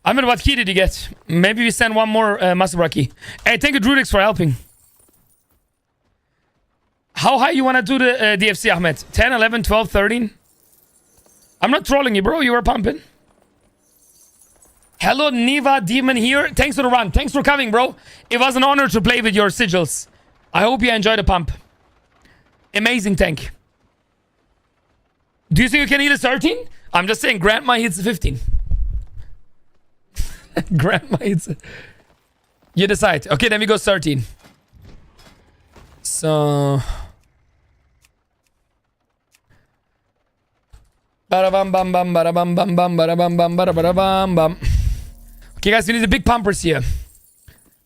Ahmed, what key did you get? Maybe we send one more Masabra key. Hey, thank you, Drudix, for helping. How high you want to do the DFC, Ahmed? 10, 11, 12, 13? I'm not trolling you, bro. You were pumping. Hello, Niva Demon here. Thanks for the run. Thanks for coming, bro. It was an honor to play with your sigils. I hope you enjoy the pump. Amazing tank. Do you think you can heal a 13? I'm just saying, Grandma hits a 15. Grandma hits a... You decide. Okay, then we go 13. So... Ba-da-bam bam bam ba-da-bam bam bam ba-da-bam bam ba-da-bam bam. Okay, guys, we need the big pumpers here.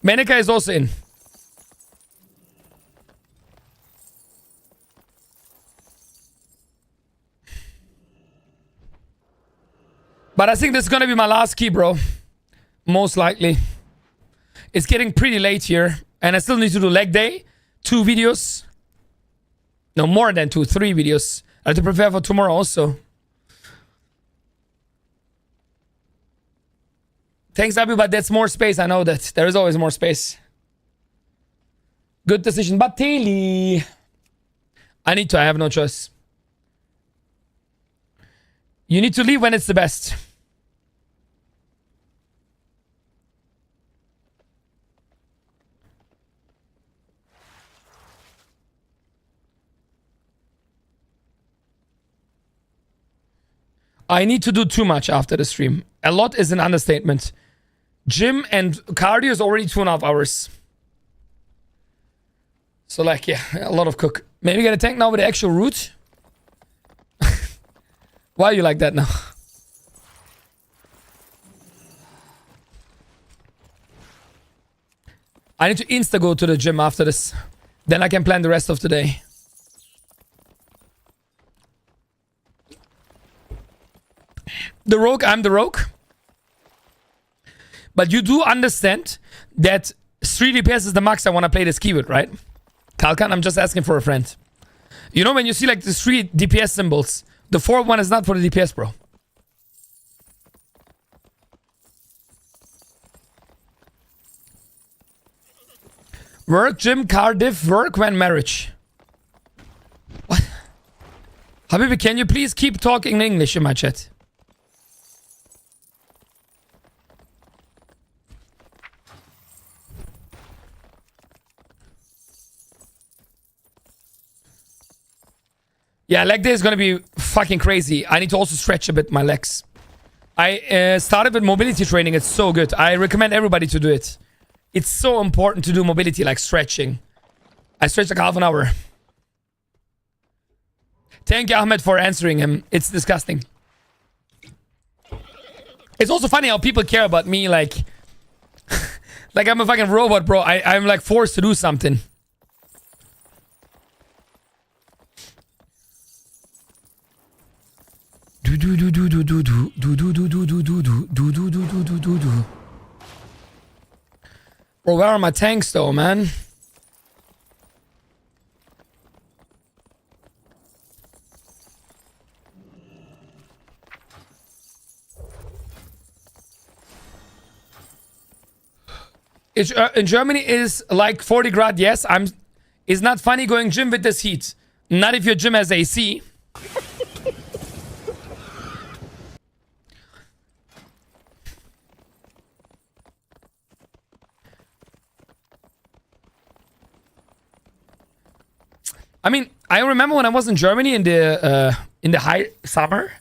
Meneka is also in. But I think this is gonna be my last key, bro. Most likely. It's getting pretty late here. And I still need to do leg day. 2 videos. No, more than 2, 3 videos. I have to prepare for tomorrow also. Thanks, Abby, but that's more space. I know that. There is always more space. Good decision. But Taily. I need to. I have no choice. You need to leave when it's the best. I need to do too much after the stream. A lot is an understatement. Gym and cardio is already 2.5 hours. So like, yeah, a lot of cook. Maybe get a tank now with the actual root. Why are you like that now? I need to insta go to the gym after this. Then I can plan the rest of the day. The rogue, I'm the rogue. But you do understand that 3 DPS is the max I want to play this key with, right? Kalkan, I'm just asking for a friend. You know when you see like the 3 DPS symbols, the 4th one is not for the DPS, bro. Work, gym, car, diff, work, when marriage. What? Habibi, can you please keep talking English in my chat? Yeah, leg day is gonna be fucking crazy. I need to also stretch a bit my legs. I started with mobility training. It's so good. I recommend everybody to do it. It's so important to do mobility, like stretching. I stretch like half an hour. Thank you, Ahmed, for answering him. It's disgusting. It's also funny how people care about me, like... like I'm a fucking robot, bro. I'm like forced to do something. Bro, where are my tanks though, man? In Germany is like 40 grad, yes. It's not funny going gym with this heat. Not if your gym has AC. I mean, I remember when I was in Germany in the high summer.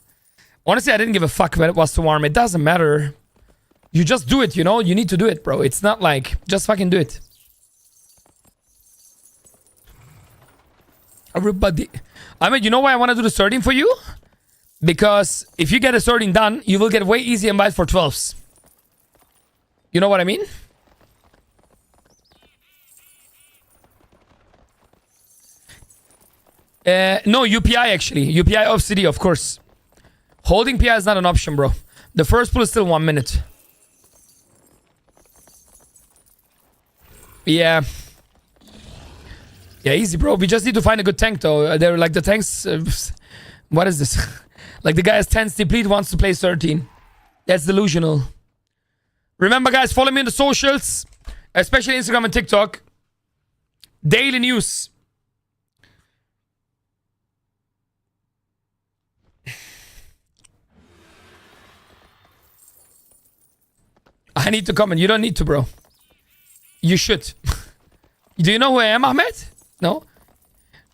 Honestly, I didn't give a fuck when it was too warm. It doesn't matter. You just do it, you know? You need to do it, bro. It's not like, just fucking do it. Everybody. I mean, you know why I want to do the sorting for you? Because if you get a sorting done, you will get way easier invites for 12s. You know what I mean? No, UPI actually. UPI of CD, of course. Holding PI is not an option, bro. The first pull is still 1 minute. Yeah. Yeah, easy, bro. We just need to find a good tank, though. They're like the tanks... what is this? Like the guy has 10 deplete, wants to play 13. That's delusional. Remember, guys, follow me on the socials. Especially Instagram and TikTok. Daily news. I need to comment. You don't need to, bro. You should. Do you know who I am, Ahmed? No?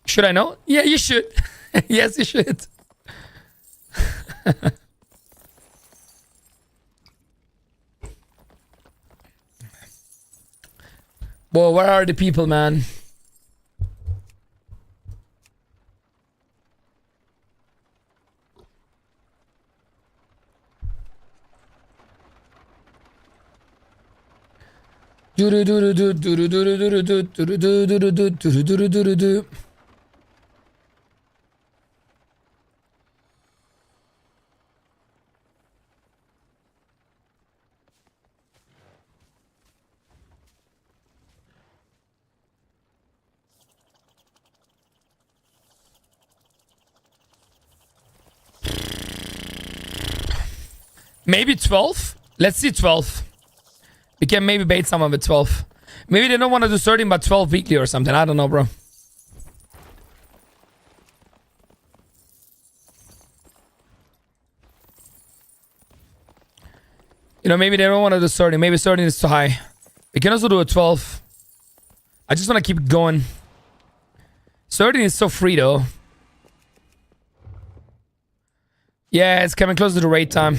Should I know? Yeah, you should. Yes, you should. Boy, where are the people, man? Maybe 12? Let's see 12. We can maybe bait someone with 12. Maybe they don't want to do 13 but 12 weekly or something. I don't know, bro. You know, maybe they don't want to do 13. Maybe 13 is too high. We can also do a 12. I just want to keep going. 13 is so free, though. Yeah, it's coming close to the raid time.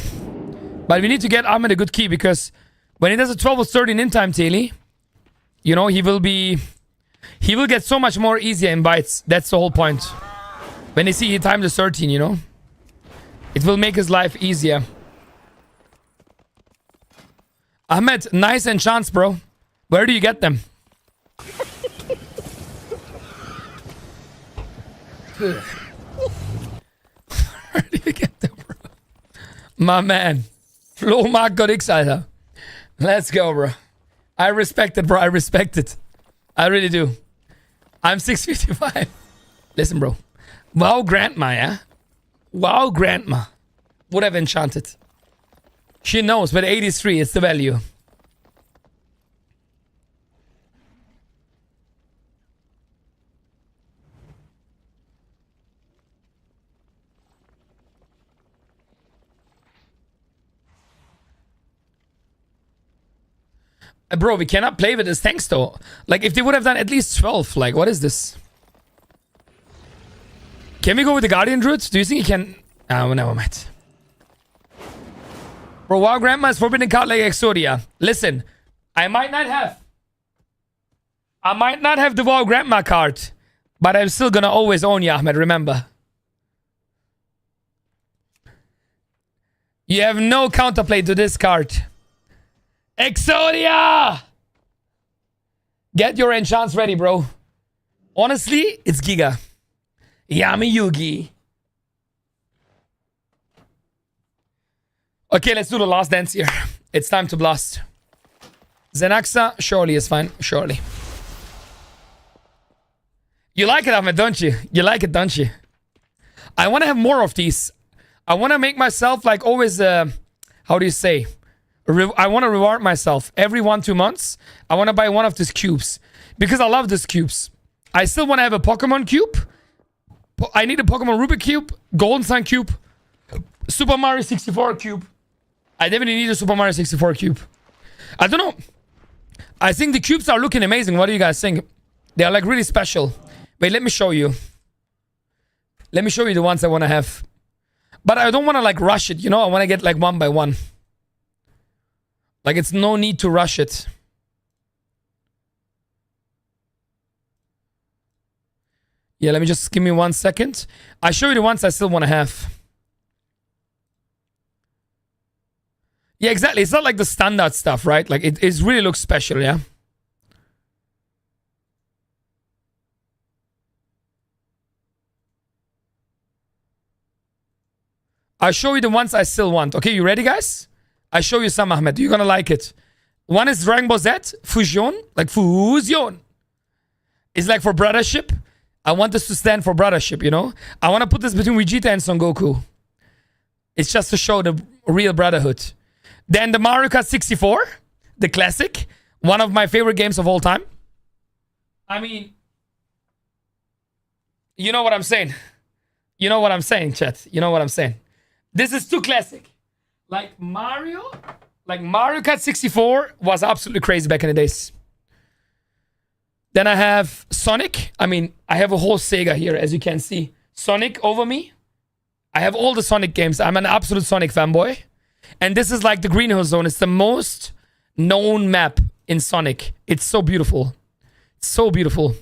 But we need to get Ahmed a good key because when he does a 12 or 13 in time, Taily, you know, he will get so much more easier invites. That's the whole point. When they see he timed the 13, you know, it will make his life easier. Ahmed, nice enchants, bro. Where do you get them? Where did you get them, bro? My man. Flo Mark got X, Alter. Let's go, bro. I respect it, bro. I respect it. I really do. I'm 655. Listen, bro. Wow, grandma, yeah? Wow, grandma. Would have enchanted. She knows, but 83 is the value. Bro, we cannot play with this tanks though. Like, if they would have done at least 12, like, what is this? Can we go with the Guardian Druid? Do you think he can? Oh, never mind. Bro, wow, Grandma's forbidden card like Exodia. Listen, I might not have the wow Grandma card, but I'm still gonna always own you, Ahmed, remember. You have no counterplay to this card. Exodia! Get your enchants ready, bro. Honestly, it's Giga. Yami Yugi. Okay, let's do the last dance here. It's time to blast. Zenaxa, surely is fine. Surely. You like it, Ahmed, don't you? You like it, don't you? I want to have more of these. I want to make myself like always, how do you say? I want to reward myself every 1-2 months. I want to buy one of these cubes because I love these cubes. I still want to have a Pokemon cube. I need a Pokemon Rubik cube, Golden Sun cube, Super Mario 64 cube. I definitely need a Super Mario 64 cube. I don't know. I think the cubes are looking amazing. What do you guys think? They are like really special. Wait, let me show you. Let me show you the ones I want to have. But I don't want to like rush it, you know? I want to get like one by one. Like, it's no need to rush it. Yeah, let me just give me 1 second. I show you the ones I still want to have. Yeah, exactly. It's not like the standard stuff, right? Like, it really looks special, yeah? I'll show you the ones I still want. Okay, you ready, guys? I show you some, Ahmed. You're gonna like it. One is Dragon Ball Z, Fusion, like Fusion. It's like for brothership. I want this to stand for brothership, you know? I want to put this between Vegeta and Son Goku. It's just to show the real brotherhood. Then the Mario Kart 64, the classic. One of my favorite games of all time. I mean, you know what I'm saying. You know what I'm saying, chat. You know what I'm saying. This is too classic. Like Mario Kart 64 was absolutely crazy back in the days. Then I have Sonic. I mean, I have a whole Sega here, as you can see. Sonic over me. I have all the Sonic games. I'm an absolute Sonic fanboy. And this is like the Green Hill Zone. It's the most known map in Sonic. It's so beautiful. So beautiful.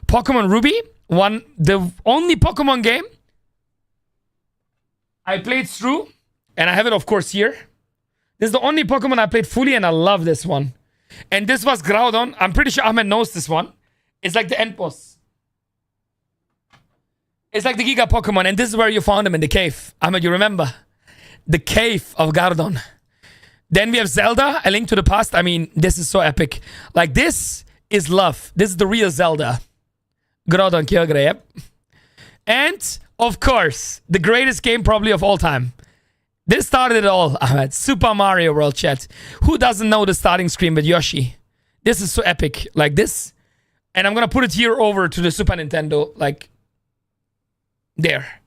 Pokemon Ruby. The only Pokemon game I played through. And I have it, of course, here. This is the only Pokemon I played fully, and I love this one. And this was Groudon. I'm pretty sure Ahmed knows this one. It's like the end boss. It's like the Giga Pokemon, and this is where you found him in the cave. Ahmed, you remember? The cave of Groudon. Then we have Zelda, A Link to the Past. I mean, this is so epic. Like, this is love. This is the real Zelda. Groudon Kyogre, yep. And, of course, the greatest game probably of all time. This started it all, Ahmed. Super Mario World, chat. Who doesn't know the starting screen with Yoshi? This is so epic. Like this. And I'm going to put it here over to the Super Nintendo. Like, there.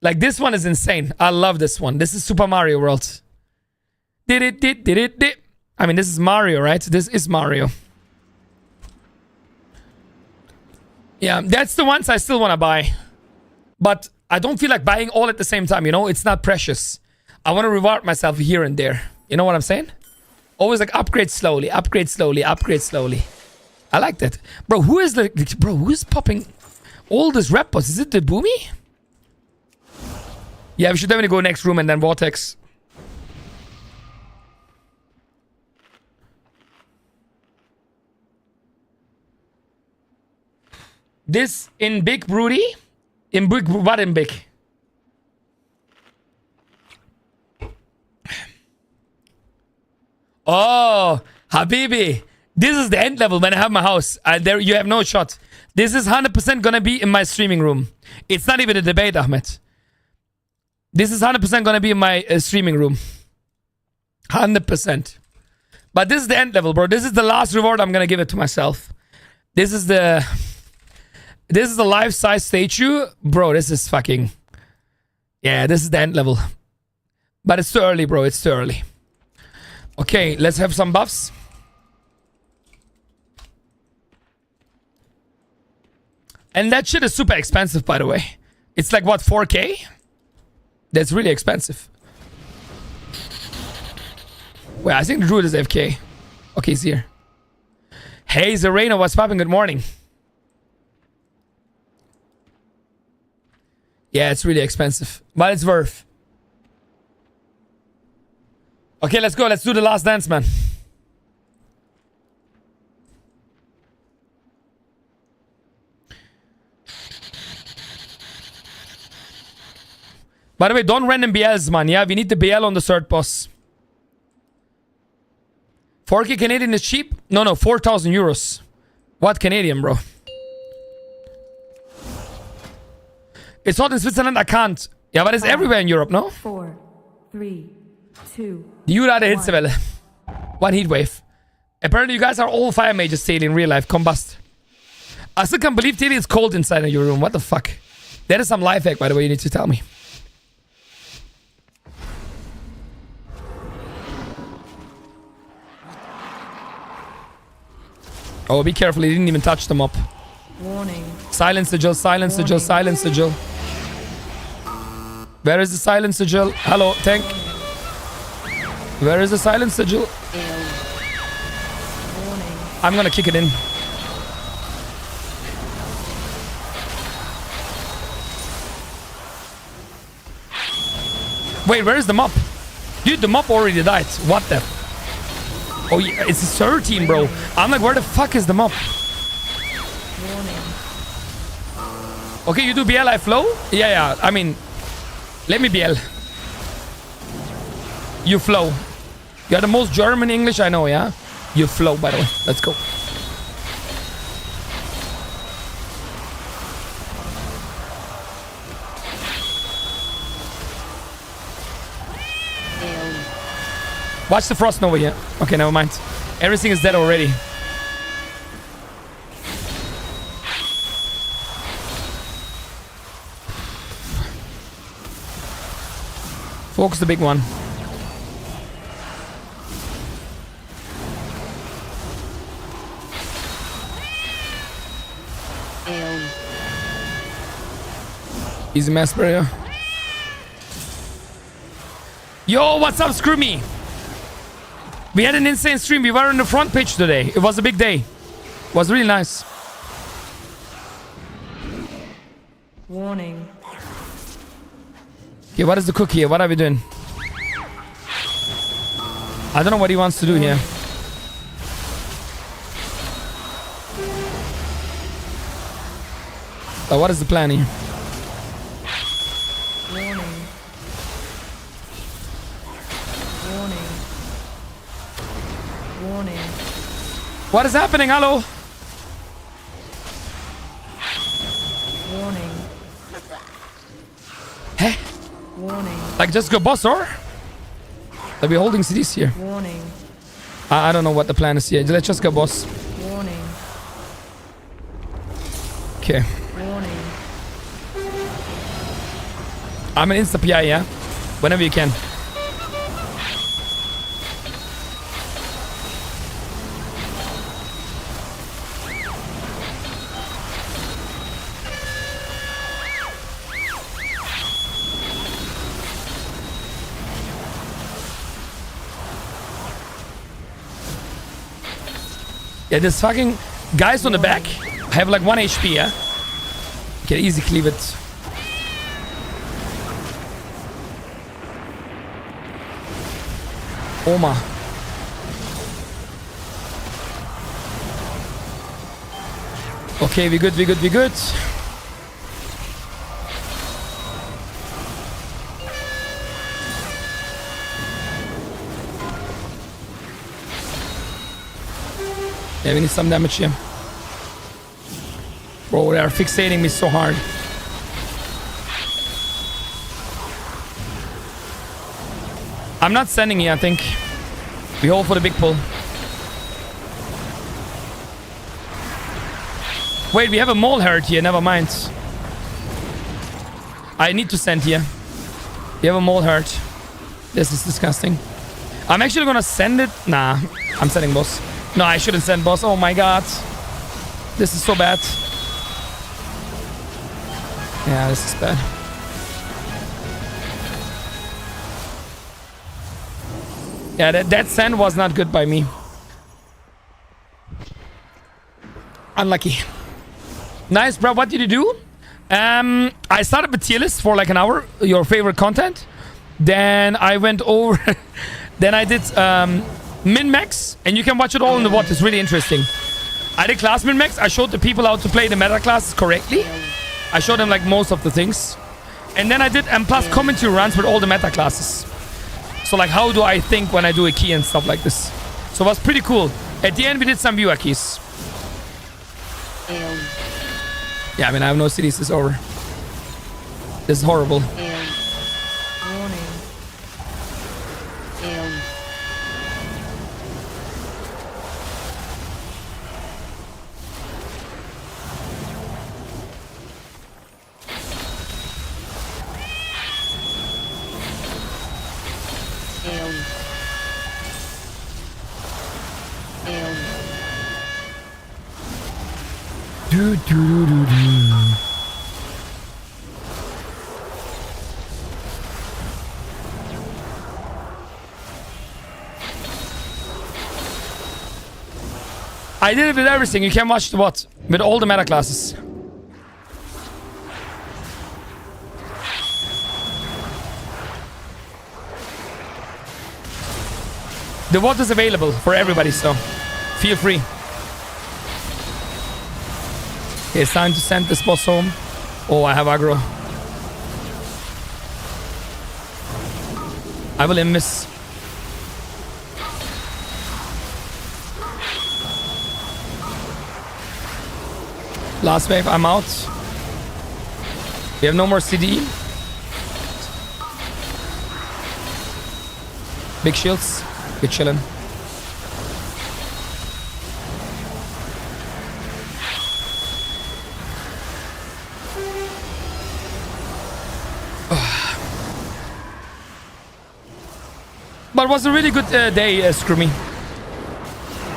Like, this one is insane. I love this one. This is Super Mario World. Did it. I mean, this is Mario, right? This is Mario. Yeah, that's the ones I still want to buy. But I don't feel like buying all at the same time, you know? It's not precious. I want to reward myself here and there. You know what I'm saying? Always like upgrade slowly, upgrade slowly, upgrade slowly. I like that. Bro, who's popping all these rap bots? Is it the Boomy? Yeah, we should definitely go next room and then Vortex. This in big, Broody? In big, what in big? Oh, Habibi. This is the end level when I have my house. There you have no shot. This is 100% gonna be in my streaming room. It's not even a debate, Ahmed. This is 100% gonna be in my streaming room. 100%. But this is the end level, bro. This is the last reward I'm gonna give it to myself. This is the life-size statue. Bro, this is fucking... Yeah, this is the end level. But it's too early, bro. It's too early. Okay, let's have some buffs. And that shit is super expensive, by the way. It's like, what, 4K? That's really expensive. Wait, I think the druid is FK. Okay, he's here. Hey, Zarena, what's poppin'? Good morning. Yeah, it's really expensive. But it's worth. Okay, let's go. Let's do the last dance, man. By the way, don't random BLs, man. Yeah, we need the BL on the third boss. 4K Canadian is cheap? No, 4,000 euros. What Canadian, bro? It's hot in Switzerland, I can't. Yeah, but it's everywhere in Europe, no? 4, 3, 2. You are the Hitzewelle. One heat wave. Apparently you guys are all fire mages, Taylor, in real life. Combust. I still can't believe Taylor is cold inside of your room. What the fuck? That is some life hack, by the way, you need to tell me. Oh, be careful, he didn't even touch them up. Warning. Silence sigil, silence sigil, silence sigil. Where is the silence sigil? Hello, tank. Where is the silence sigil? Warning. I'm gonna kick it in. Wait, where is the mop? Dude, the mop already died. What the? Oh, yeah, it's 13, bro. I'm like, where the fuck is the mop? Warning. Okay, you do BL, I flow? Yeah. I mean, let me BL. You flow. You're the most German English I know, yeah? You flow, by the way. Let's go. Watch the frost over here. Okay, never mind. Everything is dead already. Focus the big one. Easy mass barrier. Yo, what's up, Screw Me? We had an insane stream. We were on the front page today. It was a big day. It was really nice. Warning. Okay, what is the cook here? What are we doing? I don't know what he wants to do here. What is the plan here? Warning. Warning. Warning. What is happening? Hello? Warning. Huh? Warning. Like just go boss or? Are we holding cities here? Warning. I don't know what the plan is here. Let's just go boss. Warning. Okay. Warning. I'm an insta PI, yeah? Whenever you can. Yeah, this fucking guys on the back have like 1 HP, yeah? You can easy cleave it. Oma. Okay, we good, we good, we good. Yeah, we need some damage here. Bro, they are fixating me so hard. I'm not sending here, I think. We hold for the big pull. Wait, we have a mole herd here. Never mind. I need to send here. We have a mole herd. This is disgusting. I'm actually gonna send it. Nah, I'm sending boss. No, I shouldn't send boss. Oh my god. This is so bad. Yeah, this is bad. Yeah, that send was not good by me. Unlucky. Nice, bro. What did you do? I started with tier list for like an hour. Your favorite content. Then I went over. Then I did min-max. And you can watch it all in the VOD. It's really interesting. I did class min-max. I showed the people how to play the meta classes correctly. I showed them like most of the things. And then I did plus commentary runs with all the meta classes. So like how do I think when I do a key and stuff like this. So it was pretty cool. At the end we did some viewer keys. Yeah, I mean I have no cities. It's over. This is horrible. Do, do, do, do, do. I did it with everything. You can watch the what? With all the meta classes. The what is available for everybody, so feel free. Okay, it's time to send this boss home. Oh, I have aggro. I will miss. Last wave, I'm out. We have no more CD. Big shields. We're chilling. But it was a really good day, Scrummy.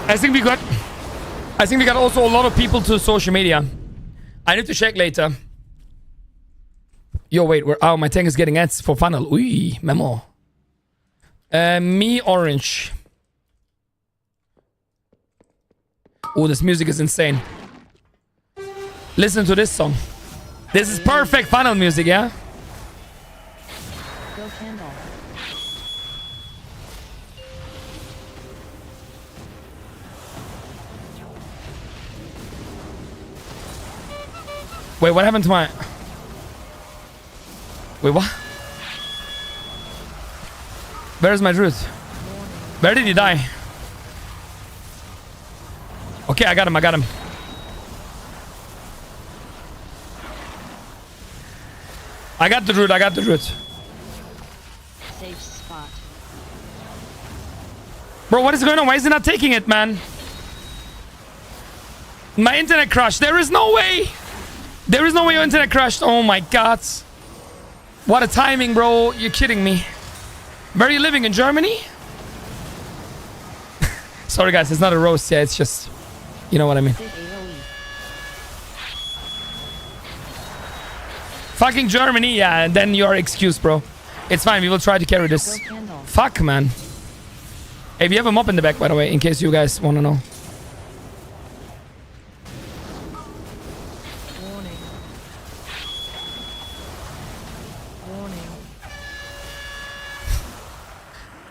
I think we got also a lot of people to social media. I need to check later. Yo, wait, oh, my tank is getting ads for funnel. Ui, memo. Me orange. Oh, this music is insane. Listen to this song. This is perfect funnel music, yeah? Go candle. Wait, what happened to my... Wait, what? Where's my druid? Where did he die? Okay, I got him, I got him. I got the druid, I got the druid. Safe spot. Bro, what is going on? Why is he not taking it, man? My internet crashed. There is no way. There is no way your internet crashed. Oh my god. What a timing, bro. You're kidding me. Where are you living? In Germany? Sorry, guys. It's not a roast. Yeah, it's just... You know what I mean. Fucking Germany. Yeah, and then your excuse, bro. It's fine. We will try to carry this. Fuck, man. Hey, we have a mop in the back, by the way, in case you guys want to know.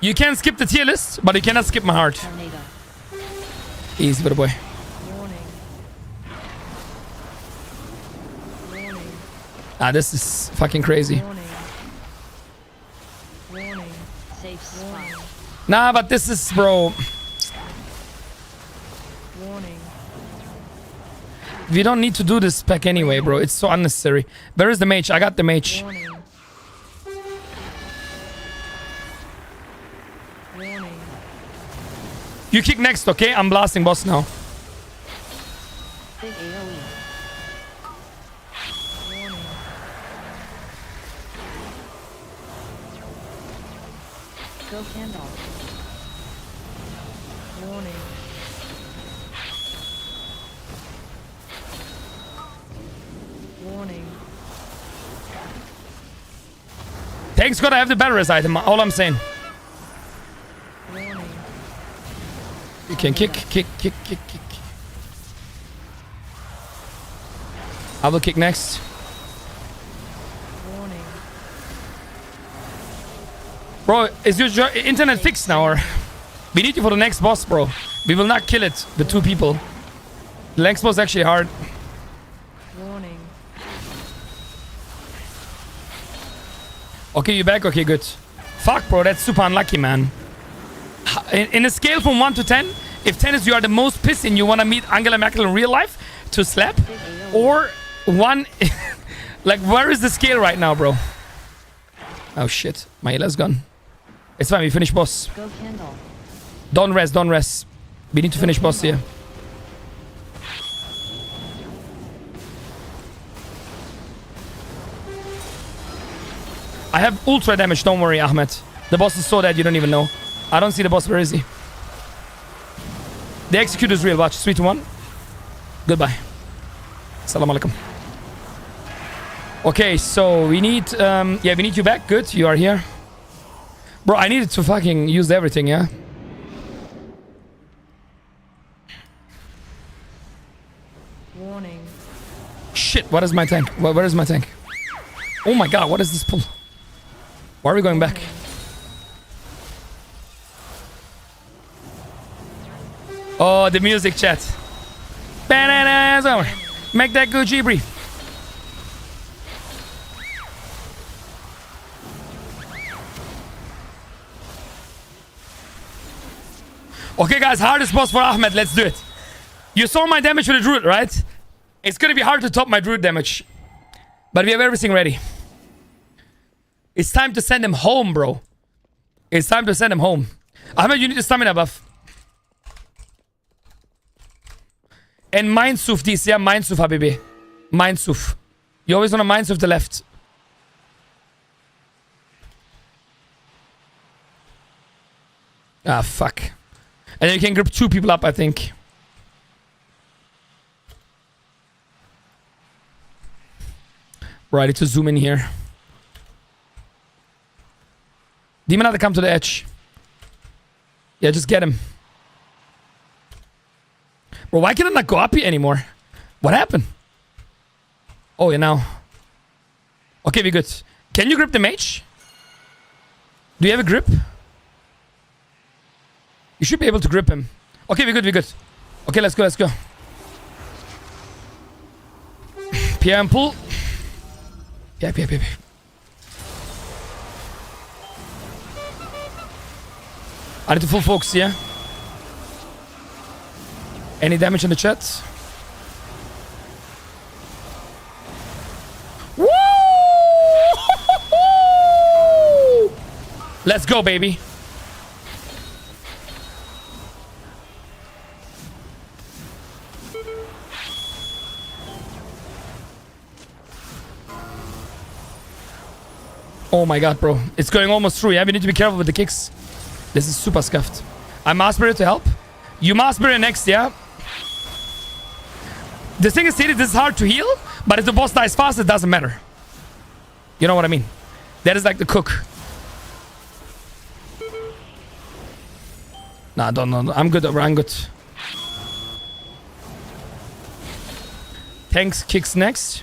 You can skip the tier list, but you cannot skip my heart. Tornado. Easy for the boy. Warning. Ah, this is fucking crazy. Warning. Warning. Safe spot. Nah, but this is, bro. Warning. We don't need to do this spec anyway, bro. It's so unnecessary. Where is the mage? I got the mage. Warning. Warning. You kick next, okay? I'm blasting boss now. Big AoE. Warning. Go candle. Warning. Warning. Thanks God I have the batteries item. All I'm saying. Warning. You can kick. I will kick next. Warning. Bro, is your internet fixed now or? We need you for the next boss, bro. We will not kill it, the two people. The next boss is actually hard. Warning. Okay, you back? Okay, good. Fuck, bro, that's super unlucky, man. In a scale from 1 to 10, if 10 is you are the most pissed and you want to meet Angela Merkel in real life to slap, or 1, like, where is the scale right now, bro? Oh, shit. My healer's gone. It's fine, we finish boss. Go candle. Don't rest. We need to finish boss here. I have ultra damage, don't worry, Ahmed. The boss is so dead, you don't even know. I don't see the boss, where is he? The execute is real, watch. 3 to 1. Goodbye. Salam alaikum. Okay, so we need, yeah, we need you back. Good, you are here. Bro, I needed to fucking use everything, yeah? Warning. Shit, what is my tank? Where is my tank? Oh my god, what is this pull? Why are we going back? Oh, the music chat. Make that Gucci brief. Okay, guys, hardest boss for Ahmed. Let's do it. You saw my damage with the druid, right? It's gonna be hard to top my druid damage. But we have everything ready. It's time to send him home, bro. It's time to send him home. Ahmed, you need a stamina buff. And Mindsuf this, yeah? Mindsuf, Habibi. Mindsuf. You always want to Mindsuf the left. Ah, fuck. And then you can grip 2 people up, I think. Right, I need to zoom in here. Demon Hunter, come to the edge. Yeah, just get him. Bro, why can I not go up here anymore? What happened? Oh, yeah, now. Okay, we good. Can you grip the mage? Do you have a grip? You should be able to grip him. Okay, we good, we good. Okay, let's go. PM pull. Yeah. I need to full focus, yeah? Any damage in the chat? Woo! Let's go, baby. Oh my god, bro. It's going almost through, yeah? We need to be careful with the kicks. This is super scuffed. I'm Mass Barrier to help. You Mass Barrier next, yeah? The thing is, this is hard to heal, but if the boss dies fast, it doesn't matter. You know what I mean? That is like the cook. Nah, don't. I'm good, bro. I'm good. Tanks kicks next.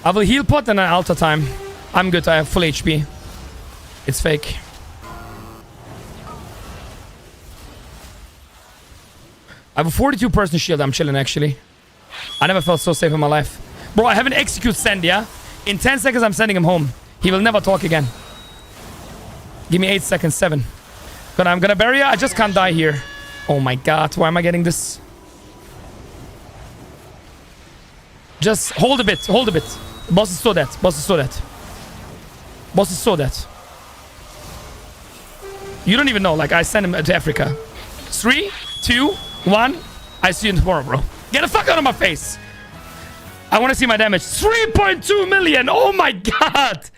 I will heal pot and then altar time. I'm good. I have full HP. It's fake. I have a 42% shield. I'm chilling, actually. I never felt so safe in my life. Bro, I have an execute send, yeah? In 10 seconds, I'm sending him home. He will never talk again. Give me 8 seconds, 7. I'm gonna bury her. I just can't die here. Oh my god, why am I getting this? Just hold a bit, hold a bit. Boss is so dead, boss is so dead. Boss is so dead. You don't even know, like I sent him to Africa. 3, 2, 1. I see you tomorrow, bro. Get the fuck out of my face. I want to see my damage. 3.2 million. Oh my god.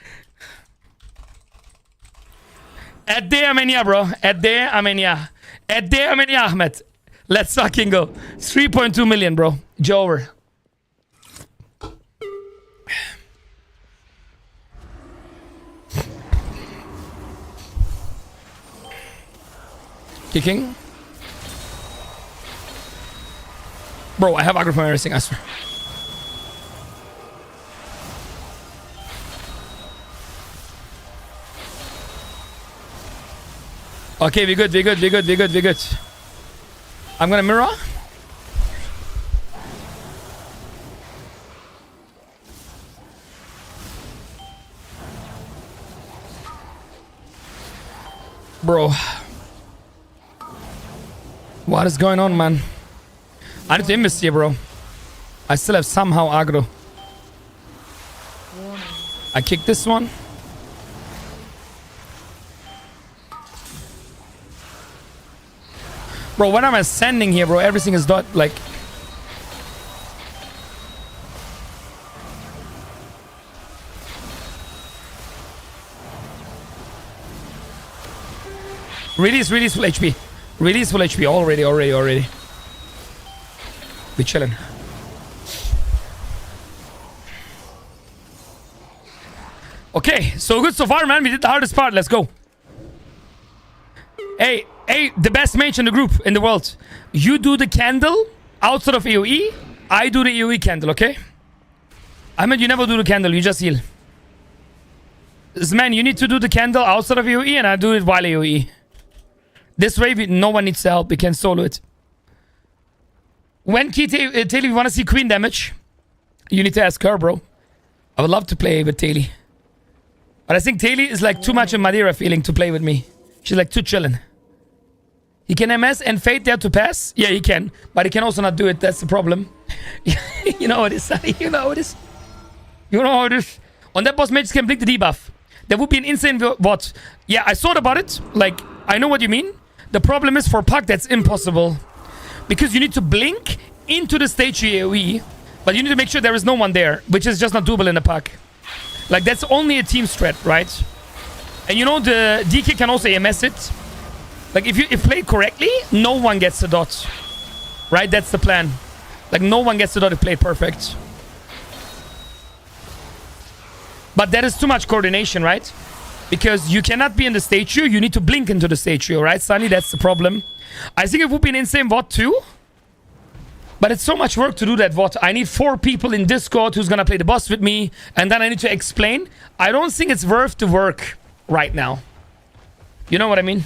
Ede Amenia, bro. Ede Amenia. Ede Amenia, Ahmed. Let's fucking go. 3.2 million, bro. Joe over. Kicking. Bro, I have aggro from everything, I swear. Okay, we good, we good, we good, we good, we good. I'm gonna mirror. Bro. What is going on, man? I need to invest here, bro. I still have somehow aggro. I kick this one. Bro, when I'm ascending here, bro, everything is dot like. Release full HP. Release full HP. Already. We chilling. Okay, so good so far, man. We did the hardest part. Let's go. Hey, the best mage in the group, in the world. You do the candle outside of AoE. I do the AoE candle, okay? I mean, you never do the candle. You just heal. This man, you need to do the candle outside of AoE, and I do it while AoE. This way, no one needs help. We can solo it. When Taylor, you want to see queen damage, you need to ask her, bro. I would love to play with Taylor. But I think Taylor is like too much a Madeira feeling to play with me. She's like too chillin'. He can MS and Fate there to pass? Yeah, he can. But he can also not do it. That's the problem. You know how it is, Sonny. You know how it is. You know how it is. On that boss, mages can blink the debuff. That would be an insane what? Yeah, I thought about it. Like, I know what you mean. The problem is for Puck, that's impossible. Because you need to blink into the stage AoE. But you need to make sure there is no one there. Which is just not doable in the Puck. Like, that's only a team strat, right? And you know, the DK can also AMS it. Like, if played correctly, no one gets the dot. Right? That's the plan. Like, no one gets the dot if played perfect. But that is too much coordination, right? Because you cannot be in the statue. You need to blink into the statue, right, Sunny? That's the problem. I think it would be an insane VOD too. But it's so much work to do that VOD. I need 4 people in Discord who's gonna play the boss with me. And then I need to explain. I don't think it's worth the work right now. You know what I mean?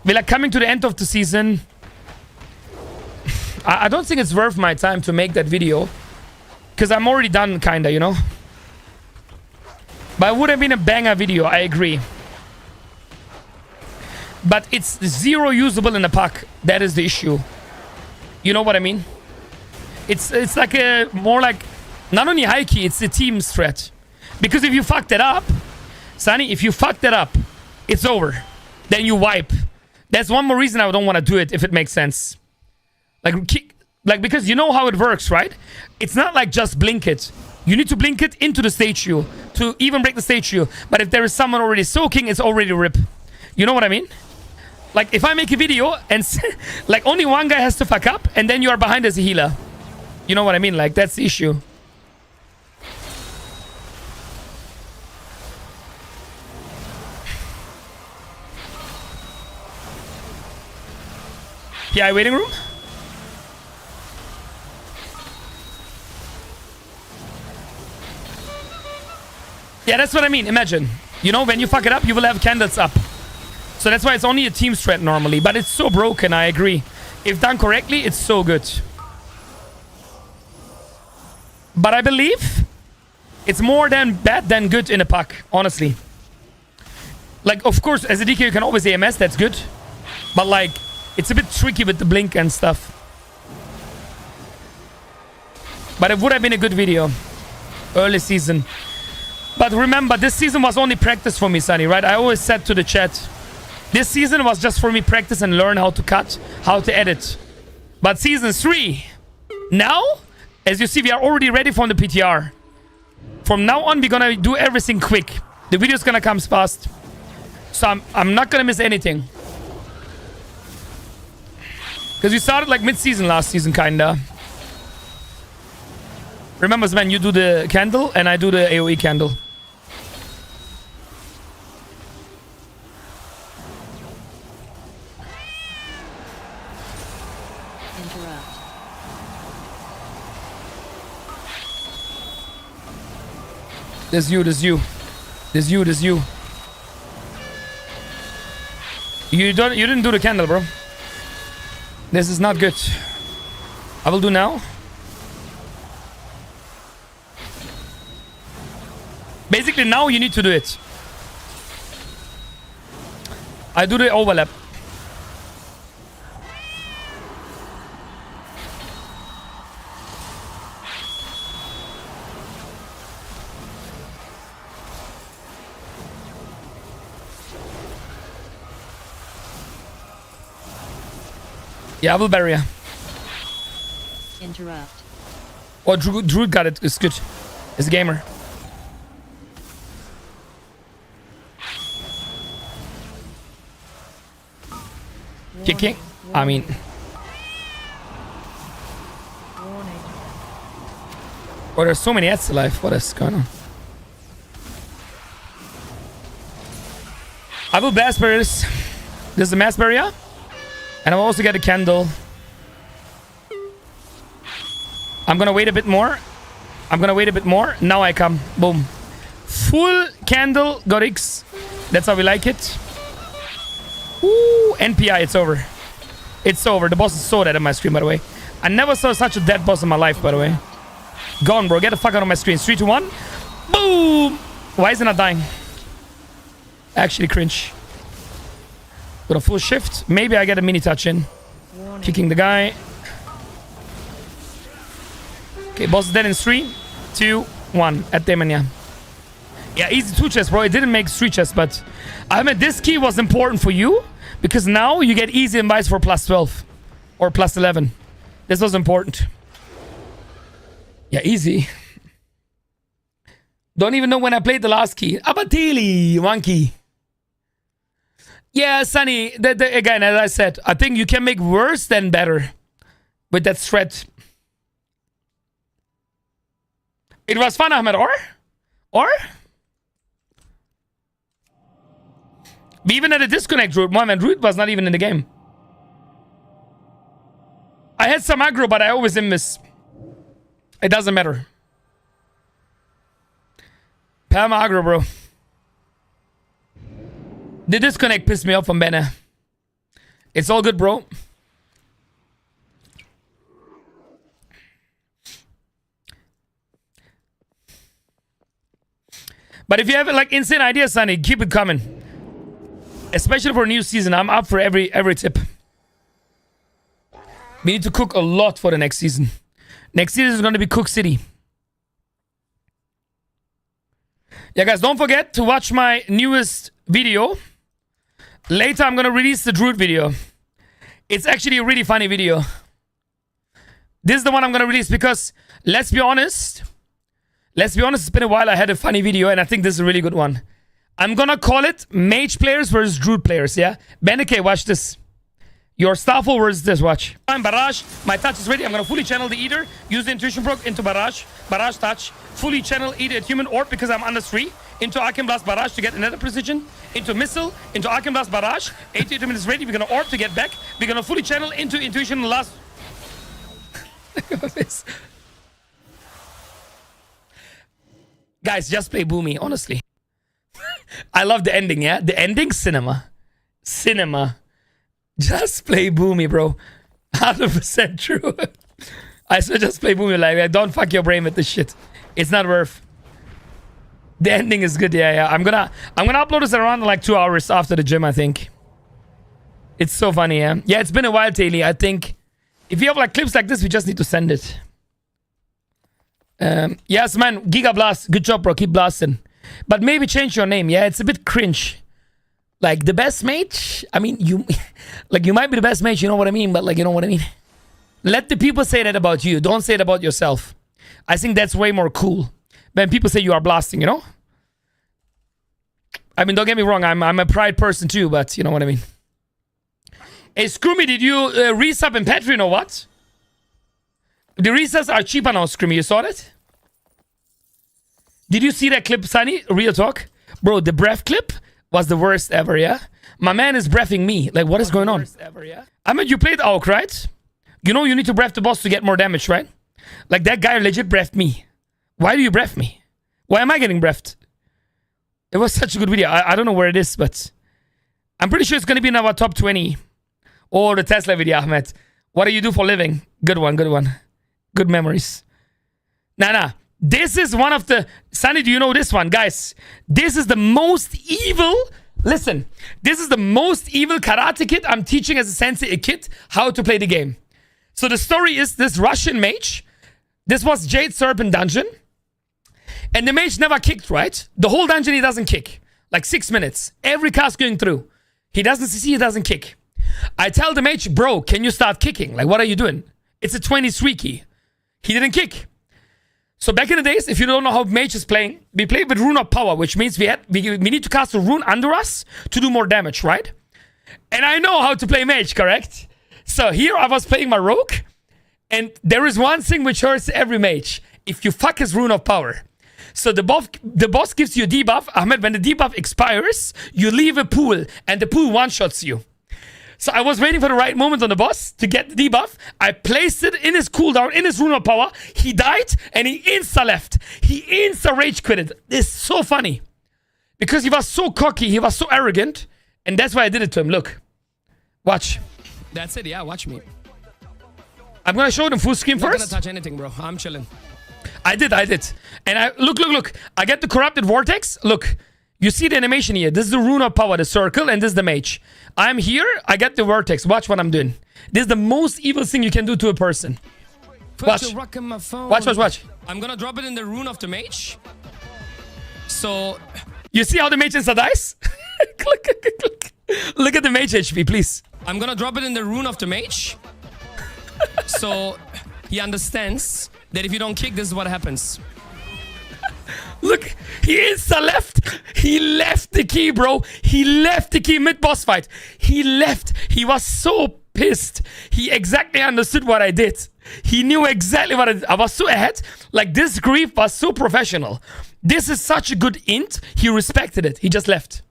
We're like coming to the end of the season. I don't think it's worth my time to make that video. Because I'm already done, kinda, you know? But it would have been a banger video, I agree. But it's 0 usable in the Puck. That is the issue. You know what I mean? It's like a more like not only high key, it's a team threat. Because if you fuck that up, Sunny, if you fuck that up, it's over. Then you wipe. That's one more reason I don't want to do it, if it makes sense. Like because you know how it works, right? It's not like just blink it. You need to blink it into the statue to even break the statue. But if there is someone already soaking, it's already rip. You know what I mean? Like, if I make a video and like only one guy has to fuck up and then you are behind as a healer. You know what I mean? Like, that's the issue. PI waiting room? Yeah, that's what I mean. Imagine. You know, when you fuck it up, you will have candles up. So that's why it's only a team strat normally. But it's so broken, I agree. If done correctly, it's so good. But I believe it's more than bad than good in a pack, honestly. Like, of course, as a DK, you can always AMS, that's good. But, like, it's a bit tricky with the blink and stuff. But it would have been a good video. Early season. But remember, this season was only practice for me, Sunny, right? I always said to the chat, this season was just for me practice and learn how to cut, how to edit. But season 3, now, as you see, we are already ready for the PTR. From now on, we're gonna do everything quick. The video's gonna come fast. So I'm not gonna miss anything. Because we started like mid-season last season, kinda. Remember, Sven, you do the candle and I do the AoE candle. Interrupt. There's you, there's you. There's you, there's you. You didn't do the candle, bro. This is not good. I will do now. Basically, now you need to do it. I do the overlap. Yeah, I will bury her. Interrupt. Oh, Druid got it. It's good. It's a gamer. Kicking. I mean. Warning. Oh, there's so many ads alive. What is going on? I will blast barriers. This is a mass barrier. And I'll also get a candle. I'm gonna wait a bit more. I'm gonna wait a bit more. Now I come. Boom. Full candle. Got X. That's how we like it. Ooh, NPI. It's over. It's over. The boss is so dead on my screen, by the way. I never saw such a dead boss in my life, by the way. Gone, bro. Get the fuck out of my screen. 3, 2, 1. Boom. Why is it not dying? Actually cringe. Got a full shift. Maybe I get a mini touch in. Warning. Kicking the guy. Okay, boss is dead in 3, 2, 1. At Demania. Yeah, easy 2 chests, bro. It didn't make 3 chests, but I mean, this key was important for you because now you get easy invites for plus 12 or plus 11. This was important. Yeah, easy. Don't even know when I played the last key. Abatili, 1 key. Yeah, Sunny, again, as I said, I think you can make worse than better with that threat. It was fun, Ahmed, or? We even had a disconnect route. Man, route was not even in the game. I had some aggro, but I always didn't miss. It doesn't matter. Perma aggro, bro. The disconnect pissed me off from Bene. It's all good, bro. But if you have like insane ideas, Sonny, keep it coming. Especially for a new season. I'm up for every tip. We need to cook a lot for the next season. Next season is going to be Cook City. Yeah, guys, don't forget to watch my newest video. Later, I'm going to release the Druid video. It's actually a really funny video. This is the one I'm going to release because, let's be honest, it's been a while I had a funny video, and I think this is a really good one. I'm going to call it Mage Players versus Druid Players, yeah? Beneke, watch this. Your Starfall versus this, watch. I'm Barrage. My touch is ready. I'm going to fully channel the Eater. Use the Intuition proc into Barrage. Barrage touch. Fully channel Eater at Human Orb because I'm under 3. Into Arcane Blast Barrage to get another precision. Into Missile. Into Arcane Blast Barrage. 80 minutes ready. We're going to Orb to get back. We're going to fully channel into Intuition last... Guys, just play Boomy, honestly. I love the ending, yeah? The ending, cinema. Cinema. Just play Boomy, bro. 100% true. I should just play Boomy like, don't fuck your brain with this shit. It's not worth. The ending is good. Yeah. I'm gonna upload this around like 2 hours after the gym, I think. It's so funny, yeah. Yeah, it's been a while, Taylor. I think if you have like clips like this, we just need to send it. Yes, man. Giga Blast. Good job, bro. Keep blasting. But maybe change your name. Yeah, it's a bit cringe. Like the best mage. I mean, you might be the best mage. You know what I mean? But like, you know what I mean? Let the people say that about you. Don't say it about yourself. I think that's way more cool when people say you are blasting, you know? I mean, don't get me wrong. I'm a pride person too, but you know what I mean? Hey, Scroomy, did you resub in Patreon or what? The resubs are cheaper now, Scroomy. You saw that? Did you see that clip, Sunny? Real talk? Bro, the breath clip was the worst ever, yeah? My man is breathing me. Like, what is going on? Ever, yeah? I mean, you played Auk, right? You know you need to breath the boss to get more damage, right? Like, that guy legit breathed me. Why do you breath me? Why am I getting breathed? It was such a good video. I don't know where it is, but I'm pretty sure it's going to be in our top 20. Or the Tesla video, Ahmed. What do you do for a living? Good one, good one. Good memories. Nah. This is one of the... Sunny, do you know this one? Guys, this is the most evil... Listen, this is the most evil karate kid I'm teaching as a sensei, a kid, how to play the game. So the story is this Russian mage. This was Jade Serpent dungeon. And the mage never kicked, right? The whole dungeon he doesn't kick. Like 6 minutes. Every cast going through. He doesn't CC, he doesn't kick. I tell the mage, bro, can you start kicking? Like, what are you doing? It's a 23 key. He didn't kick. So back in the days, if you don't know how mage is playing, we play with Rune of Power, which means we need to cast a rune under us to do more damage, right? And I know how to play mage, correct? So here I was playing my rogue, and there is one thing which hurts every mage. If you fuck his Rune of Power. So the boss gives you a debuff. Ahmed, when the debuff expires, you leave a pool, and the pool one-shots you. So I was waiting for the right moment on the boss to get the debuff. I placed it in his cooldown, in his Rune of Power. He died, and he insta-left. He insta-rage quitted. It's so funny. Because he was so cocky, he was so arrogant, and that's why I did it to him. Look. Watch. That's it, yeah, watch me. I'm gonna show them full screen Not first. gonna touch anything, bro. I'm chilling. I did. And look. I get the corrupted vortex. Look. You see the animation here. This is the Rune of Power, the circle, and this is the mage. I'm here. I get the vortex. Watch what I'm doing. This is the most evil thing you can do to a person. Watch. Watch. I'm gonna drop it in the rune of the mage. So... You see how the mage is a dice? Click. Look at the mage HP, please. I'm gonna drop it in the rune of the mage. So he understands that if you don't kick, this is what happens. Look, he insta-left. He left the key, bro. He left the key mid-boss fight. He left. He was so pissed. He exactly understood what I did. He knew exactly what I did. I was so ahead. Like, this grief was so professional. This is such a good int. He respected it. He just left.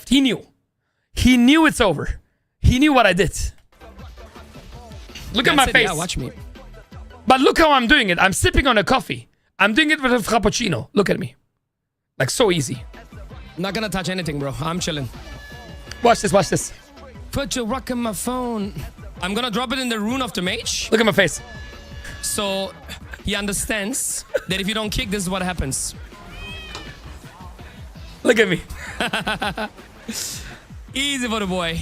He knew. He knew it's over. He knew what I did. Look at my face. Yeah, watch me. But look how I'm doing it. I'm sipping on a coffee. I'm doing it with a frappuccino. Look at me. Like, so easy. Not gonna touch anything, bro. I'm chilling. Watch this. Put your rock in my phone. I'm gonna drop it in the rune of the mage. Look at my face. So he understands that if you don't kick, this is what happens. Look at me. Easy for the boy.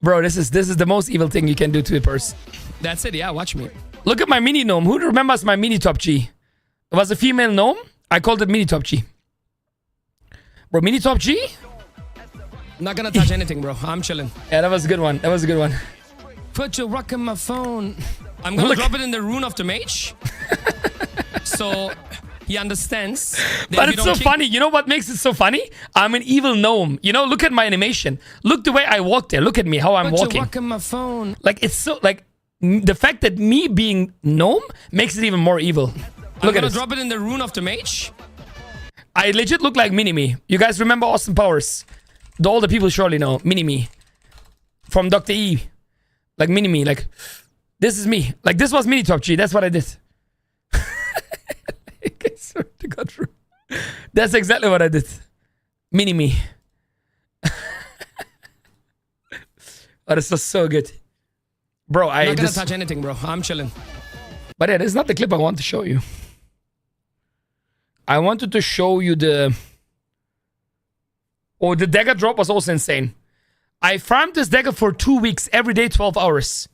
Bro, this is the most evil thing you can do to a person. That's it, yeah, watch me. Look at my mini gnome. Who remembers my mini top G? It was a female gnome. I called it mini top G. Bro, mini top G? Not gonna touch anything, bro. I'm chilling. Yeah, that was a good one. Put your rock in my phone. I'm gonna drop it in the rune of the mage. So he understands that but it's so funny. You know what makes it so funny? I'm an evil gnome. You know, look at my animation. Look the way I walk there. Look at me, how I'm walking. walking. Rock in my phone. Like, it's so, like, the fact that me being gnome makes it even more evil. Look at this. Drop it in the rune of the mage. I legit look like Mini-Me. You guys remember Austin Powers? The older people surely know. Mini-Me. From Dr. E. Like Mini-Me. Like, this is me. Like, this was Mini Top G. That's what I did. I swear to God, true. That's exactly what I did. Mini-Me. Oh, this was so good. Bro, Not gonna touch anything, bro. I'm chilling. But yeah, this is not the clip I want to show you. I wanted to show you the... Oh, the dagger drop was also insane. I farmed this dagger for 2 weeks, every day 12 hours.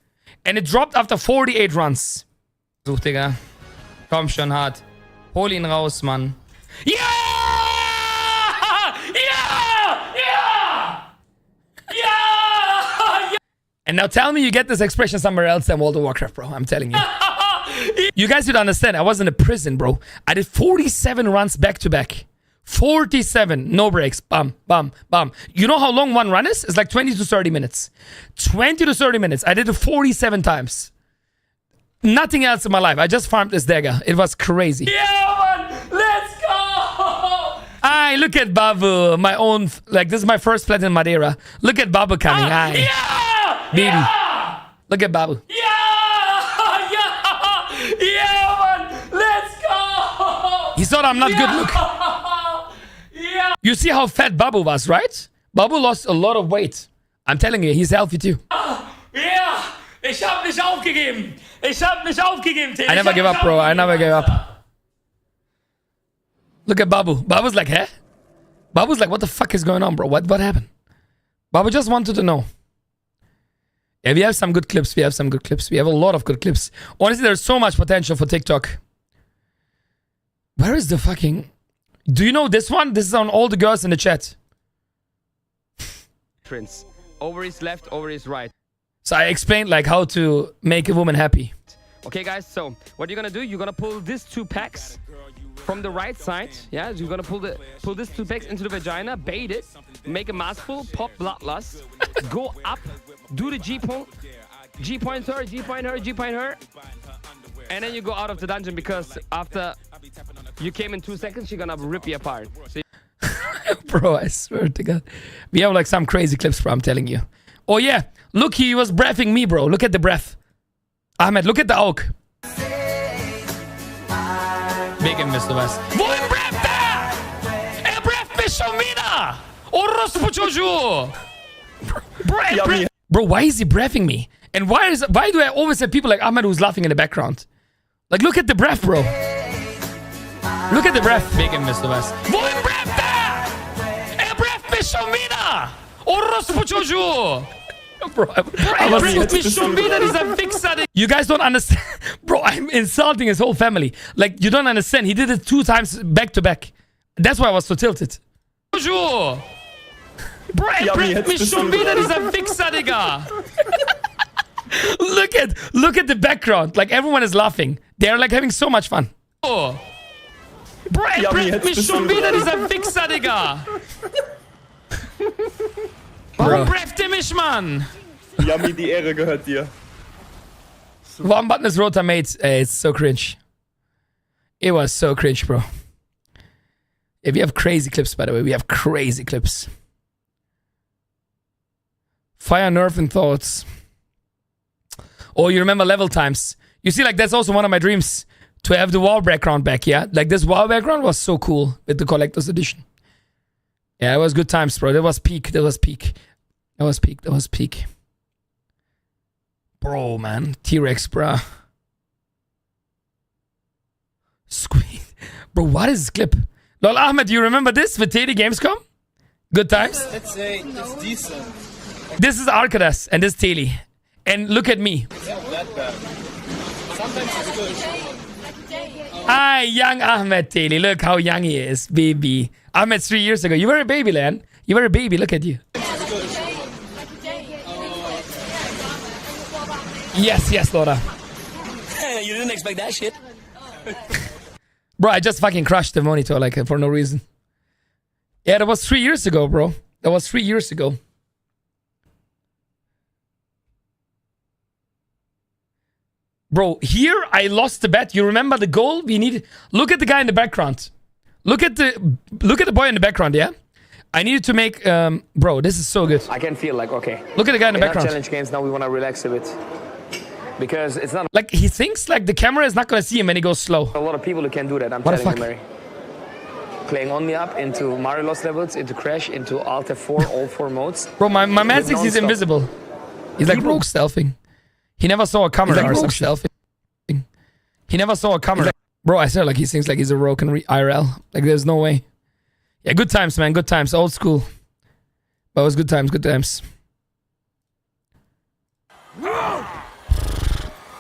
And it dropped after 48 runs. Such, Digga. Komm schon hart. Hol ihn raus, Mann. Ja! Ja! Ja! Ja! And now tell me you get this expression somewhere else than World of Warcraft, bro. I'm telling you. You guys should understand, I was in a prison, bro. I did 47 runs back to back. 47, no breaks. Bam, bam, bam. You know how long one run is? It's like 20 to 30 minutes. 20 to 30 minutes. I did it 47 times. Nothing else in my life. I just farmed this dagger. It was crazy. Yeah, man. Let's go. Aye, look at Babu. My own, like, this is my first Platinum Madeira. Look at Babu coming. Aye. Yeah. Baby. Yeah. Look at Babu. Yeah. Yeah. Yeah, man. Let's go. He thought I'm not good. Look. Yeah. You see how fat Babu was, right? Babu lost a lot of weight. I'm telling you, he's healthy too. Yeah. Ich hab nicht aufgegeben. Ich hab nicht aufgegeben, Tim. I never give up, bro. I never give up. Look at Babu. Babu's like, huh? Babu's like, what the fuck is going on, bro? What happened? Babu just wanted to know. Yeah, we have some good clips. We have some good clips. We have a lot of good clips. Honestly, there's so much potential for TikTok. Where is the fucking... Do you know this one? This is on all the girls in the chat. Prince. Over his left, over his right. So I explained like how to make a woman happy. Okay, guys, so what you're gonna do, you're gonna pull these 2 packs from the right side. Yeah, you're gonna pull these 2 packs into the vagina, bait it, make a mouthful, pop bloodlust, go up, do the G-point her, and then you go out of the dungeon because after you came in 2 seconds, she's gonna rip you apart. So Bro, I swear to God. We have like some crazy clips, bro, I'm telling you. Oh yeah, look, he was breathing me, bro. Look at the breath. Ahmed, look at the Aug. Big Mr. West. Wohin breath er? Breath mich schon wieder! Orospu çocuğu! Bro, why is he breathing me? And why do I always have people like Ahmed who's laughing in the background? Like, look at the breath, bro. Look at the breath. Big Mr. West. Wohin breath er? Breath mich schon wieder! Orospu çocuğu! Bro, you guys don't understand. Bro, I'm insulting his whole family. Like, you don't understand. He did it 2 times back to back. That's why I was so tilted. Bro, Look at the background. Like, everyone is laughing. They're like having so much fun. Oh. Bro, Warum breath ihr mich, Mann? Yummy, die Ehre gehört dir. One button is Rota Mate. It's so cringe. It was so cringe, bro. Yeah, we have crazy clips, by the way. We have crazy clips. Fire, Nerf, and Thoughts. Oh, you remember level times. You see, like, that's also one of my dreams. To have the WoW background back, yeah? Like, this WoW background was so cool with the Collector's Edition. Yeah, it was good times, bro. That was peak. That was peak. That was peak. That was peak. Bro, man. T-Rex, bro. Squeeze. Bro, what is this clip? Lol, Ahmed, do you remember this with Teddy Gamescom? Good times? Let's say it's decent. This is Arcades and this is Teddy. And look at me. It's not that bad. Sometimes it's good. Hi, young Ahmed Teddy. Look how young he is, baby. Ahmed 3 years ago. You were a baby, Lan. You were a baby. Look at you. Yes, Laura. You didn't expect that shit. Bro, I just fucking crushed the monitor like for no reason. Yeah, that was 3 years ago, bro. That was 3 years ago. Bro, here I lost the bet. You remember the goal we needed? Look at the guy in the background. Look at the boy in the background, yeah? I needed to make bro, this is so good. I can feel like, okay. Look at the guy in the background. Challenge games, now we want to relax a bit. Because it's not like he thinks like the camera is not gonna see him when he goes slow. A lot of people who can do that, I'm what telling you, Mary. Playing only up into Mario Lost levels, into Crash, into Alt F4, all 4 modes. Bro, my man thinks he's invisible. He's like rogue stealthing. He never saw a camera or some stealthing. He never saw a camera. Bro, I said like he seems like he's a broken IRL. Like there's no way. Yeah, good times, man. Good times. Old school. But it was good times. Good times.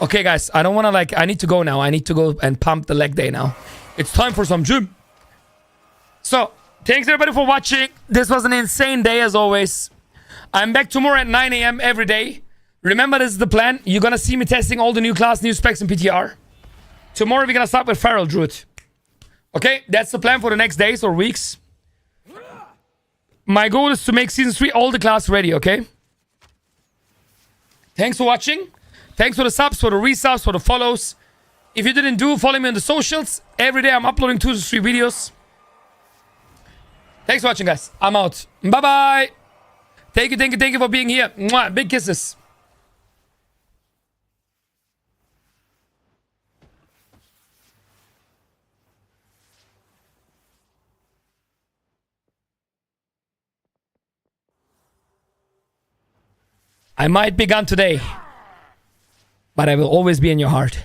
Okay, guys. I don't want to like... I need to go now. I need to go and pump the leg day now. It's time for some gym. So, thanks everybody for watching. This was an insane day as always. I'm back tomorrow at 9 a.m. every day. Remember, this is the plan. You're going to see me testing all the new class, new specs in PTR. Tomorrow, we're going to start with Feral Druid. Okay, that's the plan for the next days or weeks. My goal is to make Season 3 all the class ready, okay? Thanks for watching. Thanks for the subs, for the resubs, for the follows. If you didn't do, follow me on the socials. Every day, I'm uploading 2 to 3 videos. Thanks for watching, guys. I'm out. Bye-bye. Thank you for being here. Mwah. Big kisses. I might be gone today, but I will always be in your heart.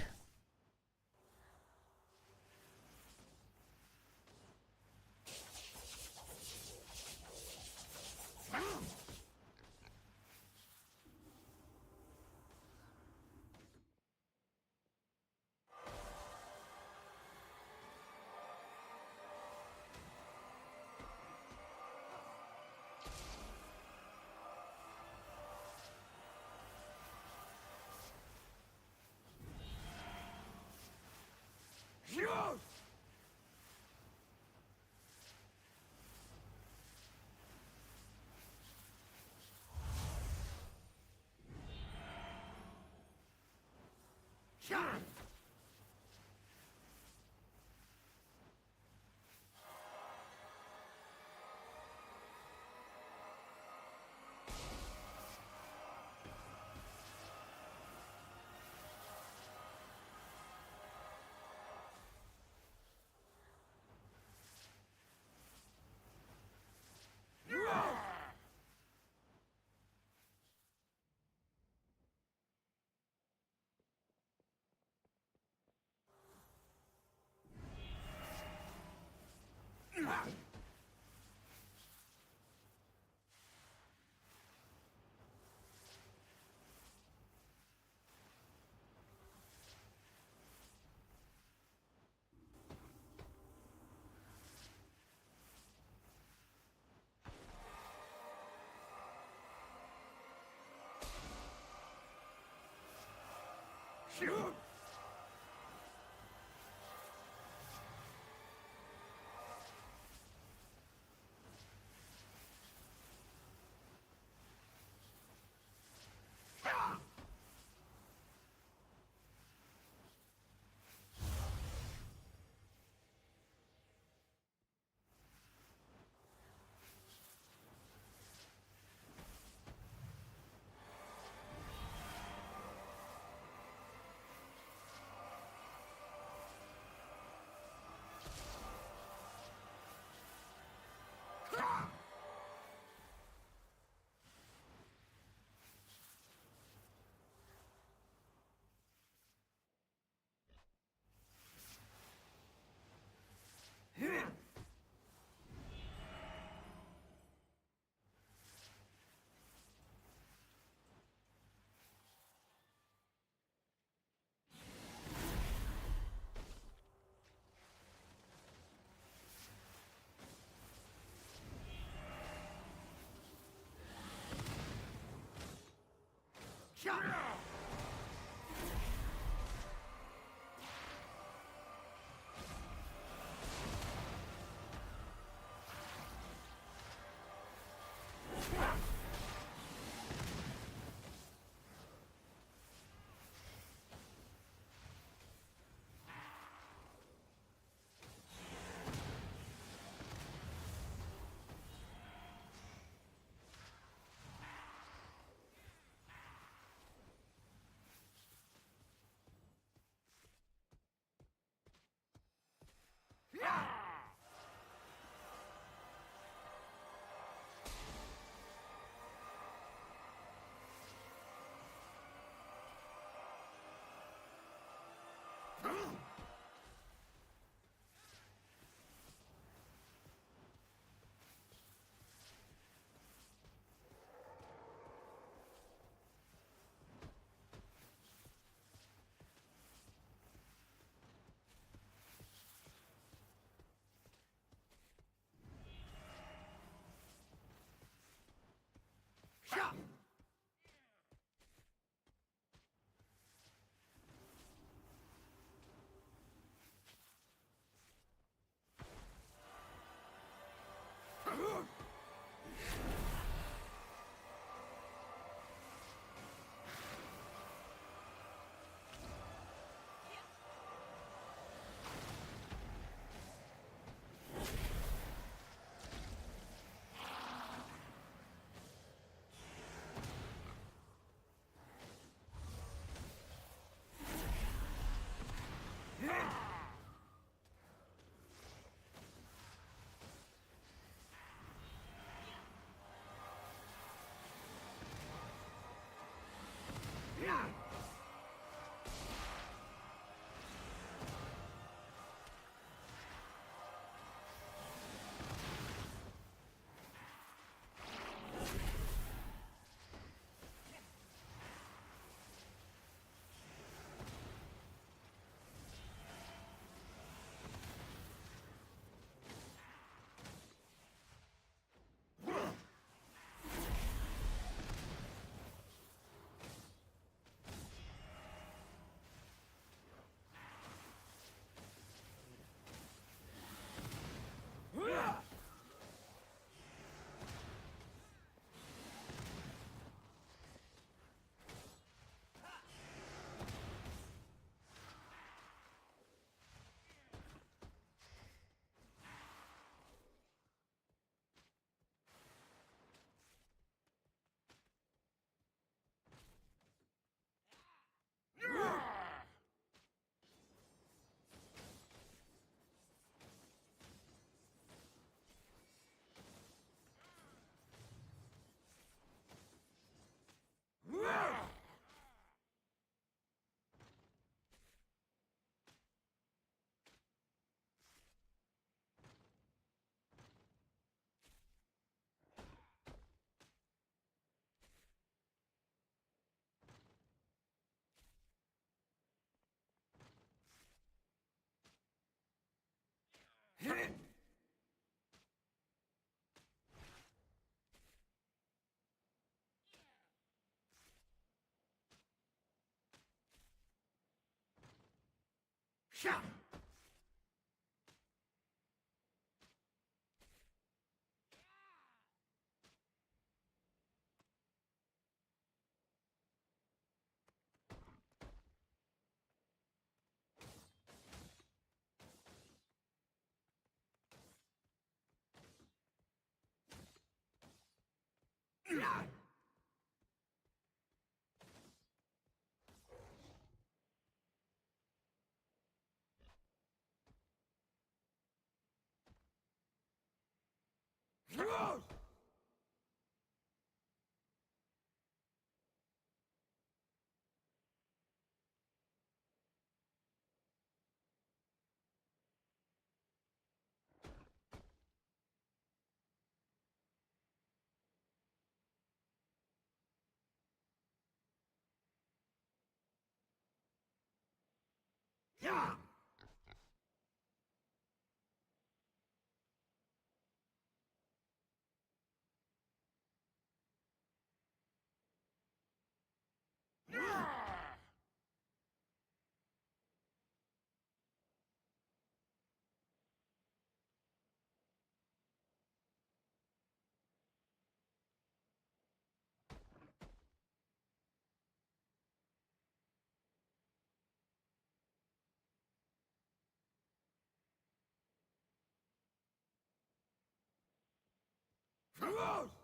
Come on!